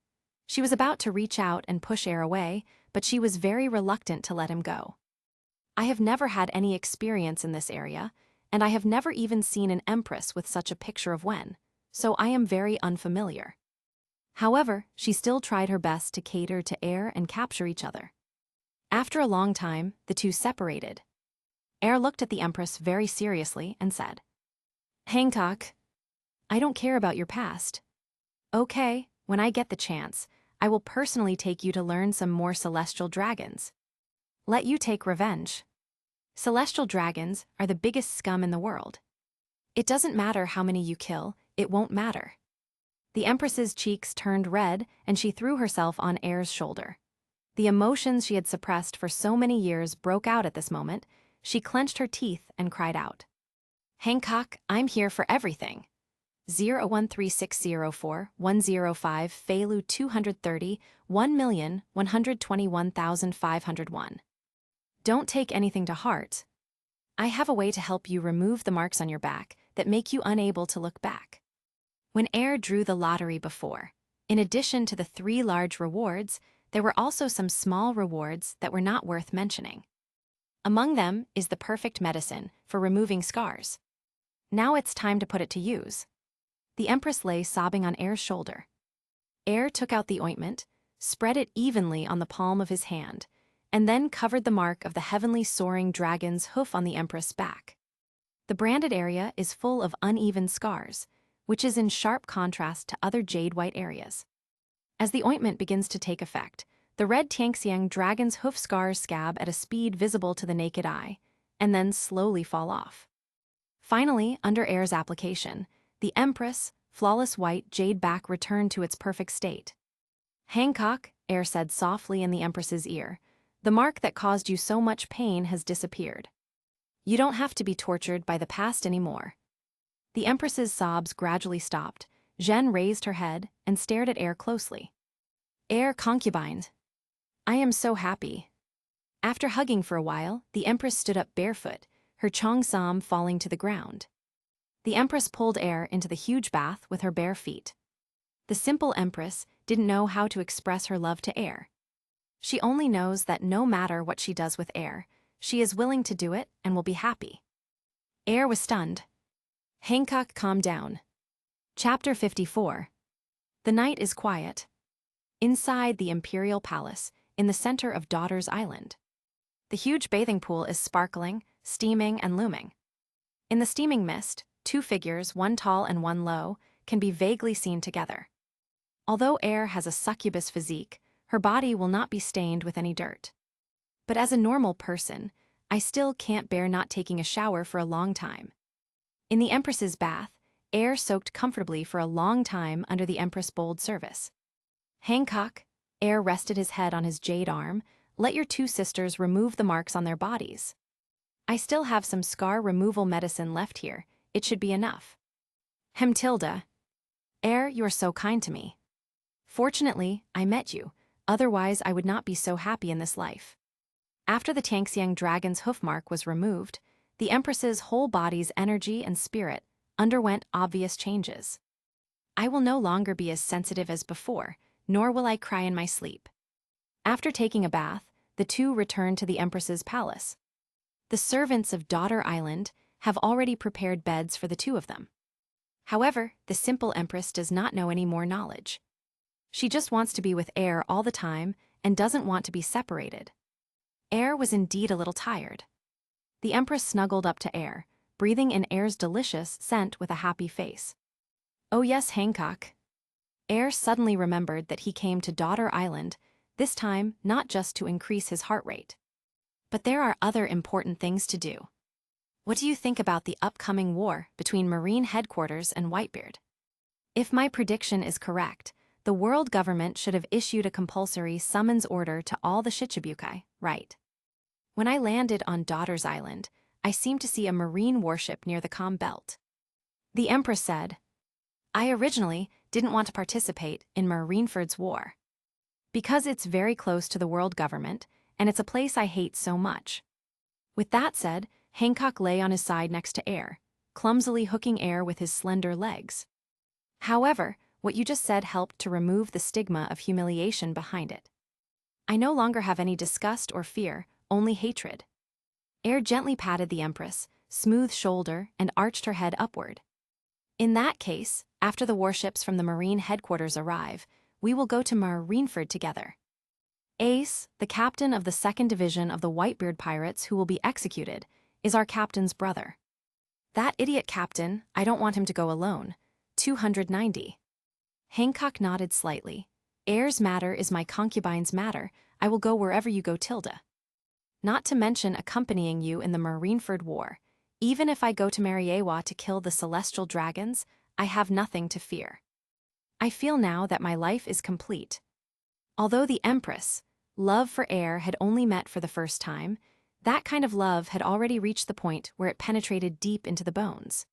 She was about to reach out and push Air away, but she was very reluctant to let him go. I have never had any experience in this area, and I have never even seen an Empress with such a picture of Wen, so I am very unfamiliar. However, she still tried her best to cater to Air and capture each other. After a long time, the two separated. Air looked at the Empress very seriously and said, "Hancock, I don't care about your past. Okay, when I get the chance, I will personally take you to learn some more celestial dragons. Let you take revenge. Celestial dragons are the biggest scum in the world. It doesn't matter how many you kill, it won't matter." The Empress's cheeks turned red and she threw herself on Air's shoulder. The emotions she had suppressed for so many years broke out at this moment. She clenched her teeth and cried out, "Hancock, I'm here for everything. 013604105 Feilu 230 1,121,501. Don't take anything to heart. I have a way to help you remove the marks on your back that make you unable to look back." When Air drew the lottery before, in addition to the 3 large rewards, there were also some small rewards that were not worth mentioning. Among them is the perfect medicine for removing scars. Now it's time to put it to use. The Empress lay sobbing on Air's shoulder. Air took out the ointment, spread it evenly on the palm of his hand, and then covered the mark of the heavenly soaring dragon's hoof on the Empress' back. The branded area is full of uneven scars, which is in sharp contrast to other jade-white areas. As the ointment begins to take effect, the red Tianxiang dragon's hoof scars scab at a speed visible to the naked eye, and then slowly fall off. Finally, under Air's application, the Empress' flawless white jade back returned to its perfect state. "Hancock," Air said softly in the Empress's ear, "the mark that caused you so much pain has disappeared. You don't have to be tortured by the past anymore." The Empress's sobs gradually stopped. Zhen raised her head and stared at Air closely. "Air concubine. I am so happy." After hugging for a while, the Empress stood up barefoot, her cheongsam falling to the ground. The Empress pulled Air into the huge bath with her bare feet. The simple Empress didn't know how to express her love to Air. She only knows that no matter what she does with Air, she is willing to do it and will be happy. Air was stunned. Hancock calmed down. Chapter 54. The night is quiet. Inside the Imperial Palace, in the center of Daughter's Island. The huge bathing pool is sparkling, steaming, and looming. In the steaming mist, 2 figures, one tall and one low, can be vaguely seen together. Although Air has a succubus physique, her body will not be stained with any dirt. But as a normal person, I still can't bear not taking a shower for a long time. In the Empress's bath, Air soaked comfortably for a long time under the Empress' bold service. Hancock, Air rested his head on his jade arm, let your two sisters remove the marks on their bodies. I still have some scar removal medicine left here. It should be enough. Tilda. Heir, you are so kind to me. Fortunately, I met you, otherwise I would not be so happy in this life. After the Tangxiang dragon's hoofmark was removed, the Empress's whole body's energy and spirit underwent obvious changes. I will no longer be as sensitive as before, nor will I cry in my sleep. After taking a bath, the two returned to the Empress's palace. The servants of Daughter Island have already prepared beds for the two of them. However, the simple Empress does not know any more knowledge. She just wants to be with Heir all the time and doesn't want to be separated. Heir was indeed a little tired. The Empress snuggled up to Heir, breathing in Heir's delicious scent with a happy face. Oh yes, Hancock. Heir suddenly remembered that he came to Daughter Island, this time not just to increase his heart rate. But there are other important things to do. What do you think about the upcoming war between Marine Headquarters and Whitebeard? If my prediction is correct, the world government should have issued a compulsory summons order to all the Shichibukai, right? When I landed on Daughter's Island, I seemed to see a marine warship near the calm belt. The Empress said, I originally didn't want to participate in Marineford's war. Because it's very close to the world government, and it's a place I hate so much. With that said, Hancock lay on his side next to Heir, clumsily hooking Heir with his slender legs. However, what you just said helped to remove the stigma of humiliation behind it. I no longer have any disgust or fear, only hatred. Heir gently patted the Empress, smooth shoulder, and arched her head upward. In that case, after the warships from the Marine Headquarters arrive, we will go to Marineford together. Ace, the captain of the 2nd Division of the Whitebeard Pirates who will be executed, is our captain's brother. That idiot captain, I don't want him to go alone. 290. Hancock nodded slightly. Heir's matter is my concubine's matter. I will go wherever you go, Tilda. Not to mention accompanying you in the Marineford War. Even if I go to Mariewa to kill the celestial dragons, I have nothing to fear. I feel now that my life is complete. Although the Empress, love for Heir had only met for the first time, that kind of love had already reached the point where it penetrated deep into the bones.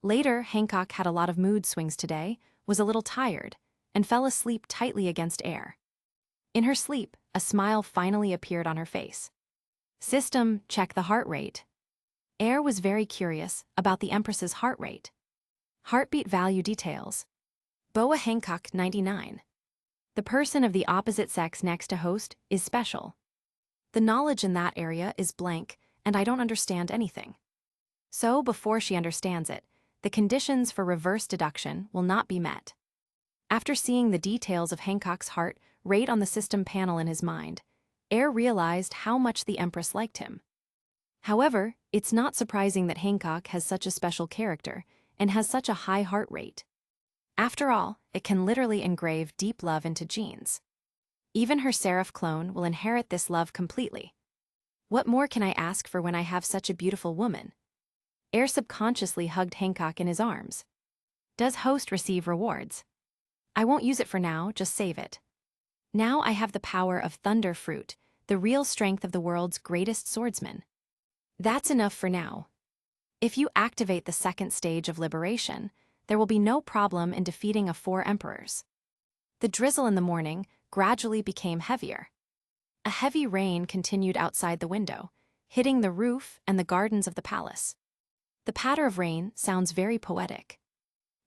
Later, Hancock had a lot of mood swings today, was a little tired, and fell asleep tightly against Heir. In her sleep, a smile finally appeared on her face. System, check the heart rate. Heir was very curious about the Empress's heart rate. Heartbeat value details. Boa Hancock 99. The person of the opposite sex next to host is special. The knowledge in that area is blank, and I don't understand anything. So, before she understands it, the conditions for reverse deduction will not be met. After seeing the details of Hancock's heart rate on the system panel in his mind, Heir realized how much the Empress liked him. However, it's not surprising that Hancock has such a special character and has such a high heart rate. After all, it can literally engrave deep love into genes. Even her Seraph clone will inherit this love completely. What more can I ask for when I have such a beautiful woman? Heir subconsciously hugged Hancock in his arms. Does host receive rewards? I won't use it for now, just save it. Now I have the power of Thunder Fruit, the real strength of the world's greatest swordsman. That's enough for now. If you activate the 2nd stage of liberation, there will be no problem in defeating 4 emperors. The drizzle in the morning gradually became heavier. A heavy rain continued outside the window, hitting the roof and the gardens of the palace. The patter of rain sounds very poetic.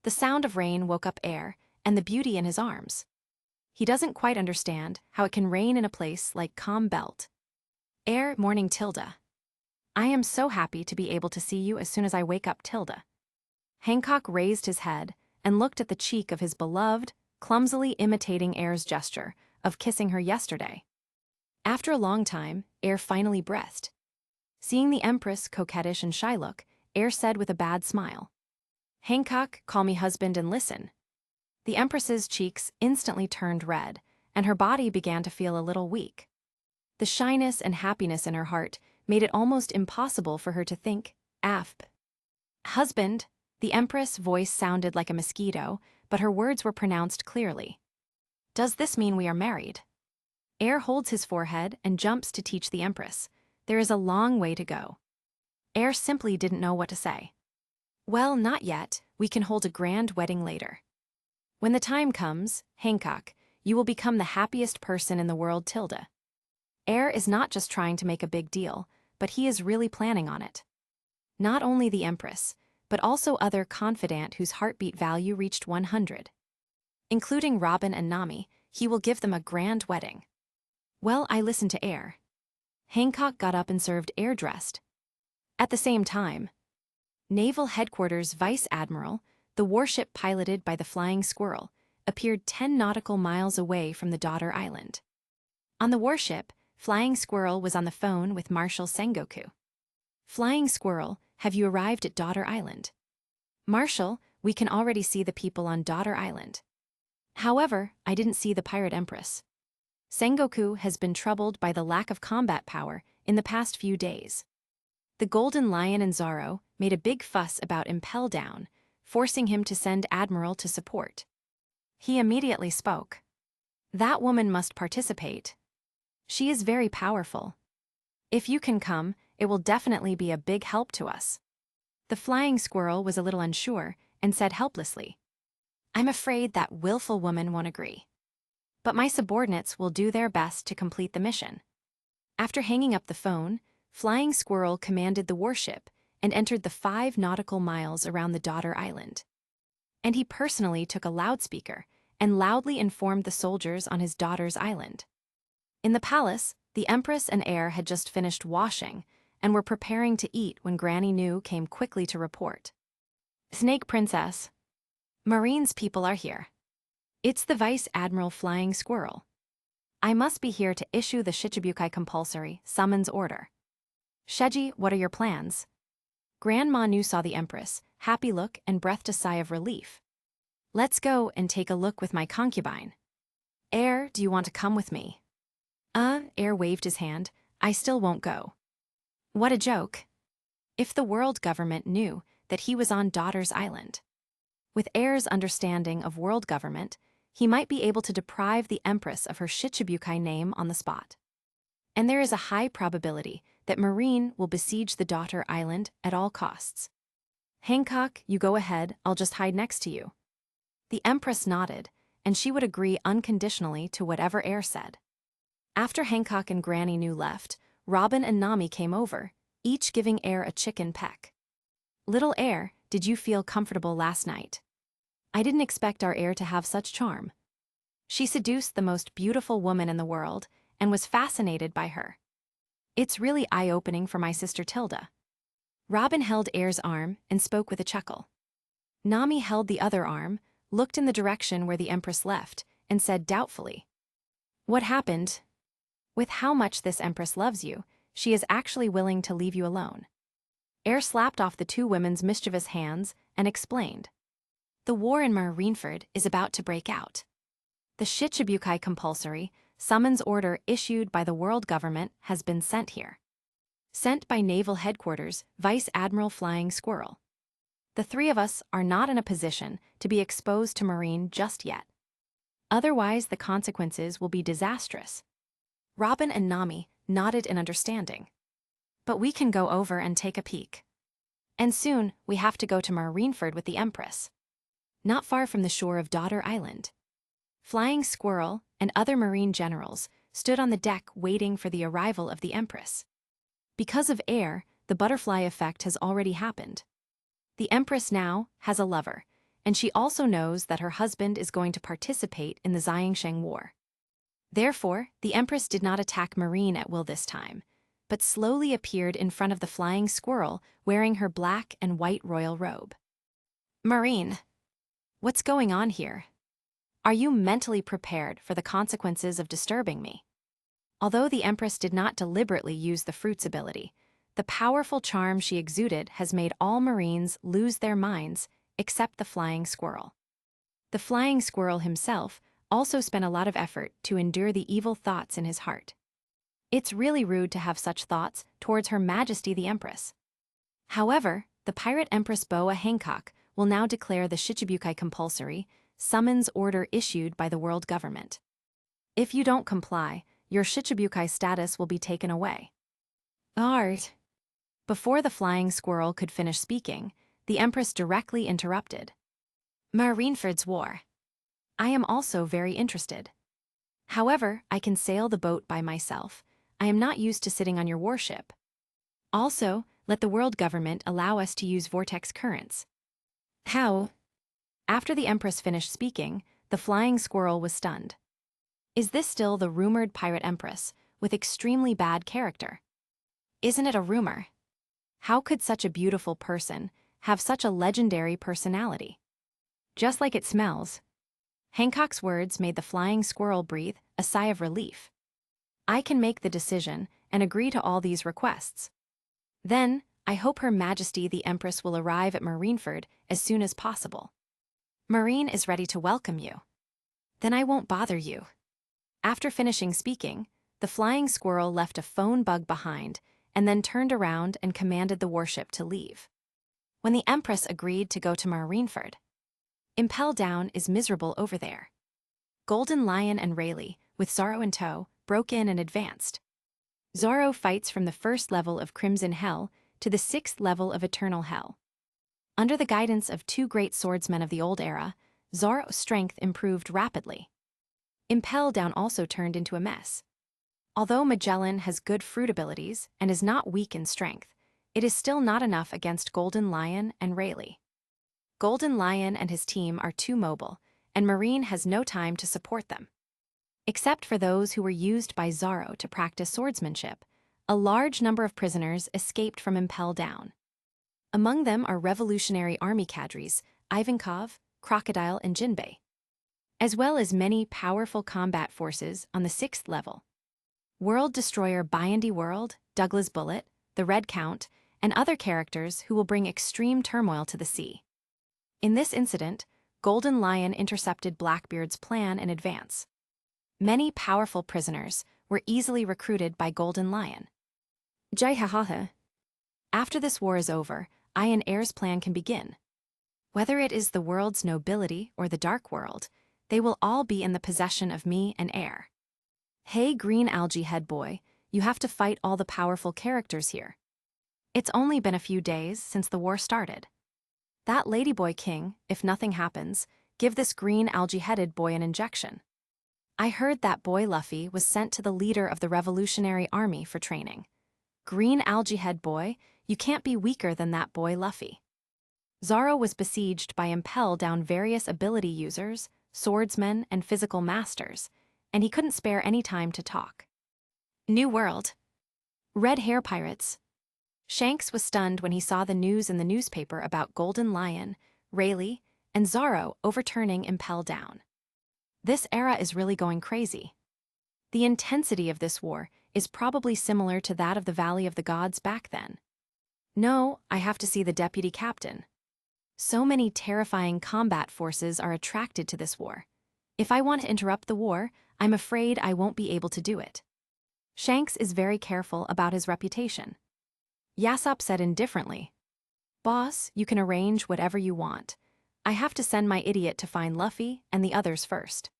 The sound of rain woke up Heir and the beauty in his arms. He doesn't quite understand how it can rain in a place like Calm Belt. Heir, morning, Tilda. I am so happy to be able to see you as soon as I wake up, Tilda. Hancock raised his head and looked at the cheek of his beloved, clumsily imitating Heir's gesture of kissing her yesterday. After a long time, Heir finally breathed. Seeing the Empress' coquettish and shy look, Heir said with a bad smile, Hancock, call me husband and listen. The Empress's cheeks instantly turned red, and her body began to feel a little weak. The shyness and happiness in her heart made it almost impossible for her to think, Husband. The Empress' voice sounded like a mosquito, but her words were pronounced clearly. Does this mean we are married? Air holds his forehead and jumps to teach the Empress. There is a long way to go. Air simply didn't know what to say. Well, not yet. We can hold a grand wedding later. When the time comes, Hancock, you will become the happiest person in the world, Tilda. Air is not just trying to make a big deal, but he is really planning on it. Not only the Empress, but also other confidant whose heartbeat value reached 100. Including Robin and Nami, he will give them a grand wedding. Well, I listened to Air. Hancock got up and served Air dressed. At the same time, Naval Headquarters Vice Admiral, the warship piloted by the Flying Squirrel, appeared 10 nautical miles away from the daughter island. On the warship, Flying Squirrel was on the phone with Marshal Sengoku. Flying Squirrel, have you arrived at Daughter Island? Marshal, we can already see the people on Daughter Island. However, I didn't see the pirate Empress. Sengoku has been troubled by the lack of combat power in the past few days. The Golden Lion and Zoro made a big fuss about Impel Down, forcing him to send Admiral to support. He immediately spoke. That woman must participate. She is very powerful. If you can come, it will definitely be a big help to us. The Flying Squirrel was a little unsure and said helplessly, I'm afraid that willful woman won't agree. But my subordinates will do their best to complete the mission. After hanging up the phone, Flying Squirrel commanded the warship and entered the 5 nautical miles around the daughter island. And he personally took a loudspeaker and loudly informed the soldiers on his daughter's island. In the palace, the Empress and Air had just finished washing and were preparing to eat when Granny Nu came quickly to report. Snake Princess, Marine's people are here. It's the Vice Admiral Flying Squirrel. I must be here to issue the Shichibukai compulsory summons order. Sheji, what are your plans? Grandma Nu saw the Empress, happy look and breathed a sigh of relief. Let's go and take a look with my concubine. Air, do you want to come with me? Air waved his hand. I still won't go. What a joke. If the world government knew that he was on Daughter's Island. With Air's understanding of world government, he might be able to deprive the Empress of her Shichibukai name on the spot. And there is a high probability that Marine will besiege the Daughter Island at all costs. Hancock, you go ahead, I'll just hide next to you. The Empress nodded, and she would agree unconditionally to whatever Air said. After Hancock and Granny Nu left, Robin and Nami came over, each giving Air a chicken peck. Little Air, did you feel comfortable last night? I didn't expect our Air to have such charm. She seduced the most beautiful woman in the world and was fascinated by her. It's really eye-opening for my sister Tilda. Robin held Air's arm and spoke with a chuckle. Nami held the other arm, looked in the direction where the Empress left, and said doubtfully, What happened? With how much this Empress loves you, she is actually willing to leave you alone. Air slapped off the 2 women's mischievous hands and explained. The war in Marineford is about to break out. The Shichibukai compulsory summons order issued by the world government has been sent here. Sent by Naval Headquarters Vice Admiral Flying Squirrel. The 3 of us are not in a position to be exposed to Marine just yet. Otherwise, the consequences will be disastrous. Robin and Nami nodded in understanding. But we can go over and take a peek. And soon, we have to go to Marineford with the Empress. Not far from the shore of Daughter Island. Flying Squirrel and other Marine generals stood on the deck waiting for the arrival of the Empress. Because of Air, the butterfly effect has already happened. The Empress now has a lover, and she also knows that her husband is going to participate in the Xiangsheng War. Therefore, the Empress did not attack Marine at will this time, but slowly appeared in front of the Flying Squirrel wearing her black and white royal robe. Marine, what's going on here? Are you mentally prepared for the consequences of disturbing me? Although the Empress did not deliberately use the fruit's ability, the powerful charm she exuded has made all Marines lose their minds except the Flying Squirrel. The Flying Squirrel himself also spent a lot of effort to endure the evil thoughts in his heart. It's really rude to have such thoughts towards Her Majesty the Empress. However, the pirate Empress Boa Hancock will now declare the Shichibukai compulsory summons order issued by the world government. If you don't comply, your Shichibukai status will be taken away. Art. Before the flying squirrel could finish speaking, the Empress directly interrupted. Marineford's war. I am also very interested. However, I can sail the boat by myself. I am not used to sitting on your warship. Also, let the world government allow us to use vortex currents. How? After the Empress finished speaking, the flying squirrel was stunned. Is this still the rumored pirate Empress, with extremely bad character? Isn't it a rumor? How could such a beautiful person have such a legendary personality? Just like it smells. Hancock's words made the flying squirrel breathe a sigh of relief. I can make the decision and agree to all these requests. Then, I hope Her Majesty the Empress will arrive at Marineford as soon as possible. Marine is ready to welcome you. Then I won't bother you. After finishing speaking, the flying squirrel left a phone bug behind and then turned around and commanded the warship to leave. When the Empress agreed to go to Marineford, Impel Down is miserable over there. Golden Lion and Rayleigh, with Zorro in tow, broke in and advanced. Zorro fights from the first level of Crimson Hell to the 6th level of Eternal Hell. Under the guidance of 2 great swordsmen of the old era, Zorro's strength improved rapidly. Impel Down also turned into a mess. Although Magellan has good fruit abilities and is not weak in strength, it is still not enough against Golden Lion and Rayleigh. Golden Lion and his team are too mobile, and Marine has no time to support them. Except for those who were used by Zorro to practice swordsmanship, a large number of prisoners escaped from Impel Down. Among them are Revolutionary Army cadres, Ivankov, Crocodile, and Jinbei, as well as many powerful combat forces on the 6th level. World Destroyer Byandy World, Douglas Bullet, the Red Count, and other characters who will bring extreme turmoil to the sea. In this incident, Golden Lion intercepted Blackbeard's plan in advance. Many powerful prisoners were easily recruited by Golden Lion. Jai hahaha. After this war is over, I and Air's plan can begin. Whether it is the world's nobility or the dark world, they will all be in the possession of me and Air. Hey Green Algae Head Boy, you have to fight all the powerful characters here. It's only been a few days since the war started. That Ladyboy King, if nothing happens, give this green algae-headed boy an injection. I heard that boy Luffy was sent to the leader of the Revolutionary Army for training. Green Algae Head Boy, you can't be weaker than that boy Luffy. Zorro was besieged by Impel Down various ability users, swordsmen, and physical masters, and he couldn't spare any time to talk. New World. Red Hair Pirates. Shanks was stunned when he saw the news in the newspaper about Golden Lion, Rayleigh, and Zorro overturning Impel Down. This era is really going crazy. The intensity of this war is probably similar to that of the Valley of the Gods back then. No, I have to see the deputy captain. So many terrifying combat forces are attracted to this war. If I want to interrupt the war, I'm afraid I won't be able to do it. Shanks is very careful about his reputation. Yasopp said indifferently, Boss, you can arrange whatever you want. I have to send my idiot to find Luffy and the others first.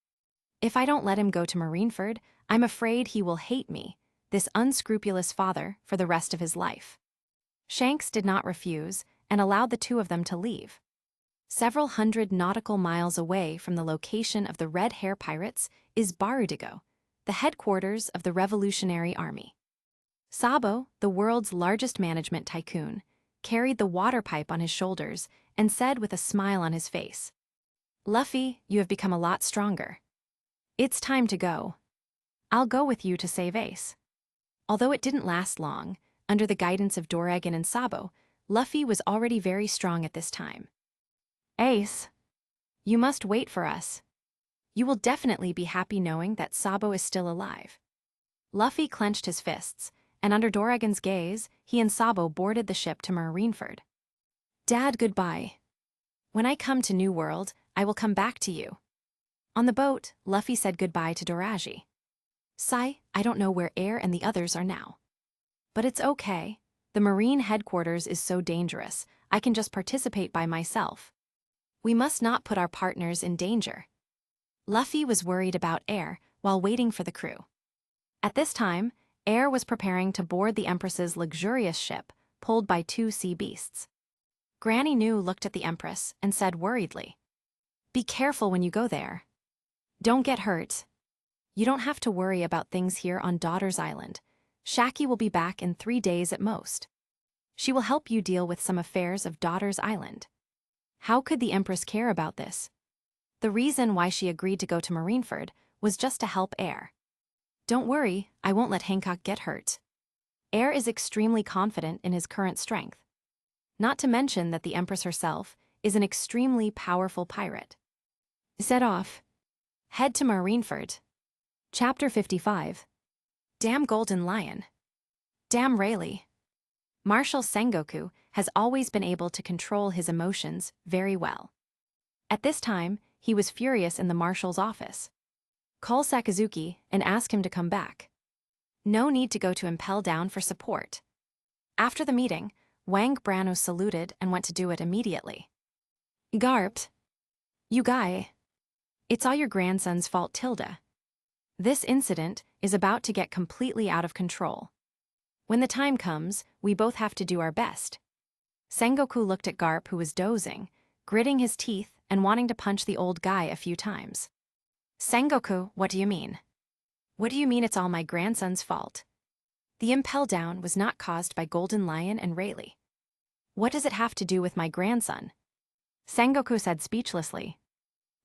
If I don't let him go to Marineford, I'm afraid he will hate me, this unscrupulous father, for the rest of his life. Shanks did not refuse and allowed the 2 of them to leave. Several hundred nautical miles away from the location of the Red Hair Pirates is Barudigo, the headquarters of the Revolutionary Army. Sabo, the world's largest management tycoon, carried the water pipe on his shoulders and said with a smile on his face, Luffy, you have become a lot stronger. It's time to go. I'll go with you to save Ace. Although it didn't last long, under the guidance of Doragon and Sabo, Luffy was already very strong at this time. Ace, you must wait for us. You will definitely be happy knowing that Sabo is still alive. Luffy clenched his fists, and under Doragon's gaze, he and Sabo boarded the ship to Marineford. Dad, goodbye. When I come to New World, I will come back to you. On the boat, Luffy said goodbye to Doragi. Sai, I don't know where Air and the others are now. But it's okay. The Marine headquarters is so dangerous, I can just participate by myself. We must not put our partners in danger. Luffy was worried about Air while waiting for the crew. At this time, Air was preparing to board the Empress's luxurious ship, pulled by two sea beasts. Granny Nu looked at the Empress and said worriedly, "Be careful when you go there. Don't get hurt. You don't have to worry about things here on Daughter's Island. Shaki will be back in 3 days at most. She will help you deal with some affairs of Daughter's Island." How could the Empress care about this? The reason why she agreed to go to Marineford was just to help Air. "Don't worry, I won't let Hancock get hurt." Air is extremely confident in his current strength. Not to mention that the Empress herself is an extremely powerful pirate. Set off. Head to Marineford. Chapter 55. Damn Golden Lion. Damn Rayleigh. Marshal Sengoku has always been able to control his emotions very well. At this time, he was furious in the marshal's office. Call Sakazuki and ask him to come back. No need to go to Impel Down for support. After the meeting, Wang Brano saluted and went to do it immediately. "Garp. You guy. It's all your grandson's fault, Tilda. This incident is about to get completely out of control. When the time comes, we both have to do our best." Sengoku looked at Garp, who was dozing, gritting his teeth and wanting to punch the old guy a few times. "Sengoku, what do you mean? What do you mean it's all my grandson's fault? The Impel Down was not caused by Golden Lion and Rayleigh. What does it have to do with my grandson?" Sengoku said speechlessly.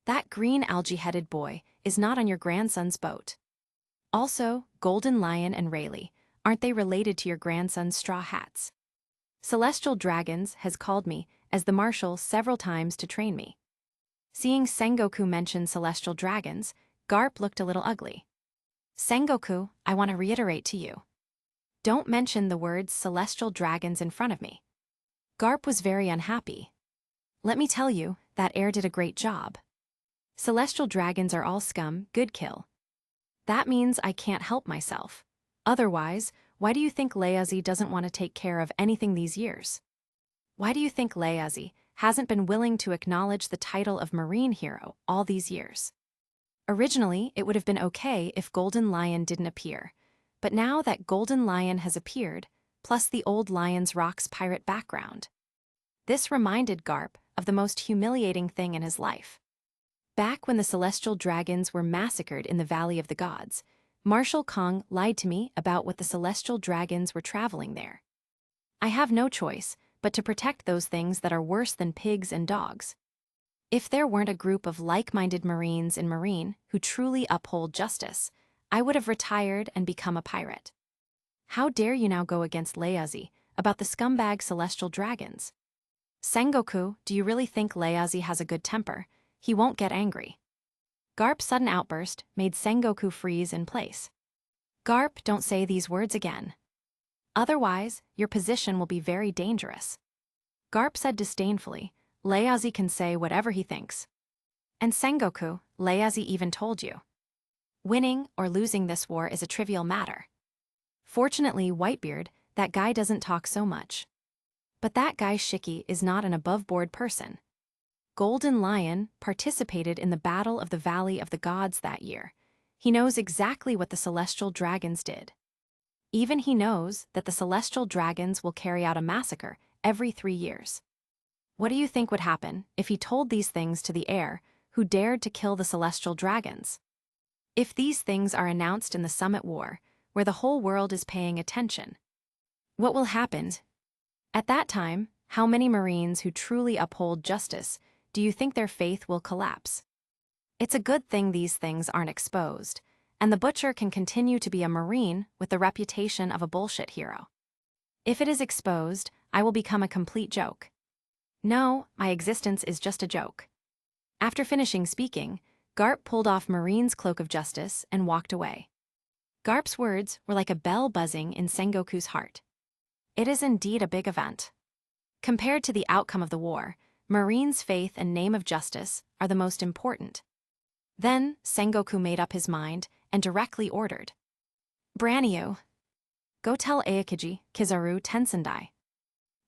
"That green algae-headed boy is not on your grandson's boat. Also, Golden Lion and Rayleigh, aren't they related to your grandson's straw hats? Celestial Dragons has called me as the marshal several times to train me." Seeing Sengoku mention Celestial Dragons, Garp looked a little ugly. "Sengoku, I want to reiterate to you. Don't mention the words Celestial Dragons in front of me." Garp was very unhappy. "Let me tell you, that Air did a great job. Celestial Dragons are all scum, good kill. That means I can't help myself. Otherwise, why do you think Leazi doesn't want to take care of anything these years? Why do you think Leazi hasn't been willing to acknowledge the title of Marine Hero all these years? Originally, it would have been okay if Golden Lion didn't appear, but now that Golden Lion has appeared, plus the old Lion's Rock's pirate background, this reminded Garp of the most humiliating thing in his life. Back when the Celestial Dragons were massacred in the Valley of the Gods, Marshal Kong lied to me about what the Celestial Dragons were traveling there. I have no choice but to protect those things that are worse than pigs and dogs. If there weren't a group of like-minded Marines in Marine who truly uphold justice, I would have retired and become a pirate. How dare you now go against Leazi about the scumbag Celestial Dragons? Sengoku, do you really think Leazi has a good temper? He won't get angry." Garp's sudden outburst made Sengoku freeze in place. "Garp, don't say these words again. Otherwise, your position will be very dangerous." Garp said disdainfully, "Leazi can say whatever he thinks. And Sengoku, Leazi even told you. Winning or losing this war is a trivial matter. Fortunately, Whitebeard, that guy doesn't talk so much. But that guy Shiki is not an above-board person. Golden Lion participated in the Battle of the Valley of the Gods that year. He knows exactly what the Celestial Dragons did. Even he knows that the Celestial Dragons will carry out a massacre every 3 years. What do you think would happen if he told these things to the Air, who dared to kill the Celestial Dragons? If these things are announced in the Summit War, where the whole world is paying attention, what will happen? At that time, how many Marines who truly uphold justice do you think their faith will collapse? It's a good thing these things aren't exposed, and the Butcher can continue to be a Marine with the reputation of a bullshit hero. If it is exposed, I will become a complete joke. No, my existence is just a joke." After finishing speaking, Garp pulled off Marine's cloak of justice and walked away. Garp's words were like a bell buzzing in Sengoku's heart. It is indeed a big event. Compared to the outcome of the war, Marine's faith and name of justice are the most important. Then Sengoku made up his mind and directly ordered, "Branio, go tell Aokiji, Kizaru, Tensendai.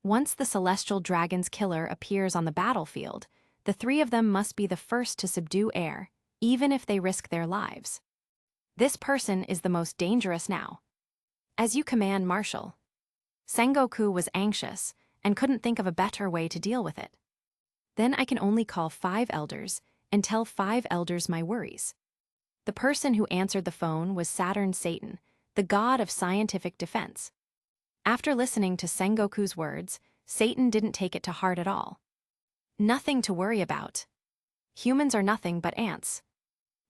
Once the Celestial Dragon's killer appears on the battlefield, the 3 of them must be the first to subdue Air, even if they risk their lives." This person is the most dangerous now. As you command, Marshal. Sengoku was anxious and couldn't think of a better way to deal with it. Then I can only call 5 elders and tell 5 elders my worries. The person who answered the phone was Saturn Satan, the god of scientific defense. After listening to Sengoku's words, Satan didn't take it to heart at all. Nothing to worry about. Humans are nothing but ants.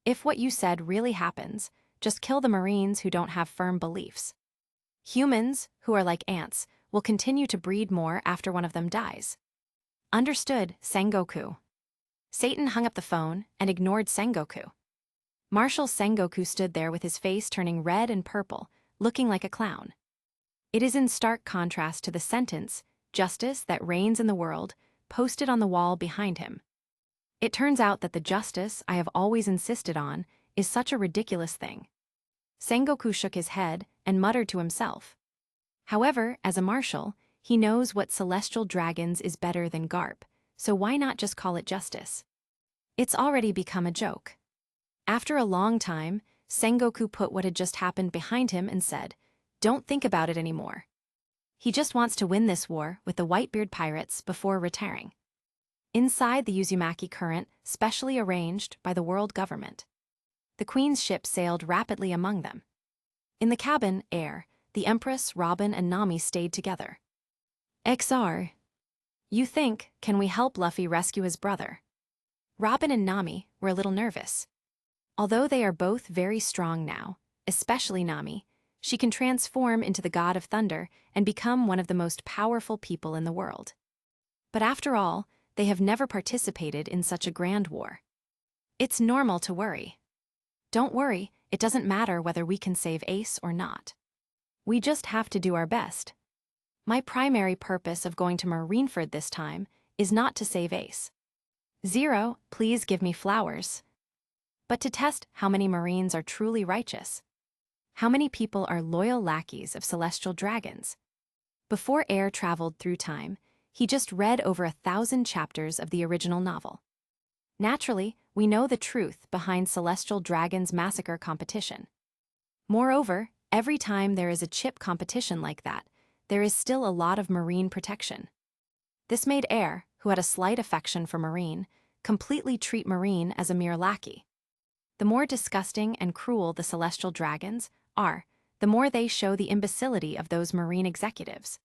If what you said really happens, just kill the Marines who don't have firm beliefs. Humans, who are like ants, will continue to breed more after one of them dies. Understood, Sengoku. Satan hung up the phone and ignored Sengoku. Marshal Sengoku stood there with his face turning red and purple, looking like a clown. It is in stark contrast to the sentence, "Justice that reigns in the world," posted on the wall behind him. It turns out that the justice I have always insisted on is such a ridiculous thing. Sengoku shook his head and muttered to himself. However, as a marshal, he knows what celestial dragons is better than Garp, so why not just call it justice? It's already become a joke. After a long time, Sengoku put what had just happened behind him and said, "Don't think about it anymore." He just wants to win this war with the Whitebeard pirates before retiring. Inside the Uzumaki current, specially arranged by the world government. The Queen's ship sailed rapidly among them. In the cabin, Air, the Empress, Robin, and Nami stayed together. "XR. You think, can we help Luffy rescue his brother?" Robin and Nami were a little nervous. Although they are both very strong now, especially Nami, she can transform into the god of thunder and become one of the most powerful people in the world. But after all, they have never participated in such a grand war. It's normal to worry. Don't worry, it doesn't matter whether we can save Ace or not. We just have to do our best. My primary purpose of going to Marineford this time is not to save Ace. Zero, please give me flowers. But to test how many Marines are truly righteous. How many people are loyal lackeys of celestial dragons? Before Air traveled through time, he just read over 1,000 chapters of the original novel. Naturally, we know the truth behind Celestial Dragons Massacre competition. Moreover, every time there is a chip competition like that, there is still a lot of Marine protection. This made Air, who had a slight affection for Marine, completely treat Marine as a mere lackey. The more disgusting and cruel the Celestial Dragons are, the more they show the imbecility of those Marine executives.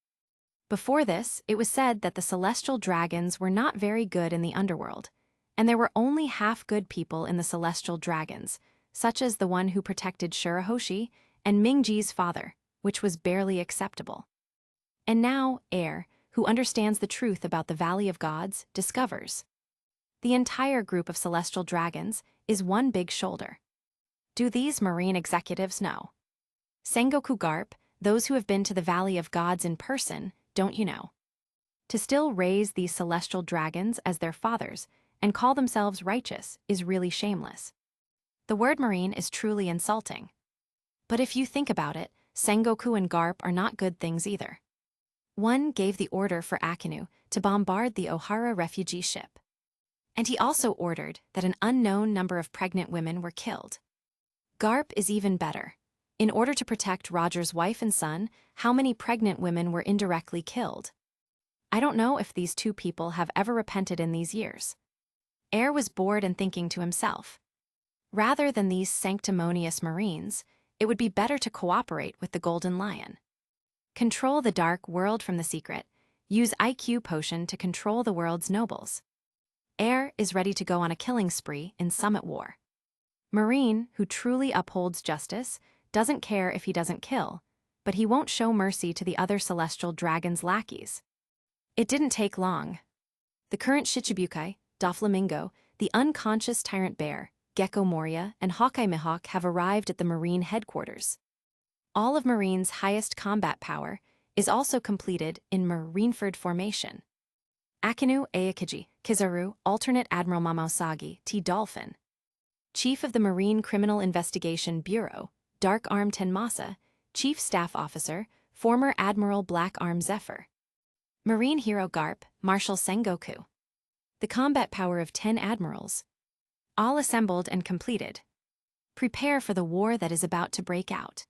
Before this, it was said that the Celestial Dragons were not very good in the underworld, and there were only half-good people in the Celestial Dragons, such as the one who protected Shirahoshi and Mingji's father, which was barely acceptable. And now, Air, who understands the truth about the Valley of Gods, discovers the entire group of Celestial Dragons is one big shoulder. Do these Marine executives know? Sengoku Garp, those who have been to the Valley of Gods in person, don't you know? To still raise these Celestial Dragons as their fathers and call themselves righteous is really shameless. The word Marine is truly insulting. But if you think about it, Sengoku and Garp are not good things either. One gave the order for Akinu to bombard the Ohara refugee ship. And he also ordered that an unknown number of pregnant women were killed. Garp is even better. In order to protect Roger's wife and son, how many pregnant women were indirectly killed? I don't know if these two people have ever repented in these years. Air was bored and thinking to himself, rather than these sanctimonious Marines, it would be better to cooperate with the Golden Lion. Control the dark world from the secret. Use IQ potion to control the world's nobles. Air is ready to go on a killing spree in Summit War. Marine, who truly upholds justice, doesn't care if he doesn't kill, but he won't show mercy to the other Celestial Dragons' lackeys. It didn't take long. The current Shichibukai, Doflamingo, the unconscious Tyrant Bear, Gecko Moria, and Hawkeye Mihawk have arrived at the Marine headquarters. All of Marine's highest combat power is also completed in Marineford formation. Akinu Aokiji, Kizaru, Alternate Admiral Mamosagi, T. Dolphin. Chief of the Marine Criminal Investigation Bureau, Dark Arm Tenmasa, Chief Staff Officer, former Admiral Black Arm Zephyr. Marine Hero Garp, Marshal Sengoku. The combat power of 10 admirals. All assembled and completed. Prepare for the war that is about to break out.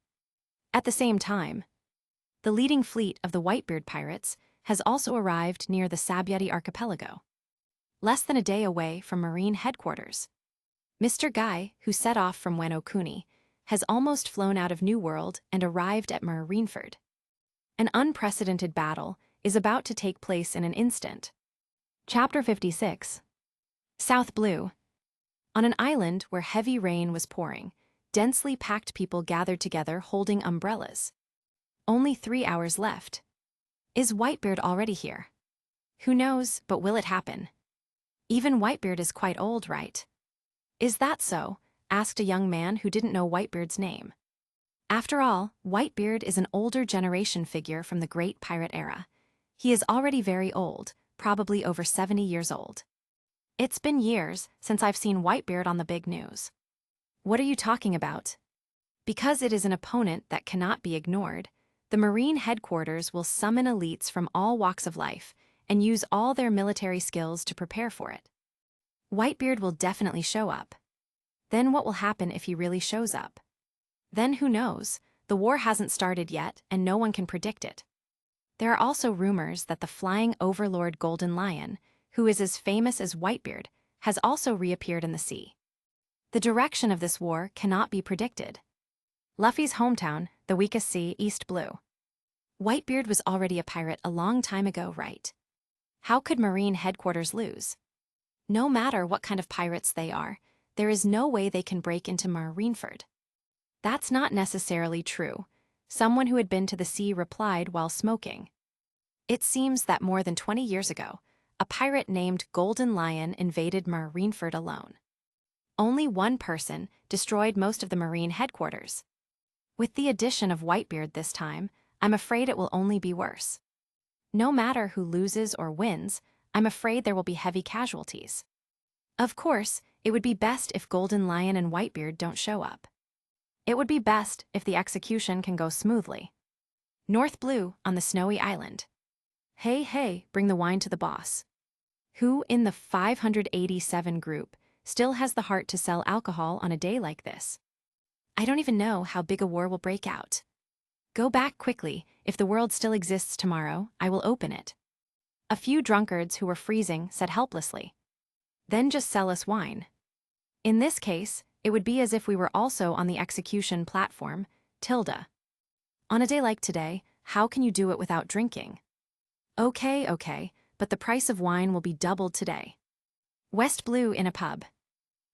At the same time, the leading fleet of the Whitebeard pirates has also arrived near the Sabyati archipelago, less than a day away from Marine headquarters. Mr. Guy, who set off from Wenokuni, has almost flown out of New World and arrived at Marineford. An unprecedented battle is about to take place in an instant. Chapter 56. South Blue. On an island where heavy rain was pouring, densely packed people gathered together holding umbrellas. Only 3 hours left. Is Whitebeard already here? Who knows, but will it happen? Even Whitebeard is quite old, right? Is that so? Asked a young man who didn't know Whitebeard's name. After all, Whitebeard is an older generation figure from the Great Pirate era. He is already very old, probably over 70 years old. It's been years since I've seen Whitebeard on the big news. What are you talking about? Because it is an opponent that cannot be ignored, the Marine headquarters will summon elites from all walks of life and use all their military skills to prepare for it. Whitebeard will definitely show up. Then what will happen if he really shows up? Then who knows? The war hasn't started yet and no one can predict it. There are also rumors that the flying overlord Golden Lion, who is as famous as Whitebeard, has also reappeared in the sea. The direction of this war cannot be predicted. Luffy's hometown, the weakest sea, East Blue. Whitebeard was already a pirate a long time ago, right? How could Marine headquarters lose? No matter what kind of pirates they are, there is no way they can break into Marineford. That's not necessarily true, someone who had been to the sea replied while smoking. It seems that more than 20 years ago, a pirate named Golden Lion invaded Marineford alone. Only one person destroyed most of the Marine headquarters. With the addition of Whitebeard this time, I'm afraid it will only be worse. No matter who loses or wins, I'm afraid there will be heavy casualties. Of course, it would be best if Golden Lion and Whitebeard don't show up. It would be best if the execution can go smoothly. North Blue on the snowy island. Hey, bring the wine to the boss. Who in the 587 group still has the heart to sell alcohol on a day like this? I don't even know how big a war will break out. Go back quickly. If the world still exists tomorrow, I will open it. A few drunkards who were freezing said helplessly. Then just sell us wine. In this case, it would be as if we were also on the execution platform, tilde. On a day like today, how can you do it without drinking? Okay, but the price of wine will be doubled today. West Blue in a pub.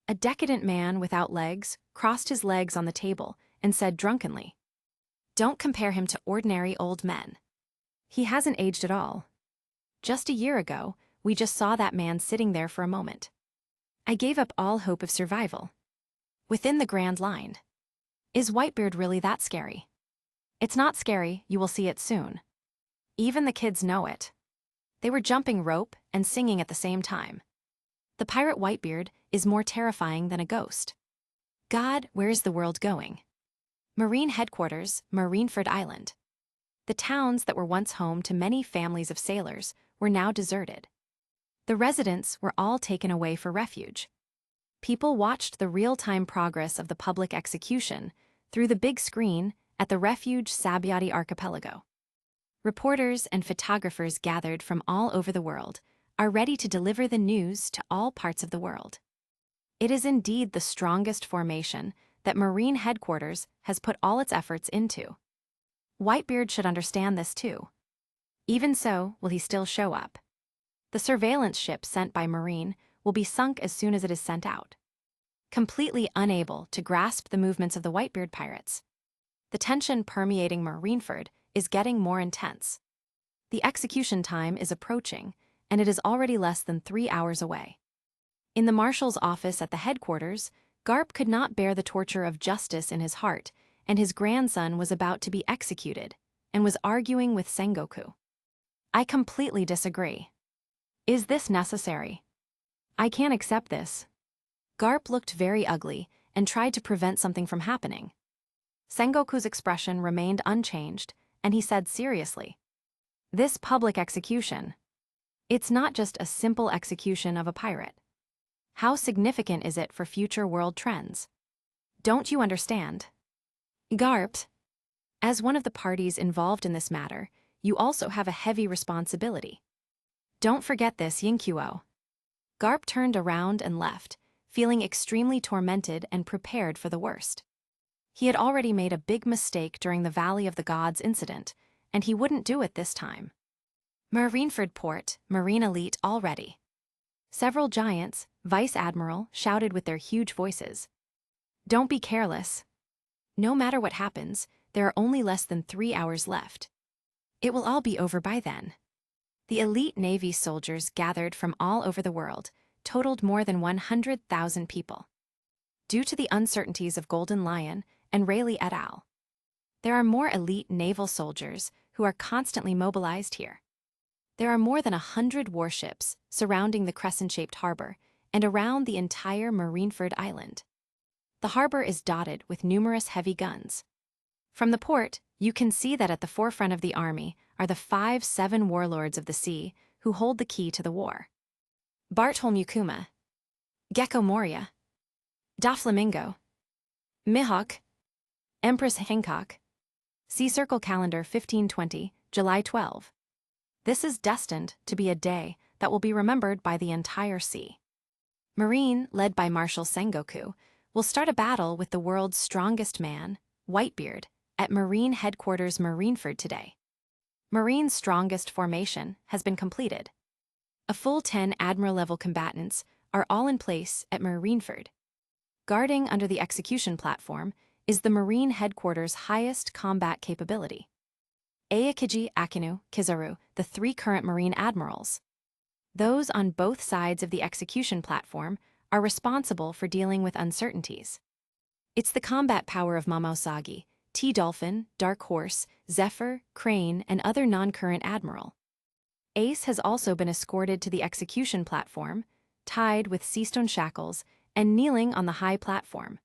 A decadent man without legs crossed his legs on the table and said drunkenly, "Don't compare him to ordinary old men. He hasn't aged at all. Just a year ago, we just saw that man sitting there for a moment. I gave up all hope of survival." Within the Grand Line. Is Whitebeard really that scary? It's not scary, you will see it soon. Even the kids know it. They were jumping rope and singing at the same time. The pirate Whitebeard is more terrifying than a ghost. God, where is the world going? Marine headquarters, Marineford Island. The towns that were once home to many families of sailors were now deserted. The residents were all taken away for refuge. People watched the real-time progress of the public execution through the big screen at the refuge Sabyati archipelago. Reporters and photographers gathered from all over the world are ready to deliver the news to all parts of the world. It is indeed the strongest formation that Marine headquarters has put all its efforts into. Whitebeard should understand this too. Even so, will he still show up? The surveillance ship sent by Marine will be sunk as soon as it is sent out. Completely unable to grasp the movements of the Whitebeard pirates, the tension permeating Marineford is getting more intense. The execution time is approaching, and it is already less than 3 hours away. In the marshal's office at the headquarters, Garp could not bear the torture of justice in his heart, and his grandson was about to be executed, and was arguing with Sengoku. I completely disagree. Is this necessary? I can't accept this. Garp looked very ugly and tried to prevent something from happening. Sengoku's expression remained unchanged, and he said seriously, "This public execution. It's not just a simple execution of a pirate. How significant is it for future world trends? Don't you understand? Garp. As one of the parties involved in this matter, you also have a heavy responsibility. Don't forget this, Yingqiao. Garp turned around and left, feeling extremely tormented and prepared for the worst. He had already made a big mistake during the Valley of the Gods incident, and he wouldn't do it this time. Marineford Port, Marine Elite all ready. Several giants, Vice Admiral, shouted with their huge voices. Don't be careless. No matter what happens, there are only less than 3 hours left. It will all be over by then. The elite Navy soldiers gathered from all over the world totaled more than 100,000 people. Due to the uncertainties of Golden Lion and Rayleigh et al., there are more elite naval soldiers who are constantly mobilized here. There are more than 100 warships surrounding the crescent-shaped harbor and around the entire Marineford Island. The harbor is dotted with numerous heavy guns. From the port, you can see that at the forefront of the army are the 5-7 warlords of the sea who hold the key to the war. Bartolomeu, Gecko Moria, Doflamingo, Mihawk, Empress Hancock. Sea Circle Calendar 1520, July 12. This is destined to be a day that will be remembered by the entire sea. Marine, led by Marshal Sengoku, will start a battle with the world's strongest man, Whitebeard, at Marine Headquarters Marineford today. Marine's strongest formation has been completed. A full 10 Admiral-level combatants are all in place at Marineford. Guarding under the execution platform is the Marine Headquarters' highest combat capability. Aokiji, Akinu, Kizaru, the 3 current Marine admirals. Those on both sides of the execution platform are responsible for dealing with uncertainties. It's the combat power of Mamosagi, T-Dolphin, Dark Horse, Zephyr, Crane, and other non-current admiral. Ace has also been escorted to the execution platform, tied with seastone shackles, and kneeling on the high platform.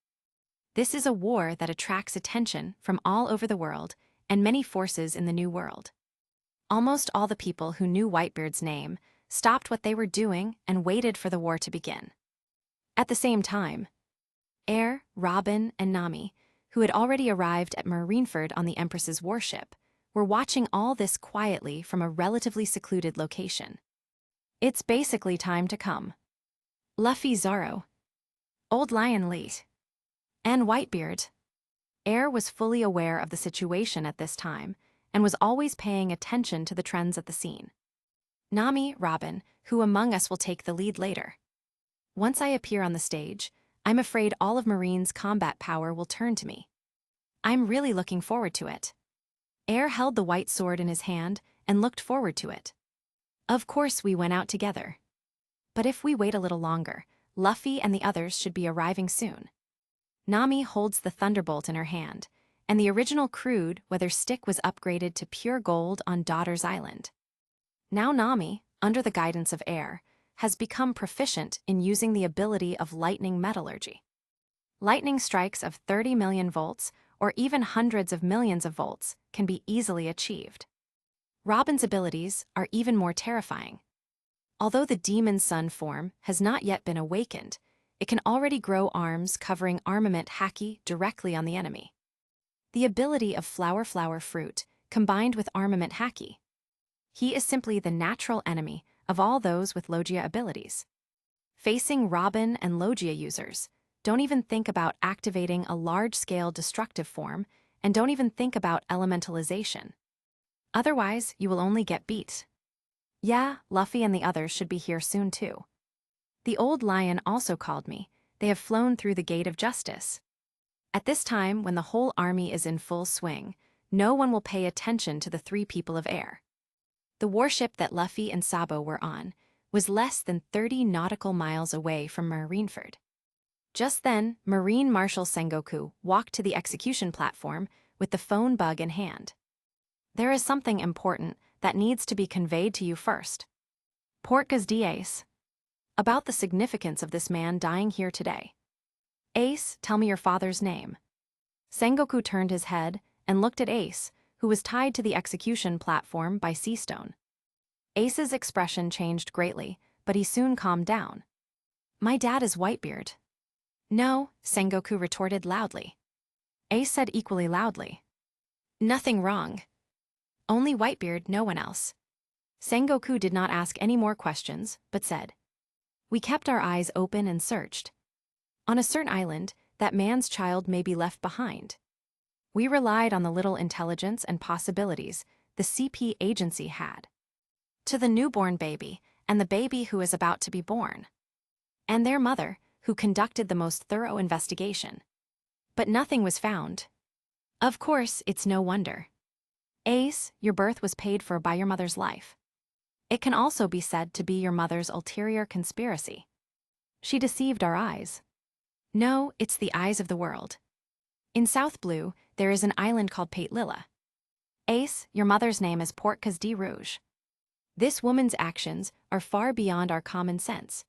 This is a war that attracts attention from all over the world and many forces in the New World. Almost all the people who knew Whitebeard's name stopped what they were doing and waited for the war to begin. At the same time, Air, Robin, and Nami, who had already arrived at Marineford on the Empress's warship, were watching all this quietly from a relatively secluded location. It's basically time to come. Luffy Zaro, Old Lion Leet, and Whitebeard. Air was fully aware of the situation at this time and was always paying attention to the trends at the scene. Nami, Robin, who among us will take the lead later? Once I appear on the stage, I'm afraid all of Marine's combat power will turn to me. I'm really looking forward to it. Air held the white sword in his hand and looked forward to it. Of course we went out together. But if we wait a little longer, Luffy and the others should be arriving soon. Nami holds the thunderbolt in her hand, and the original crude weather stick was upgraded to pure gold on Daughter's Island. Now Nami, under the guidance of Air, has become proficient in using the ability of lightning metallurgy. Lightning strikes of 30 million volts or even hundreds of millions of volts can be easily achieved. Robin's abilities are even more terrifying. Although the Demon Sun form has not yet been awakened, it can already grow arms covering armament haki directly on the enemy. The ability of Flower Fruit combined with armament haki. He is simply the natural enemy of all those with Logia abilities. Facing Robin and Logia users, don't even think about activating a large-scale destructive form, and don't even think about elementalization. Otherwise, you will only get beat. Yeah, Luffy and the others should be here soon too. The Old Lion also called me. They have flown through the Gate of Justice. At this time, when the whole army is in full swing, no one will pay attention to the 3 people of Air. The warship that Luffy and Sabo were on was less than 30 nautical miles away from Marineford. Just then, Marine Marshal Sengoku walked to the execution platform with the phone bug in hand. There is something important that needs to be conveyed to you first. Portgas Ace. About the significance of this man dying here today. Ace, tell me your father's name. Sengoku turned his head and looked at Ace, who was tied to the execution platform by Seastone. Ace's expression changed greatly, but he soon calmed down. My dad is Whitebeard. No, Sengoku retorted loudly. Ace said equally loudly. Nothing wrong. Only Whitebeard, no one else. Sengoku did not ask any more questions, but said, We kept our eyes open and searched. On a certain island, that man's child may be left behind. We relied on the little intelligence and possibilities the CP agency had. To the newborn baby, and the baby who is about to be born. And their mother, who conducted the most thorough investigation. But nothing was found. Of course, it's no wonder. Ace, your birth was paid for by your mother's life. It can also be said to be your mother's ulterior conspiracy. She deceived our eyes. No, it's the eyes of the world. In South Blue, there is an island called Pate Lilla. Ace, your mother's name is Port Casdi Rouge. This woman's actions are far beyond our common sense.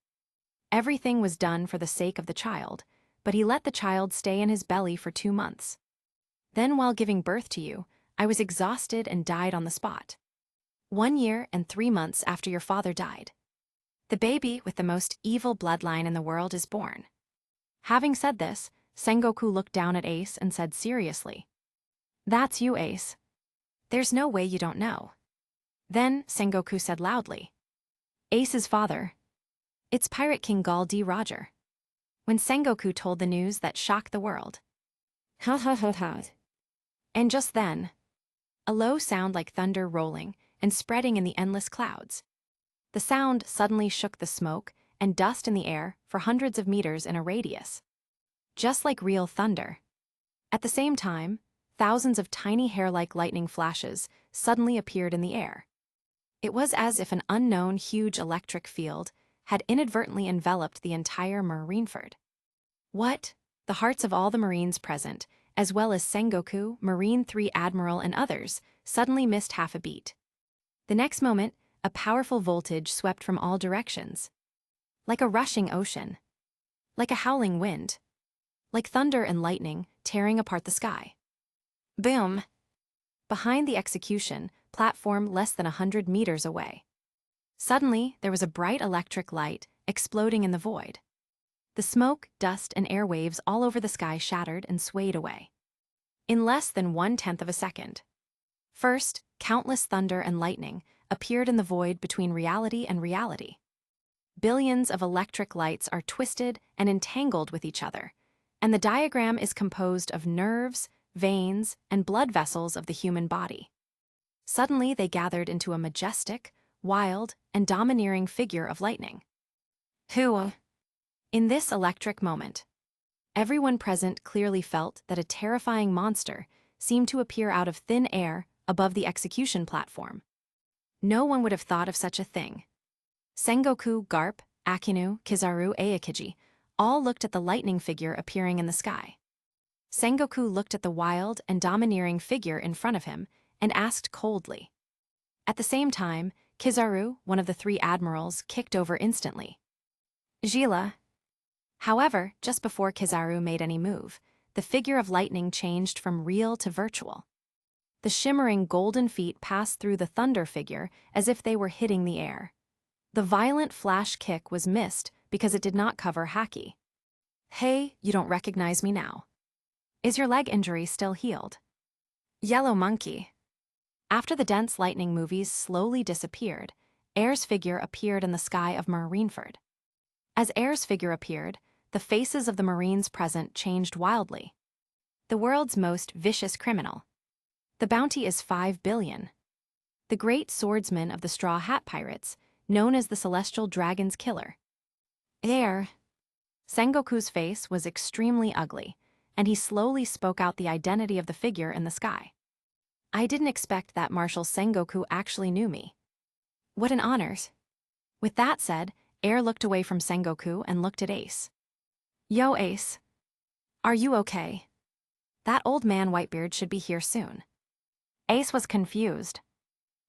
Everything was done for the sake of the child, but he let the child stay in his belly for 2 months. Then while giving birth to you, I was exhausted and died on the spot. 1 year and 3 months after your father died. The baby with the most evil bloodline in the world is born. Having said this, Sengoku looked down at Ace and said seriously, That's you, Ace. There's no way you don't know. Then Sengoku said loudly, Ace's father. It's Pirate King Gall D. Roger. When Sengoku told the news that shocked the world. Ha ha ha ha. And just then, a low sound like thunder rolling and spreading in the endless clouds. The sound suddenly shook the smoke and dust in the air for hundreds of meters in a radius. Just like real thunder. At the same time, thousands of tiny hair-like lightning flashes suddenly appeared in the air. It was as if an unknown huge electric field had inadvertently enveloped the entire Marineford. What? The hearts of all the Marines present, as well as Sengoku, Marine 3 Admiral and others, suddenly missed half a beat. The next moment, a powerful voltage swept from all directions. Like a rushing ocean. Like a howling wind. Like thunder and lightning tearing apart the sky. Boom! Behind the execution platform less than 100 meters away. Suddenly, there was a bright electric light exploding in the void. The smoke, dust, and air waves all over the sky shattered and swayed away. In less than 1/10 of a second. First, countless thunder and lightning appeared in the void between reality and reality. Billions of electric lights are twisted and entangled with each other, and the diagram is composed of nerves, veins, and blood vessels of the human body. Suddenly, they gathered into a majestic, wild, and domineering figure of lightning. Who? In this electric moment, everyone present clearly felt that a terrifying monster seemed to appear out of thin air above the execution platform. No one would have thought of such a thing. Sengoku, Garp, Akinu, Kizaru, Aokiji all looked at the lightning figure appearing in the sky. Sengoku looked at the wild and domineering figure in front of him and asked coldly. At the same time, Kizaru, one of the 3 admirals, kicked over instantly. Gila. However, just before Kizaru made any move, the figure of lightning changed from real to virtual. The shimmering golden feet passed through the thunder figure as if they were hitting the air. The violent flash kick was missed because it did not cover Haki. Hey, you don't recognize me now. Is your leg injury still healed? Yellow monkey. After the dense lightning movies slowly disappeared, Air's figure appeared in the sky of Marineford. As Air's figure appeared, the faces of the Marines present changed wildly. The world's most vicious criminal. The bounty is 5 billion. The great swordsman of the Straw Hat Pirates, known as the Celestial Dragon's Killer. Air. Sengoku's face was extremely ugly, and he slowly spoke out the identity of the figure in the sky. I didn't expect that Marshal Sengoku actually knew me. What an honor. With that said, Air looked away from Sengoku and looked at Ace. Yo, Ace. Are you okay? That old man Whitebeard should be here soon. Ace was confused.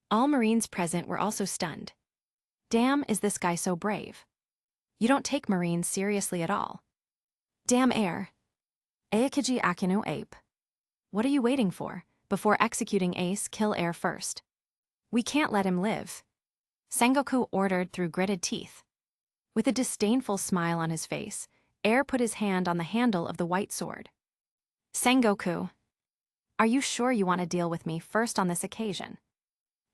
All Marines present were also stunned. Damn, is this guy so brave? You don't take Marines seriously at all. Damn Air. Aokiji Akinu Ape. What are you waiting for? Before executing Ace, kill Air first. We can't let him live. Sengoku ordered through gritted teeth. With a disdainful smile on his face, Air put his hand on the handle of the white sword. Sengoku, are you sure you want to deal with me first on this occasion?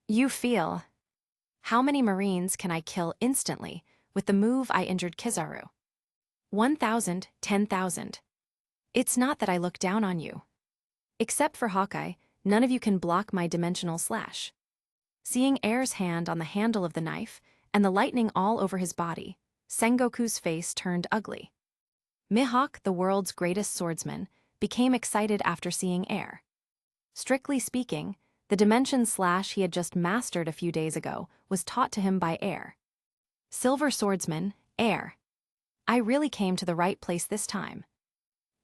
You feel. How many Marines can I kill instantly with the move I injured Kizaru? 1,000, 10,000. It's not that I look down on you. Except for Hawkeye, none of you can block my dimensional slash. Seeing Air's hand on the handle of the knife and the lightning all over his body, Sengoku's face turned ugly. Mihawk, the world's greatest swordsman, became excited after seeing Air. Strictly speaking, the dimension slash he had just mastered a few days ago was taught to him by Air. Silver swordsman, Air. I really came to the right place this time.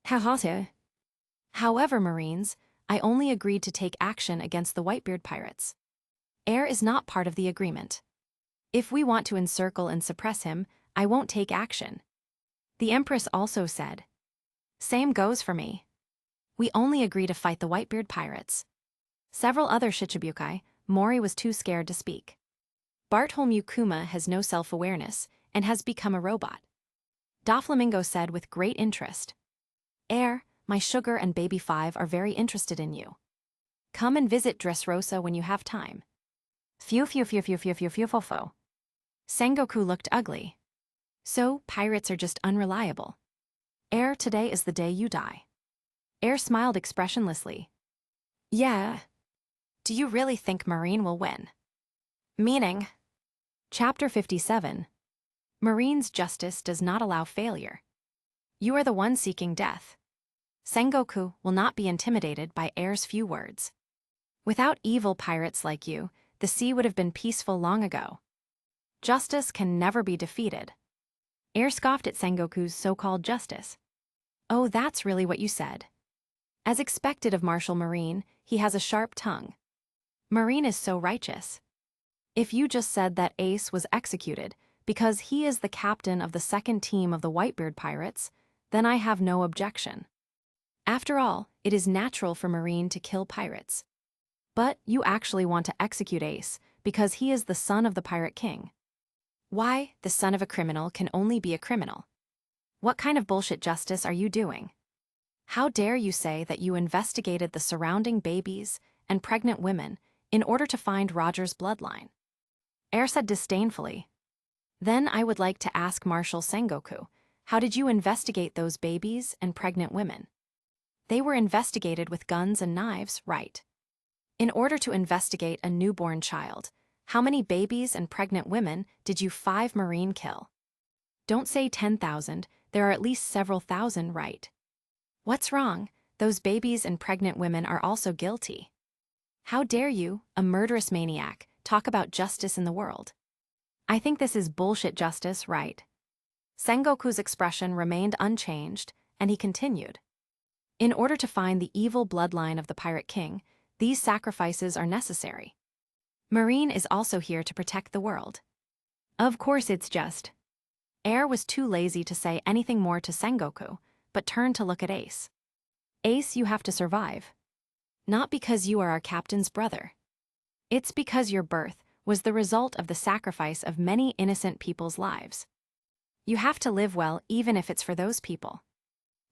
However, Marines, I only agreed to take action against the Whitebeard pirates. Air is not part of the agreement. If we want to encircle and suppress him, I won't take action. The Empress also said. Same goes for me. We only agree to fight the Whitebeard pirates. Several other Shichibukai, Mori was too scared to speak. Bartolomeu Kuma has no self-awareness and has become a robot. Doflamingo said with great interest. Air, my sugar and baby 5 are very interested in you. Come and visit Dressrosa when you have time. Phew. Sengoku looked ugly. So, pirates are just unreliable. Air, today is the day you die. Air smiled expressionlessly. Yeah. Do you really think Marine will win? Meaning? Chapter 57. Marine's justice does not allow failure. You are the one seeking death. Sengoku will not be intimidated by Air's few words. Without evil pirates like you, the sea would have been peaceful long ago. Justice can never be defeated. Air scoffed at Sengoku's so-called justice. Oh, that's really what you said. As expected of Marshal Marine, he has a sharp tongue. Marine is so righteous. If you just said that Ace was executed because he is the captain of the second team of the Whitebeard pirates, then I have no objection. After all, it is natural for Marine to kill pirates. But you actually want to execute Ace because he is the son of the Pirate King. Why, the son of a criminal can only be a criminal. What kind of bullshit justice are you doing? How dare you say that you investigated the surrounding babies and pregnant women in order to find Roger's bloodline? Air said disdainfully. Then I would like to ask Marshal Sengoku, how did you investigate those babies and pregnant women? They were investigated with guns and knives, right? In order to investigate a newborn child, how many babies and pregnant women did you 5 Marine kill? Don't say 10,000, there are at least several thousand, right? What's wrong? Those babies and pregnant women are also guilty. How dare you, a murderous maniac, talk about justice in the world? I think this is bullshit justice, right? Sengoku's expression remained unchanged, and he continued. In order to find the evil bloodline of the Pirate King, these sacrifices are necessary. Marine is also here to protect the world. Of course it's just. Air was too lazy to say anything more to Sengoku, but turned to look at Ace. Ace, you have to survive. Not because you are our captain's brother. It's because your birth was the result of the sacrifice of many innocent people's lives. You have to live well even if it's for those people.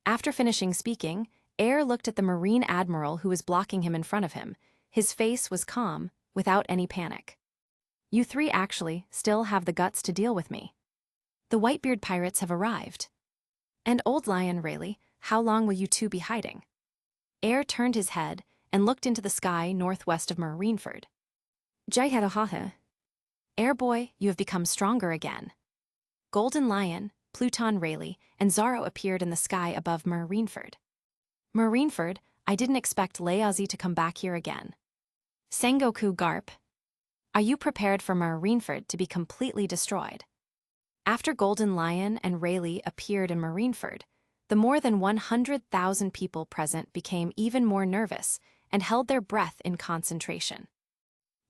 After finishing speaking, Air looked at the Marine Admiral who was blocking him in front of him. His face was calm, without any panic. You 3 actually still have the guts to deal with me. The Whitebeard pirates have arrived. And Old Lion Rayleigh, how long will you 2 be hiding? Air turned his head and looked into the sky northwest of Marineford. Jaihaha. Air boy, you have become stronger again. Golden Lion, Pluton Rayleigh, and Zaro appeared in the sky above Marineford. Marineford, I didn't expect Leazi to come back here again. Sengoku Garp. Are you prepared for Marineford to be completely destroyed? After Golden Lion and Rayleigh appeared in Marineford, the more than 100,000 people present became even more nervous and held their breath in concentration.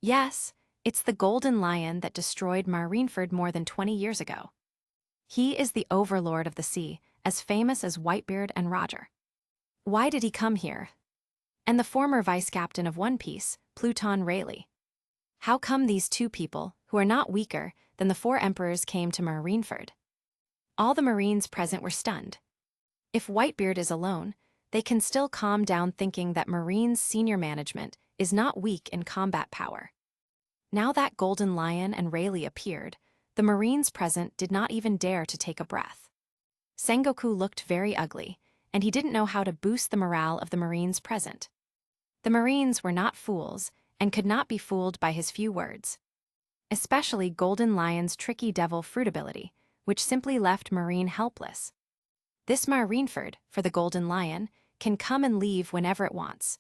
Yes, it's the Golden Lion that destroyed Marineford more than 20 years ago. He is the overlord of the sea, as famous as Whitebeard and Roger. Why did he come here? And the former vice-captain of One Piece, Pluton Rayleigh. How come these 2 people, who are not weaker than the 4 emperors, came to Marineford? All the Marines present were stunned. If Whitebeard is alone, they can still calm down thinking that Marines' senior management is not weak in combat power. Now that Golden Lion and Rayleigh appeared, the Marines present did not even dare to take a breath. Sengoku looked very ugly, and he didn't know how to boost the morale of the Marines present. The Marines were not fools and could not be fooled by his few words. Especially Golden Lion's tricky devil fruit ability, which simply left Marine helpless. This Marineford, for the Golden Lion, can come and leave whenever it wants.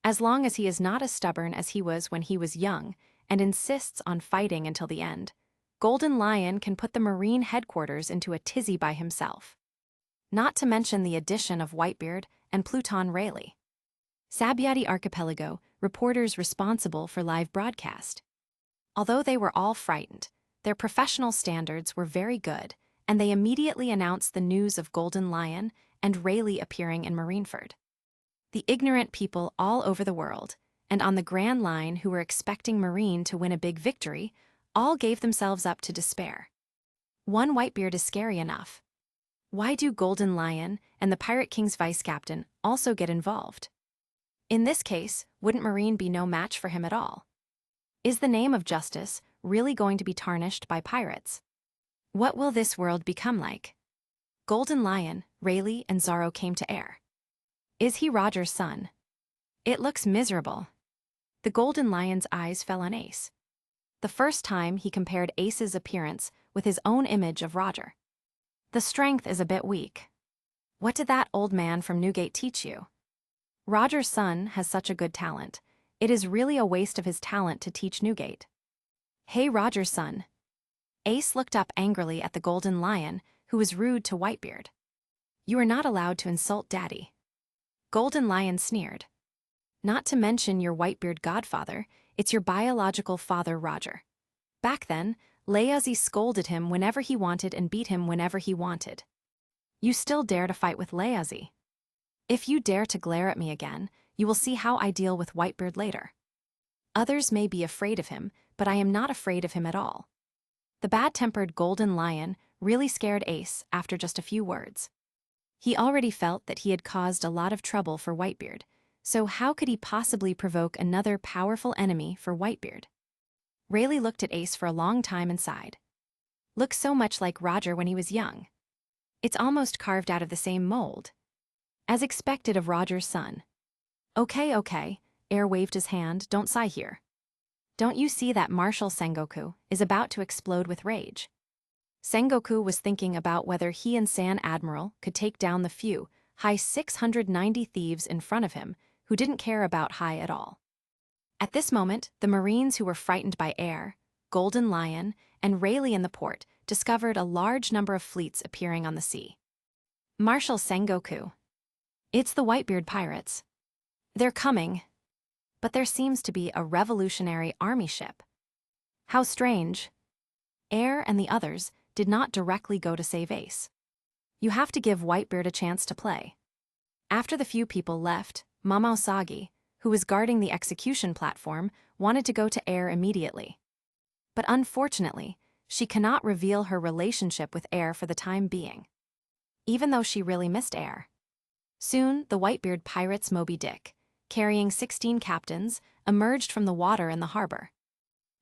As long as he is not as stubborn as he was when he was young and insists on fighting until the end, Golden Lion can put the Marine headquarters into a tizzy by himself. Not to mention the addition of Whitebeard and Pluton Rayleigh. Sabyati Archipelago, reporters responsible for live broadcast. Although they were all frightened, their professional standards were very good, and they immediately announced the news of Golden Lion and Rayleigh appearing in Marineford. The ignorant people all over the world, and on the Grand Line who were expecting Marine to win a big victory, all gave themselves up to despair. One Whitebeard is scary enough. Why do Golden Lion and the Pirate King's vice captain also get involved? In this case, wouldn't Marine be no match for him at all? Is the name of justice really going to be tarnished by pirates? What will this world become like? Golden Lion, Rayleigh, and Zoro came to air. Is he Roger's son? It looks miserable. The Golden Lion's eyes fell on Ace. The first time he compared Ace's appearance with his own image of Roger. The strength is a bit weak. What did that old man from Newgate teach you? Roger's son has such a good talent. It is really a waste of his talent to teach Newgate. Hey, Roger's son. Ace looked up angrily at the Golden Lion, who was rude to Whitebeard. You are not allowed to insult Daddy. Golden Lion sneered. Not to mention your Whitebeard godfather, it's your biological father, Roger. Back then, Leazy scolded him whenever he wanted and beat him whenever he wanted. You still dare to fight with Leazy? If you dare to glare at me again, you will see how I deal with Whitebeard later. Others may be afraid of him, but I am not afraid of him at all. The bad-tempered Golden Lion really scared Ace after just a few words. He already felt that he had caused a lot of trouble for Whitebeard, so how could he possibly provoke another powerful enemy for Whitebeard? Rayleigh looked at Ace for a long time and sighed. Looks so much like Roger when he was young. It's almost carved out of the same mold. As expected of Roger's son. Okay, Air waved his hand, don't sigh here. Don't you see that Marshal Sengoku is about to explode with rage? Sengoku was thinking about whether he and San Admiral could take down the few, high 690 thieves in front of him who didn't care about High at all. At this moment, the Marines who were frightened by Air, Golden Lion, and Rayleigh in the port discovered a large number of fleets appearing on the sea. Marshal Sengoku. It's the Whitebeard pirates. They're coming. But there seems to be a revolutionary army ship. How strange. Air and the others did not directly go to save Ace. You have to give Whitebeard a chance to play. After the few people left, Mama Usagi, who was guarding the execution platform, wanted to go to Air immediately. But unfortunately, she cannot reveal her relationship with Air for the time being. Even though she really missed Air. Soon, the Whitebeard pirates Moby Dick, carrying 16 captains, emerged from the water in the harbor.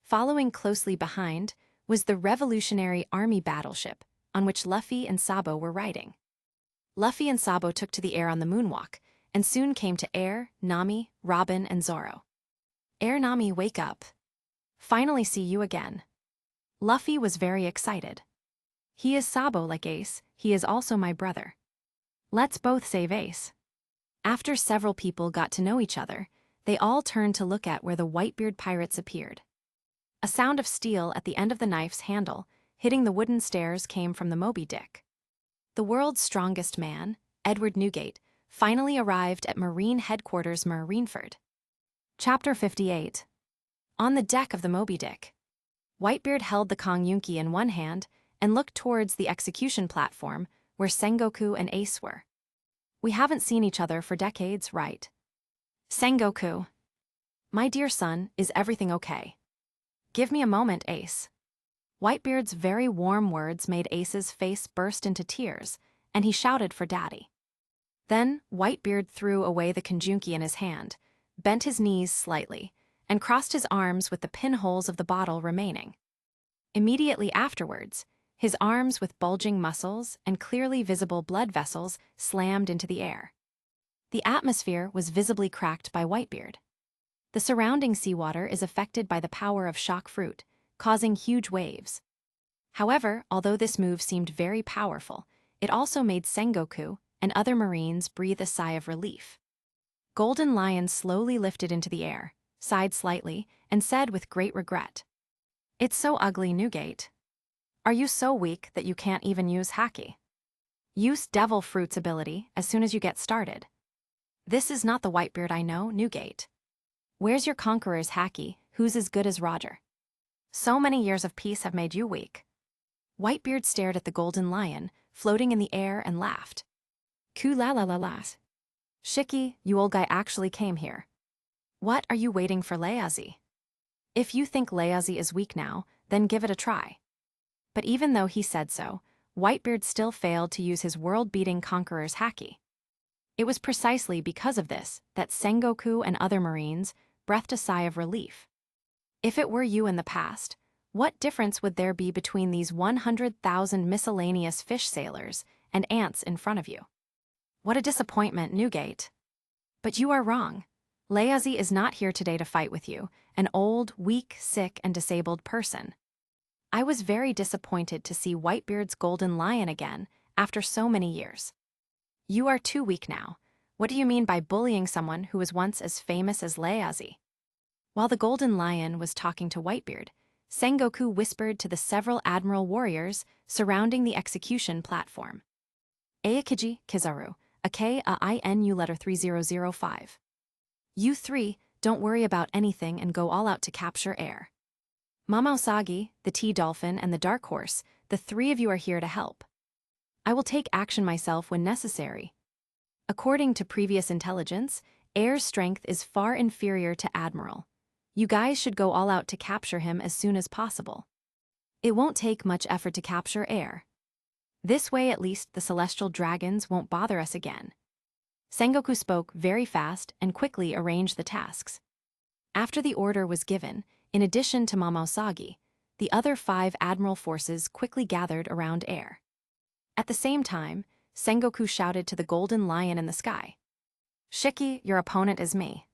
Following closely behind was the Revolutionary Army battleship, on which Luffy and Sabo were riding. Luffy and Sabo took to the air on the moonwalk, and soon came to Air, Nami, Robin, and Zoro. Air, Nami, wake up. Finally see you again. Luffy was very excited. He is Sabo like Ace, he is also my brother. Let's both save Ace. After several people got to know each other, they all turned to look at where the Whitebeard pirates appeared. A sound of steel at the end of the knife's handle, hitting the wooden stairs, came from the Moby Dick. The world's strongest man, Edward Newgate, finally arrived at Marine Headquarters Marineford. Chapter 58. On the deck of the Moby Dick. Whitebeard held the Kongyunki in one hand and looked towards the execution platform where Sengoku and Ace were. We haven't seen each other for decades, right? Sengoku. My dear son, is everything okay? Give me a moment, Ace. Whitebeard's very warm words made Ace's face burst into tears, and he shouted for Daddy. Then, Whitebeard threw away the conjunky in his hand, bent his knees slightly, and crossed his arms with the pinholes of the bottle remaining. Immediately afterwards, his arms with bulging muscles and clearly visible blood vessels slammed into the air. The atmosphere was visibly cracked by Whitebeard. The surrounding seawater is affected by the power of shock fruit, causing huge waves. However, although this move seemed very powerful, it also made Sengoku and other Marines breathe a sigh of relief. Golden Lion slowly lifted into the air, sighed slightly, and said with great regret, "It's so ugly, Newgate. Are you so weak that you can't even use haki? Use Devil Fruit's ability as soon as you get started. This is not the Whitebeard I know, Newgate. Where's your conqueror's haki, who's as good as Roger? So many years of peace have made you weak." Whitebeard stared at the Golden Lion, floating in the air, and laughed. "Ku la la la la. Shiki, you old guy actually came here. What are you waiting for, Leazi? If you think Leazi is weak now, then give it a try." But even though he said so, Whitebeard still failed to use his world-beating conqueror's haki. It was precisely because of this that Sengoku and other Marines breathed a sigh of relief. If it were you in the past, what difference would there be between these 100,000 miscellaneous fish sailors and ants in front of you? What a disappointment, Newgate. But you are wrong. Leazi is not here today to fight with you, an old, weak, sick, and disabled person. I was very disappointed to see Whitebeard's Golden Lion again after so many years. You are too weak now. What do you mean by bullying someone who was once as famous as Leazi? While the Golden Lion was talking to Whitebeard, Sengoku whispered to the several admiral warriors surrounding the execution platform. Aokiji Kizaru, Inu letter 3005. You three, don't worry about anything and go all out to capture air. Mama Usagi, the T-Dolphin, and the Dark Horse, the three of you are here to help. I will take action myself when necessary. According to previous intelligence, Air's strength is far inferior to Admiral. You guys should go all out to capture him as soon as possible. It won't take much effort to capture Air. This way at least the celestial dragons won't bother us again. Sengoku spoke very fast and quickly arranged the tasks. After the order was given, in addition to Mama Usagi, the other 5 admiral forces quickly gathered around Air. At the same time, Sengoku shouted to the Golden Lion in the sky. "Shiki, your opponent is me.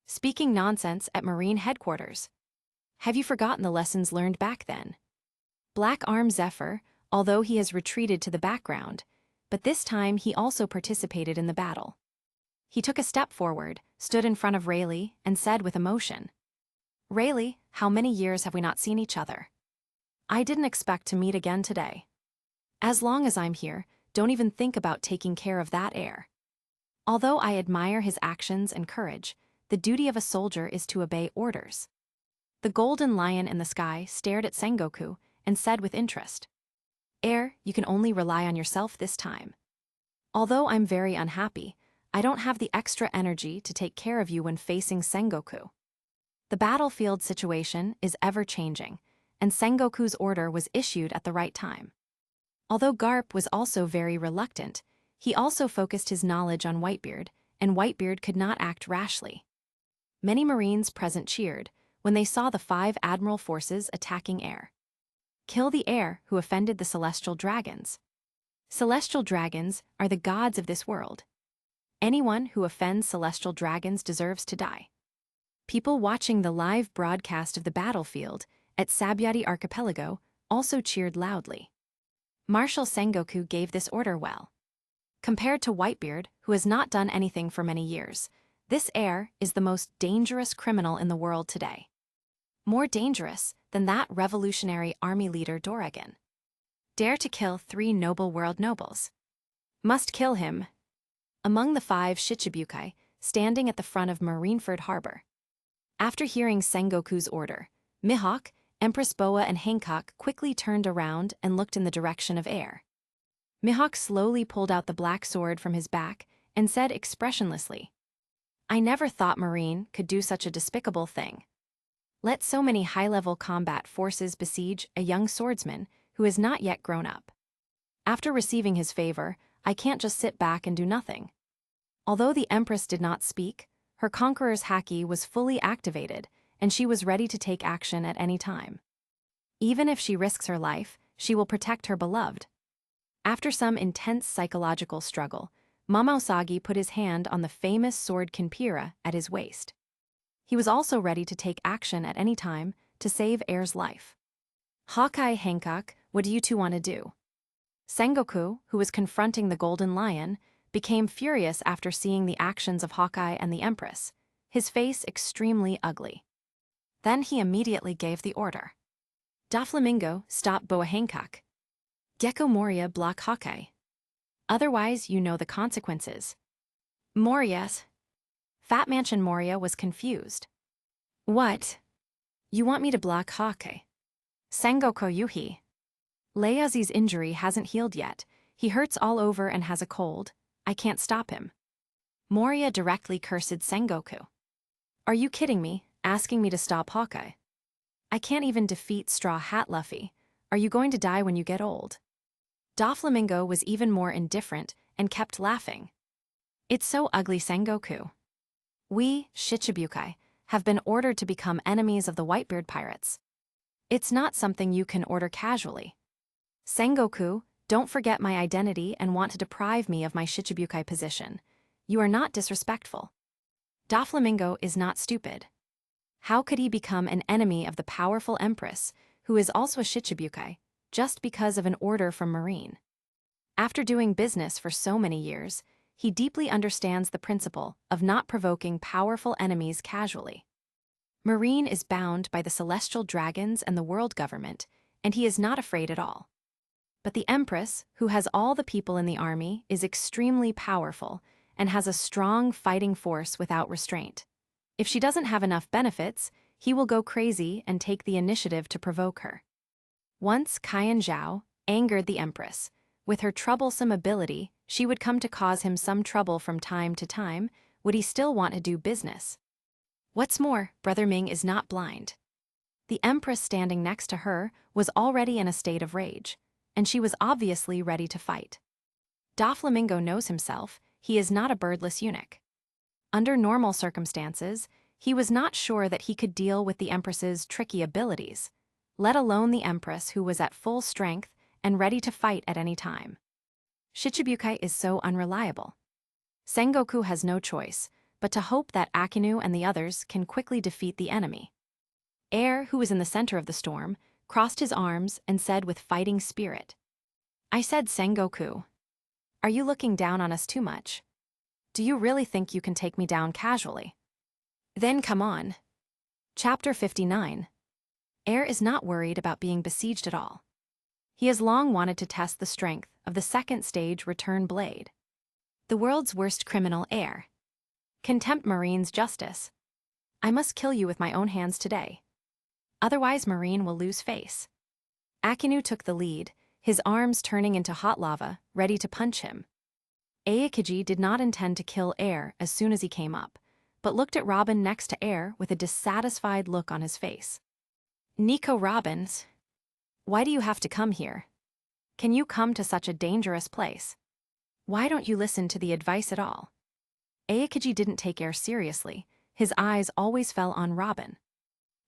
Speaking nonsense at Marine headquarters. Have you forgotten the lessons learned back then? Black Arm Zephyr, although he has retreated to the background, but this time he also participated in the battle. He took a step forward, stood in front of Rayleigh, and said with emotion, 'Rayleigh, how many years have we not seen each other? I didn't expect to meet again today. As long as I'm here, don't even think about taking care of that Air.' Although I admire his actions and courage, the duty of a soldier is to obey orders." The Golden Lion in the sky stared at Sengoku and said with interest, "Air, you can only rely on yourself this time. Although I'm very unhappy, I don't have the extra energy to take care of you when facing Sengoku. The battlefield situation is ever-changing, and Sengoku's order was issued at the right time." Although Garp was also very reluctant, he also focused his knowledge on Whitebeard, and Whitebeard could not act rashly. Many Marines present cheered when they saw the 5 admiral forces attacking Air. Kill the Air who offended the celestial dragons. Celestial dragons are the gods of this world. Anyone who offends celestial dragons deserves to die. People watching the live broadcast of the battlefield at Sabyati Archipelago also cheered loudly. Marshal Sengoku gave this order well. Compared to Whitebeard, who has not done anything for many years, this Air is the most dangerous criminal in the world today. More dangerous than that revolutionary army leader Doragon. Dare to kill 3 noble world nobles. Must kill him. Among the 5 Shichibukai, standing at the front of Marineford Harbor. After hearing Sengoku's order, Mihawk, Empress Boa, and Hancock quickly turned around and looked in the direction of Air. Mihawk slowly pulled out the black sword from his back and said expressionlessly, "I never thought Marine could do such a despicable thing. Let so many high-level combat forces besiege a young swordsman who is not yet grown up. After receiving his favor, I can't just sit back and do nothing. Although the Empress did not speak, her conqueror's haki was fully activated, and she was ready to take action at any time. Even if she risks her life, she will protect her beloved. After some intense psychological struggle, Mama Usagi put his hand on the famous sword Kinpira at his waist. He was also ready to take action at any time to save Heir's life. Hawkeye, Hancock, what do you two want to do? Sengoku, who was confronting the Golden Lion, became furious after seeing the actions of Hawkeye and the Empress, his face extremely ugly. Then he immediately gave the order. Doflamingo, stop Boa Hancock. Gecko Moria, block Hawkeye. Otherwise, you know the consequences. Moria's. Fat Mansion Moria was confused. What? You want me to block Hawkeye? Sengoku Yuhi. Ieyazu's injury hasn't healed yet. He hurts all over and has a cold. I can't stop him. Moria directly cursed Sengoku. Are you kidding me, asking me to stop Hawkeye? I can't even defeat Straw Hat Luffy. Are you going to die when you get old? Doflamingo was even more indifferent and kept laughing. It's so ugly, Sengoku. We, Shichibukai, have been ordered to become enemies of the Whitebeard pirates. It's not something you can order casually. Sengoku, don't forget my identity and want to deprive me of my Shichibukai position. You are not disrespectful. Doflamingo is not stupid. How could he become an enemy of the powerful Empress, who is also a Shichibukai, just because of an order from Marine? After doing business for so many years, he deeply understands the principle of not provoking powerful enemies casually. Marine is bound by the celestial dragons and the world government, and he is not afraid at all. But the Empress, who has all the people in the army, is extremely powerful and has a strong fighting force without restraint. If she doesn't have enough benefits, he will go crazy and take the initiative to provoke her. Once Caiyan Zhao angered the Empress. With her troublesome ability, she would come to cause him some trouble from time to time. Would he still want to do business? What's more, Brother Ming is not blind. The Empress standing next to her was already in a state of rage, and she was obviously ready to fight. Doflamingo knows himself, he is not a birdless eunuch. Under normal circumstances, he was not sure that he could deal with the Empress's tricky abilities, let alone the Empress who was at full strength and ready to fight at any time. Shichibukai is so unreliable. Sengoku has no choice but to hope that Akinu and the others can quickly defeat the enemy. Air, who was in the center of the storm, crossed his arms and said with fighting spirit, I said, Sengoku, are you looking down on us too much? Do you really think you can take me down casually? Then come on. Chapter 59. Air is not worried about being besieged at all. He has long wanted to test the strength of the second stage return blade. The world's worst criminal, Air. Contempt Marine's justice. I must kill you with my own hands today. Otherwise Marine will lose face. Akinu took the lead, his arms turning into hot lava, ready to punch him. Aokiji did not intend to kill Air as soon as he came up, but looked at Robin next to Air with a dissatisfied look on his face. Nico Robbins, why do you have to come here? Can you come to such a dangerous place? Why don't you listen to the advice at all? Aokiji didn't take Air seriously, his eyes always fell on Robin.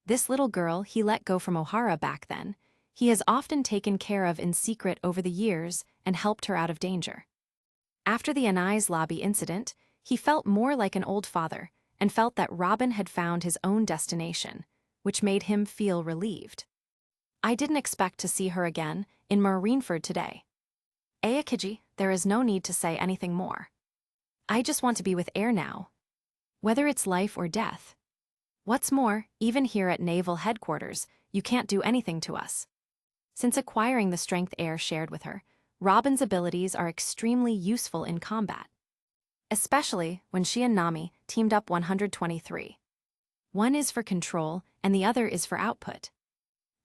This little girl he let go from Ohara back then, he has often taken care of in secret over the years and helped her out of danger. After the Anai's lobby incident, he felt more like an old father and felt that Robin had found his own destination, which made him feel relieved. I didn't expect to see her again in Marineford today. Aokiji, there is no need to say anything more. I just want to be with Air now. Whether it's life or death. What's more, even here at Naval Headquarters, you can't do anything to us. Since acquiring the strength Air shared with her, Robin's abilities are extremely useful in combat. Especially when she and Nami teamed up 123. One is for control and the other is for output.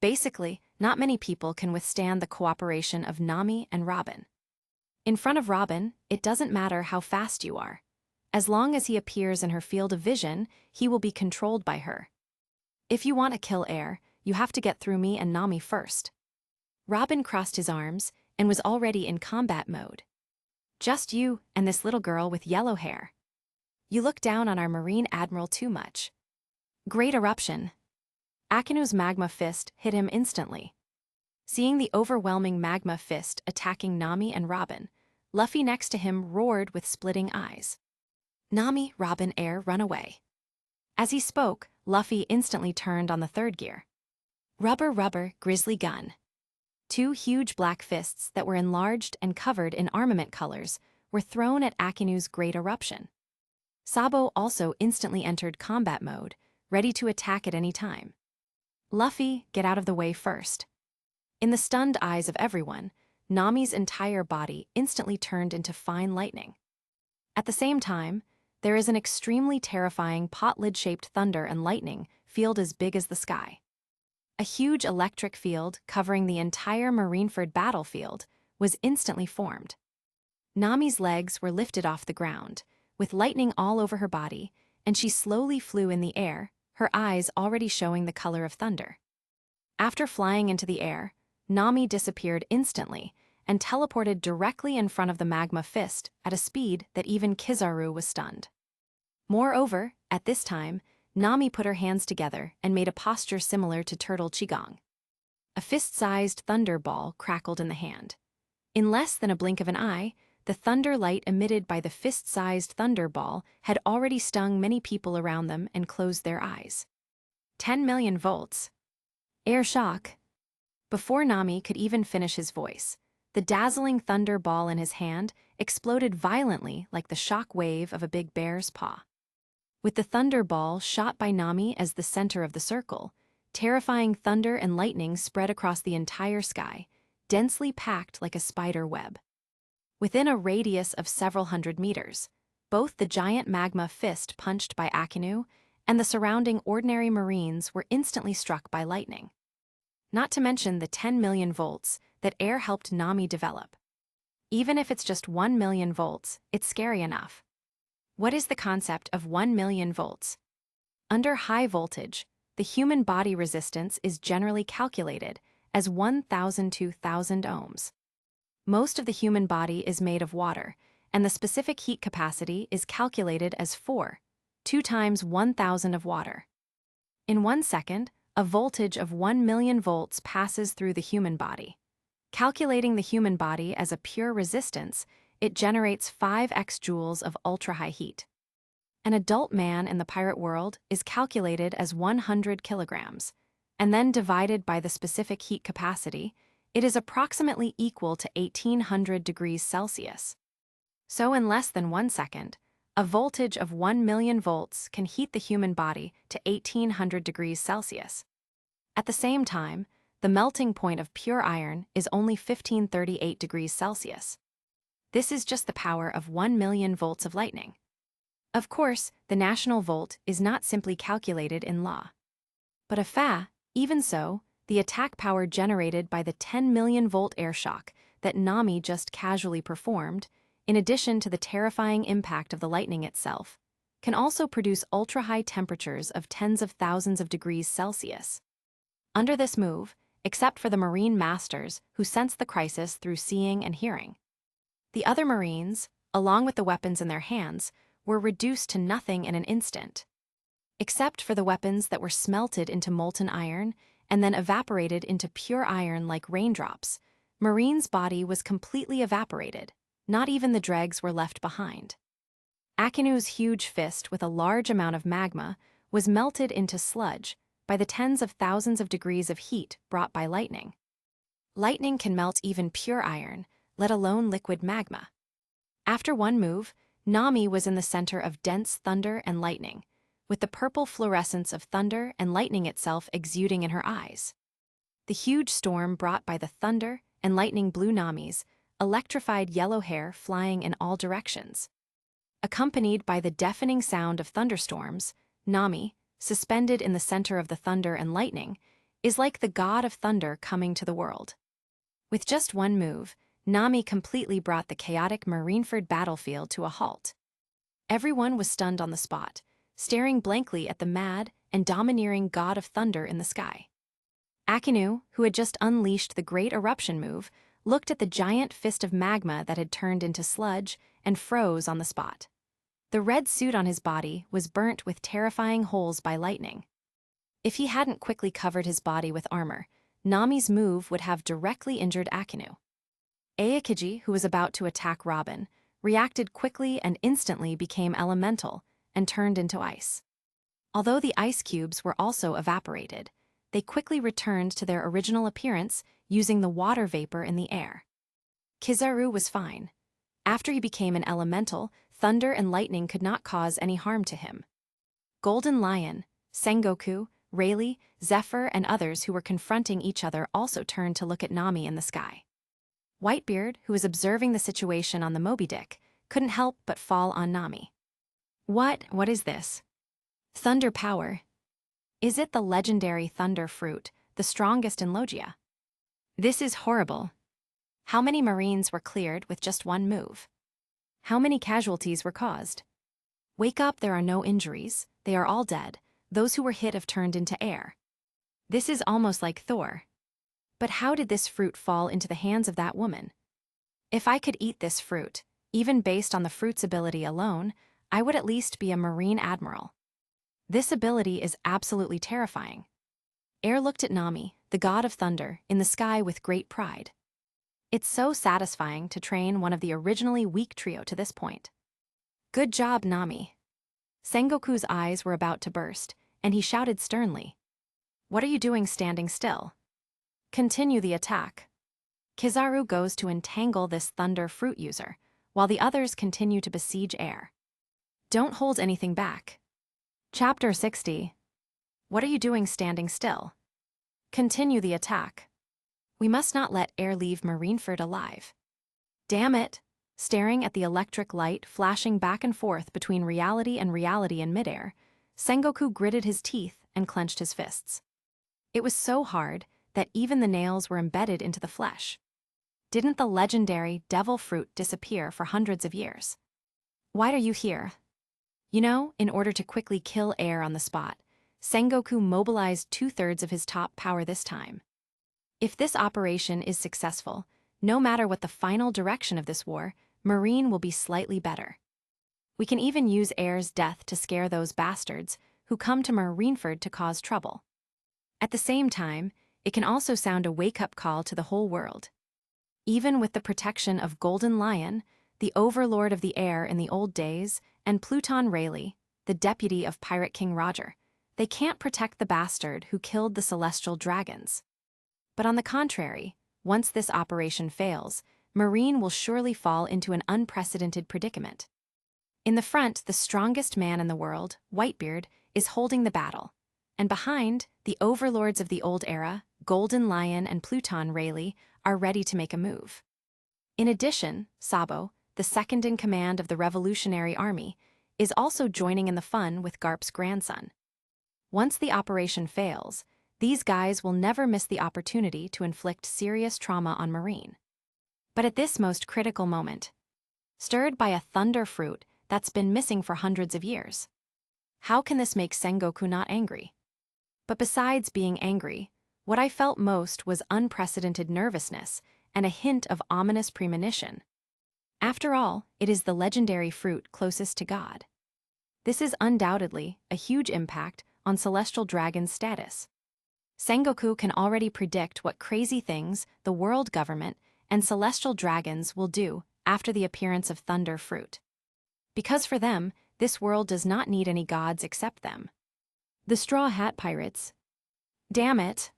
Basically, not many people can withstand the cooperation of Nami and Robin. In front of Robin, it doesn't matter how fast you are. As long as he appears in her field of vision, he will be controlled by her. If you want to kill air, you have to get through me and Nami first. Robin crossed his arms and was already in combat mode. Just you and this little girl with yellow hair. You look down on our Marine Admiral too much. Great eruption. Akinu's magma fist hit him instantly. Seeing the overwhelming magma fist attacking Nami and Robin, Luffy next to him roared with splitting eyes. Nami, Robin, air, run away. As he spoke, Luffy instantly turned on the third gear. Rubber, rubber, grizzly gun. Two huge black fists that were enlarged and covered in armament colors were thrown at Akinu's great eruption. Sabo also instantly entered combat mode, ready to attack at any time. Luffy, get out of the way first. In the stunned eyes of everyone, Nami's entire body instantly turned into fine lightning. At the same time, there is an extremely terrifying pot-lid-shaped thunder and lightning field as big as the sky. A huge electric field covering the entire Marineford battlefield was instantly formed. Nami's legs were lifted off the ground, with lightning all over her body, and she slowly flew in the air, her eyes already showing the color of thunder. After flying into the air, Nami disappeared instantly and teleported directly in front of the magma fist at a speed that even Kizaru was stunned. Moreover, at this time, Nami put her hands together and made a posture similar to Turtle Qigong. A fist-sized thunder ball crackled in the hand. In less than a blink of an eye, the thunder light emitted by the fist-sized thunder ball had already stung many people around them and closed their eyes. 10 million volts. Air shock. Before Nami could even finish his voice, the dazzling thunder ball in his hand exploded violently like the shock wave of a big bear's paw. With the thunder ball shot by Nami as the center of the circle, terrifying thunder and lightning spread across the entire sky, densely packed like a spider web. Within a radius of several hundred meters, both the giant magma fist punched by Akinu and the surrounding ordinary Marines were instantly struck by lightning. Not to mention the 10 million volts that air helped Nami develop. Even if it's just 1 million volts, it's scary enough. What is the concept of 1 million volts? Under high voltage, the human body resistance is generally calculated as 1,000 to 1,000 ohms. Most of the human body is made of water, and the specific heat capacity is calculated as 2 times 1,000 of water. In 1 second, a voltage of 1 million volts passes through the human body. Calculating the human body as a pure resistance, it generates 5x joules of ultra-high heat. An adult man in the pirate world is calculated as 100 kilograms, and then divided by the specific heat capacity, it is approximately equal to 1800 degrees Celsius. So in less than 1 second, a voltage of 1 million volts can heat the human body to 1800 degrees Celsius. At the same time, the melting point of pure iron is only 1538 degrees Celsius. This is just the power of 1 million volts of lightning. Of course, the national volt is not simply calculated in law. But even so, the attack power generated by the 10 million volt air shock that Nami just casually performed, in addition to the terrifying impact of the lightning itself, can also produce ultra-high temperatures of tens of thousands of degrees Celsius. Under this move, except for the Marine masters who sensed the crisis through seeing and hearing, the other Marines, along with the weapons in their hands, were reduced to nothing in an instant. Except for the weapons that were smelted into molten iron and then evaporated into pure iron like raindrops, Marine's body was completely evaporated. Not even the dregs were left behind. Akinu's huge fist with a large amount of magma was melted into sludge by the tens of thousands of degrees of heat brought by lightning. Lightning can melt even pure iron, let alone liquid magma. After one move, Nami was in the center of dense thunder and lightning, with the purple fluorescence of thunder and lightning itself exuding in her eyes. The huge storm brought by the thunder and lightning blew Nami's electrified yellow hair flying in all directions. Accompanied by the deafening sound of thunderstorms, Nami, suspended in the center of the thunder and lightning, is like the god of thunder coming to the world. With just one move, Nami completely brought the chaotic Marineford battlefield to a halt. Everyone was stunned on the spot, staring blankly at the mad and domineering god of thunder in the sky. Akinu, who had just unleashed the Great Eruption move, looked at the giant fist of magma that had turned into sludge and froze on the spot. The red suit on his body was burnt with terrifying holes by lightning. If he hadn't quickly covered his body with armor, Nami's move would have directly injured Akinu. Aokiji, who was about to attack Robin, reacted quickly and instantly became elemental and turned into ice. Although the ice cubes were also evaporated, they quickly returned to their original appearance using the water vapor in the air. Kizaru was fine. After he became an elemental, thunder and lightning could not cause any harm to him. Golden Lion, Sengoku, Rayleigh, Zephyr, and others who were confronting each other also turned to look at Nami in the sky. Whitebeard, who was observing the situation on the Moby Dick, couldn't help but fall on Nami. What is this? Thunder power. Is it the legendary thunder fruit, the strongest in Logia? This is horrible. How many Marines were cleared with just one move? How many casualties were caused? Wake up, there are no injuries, they are all dead. Those who were hit have turned into air. This is almost like Thor. But how did this fruit fall into the hands of that woman? If I could eat this fruit, even based on the fruit's ability alone, I would at least be a Marine Admiral. This ability is absolutely terrifying. Air looked at Nami, the god of thunder, in the sky with great pride. It's so satisfying to train one of the originally weak trio to this point. Good job, Nami. Sengoku's eyes were about to burst, and he shouted sternly. What are you doing standing still? Continue the attack. Kizaru goes to entangle this thunder fruit user, while the others continue to besiege air. Don't hold anything back. Chapter 60. What are you doing standing still? Continue the attack. We must not let air leave Marineford alive. Damn it! Staring at the electric light flashing back and forth between reality and reality in midair, Sengoku gritted his teeth and clenched his fists. It was so hard that even the nails were embedded into the flesh. Didn't the legendary devil fruit disappear for hundreds of years? Why are you here? You know, in order to quickly kill air on the spot, Sengoku mobilized 2/3 of his top power this time. If this operation is successful, no matter what the final direction of this war, Marine will be slightly better. We can even use air's death to scare those bastards who come to Marineford to cause trouble. At the same time, it can also sound a wake-up call to the whole world. Even with the protection of Golden Lion, the overlord of the air in the old days, and Pluton Rayleigh, the deputy of Pirate King Roger, they can't protect the bastard who killed the celestial dragons. But on the contrary, once this operation fails, Marine will surely fall into an unprecedented predicament. In the front, the strongest man in the world, Whitebeard, is holding the battle, and behind, the overlords of the old era, Golden Lion and Pluton Rayleigh, are ready to make a move. In addition, Sabo, the second in command of the Revolutionary Army, is also joining in the fun with Garp's grandson. Once the operation fails, these guys will never miss the opportunity to inflict serious trauma on Marine. But at this most critical moment, stirred by a thunder fruit that's been missing for hundreds of years, how can this make Sengoku not angry? But besides being angry, what I felt most was unprecedented nervousness and a hint of ominous premonition. After all, it is the legendary fruit closest to God. This is undoubtedly a huge impact on Celestial Dragon's status. Sengoku can already predict what crazy things the world government and Celestial Dragons will do after the appearance of Thunder Fruit. Because for them, this world does not need any gods except them. The Straw Hat Pirates. Damn it!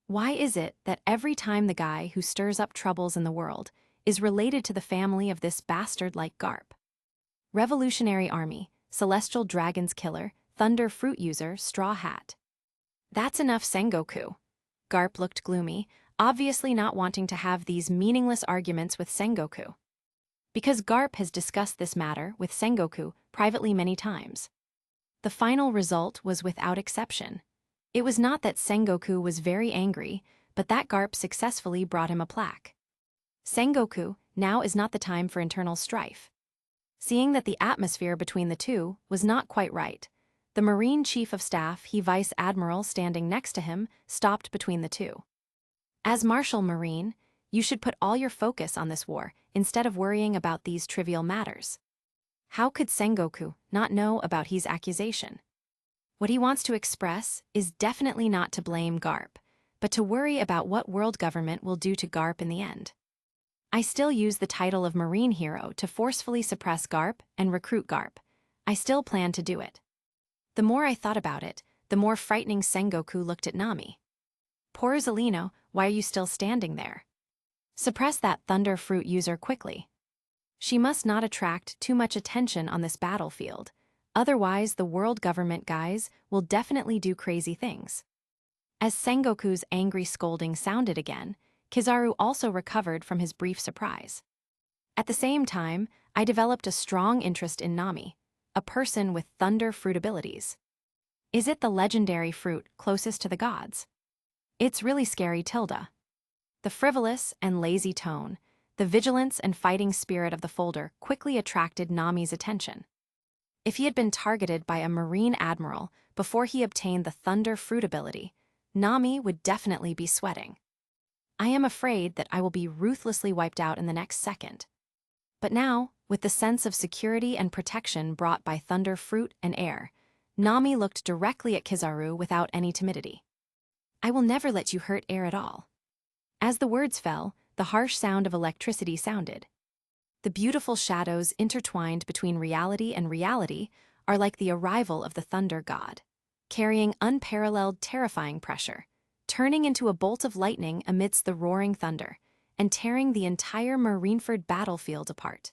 Why is it that every time the guy who stirs up troubles in the world is related to the family of this bastard like Garp? Revolutionary Army, Celestial Dragons Killer, Thunder Fruit User, Straw Hat. That's enough, Sengoku. Garp looked gloomy, obviously not wanting to have these meaningless arguments with Sengoku. Because Garp has discussed this matter with Sengoku privately many times. The final result was without exception. It was not that Sengoku was very angry, but that Garp successfully brought him a plaque. Sengoku, now is not the time for internal strife. Seeing that the atmosphere between the two was not quite right, The Marine Chief of Staff, he Vice Admiral standing next to him, stopped between the two. As Marshal Marine, you should put all your focus on this war instead of worrying about these trivial matters. How could Sengoku not know about his accusation? What he wants to express is definitely not to blame Garp, but to worry about what world government will do to Garp in the end. I still use the title of Marine Hero to forcefully suppress Garp and recruit Garp. I still plan to do it. The more I thought about it, the more frightening Sengoku looked at Nami. Poor Zelino, why are you still standing there? Suppress that thunder fruit user quickly. She must not attract too much attention on this battlefield, otherwise the world government guys will definitely do crazy things. As Sengoku's angry scolding sounded again, Kizaru also recovered from his brief surprise. At the same time, I developed a strong interest in Nami, a person with thunder fruit abilities. Is it the legendary fruit closest to the gods? It's really scary, Tilda. The frivolous and lazy tone, the vigilance and fighting spirit of the folder quickly attracted Nami's attention. If he had been targeted by a Marine Admiral before he obtained the thunder fruit ability, Nami would definitely be sweating. I am afraid that I will be ruthlessly wiped out in the next second. But now, with the sense of security and protection brought by thunder fruit and air, Nami looked directly at Kizaru without any timidity. I will never let you hurt air at all. As the words fell, the harsh sound of electricity sounded. The beautiful shadows intertwined between reality and reality are like the arrival of the thunder god, carrying unparalleled terrifying pressure, turning into a bolt of lightning amidst the roaring thunder, and tearing the entire Marineford battlefield apart.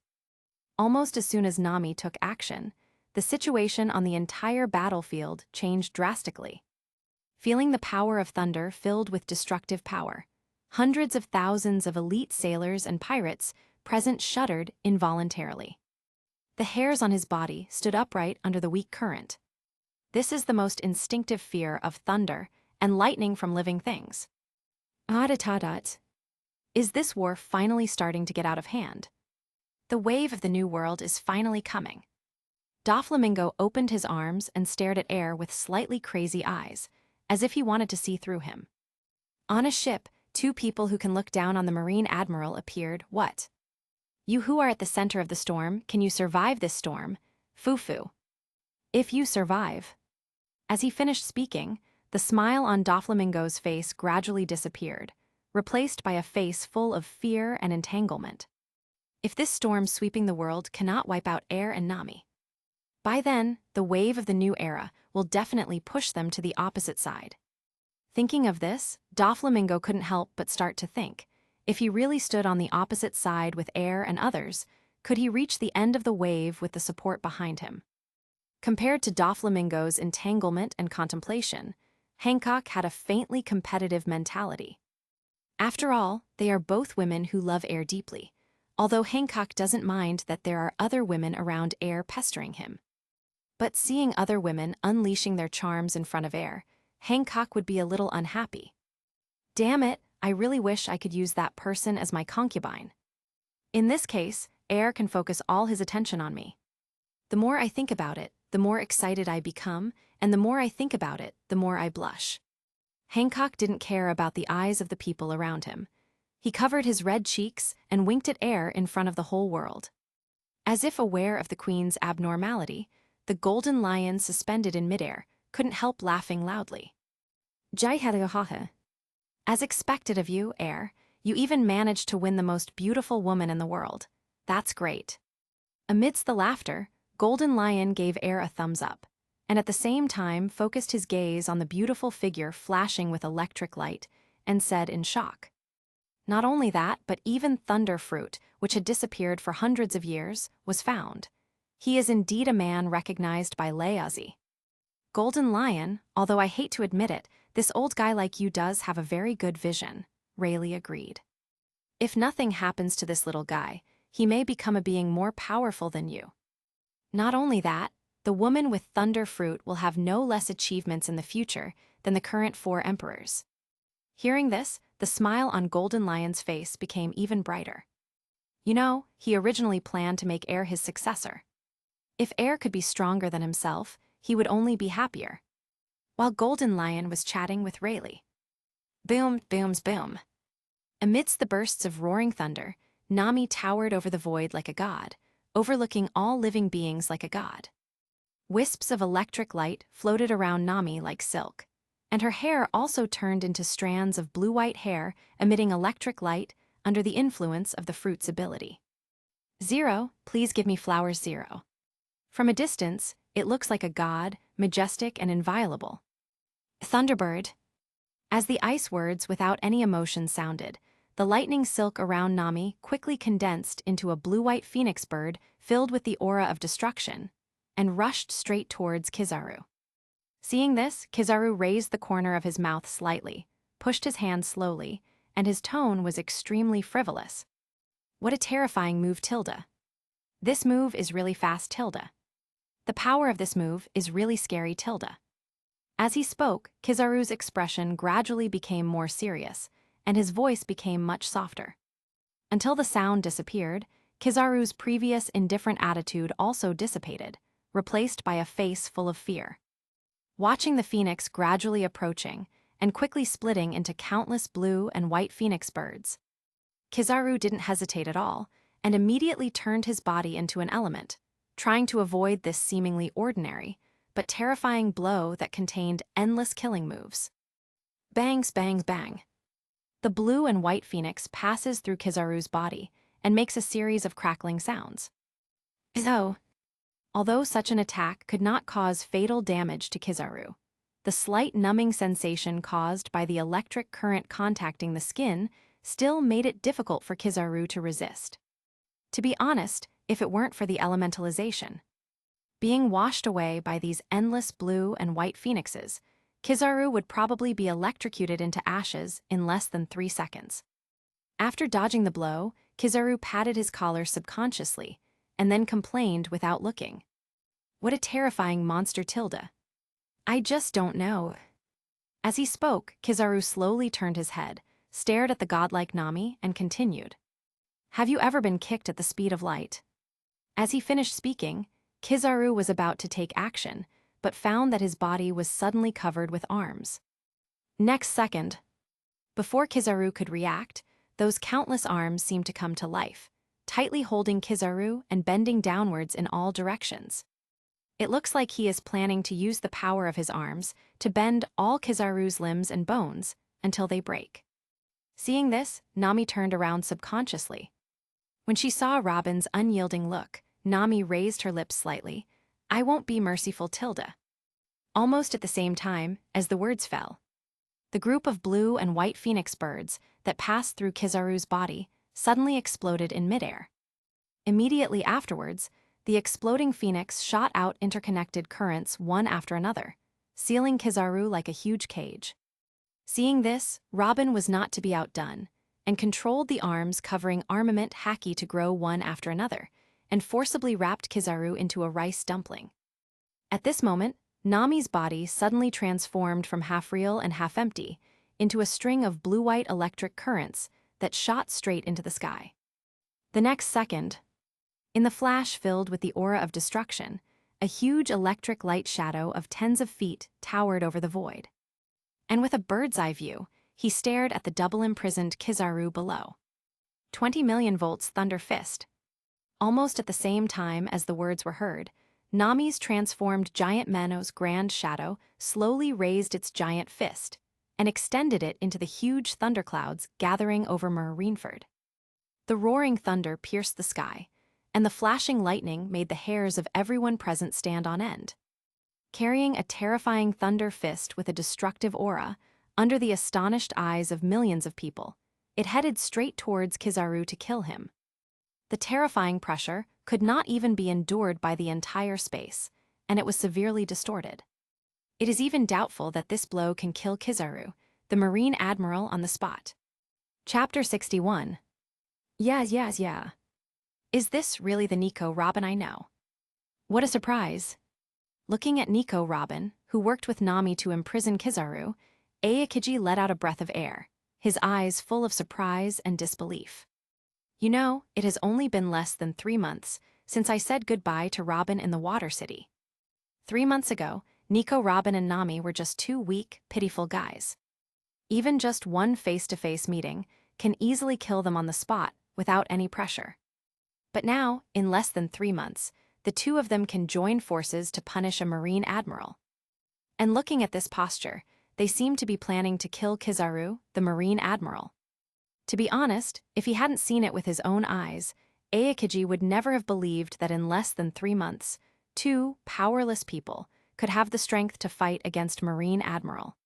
Almost as soon as Nami took action, the situation on the entire battlefield changed drastically. Feeling the power of thunder filled with destructive power, hundreds of thousands of elite sailors and pirates present shuddered involuntarily. The hairs on his body stood upright under the weak current. This is the most instinctive fear of thunder and lightning from living things. Adatadat. Is this war finally starting to get out of hand? The wave of the new world is finally coming. Doflamingo opened his arms and stared at air with slightly crazy eyes, as if he wanted to see through him. On a ship, two people who can look down on the Marine Admiral appeared. What? You who are at the center of the storm, can you survive this storm? Fufu. If you survive. As he finished speaking, the smile on Doflamingo's face gradually disappeared, replaced by a face full of fear and entanglement. If this storm sweeping the world cannot wipe out air and Nami, by then, the wave of the new era will definitely push them to the opposite side. Thinking of this, Doflamingo couldn't help but start to think, if he really stood on the opposite side with air and others, could he reach the end of the wave with the support behind him? Compared to Doflamingo's entanglement and contemplation, Hancock had a faintly competitive mentality. After all, they are both women who love air deeply, although Hancock doesn't mind that there are other women around air pestering him. But seeing other women unleashing their charms in front of air, Hancock would be a little unhappy. Damn it, I really wish I could use that person as my concubine. In this case, air can focus all his attention on me. The more I think about it, the more excited I become, and the more I think about it, the more I blush. Hancock didn't care about the eyes of the people around him. He covered his red cheeks and winked at air in front of the whole world. As if aware of the Queen's abnormality, the golden lion suspended in midair couldn't help laughing loudly. As expected of you, Air, you even managed to win the most beautiful woman in the world. That's great. Amidst the laughter, Golden Lion gave Air a thumbs up, and at the same time focused his gaze on the beautiful figure flashing with electric light, and said in shock. Not only that, but even Thunder Fruit, which had disappeared for hundreds of years, was found. He is indeed a man recognized by Leazi. Golden Lion, although I hate to admit it, this old guy like you does have a very good vision, Rayleigh agreed. If nothing happens to this little guy, he may become a being more powerful than you. Not only that, the woman with Thunder Fruit will have no less achievements in the future than the current 4 emperors. Hearing this, the smile on Golden Lion's face became even brighter. You know, he originally planned to make Air his successor. If Air could be stronger than himself, he would only be happier. While Golden Lion was chatting with Rayleigh. Boom, booms, boom. Amidst the bursts of roaring thunder, Nami towered over the void like a god, overlooking all living beings like a god. Wisps of electric light floated around Nami like silk, and her hair also turned into strands of blue-white hair emitting electric light under the influence of the fruit's ability. Zero, please give me flowers 0. From a distance, it looks like a god, majestic and inviolable. Thunderbird. As the ice words without any emotion sounded, the lightning silk around Nami quickly condensed into a blue-white phoenix bird filled with the aura of destruction, and rushed straight towards Kizaru. Seeing this, Kizaru raised the corner of his mouth slightly, pushed his hand slowly, and his tone was extremely frivolous. What a terrifying move, Tilda. This move is really fast, Tilda. The power of this move is really scary, Tilda. As he spoke, Kizaru's expression gradually became more serious, and his voice became much softer. Until the sound disappeared, Kizaru's previous indifferent attitude also dissipated, replaced by a face full of fear. Watching the phoenix gradually approaching and quickly splitting into countless blue and white phoenix birds, Kizaru didn't hesitate at all and immediately turned his body into an element, trying to avoid this seemingly ordinary but terrifying blow that contained endless killing moves. Bangs, bangs, bang. The blue and white phoenix passes through Kizaru's body and makes a series of crackling sounds. So, although such an attack could not cause fatal damage to Kizaru, the slight numbing sensation caused by the electric current contacting the skin still made it difficult for Kizaru to resist. To be honest, if it weren't for the elementalization, being washed away by these endless blue and white phoenixes, Kizaru would probably be electrocuted into ashes in less than 3 seconds. After dodging the blow, Kizaru patted his collar subconsciously and then complained without looking. What a terrifying monster, Tilda. I just don't know. As he spoke, Kizaru slowly turned his head, stared at the godlike Nami, and continued. Have you ever been kicked at the speed of light? As he finished speaking, Kizaru was about to take action, but found that his body was suddenly covered with arms. Next second, before Kizaru could react, those countless arms seemed to come to life, tightly holding Kizaru and bending downwards in all directions. It looks like he is planning to use the power of his arms to bend all Kizaru's limbs and bones until they break. Seeing this, Nami turned around subconsciously. When she saw Robin's unyielding look, Nami raised her lips slightly. I won't be merciful, Tilda. Almost at the same time as the words fell, the group of blue and white phoenix birds that passed through Kizaru's body suddenly exploded in midair. Immediately afterwards, the exploding phoenix shot out interconnected currents one after another, sealing Kizaru like a huge cage. Seeing this, Robin was not to be outdone, and controlled the arms covering armament Haki to grow one after another, and forcibly wrapped Kizaru into a rice dumpling. At this moment, Nami's body suddenly transformed from half-real and half-empty into a string of blue-white electric currents that shot straight into the sky. The next second, in the flash filled with the aura of destruction, a huge electric light shadow of tens of feet towered over the void. And with a bird's-eye view, he stared at the double-imprisoned Kizaru below. 20 million volts thunder fist. Almost at the same time as the words were heard, Nami's transformed giant Mano's grand shadow slowly raised its giant fist and extended it into the huge thunderclouds gathering over Marineford. The roaring thunder pierced the sky, and the flashing lightning made the hairs of everyone present stand on end. Carrying a terrifying thunder fist with a destructive aura, under the astonished eyes of millions of people, it headed straight towards Kizaru to kill him. The terrifying pressure could not even be endured by the entire space, and it was severely distorted. It is even doubtful that this blow can kill Kizaru, the Marine Admiral on the spot. Chapter 61. Yeah. Is this really the Nico Robin I know? What a surprise. Looking at Nico Robin, who worked with Nami to imprison Kizaru, Aokiji let out a breath of air, his eyes full of surprise and disbelief. You know, it has only been less than 3 months since I said goodbye to Robin in the Water City. 3 months ago, Nico, Robin, and Nami were just two weak, pitiful guys. Even just one face-to-face meeting can easily kill them on the spot without any pressure. But now, in less than 3 months, the two of them can join forces to punish a Marine admiral. And looking at this posture, they seem to be planning to kill Kizaru, the Marine admiral. To be honest, if he hadn't seen it with his own eyes, Aokiji would never have believed that in less than 3 months, two powerless people could have the strength to fight against Marine admiral.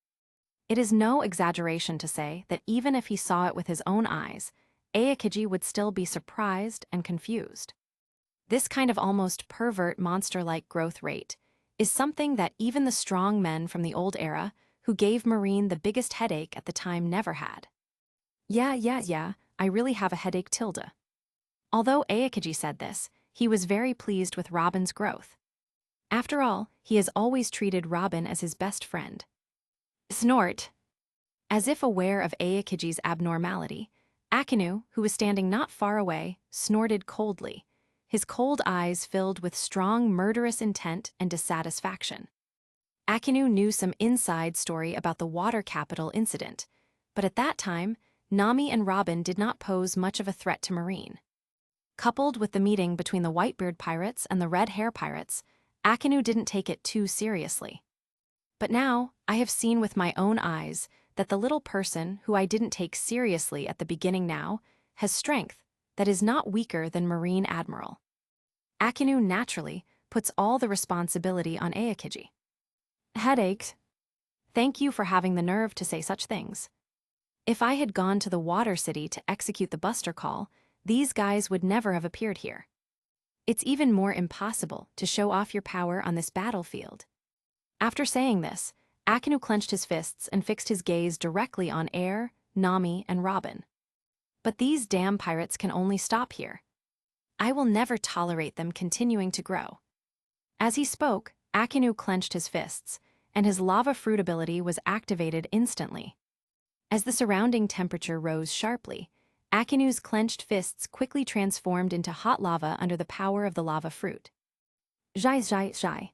It is no exaggeration to say that even if he saw it with his own eyes, Aokiji would still be surprised and confused. This kind of almost pervert monster-like growth rate is something that even the strong men from the old era who gave Marine the biggest headache at the time never had. Yeah, I really have a headache tilde. Although Aokiji said this, he was very pleased with Robin's growth. After all, he has always treated Robin as his best friend. Snort. As if aware of Aokiji's abnormality, Akinu, who was standing not far away, snorted coldly, his cold eyes filled with strong murderous intent and dissatisfaction. Akinu knew some inside story about the water capital incident, but at that time, Nami and Robin did not pose much of a threat to Marine. Coupled with the meeting between the Whitebeard pirates and the Red Hair pirates, Akinu didn't take it too seriously. But now, I have seen with my own eyes that the little person who I didn't take seriously at the beginning now has strength that is not weaker than Marine Admiral. Akinu naturally puts all the responsibility on Aokiji. Headaches. Thank you for having the nerve to say such things. If I had gone to the Water City to execute the Buster Call, these guys would never have appeared here. It's even more impossible to show off your power on this battlefield. After saying this, Akinu clenched his fists and fixed his gaze directly on Air, Nami, and Robin. But these damn pirates can only stop here. I will never tolerate them continuing to grow. As he spoke, Akinu clenched his fists, and his lava fruit ability was activated instantly. As the surrounding temperature rose sharply, Akinu's clenched fists quickly transformed into hot lava under the power of the lava fruit. Zhai.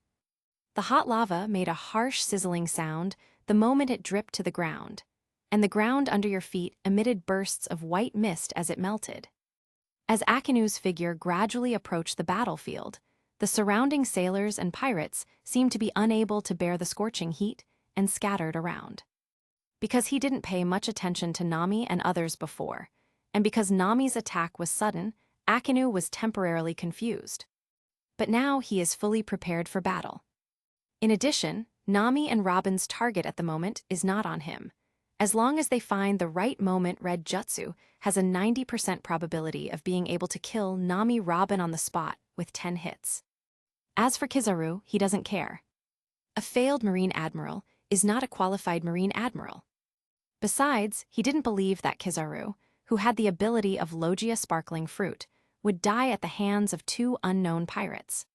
The hot lava made a harsh sizzling sound the moment it dripped to the ground, and the ground under your feet emitted bursts of white mist as it melted. As Akinu's figure gradually approached the battlefield, the surrounding sailors and pirates seemed to be unable to bear the scorching heat and scattered around. Because he didn't pay much attention to Nami and others before, and because Nami's attack was sudden, Akinu was temporarily confused. But now he is fully prepared for battle. In addition, Nami and Robin's target at the moment is not on him. As long as they find the right moment, Red Jutsu has a 90% probability of being able to kill Nami Robin on the spot with 10 hits. As for Kizaru, he doesn't care. A failed Marine Admiral is not a qualified Marine Admiral. Besides, he didn't believe that Kizaru, who had the ability of Logia Sparkling Fruit, would die at the hands of two unknown pirates.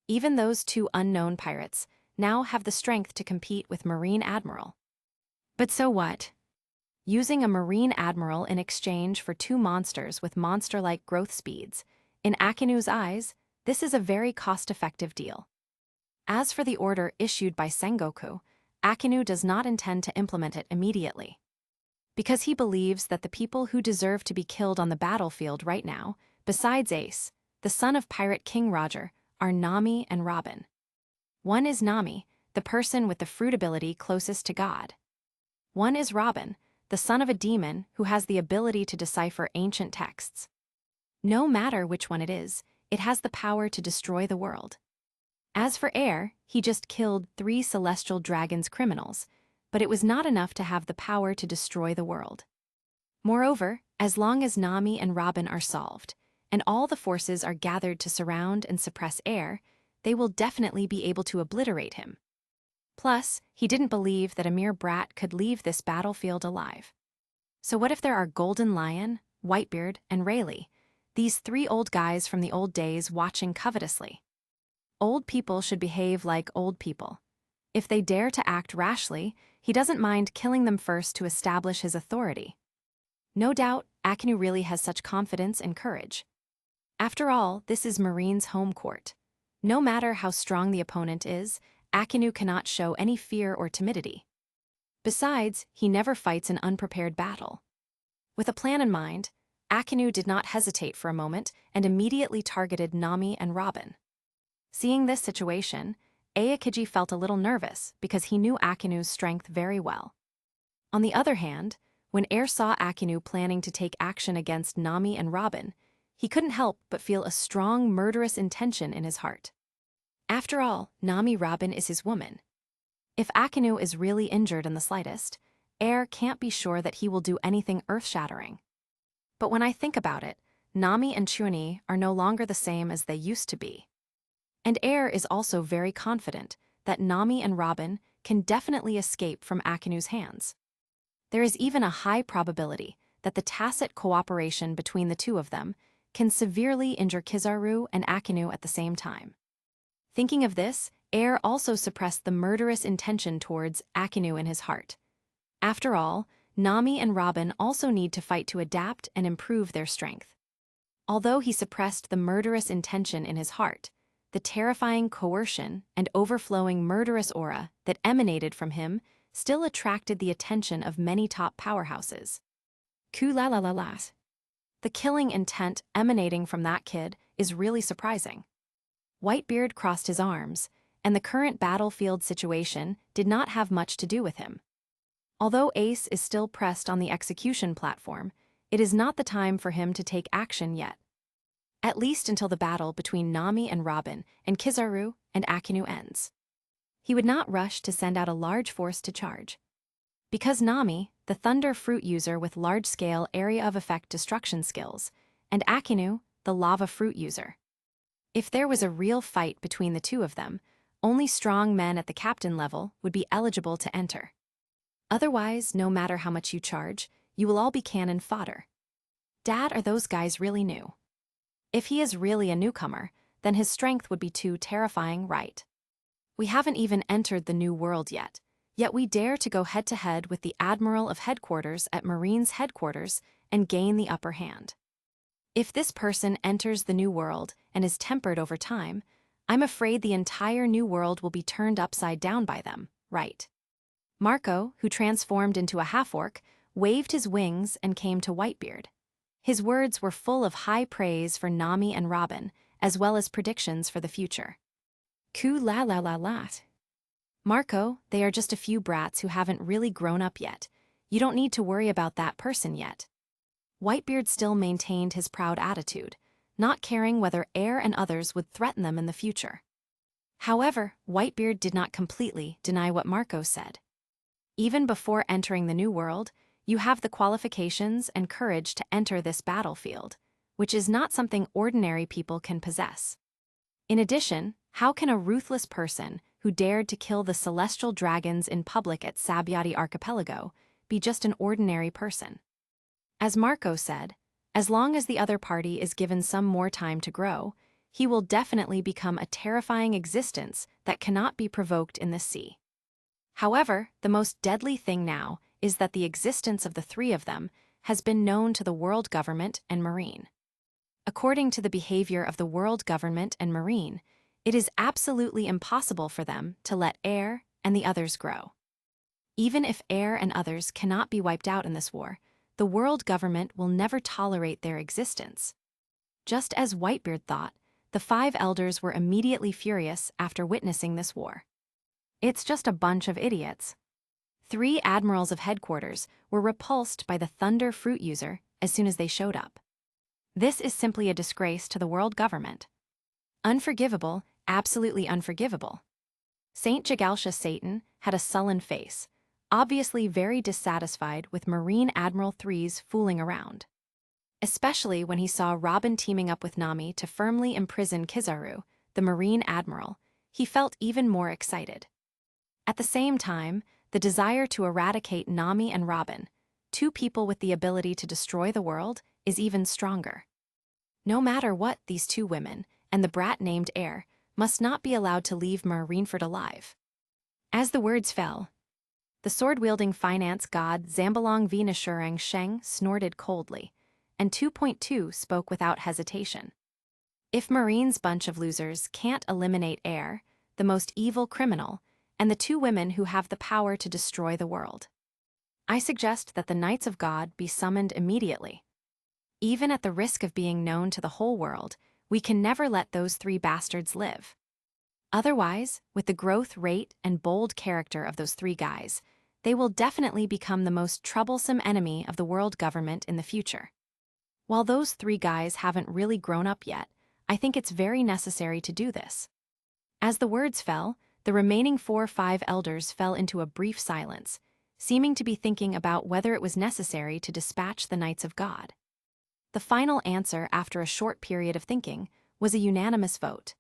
Even those two unknown pirates now have the strength to compete with Marine Admiral. But so what? Using a Marine Admiral in exchange for two monsters with monster-like growth speeds, in Akinu's eyes, this is a very cost-effective deal. As for the order issued by Sengoku, Akinu does not intend to implement it immediately. Because he believes that the people who deserve to be killed on the battlefield right now, besides Ace, the son of Pirate King Roger, are Nami and Robin. One is Nami, the person with the fruit ability closest to God. One is Robin, the son of a demon who has the ability to decipher ancient texts. No matter which one it is, it has the power to destroy the world. As for Air, he just killed 3 celestial dragons criminals, but it was not enough to have the power to destroy the world. Moreover, as long as Nami and Robin are solved, and all the forces are gathered to surround and suppress Air, they will definitely be able to obliterate him. Plus, he didn't believe that a mere brat could leave this battlefield alive. So what if there are Golden Lion, Whitebeard, and Rayleigh, these 3 old guys from the old days watching covetously? Old people should behave like old people. If they dare to act rashly, he doesn't mind killing them first to establish his authority. No doubt, Akinu really has such confidence and courage. After all, this is Marine's home court. No matter how strong the opponent is, Akinu cannot show any fear or timidity. Besides, he never fights an unprepared battle. With a plan in mind, Akinu did not hesitate for a moment and immediately targeted Nami and Robin. Seeing this situation, Aokiji felt a little nervous because he knew Akinu's strength very well. On the other hand, when Air saw Akinu planning to take action against Nami and Robin, he couldn't help but feel a strong murderous intention in his heart. After all, Nami Robin is his woman. If Akinu is really injured in the slightest, Air can't be sure that he will do anything earth-shattering. But when I think about it, Nami and Chuni are no longer the same as they used to be. And Air is also very confident that Nami and Robin can definitely escape from Akinu's hands. There is even a high probability that the tacit cooperation between the two of them can severely injure Kizaru and Akinu at the same time. Thinking of this, Air also suppressed the murderous intention towards Akinu in his heart. After all, Nami and Robin also need to fight to adapt and improve their strength. Although he suppressed the murderous intention in his heart, the terrifying coercion and overflowing murderous aura that emanated from him still attracted the attention of many top powerhouses. Ku-la-la-la-las. The killing intent emanating from that kid is really surprising. Whitebeard crossed his arms, and the current battlefield situation did not have much to do with him. Although Ace is still pressed on the execution platform, it is not the time for him to take action yet. At least until the battle between Nami and Robin and Kizaru and Akinu ends. He would not rush to send out a large force to charge. Because Nami, the thunder fruit user with large-scale area of effect destruction skills, and Akinu, the lava fruit user. If there was a real fight between the two of them, only strong men at the captain level would be eligible to enter. Otherwise, no matter how much you charge, you will all be cannon fodder. Dad, are those guys really new? If he is really a newcomer, then his strength would be too terrifying, right? We haven't even entered the new world yet we dare to go head-to-head with the Admiral of Headquarters at Marine's headquarters and gain the upper hand. If this person enters the new world and is tempered over time, I'm afraid the entire new world will be turned upside down by them, right? Marco, who transformed into a half-orc, waved his wings and came to Whitebeard. His words were full of high praise for Nami and Robin, as well as predictions for the future. Ku-la-la-la-la. Marco, they are just a few brats who haven't really grown up yet. You don't need to worry about that person yet. Whitebeard still maintained his proud attitude, not caring whether Air and others would threaten them in the future. However, Whitebeard did not completely deny what Marco said. Even before entering the new world, you have the qualifications and courage to enter this battlefield, which is not something ordinary people can possess. In addition, how can a ruthless person who dared to kill the celestial dragons in public at Sabyati Archipelago be just an ordinary person? As Marco said, as long as the other party is given some more time to grow, he will definitely become a terrifying existence that cannot be provoked in the sea. However, the most deadly thing now is that the existence of the three of them has been known to the world government and Marine. According to the behavior of the world government and Marine, it is absolutely impossible for them to let Air and the others grow. Even if Air and others cannot be wiped out in this war, the world government will never tolerate their existence. Just as Whitebeard thought, the 5 elders were immediately furious after witnessing this war. It's just a bunch of idiots. 3 admirals of headquarters were repulsed by the thunder fruit user as soon as they showed up. This is simply a disgrace to the world government. Unforgivable, absolutely unforgivable. Saint Jagalsha Satan had a sullen face, obviously very dissatisfied with Marine Admiral 3's fooling around. Especially when he saw Robin teaming up with Nami to firmly imprison Kizaru, the Marine Admiral, he felt even more excited. At the same time, the desire to eradicate Nami and Robin, 2 people with the ability to destroy the world, is even stronger. No matter what, these 2 women, and the brat named Air, must not be allowed to leave Marineford alive. As the words fell, the sword-wielding finance god Zambalong Venashurang Sheng snorted coldly, and 2.2 spoke without hesitation. If Marine's bunch of losers can't eliminate Air, the most evil criminal, and the two women who have the power to destroy the world, I suggest that the Knights of God be summoned immediately. Even at the risk of being known to the whole world, we can never let those three bastards live. Otherwise, with the growth rate and bold character of those three guys, they will definitely become the most troublesome enemy of the world government in the future. While those three guys haven't really grown up yet, I think it's very necessary to do this. As the words fell, the remaining 4 or 5 elders fell into a brief silence, seeming to be thinking about whether it was necessary to dispatch the Knights of God. The final answer, after a short period of thinking, was a unanimous vote.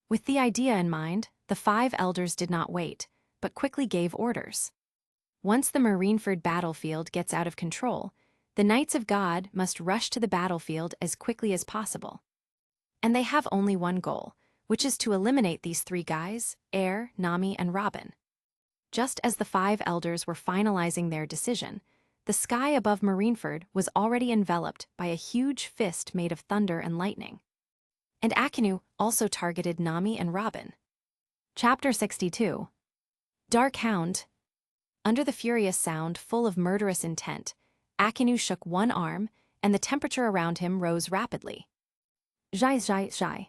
With the idea in mind, the 5 elders did not wait, but quickly gave orders. Once the Marineford battlefield gets out of control, the Knights of God must rush to the battlefield as quickly as possible. And they have only one goal, which is to eliminate these 3 guys, Air, Nami, and Robin. Just as the 5 elders were finalizing their decision, the sky above Marineford was already enveloped by a huge fist made of thunder and lightning. And Akinu also targeted Nami and Robin. Chapter 62. Dark Hound. Under the furious sound full of murderous intent, Akinu shook one arm, and the temperature around him rose rapidly. Zhai zhai zhai.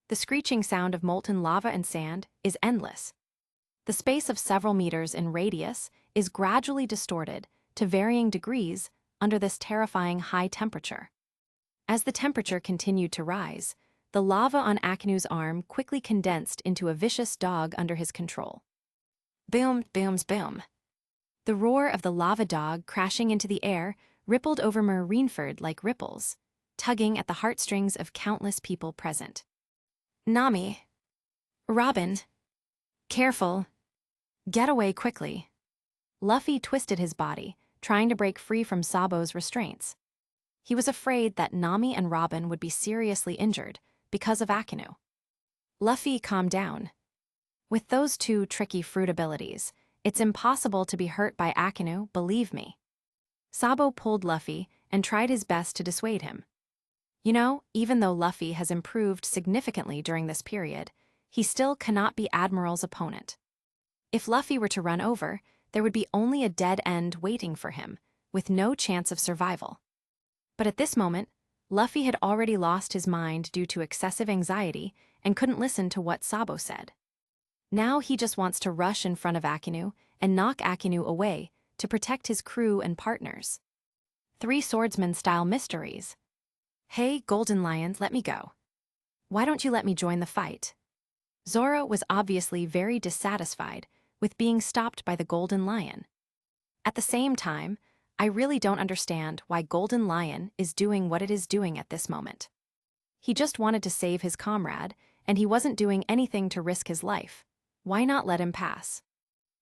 The screeching sound of molten lava and sand is endless. The space of several meters in radius is gradually distorted to varying degrees under this terrifying high temperature. As the temperature continued to rise, the lava on Akinu's arm quickly condensed into a vicious dog under his control. Boom, booms, boom. The roar of the lava dog crashing into the air rippled over Marineford like ripples, tugging at the heartstrings of countless people present. Nami. Robin. Careful. Get away quickly. Luffy twisted his body, trying to break free from Sabo's restraints. He was afraid that Nami and Robin would be seriously injured because of Akinu. Luffy, calm down. With those 2 tricky fruit abilities, it's impossible to be hurt by Akinu, believe me. Sabo pulled Luffy and tried his best to dissuade him. You know, even though Luffy has improved significantly during this period, he still cannot be Admiral's opponent. If Luffy were to run over, there would be only a dead end waiting for him, with no chance of survival. But at this moment, Luffy had already lost his mind due to excessive anxiety and couldn't listen to what Sabo said. Now he just wants to rush in front of Akinu and knock Akinu away to protect his crew and partners. 3 swordsman-style mysteries. Hey, Golden Lions, let me go. Why don't you let me join the fight? Zoro was obviously very dissatisfied with being stopped by the Golden Lion. At the same time, I really don't understand why Golden Lion is doing what it is doing at this moment. He just wanted to save his comrade, and he wasn't doing anything to risk his life. Why not let him pass?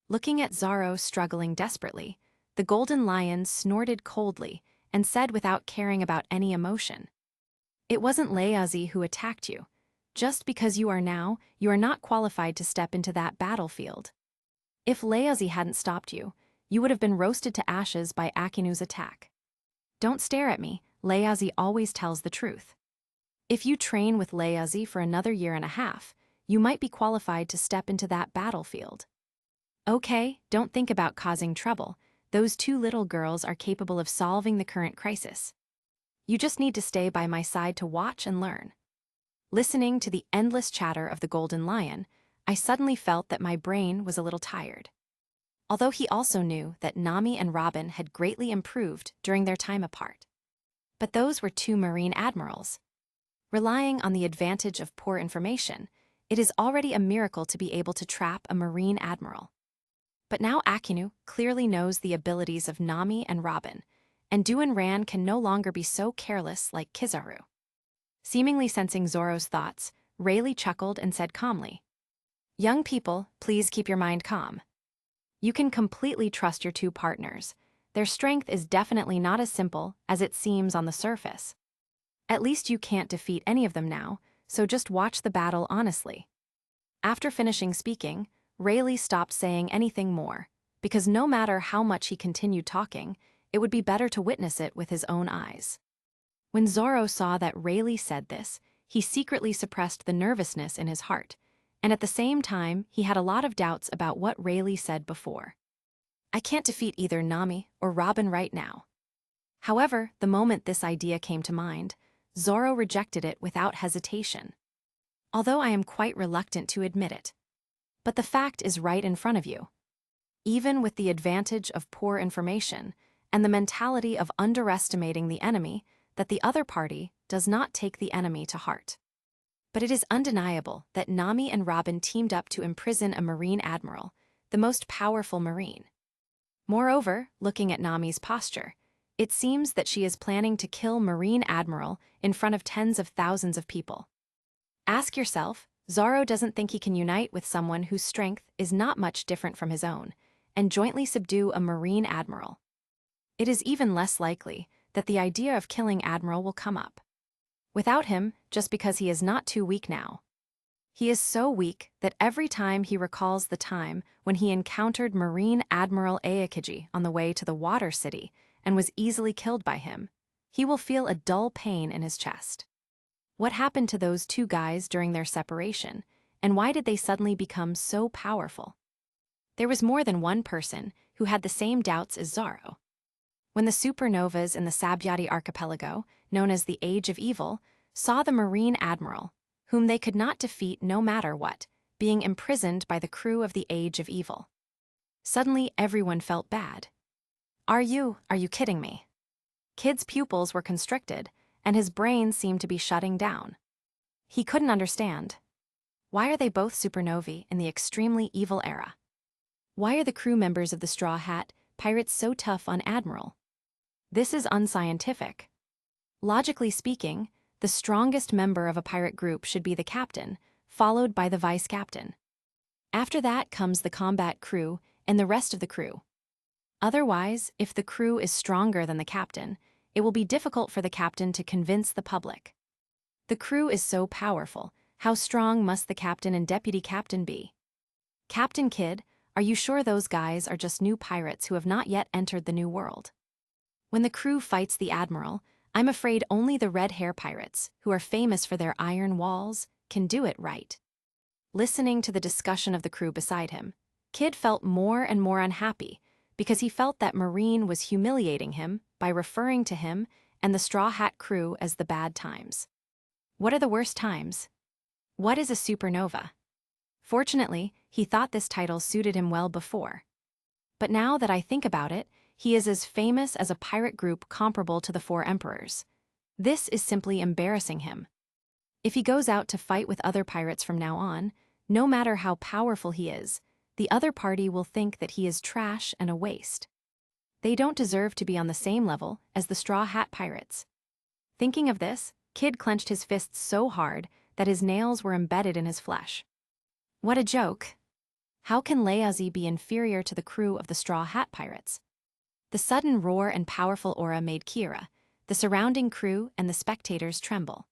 Looking at Zoro struggling desperately, the Golden Lion snorted coldly and said without caring about any emotion, "It wasn't Leazi who attacked you. Just because you are now, you are not qualified to step into that battlefield. If Leazi hadn't stopped you, you would have been roasted to ashes by Akinu's attack. Don't stare at me, Leazi always tells the truth. If you train with Leazi for another 1.5 years, you might be qualified to step into that battlefield. Okay, don't think about causing trouble. Those 2 little girls are capable of solving the current crisis. You just need to stay by my side to watch and learn." Listening to the endless chatter of the Golden Lion, I suddenly felt that my brain was a little tired. Although he also knew that Nami and Robin had greatly improved during their time apart. But those were 2 Marine admirals. Relying on the advantage of poor information, it is already a miracle to be able to trap a Marine admiral. But now Akinu clearly knows the abilities of Nami and Robin, and Duan Ran can no longer be so careless like Kizaru. Seemingly sensing Zoro's thoughts, Rayleigh chuckled and said calmly, "Young people, please keep your mind calm. You can completely trust your 2 partners. Their strength is definitely not as simple as it seems on the surface. At least you can't defeat any of them now, so just watch the battle honestly." After finishing speaking, Rayleigh stopped saying anything more, because no matter how much he continued talking, it would be better to witness it with his own eyes. When Zoro saw that Rayleigh said this, he secretly suppressed the nervousness in his heart, and at the same time, he had a lot of doubts about what Rayleigh said before. I can't defeat either Nami or Robin right now. However, the moment this idea came to mind, Zoro rejected it without hesitation. Although I am quite reluctant to admit it. But the fact is right in front of you. Even with the advantage of poor information and the mentality of underestimating the enemy, that the other party does not take the enemy to heart. But it is undeniable that Nami and Robin teamed up to imprison a Marine admiral, the most powerful Marine. Moreover, looking at Nami's posture, it seems that she is planning to kill Marine Admiral in front of tens of thousands of people. Ask yourself, Zoro doesn't think he can unite with someone whose strength is not much different from his own, and jointly subdue a Marine Admiral. It is even less likely that the idea of killing Admiral will come up. Without him, just because he is not too weak now. He is so weak that every time he recalls the time when he encountered Marine Admiral Aokiji on the way to the Water City and was easily killed by him, he will feel a dull pain in his chest. What happened to those two guys during their separation, and why did they suddenly become so powerful? There was more than one person who had the same doubts as Zoro. When the supernovas in the Sabyati archipelago, known as the Age of Evil, saw the Marine Admiral, whom they could not defeat no matter what, being imprisoned by the crew of the Age of Evil. Suddenly everyone felt bad. Are you kidding me? Kid's pupils were constricted, and his brain seemed to be shutting down. He couldn't understand. Why are they both supernovae in the extremely evil era? Why are the crew members of the Straw Hat pirates so tough on Admiral? This is unscientific. Logically speaking, the strongest member of a pirate group should be the captain, followed by the vice captain. After that comes the combat crew and the rest of the crew. Otherwise, if the crew is stronger than the captain, it will be difficult for the captain to convince the public. The crew is so powerful, how strong must the captain and deputy captain be? Captain Kidd, are you sure those guys are just new pirates who have not yet entered the new world? When the crew fights the admiral, I'm afraid only the red hair pirates, who are famous for their iron walls, can do it right. Listening to the discussion of the crew beside him, Kidd felt more and more unhappy because he felt that Marine was humiliating him by referring to him and the Straw Hat crew as the bad times. What are the worst times? What is a supernova? Fortunately, he thought this title suited him well before. But now that I think about it, he is as famous as a pirate group comparable to the Four Emperors. This is simply embarrassing him. If he goes out to fight with other pirates from now on, no matter how powerful he is, the other party will think that he is trash and a waste. They don't deserve to be on the same level as the Straw Hat pirates. Thinking of this, Kidd clenched his fists so hard that his nails were embedded in his flesh. What a joke! How can Leazi be inferior to the crew of the Straw Hat pirates? The sudden roar and powerful aura made Kira, the surrounding crew, and the spectators tremble.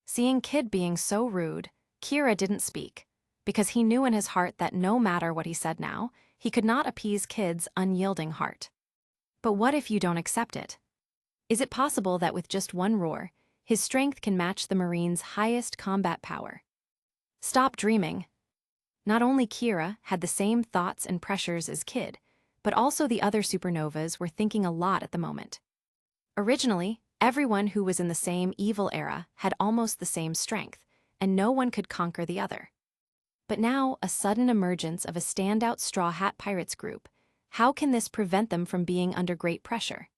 Seeing Kidd being so rude, Kira didn't speak, because he knew in his heart that no matter what he said now, he could not appease Kidd's unyielding heart. But what if you don't accept it? Is it possible that with just one roar, his strength can match the Marine's highest combat power? Stop dreaming. Not only Kira had the same thoughts and pressures as Kidd, but also the other supernovas were thinking a lot at the moment. Originally, everyone who was in the same evil era had almost the same strength, and no one could conquer the other. But now, a sudden emergence of a standout Straw Hat Pirates group, how can this prevent them from being under great pressure?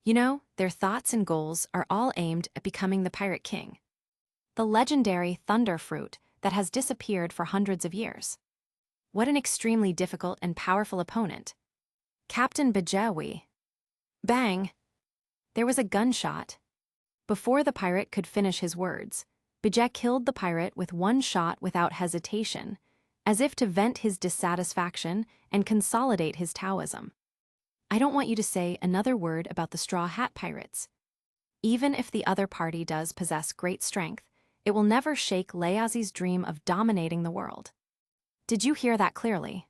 You know, their thoughts and goals are all aimed at becoming the Pirate King. The legendary Thunder Fruit that has disappeared for hundreds of years. What an extremely difficult and powerful opponent. Captain Bajawi. Bang! There was a gunshot. Before the pirate could finish his words, Bajaj killed the pirate with one shot without hesitation, as if to vent his dissatisfaction and consolidate his Taoism. I don't want you to say another word about the Straw Hat Pirates. Even if the other party does possess great strength, it will never shake Leazi's dream of dominating the world. Did you hear that clearly?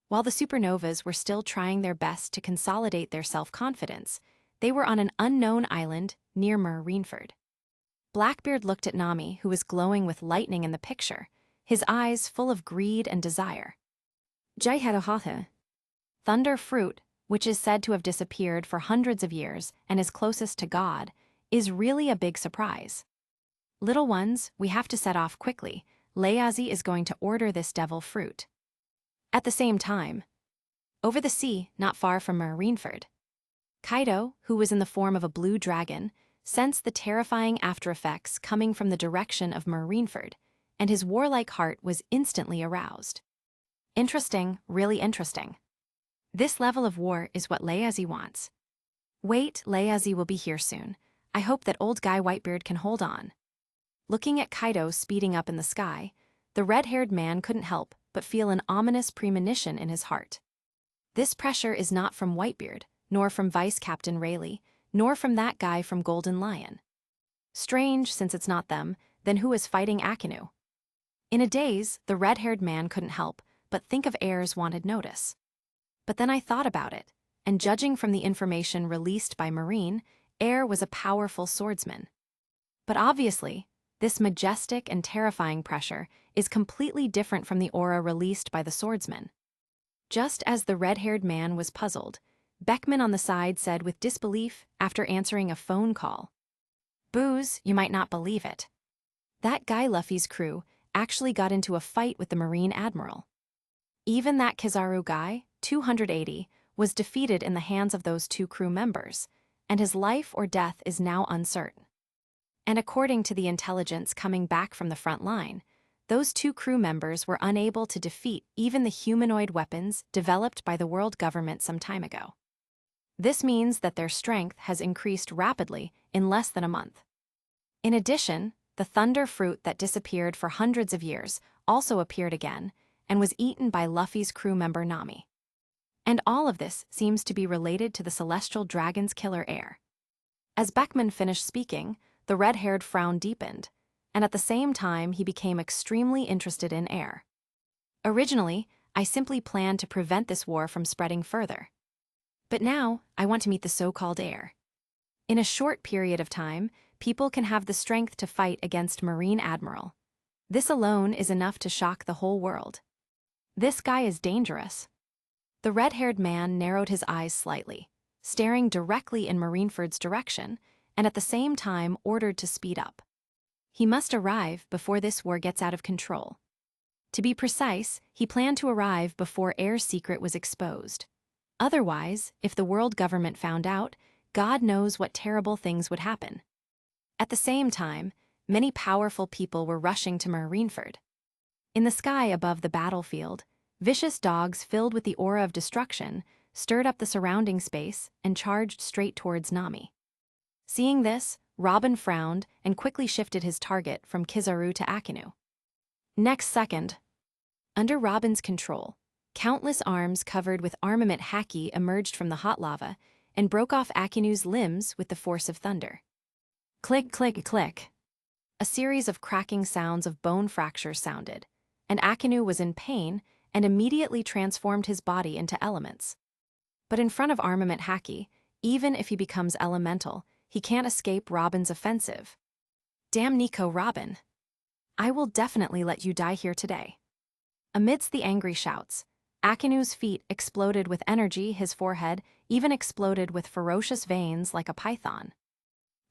While the supernovas were still trying their best to consolidate their self-confidence, they were on an unknown island near Marineford. Blackbeard looked at Nami, who was glowing with lightning in the picture, his eyes full of greed and desire. Jaihadohatha. Thunder fruit, which is said to have disappeared for hundreds of years and is closest to God, is really a big surprise. Little ones, we have to set off quickly. Layazi is going to order this devil fruit. At the same time, over the sea, not far from Marineford, Kaido, who was in the form of a blue dragon, sensed the terrifying after-effects coming from the direction of Marineford, and his warlike heart was instantly aroused. Interesting, really interesting. This level of war is what Layazi wants. Wait, Layazi will be here soon. I hope that old guy Whitebeard can hold on. Looking at Kaido speeding up in the sky, the red-haired man couldn't help but feel an ominous premonition in his heart. This pressure is not from Whitebeard, nor from Vice Captain Rayleigh, nor from that guy from Golden Lion. Strange, since it's not them, then who is fighting Akinu? In a daze, the red-haired man couldn't help but think of Air's wanted notice. But then I thought about it, and judging from the information released by Marine, Air was a powerful swordsman. But obviously, this majestic and terrifying pressure is completely different from the aura released by the swordsman. Just as the red-haired man was puzzled, Beckman on the side said with disbelief after answering a phone call, "Booze, you might not believe it. That guy Luffy's crew actually got into a fight with the Marine Admiral. Even that Kizaru guy, 280, was defeated in the hands of those two crew members, and his life or death is now uncertain. And according to the intelligence coming back from the front line, those two crew members were unable to defeat even the humanoid weapons developed by the world government some time ago. This means that their strength has increased rapidly in less than a month. In addition, the thunder fruit that disappeared for hundreds of years also appeared again and was eaten by Luffy's crew member Nami. And all of this seems to be related to the celestial dragon's killer Air." As Beckman finished speaking, the red-haired frown deepened, and at the same time he became extremely interested in Air. "Originally, I simply planned to prevent this war from spreading further. But now, I want to meet the so-called Air. In a short period of time, people can have the strength to fight against Marine Admiral. This alone is enough to shock the whole world. This guy is dangerous." The red-haired man narrowed his eyes slightly, staring directly in Marineford's direction, and at the same time ordered to speed up. He must arrive before this war gets out of control. To be precise, he planned to arrive before Air's secret was exposed. Otherwise, if the world government found out, God knows what terrible things would happen. At the same time, many powerful people were rushing to Marineford. In the sky above the battlefield, vicious dogs filled with the aura of destruction stirred up the surrounding space and charged straight towards Nami. Seeing this, Robin frowned and quickly shifted his target from Kizaru to Akinu. Next second, under Robin's control, countless arms covered with armament haki emerged from the hot lava and broke off Akinu's limbs with the force of thunder. Click, click, click. A series of cracking sounds of bone fractures sounded, and Akinu was in pain and immediately transformed his body into elements. But in front of armament haki, even if he becomes elemental, he can't escape Robin's offensive. "Damn Nico, Robin. I will definitely let you die here today." Amidst the angry shouts, Akinu's feet exploded with energy, his forehead even exploded with ferocious veins like a python.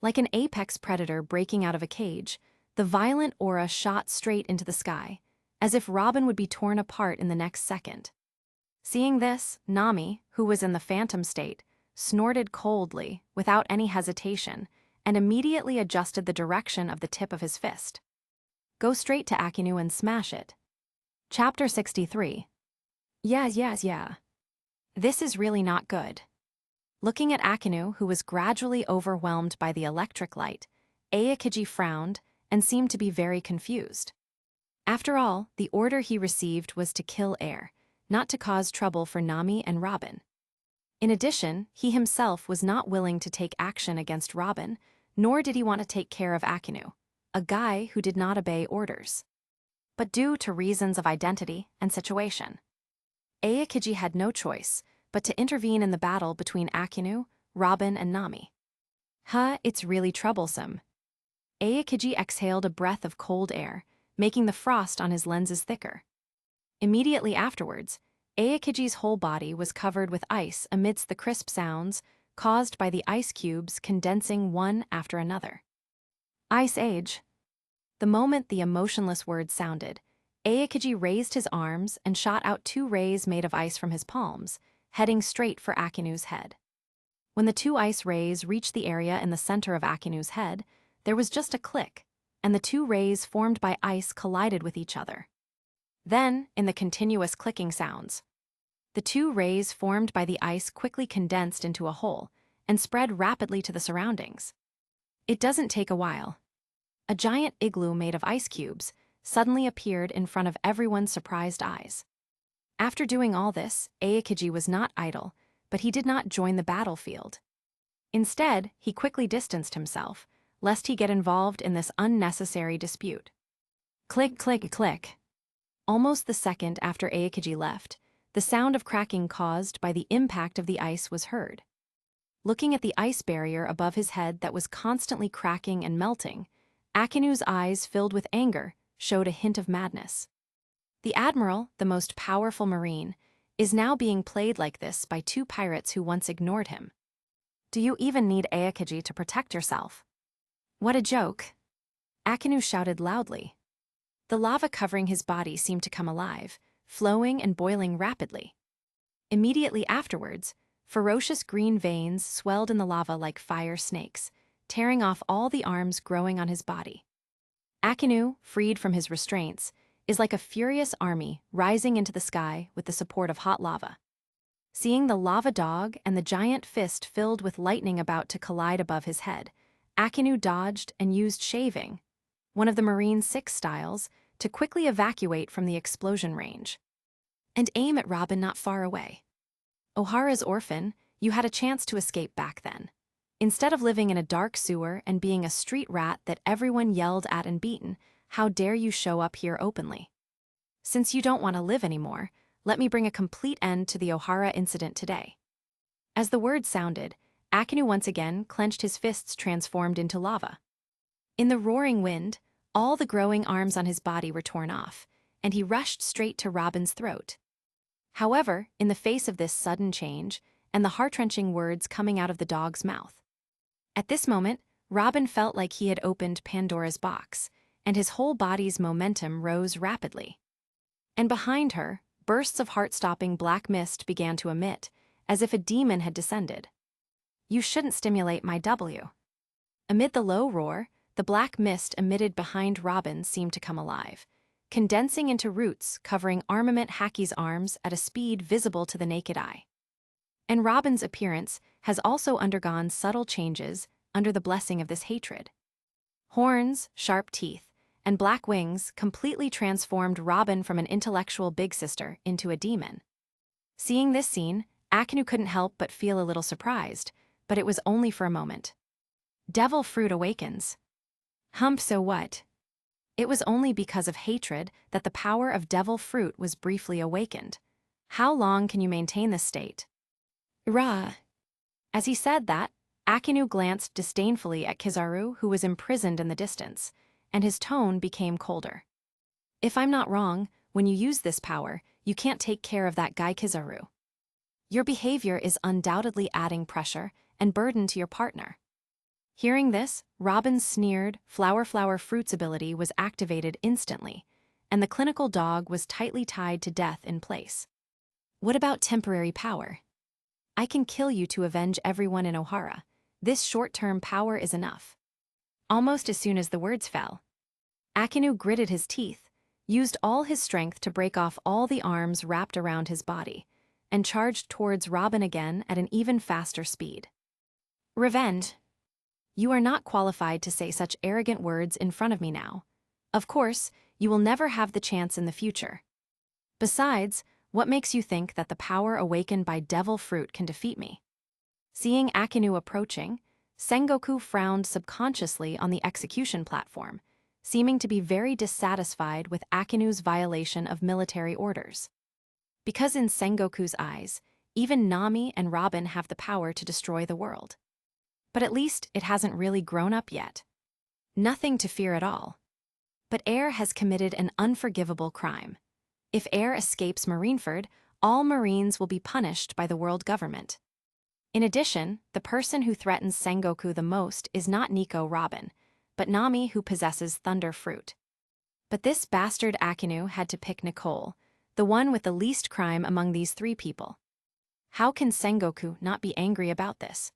Like an apex predator breaking out of a cage, the violent aura shot straight into the sky, as if Robin would be torn apart in the next second. Seeing this, Nami, who was in the phantom state, snorted coldly, without any hesitation, and immediately adjusted the direction of the tip of his fist. "Go straight to Akinu and smash it." Chapter 63. Yeah. This is really not good. Looking at Akinu, who was gradually overwhelmed by the electric light, Aokiji frowned and seemed to be very confused. After all, the order he received was to kill Air, not to cause trouble for Nami and Robin. In addition, he himself was not willing to take action against Robin, nor did he want to take care of Akinu, a guy who did not obey orders. But due to reasons of identity and situation, Aokiji had no choice but to intervene in the battle between Akinu, Robin, and Nami. It's really troublesome. Aokiji exhaled a breath of cold air, making the frost on his lenses thicker. Immediately afterwards, Aokiji's whole body was covered with ice amidst the crisp sounds caused by the ice cubes condensing one after another. Ice Age. The moment the emotionless words sounded, Aokiji raised his arms and shot out 2 rays made of ice from his palms, heading straight for Akinu's head. When the 2 ice rays reached the area in the center of Akinu's head, there was just a click, and the 2 rays formed by ice collided with each other. Then, in the continuous clicking sounds, the 2 rays formed by the ice quickly condensed into a hole and spread rapidly to the surroundings. It doesn't take a while. A giant igloo made of ice cubes suddenly appeared in front of everyone's surprised eyes. After doing all this, Aokiji was not idle, but he did not join the battlefield. Instead, he quickly distanced himself, lest he get involved in this unnecessary dispute. Click, click, click. Almost the second after Aokiji left, the sound of cracking caused by the impact of the ice was heard. Looking at the ice barrier above his head that was constantly cracking and melting, Akinu's eyes, filled with anger, showed a hint of madness. The admiral, the most powerful marine, is now being played like this by 2 pirates who once ignored him. Do you even need Aokiji to protect yourself? What a joke! Akinu shouted loudly. The lava covering his body seemed to come alive, flowing and boiling rapidly. Immediately afterwards, ferocious green veins swelled in the lava like fire snakes, tearing off all the arms growing on his body. Akinu, freed from his restraints, is like a furious army rising into the sky with the support of hot lava. Seeing the lava dog and the giant fist filled with lightning about to collide above his head, Akinu dodged and used shaving, one of the Marine 6 styles, to quickly evacuate from the explosion range, and aim at Robin not far away. Ohara's orphan, you had a chance to escape back then. Instead of living in a dark sewer and being a street rat that everyone yelled at and beaten, how dare you show up here openly? Since you don't want to live anymore, let me bring a complete end to the Ohara incident today. As the words sounded, Akinu once again clenched his fists transformed into lava. In the roaring wind, all the growing arms on his body were torn off, and he rushed straight to Robin's throat. However, in the face of this sudden change, and the heart-wrenching words coming out of the dog's mouth, at this moment, Robin felt like he had opened Pandora's box, and his whole body's momentum rose rapidly. And behind her, bursts of heart-stopping black mist began to emit, as if a demon had descended. You shouldn't stimulate my W. Amid the low roar, the black mist emitted behind Robin seemed to come alive, condensing into roots covering Armament Haki's arms at a speed visible to the naked eye. And Robin's appearance has also undergone subtle changes under the blessing of this hatred. Horns, sharp teeth, and black wings completely transformed Robin from an intellectual big sister into a demon. Seeing this scene, Akinu couldn't help but feel a little surprised, but it was only for a moment. Devil fruit awakens. So what? It was only because of hatred that the power of devil fruit was briefly awakened. How long can you maintain this state? Ra. As he said that, Akinu glanced disdainfully at Kizaru, who was imprisoned in the distance, and his tone became colder. If I'm not wrong, when you use this power, you can't take care of that guy Kizaru. Your behavior is undoubtedly adding pressure and burden to your partner. Hearing this, Robin's sneered, flower fruit's ability was activated instantly, and the clinical dog was tightly tied to death in place. What about temporary power? I can kill you to avenge everyone in Ohara. This short-term power is enough. Almost as soon as the words fell, Akinu gritted his teeth, used all his strength to break off all the arms wrapped around his body, and charged towards Robin again at an even faster speed. Revenge. You are not qualified to say such arrogant words in front of me now. Of course, you will never have the chance in the future. Besides, what makes you think that the power awakened by devil fruit can defeat me? Seeing Akinu approaching, Sengoku frowned subconsciously on the execution platform, seeming to be very dissatisfied with Akinu's violation of military orders. Because in Sengoku's eyes, even Nami and Robin have the power to destroy the world. But at least it hasn't really grown up yet. Nothing to fear at all. But Air has committed an unforgivable crime. If Air escapes Marineford, all Marines will be punished by the world government. In addition, the person who threatens Sengoku the most is not Nico Robin, but Nami, who possesses Thunder Fruit. But this bastard Akinu had to pick Nicole, the one with the least crime among these three people. How can Sengoku not be angry about this?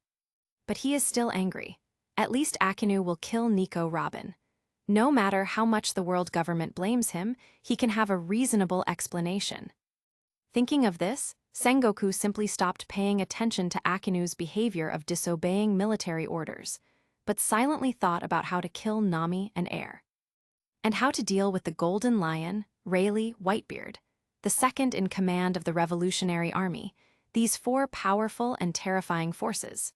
But he is still angry. At least Akinu will kill Nico Robin. No matter how much the world government blames him, he can have a reasonable explanation. Thinking of this, Sengoku simply stopped paying attention to Akinu's behavior of disobeying military orders, but silently thought about how to kill Nami and Air. And how to deal with the Golden Lion, Rayleigh, Whitebeard, the second in command of the Revolutionary Army, these four powerful and terrifying forces.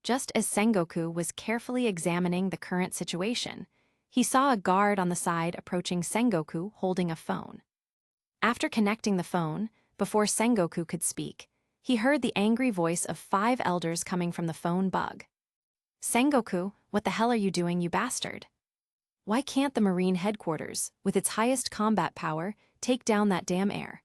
Just as Sengoku was carefully examining the current situation, he saw a guard on the side approaching Sengoku holding a phone. After connecting the phone, before Sengoku could speak, he heard the angry voice of 5 elders coming from the phone bug. "Sengoku, what the hell are you doing, you bastard? Why can't the Marine headquarters, with its highest combat power, take down that damn Air?"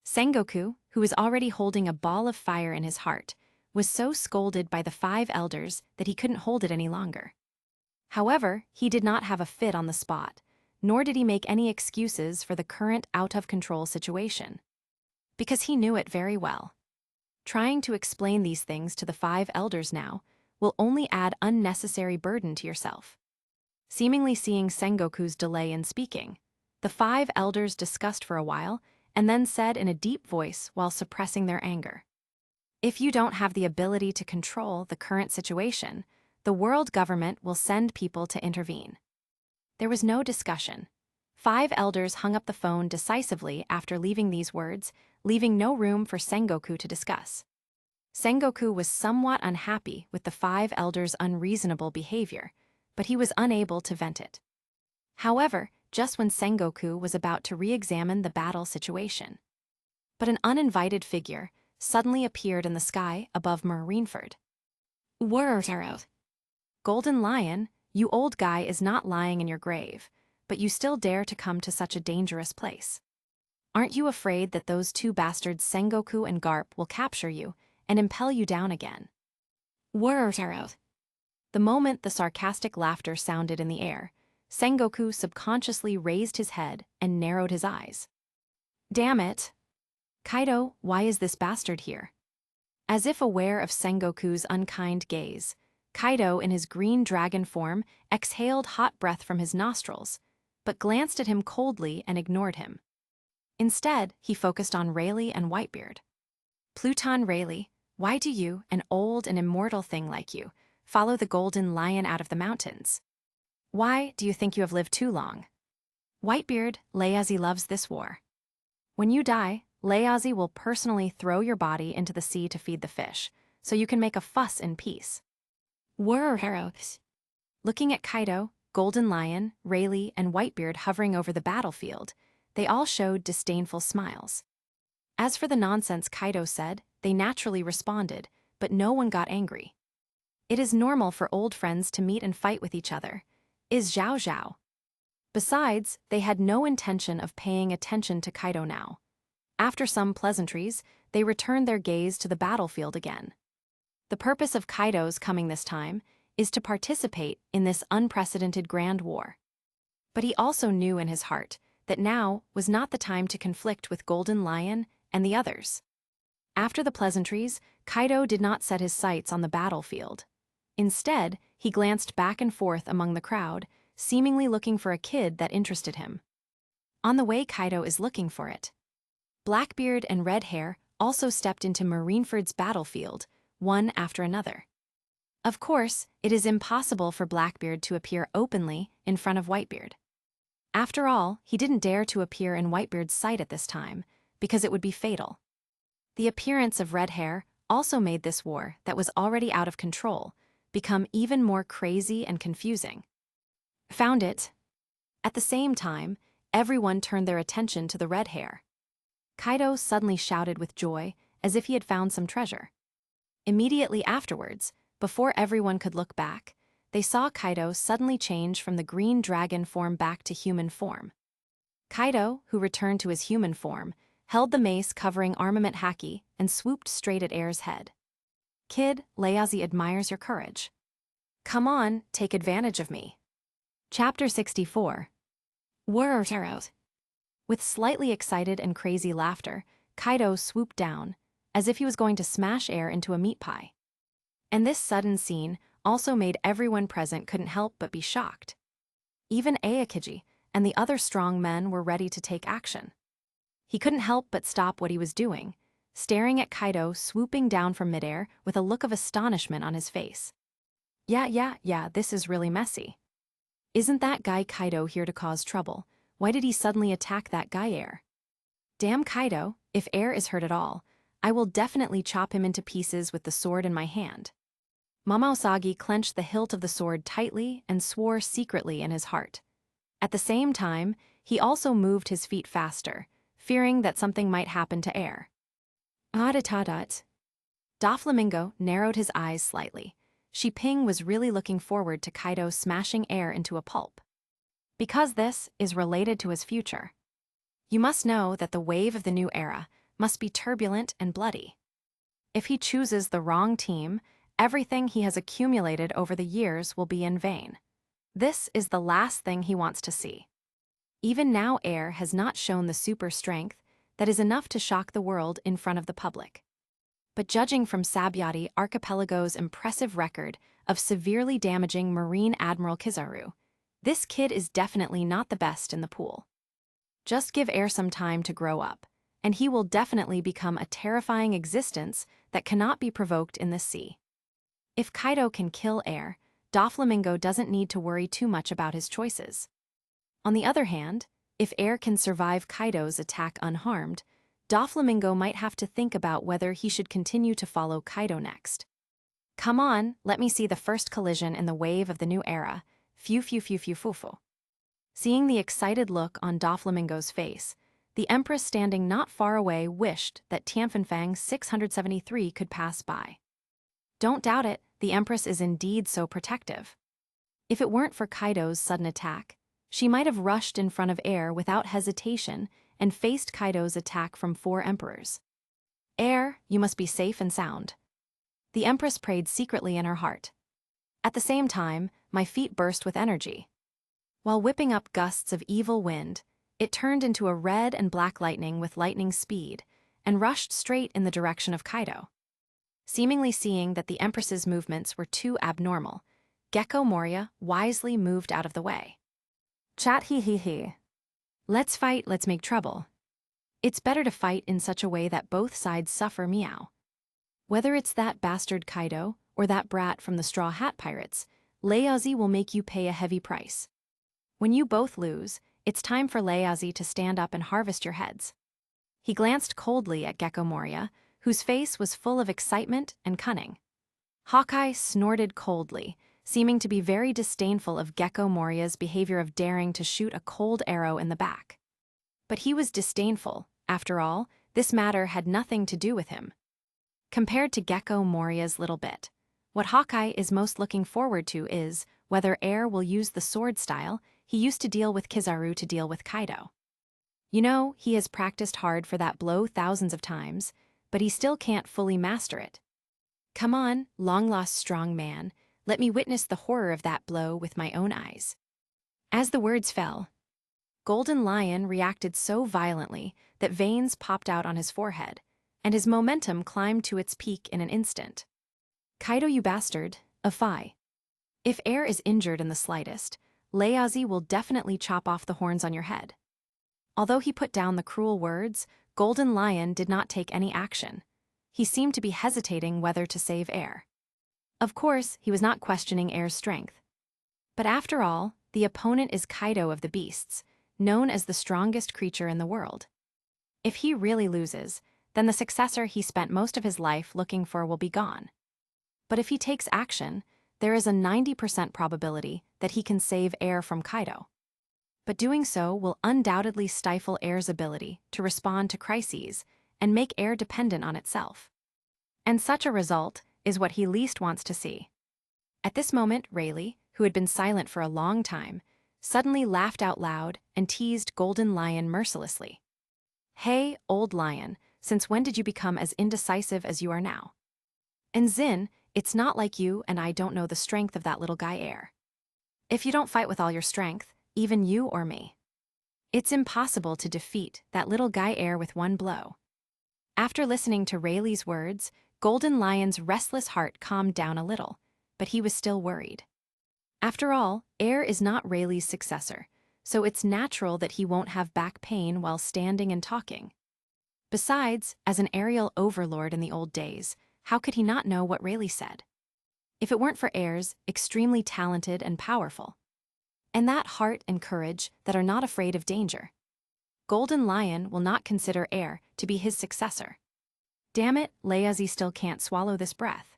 Sengoku, who was already holding a ball of fire in his heart, was so scolded by the 5 elders that he couldn't hold it any longer. However, he did not have a fit on the spot, nor did he make any excuses for the current out-of-control situation. Because he knew it very well. Trying to explain these things to the 5 elders now will only add unnecessary burden to yourself. Seemingly seeing Sengoku's delay in speaking, the 5 elders discussed for a while and then said in a deep voice while suppressing their anger, "If you don't have the ability to control the current situation, the world government will send people to intervene." There was no discussion. 5 elders hung up the phone decisively after leaving these words, leaving no room for Sengoku to discuss. Sengoku was somewhat unhappy with the 5 elders' unreasonable behavior, but he was unable to vent it. However, just when Sengoku was about to re-examine the battle situation, but an uninvited figure suddenly appeared in the sky above Marineford. "Word, Golden Lion, you old guy is not lying in your grave, but you still dare to come to such a dangerous place. Aren't you afraid that those 2 bastards Sengoku and Garp will capture you and impel you down again?" "Word." The moment the sarcastic laughter sounded in the air, Sengoku subconsciously raised his head and narrowed his eyes. "Damn it! Kaido, why is this bastard here?" As if aware of Sengoku's unkind gaze, Kaido in his green dragon form exhaled hot breath from his nostrils, but glanced at him coldly and ignored him. Instead, he focused on Rayleigh and Whitebeard. "Pluton Rayleigh, why do you, an old and immortal thing like you, follow the Golden Lion out of the mountains? Why do you think you have lived too long? Whitebeard, Layazi loves this war. When you die, Layazi will personally throw your body into the sea to feed the fish, so you can make a fuss in peace." "Heroes." Looking at Kaido, Golden Lion, Rayleigh, and Whitebeard hovering over the battlefield, they all showed disdainful smiles. As for the nonsense Kaido said, they naturally responded, but no one got angry. It is normal for old friends to meet and fight with each other, is Zhao Zhao. Besides, they had no intention of paying attention to Kaido now. After some pleasantries, they returned their gaze to the battlefield again. The purpose of Kaido's coming this time is to participate in this unprecedented grand war. But he also knew in his heart that now was not the time to conflict with Golden Lion and the others. After the pleasantries, Kaido did not set his sights on the battlefield. Instead, he glanced back and forth among the crowd, seemingly looking for a kid that interested him. On the way Kaido is looking for it, Blackbeard and Redhair also stepped into Marineford's battlefield, one after another. Of course, it is impossible for Blackbeard to appear openly in front of Whitebeard. After all, he didn't dare to appear in Whitebeard's sight at this time, because it would be fatal. The appearance of Redhair also made this war that was already out of control become even more crazy and confusing. "Found it." At the same time, everyone turned their attention to the Redhair. Kaido suddenly shouted with joy, as if he had found some treasure. Immediately afterwards, before everyone could look back, they saw Kaido suddenly change from the green dragon form back to human form. Kaido, who returned to his human form, held the mace covering armament Haki and swooped straight at Air's head. "Kid, Layazi admires your courage. Come on, take advantage of me." Chapter 64. Whirr. With slightly excited and crazy laughter, Kaido swooped down, as if he was going to smash Air into a meat pie. And this sudden scene also made everyone present couldn't help but be shocked. Even Aokiji and the other strong men were ready to take action. He couldn't help but stop what he was doing, staring at Kaido swooping down from midair with a look of astonishment on his face. Yeah, this is really messy. Isn't that guy Kaido here to cause trouble? Why did he suddenly attack that guy Air? Damn Kaido, if Air is hurt at all, I will definitely chop him into pieces with the sword in my hand. Mama Usagi clenched the hilt of the sword tightly and swore secretly in his heart. At the same time, he also moved his feet faster, fearing that something might happen to Air. Doflamingo narrowed his eyes slightly. Shiping was really looking forward to Kaido smashing Air into a pulp. Because this is related to his future. You must know that the wave of the new era must be turbulent and bloody. If he chooses the wrong team, everything he has accumulated over the years will be in vain. This is the last thing he wants to see. Even now Air has not shown the super strength that is enough to shock the world in front of the public. But judging from Sabayati Archipelago's impressive record of severely damaging Marine Admiral Kizaru, this kid is definitely not the best in the pool. Just give Air some time to grow up, and he will definitely become a terrifying existence that cannot be provoked in the sea. If Kaido can kill Air, Doflamingo doesn't need to worry too much about his choices. On the other hand, if Air can survive Kaido's attack unharmed, Doflamingo might have to think about whether he should continue to follow Kaido next. Come on, let me see the first collision in the wave of the new era. Fufu. Seeing the excited look on Doflamingo's face, the Empress standing not far away wished that Tianfanfang 673 could pass by. Don't doubt it, the Empress is indeed so protective. If it weren't for Kaido's sudden attack, she might have rushed in front of Air without hesitation and faced Kaido's attack from 4 emperors. Air, you must be safe and sound. The Empress prayed secretly in her heart. At the same time, my feet burst with energy. While whipping up gusts of evil wind, it turned into a red and black lightning with lightning speed and rushed straight in the direction of Kaido. Seemingly seeing that the Empress's movements were too abnormal, Gecko Moria wisely moved out of the way. Chat he. Let's fight, let's make trouble. It's better to fight in such a way that both sides suffer meow. Whether it's that bastard Kaido or that brat from the Straw Hat Pirates, Layazi will make you pay a heavy price. When you both lose, it's time for Layazi to stand up and harvest your heads. He glanced coldly at Gecko Moria, whose face was full of excitement and cunning. Hawkeye snorted coldly, seeming to be very disdainful of Gecko Moria's behavior of daring to shoot a cold arrow in the back. But he was disdainful. After all, this matter had nothing to do with him. Compared to Gecko Moria's little bit, what Hawkeye is most looking forward to is whether Air will use the sword style he used to deal with Kizaru to deal with Kaido. You know, he has practiced hard for that blow thousands of times, but he still can't fully master it. Come on, long-lost strong man, let me witness the horror of that blow with my own eyes. As the words fell, Golden Lion reacted so violently that veins popped out on his forehead, and his momentum climbed to its peak in an instant. Kaido, you bastard, Afai. If Air is injured in the slightest, Layazi will definitely chop off the horns on your head. Although he put down the cruel words, Golden Lion did not take any action. He seemed to be hesitating whether to save Air. Of course, he was not questioning Air's strength. But after all, the opponent is Kaido of the Beasts, known as the strongest creature in the world. If he really loses, then the successor he spent most of his life looking for will be gone. But if he takes action, there is a 90% probability that he can save Air from Kaido. But doing so will undoubtedly stifle Air's ability to respond to crises and make Air dependent on itself. And such a result is what he least wants to see. At this moment, Rayleigh, who had been silent for a long time, suddenly laughed out loud and teased Golden Lion mercilessly. "Hey, old lion, since when did you become as indecisive as you are now? And Zin, it's not like you and I don't know the strength of that little guy Air. If you don't fight with all your strength, even you or me, it's impossible to defeat that little guy Air with one blow." After listening to Rayleigh's words, Golden Lion's restless heart calmed down a little, but he was still worried. After all, Air is not Rayleigh's successor, so it's natural that he won't have back pain while standing and talking. Besides, as an aerial overlord in the old days, how could he not know what Rayleigh said? If it weren't for Air's extremely talented and powerful, and that heart and courage that are not afraid of danger, Golden Lion will not consider Air to be his successor. Damn it, Layazi still can't swallow this breath.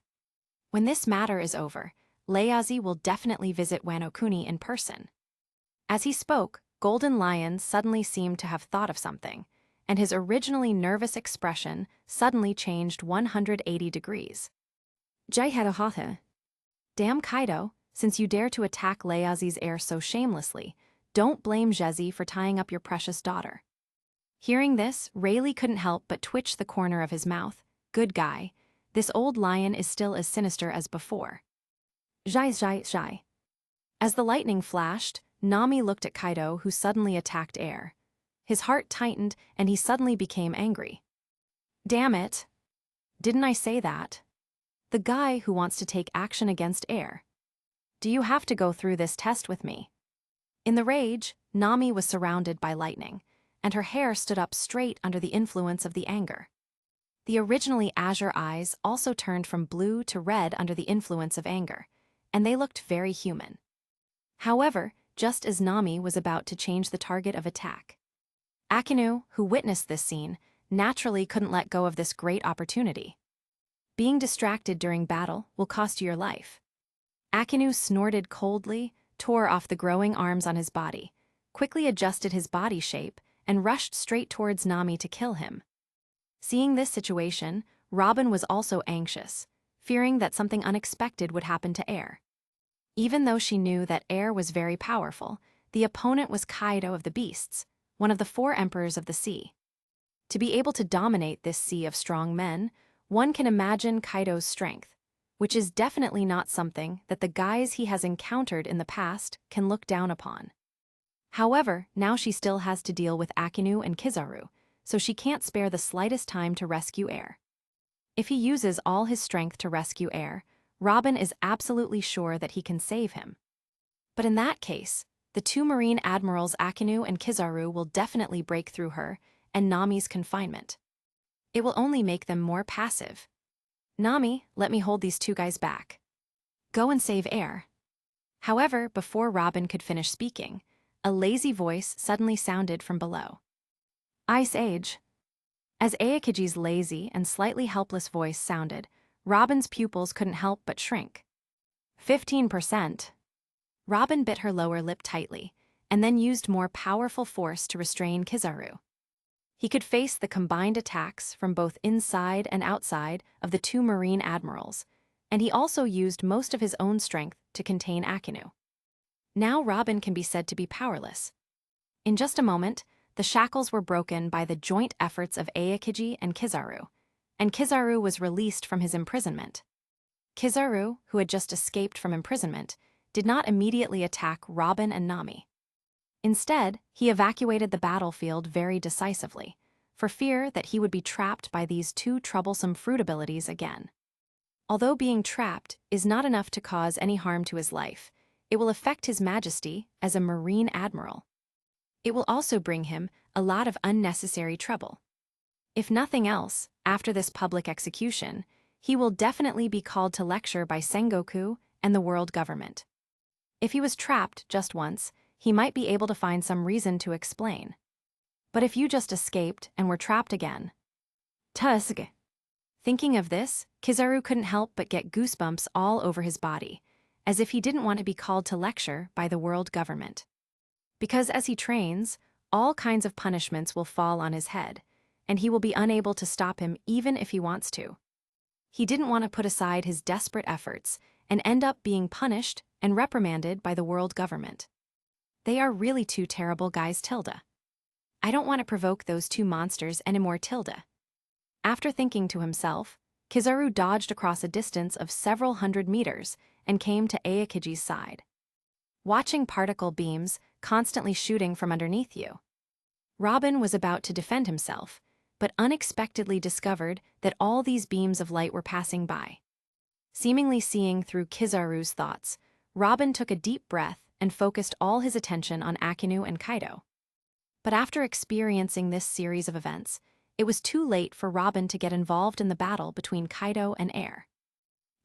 When this matter is over, Layazi will definitely visit Wano Kuni in person. As he spoke, Golden Lion suddenly seemed to have thought of something, and his originally nervous expression suddenly changed 180 degrees. Jai Hadohatha. Damn Kaido, since you dare to attack Layazi's heir so shamelessly, don't blame Jezi for tying up your precious daughter. Hearing this, Rayleigh couldn't help but twitch the corner of his mouth. Good guy. This old lion is still as sinister as before. Jai. As the lightning flashed, Nami looked at Kaido, who suddenly attacked Air. His heart tightened and he suddenly became angry. Damn it. Didn't I say that? The guy who wants to take action against Air. Do you have to go through this test with me? In the rage, Nami was surrounded by lightning, and her hair stood up straight under the influence of the anger. The originally azure eyes also turned from blue to red under the influence of anger, and they looked very human. However, just as Nami was about to change the target of attack, Akinu, who witnessed this scene, naturally couldn't let go of this great opportunity. Being distracted during battle will cost you your life. Akinu snorted coldly, tore off the growing arms on his body, quickly adjusted his body shape, and rushed straight towards Nami to kill him. Seeing this situation, Robin was also anxious, fearing that something unexpected would happen to Air. Even though she knew that Air was very powerful, the opponent was Kaido of the Beasts, one of the 4 emperors of the sea. To be able to dominate this sea of strong men, one can imagine Kaido's strength, which is definitely not something that the guys he has encountered in the past can look down upon. However, now she still has to deal with Akinu and Kizaru, so she can't spare the slightest time to rescue Air. If he uses all his strength to rescue Air, Robin is absolutely sure that he can save him. But in that case, the 2 Marine Admirals Akinu and Kizaru will definitely break through her and Nami's confinement. It will only make them more passive. Nami, let me hold these 2 guys back. Go and save Air. However, before Robin could finish speaking, a lazy voice suddenly sounded from below. Ice Age. As Aokiji's lazy and slightly helpless voice sounded, Robin's pupils couldn't help but shrink. 15%. Robin bit her lower lip tightly, and then used more powerful force to restrain Kizaru. He could face the combined attacks from both inside and outside of the 2 Marine Admirals, and he also used most of his own strength to contain Akinu. Now Robin can be said to be powerless. In just a moment, the shackles were broken by the joint efforts of Aokiji and Kizaru was released from his imprisonment. Kizaru, who had just escaped from imprisonment, did not immediately attack Robin and Nami. Instead, he evacuated the battlefield very decisively, for fear that he would be trapped by these 2 troublesome fruit abilities again. Although being trapped is not enough to cause any harm to his life, it will affect his majesty as a Marine Admiral. It will also bring him a lot of unnecessary trouble. If nothing else, after this public execution, he will definitely be called to lecture by Sengoku and the world government. If he was trapped just once, he might be able to find some reason to explain. But if you just escaped and were trapped again... Tusk. Thinking of this, Kizaru couldn't help but get goosebumps all over his body, as if he didn't want to be called to lecture by the world government. Because as he trains, all kinds of punishments will fall on his head, and he will be unable to stop him even if he wants to. He didn't want to put aside his desperate efforts and end up being punished and reprimanded by the world government. They are really two terrible guys, tilde. I don't want to provoke those two monsters anymore, tilde. After thinking to himself, Kizaru dodged across a distance of several hundred meters and came to Aokiji's side. Watching particle beams constantly shooting from underneath you, Robin was about to defend himself, but unexpectedly discovered that all these beams of light were passing by. Seemingly seeing through Kizaru's thoughts, Robin took a deep breath and focused all his attention on Akinu and Kaido. But after experiencing this series of events, it was too late for Robin to get involved in the battle between Kaido and Air.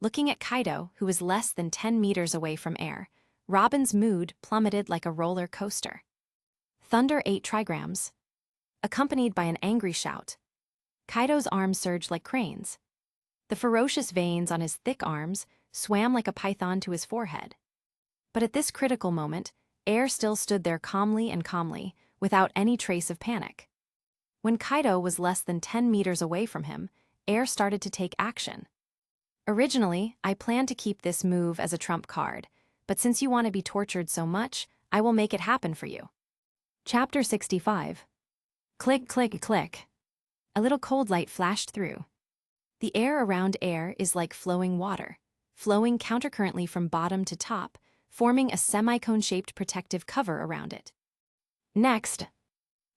Looking at Kaido, who was less than 10 meters away from Air, Robin's mood plummeted like a roller coaster. Thunder 8 trigrams. Accompanied by an angry shout. Kaido's arms surged like cranes. The ferocious veins on his thick arms swam like a python to his forehead. But at this critical moment, Air still stood there calmly, without any trace of panic. When Kaido was less than 10 meters away from him, Air started to take action. Originally, I planned to keep this move as a trump card, but since you want to be tortured so much, I will make it happen for you. Chapter 65. Click, click, click. A little cold light flashed through. The air around Air is like flowing water, flowing countercurrently from bottom to top, forming a semi-cone-shaped protective cover around it. Next,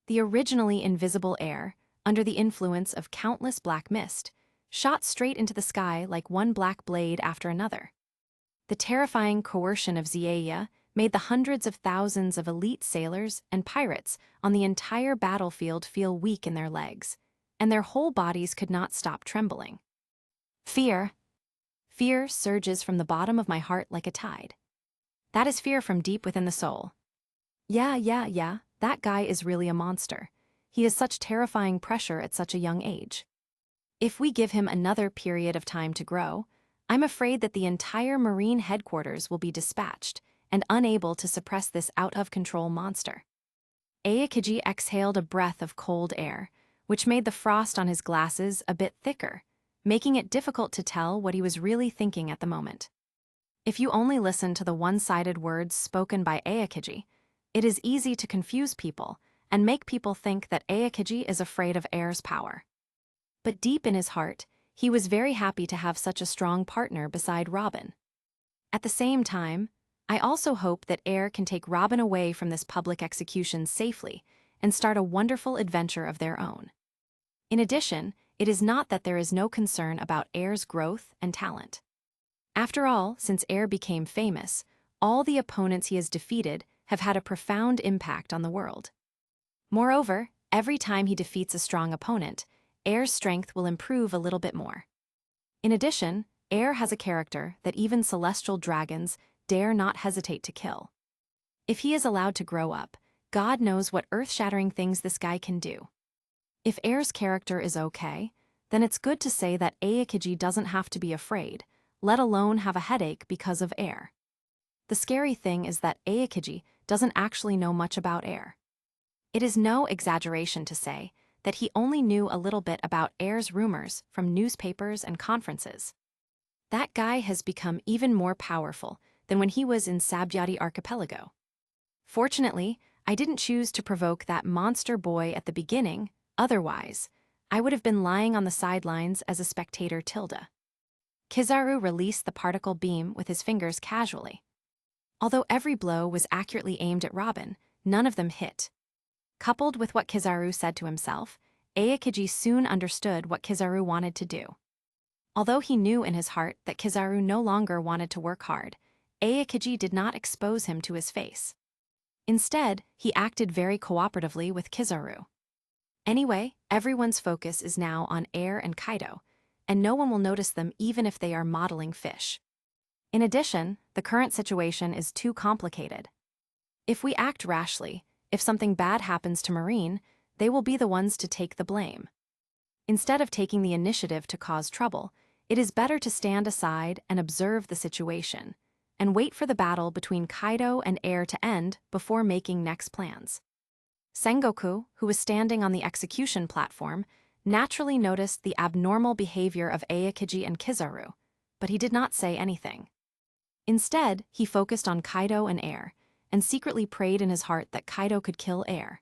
the originally invisible Air, under the influence of countless black mist, shot straight into the sky like one black blade after another. The terrifying coercion of Ziaya made the hundreds of thousands of elite sailors and pirates on the entire battlefield feel weak in their legs, and their whole bodies could not stop trembling. Fear. Fear surges from the bottom of my heart like a tide. That is fear from deep within the soul. Yeah, that guy is really a monster. He has such terrifying pressure at such a young age. If we give him another period of time to grow, I'm afraid that the entire Marine headquarters will be dispatched and unable to suppress this out-of-control monster. Aokiji exhaled a breath of cold air, which made the frost on his glasses a bit thicker, making it difficult to tell what he was really thinking at the moment. If you only listen to the one-sided words spoken by Aokiji, it is easy to confuse people and make people think that Aokiji is afraid of Air's power. But deep in his heart, he was very happy to have such a strong partner beside Robin. At the same time, I also hope that Air can take Robin away from this public execution safely and start a wonderful adventure of their own. In addition, it is not that there is no concern about Air's growth and talent. After all, since Air became famous, all the opponents he has defeated have had a profound impact on the world. Moreover, every time he defeats a strong opponent, Air's strength will improve a little bit more. In addition, Air has a character that even celestial dragons dare not hesitate to kill. If he is allowed to grow up, God knows what earth-shattering things this guy can do. If Air's character is okay, then it's good to say that Aokiji doesn't have to be afraid, let alone have a headache because of Air. The scary thing is that Aokiji doesn't actually know much about Air. It is no exaggeration to say that he only knew a little bit about Air's rumors from newspapers and conferences. That guy has become even more powerful than when he was in Sabyati Archipelago. Fortunately, I didn't choose to provoke that monster boy at the beginning, otherwise, I would have been lying on the sidelines as a spectator tilde. Kizaru released the particle beam with his fingers casually. Although every blow was accurately aimed at Robin, none of them hit. Coupled with what Kizaru said to himself, Aokiji soon understood what Kizaru wanted to do. Although he knew in his heart that Kizaru no longer wanted to work hard, Aokiji did not expose him to his face. Instead, he acted very cooperatively with Kizaru. Anyway, everyone's focus is now on Air and Kaido, and no one will notice them even if they are modeling fish. In addition, the current situation is too complicated. If we act rashly, if something bad happens to Marine, they will be the ones to take the blame. Instead of taking the initiative to cause trouble, it is better to stand aside and observe the situation, and wait for the battle between Kaido and Air to end before making next plans. Sengoku, who was standing on the execution platform, naturally noticed the abnormal behavior of Aokiji and Kizaru, but he did not say anything. Instead, he focused on Kaido and air, and secretly prayed in his heart that Kaido could kill air.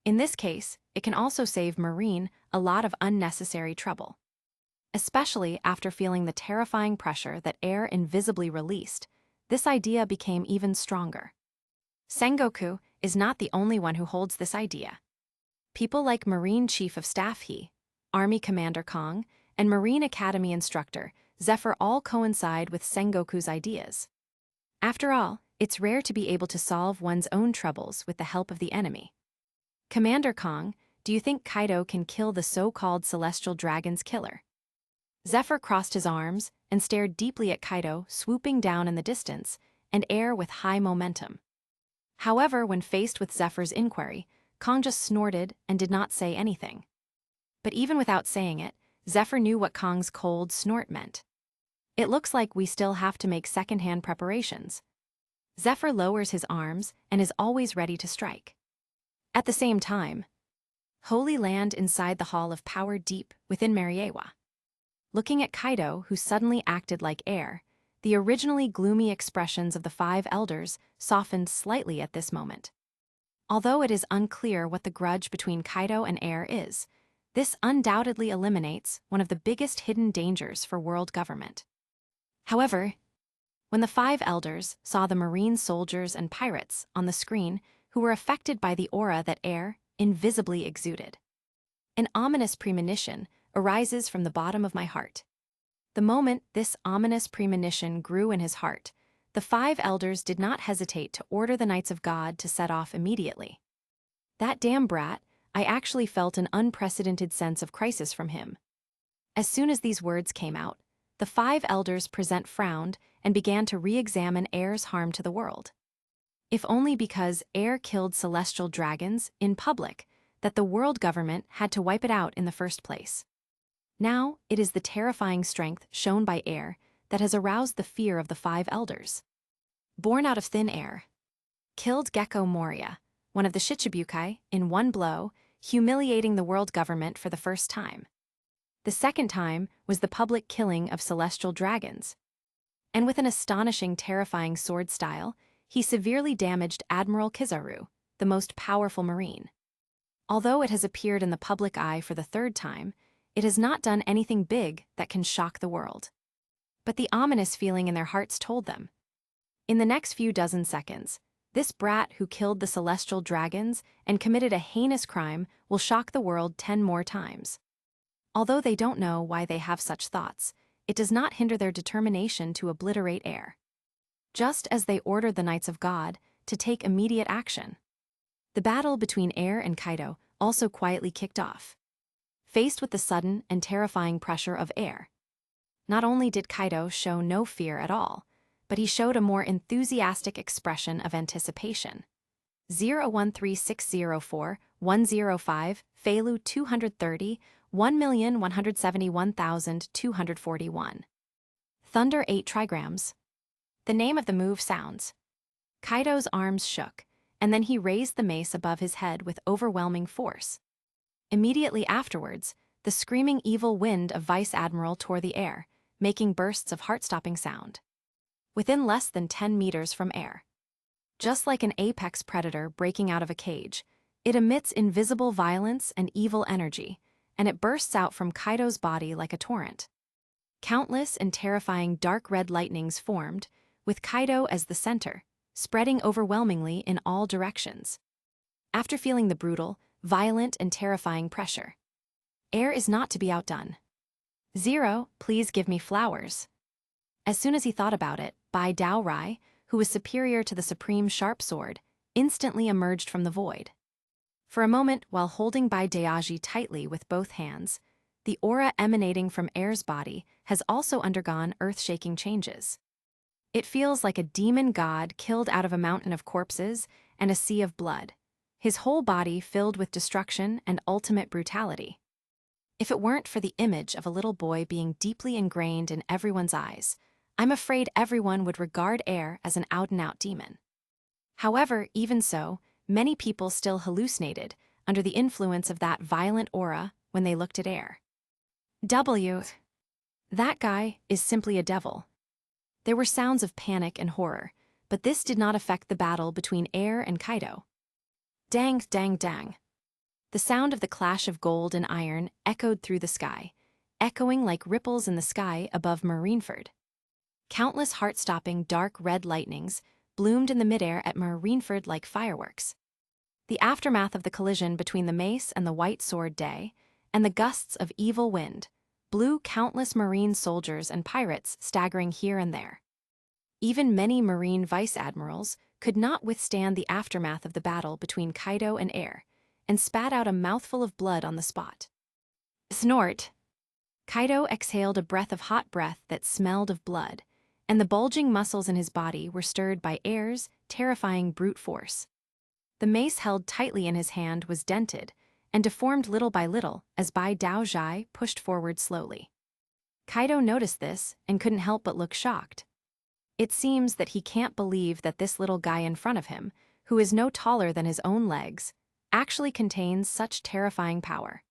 In this case, it can also save Marine a lot of unnecessary trouble. Especially after feeling the terrifying pressure that air invisibly released, this idea became even stronger. Sengoku is not the only one who holds this idea. People like Marine Chief of Staff He, Army Commander Kong, and Marine Academy instructor Zephyr all coincide with Sengoku's ideas. After all, it's rare to be able to solve one's own troubles with the help of the enemy. Commander Kong, do you think Kaido can kill the so-called celestial dragon's killer? Zephyr crossed his arms and stared deeply at Kaido swooping down in the distance, and air with high momentum. However, when faced with Zephyr's inquiry, Kong just snorted and did not say anything. But even without saying it, Zephyr knew what Kong's cold snort meant. It looks like we still have to make second-hand preparations. Zephyr lowers his arms and is always ready to strike. At the same time, Holy Land inside the Hall of Power deep within Mariewa. Looking at Kaido, who suddenly acted like air, the originally gloomy expressions of the five elders softened slightly at this moment. Although it is unclear what the grudge between Kaido and air is, this undoubtedly eliminates one of the biggest hidden dangers for world government. However, when the five elders saw the marine soldiers and pirates on the screen who were affected by the aura that air invisibly exuded, an ominous premonition arises from the bottom of my heart. The moment this ominous premonition grew in his heart, the five elders did not hesitate to order the Knights of God to set off immediately. That damn brat, I actually felt an unprecedented sense of crisis from him. As soon as these words came out, the five elders present frowned and began to re-examine air's harm to the world. If only because air killed celestial dragons in public that the world government had to wipe it out in the first place. Now, it is the terrifying strength shown by air that has aroused the fear of the five elders. Born out of thin air, killed Gecko Moria, one of the Shichibukai, in one blow, humiliating the world government for the first time. The second time was the public killing of celestial dragons. And with an astonishing, terrifying sword style, he severely damaged Admiral Kizaru, the most powerful marine. Although it has appeared in the public eye for the third time, it has not done anything big that can shock the world. But the ominous feeling in their hearts told them. In the next few dozen seconds, this brat who killed the celestial dragons and committed a heinous crime will shock the world 10 more times. Although they don't know why they have such thoughts, it does not hinder their determination to obliterate air. Just as they ordered the Knights of God to take immediate action. The battle between air and Kaido also quietly kicked off. Faced with the sudden and terrifying pressure of air, not only did Kaido show no fear at all, but he showed a more enthusiastic expression of anticipation. 013604-105, Feilu 230, 1,171,241. Thunder 8 trigrams. The name of the move sounds. Kaido's arms shook, and then he raised the mace above his head with overwhelming force. Immediately afterwards, the screaming evil wind of Vice Admiral tore the air, making bursts of heart-stopping sound. Within less than 10 meters from air, just like an apex predator breaking out of a cage, it emits invisible violence and evil energy, and it bursts out from Kaido's body like a torrent. Countless and terrifying dark red lightnings formed, with Kaido as the center, spreading overwhelmingly in all directions. After feeling the brutal, violent and terrifying pressure, air is not to be outdone. 0, please give me flowers. As soon as he thought about it, Bai Dao Rai, who was superior to the supreme sharp sword, instantly emerged from the void. For a moment, while holding Bai Daoji tightly with both hands, the aura emanating from air's body has also undergone earth-shaking changes. It feels like a demon god killed out of a mountain of corpses and a sea of blood, his whole body filled with destruction and ultimate brutality. If it weren't for the image of a little boy being deeply ingrained in everyone's eyes, I'm afraid everyone would regard air as an out-and-out demon. However, even so, many people still hallucinated under the influence of that violent aura when they looked at air. That guy is simply a devil. There were sounds of panic and horror, but this did not affect the battle between Air and Kaido. Dang, dang, dang. The sound of the clash of gold and iron echoed through the sky, echoing like ripples in the sky above Marineford. Countless heart-stopping dark red lightnings bloomed in the midair at Marineford like fireworks. The aftermath of the collision between the mace and the white sword Day, and the gusts of evil wind, blew countless marine soldiers and pirates staggering here and there. Even many marine vice-admirals could not withstand the aftermath of the battle between Kaido and Air, and spat out a mouthful of blood on the spot. Snort! Kaido exhaled a breath of hot breath that smelled of blood, and the bulging muscles in his body were stirred by Air's terrifying brute force. The mace held tightly in his hand was dented, and deformed little by little as Bai Daozhai pushed forward slowly. Kaido noticed this and couldn't help but look shocked. It seems that he can't believe that this little guy in front of him, who is no taller than his own legs, actually contains such terrifying power.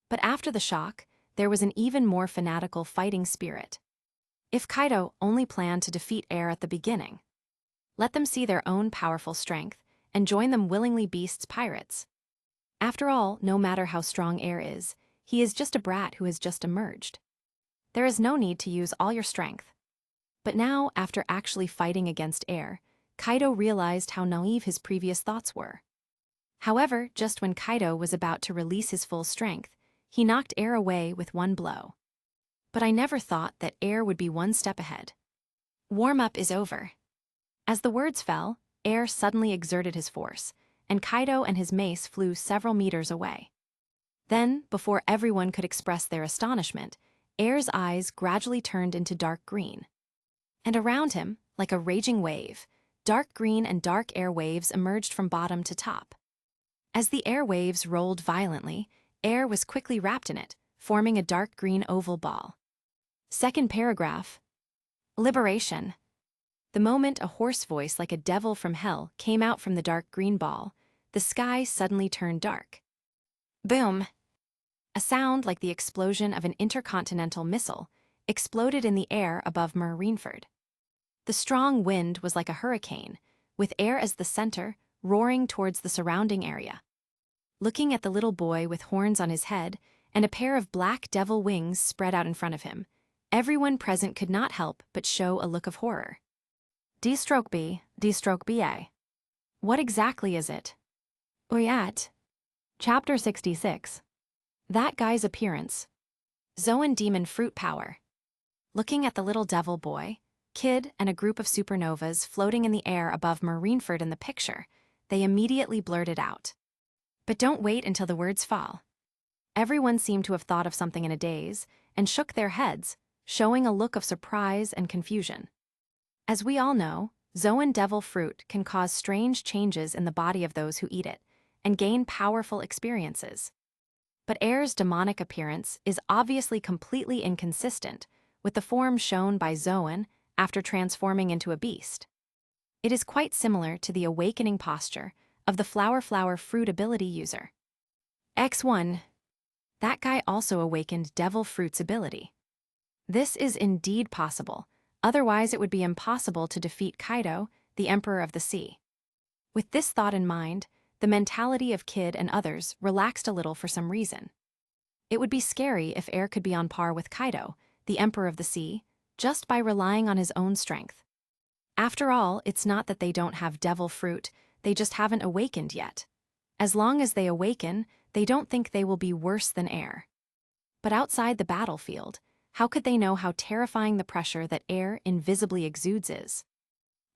But after the shock, there was an even more fanatical fighting spirit. If Kaido only planned to defeat Air at the beginning, let them see their own powerful strength and join them willingly Beast's pirates. After all, no matter how strong Air is, he is just a brat who has just emerged. There is no need to use all your strength. But now, after actually fighting against Air, Kaido realized how naive his previous thoughts were. However, just when Kaido was about to release his full strength, he knocked Air away with one blow. But I never thought that Air would be one step ahead. Warm-up is over. As the words fell, Air suddenly exerted his force, and Kaido and his mace flew several meters away. Then, before everyone could express their astonishment, Air's eyes gradually turned into dark green. And around him, like a raging wave, dark green and dark air waves emerged from bottom to top. As the air waves rolled violently, Air was quickly wrapped in it, forming a dark green oval ball. Second paragraph. Liberation. The moment a hoarse voice like a devil from hell came out from the dark green ball, the sky suddenly turned dark. Boom! A sound like the explosion of an intercontinental missile exploded in the air above Marineford. The strong wind was like a hurricane, with Air as the center, roaring towards the surrounding area. Looking at the little boy with horns on his head and a pair of black devil wings spread out in front of him, everyone present could not help but show a look of horror. D-stroke B, D-stroke BA. What exactly is it? Oyat. Chapter 66. That guy's appearance. Zoan demon fruit power. Looking at the little devil boy, kid, and a group of supernovas floating in the air above Marineford in the picture, they immediately blurted out. But don't wait until the words fall. Everyone seemed to have thought of something in a daze and shook their heads, showing a look of surprise and confusion. As we all know, Zoan devil fruit can cause strange changes in the body of those who eat it and gain powerful experiences. But Air's demonic appearance is obviously completely inconsistent with the form shown by Zoan after transforming into a beast. It is quite similar to the awakening posture of the flower fruit ability user. X1. That guy also awakened devil fruit's ability. This is indeed possible, otherwise it would be impossible to defeat Kaido, the Emperor of the Sea. With this thought in mind, the mentality of Kid and others relaxed a little for some reason. It would be scary if Air could be on par with Kaido, the Emperor of the Sea, just by relying on his own strength. After all, it's not that they don't have devil fruit, they just haven't awakened yet. As long as they awaken, they don't think they will be worse than Air. But outside the battlefield, how could they know how terrifying the pressure that Air invisibly exudes is?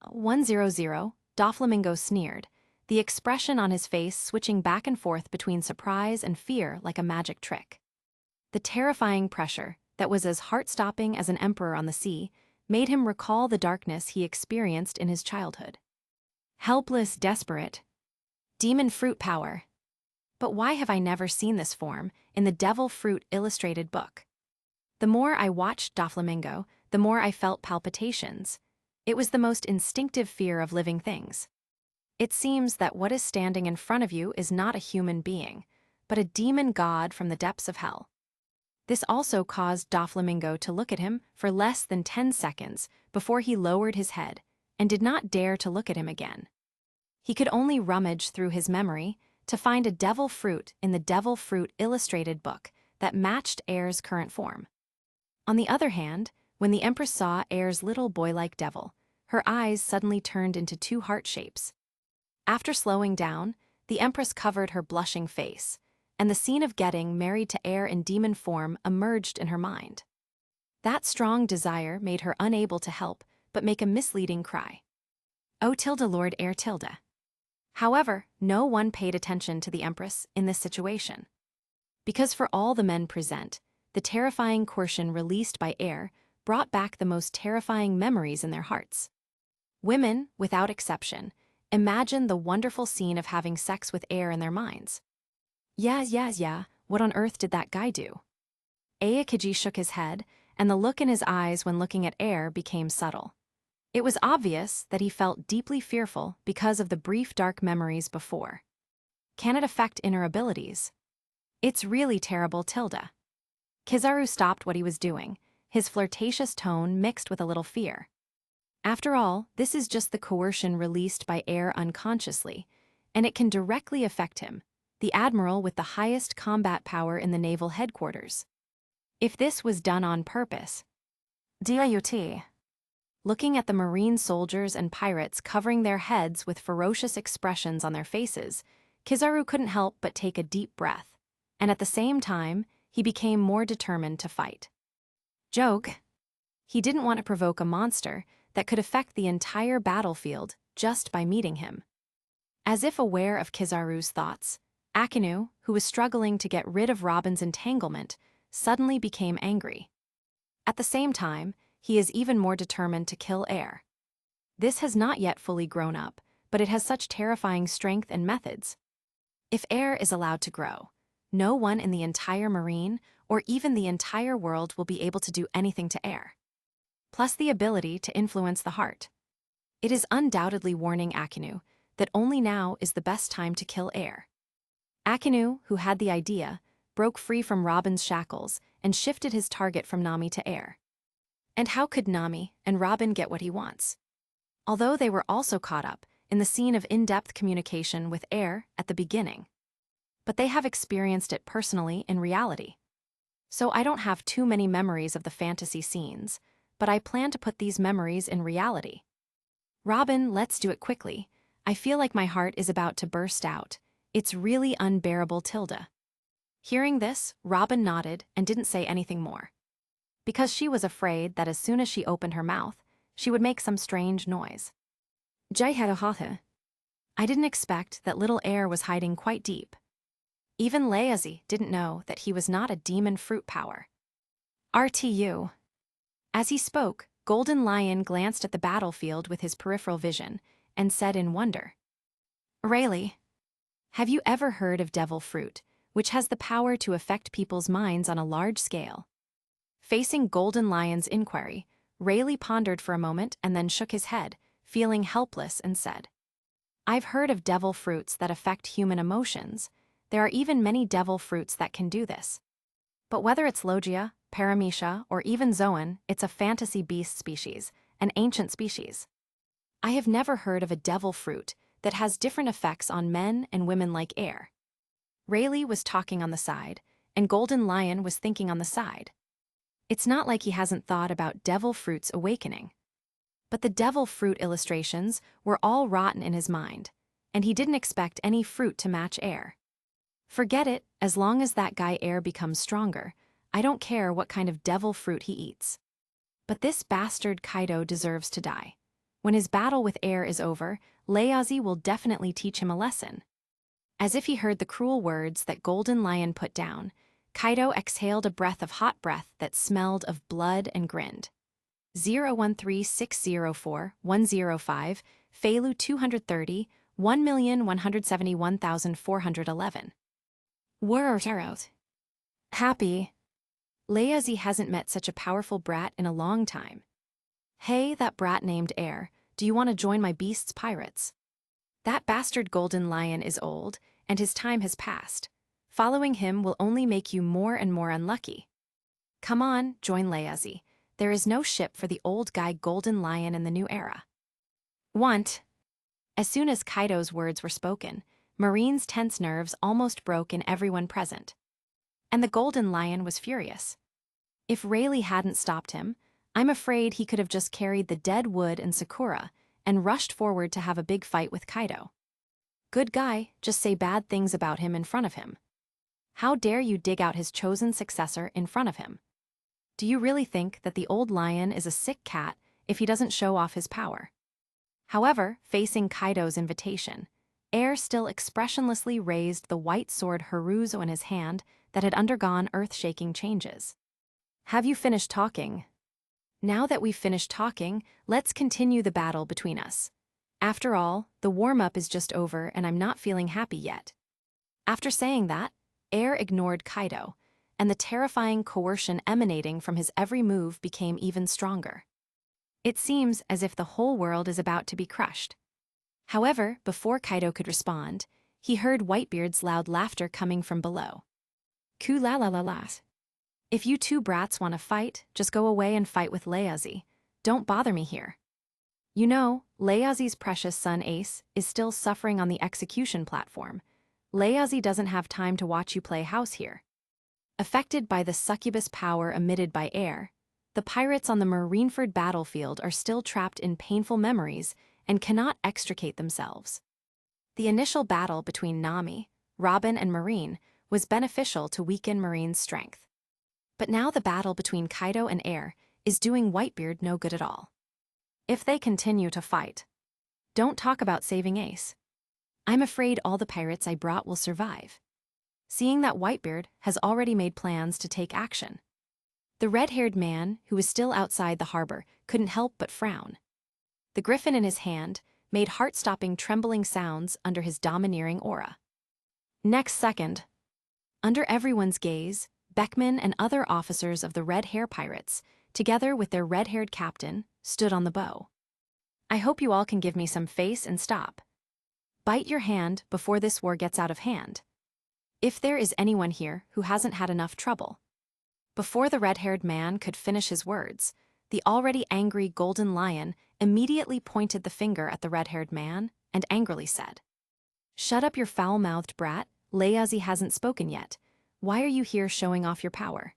100, Doflamingo sneered, the expression on his face switching back and forth between surprise and fear like a magic trick. The terrifying pressure, that was as heart-stopping as an emperor on the sea, made him recall the darkness he experienced in his childhood. Helpless, desperate. Demon fruit power. But why have I never seen this form in the Devil Fruit illustrated book? The more I watched Doflamingo, the more I felt palpitations. It was the most instinctive fear of living things. It seems that what is standing in front of you is not a human being, but a demon god from the depths of hell. This also caused Doflamingo to look at him for less than 10 seconds before he lowered his head and did not dare to look at him again. He could only rummage through his memory to find a devil fruit in the Devil Fruit illustrated book that matched Air's current form. On the other hand, when the Empress saw Air's little boy-like devil, her eyes suddenly turned into two heart shapes. After slowing down, the Empress covered her blushing face, and the scene of getting married to Air in demon form emerged in her mind. That strong desire made her unable to help but make a misleading cry. "Oh tilde Lord Air tilde." However, no one paid attention to the Empress in this situation. Because for all the men present, the terrifying coercion released by Air brought back the most terrifying memories in their hearts. Women, without exception, imagine the wonderful scene of having sex with Air in their minds. Yeah, what on earth did that guy do? Aokiji shook his head, and the look in his eyes when looking at Air became subtle. It was obvious that he felt deeply fearful because of the brief dark memories before. Can it affect inner abilities? It's really terrible tilde. Kizaru stopped what he was doing, his flirtatious tone mixed with a little fear. After all, this is just the coercion released by Air unconsciously, and it can directly affect him, the admiral with the highest combat power in the naval headquarters. If this was done on purpose. DIUT. Looking at the marine soldiers and pirates covering their heads with ferocious expressions on their faces, Kizaru couldn't help but take a deep breath, and at the same time, he became more determined to fight. Joke. He didn't want to provoke a monster that could affect the entire battlefield just by meeting him. As if aware of Kizaru's thoughts, Akinu, who was struggling to get rid of Robin's entanglement, suddenly became angry. At the same time, he is even more determined to kill Air. This has not yet fully grown up, but it has such terrifying strength and methods. If Air is allowed to grow, no one in the entire marine or even the entire world will be able to do anything to Air. Plus the ability to influence the heart. It is undoubtedly warning Akinu that only now is the best time to kill Air. Akinu, who had the idea, broke free from Robin's shackles and shifted his target from Nami to Air. And how could Nami and Robin get what he wants? Although they were also caught up in the scene of in-depth communication with Air at the beginning. But they have experienced it personally in reality. So I don't have too many memories of the fantasy scenes, but I plan to put these memories in reality. Robin, let's do it quickly. I feel like my heart is about to burst out. It's really unbearable tilde. Hearing this, Robin nodded and didn't say anything more. Because she was afraid that as soon as she opened her mouth, she would make some strange noise. I didn't expect that little Air was hiding quite deep. Even Leazi didn't know that he was not a demon fruit power. RTU. As he spoke, Golden Lion glanced at the battlefield with his peripheral vision and said in wonder, "Rayleigh, have you ever heard of devil fruit, which has the power to affect people's minds on a large scale?" Facing Golden Lion's inquiry, Rayleigh pondered for a moment and then shook his head, feeling helpless, and said, "I've heard of devil fruits that affect human emotions. There are even many devil fruits that can do this. But whether it's Logia, Paramecia, or even Zoan, it's a fantasy beast species, an ancient species. I have never heard of a devil fruit that has different effects on men and women like Air." Rayleigh was talking on the side, and Golden Lion was thinking on the side. It's not like he hasn't thought about devil fruit's awakening. But the devil fruit illustrations were all rotten in his mind, and he didn't expect any fruit to match Air. Forget it, as long as that guy Air becomes stronger, I don't care what kind of devil fruit he eats. But this bastard Kaido deserves to die. When his battle with Air is over, Leazi will definitely teach him a lesson. As if he heard the cruel words that Golden Lion put down, Kaido exhaled a breath of hot breath that smelled of blood and grinned. 013604-105, Feilu 230, 1,171,411. World. Happy. Leazi hasn't met such a powerful brat in a long time. Hey, that brat named Air, do you want to join my beast's pirates? That bastard Golden Lion is old, and his time has passed. Following him will only make you more and more unlucky. Come on, join Layazi. There is no ship for the old guy Golden Lion in the new era. Want? As soon as Kaido's words were spoken, Marine's tense nerves almost broke in everyone present. And the Golden Lion was furious. If Rayleigh hadn't stopped him, I'm afraid he could have just carried the dead wood and Sakura and rushed forward to have a big fight with Kaido. Good guy, just say bad things about him in front of him. How dare you dig out his chosen successor in front of him? Do you really think that the old lion is a sick cat if he doesn't show off his power? However, facing Kaido's invitation, Air still expressionlessly raised the white sword Haruzo in his hand that had undergone earth-shaking changes. Have you finished talking? Now that we've finished talking, let's continue the battle between us. After all, the warm-up is just over and I'm not feeling happy yet. After saying that, Air ignored Kaido, and the terrifying coercion emanating from his every move became even stronger. It seems as if the whole world is about to be crushed. However, before Kaido could respond, he heard Whitebeard's loud laughter coming from below. Ku la la la la. If you two brats want to fight, just go away and fight with Layazi. Don't bother me here. You know, Layazi's precious son Ace is still suffering on the execution platform. Layazi doesn't have time to watch you play house here. Affected by the succubus power emitted by Air, the pirates on the Marineford battlefield are still trapped in painful memories and cannot extricate themselves. The initial battle between Nami, Robin, and Marine was beneficial to weaken Marine's strength. But now the battle between Kaido and Air is doing Whitebeard no good at all. If they continue to fight, don't talk about saving Ace. I'm afraid all the pirates I brought will survive. Seeing that Whitebeard has already made plans to take action. The red-haired man, who was still outside the harbor, couldn't help but frown. The griffin in his hand made heart-stopping trembling sounds under his domineering aura. Next second, under everyone's gaze, Beckman and other officers of the Red Hair Pirates, together with their red-haired captain, stood on the bow. I hope you all can give me some face and stop. Bite your hand before this war gets out of hand. If there is anyone here who hasn't had enough trouble. Before the red-haired man could finish his words, the already angry Golden Lion immediately pointed the finger at the red-haired man and angrily said, "Shut up, your foul-mouthed brat. Layazi hasn't spoken yet. Why are you here showing off your power?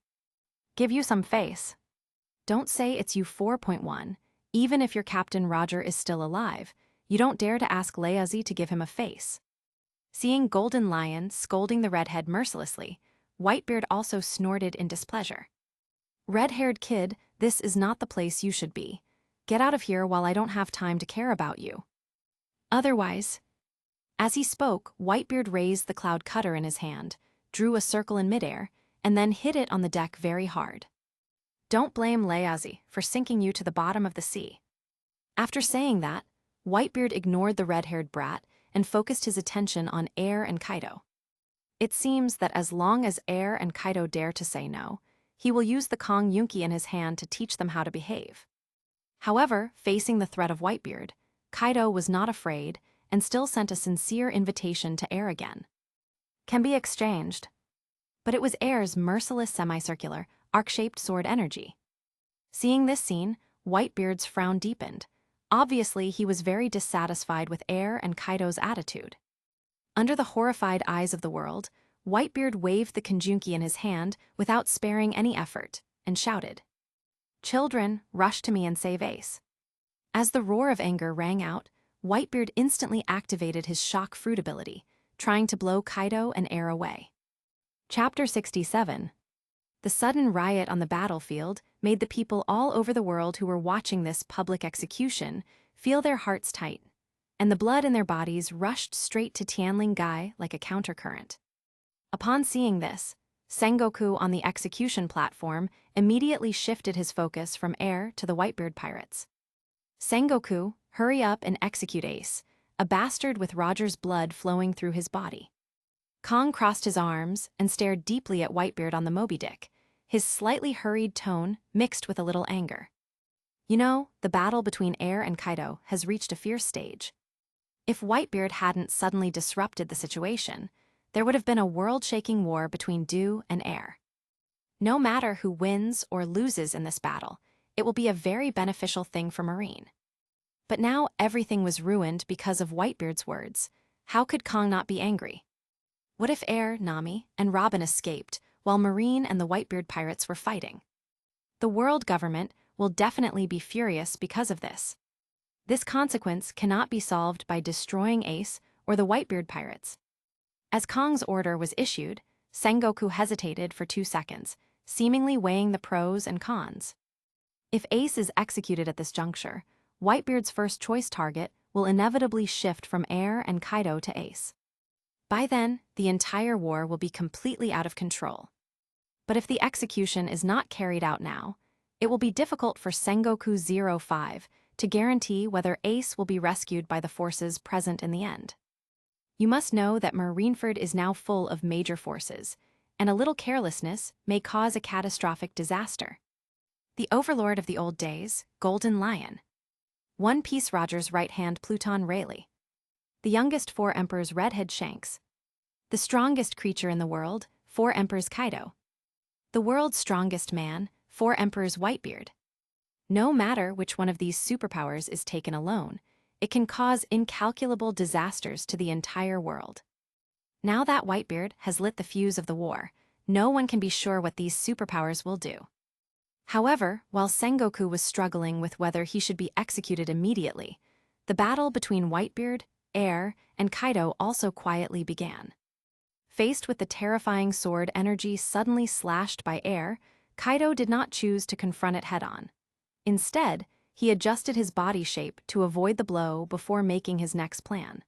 Give you some face. Don't say it's you 4.1. Even if your Captain Roger is still alive, you don't dare to ask Layazi to give him a face." Seeing Golden Lion scolding the redhead mercilessly, Whitebeard also snorted in displeasure. "Red-haired kid, this is not the place you should be. Get out of here while I don't have time to care about you. Otherwise..." As he spoke, Whitebeard raised the cloud cutter in his hand, drew a circle in midair, and then hit it on the deck very hard. Don't blame Layazi for sinking you to the bottom of the sea. After saying that, Whitebeard ignored the red-haired brat and focused his attention on Air and Kaido. It seems that as long as Air and Kaido dare to say no, he will use the Kong Yunki in his hand to teach them how to behave. However, facing the threat of Whitebeard, Kaido was not afraid and still sent a sincere invitation to Air again. Can be exchanged. But it was Air's merciless semicircular, arc-shaped sword energy. Seeing this scene, Whitebeard's frown deepened. Obviously, he was very dissatisfied with Air and Kaido's attitude. Under the horrified eyes of the world, Whitebeard waved the Konjunki in his hand without sparing any effort, and shouted, "Children, rush to me and save Ace." As the roar of anger rang out, Whitebeard instantly activated his shock fruit ability, trying to blow Kaido and Air away. Chapter 67. The sudden riot on the battlefield made the people all over the world who were watching this public execution feel their hearts tighten, and the blood in their bodies rushed straight to Tianling Gai like a countercurrent. Upon seeing this, Sengoku on the execution platform immediately shifted his focus from Air to the Whitebeard pirates. "Sengoku, hurry up and execute Ace, a bastard with Roger's blood flowing through his body." Kong crossed his arms and stared deeply at Whitebeard on the Moby Dick, his slightly hurried tone mixed with a little anger. You know, the battle between Air and Kaido has reached a fierce stage. If Whitebeard hadn't suddenly disrupted the situation, there would have been a world-shaking war between Dew and Air. No matter who wins or loses in this battle, it will be a very beneficial thing for Marine. But now everything was ruined because of Whitebeard's words. How could Kong not be angry? What if Air, Nami, and Robin escaped while Marine and the Whitebeard pirates were fighting? The world government will definitely be furious because of this. This consequence cannot be solved by destroying Ace or the Whitebeard pirates. As Kong's order was issued, Sengoku hesitated for 2 seconds, seemingly weighing the pros and cons. If Ace is executed at this juncture, Whitebeard's first choice target will inevitably shift from Air and Kaido to Ace. By then, the entire war will be completely out of control. But if the execution is not carried out now, it will be difficult for Sengoku 05 to guarantee whether Ace will be rescued by the forces present in the end. You must know that Marineford is now full of major forces, and a little carelessness may cause a catastrophic disaster. The overlord of the old days, Golden Lion. One Piece Roger's right-hand Pluton Rayleigh. The youngest Four Emperors Redhead Shanks. The strongest creature in the world, Four Emperors Kaido. The world's strongest man, Four Emperors Whitebeard. No matter which one of these superpowers is taken alone, it can cause incalculable disasters to the entire world. Now that Whitebeard has lit the fuse of the war, no one can be sure what these superpowers will do. However, while Sengoku was struggling with whether he should be executed immediately, the battle between Whitebeard, Air, and Kaido also quietly began. Faced with the terrifying sword energy suddenly slashed by Air, Kaido did not choose to confront it head-on. Instead, he adjusted his body shape to avoid the blow before making his next plan.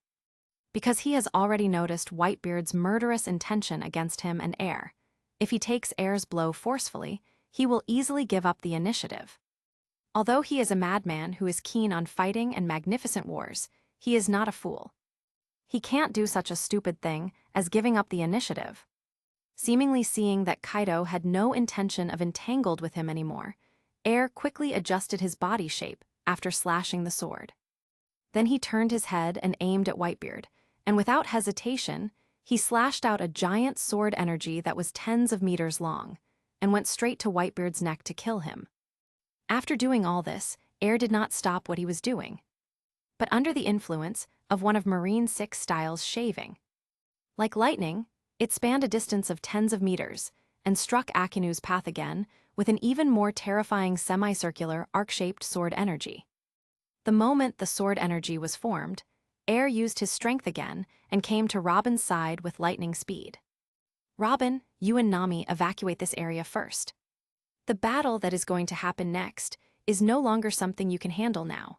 Because he has already noticed Whitebeard's murderous intention against him and Air, if he takes Air's blow forcefully, he will easily give up the initiative. Although he is a madman who is keen on fighting and magnificent wars, he is not a fool. He can't do such a stupid thing as giving up the initiative. Seemingly seeing that Kaido had no intention of entangled with him anymore, Air quickly adjusted his body shape after slashing the sword. Then he turned his head and aimed at Whitebeard, and without hesitation, he slashed out a giant sword energy that was tens of meters long, and went straight to Whitebeard's neck to kill him. After doing all this, Air did not stop what he was doing, but under the influence of one of Marine 6 style's shaving. Like lightning, it spanned a distance of tens of meters and struck Akinu's path again with an even more terrifying semicircular arc-shaped sword energy. The moment the sword energy was formed, Air used his strength again and came to Robin's side with lightning speed. Robin, you and Nami evacuate this area first. The battle that is going to happen next is no longer something you can handle now.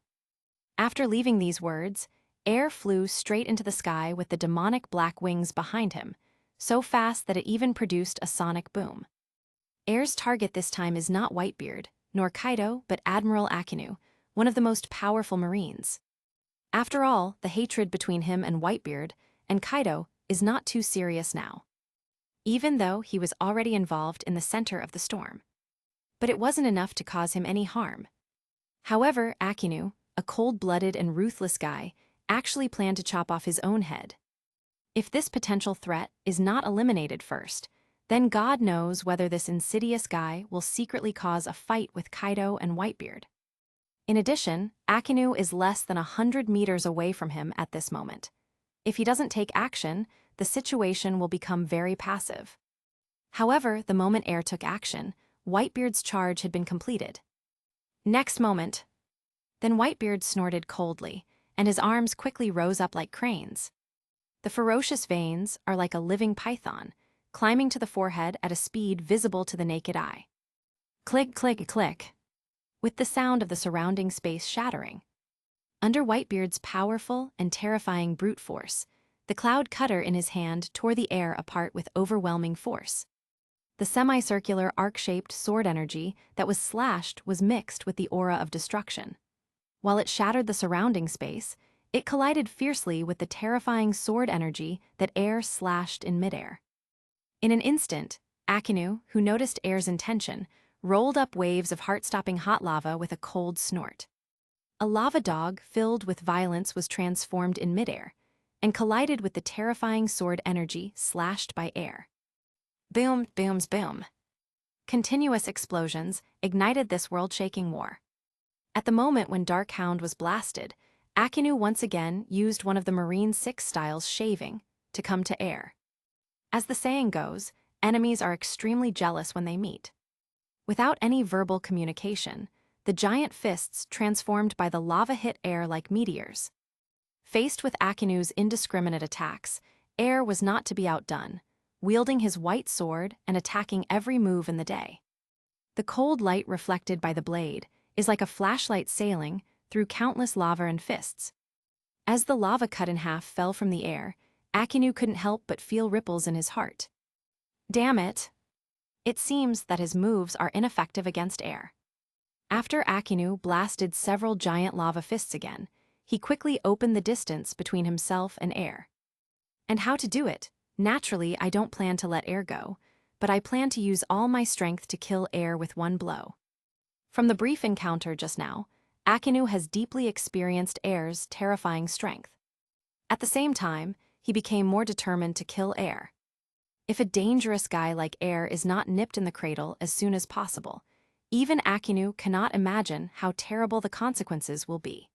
After leaving these words, Air flew straight into the sky with the demonic black wings behind him, so fast that it even produced a sonic boom. Air's target this time is not Whitebeard, nor Kaido, but Admiral Akinu, one of the most powerful Marines. After all, the hatred between him and Whitebeard and Kaido is not too serious now, even though he was already involved in the center of the storm. But it wasn't enough to cause him any harm. However, Akinu, a cold-blooded and ruthless guy, actually planned to chop off his own head. If this potential threat is not eliminated first, then God knows whether this insidious guy will secretly cause a fight with Kaido and Whitebeard. In addition, Akinu is less than 100 meters away from him at this moment. If he doesn't take action, the situation will become very passive. However, the moment Air took action, Whitebeard's charge had been completed. Next moment, then Whitebeard snorted coldly, and his arms quickly rose up like cranes. The ferocious veins are like a living python, climbing to the forehead at a speed visible to the naked eye. Click, click, click, with the sound of the surrounding space shattering. Under Whitebeard's powerful and terrifying brute force, the cloud cutter in his hand tore the air apart with overwhelming force. The semicircular arc-shaped sword energy that was slashed was mixed with the aura of destruction. While it shattered the surrounding space, it collided fiercely with the terrifying sword energy that Air slashed in midair. In an instant, Akinu, who noticed Air's intention, rolled up waves of heart-stopping hot lava with a cold snort. A lava dog filled with violence was transformed in midair and collided with the terrifying sword energy slashed by Air. Boom, booms, boom. continuous explosions ignited this world-shaking war. At the moment when Dark Hound was blasted, Akinu once again used one of the Marine 6 styles shaving to come to air. As the saying goes, enemies are extremely jealous when they meet. Without any verbal communication, the giant fists transformed by the lava hit air like meteors. Faced with Akinu's indiscriminate attacks, Air was not to be outdone, wielding his white sword and attacking every move in the day. The cold light reflected by the blade is like a flashlight sailing through countless lava and fists. As the lava cut in half fell from the air, Akinu couldn't help but feel ripples in his heart. Damn it! It seems that his moves are ineffective against air. After Akinu blasted several giant lava fists again, he quickly opened the distance between himself and air. And how to do it? Naturally, I don't plan to let air go, but I plan to use all my strength to kill air with one blow. From the brief encounter just now, Akinu has deeply experienced air's terrifying strength. At the same time, he became more determined to kill air. If a dangerous guy like air is not nipped in the cradle as soon as possible, even Akinu cannot imagine how terrible the consequences will be.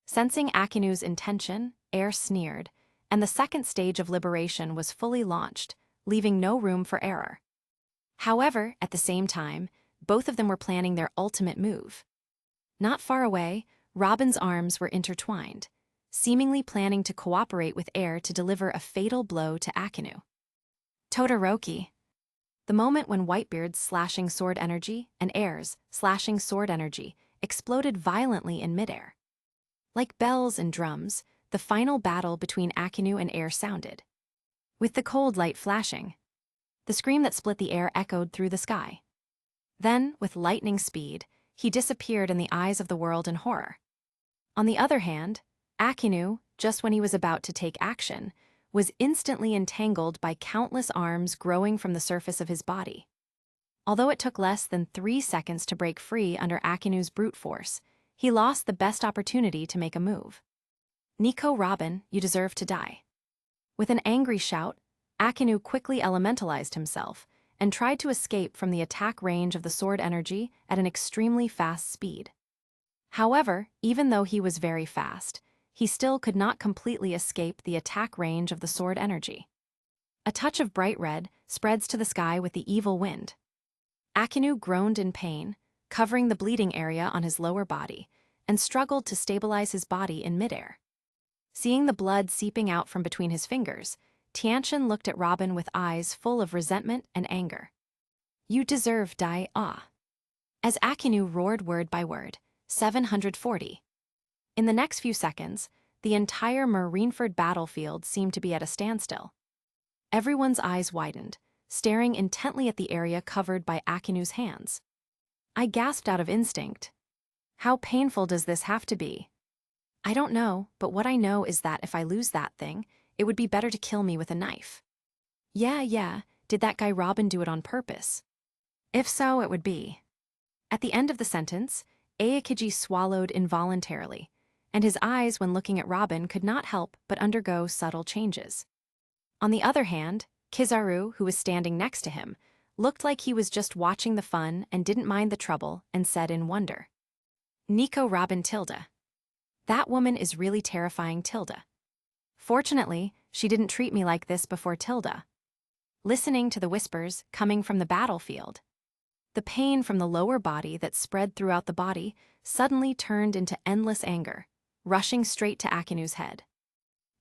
Sensing Akinu's intention, air sneered, and the second stage of liberation was fully launched, leaving no room for error. However, at the same time, both of them were planning their ultimate move. Not far away, Robin's arms were intertwined, seemingly planning to cooperate with air to deliver a fatal blow to Akinu. Todoroki. The moment when Whitebeard's slashing sword energy and Air's slashing sword energy exploded violently in midair. Like bells and drums, the final battle between Akinu and Air sounded. With the cold light flashing, the scream that split the air echoed through the sky. Then, with lightning speed, he disappeared in the eyes of the world in horror. On the other hand, Akinu, just when he was about to take action, was instantly entangled by countless arms growing from the surface of his body. Although it took less than 3 seconds to break free under Akinu's brute force, he lost the best opportunity to make a move. Nico Robin, you deserve to die. With an angry shout, Akinu quickly elementalized himself and tried to escape from the attack range of the sword energy at an extremely fast speed. However, even though he was very fast, he still could not completely escape the attack range of the sword energy. A touch of bright red spreads to the sky with the evil wind. Akinu groaned in pain, covering the bleeding area on his lower body, and struggled to stabilize his body in midair. Seeing the blood seeping out from between his fingers, Tianchen looked at Robin with eyes full of resentment and anger. You deserve die, ah. As Akinu roared word by word, 740. In the next few seconds, the entire Marineford battlefield seemed to be at a standstill. Everyone's eyes widened, staring intently at the area covered by Akinu's hands. I gasped out of instinct. How painful does this have to be? I don't know, but what I know is that if I lose that thing, it would be better to kill me with a knife. Yeah, did that guy Robin do it on purpose? If so, it would be. At the end of the sentence, Aokiji swallowed involuntarily, and his eyes when looking at Robin could not help but undergo subtle changes. On the other hand, Kizaru, who was standing next to him, looked like he was just watching the fun and didn't mind the trouble and said in wonder, Nico Robin Tilda. That woman is really terrifying, Tilda. Fortunately, she didn't treat me like this before, Tilda. Listening to the whispers coming from the battlefield, the pain from the lower body that spread throughout the body suddenly turned into endless anger, rushing straight to Akinu's head.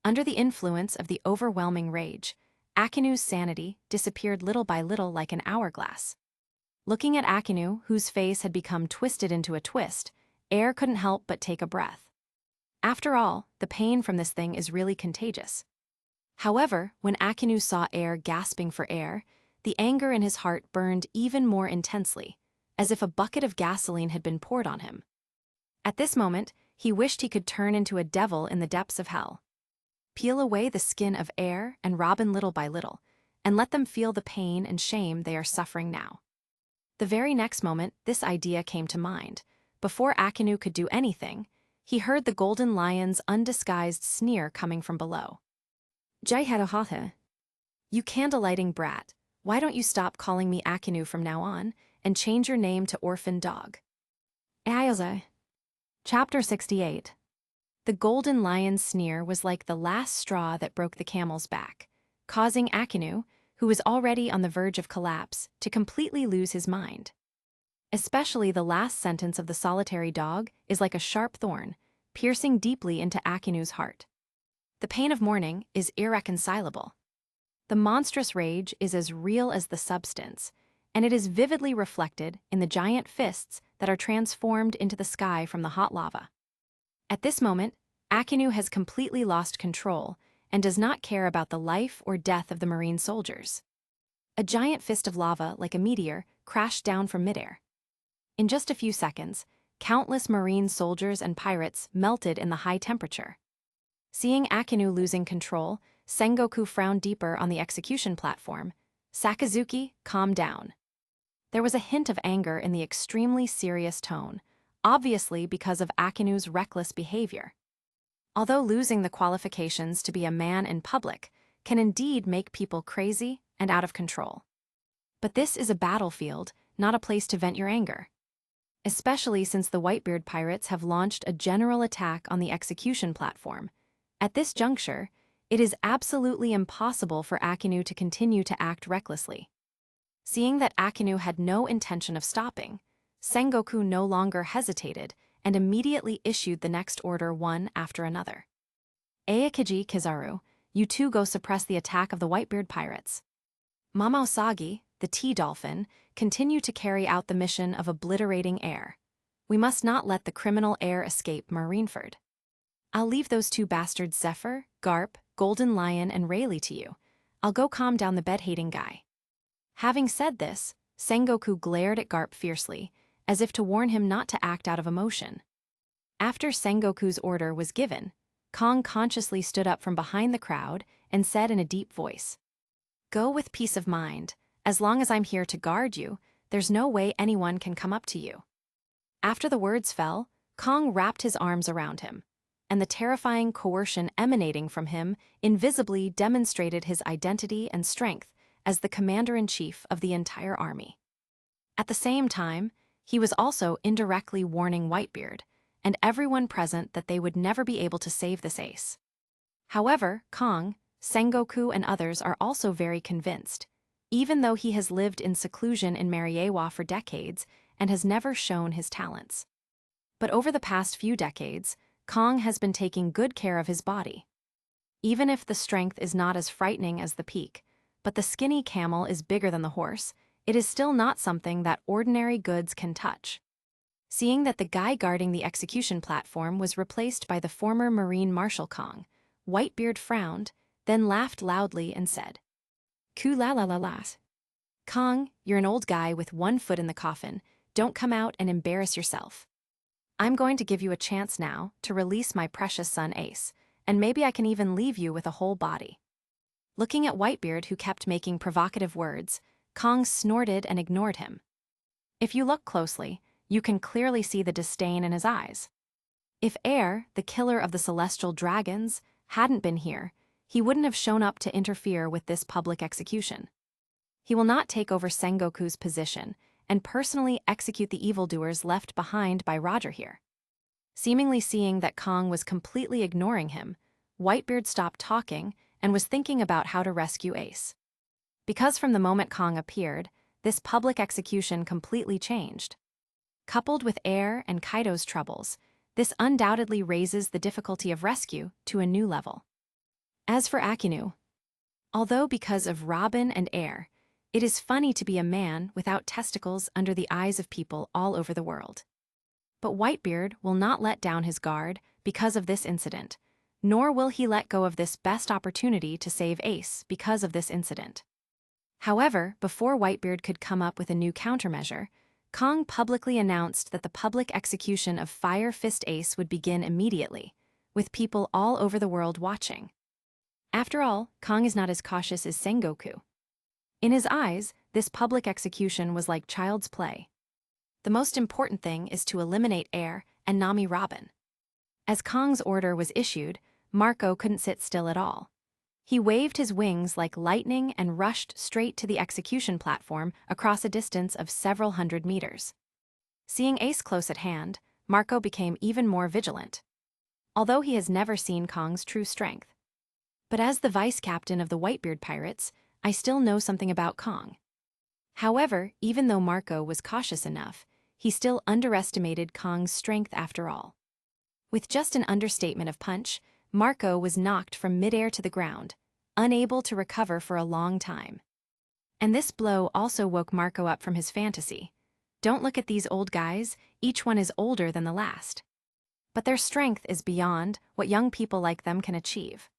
Under the influence of the overwhelming rage, Akinu's sanity disappeared little by little like an hourglass. Looking at Akinu, whose face had become twisted into a twist, Air couldn't help but take a breath. After all, the pain from this thing is really contagious. However, when Akinu saw Air gasping for air, the anger in his heart burned even more intensely, as if a bucket of gasoline had been poured on him. At this moment, he wished he could turn into a devil in the depths of hell. Peel away the skin of Air and Robin little by little, and let them feel the pain and shame they are suffering now. The very next moment, this idea came to mind. Before Akinu could do anything, he heard the Golden Lion's undisguised sneer coming from below. Jai Hadahatha. You candle-lighting brat, Why don't you stop calling me Akinu from now on and change your name to Orphan Dog? Ayoze. Chapter 68. The golden lion's sneer was like the last straw that broke the camel's back, causing Akinu, who was already on the verge of collapse, to completely lose his mind. Especially the last sentence of the solitary dog is like a sharp thorn, piercing deeply into Akinu's heart. The pain of mourning is irreconcilable. The monstrous rage is as real as the substance, and it is vividly reflected in the giant fists that are transformed into the sky from the hot lava. At this moment, Akinu has completely lost control and does not care about the life or death of the marine soldiers. A giant fist of lava, like a meteor, crashed down from midair. In just a few seconds, countless marine soldiers and pirates melted in the high temperature. Seeing Akinu losing control, Sengoku frowned deeper on the execution platform. Sakazuki, calm down. There was a hint of anger in the extremely serious tone, obviously because of Akinu's reckless behavior. Although losing the qualifications to be a man in public can indeed make people crazy and out of control. But this is a battlefield, not a place to vent your anger. Especially since the Whitebeard pirates have launched a general attack on the execution platform. At this juncture, it is absolutely impossible for Akinu to continue to act recklessly. Seeing that Akinu had no intention of stopping, Sengoku no longer hesitated and immediately issued the next order one after another. Aokiji Kizaru, you two go suppress the attack of the Whitebeard pirates. Mama Usagi, the tea-dolphin, continue to carry out the mission of obliterating air. We must not let the criminal air escape Marineford. I'll leave those two bastards Zephyr, Garp, Golden Lion, and Rayleigh to you. I'll go calm down the bed-hating guy. Having said this, Sengoku glared at Garp fiercely, as if to warn him not to act out of emotion. After Sengoku's order was given, Kong consciously stood up from behind the crowd and said in a deep voice, "Go with peace of mind. As long as I'm here to guard you, there's no way anyone can come up to you." After the words fell, Kong wrapped his arms around him, and the terrifying coercion emanating from him invisibly demonstrated his identity and strength as the commander-in-chief of the entire army. At the same time, he was also indirectly warning Whitebeard and everyone present that they would never be able to save this ace. However, Kong, Sengoku, and others are also very convinced, even though he has lived in seclusion in Mariewa for decades and has never shown his talents. But over the past few decades, Kong has been taking good care of his body. Even if the strength is not as frightening as the peak, but the skinny camel is bigger than the horse, it is still not something that ordinary goods can touch. Seeing that the guy guarding the execution platform was replaced by the former Marine Marshal Kong, Whitebeard frowned, then laughed loudly and said, "Ku la la la la. Kong, you're an old guy with one foot in the coffin. Don't come out and embarrass yourself. I'm going to give you a chance now to release my precious son Ace, and maybe I can even leave you with a whole body." Looking at Whitebeard, who kept making provocative words, Kong snorted and ignored him. If you look closely, you can clearly see the disdain in his eyes. If Air, the killer of the celestial dragons, hadn't been here, he wouldn't have shown up to interfere with this public execution. He will not take over Sengoku's position and personally execute the evildoers left behind by Roger here. Seemingly seeing that Kong was completely ignoring him, Whitebeard stopped talking and was thinking about how to rescue Ace. Because from the moment Kong appeared, this public execution completely changed. Coupled with Air and Kaido's troubles, this undoubtedly raises the difficulty of rescue to a new level. As for Akinu, although because of Robin and Air, it is funny to be a man without testicles under the eyes of people all over the world. But Whitebeard will not let down his guard because of this incident, nor will he let go of this best opportunity to save Ace because of this incident. However, before Whitebeard could come up with a new countermeasure, Kong publicly announced that the public execution of Fire Fist Ace would begin immediately, with people all over the world watching. After all, Kong is not as cautious as Sengoku. In his eyes, this public execution was like child's play. The most important thing is to eliminate Air and Nami Robin. As Kong's order was issued, Marco couldn't sit still at all. He waved his wings like lightning and rushed straight to the execution platform across a distance of several hundred meters. Seeing Ace close at hand, Marco became even more vigilant, although he has never seen Kong's true strength. But as the vice captain of the Whitebeard pirates, I still know something about Kong. However, even though Marco was cautious enough, he still underestimated Kong's strength after all. With just an understatement of punch, Marco was knocked from midair to the ground, unable to recover for a long time. And this blow also woke Marco up from his fantasy. Don't look at these old guys, each one is older than the last. But their strength is beyond what young people like them can achieve.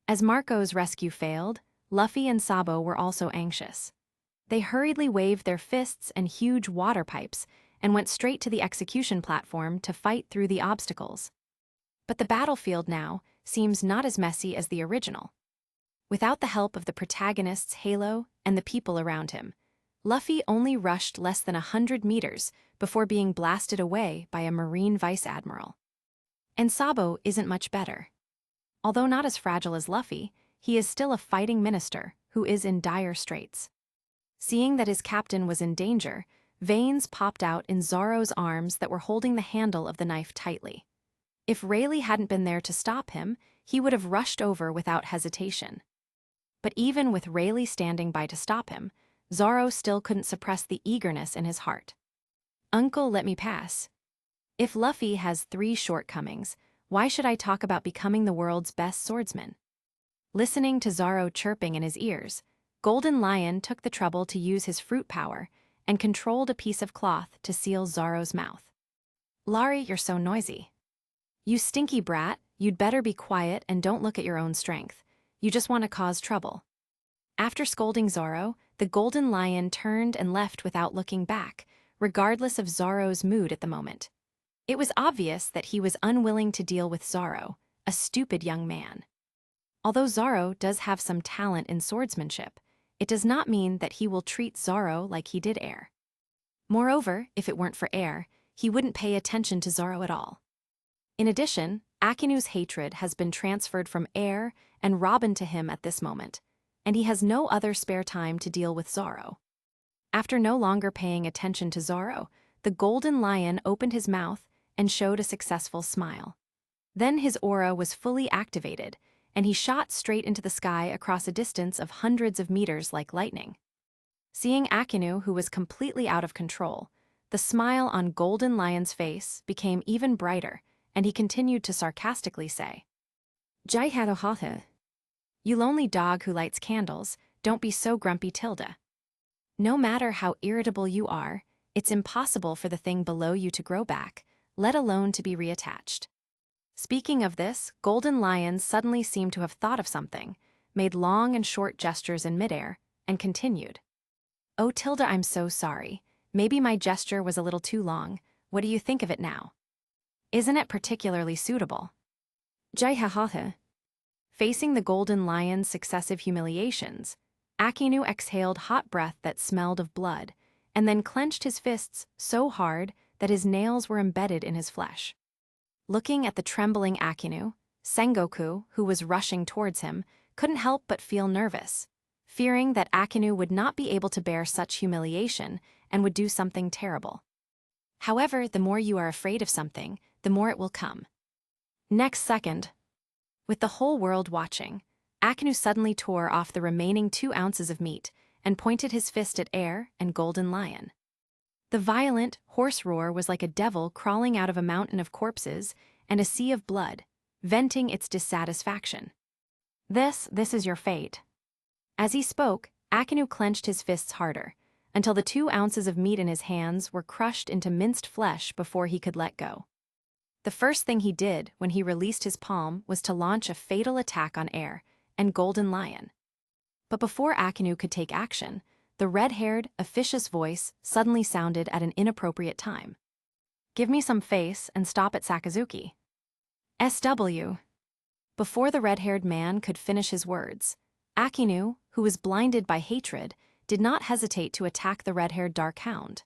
As Marco's rescue failed, Luffy and Sabo were also anxious. They hurriedly waved their fists and huge water pipes and went straight to the execution platform to fight through the obstacles. But the battlefield now seems not as messy as the original. Without the help of the protagonist's halo and the people around him, Luffy only rushed less than 100 meters before being blasted away by a Marine Vice Admiral. And Sabo isn't much better. Although not as fragile as Luffy, he is still a fighting minister who is in dire straits. Seeing that his captain was in danger, veins popped out in Zoro's arms that were holding the handle of the knife tightly. If Rayleigh hadn't been there to stop him, he would have rushed over without hesitation. But even with Rayleigh standing by to stop him, Zoro still couldn't suppress the eagerness in his heart. "Uncle, let me pass. If Luffy has 3 shortcomings, why should I talk about becoming the world's best swordsman?" Listening to Zoro chirping in his ears, Golden Lion took the trouble to use his fruit power and controlled a piece of cloth to seal Zoro's mouth. "Larry, you're so noisy. You stinky brat, you'd better be quiet and don't look at your own strength. You just want to cause trouble." After scolding Zoro, the Golden Lion turned and left without looking back, regardless of Zoro's mood at the moment. It was obvious that he was unwilling to deal with Zoro, a stupid young man. Although Zoro does have some talent in swordsmanship, it does not mean that he will treat Zoro like he did Air. Moreover, if it weren't for Air, he wouldn't pay attention to Zoro at all. In addition, Akinu's hatred has been transferred from Air and Robin to him at this moment, and he has no other spare time to deal with Zoro. After no longer paying attention to Zoro, the Golden Lion opened his mouth and showed a successful smile. Then his aura was fully activated, and he shot straight into the sky across a distance of hundreds of meters like lightning. Seeing Akinu, who was completely out of control, the smile on Golden Lion's face became even brighter, and he continued to sarcastically say, "Jai Hadohata. You lonely dog who lights candles, don't be so grumpy, Tilda. No matter how irritable you are, it's impossible for the thing below you to grow back, let alone to be reattached." Speaking of this, Golden Lion suddenly seemed to have thought of something, made long and short gestures in midair, and continued. "Oh, Tilda, I'm so sorry. Maybe my gesture was a little too long. What do you think of it now? Isn't it particularly suitable?" Jai ha. Facing the Golden Lion's successive humiliations, Akinu exhaled hot breath that smelled of blood, and then clenched his fists so hard that his nails were embedded in his flesh. Looking at the trembling Akinu, Sengoku, who was rushing towards him, couldn't help but feel nervous, fearing that Akinu would not be able to bear such humiliation and would do something terrible. However, the more you are afraid of something, the more it will come. Next second, with the whole world watching, Akinu suddenly tore off the remaining 2 ounces of meat and pointed his fist at Air and Golden Lion. The violent, hoarse roar was like a devil crawling out of a mountain of corpses and a sea of blood, venting its dissatisfaction. This is your fate." As he spoke, Akinu clenched his fists harder, until the 2 ounces of meat in his hands were crushed into minced flesh before he could let go. The first thing he did when he released his palm was to launch a fatal attack on Air and Golden Lion. But before Akinu could take action, the red-haired, officious voice suddenly sounded at an inappropriate time. "Give me some face and stop at Sakazuki. SW." Before the red-haired man could finish his words, Akinu, who was blinded by hatred, did not hesitate to attack the red-haired dark hound.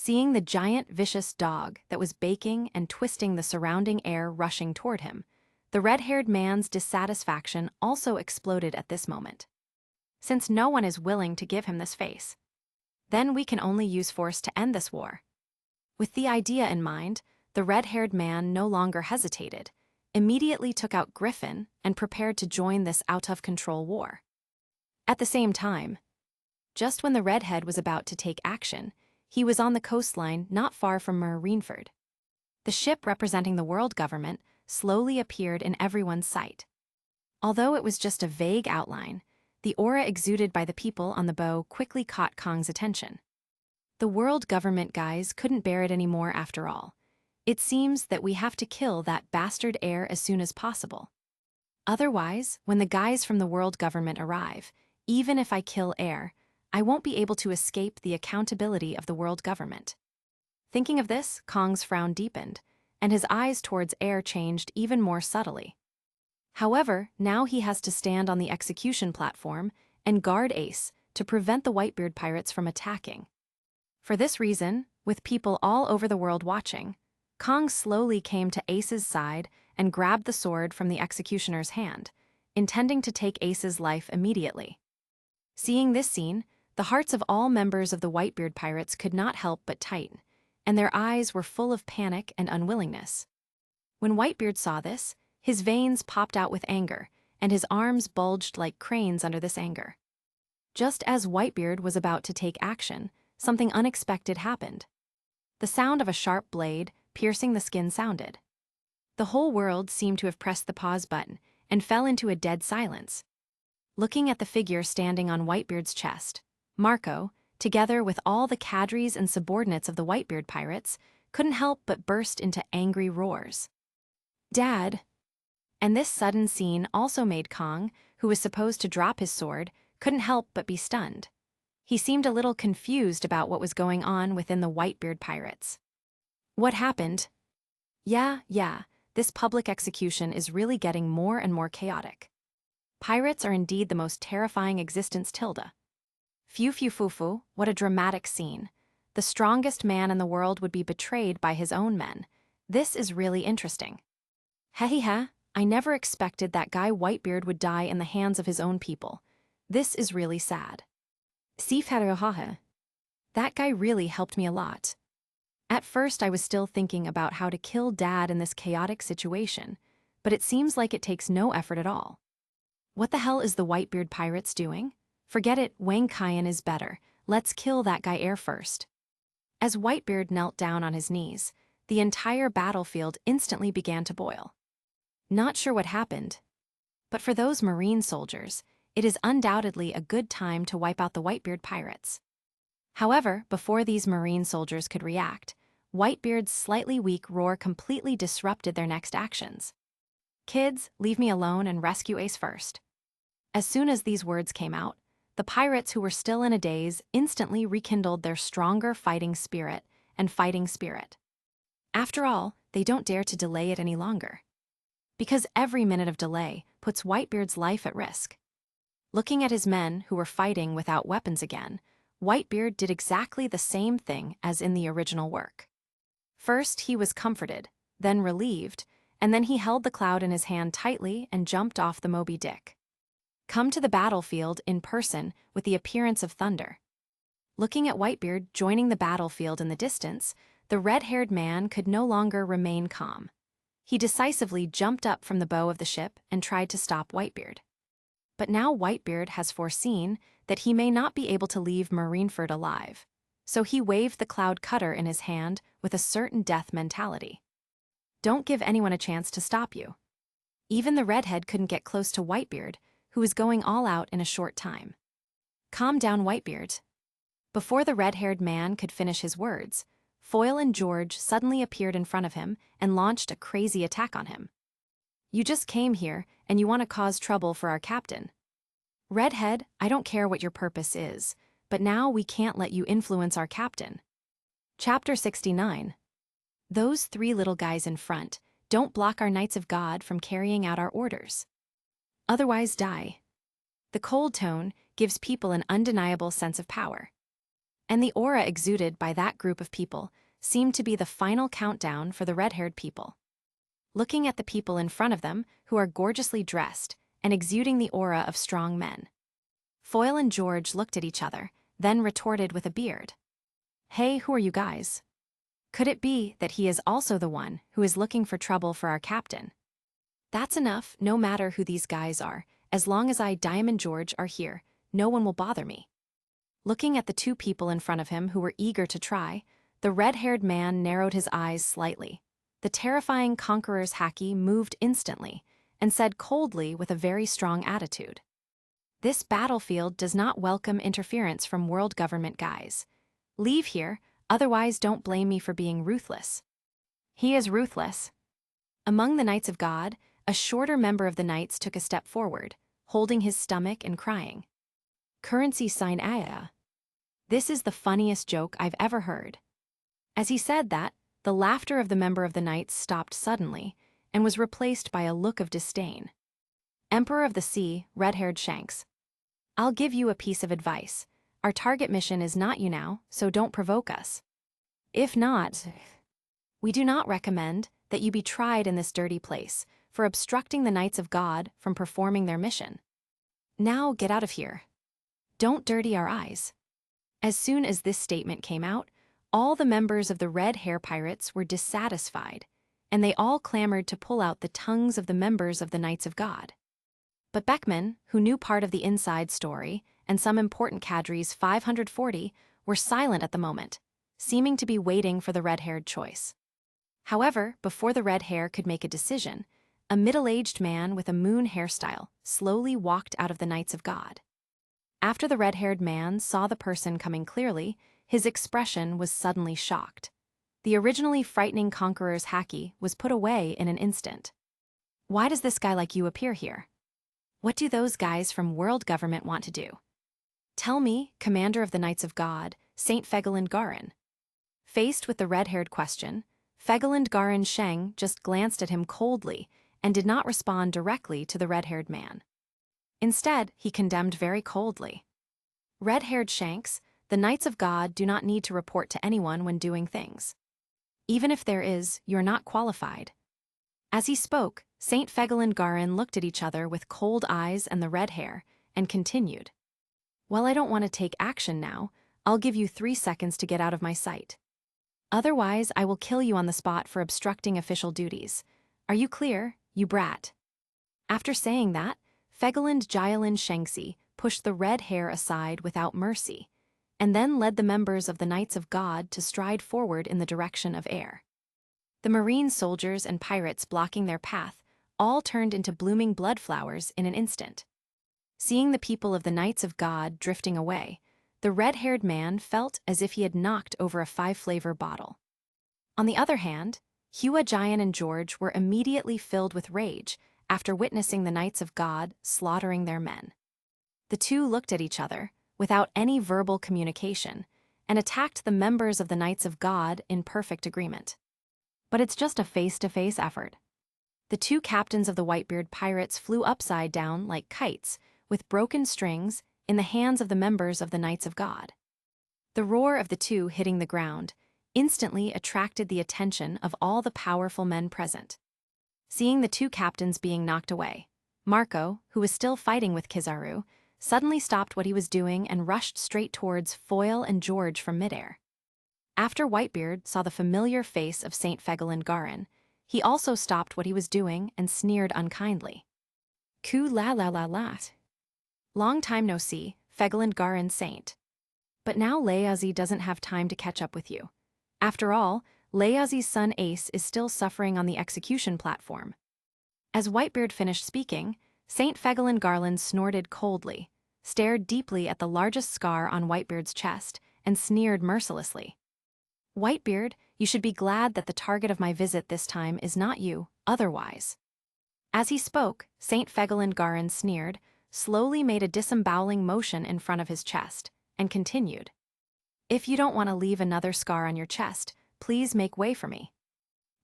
Seeing the giant, vicious dog that was baking and twisting the surrounding air rushing toward him, The red-haired man's dissatisfaction also exploded at this moment. Since no one is willing to give him this face, then we can only use force to end this war. With the idea in mind, the red-haired man no longer hesitated, immediately took out Griffin and prepared to join this out-of-control war. At the same time, just when the redhead was about to take action, he was on the coastline not far from Marineford. The ship representing the world government slowly appeared in everyone's sight. Although it was just a vague outline, the aura exuded by the people on the bow quickly caught Kong's attention. The world government guys couldn't bear it anymore after all. It seems that we have to kill that bastard heir as soon as possible. Otherwise, when the guys from the world government arrive, even if I kill heir, I won't be able to escape the accountability of the world government. Thinking of this, Kong's frown deepened, and his eyes towards heir changed even more subtly. However, now he has to stand on the execution platform and guard Ace to prevent the Whitebeard pirates from attacking. For this reason, with people all over the world watching, Kong slowly came to Ace's side and grabbed the sword from the executioner's hand, intending to take Ace's life immediately. Seeing this scene, the hearts of all members of the Whitebeard pirates could not help but tighten, and their eyes were full of panic and unwillingness. When Whitebeard saw this, his veins popped out with anger, and his arms bulged like cranes under this anger. Just as Whitebeard was about to take action, something unexpected happened. The sound of a sharp blade piercing the skin sounded. The whole world seemed to have pressed the pause button and fell into a dead silence. Looking at the figure standing on Whitebeard's chest, Marco, together with all the cadres and subordinates of the Whitebeard pirates, couldn't help but burst into angry roars. "Dad!" And this sudden scene also made Kong, who was supposed to drop his sword, couldn't help but be stunned. He seemed a little confused about what was going on within the Whitebeard pirates. What happened? Yeah, this public execution is really getting more and more chaotic. Pirates are indeed the most terrifying existence tilde. Phew, what a dramatic scene. The strongest man in the world would be betrayed by his own men. This is really interesting. Hehehe, I never expected that guy Whitebeard would die in the hands of his own people. This is really sad. Sifharuhaha. That guy really helped me a lot. At first I was still thinking about how to kill Dad in this chaotic situation, but it seems like it takes no effort at all. What the hell is the Whitebeard pirates doing? Forget it, Wang Kaiyan is better. Let's kill that guy heir first. As Whitebeard knelt down on his knees, the entire battlefield instantly began to boil. Not sure what happened, but for those Marine soldiers, it is undoubtedly a good time to wipe out the Whitebeard pirates. However, before these Marine soldiers could react, Whitebeard's slightly weak roar completely disrupted their next actions. "Kids, leave me alone and rescue Ace first." As soon as these words came out, the pirates who were still in a daze instantly rekindled their stronger fighting spirit. After all, they don't dare to delay it any longer. Because every minute of delay puts Whitebeard's life at risk. Looking at his men who were fighting without weapons again, Whitebeard did exactly the same thing as in the original work. First, he was comforted, then relieved, and then he held the cloud in his hand tightly and jumped off the Moby Dick. Come to the battlefield in person with the appearance of thunder. Looking at Whitebeard joining the battlefield in the distance, the red-haired man could no longer remain calm. He decisively jumped up from the bow of the ship and tried to stop Whitebeard. But now Whitebeard has foreseen that he may not be able to leave Marineford alive, so he waved the cloud cutter in his hand with a certain death mentality. Don't give anyone a chance to stop you. Even the redhead couldn't get close to Whitebeard, who was going all out in a short time. Calm down, Whitebeard. Before the red-haired man could finish his words, Foyle and George suddenly appeared in front of him and launched a crazy attack on him. You just came here and you want to cause trouble for our captain. Redhead, I don't care what your purpose is, but now we can't let you influence our captain. Chapter 69. Those three little guys in front don't block our Knights of God from carrying out our orders. Otherwise die. The cold tone gives people an undeniable sense of power. And the aura exuded by that group of people seemed to be the final countdown for the red-haired people. looking at the people in front of them who are gorgeously dressed and exuding the aura of strong men. Foyle and George looked at each other, then retorted with a beard. "Hey, who are you guys? Could it be that he is also the one who is looking for trouble for our captain?" "That's enough, no matter who these guys are. As long as Diamond George are here, no one will bother me." Looking at the two people in front of him who were eager to try, the red-haired man narrowed his eyes slightly. The terrifying conqueror's hacky moved instantly and said coldly with a very strong attitude, "This battlefield does not welcome interference from world government guys. Leave here, otherwise don't blame me for being ruthless." "He is ruthless." Among the Knights of God, a shorter member of the Knights took a step forward, holding his stomach and crying. "Currency sign Aya. This is the funniest joke I've ever heard." As he said that, the laughter of the member of the Knights stopped suddenly and was replaced by a look of disdain. Emperor of the Sea, red-haired Shanks. "I'll give you a piece of advice. Our target mission is not you now, so don't provoke us. If not, we do not recommend that you be tried in this dirty place for obstructing the Knights of God from performing their mission. Now get out of here. Don't dirty our eyes." As soon as this statement came out, all the members of the Red Hair Pirates were dissatisfied, and they all clamored to pull out the tongues of the members of the Knights of God. But Beckman, who knew part of the inside story, and some important cadres 540 were silent at the moment, seeming to be waiting for the red-haired choice. However, before the red hair could make a decision, a middle-aged man with a moon hairstyle slowly walked out of the Knights of God. After the red-haired man saw the person coming clearly, his expression was suddenly shocked. The originally frightening conqueror's hacky was put away in an instant. "Why does this guy like you appear here? What do those guys from world government want to do? Tell me, commander of the Knights of God, Saint Fegelind Garin." Faced with the red-haired question, Fegelind Garin Sheng just glanced at him coldly and did not respond directly to the red-haired man. Instead, he condemned very coldly. "Red-haired Shanks, the Knights of God do not need to report to anyone when doing things. Even if there is, you're not qualified." As he spoke, Saint Fegelind Garin looked at each other with cold eyes and the red hair, and continued, "Well, I don't want to take action now. I'll give you 3 seconds to get out of my sight. Otherwise, I will kill you on the spot for obstructing official duties. Are you clear, you brat?" After saying that, Fegelind Jylin Shengsi pushed the red hair aside without mercy, and then led the members of the Knights of God to stride forward in the direction of air. The marine soldiers and pirates blocking their path all turned into blooming blood flowers in an instant. Seeing the people of the Knights of God drifting away, the red-haired man felt as if he had knocked over a 5-flavor bottle. On the other hand, Hua Jian and George were immediately filled with rage after witnessing the Knights of God slaughtering their men. The two looked at each other, without any verbal communication, and attacked the members of the Knights of God in perfect agreement. But it's just a face-to-face effort. The two captains of the Whitebeard pirates flew upside down like kites, with broken strings, in the hands of the members of the Knights of God. The roar of the two hitting the ground instantly attracted the attention of all the powerful men present. Seeing the two captains being knocked away, Marco, who was still fighting with Kizaru, suddenly stopped what he was doing and rushed straight towards Foyle and George from midair. After Whitebeard saw the familiar face of Saint Fegelind Garin, he also stopped what he was doing and sneered unkindly. "Ku la la la la. Long time no see, Fegelind Garin Saint. But now Layazi doesn't have time to catch up with you. After all, Layazi's son Ace is still suffering on the execution platform." As Whitebeard finished speaking, Saint Fegelind Garland snorted coldly, stared deeply at the largest scar on Whitebeard's chest, and sneered mercilessly. "Whitebeard, you should be glad that the target of my visit this time is not you, otherwise." As he spoke, Saint Fegelind Garin sneered, slowly made a disemboweling motion in front of his chest, and continued, "If you don't want to leave another scar on your chest, please make way for me."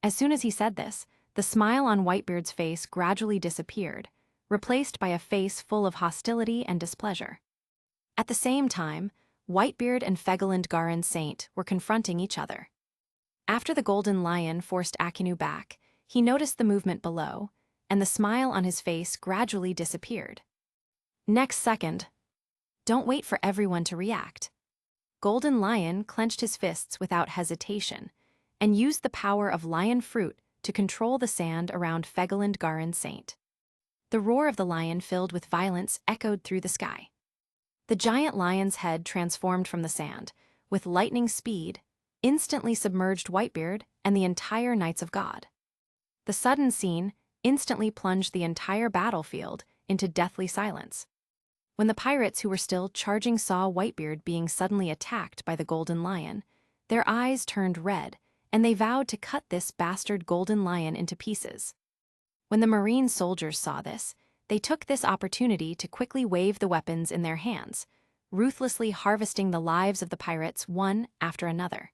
As soon as he said this, the smile on Whitebeard's face gradually disappeared, replaced by a face full of hostility and displeasure. At the same time, Whitebeard and Fegelind Garin Saint were confronting each other. After the Golden Lion forced Akinu back, he noticed the movement below, and the smile on his face gradually disappeared. Next second, don't wait for everyone to react. Golden Lion clenched his fists without hesitation and used the power of lion fruit to control the sand around Fegelind Garin Saint. The roar of the lion filled with violence echoed through the sky. The giant lion's head transformed from the sand, with lightning speed, instantly submerged Whitebeard and the entire Knights of God. The sudden scene instantly plunged the entire battlefield into deathly silence. When the pirates who were still charging saw Whitebeard being suddenly attacked by the Golden Lion, their eyes turned red, and they vowed to cut this bastard Golden Lion into pieces. When the Marine soldiers saw this, they took this opportunity to quickly wave the weapons in their hands, ruthlessly harvesting the lives of the pirates one after another.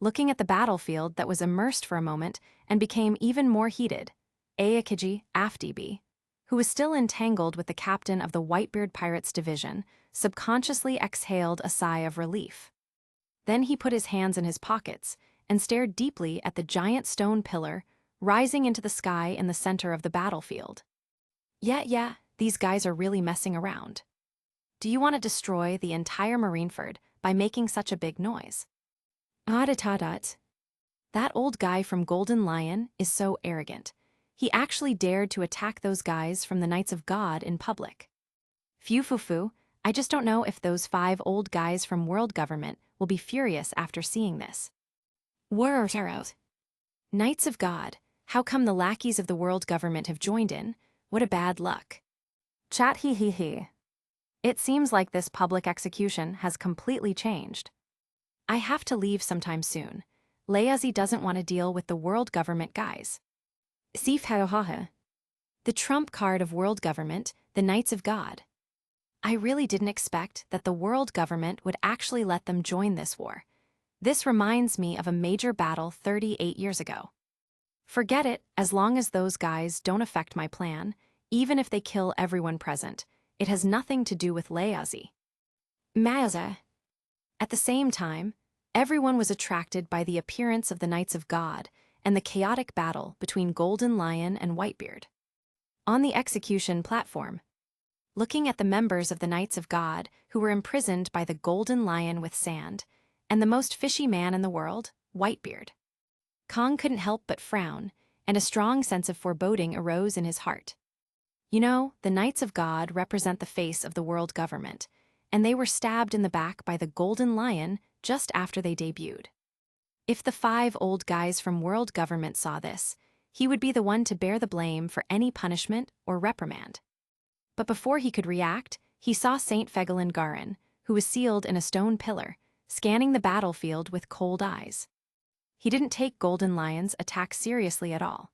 Looking at the battlefield that was immersed for a moment and became even more heated, Aokiji Afdibi, who was still entangled with the captain of the Whitebeard Pirates division, subconsciously exhaled a sigh of relief. Then he put his hands in his pockets and stared deeply at the giant stone pillar rising into the sky in the center of the battlefield. Yeah, these guys are really messing around. Do you want to destroy the entire Marineford by making such a big noise? That old guy from Golden Lion is so arrogant. He actually dared to attack those guys from the Knights of God in public. Phew, I just don't know if those 5 old guys from world government will be furious after seeing this. Knights of God, how come the lackeys of the world government have joined in? What a bad luck. Chat he. It seems like this public execution has completely changed. I have to leave sometime soon. Leazi doesn't want to deal with the world government guys. The trump card of world government, the Knights of God. I really didn't expect that the world government would actually let them join this war. This reminds me of a major battle 38 years ago. Forget it, as long as those guys don't affect my plan, even if they kill everyone present. It has nothing to do with Leazi. Maza. At the same time, everyone was attracted by the appearance of the Knights of God and the chaotic battle between Golden Lion and Whitebeard. On the execution platform, looking at the members of the Knights of God who were imprisoned by the Golden Lion with sand, and the most fishy man in the world, Whitebeard, Kong couldn't help but frown, and a strong sense of foreboding arose in his heart. You know, the Knights of God represent the face of the world government, and they were stabbed in the back by the Golden Lion just after they debuted. If the 5 old guys from world government saw this, he would be the one to bear the blame for any punishment or reprimand. But before he could react, he saw Saint Fegelind Garin, who was sealed in a stone pillar, scanning the battlefield with cold eyes. He didn't take Golden Lion's attack seriously at all.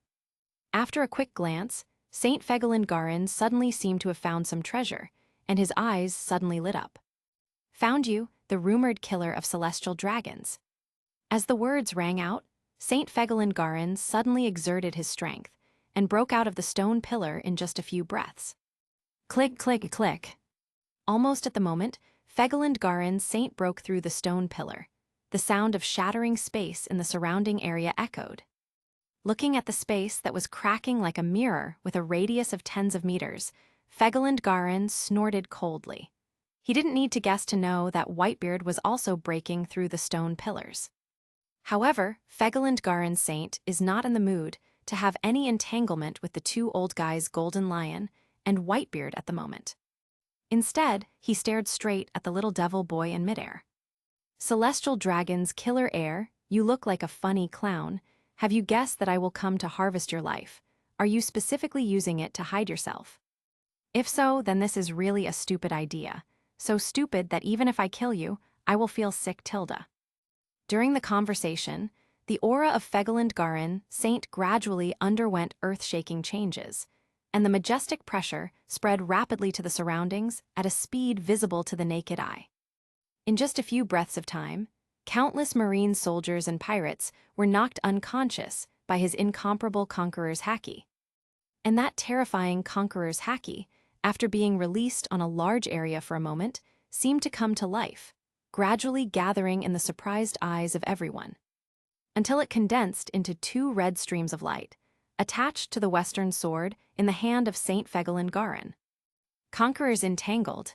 After a quick glance, Saint Fegelind Garin suddenly seemed to have found some treasure, and his eyes suddenly lit up. Found you, the rumored killer of celestial dragons. As the words rang out, Saint Fegelind Garin suddenly exerted his strength and broke out of the stone pillar in just a few breaths. Click, click, click. Almost at the moment, Fegelind Garin's saint broke through the stone pillar. The sound of shattering space in the surrounding area echoed. Looking at the space that was cracking like a mirror with a radius of tens of meters, Fegelind Garin snorted coldly. He didn't need to guess to know that Whitebeard was also breaking through the stone pillars. However, Fegelind Garin's saint is not in the mood to have any entanglement with the 2 old guys Golden Lion and Whitebeard at the moment. Instead, he stared straight at the little devil boy in midair. Celestial Dragon's killer heir, you look like a funny clown. Have you guessed that I will come to harvest your life? Are you specifically using it to hide yourself? If so, then this is really a stupid idea. So stupid that even if I kill you, I will feel sick tilde. During the conversation, the aura of Fegelind Garin, saint gradually underwent earth-shaking changes, and the majestic pressure spread rapidly to the surroundings at a speed visible to the naked eye. In just a few breaths of time, countless marine soldiers and pirates were knocked unconscious by his incomparable conqueror's haki. And that terrifying conqueror's haki, after being released on a large area for a moment, seemed to come to life, gradually gathering in the surprised eyes of everyone, until it condensed into 2 red streams of light, attached to the western sword in the hand of Saint Fegolin Garin. Conquerors entangled.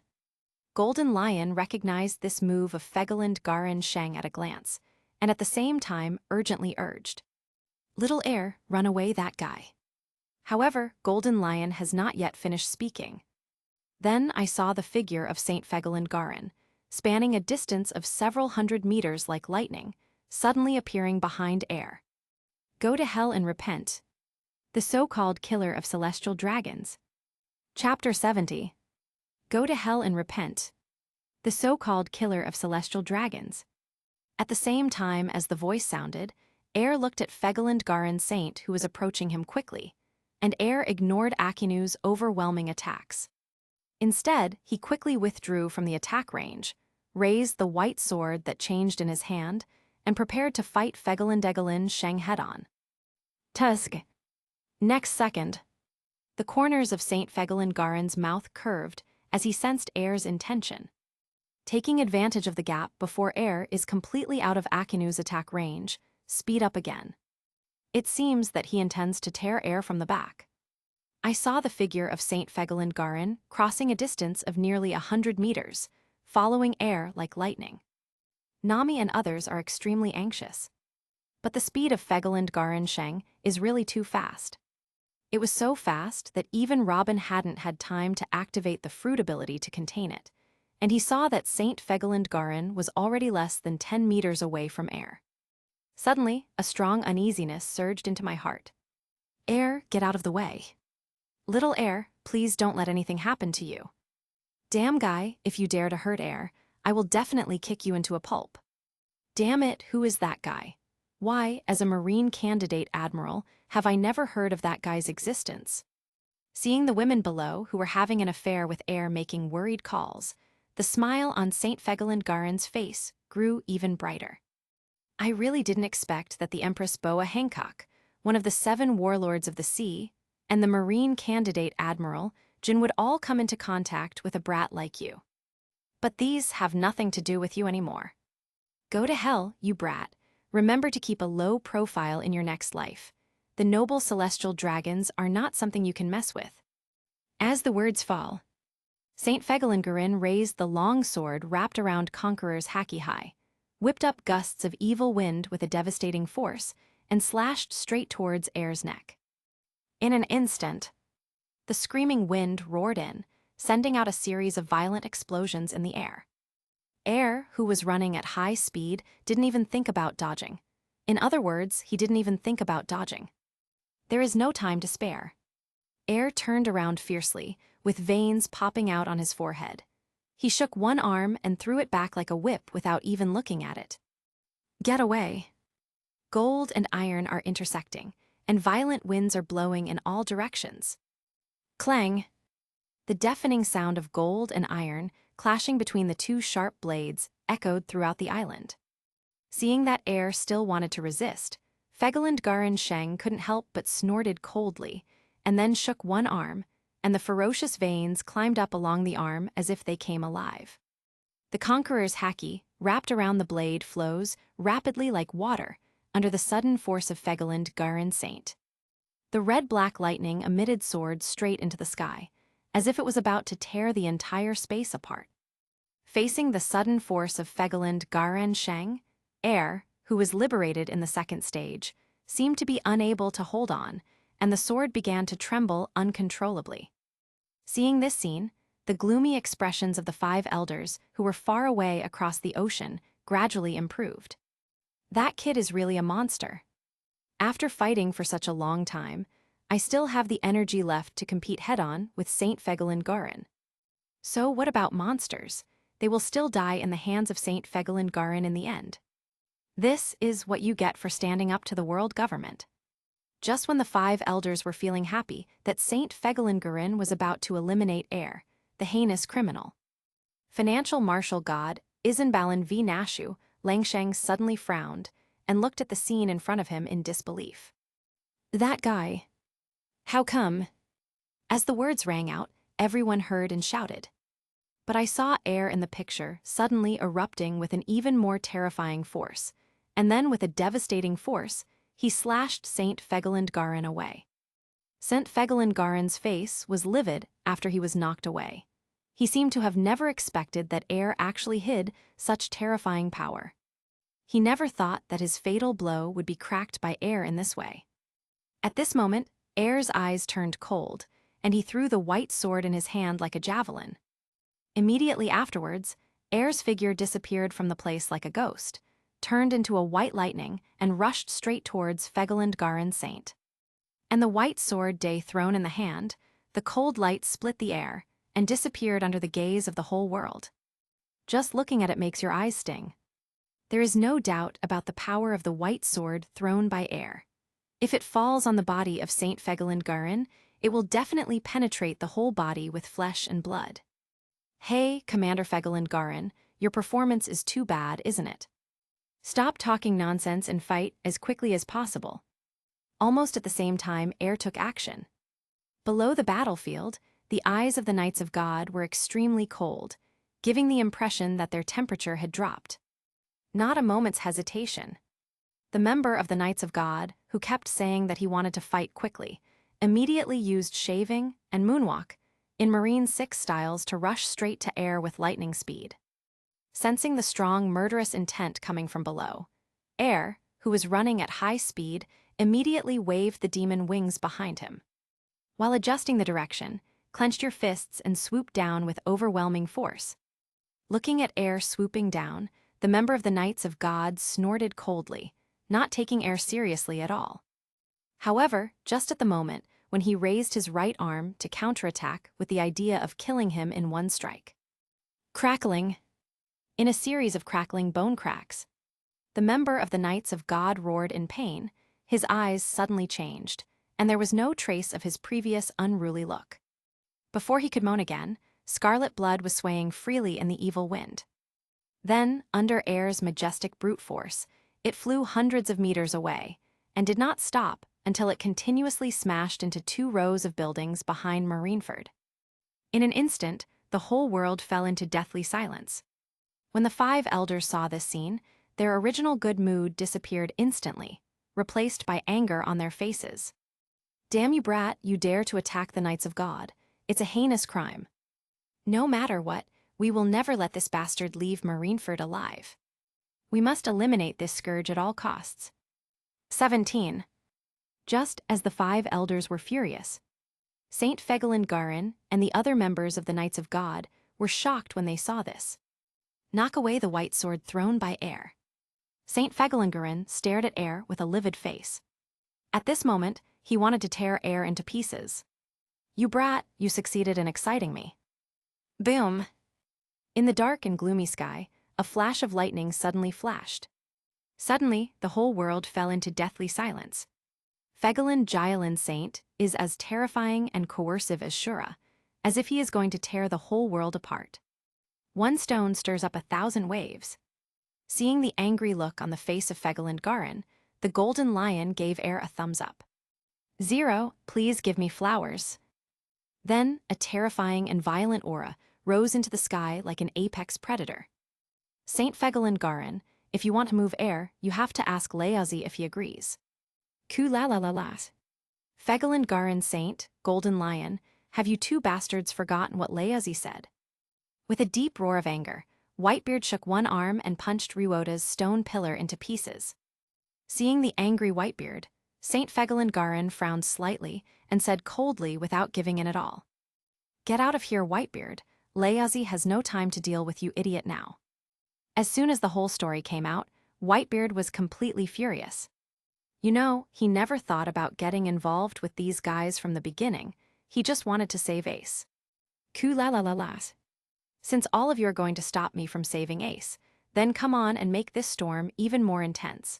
Golden Lion recognized this move of Fegolin Garin Sheng at a glance, and at the same time urgently urged, "Little heir, run away that guy." However, Golden Lion has not yet finished speaking. Then I saw the figure of Saint Fegolin Garin, spanning a distance of several hundred meters like lightning, suddenly appearing behind Air. Go to hell and repent. The so-called killer of celestial dragons. Chapter 70. Go to hell and repent. The so-called killer of celestial dragons. At the same time as the voice sounded, Air looked at Fegolin Garin Saint, who was approaching him quickly, and Air ignored Akinu's overwhelming attacks. Instead, he quickly withdrew from the attack range, raised the white sword that changed in his hand, and prepared to fight Fegolin Degolin Sheng head-on. Tusk. Next second, the corners of Saint Fegolin Garin's mouth curved as he sensed Air's intention. Taking advantage of the gap before Air is completely out of Akinu's attack range, speed up again. It seems that he intends to tear Air from the back. I saw the figure of Saint Fegolin Garin crossing a distance of nearly 100 meters, following Air like lightning. Nami and others are extremely anxious. But the speed of Fegolin Garin Sheng is really too fast. It was so fast that even Robin hadn't had time to activate the fruit ability to contain it, and he saw that Saint Fegolin Garin was already less than 10 meters away from Air. Suddenly, a strong uneasiness surged into my heart. Air, get out of the way. Little Air, please don't let anything happen to you. Damn guy, if you dare to hurt Air, I will definitely kick you into a pulp. Damn it, who is that guy? Why, as a Marine candidate admiral, have I never heard of that guy's existence? Seeing the women below who were having an affair with Air making worried calls, the smile on Saint Fegolin Garin's face grew even brighter. I really didn't expect that the Empress Boa Hancock, one of the 7 warlords of the sea, and the Marine candidate admiral, Jin would all come into contact with a brat like you. But these have nothing to do with you anymore. Go to hell, you brat. Remember to keep a low profile in your next life. The noble celestial dragons are not something you can mess with. As the words fall, Saint Fegolin Garin raised the long sword wrapped around Conqueror's Haki High, whipped up gusts of evil wind with a devastating force, and slashed straight towards Air's neck. In an instant, the screaming wind roared in, sending out a series of violent explosions in the air. Air, who was running at high speed, didn't even think about dodging. In other words, he didn't even think about dodging. There is no time to spare. Air turned around fiercely, with veins popping out on his forehead. He shook one arm and threw it back like a whip without even looking at it. Get away. Gold and iron are intersecting, and violent winds are blowing in all directions. Clang! The deafening sound of gold and iron clashing between the 2 sharp blades echoed throughout the island. Seeing that Air still wanted to resist, Fegolin Garin Sheng couldn't help but snorted coldly, and then shook one arm, and the ferocious veins climbed up along the arm as if they came alive. The Conqueror's haki, wrapped around the blade, flows rapidly like water under the sudden force of Fegolin Garin Saint. The red-black lightning emitted swords straight into the sky, as if it was about to tear the entire space apart. Facing the sudden force of Fegolin Garin Sheng, Air, who was liberated in the second stage, seemed to be unable to hold on, and the sword began to tremble uncontrollably. Seeing this scene, the gloomy expressions of the 5 elders who were far away across the ocean gradually improved. That kid is really a monster. After fighting for such a long time, I still have the energy left to compete head-on with Saint Fegolin Garin. So what about monsters? They will still die in the hands of Saint Fegolin Garin in the end. This is what you get for standing up to the world government. Just when the 5 elders were feeling happy that Saint Fegolin Garin was about to eliminate Air, the heinous criminal. Financial martial god Isenbalin V. Nashu Langsheng suddenly frowned and looked at the scene in front of him in disbelief. That guy. How come? As the words rang out, everyone heard and shouted. But I saw Air in the picture suddenly erupting with an even more terrifying force, and then with a devastating force, he slashed Saint Fegolin Garin away. St. Garen's face was livid after he was knocked away. He seemed to have never expected that air actually hid such terrifying power. He never thought that his fatal blow would be cracked by air in this way. At this moment, air's eyes turned cold, and he threw the white sword in his hand like a javelin. Immediately afterwards, air's figure disappeared from the place like a ghost, turned into a white lightning, and rushed straight towards Garen's saint. And the white sword thrown in the hand, the cold light split the air, and disappeared under the gaze of the whole world. Just looking at it makes your eyes sting. There is no doubt about the power of the white sword thrown by air. If it falls on the body of St. Garen, it will definitely penetrate the whole body with flesh and blood. Hey, Commander Garen, your performance is too bad, isn't it? Stop talking nonsense and fight as quickly as possible. Almost at the same time, air took action. Below the battlefield, the eyes of the Knights of God were extremely cold, giving the impression that their temperature had dropped. Not a moment's hesitation. The member of the Knights of God, who kept saying that he wanted to fight quickly, immediately used shaving and moonwalk in Marine 6 styles to rush straight to air with lightning speed. Sensing the strong, murderous intent coming from below, air, who was running at high speed, immediately waved the demon wings behind him. While adjusting the direction, clenched your fists and swooped down with overwhelming force. Looking at air swooping down, the member of the Knights of God snorted coldly, not taking air seriously at all. However, just at the moment when he raised his right arm to counterattack with the idea of killing him in one strike. Crackling. In a series of crackling bone cracks, the member of the Knights of God roared in pain, his eyes suddenly changed, and there was no trace of his previous unruly look. Before he could moan again, scarlet blood was swaying freely in the evil wind. Then, under air's majestic brute force, it flew hundreds of meters away, and did not stop until it continuously smashed into 2 rows of buildings behind Marineford. In an instant, the whole world fell into deathly silence. When the 5 elders saw this scene, their original good mood disappeared instantly, replaced by anger on their faces. Damn you, brat, you dare to attack the Knights of God. It's a heinous crime. No matter what, we will never let this bastard leave Marineford alive. We must eliminate this scourge at all costs. 17. Just as the 5 elders were furious, St. Garen and the other members of the Knights of God were shocked when they saw this. Knock away the white sword thrown by air. St. Garen stared at air with a livid face. At this moment, he wanted to tear air into pieces. You brat, you succeeded in exciting me. Boom! In the dark and gloomy sky, a flash of lightning suddenly flashed. Suddenly, the whole world fell into deathly silence. Garen's saint is as terrifying and coercive as Shura, as if he is going to tear the whole world apart. One stone stirs up 1,000 waves. Seeing the angry look on the face of Garen, the golden lion gave air a thumbs up. 0, please give me flowers. Then, a terrifying and violent aura rose into the sky like an apex predator. St. Garen, if you want to move air, you have to ask Leazi if he agrees. Ku la la la la. Garen's saint, golden lion, have you 2 bastards forgotten what Leazi said? With a deep roar of anger, Whitebeard shook one arm and punched Rywota's stone pillar into pieces. Seeing the angry Whitebeard, St. Garen frowned slightly and said coldly without giving in at all. Get out of here, Whitebeard. Leazi has no time to deal with you idiot now. As soon as the whole story came out, Whitebeard was completely furious. You know, he never thought about getting involved with these guys from the beginning. He just wanted to save Ace. Ku la la la la. Since all of you are going to stop me from saving Ace, then come on and make this storm even more intense.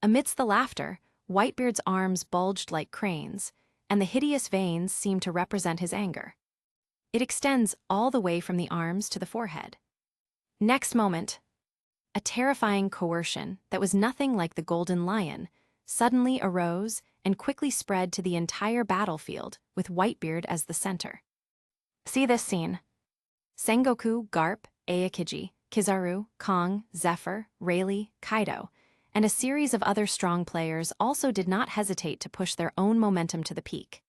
Amidst the laughter, Whitebeard's arms bulged like cranes, and the hideous veins seemed to represent his anger. It extends all the way from the arms to the forehead. Next moment, a terrifying coercion that was nothing like the golden lion suddenly arose and quickly spread to the entire battlefield with Whitebeard as the center. See this scene. Sengoku, Garp, Aokiji, Kizaru, Kong, Zephyr, Rayleigh, Kaido, and a series of other strong players also did not hesitate to push their own momentum to the peak.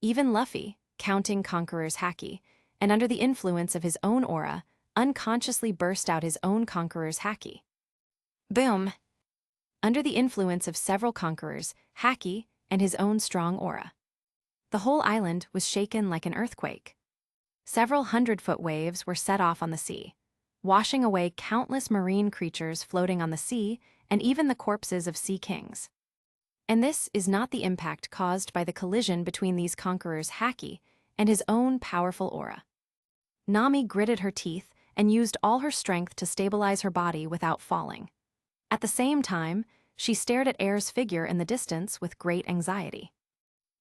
Even Luffy, counting conquerors haki, and under the influence of his own aura, unconsciously burst out his own conqueror's haki. Boom! Under the influence of several conquerors, haki, and his own strong aura. The whole island was shaken like an earthquake. Several 100-foot waves were set off on the sea, washing away countless marine creatures floating on the sea and even the corpses of sea kings. And this is not the impact caused by the collision between these conquerors' haki and his own powerful aura. Nami gritted her teeth and used all her strength to stabilize her body without falling. At the same time, she stared at Air's figure in the distance with great anxiety.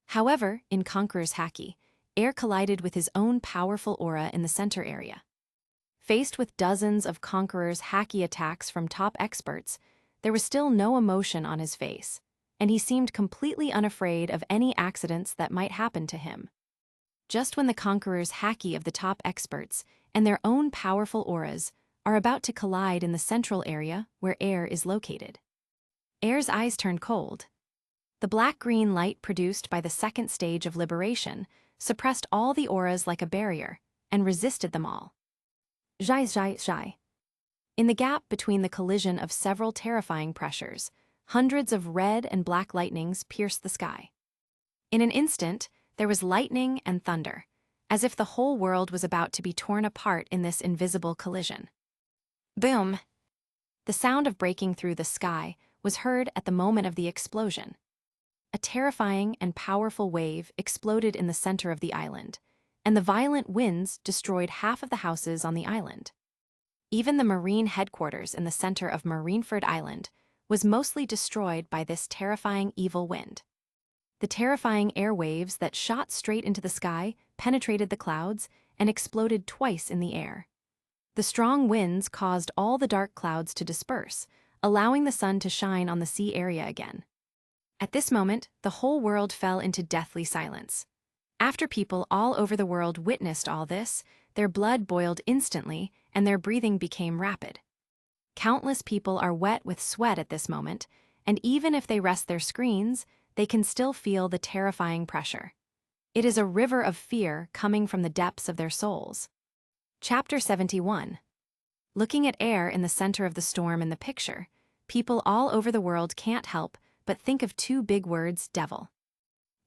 However, in Conqueror's haki, Air collided with his own powerful aura in the center area. Faced with dozens of Conqueror's haki attacks from top experts, there was still no emotion on his face, and he seemed completely unafraid of any accidents that might happen to him. Just when the Conqueror's haki of the top experts and their own powerful auras are about to collide in the central area where Air is located. Air's eyes turned cold. The black-green light produced by the second stage of liberation suppressed all the auras like a barrier and resisted them all. Zhai. In the gap between the collision of several terrifying pressures, hundreds of red and black lightnings pierced the sky. In an instant, there was lightning and thunder, as if the whole world was about to be torn apart in this invisible collision. Boom! The sound of breaking through the sky was heard at the moment of the explosion. A terrifying and powerful wave exploded in the center of the island, and the violent winds destroyed half of the houses on the island. Even the marine headquarters in the center of Marineford Island was mostly destroyed by this terrifying evil wind. The terrifying air waves that shot straight into the sky penetrated the clouds and exploded twice in the air. The strong winds caused all the dark clouds to disperse, allowing the sun to shine on the sea area again. At this moment, the whole world fell into deathly silence. After people all over the world witnessed all this, their blood boiled instantly and their breathing became rapid. Countless people are wet with sweat at this moment, and even if they rest their screens, they can still feel the terrifying pressure. It is a river of fear coming from the depths of their souls. Chapter 71. Looking at Air in the center of the storm in the picture, people all over the world can't help but think of two big words, devil.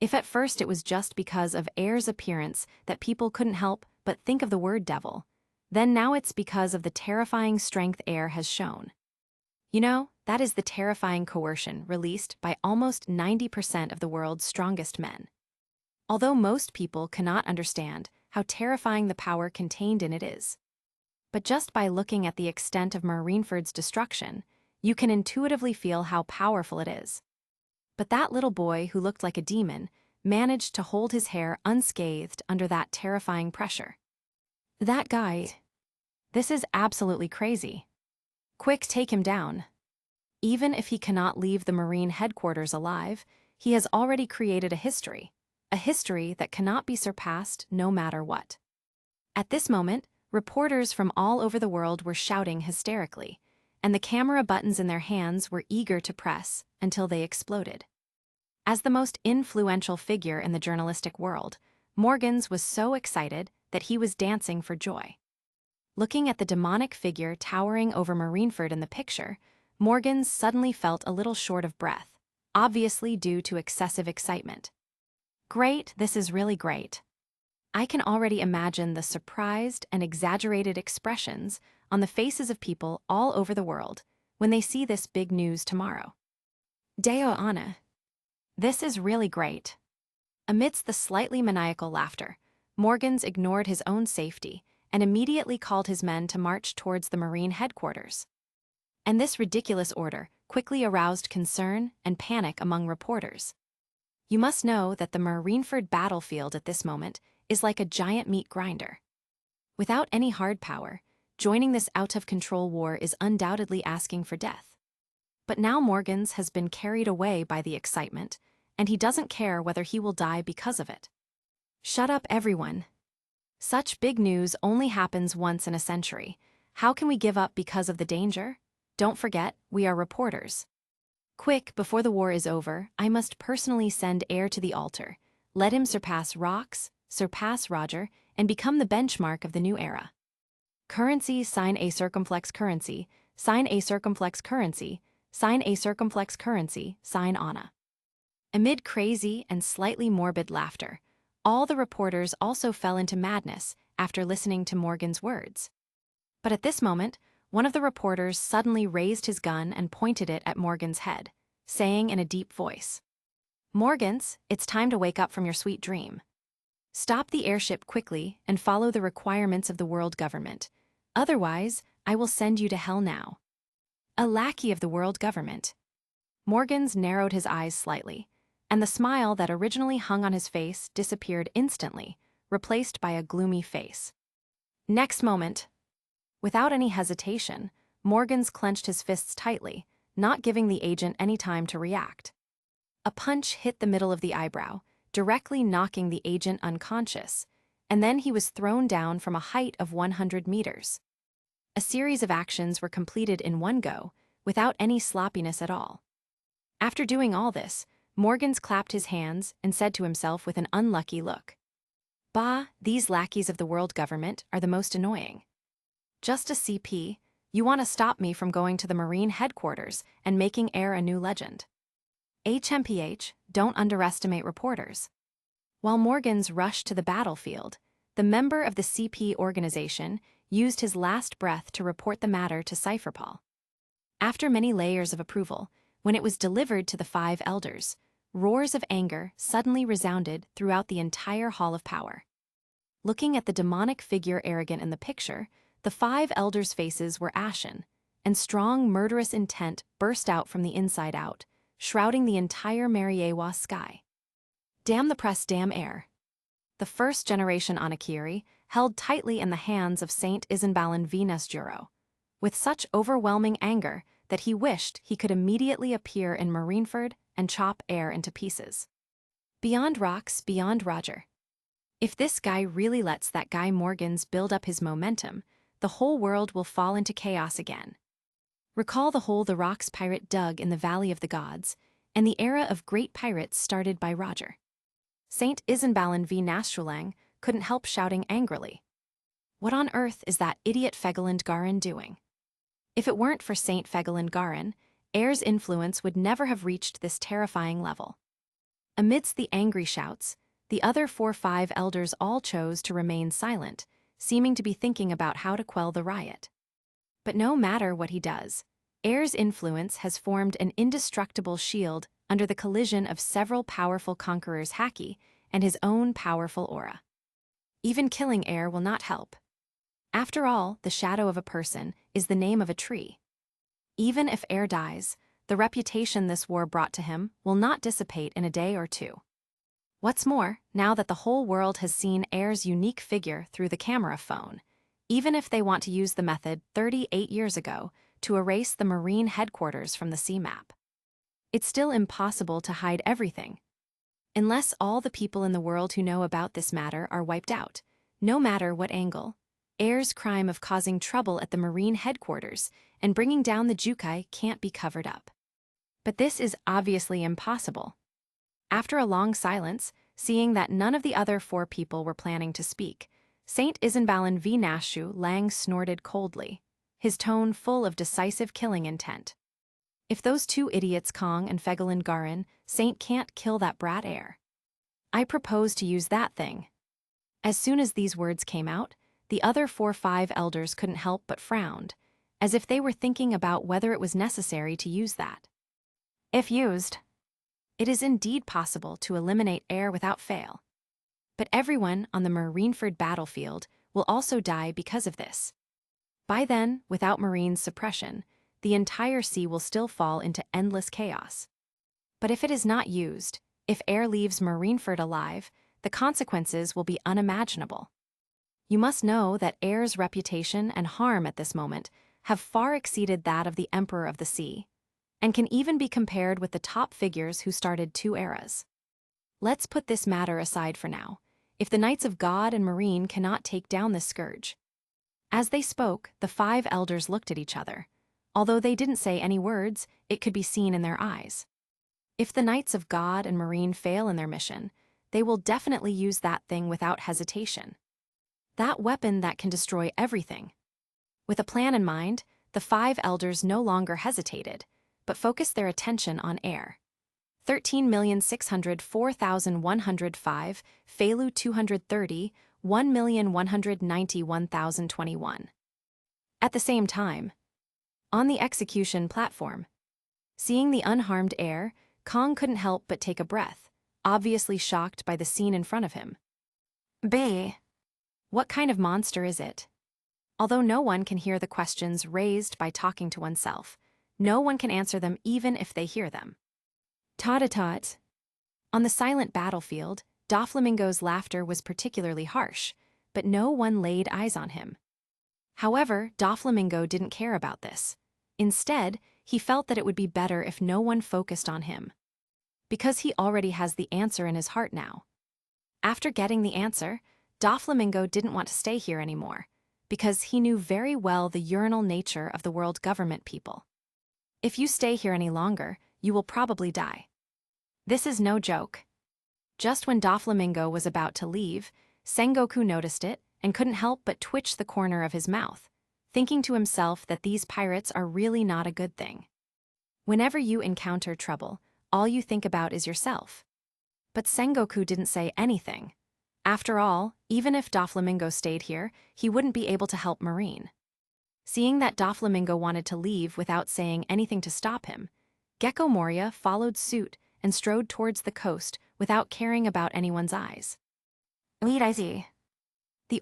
If at first it was just because of Air's appearance that people couldn't help but think of the word devil, then now it's because of the terrifying strength Air has shown. You know, that is the terrifying coercion released by almost 90% of the world's strongest men. Although most people cannot understand how terrifying the power contained in it is. But just by looking at the extent of Marineford's destruction, you can intuitively feel how powerful it is. But that little boy who looked like a demon managed to hold his hair unscathed under that terrifying pressure. That guy. This is absolutely crazy. Quick, take him down. Even if he cannot leave the Marine headquarters alive, he has already created a history that cannot be surpassed no matter what. At this moment, reporters from all over the world were shouting hysterically, and the camera buttons in their hands were eager to press until they exploded. As the most influential figure in the journalistic world, Morgans was so excited that he was dancing for joy. Looking at the demonic figure towering over Marineford in the picture, Morgans suddenly felt a little short of breath, obviously due to excessive excitement. Great, this is really great. I can already imagine the surprised and exaggerated expressions on the faces of people all over the world when they see this big news tomorrow. Deo Anna. This is really great. Amidst the slightly maniacal laughter, Morgans ignored his own safety and immediately called his men to march towards the Marine headquarters. And this ridiculous order quickly aroused concern and panic among reporters. You must know that the Marineford battlefield at this moment is like a giant meat grinder. Without any hard power, joining this out-of-control war is undoubtedly asking for death. But now Morgans has been carried away by the excitement, and he doesn't care whether he will die because of it. Shut up, everyone. Such big news only happens once in a century. How can we give up because of the danger? Don't forget, we are reporters. Quick, before the war is over, I must personally send Air to the altar. Let him surpass rocks, surpass Roger, and become the benchmark of the new era. Currency, sine a circumflex currency, sine a circumflex currency, sine a circumflex currency, sine Anna. Amid crazy and slightly morbid laughter, all the reporters also fell into madness after listening to Morgan's words. But at this moment, one of the reporters suddenly raised his gun and pointed it at Morgan's head, saying in a deep voice, "Morgans, it's time to wake up from your sweet dream. Stop the airship quickly and follow the requirements of the world government. Otherwise, I will send you to hell now." A lackey of the world government. Morgans narrowed his eyes slightly, and the smile that originally hung on his face disappeared instantly, replaced by a gloomy face. Next moment, without any hesitation, Morgans clenched his fists tightly, not giving the agent any time to react. A punch hit the middle of the eyebrow, directly knocking the agent unconscious, and then he was thrown down from a height of 100 meters. A series of actions were completed in one go, without any sloppiness at all. After doing all this, Morgans clapped his hands and said to himself with an unlucky look, "Bah, these lackeys of the world government are the most annoying. Just a CP, you want to stop me from going to the Marine headquarters and making air a new legend. HMPH, don't underestimate reporters." While Morgans rushed to the battlefield, the member of the CP organization used his last breath to report the matter to Cypherpol. After many layers of approval, when it was delivered to the 5 elders, roars of anger suddenly resounded throughout the entire Hall of Power. Looking at the demonic figure arrogant in the picture, the 5 elders' faces were ashen, and strong murderous intent burst out from the inside out, shrouding the entire Mariewa sky. Damn the press, damn air. The first-generation Anakiri held tightly in the hands of Saint Isambalen V. Nesjuro, with such overwhelming anger that he wished he could immediately appear in Marineford and chop air into pieces. Beyond rocks, beyond Roger. If this guy really lets that guy Morgans build up his momentum, the whole world will fall into chaos again. Recall the hole the Rocks pirate dug in the Valley of the Gods, and the era of great pirates started by Roger. Saint Isambalen V. Nastrolang couldn't help shouting angrily, "What on earth is that idiot Fegelind Garin doing?" If it weren't for Saint Fegelind Garin, Air's influence would never have reached this terrifying level. Amidst the angry shouts, the other 4-5 elders all chose to remain silent, seeming to be thinking about how to quell the riot. But no matter what he does, Air's influence has formed an indestructible shield under the collision of several powerful conquerors' haki and his own powerful aura. Even killing Air will not help. After all, the shadow of a person is the name of a tree. Even if Air dies, the reputation this war brought to him will not dissipate in a day or two. What's more, now that the whole world has seen Air's unique figure through the camera phone, even if they want to use the method 38 years ago to erase the Marine headquarters from the sea map, it's still impossible to hide everything. Unless all the people in the world who know about this matter are wiped out, no matter what angle, Air's crime of causing trouble at the Marine headquarters and bringing down the Jukai can't be covered up. But this is obviously impossible. After a long silence, seeing that none of the other 4 people were planning to speak, Saint Isambalen V. Nashu Lang snorted coldly, his tone full of decisive killing intent. "If those 2 idiots Kong and Fegelind Garin, Saint can't kill that brat Air. I propose to use that thing." As soon as these words came out, the other 4-5 elders couldn't help but frowned, as if they were thinking about whether it was necessary to use that. If used, it is indeed possible to eliminate Air without fail. But everyone on the Marineford battlefield will also die because of this. By then, without Marine's suppression, the entire sea will still fall into endless chaos. But if it is not used, if Air leaves Marineford alive, the consequences will be unimaginable. You must know that Air's reputation and harm at this moment have far exceeded that of the Emperor of the Sea, and can even be compared with the top figures who started 2 eras. Let's put this matter aside for now, if the Knights of God and Marine cannot take down this scourge. As they spoke, the 5 elders looked at each other. Although they didn't say any words, it could be seen in their eyes. If the Knights of God and Marine fail in their mission, they will definitely use that thing without hesitation. That weapon that can destroy everything. With a plan in mind, the 5 elders no longer hesitated, but focused their attention on air. 13,604,105, Felu 230, 1,191,021. At the same time, on the execution platform, seeing the unharmed air, Kong couldn't help but take a breath, obviously shocked by the scene in front of him. Bae, what kind of monster is it? Although no one can hear the questions raised by talking to oneself, no one can answer them even if they hear them. Tot. On the silent battlefield, Doflamingo's laughter was particularly harsh, but no one laid eyes on him. However, Doflamingo didn't care about this. Instead, he felt that it would be better if no one focused on him. Because he already has the answer in his heart now. After getting the answer, Doflamingo didn't want to stay here anymore, because he knew very well the urinal nature of the world government people. If you stay here any longer, you will probably die. This is no joke. Just when Doflamingo was about to leave, Sengoku noticed it and couldn't help but twitch the corner of his mouth, thinking to himself that these pirates are really not a good thing. Whenever you encounter trouble, all you think about is yourself. But Sengoku didn't say anything. After all, even if Doflamingo stayed here, he wouldn't be able to help Marine. Seeing that Doflamingo wanted to leave without saying anything to stop him, Gecko Moria followed suit and strode towards the coast without caring about anyone's eyes. The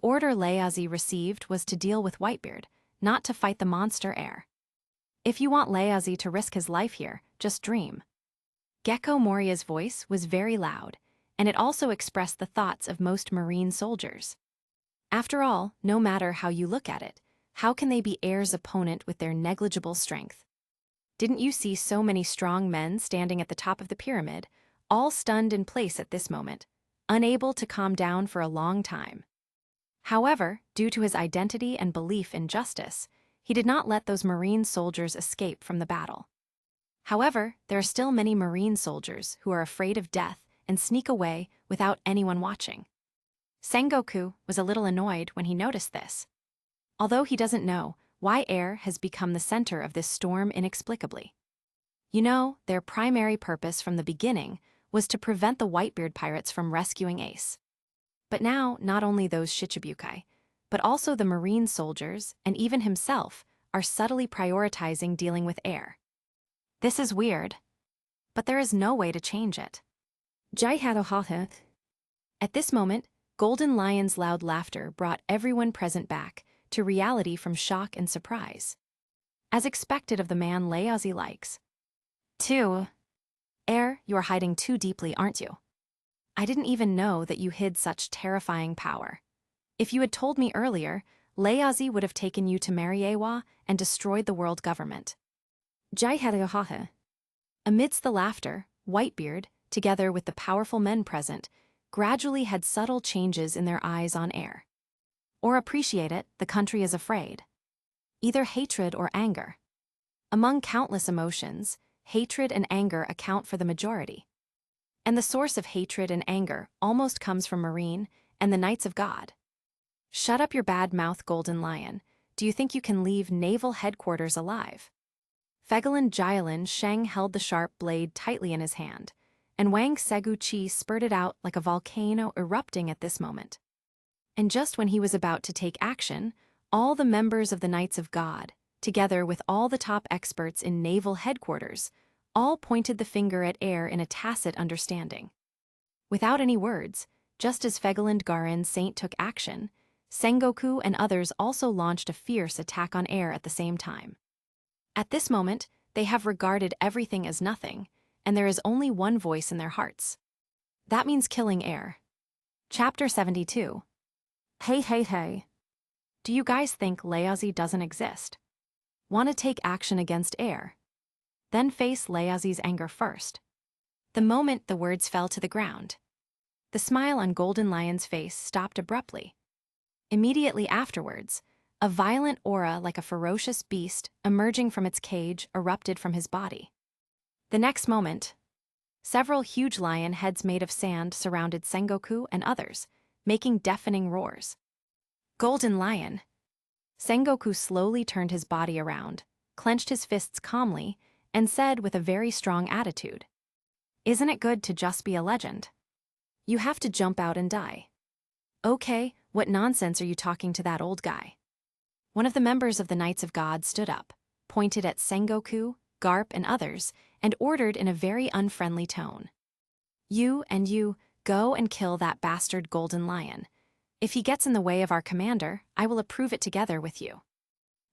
order Leazi received was to deal with Whitebeard, not to fight the monster air. If you want Leazi to risk his life here, just dream. Gecko Moria's voice was very loud, and it also expressed the thoughts of most Marine soldiers. After all, no matter how you look at it, how can they be Air's opponent with their negligible strength? Didn't you see so many strong men standing at the top of the pyramid, all stunned in place at this moment, unable to calm down for a long time? However, due to his identity and belief in justice, he did not let those Marine soldiers escape from the battle. However, there are still many Marine soldiers who are afraid of death and sneak away without anyone watching. Sengoku was a little annoyed when he noticed this. Although he doesn't know why Air has become the center of this storm inexplicably. You know, their primary purpose from the beginning was to prevent the Whitebeard pirates from rescuing Ace. But now, not only those Shichibukai, but also the Marine soldiers and even himself are subtly prioritizing dealing with Air. This is weird, but there is no way to change it. At this moment, Golden Lion's loud laughter brought everyone present back to reality from shock and surprise. As expected of the man Leazi likes. Air, you are hiding too deeply, aren't you? I didn't even know that you hid such terrifying power. If you had told me earlier, Leazi would have taken you to Mariewa and destroyed the world government. Amidst the laughter, Whitebeard, together with the powerful men present, gradually had subtle changes in their eyes on Air. Or appreciate it, the country is afraid. Either hatred or anger. Among countless emotions, hatred and anger account for the majority. And the source of hatred and anger almost comes from Marine and the Knights of God. Shut up your bad mouth, Golden Lion. Do you think you can leave naval headquarters alive? Fegalin Jilin Sheng held the sharp blade tightly in his hand, and Wang Segu Chi spurted out like a volcano erupting at this moment. And just when he was about to take action, all the members of the Knights of God, together with all the top experts in naval headquarters, all pointed the finger at Air in a tacit understanding. Without any words, just as Fegalind Garin Saint took action, Sengoku and others also launched a fierce attack on Air at the same time. At this moment, they have regarded everything as nothing, and there is only one voice in their hearts. That means killing Air. Chapter 72. Hey. Do you guys think Leazi doesn't exist? Want to take action against Air? Then face Leazi's anger first. The moment the words fell to the ground, the smile on Golden Lion's face stopped abruptly. Immediately afterwards, a violent aura like a ferocious beast emerging from its cage erupted from his body. The next moment, Several huge lion heads made of sand surrounded Sengoku and others, making deafening roars. Golden Lion! Sengoku slowly turned his body around, clenched his fists calmly, and said with a very strong attitude, "Isn't it good to just be a legend? You have to jump out and die." "Okay, what nonsense are you talking to that old guy?" One of the members of the Knights of God stood up, pointed at Sengoku, Garp, and others, and ordered in a very unfriendly tone. "You and you, go and kill that bastard Golden Lion. If he gets in the way of our commander, I will approve it together with you."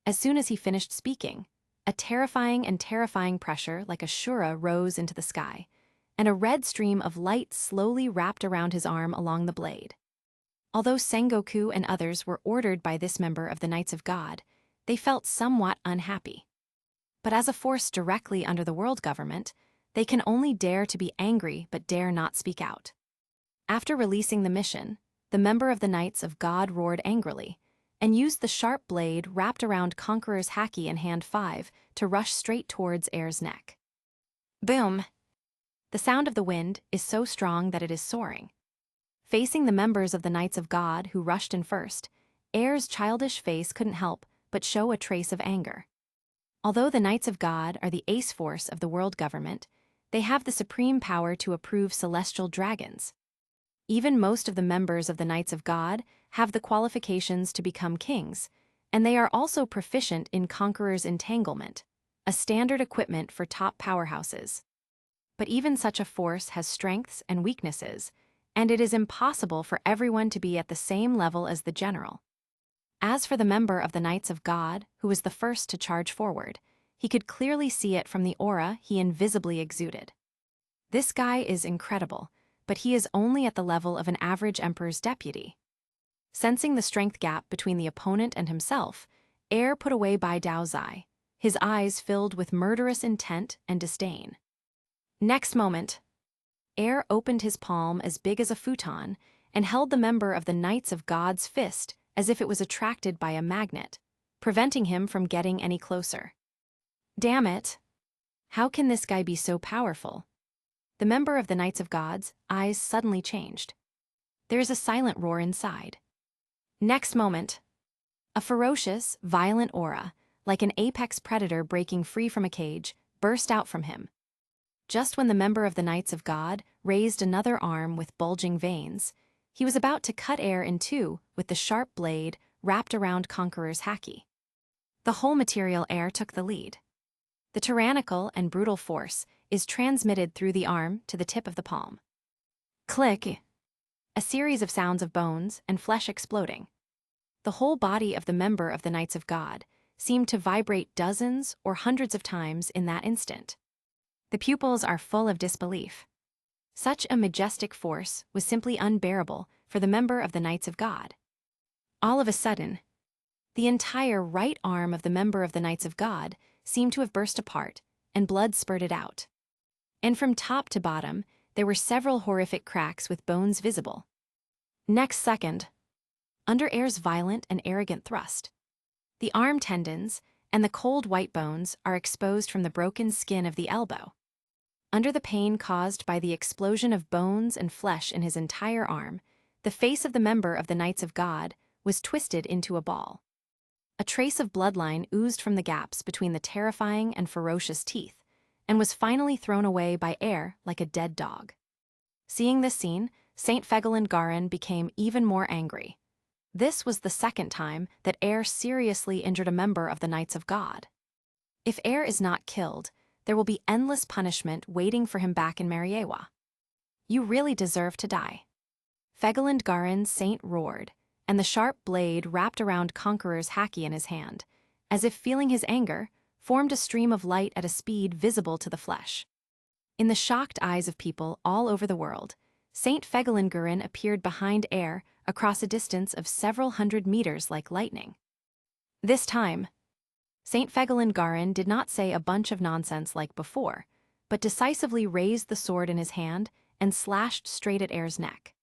As soon as he finished speaking, a terrifying pressure like a shura rose into the sky, and a red stream of light slowly wrapped around his arm along the blade. Although Sengoku and others were ordered by this member of the Knights of God, they felt somewhat unhappy. But as a force directly under the world government, they can only dare to be angry but dare not speak out. After releasing the mission, the member of the Knights of God roared angrily and used the sharp blade wrapped around Conqueror's haki in hand 5 to rush straight towards Air's neck. Boom! The sound of the wind is so strong that it is soaring. Facing the members of the Knights of God who rushed in first, Air's childish face couldn't help but show a trace of anger. Although the Knights of God are the ace force of the world government, they have the supreme power to approve celestial dragons. Even most of the members of the Knights of God have the qualifications to become kings, and they are also proficient in Conqueror's Entanglement, a standard equipment for top powerhouses. But even such a force has strengths and weaknesses, and it is impossible for everyone to be at the same level as the general. As for the member of the Knights of God, who was the first to charge forward, he could clearly see it from the aura he invisibly exuded. This guy is incredible, but he is only at the level of an average emperor's deputy. Sensing the strength gap between the opponent and himself, Air put away Bai Dao Zai, his eyes filled with murderous intent and disdain. Next moment, Air opened his palm as big as a futon and held the member of the Knights of God's fist as if it was attracted by a magnet, preventing him from getting any closer. Damn it! How can this guy be so powerful? The member of the Knights of God's eyes suddenly changed. There is a silent roar inside. Next moment, a ferocious, violent aura, like an apex predator breaking free from a cage, burst out from him. Just when the member of the Knights of God raised another arm with bulging veins, he was about to cut Air in two with the sharp blade wrapped around Conqueror's haki. The whole material Air took the lead. The tyrannical and brutal force is transmitted through the arm to the tip of the palm. Click! A series of sounds of bones and flesh exploding. The whole body of the member of the Knights of God seemed to vibrate dozens or hundreds of times in that instant. The pupils are full of disbelief. Such a majestic force was simply unbearable for the member of the Knights of God. All of a sudden, the entire right arm of the member of the Knights of God seemed to have burst apart, and blood spurted out. And from top to bottom, there were several horrific cracks with bones visible. Next second, under Air's violent and arrogant thrust, the arm tendons and the cold white bones are exposed from the broken skin of the elbow. Under the pain caused by the explosion of bones and flesh in his entire arm, the face of the member of the Knights of God was twisted into a ball. A trace of bloodline oozed from the gaps between the terrifying and ferocious teeth, and was finally thrown away by Air like a dead dog. Seeing this scene, Saint Fegelind Garin became even more angry. This was the second time that Air seriously injured a member of the Knights of God. If Air is not killed, there will be endless punishment waiting for him back in Mariewa. You really deserve to die. Fegelind Garin's saint roared, and the sharp blade wrapped around Conqueror's haki in his hand, as if feeling his anger, formed a stream of light at a speed visible to the flesh. In the shocked eyes of people all over the world, Saint Fegelind Garin appeared behind Air across a distance of several hundred meters like lightning. This time, Saint Fegelind Garin did not say a bunch of nonsense like before, but decisively raised the sword in his hand and slashed straight at Air's neck.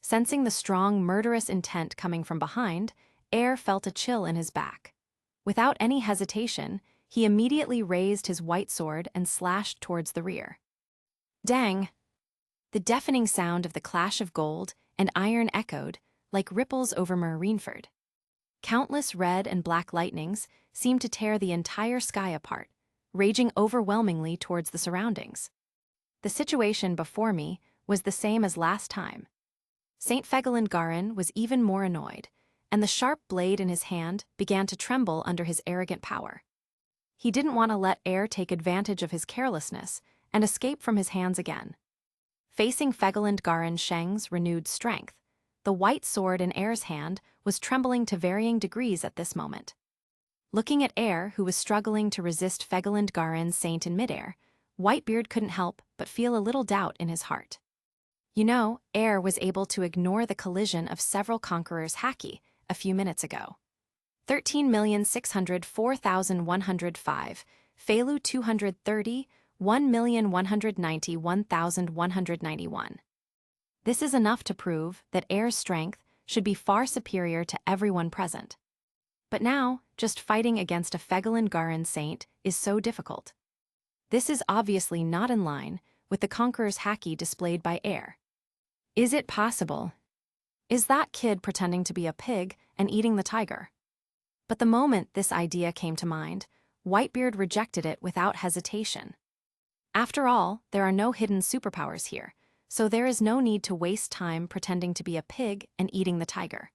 Sensing the strong, murderous intent coming from behind, Air felt a chill in his back. Without any hesitation, he immediately raised his white sword and slashed towards the rear. Dang! The deafening sound of the clash of gold and iron echoed like ripples over Marineford. Countless red and black lightnings seemed to tear the entire sky apart, raging overwhelmingly towards the surroundings. The situation before me was the same as last time. St. Fegelind Garin was even more annoyed, and the sharp blade in his hand began to tremble under his arrogant power. He didn't want to let Air take advantage of his carelessness and escape from his hands again. Facing Fegelind Garin Sheng's renewed strength, the white sword in Air's hand was trembling to varying degrees at this moment. Looking at Air, who was struggling to resist Fegelind Garin's saint in midair, Whitebeard couldn't help but feel a little doubt in his heart. You know, Air was able to ignore the collision of several conquerors' haki a few minutes ago. 13,604,105, Felu 230, 1,191,191. This is enough to prove that Air's strength should be far superior to everyone present. But now, just fighting against a Fegelind Garin saint is so difficult. This is obviously not in line with the Conqueror's haki displayed by Air. Is it possible? Is that kid pretending to be a pig and eating the tiger? But the moment this idea came to mind, Whitebeard rejected it without hesitation. After all, there are no hidden superpowers here, so there is no need to waste time pretending to be a pig and eating the tiger.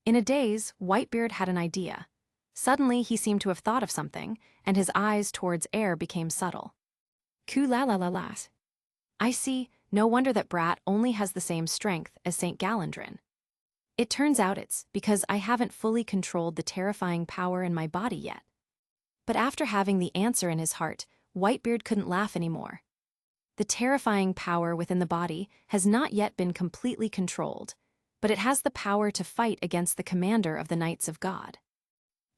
In a daze, Whitebeard had an idea. Suddenly he seemed to have thought of something, and his eyes towards Air became subtle. Ku-la-la-la-las. I see, no wonder that Brat only has the same strength as St. Galandrin. It turns out it's because I haven't fully controlled the terrifying power in my body yet. But after having the answer in his heart, Whitebeard couldn't laugh anymore. The terrifying power within the body has not yet been completely controlled, but it has the power to fight against the commander of the Knights of God.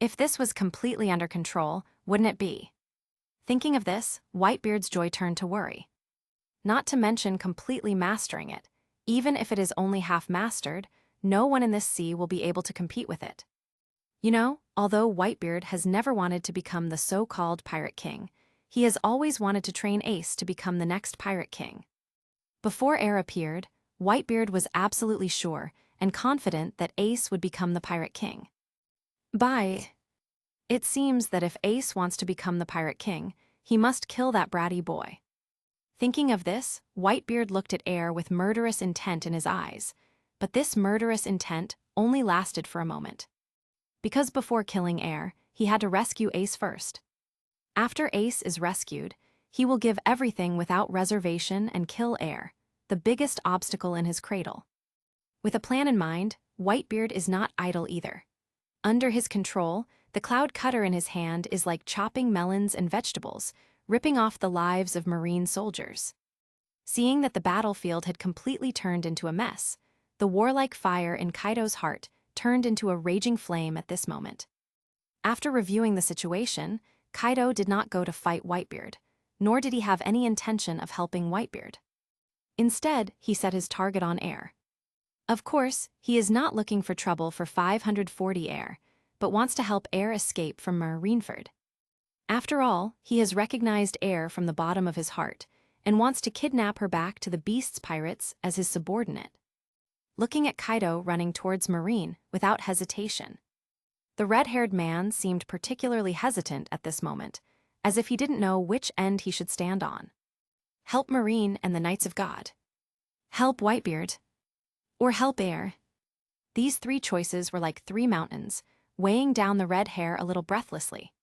If this was completely under control, wouldn't it be? Thinking of this, Whitebeard's joy turned to worry. Not to mention completely mastering it. Even if it is only half mastered, no one in this sea will be able to compete with it. You know, although Whitebeard has never wanted to become the so-called Pirate King, he has always wanted to train Ace to become the next Pirate King. Before Air appeared, Whitebeard was absolutely sure and confident that Ace would become the Pirate King. It seems that if Ace wants to become the Pirate King, he must kill that bratty boy. Thinking of this, Whitebeard looked at Air with murderous intent in his eyes, but this murderous intent only lasted for a moment. Because before killing Air, he had to rescue Ace first. After Ace is rescued, he will give everything without reservation and kill Air, the biggest obstacle in his cradle. With a plan in mind, Whitebeard is not idle either. Under his control, the cloud cutter in his hand is like chopping melons and vegetables, ripping off the lives of marine soldiers. Seeing that the battlefield had completely turned into a mess, the warlike fire in Kaido's heart turned into a raging flame at this moment. After reviewing the situation, Kaido did not go to fight Whitebeard, nor did he have any intention of helping Whitebeard. Instead, he set his target on Air. Of course, he is not looking for trouble for 540 Air, but wants to help Air escape from Marineford. After all, he has recognized Air from the bottom of his heart, and wants to kidnap her back to the Beast's pirates as his subordinate. Looking at Kaido running towards Marine without hesitation. The red-haired man seemed particularly hesitant at this moment, as if he didn't know which end he should stand on. Help Marine and the Knights of God. Help Whitebeard. Or help Air. These three choices were like three mountains, weighing down the red hair a little breathlessly.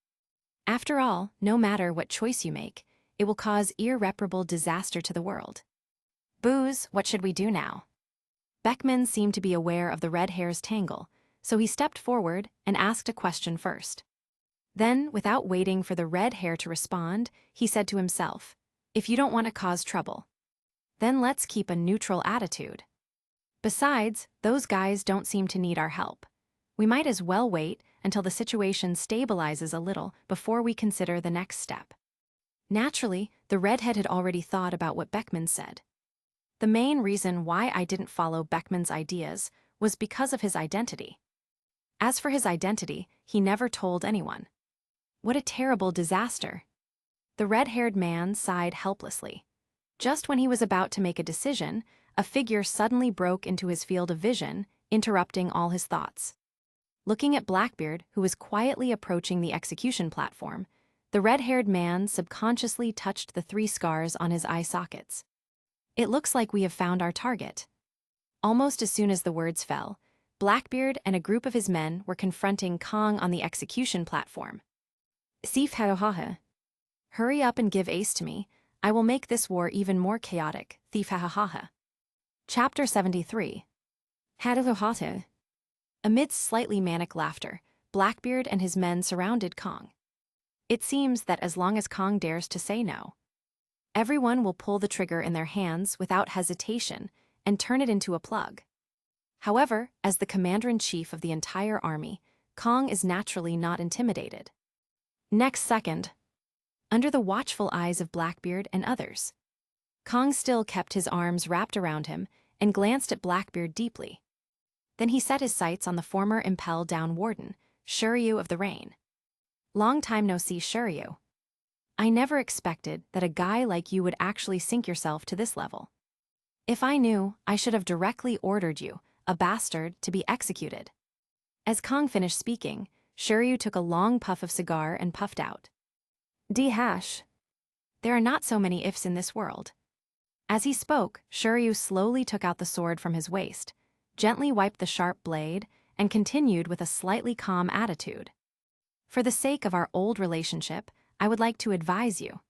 After all, no matter what choice you make, it will cause irreparable disaster to the world. Booze, what should we do now? Beckman seemed to be aware of the red hair's tangle, so he stepped forward and asked a question first. Then, without waiting for the red hair to respond, he said to himself, "If you don't want to cause trouble, then let's keep a neutral attitude. Besides, those guys don't seem to need our help. We might as well wait until the situation stabilizes a little before we consider the next step." Naturally, the redhead had already thought about what Beckman said. The main reason why I didn't follow Beckman's ideas was because of his identity. As for his identity, he never told anyone. What a terrible disaster. The red-haired man sighed helplessly. Just when he was about to make a decision, a figure suddenly broke into his field of vision, interrupting all his thoughts. Looking at Blackbeard, who was quietly approaching the execution platform, the red-haired man subconsciously touched the 3 scars on his eye sockets. "It looks like we have found our target." Almost as soon as the words fell, Blackbeard and a group of his men were confronting Kong on the execution platform. "Sif ha. Hurry up and give ace to me. I will make this war even more chaotic. Thief ha. Chapter 73. Ha. Amidst slightly manic laughter, Blackbeard and his men surrounded Kong. It seems that as long as Kong dares to say no, everyone will pull the trigger in their hands without hesitation and turn it into a plug. However, as the commander-in-chief of the entire army, Kong is naturally not intimidated. Next second, under the watchful eyes of Blackbeard and others, Kong still kept his arms wrapped around him and glanced at Blackbeard deeply. Then he set his sights on the former impel-down warden, Shiryu of the Rain. "Long time no see, Shiryu. I never expected that a guy like you would actually sink yourself to this level. If I knew, I should have directly ordered you, a bastard, to be executed." As Kong finished speaking, Shiryu took a long puff of cigar and puffed out. "D-hash. There are not so many ifs in this world." As he spoke, Shiryu slowly took out the sword from his waist, gently wiped the sharp blade, and continued with a slightly calm attitude. "For the sake of our old relationship, I would like to advise you.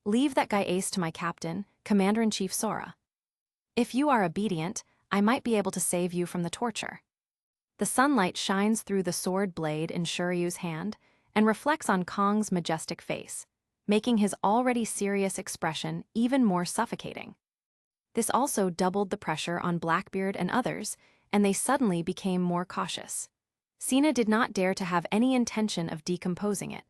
Leave that guy Ace to my captain, Commander-in-Chief Sora. If you are obedient, I might be able to save you from the torture." The sunlight shines through the sword blade in Shiryu's hand and reflects on Kong's majestic face, making his already serious expression even more suffocating. This also doubled the pressure on Blackbeard and others, and they suddenly became more cautious. Sina did not dare to have any intention of decomposing it.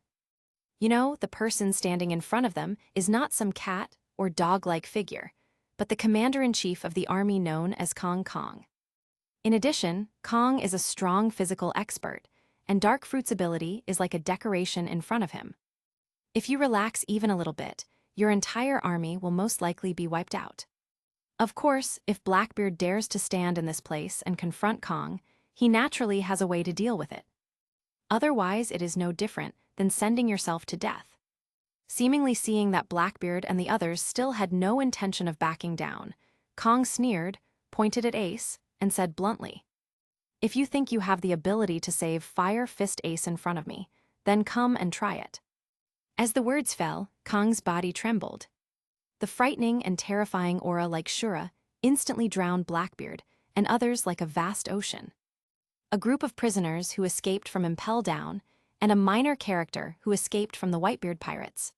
You know, the person standing in front of them is not some cat or dog-like figure, but the commander-in-chief of the army known as Kong. In addition, Kong is a strong physical expert, and Dark Fruit's ability is like a decoration in front of him. If you relax even a little bit, your entire army will most likely be wiped out. Of course, if Blackbeard dares to stand in this place and confront Kong, he naturally has a way to deal with it. Otherwise, it is no different than sending yourself to death. Seemingly seeing that Blackbeard and the others still had no intention of backing down, Kong sneered, pointed at Ace, and said bluntly, "If you think you have the ability to save Fire Fist Ace in front of me, then come and try it." As the words fell, Kong's body trembled. The frightening and terrifying aura like Shura instantly drowned Blackbeard and others like a vast ocean. A group of prisoners who escaped from Impel Down, and a minor character who escaped from the Whitebeard pirates.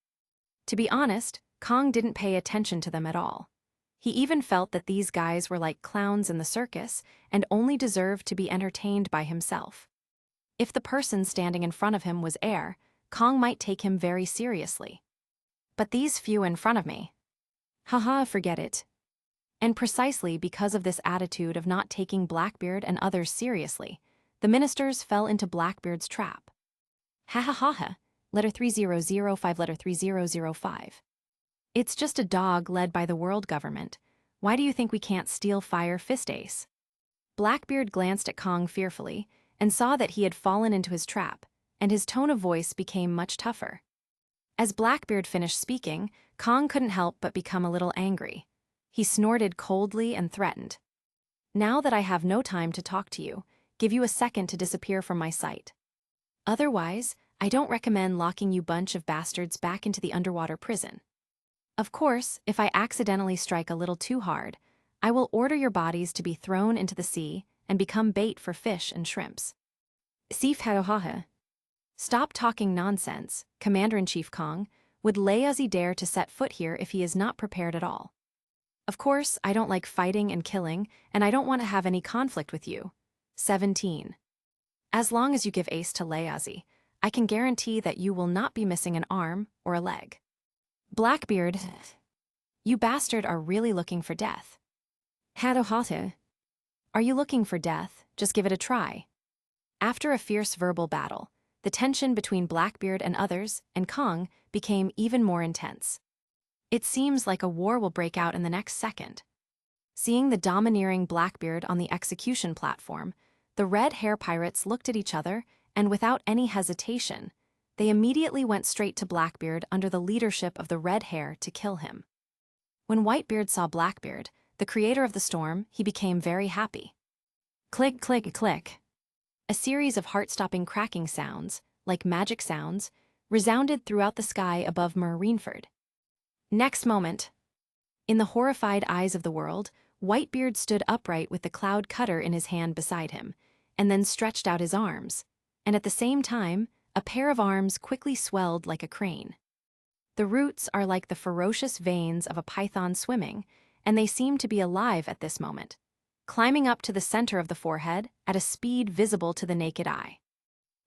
To be honest, Kong didn't pay attention to them at all. He even felt that these guys were like clowns in the circus and only deserved to be entertained by himself. If the person standing in front of him was air, Kong might take him very seriously. But these few in front of me, haha, forget it. And precisely because of this attitude of not taking Blackbeard and others seriously, the ministers fell into Blackbeard's trap. Ha ha ha ha, letter 3005, letter 3005. It's just a dog led by the world government. Why do you think we can't steal Fire Fist Ace? Blackbeard glanced at Kong fearfully and saw that he had fallen into his trap, and his tone of voice became much tougher. As Blackbeard finished speaking, Kong couldn't help but become a little angry. He snorted coldly and threatened. "Now that I have no time to talk to you, give you a second to disappear from my sight. Otherwise, I don't recommend locking you bunch of bastards back into the underwater prison. Of course, if I accidentally strike a little too hard, I will order your bodies to be thrown into the sea and become bait for fish and shrimps." Sif ha. "Stop talking nonsense, Commander-in-Chief Kong. Would Laozi dare to set foot here if he is not prepared at all? Of course, I don't like fighting and killing, and I don't want to have any conflict with you. 17. As long as you give Ace to Laozi, I can guarantee that you will not be missing an arm or a leg." Blackbeard, "You bastard are really looking for death." Hadohata, "Are you looking for death? Just give it a try." After a fierce verbal battle, the tension between Blackbeard and others and Kong became even more intense. It seems like a war will break out in the next second. Seeing the domineering Blackbeard on the execution platform, the red hair pirates looked at each other, and without any hesitation, they immediately went straight to Blackbeard under the leadership of the red hair to kill him. When Whitebeard saw Blackbeard, the creator of the storm, he became very happy. Click, click, click. A series of heart-stopping cracking sounds, like magic sounds, resounded throughout the sky above Marineford. Next moment, in the horrified eyes of the world, Whitebeard stood upright with the cloud cutter in his hand beside him, and then stretched out his arms, and at the same time, a pair of arms quickly swelled like a crane. The roots are like the ferocious veins of a python swimming, and they seem to be alive at this moment, climbing up to the center of the forehead at a speed visible to the naked eye.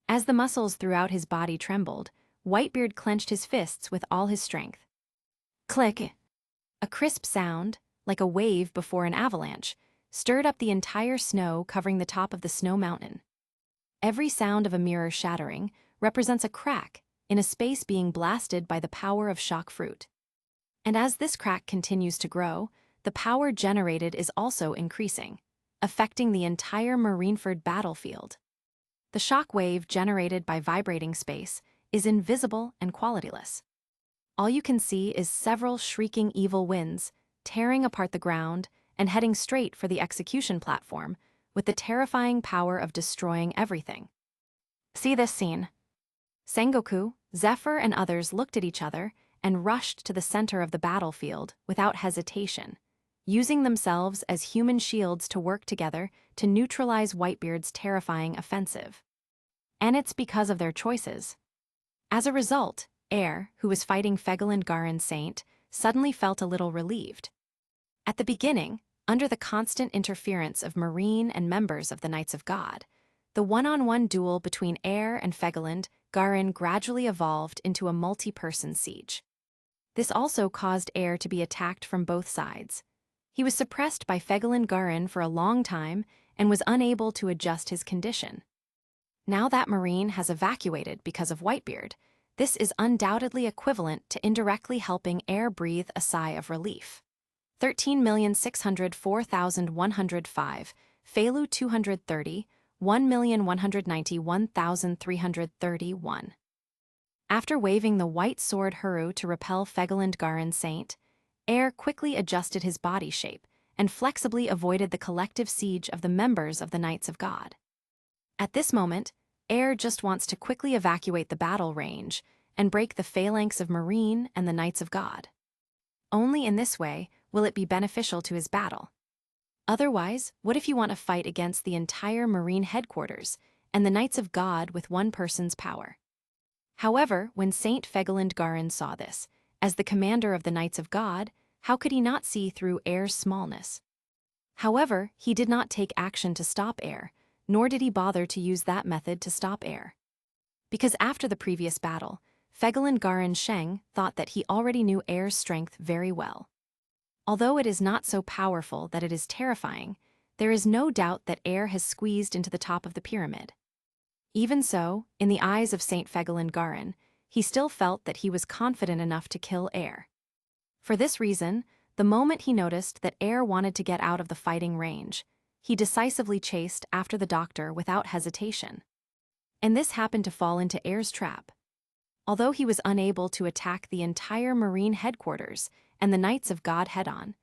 As the muscles throughout his body trembled, Whitebeard clenched his fists with all his strength. Click! A crisp sound, like a wave before an avalanche, stirred up the entire snow covering the top of the snow mountain. Every sound of a mirror shattering represents a crack in a space being blasted by the power of shock fruit. And as this crack continues to grow, the power generated is also increasing, affecting the entire Marineford battlefield. The shock wave generated by vibrating space is invisible and qualityless. All you can see is several shrieking evil winds tearing apart the ground and heading straight for the execution platform with the terrifying power of destroying everything. See this scene. Sengoku, Zephyr, and others looked at each other and rushed to the center of the battlefield without hesitation, using themselves as human shields to work together to neutralize Whitebeard's terrifying offensive. And it's because of their choices. As a result, Air, who was fighting Fegeland Garin Saint, suddenly felt a little relieved. At the beginning, under the constant interference of Marine and members of the Knights of God, the one-on-one duel between Air and Fegeland Garin gradually evolved into a multi-person siege. This also caused Air to be attacked from both sides. He was suppressed by Fegeland Garin for a long time and was unable to adjust his condition. Now that Marine has evacuated because of Whitebeard, this is undoubtedly equivalent to indirectly helping Air breathe a sigh of relief. 13,604,105, Felu 230, 1,191,331. After waving the white sword Huru to repel Fegeland Garin Saint, Air quickly adjusted his body shape and flexibly avoided the collective siege of the members of the Knights of God. At this moment, Air just wants to quickly evacuate the battle range and break the phalanx of Marine and the Knights of God. Only in this way will it be beneficial to his battle. Otherwise, what if you want to fight against the entire Marine headquarters and the Knights of God with one person's power? However, when Saint Fegeland Garin saw this, as the commander of the Knights of God, how could he not see through Air's smallness? However, he did not take action to stop Air, nor did he bother to use that method to stop Air. Because after the previous battle, Fegeland Garin Sheng thought that he already knew Air's strength very well. Although it is not so powerful that it is terrifying, there is no doubt that Air has squeezed into the top of the pyramid. Even so, in the eyes of Saint Fegeland Garin, he still felt that he was confident enough to kill Air. For this reason, the moment he noticed that Air wanted to get out of the fighting range, he decisively chased after the doctor without hesitation. And this happened to fall into Air's trap. Although he was unable to attack the entire Marine headquarters and the Knights of God head-on,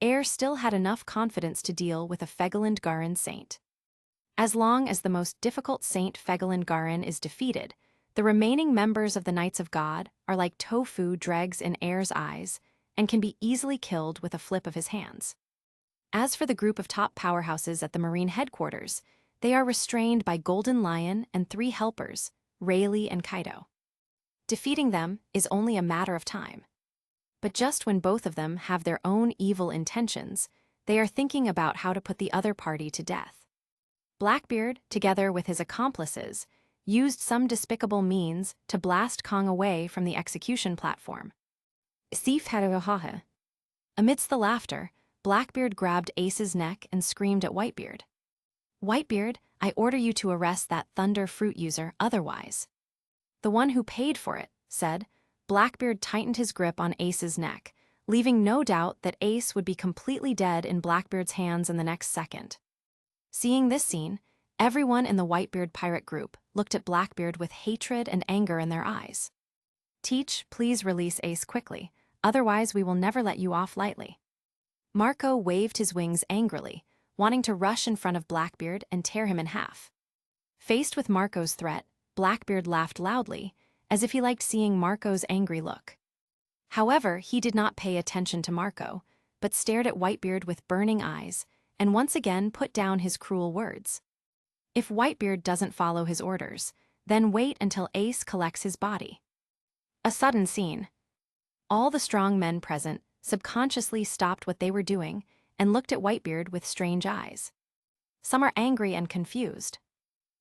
Air still had enough confidence to deal with a Fegeland Garin Saint. As long as the most difficult Saint Fegeland Garin is defeated, the remaining members of the Knights of God are like tofu dregs in Air's eyes and can be easily killed with a flip of his hands. As for the group of top powerhouses at the Marine headquarters, they are restrained by Golden Lion and 3 helpers, Rayleigh and Kaido. Defeating them is only a matter of time. But just when both of them have their own evil intentions, they are thinking about how to put the other party to death. Blackbeard, together with his accomplices, used some despicable means to blast Kong away from the execution platform. Amidst the laughter, Blackbeard grabbed Ace's neck and screamed at Whitebeard. "Whitebeard, I order you to arrest that Thunder Fruit user otherwise." "The one who paid for it," said. Blackbeard tightened his grip on Ace's neck, leaving no doubt that Ace would be completely dead in Blackbeard's hands in the next second. Seeing this scene, everyone in the Whitebeard pirate group looked at Blackbeard with hatred and anger in their eyes. "Teach, please release Ace quickly, otherwise we will never let you off lightly." Marco waved his wings angrily, wanting to rush in front of Blackbeard and tear him in half. Faced with Marco's threat, Blackbeard laughed loudly, as if he liked seeing Marco's angry look. However, he did not pay attention to Marco, but stared at Whitebeard with burning eyes, and once again put down his cruel words. If Whitebeard doesn't follow his orders, then wait until Ace collects his body. A sudden scene. All the strong men present subconsciously stopped what they were doing and looked at Whitebeard with strange eyes. Some are angry and confused.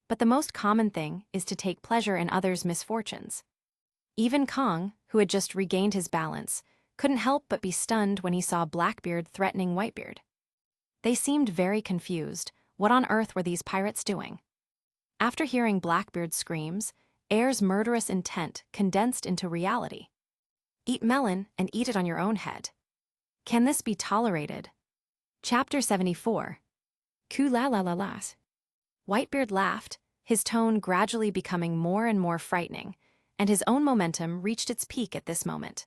But the most common thing is to take pleasure in others' misfortunes. Even Kong, who had just regained his balance, couldn't help but be stunned when he saw Blackbeard threatening Whitebeard. They seemed very confused. What on earth were these pirates doing? After hearing Blackbeard's screams, Air's murderous intent condensed into reality. "Eat melon and eat it on your own head. Can this be tolerated?" Chapter 74. Ku la la la las. Whitebeard laughed, his tone gradually becoming more and more frightening, and his own momentum reached its peak at this moment.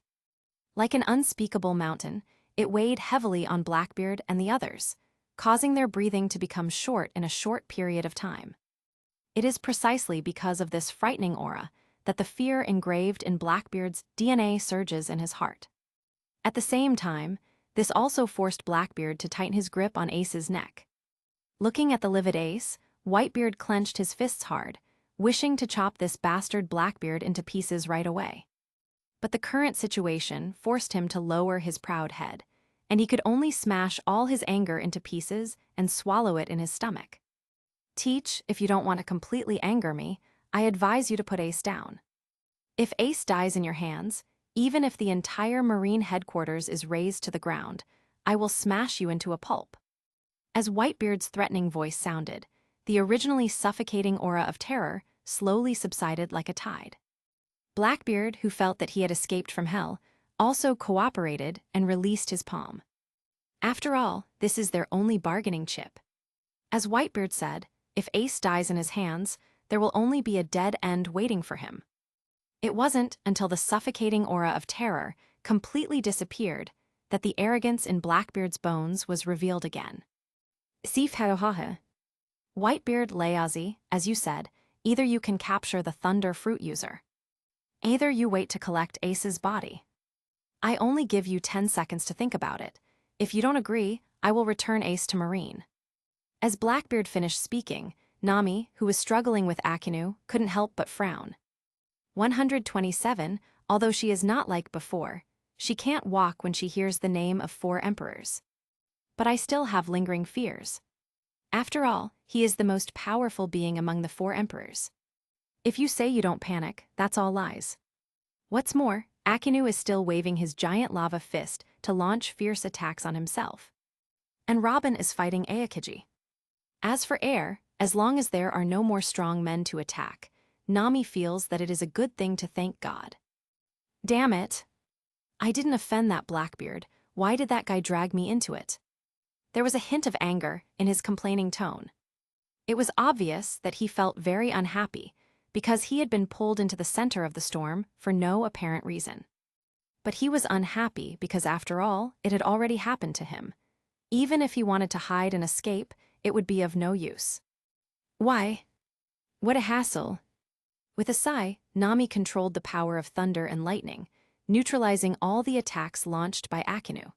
Like an unspeakable mountain, it weighed heavily on Blackbeard and the others, causing their breathing to become short in a short period of time. It is precisely because of this frightening aura that the fear engraved in Blackbeard's DNA surges in his heart. At the same time, this also forced Blackbeard to tighten his grip on Ace's neck. Looking at the livid Ace, Whitebeard clenched his fists hard, wishing to chop this bastard Blackbeard into pieces right away. But the current situation forced him to lower his proud head, and he could only smash all his anger into pieces and swallow it in his stomach. "Teach, if you don't want to completely anger me, I advise you to put Ace down. If Ace dies in your hands, even if the entire Marine headquarters is razed to the ground, I will smash you into a pulp." As Whitebeard's threatening voice sounded, the originally suffocating aura of terror slowly subsided like a tide. Blackbeard, who felt that he had escaped from hell, also cooperated and released his palm. After all, this is their only bargaining chip. As Whitebeard said, if Ace dies in his hands, there will only be a dead end waiting for him. It wasn't until the suffocating aura of terror completely disappeared that the arrogance in Blackbeard's bones was revealed again. "Sif haohaha. Whitebeard Layazi, as you said, either you can capture the Thunder Fruit user. Either you wait to collect Ace's body. I only give you 10 seconds to think about it. If you don't agree, I will return Ace to Marine." As Blackbeard finished speaking, Nami, who was struggling with Akinu, couldn't help but frown. 127, although she is not like before, she can't walk when she hears the name of 4 emperors. But I still have lingering fears. After all, he is the most powerful being among the 4 emperors. If you say you don't panic, that's all lies. What's more, Akinu is still waving his giant lava fist to launch fierce attacks on himself. And Robin is fighting Aokiji. As for Air, as long as there are no more strong men to attack, Nami feels that it is a good thing to thank God. Damn it! I didn't offend that Blackbeard. Why did that guy drag me into it? There was a hint of anger in his complaining tone. It was obvious that he felt very unhappy because he had been pulled into the center of the storm for no apparent reason. But he was unhappy because, after all, it had already happened to him. Even if he wanted to hide and escape, it would be of no use. Why? What a hassle. With a sigh, Nami controlled the power of thunder and lightning, neutralizing all the attacks launched by Akinu.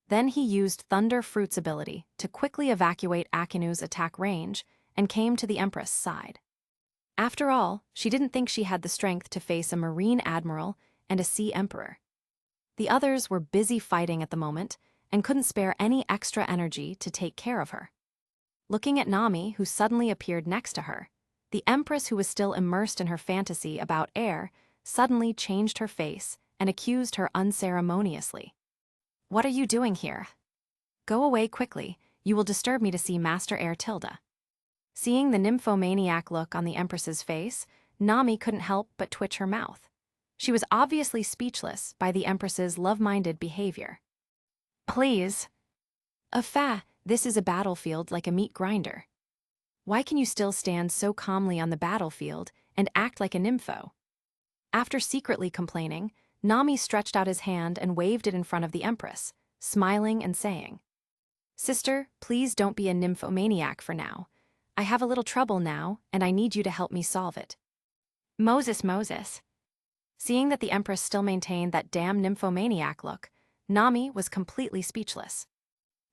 Then he used Thunder Fruit's ability to quickly evacuate Akinu's attack range and came to the Empress' side. After all, she didn't think she had the strength to face a Marine Admiral and a Sea Emperor. The others were busy fighting at the moment and couldn't spare any extra energy to take care of her. Looking at Nami, who suddenly appeared next to her, the Empress, who was still immersed in her fantasy about Air, suddenly changed her face and accused her unceremoniously. "What are you doing here? Go away quickly, you will disturb me to see Master Air Tilda." Seeing the nymphomaniac look on the Empress's face, Nami couldn't help but twitch her mouth. She was obviously speechless by the Empress's love-minded behavior. Please. This is a battlefield like a meat grinder. Why can you still stand so calmly on the battlefield and act like a nympho? After secretly complaining, Nami stretched out his hand and waved it in front of the Empress, smiling and saying, Sister, please don't be a nymphomaniac for now. I have a little trouble now, and I need you to help me solve it. Moses. Seeing that the Empress still maintained that damn nymphomaniac look, Nami was completely speechless.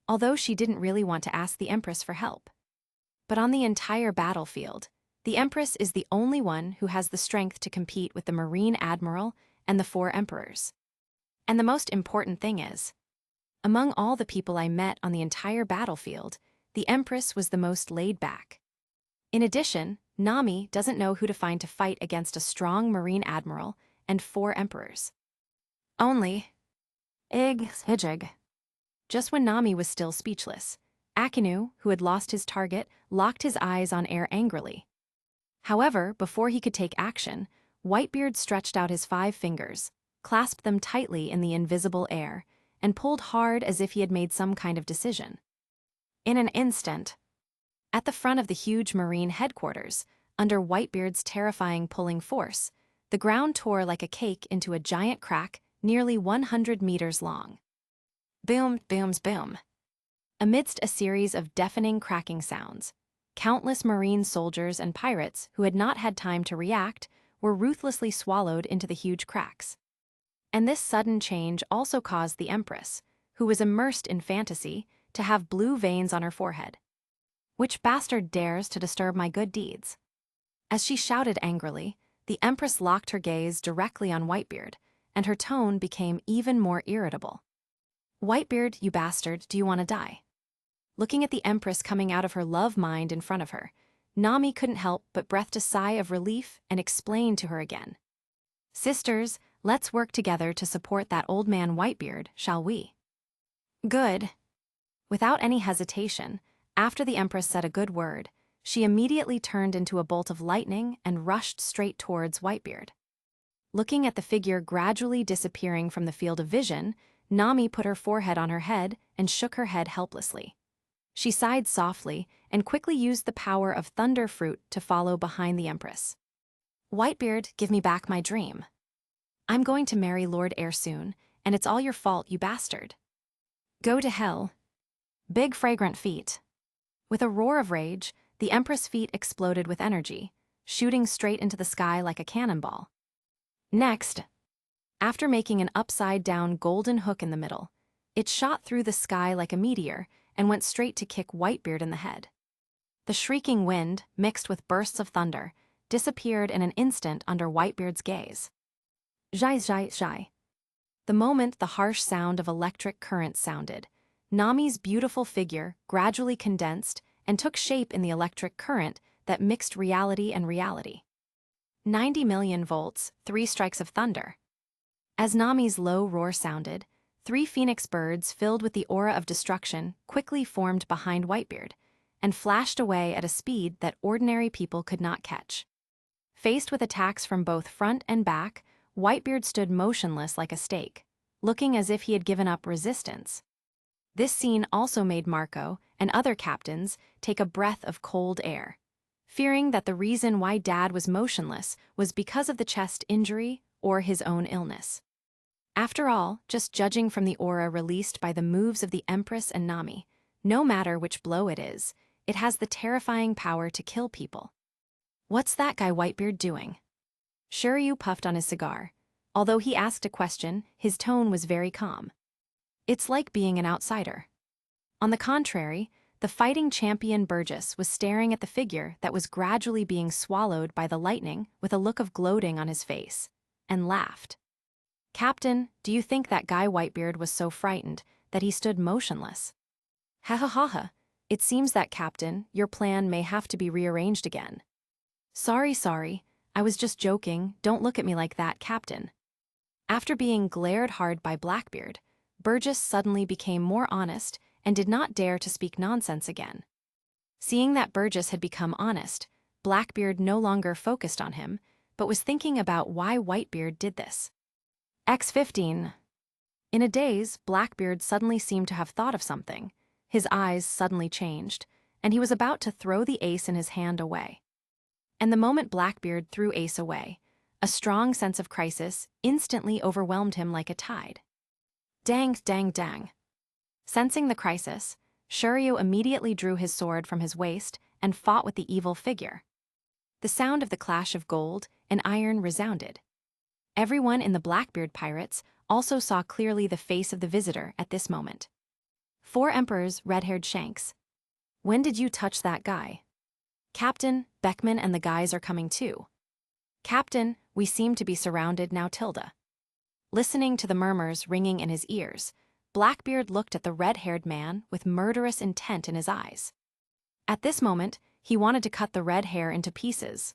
Although she didn't really want to ask the Empress for help. But on the entire battlefield, the Empress is the only one who has the strength to compete with the Marine Admiral and the 4 Emperors. And the most important thing is, among all the people I met on the entire battlefield, the Empress was the most laid back. In addition, Nami doesn't know who to find to fight against a strong Marine Admiral and 4 Emperors. Only Hijig. Just when Nami was still speechless, Akinu, who had lost his target, locked his eyes on air angrily. However, before he could take action, Whitebeard stretched out his 5 fingers, clasped them tightly in the invisible air, and pulled hard as if he had made some kind of decision. In an instant, at the front of the huge marine headquarters, under Whitebeard's terrifying pulling force, the ground tore like a cake into a giant crack nearly 100 meters long. Boom, booms, boom. Amidst a series of deafening cracking sounds, countless marine soldiers and pirates who had not had time to react were ruthlessly swallowed into the huge cracks. And this sudden change also caused the Empress, who was immersed in fantasy, to have blue veins on her forehead. Which bastard dares to disturb my good deeds? As she shouted angrily, the Empress locked her gaze directly on Whitebeard, and her tone became even more irritable. Whitebeard, you bastard, do you want to die? Looking at the Empress coming out of her love mind in front of her, Nami couldn't help but breathed a sigh of relief and explained to her again. Sisters, let's work together to support that old man Whitebeard, shall we? Good. Without any hesitation, after the Empress said a good word, she immediately turned into a bolt of lightning and rushed straight towards Whitebeard. Looking at the figure gradually disappearing from the field of vision, Nami put her forehead on her head and shook her head helplessly. She sighed softly and quickly used the power of Thunder Fruit to follow behind the Empress. Whitebeard, give me back my dream. I'm going to marry Lord Air soon, and it's all your fault, you bastard. Go to hell. Big fragrant feet. With a roar of rage, the Empress' feet exploded with energy, shooting straight into the sky like a cannonball. Next, after making an upside-down golden hook in the middle, it shot through the sky like a meteor and went straight to kick Whitebeard in the head. The shrieking wind, mixed with bursts of thunder, disappeared in an instant under Whitebeard's gaze. Zhai. The moment the harsh sound of electric current sounded, Nami's beautiful figure gradually condensed and took shape in the electric current that mixed reality and reality. 90 million volts, 3 strikes of thunder. As Nami's low roar sounded, 3 phoenix birds filled with the aura of destruction quickly formed behind Whitebeard and flashed away at a speed that ordinary people could not catch. Faced with attacks from both front and back, Whitebeard stood motionless like a stake, looking as if he had given up resistance. This scene also made Marco and other captains take a breath of cold air, fearing that the reason why Dad was motionless was because of the chest injury or his own illness. After all, just judging from the aura released by the moves of the Empress and Nami, no matter which blow it is, it has the terrifying power to kill people. What's that guy Whitebeard doing? Shiryu puffed on his cigar. Although he asked a question, his tone was very calm. It's like being an outsider. On the contrary, the fighting champion Burgess was staring at the figure that was gradually being swallowed by the lightning with a look of gloating on his face, and laughed. Captain, do you think that guy Whitebeard was so frightened that he stood motionless? Ha ha ha ha. It seems that, Captain, your plan may have to be rearranged again. Sorry, I was just joking, don't look at me like that, Captain. After being glared hard by Blackbeard, Burgess suddenly became more honest and did not dare to speak nonsense again. Seeing that Burgess had become honest, Blackbeard no longer focused on him, but was thinking about why Whitebeard did this. X15. In a daze, Blackbeard suddenly seemed to have thought of something. His eyes suddenly changed, and he was about to throw the ace in his hand away. And the moment Blackbeard threw ace away, a strong sense of crisis instantly overwhelmed him like a tide. Dang, dang, dang. Sensing the crisis, Shuryu immediately drew his sword from his waist and fought with the evil figure. The sound of the clash of gold and iron resounded. Everyone in the Blackbeard pirates also saw clearly the face of the visitor at this moment. 4 Emperor's red-haired Shanks. When did you touch that guy? Captain, Beckman and the guys are coming too. Captain, we seem to be surrounded now. Tilda. Listening to the murmurs ringing in his ears, Blackbeard looked at the red-haired man with murderous intent in his eyes. At this moment, he wanted to cut the red hair into pieces.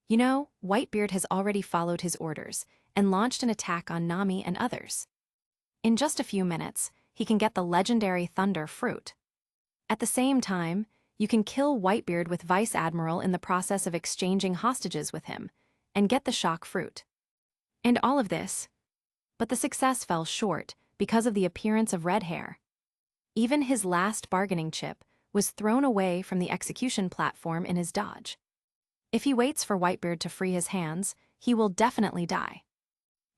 You know, Whitebeard has already followed his orders and launched an attack on Nami and others. In just a few minutes, he can get the legendary Thunder Fruit. At the same time, you can kill Whitebeard with Vice Admiral in the process of exchanging hostages with him, and get the Shock Fruit. And all of this. But the success fell short because of the appearance of red hair. Even his last bargaining chip was thrown away from the execution platform in his dodge. If he waits for Whitebeard to free his hands, he will definitely die.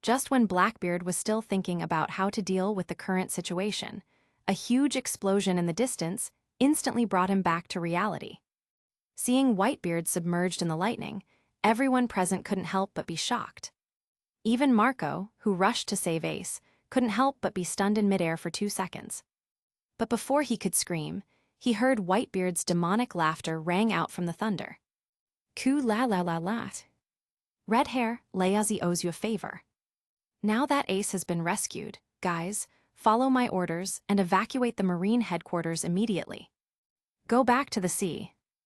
Just when Blackbeard was still thinking about how to deal with the current situation, a huge explosion in the distance instantly brought him back to reality. Seeing Whitebeard submerged in the lightning, everyone present couldn't help but be shocked. Even Marco, who rushed to save Ace, couldn't help but be stunned in midair for 2 seconds. But before he could scream, he heard Whitebeard's demonic laughter rang out from the thunder. Ku la la la la. Red hair, Leazi owes you a favor. Now that Ace has been rescued, guys, follow my orders and evacuate the Marine headquarters immediately. Go back to the sea,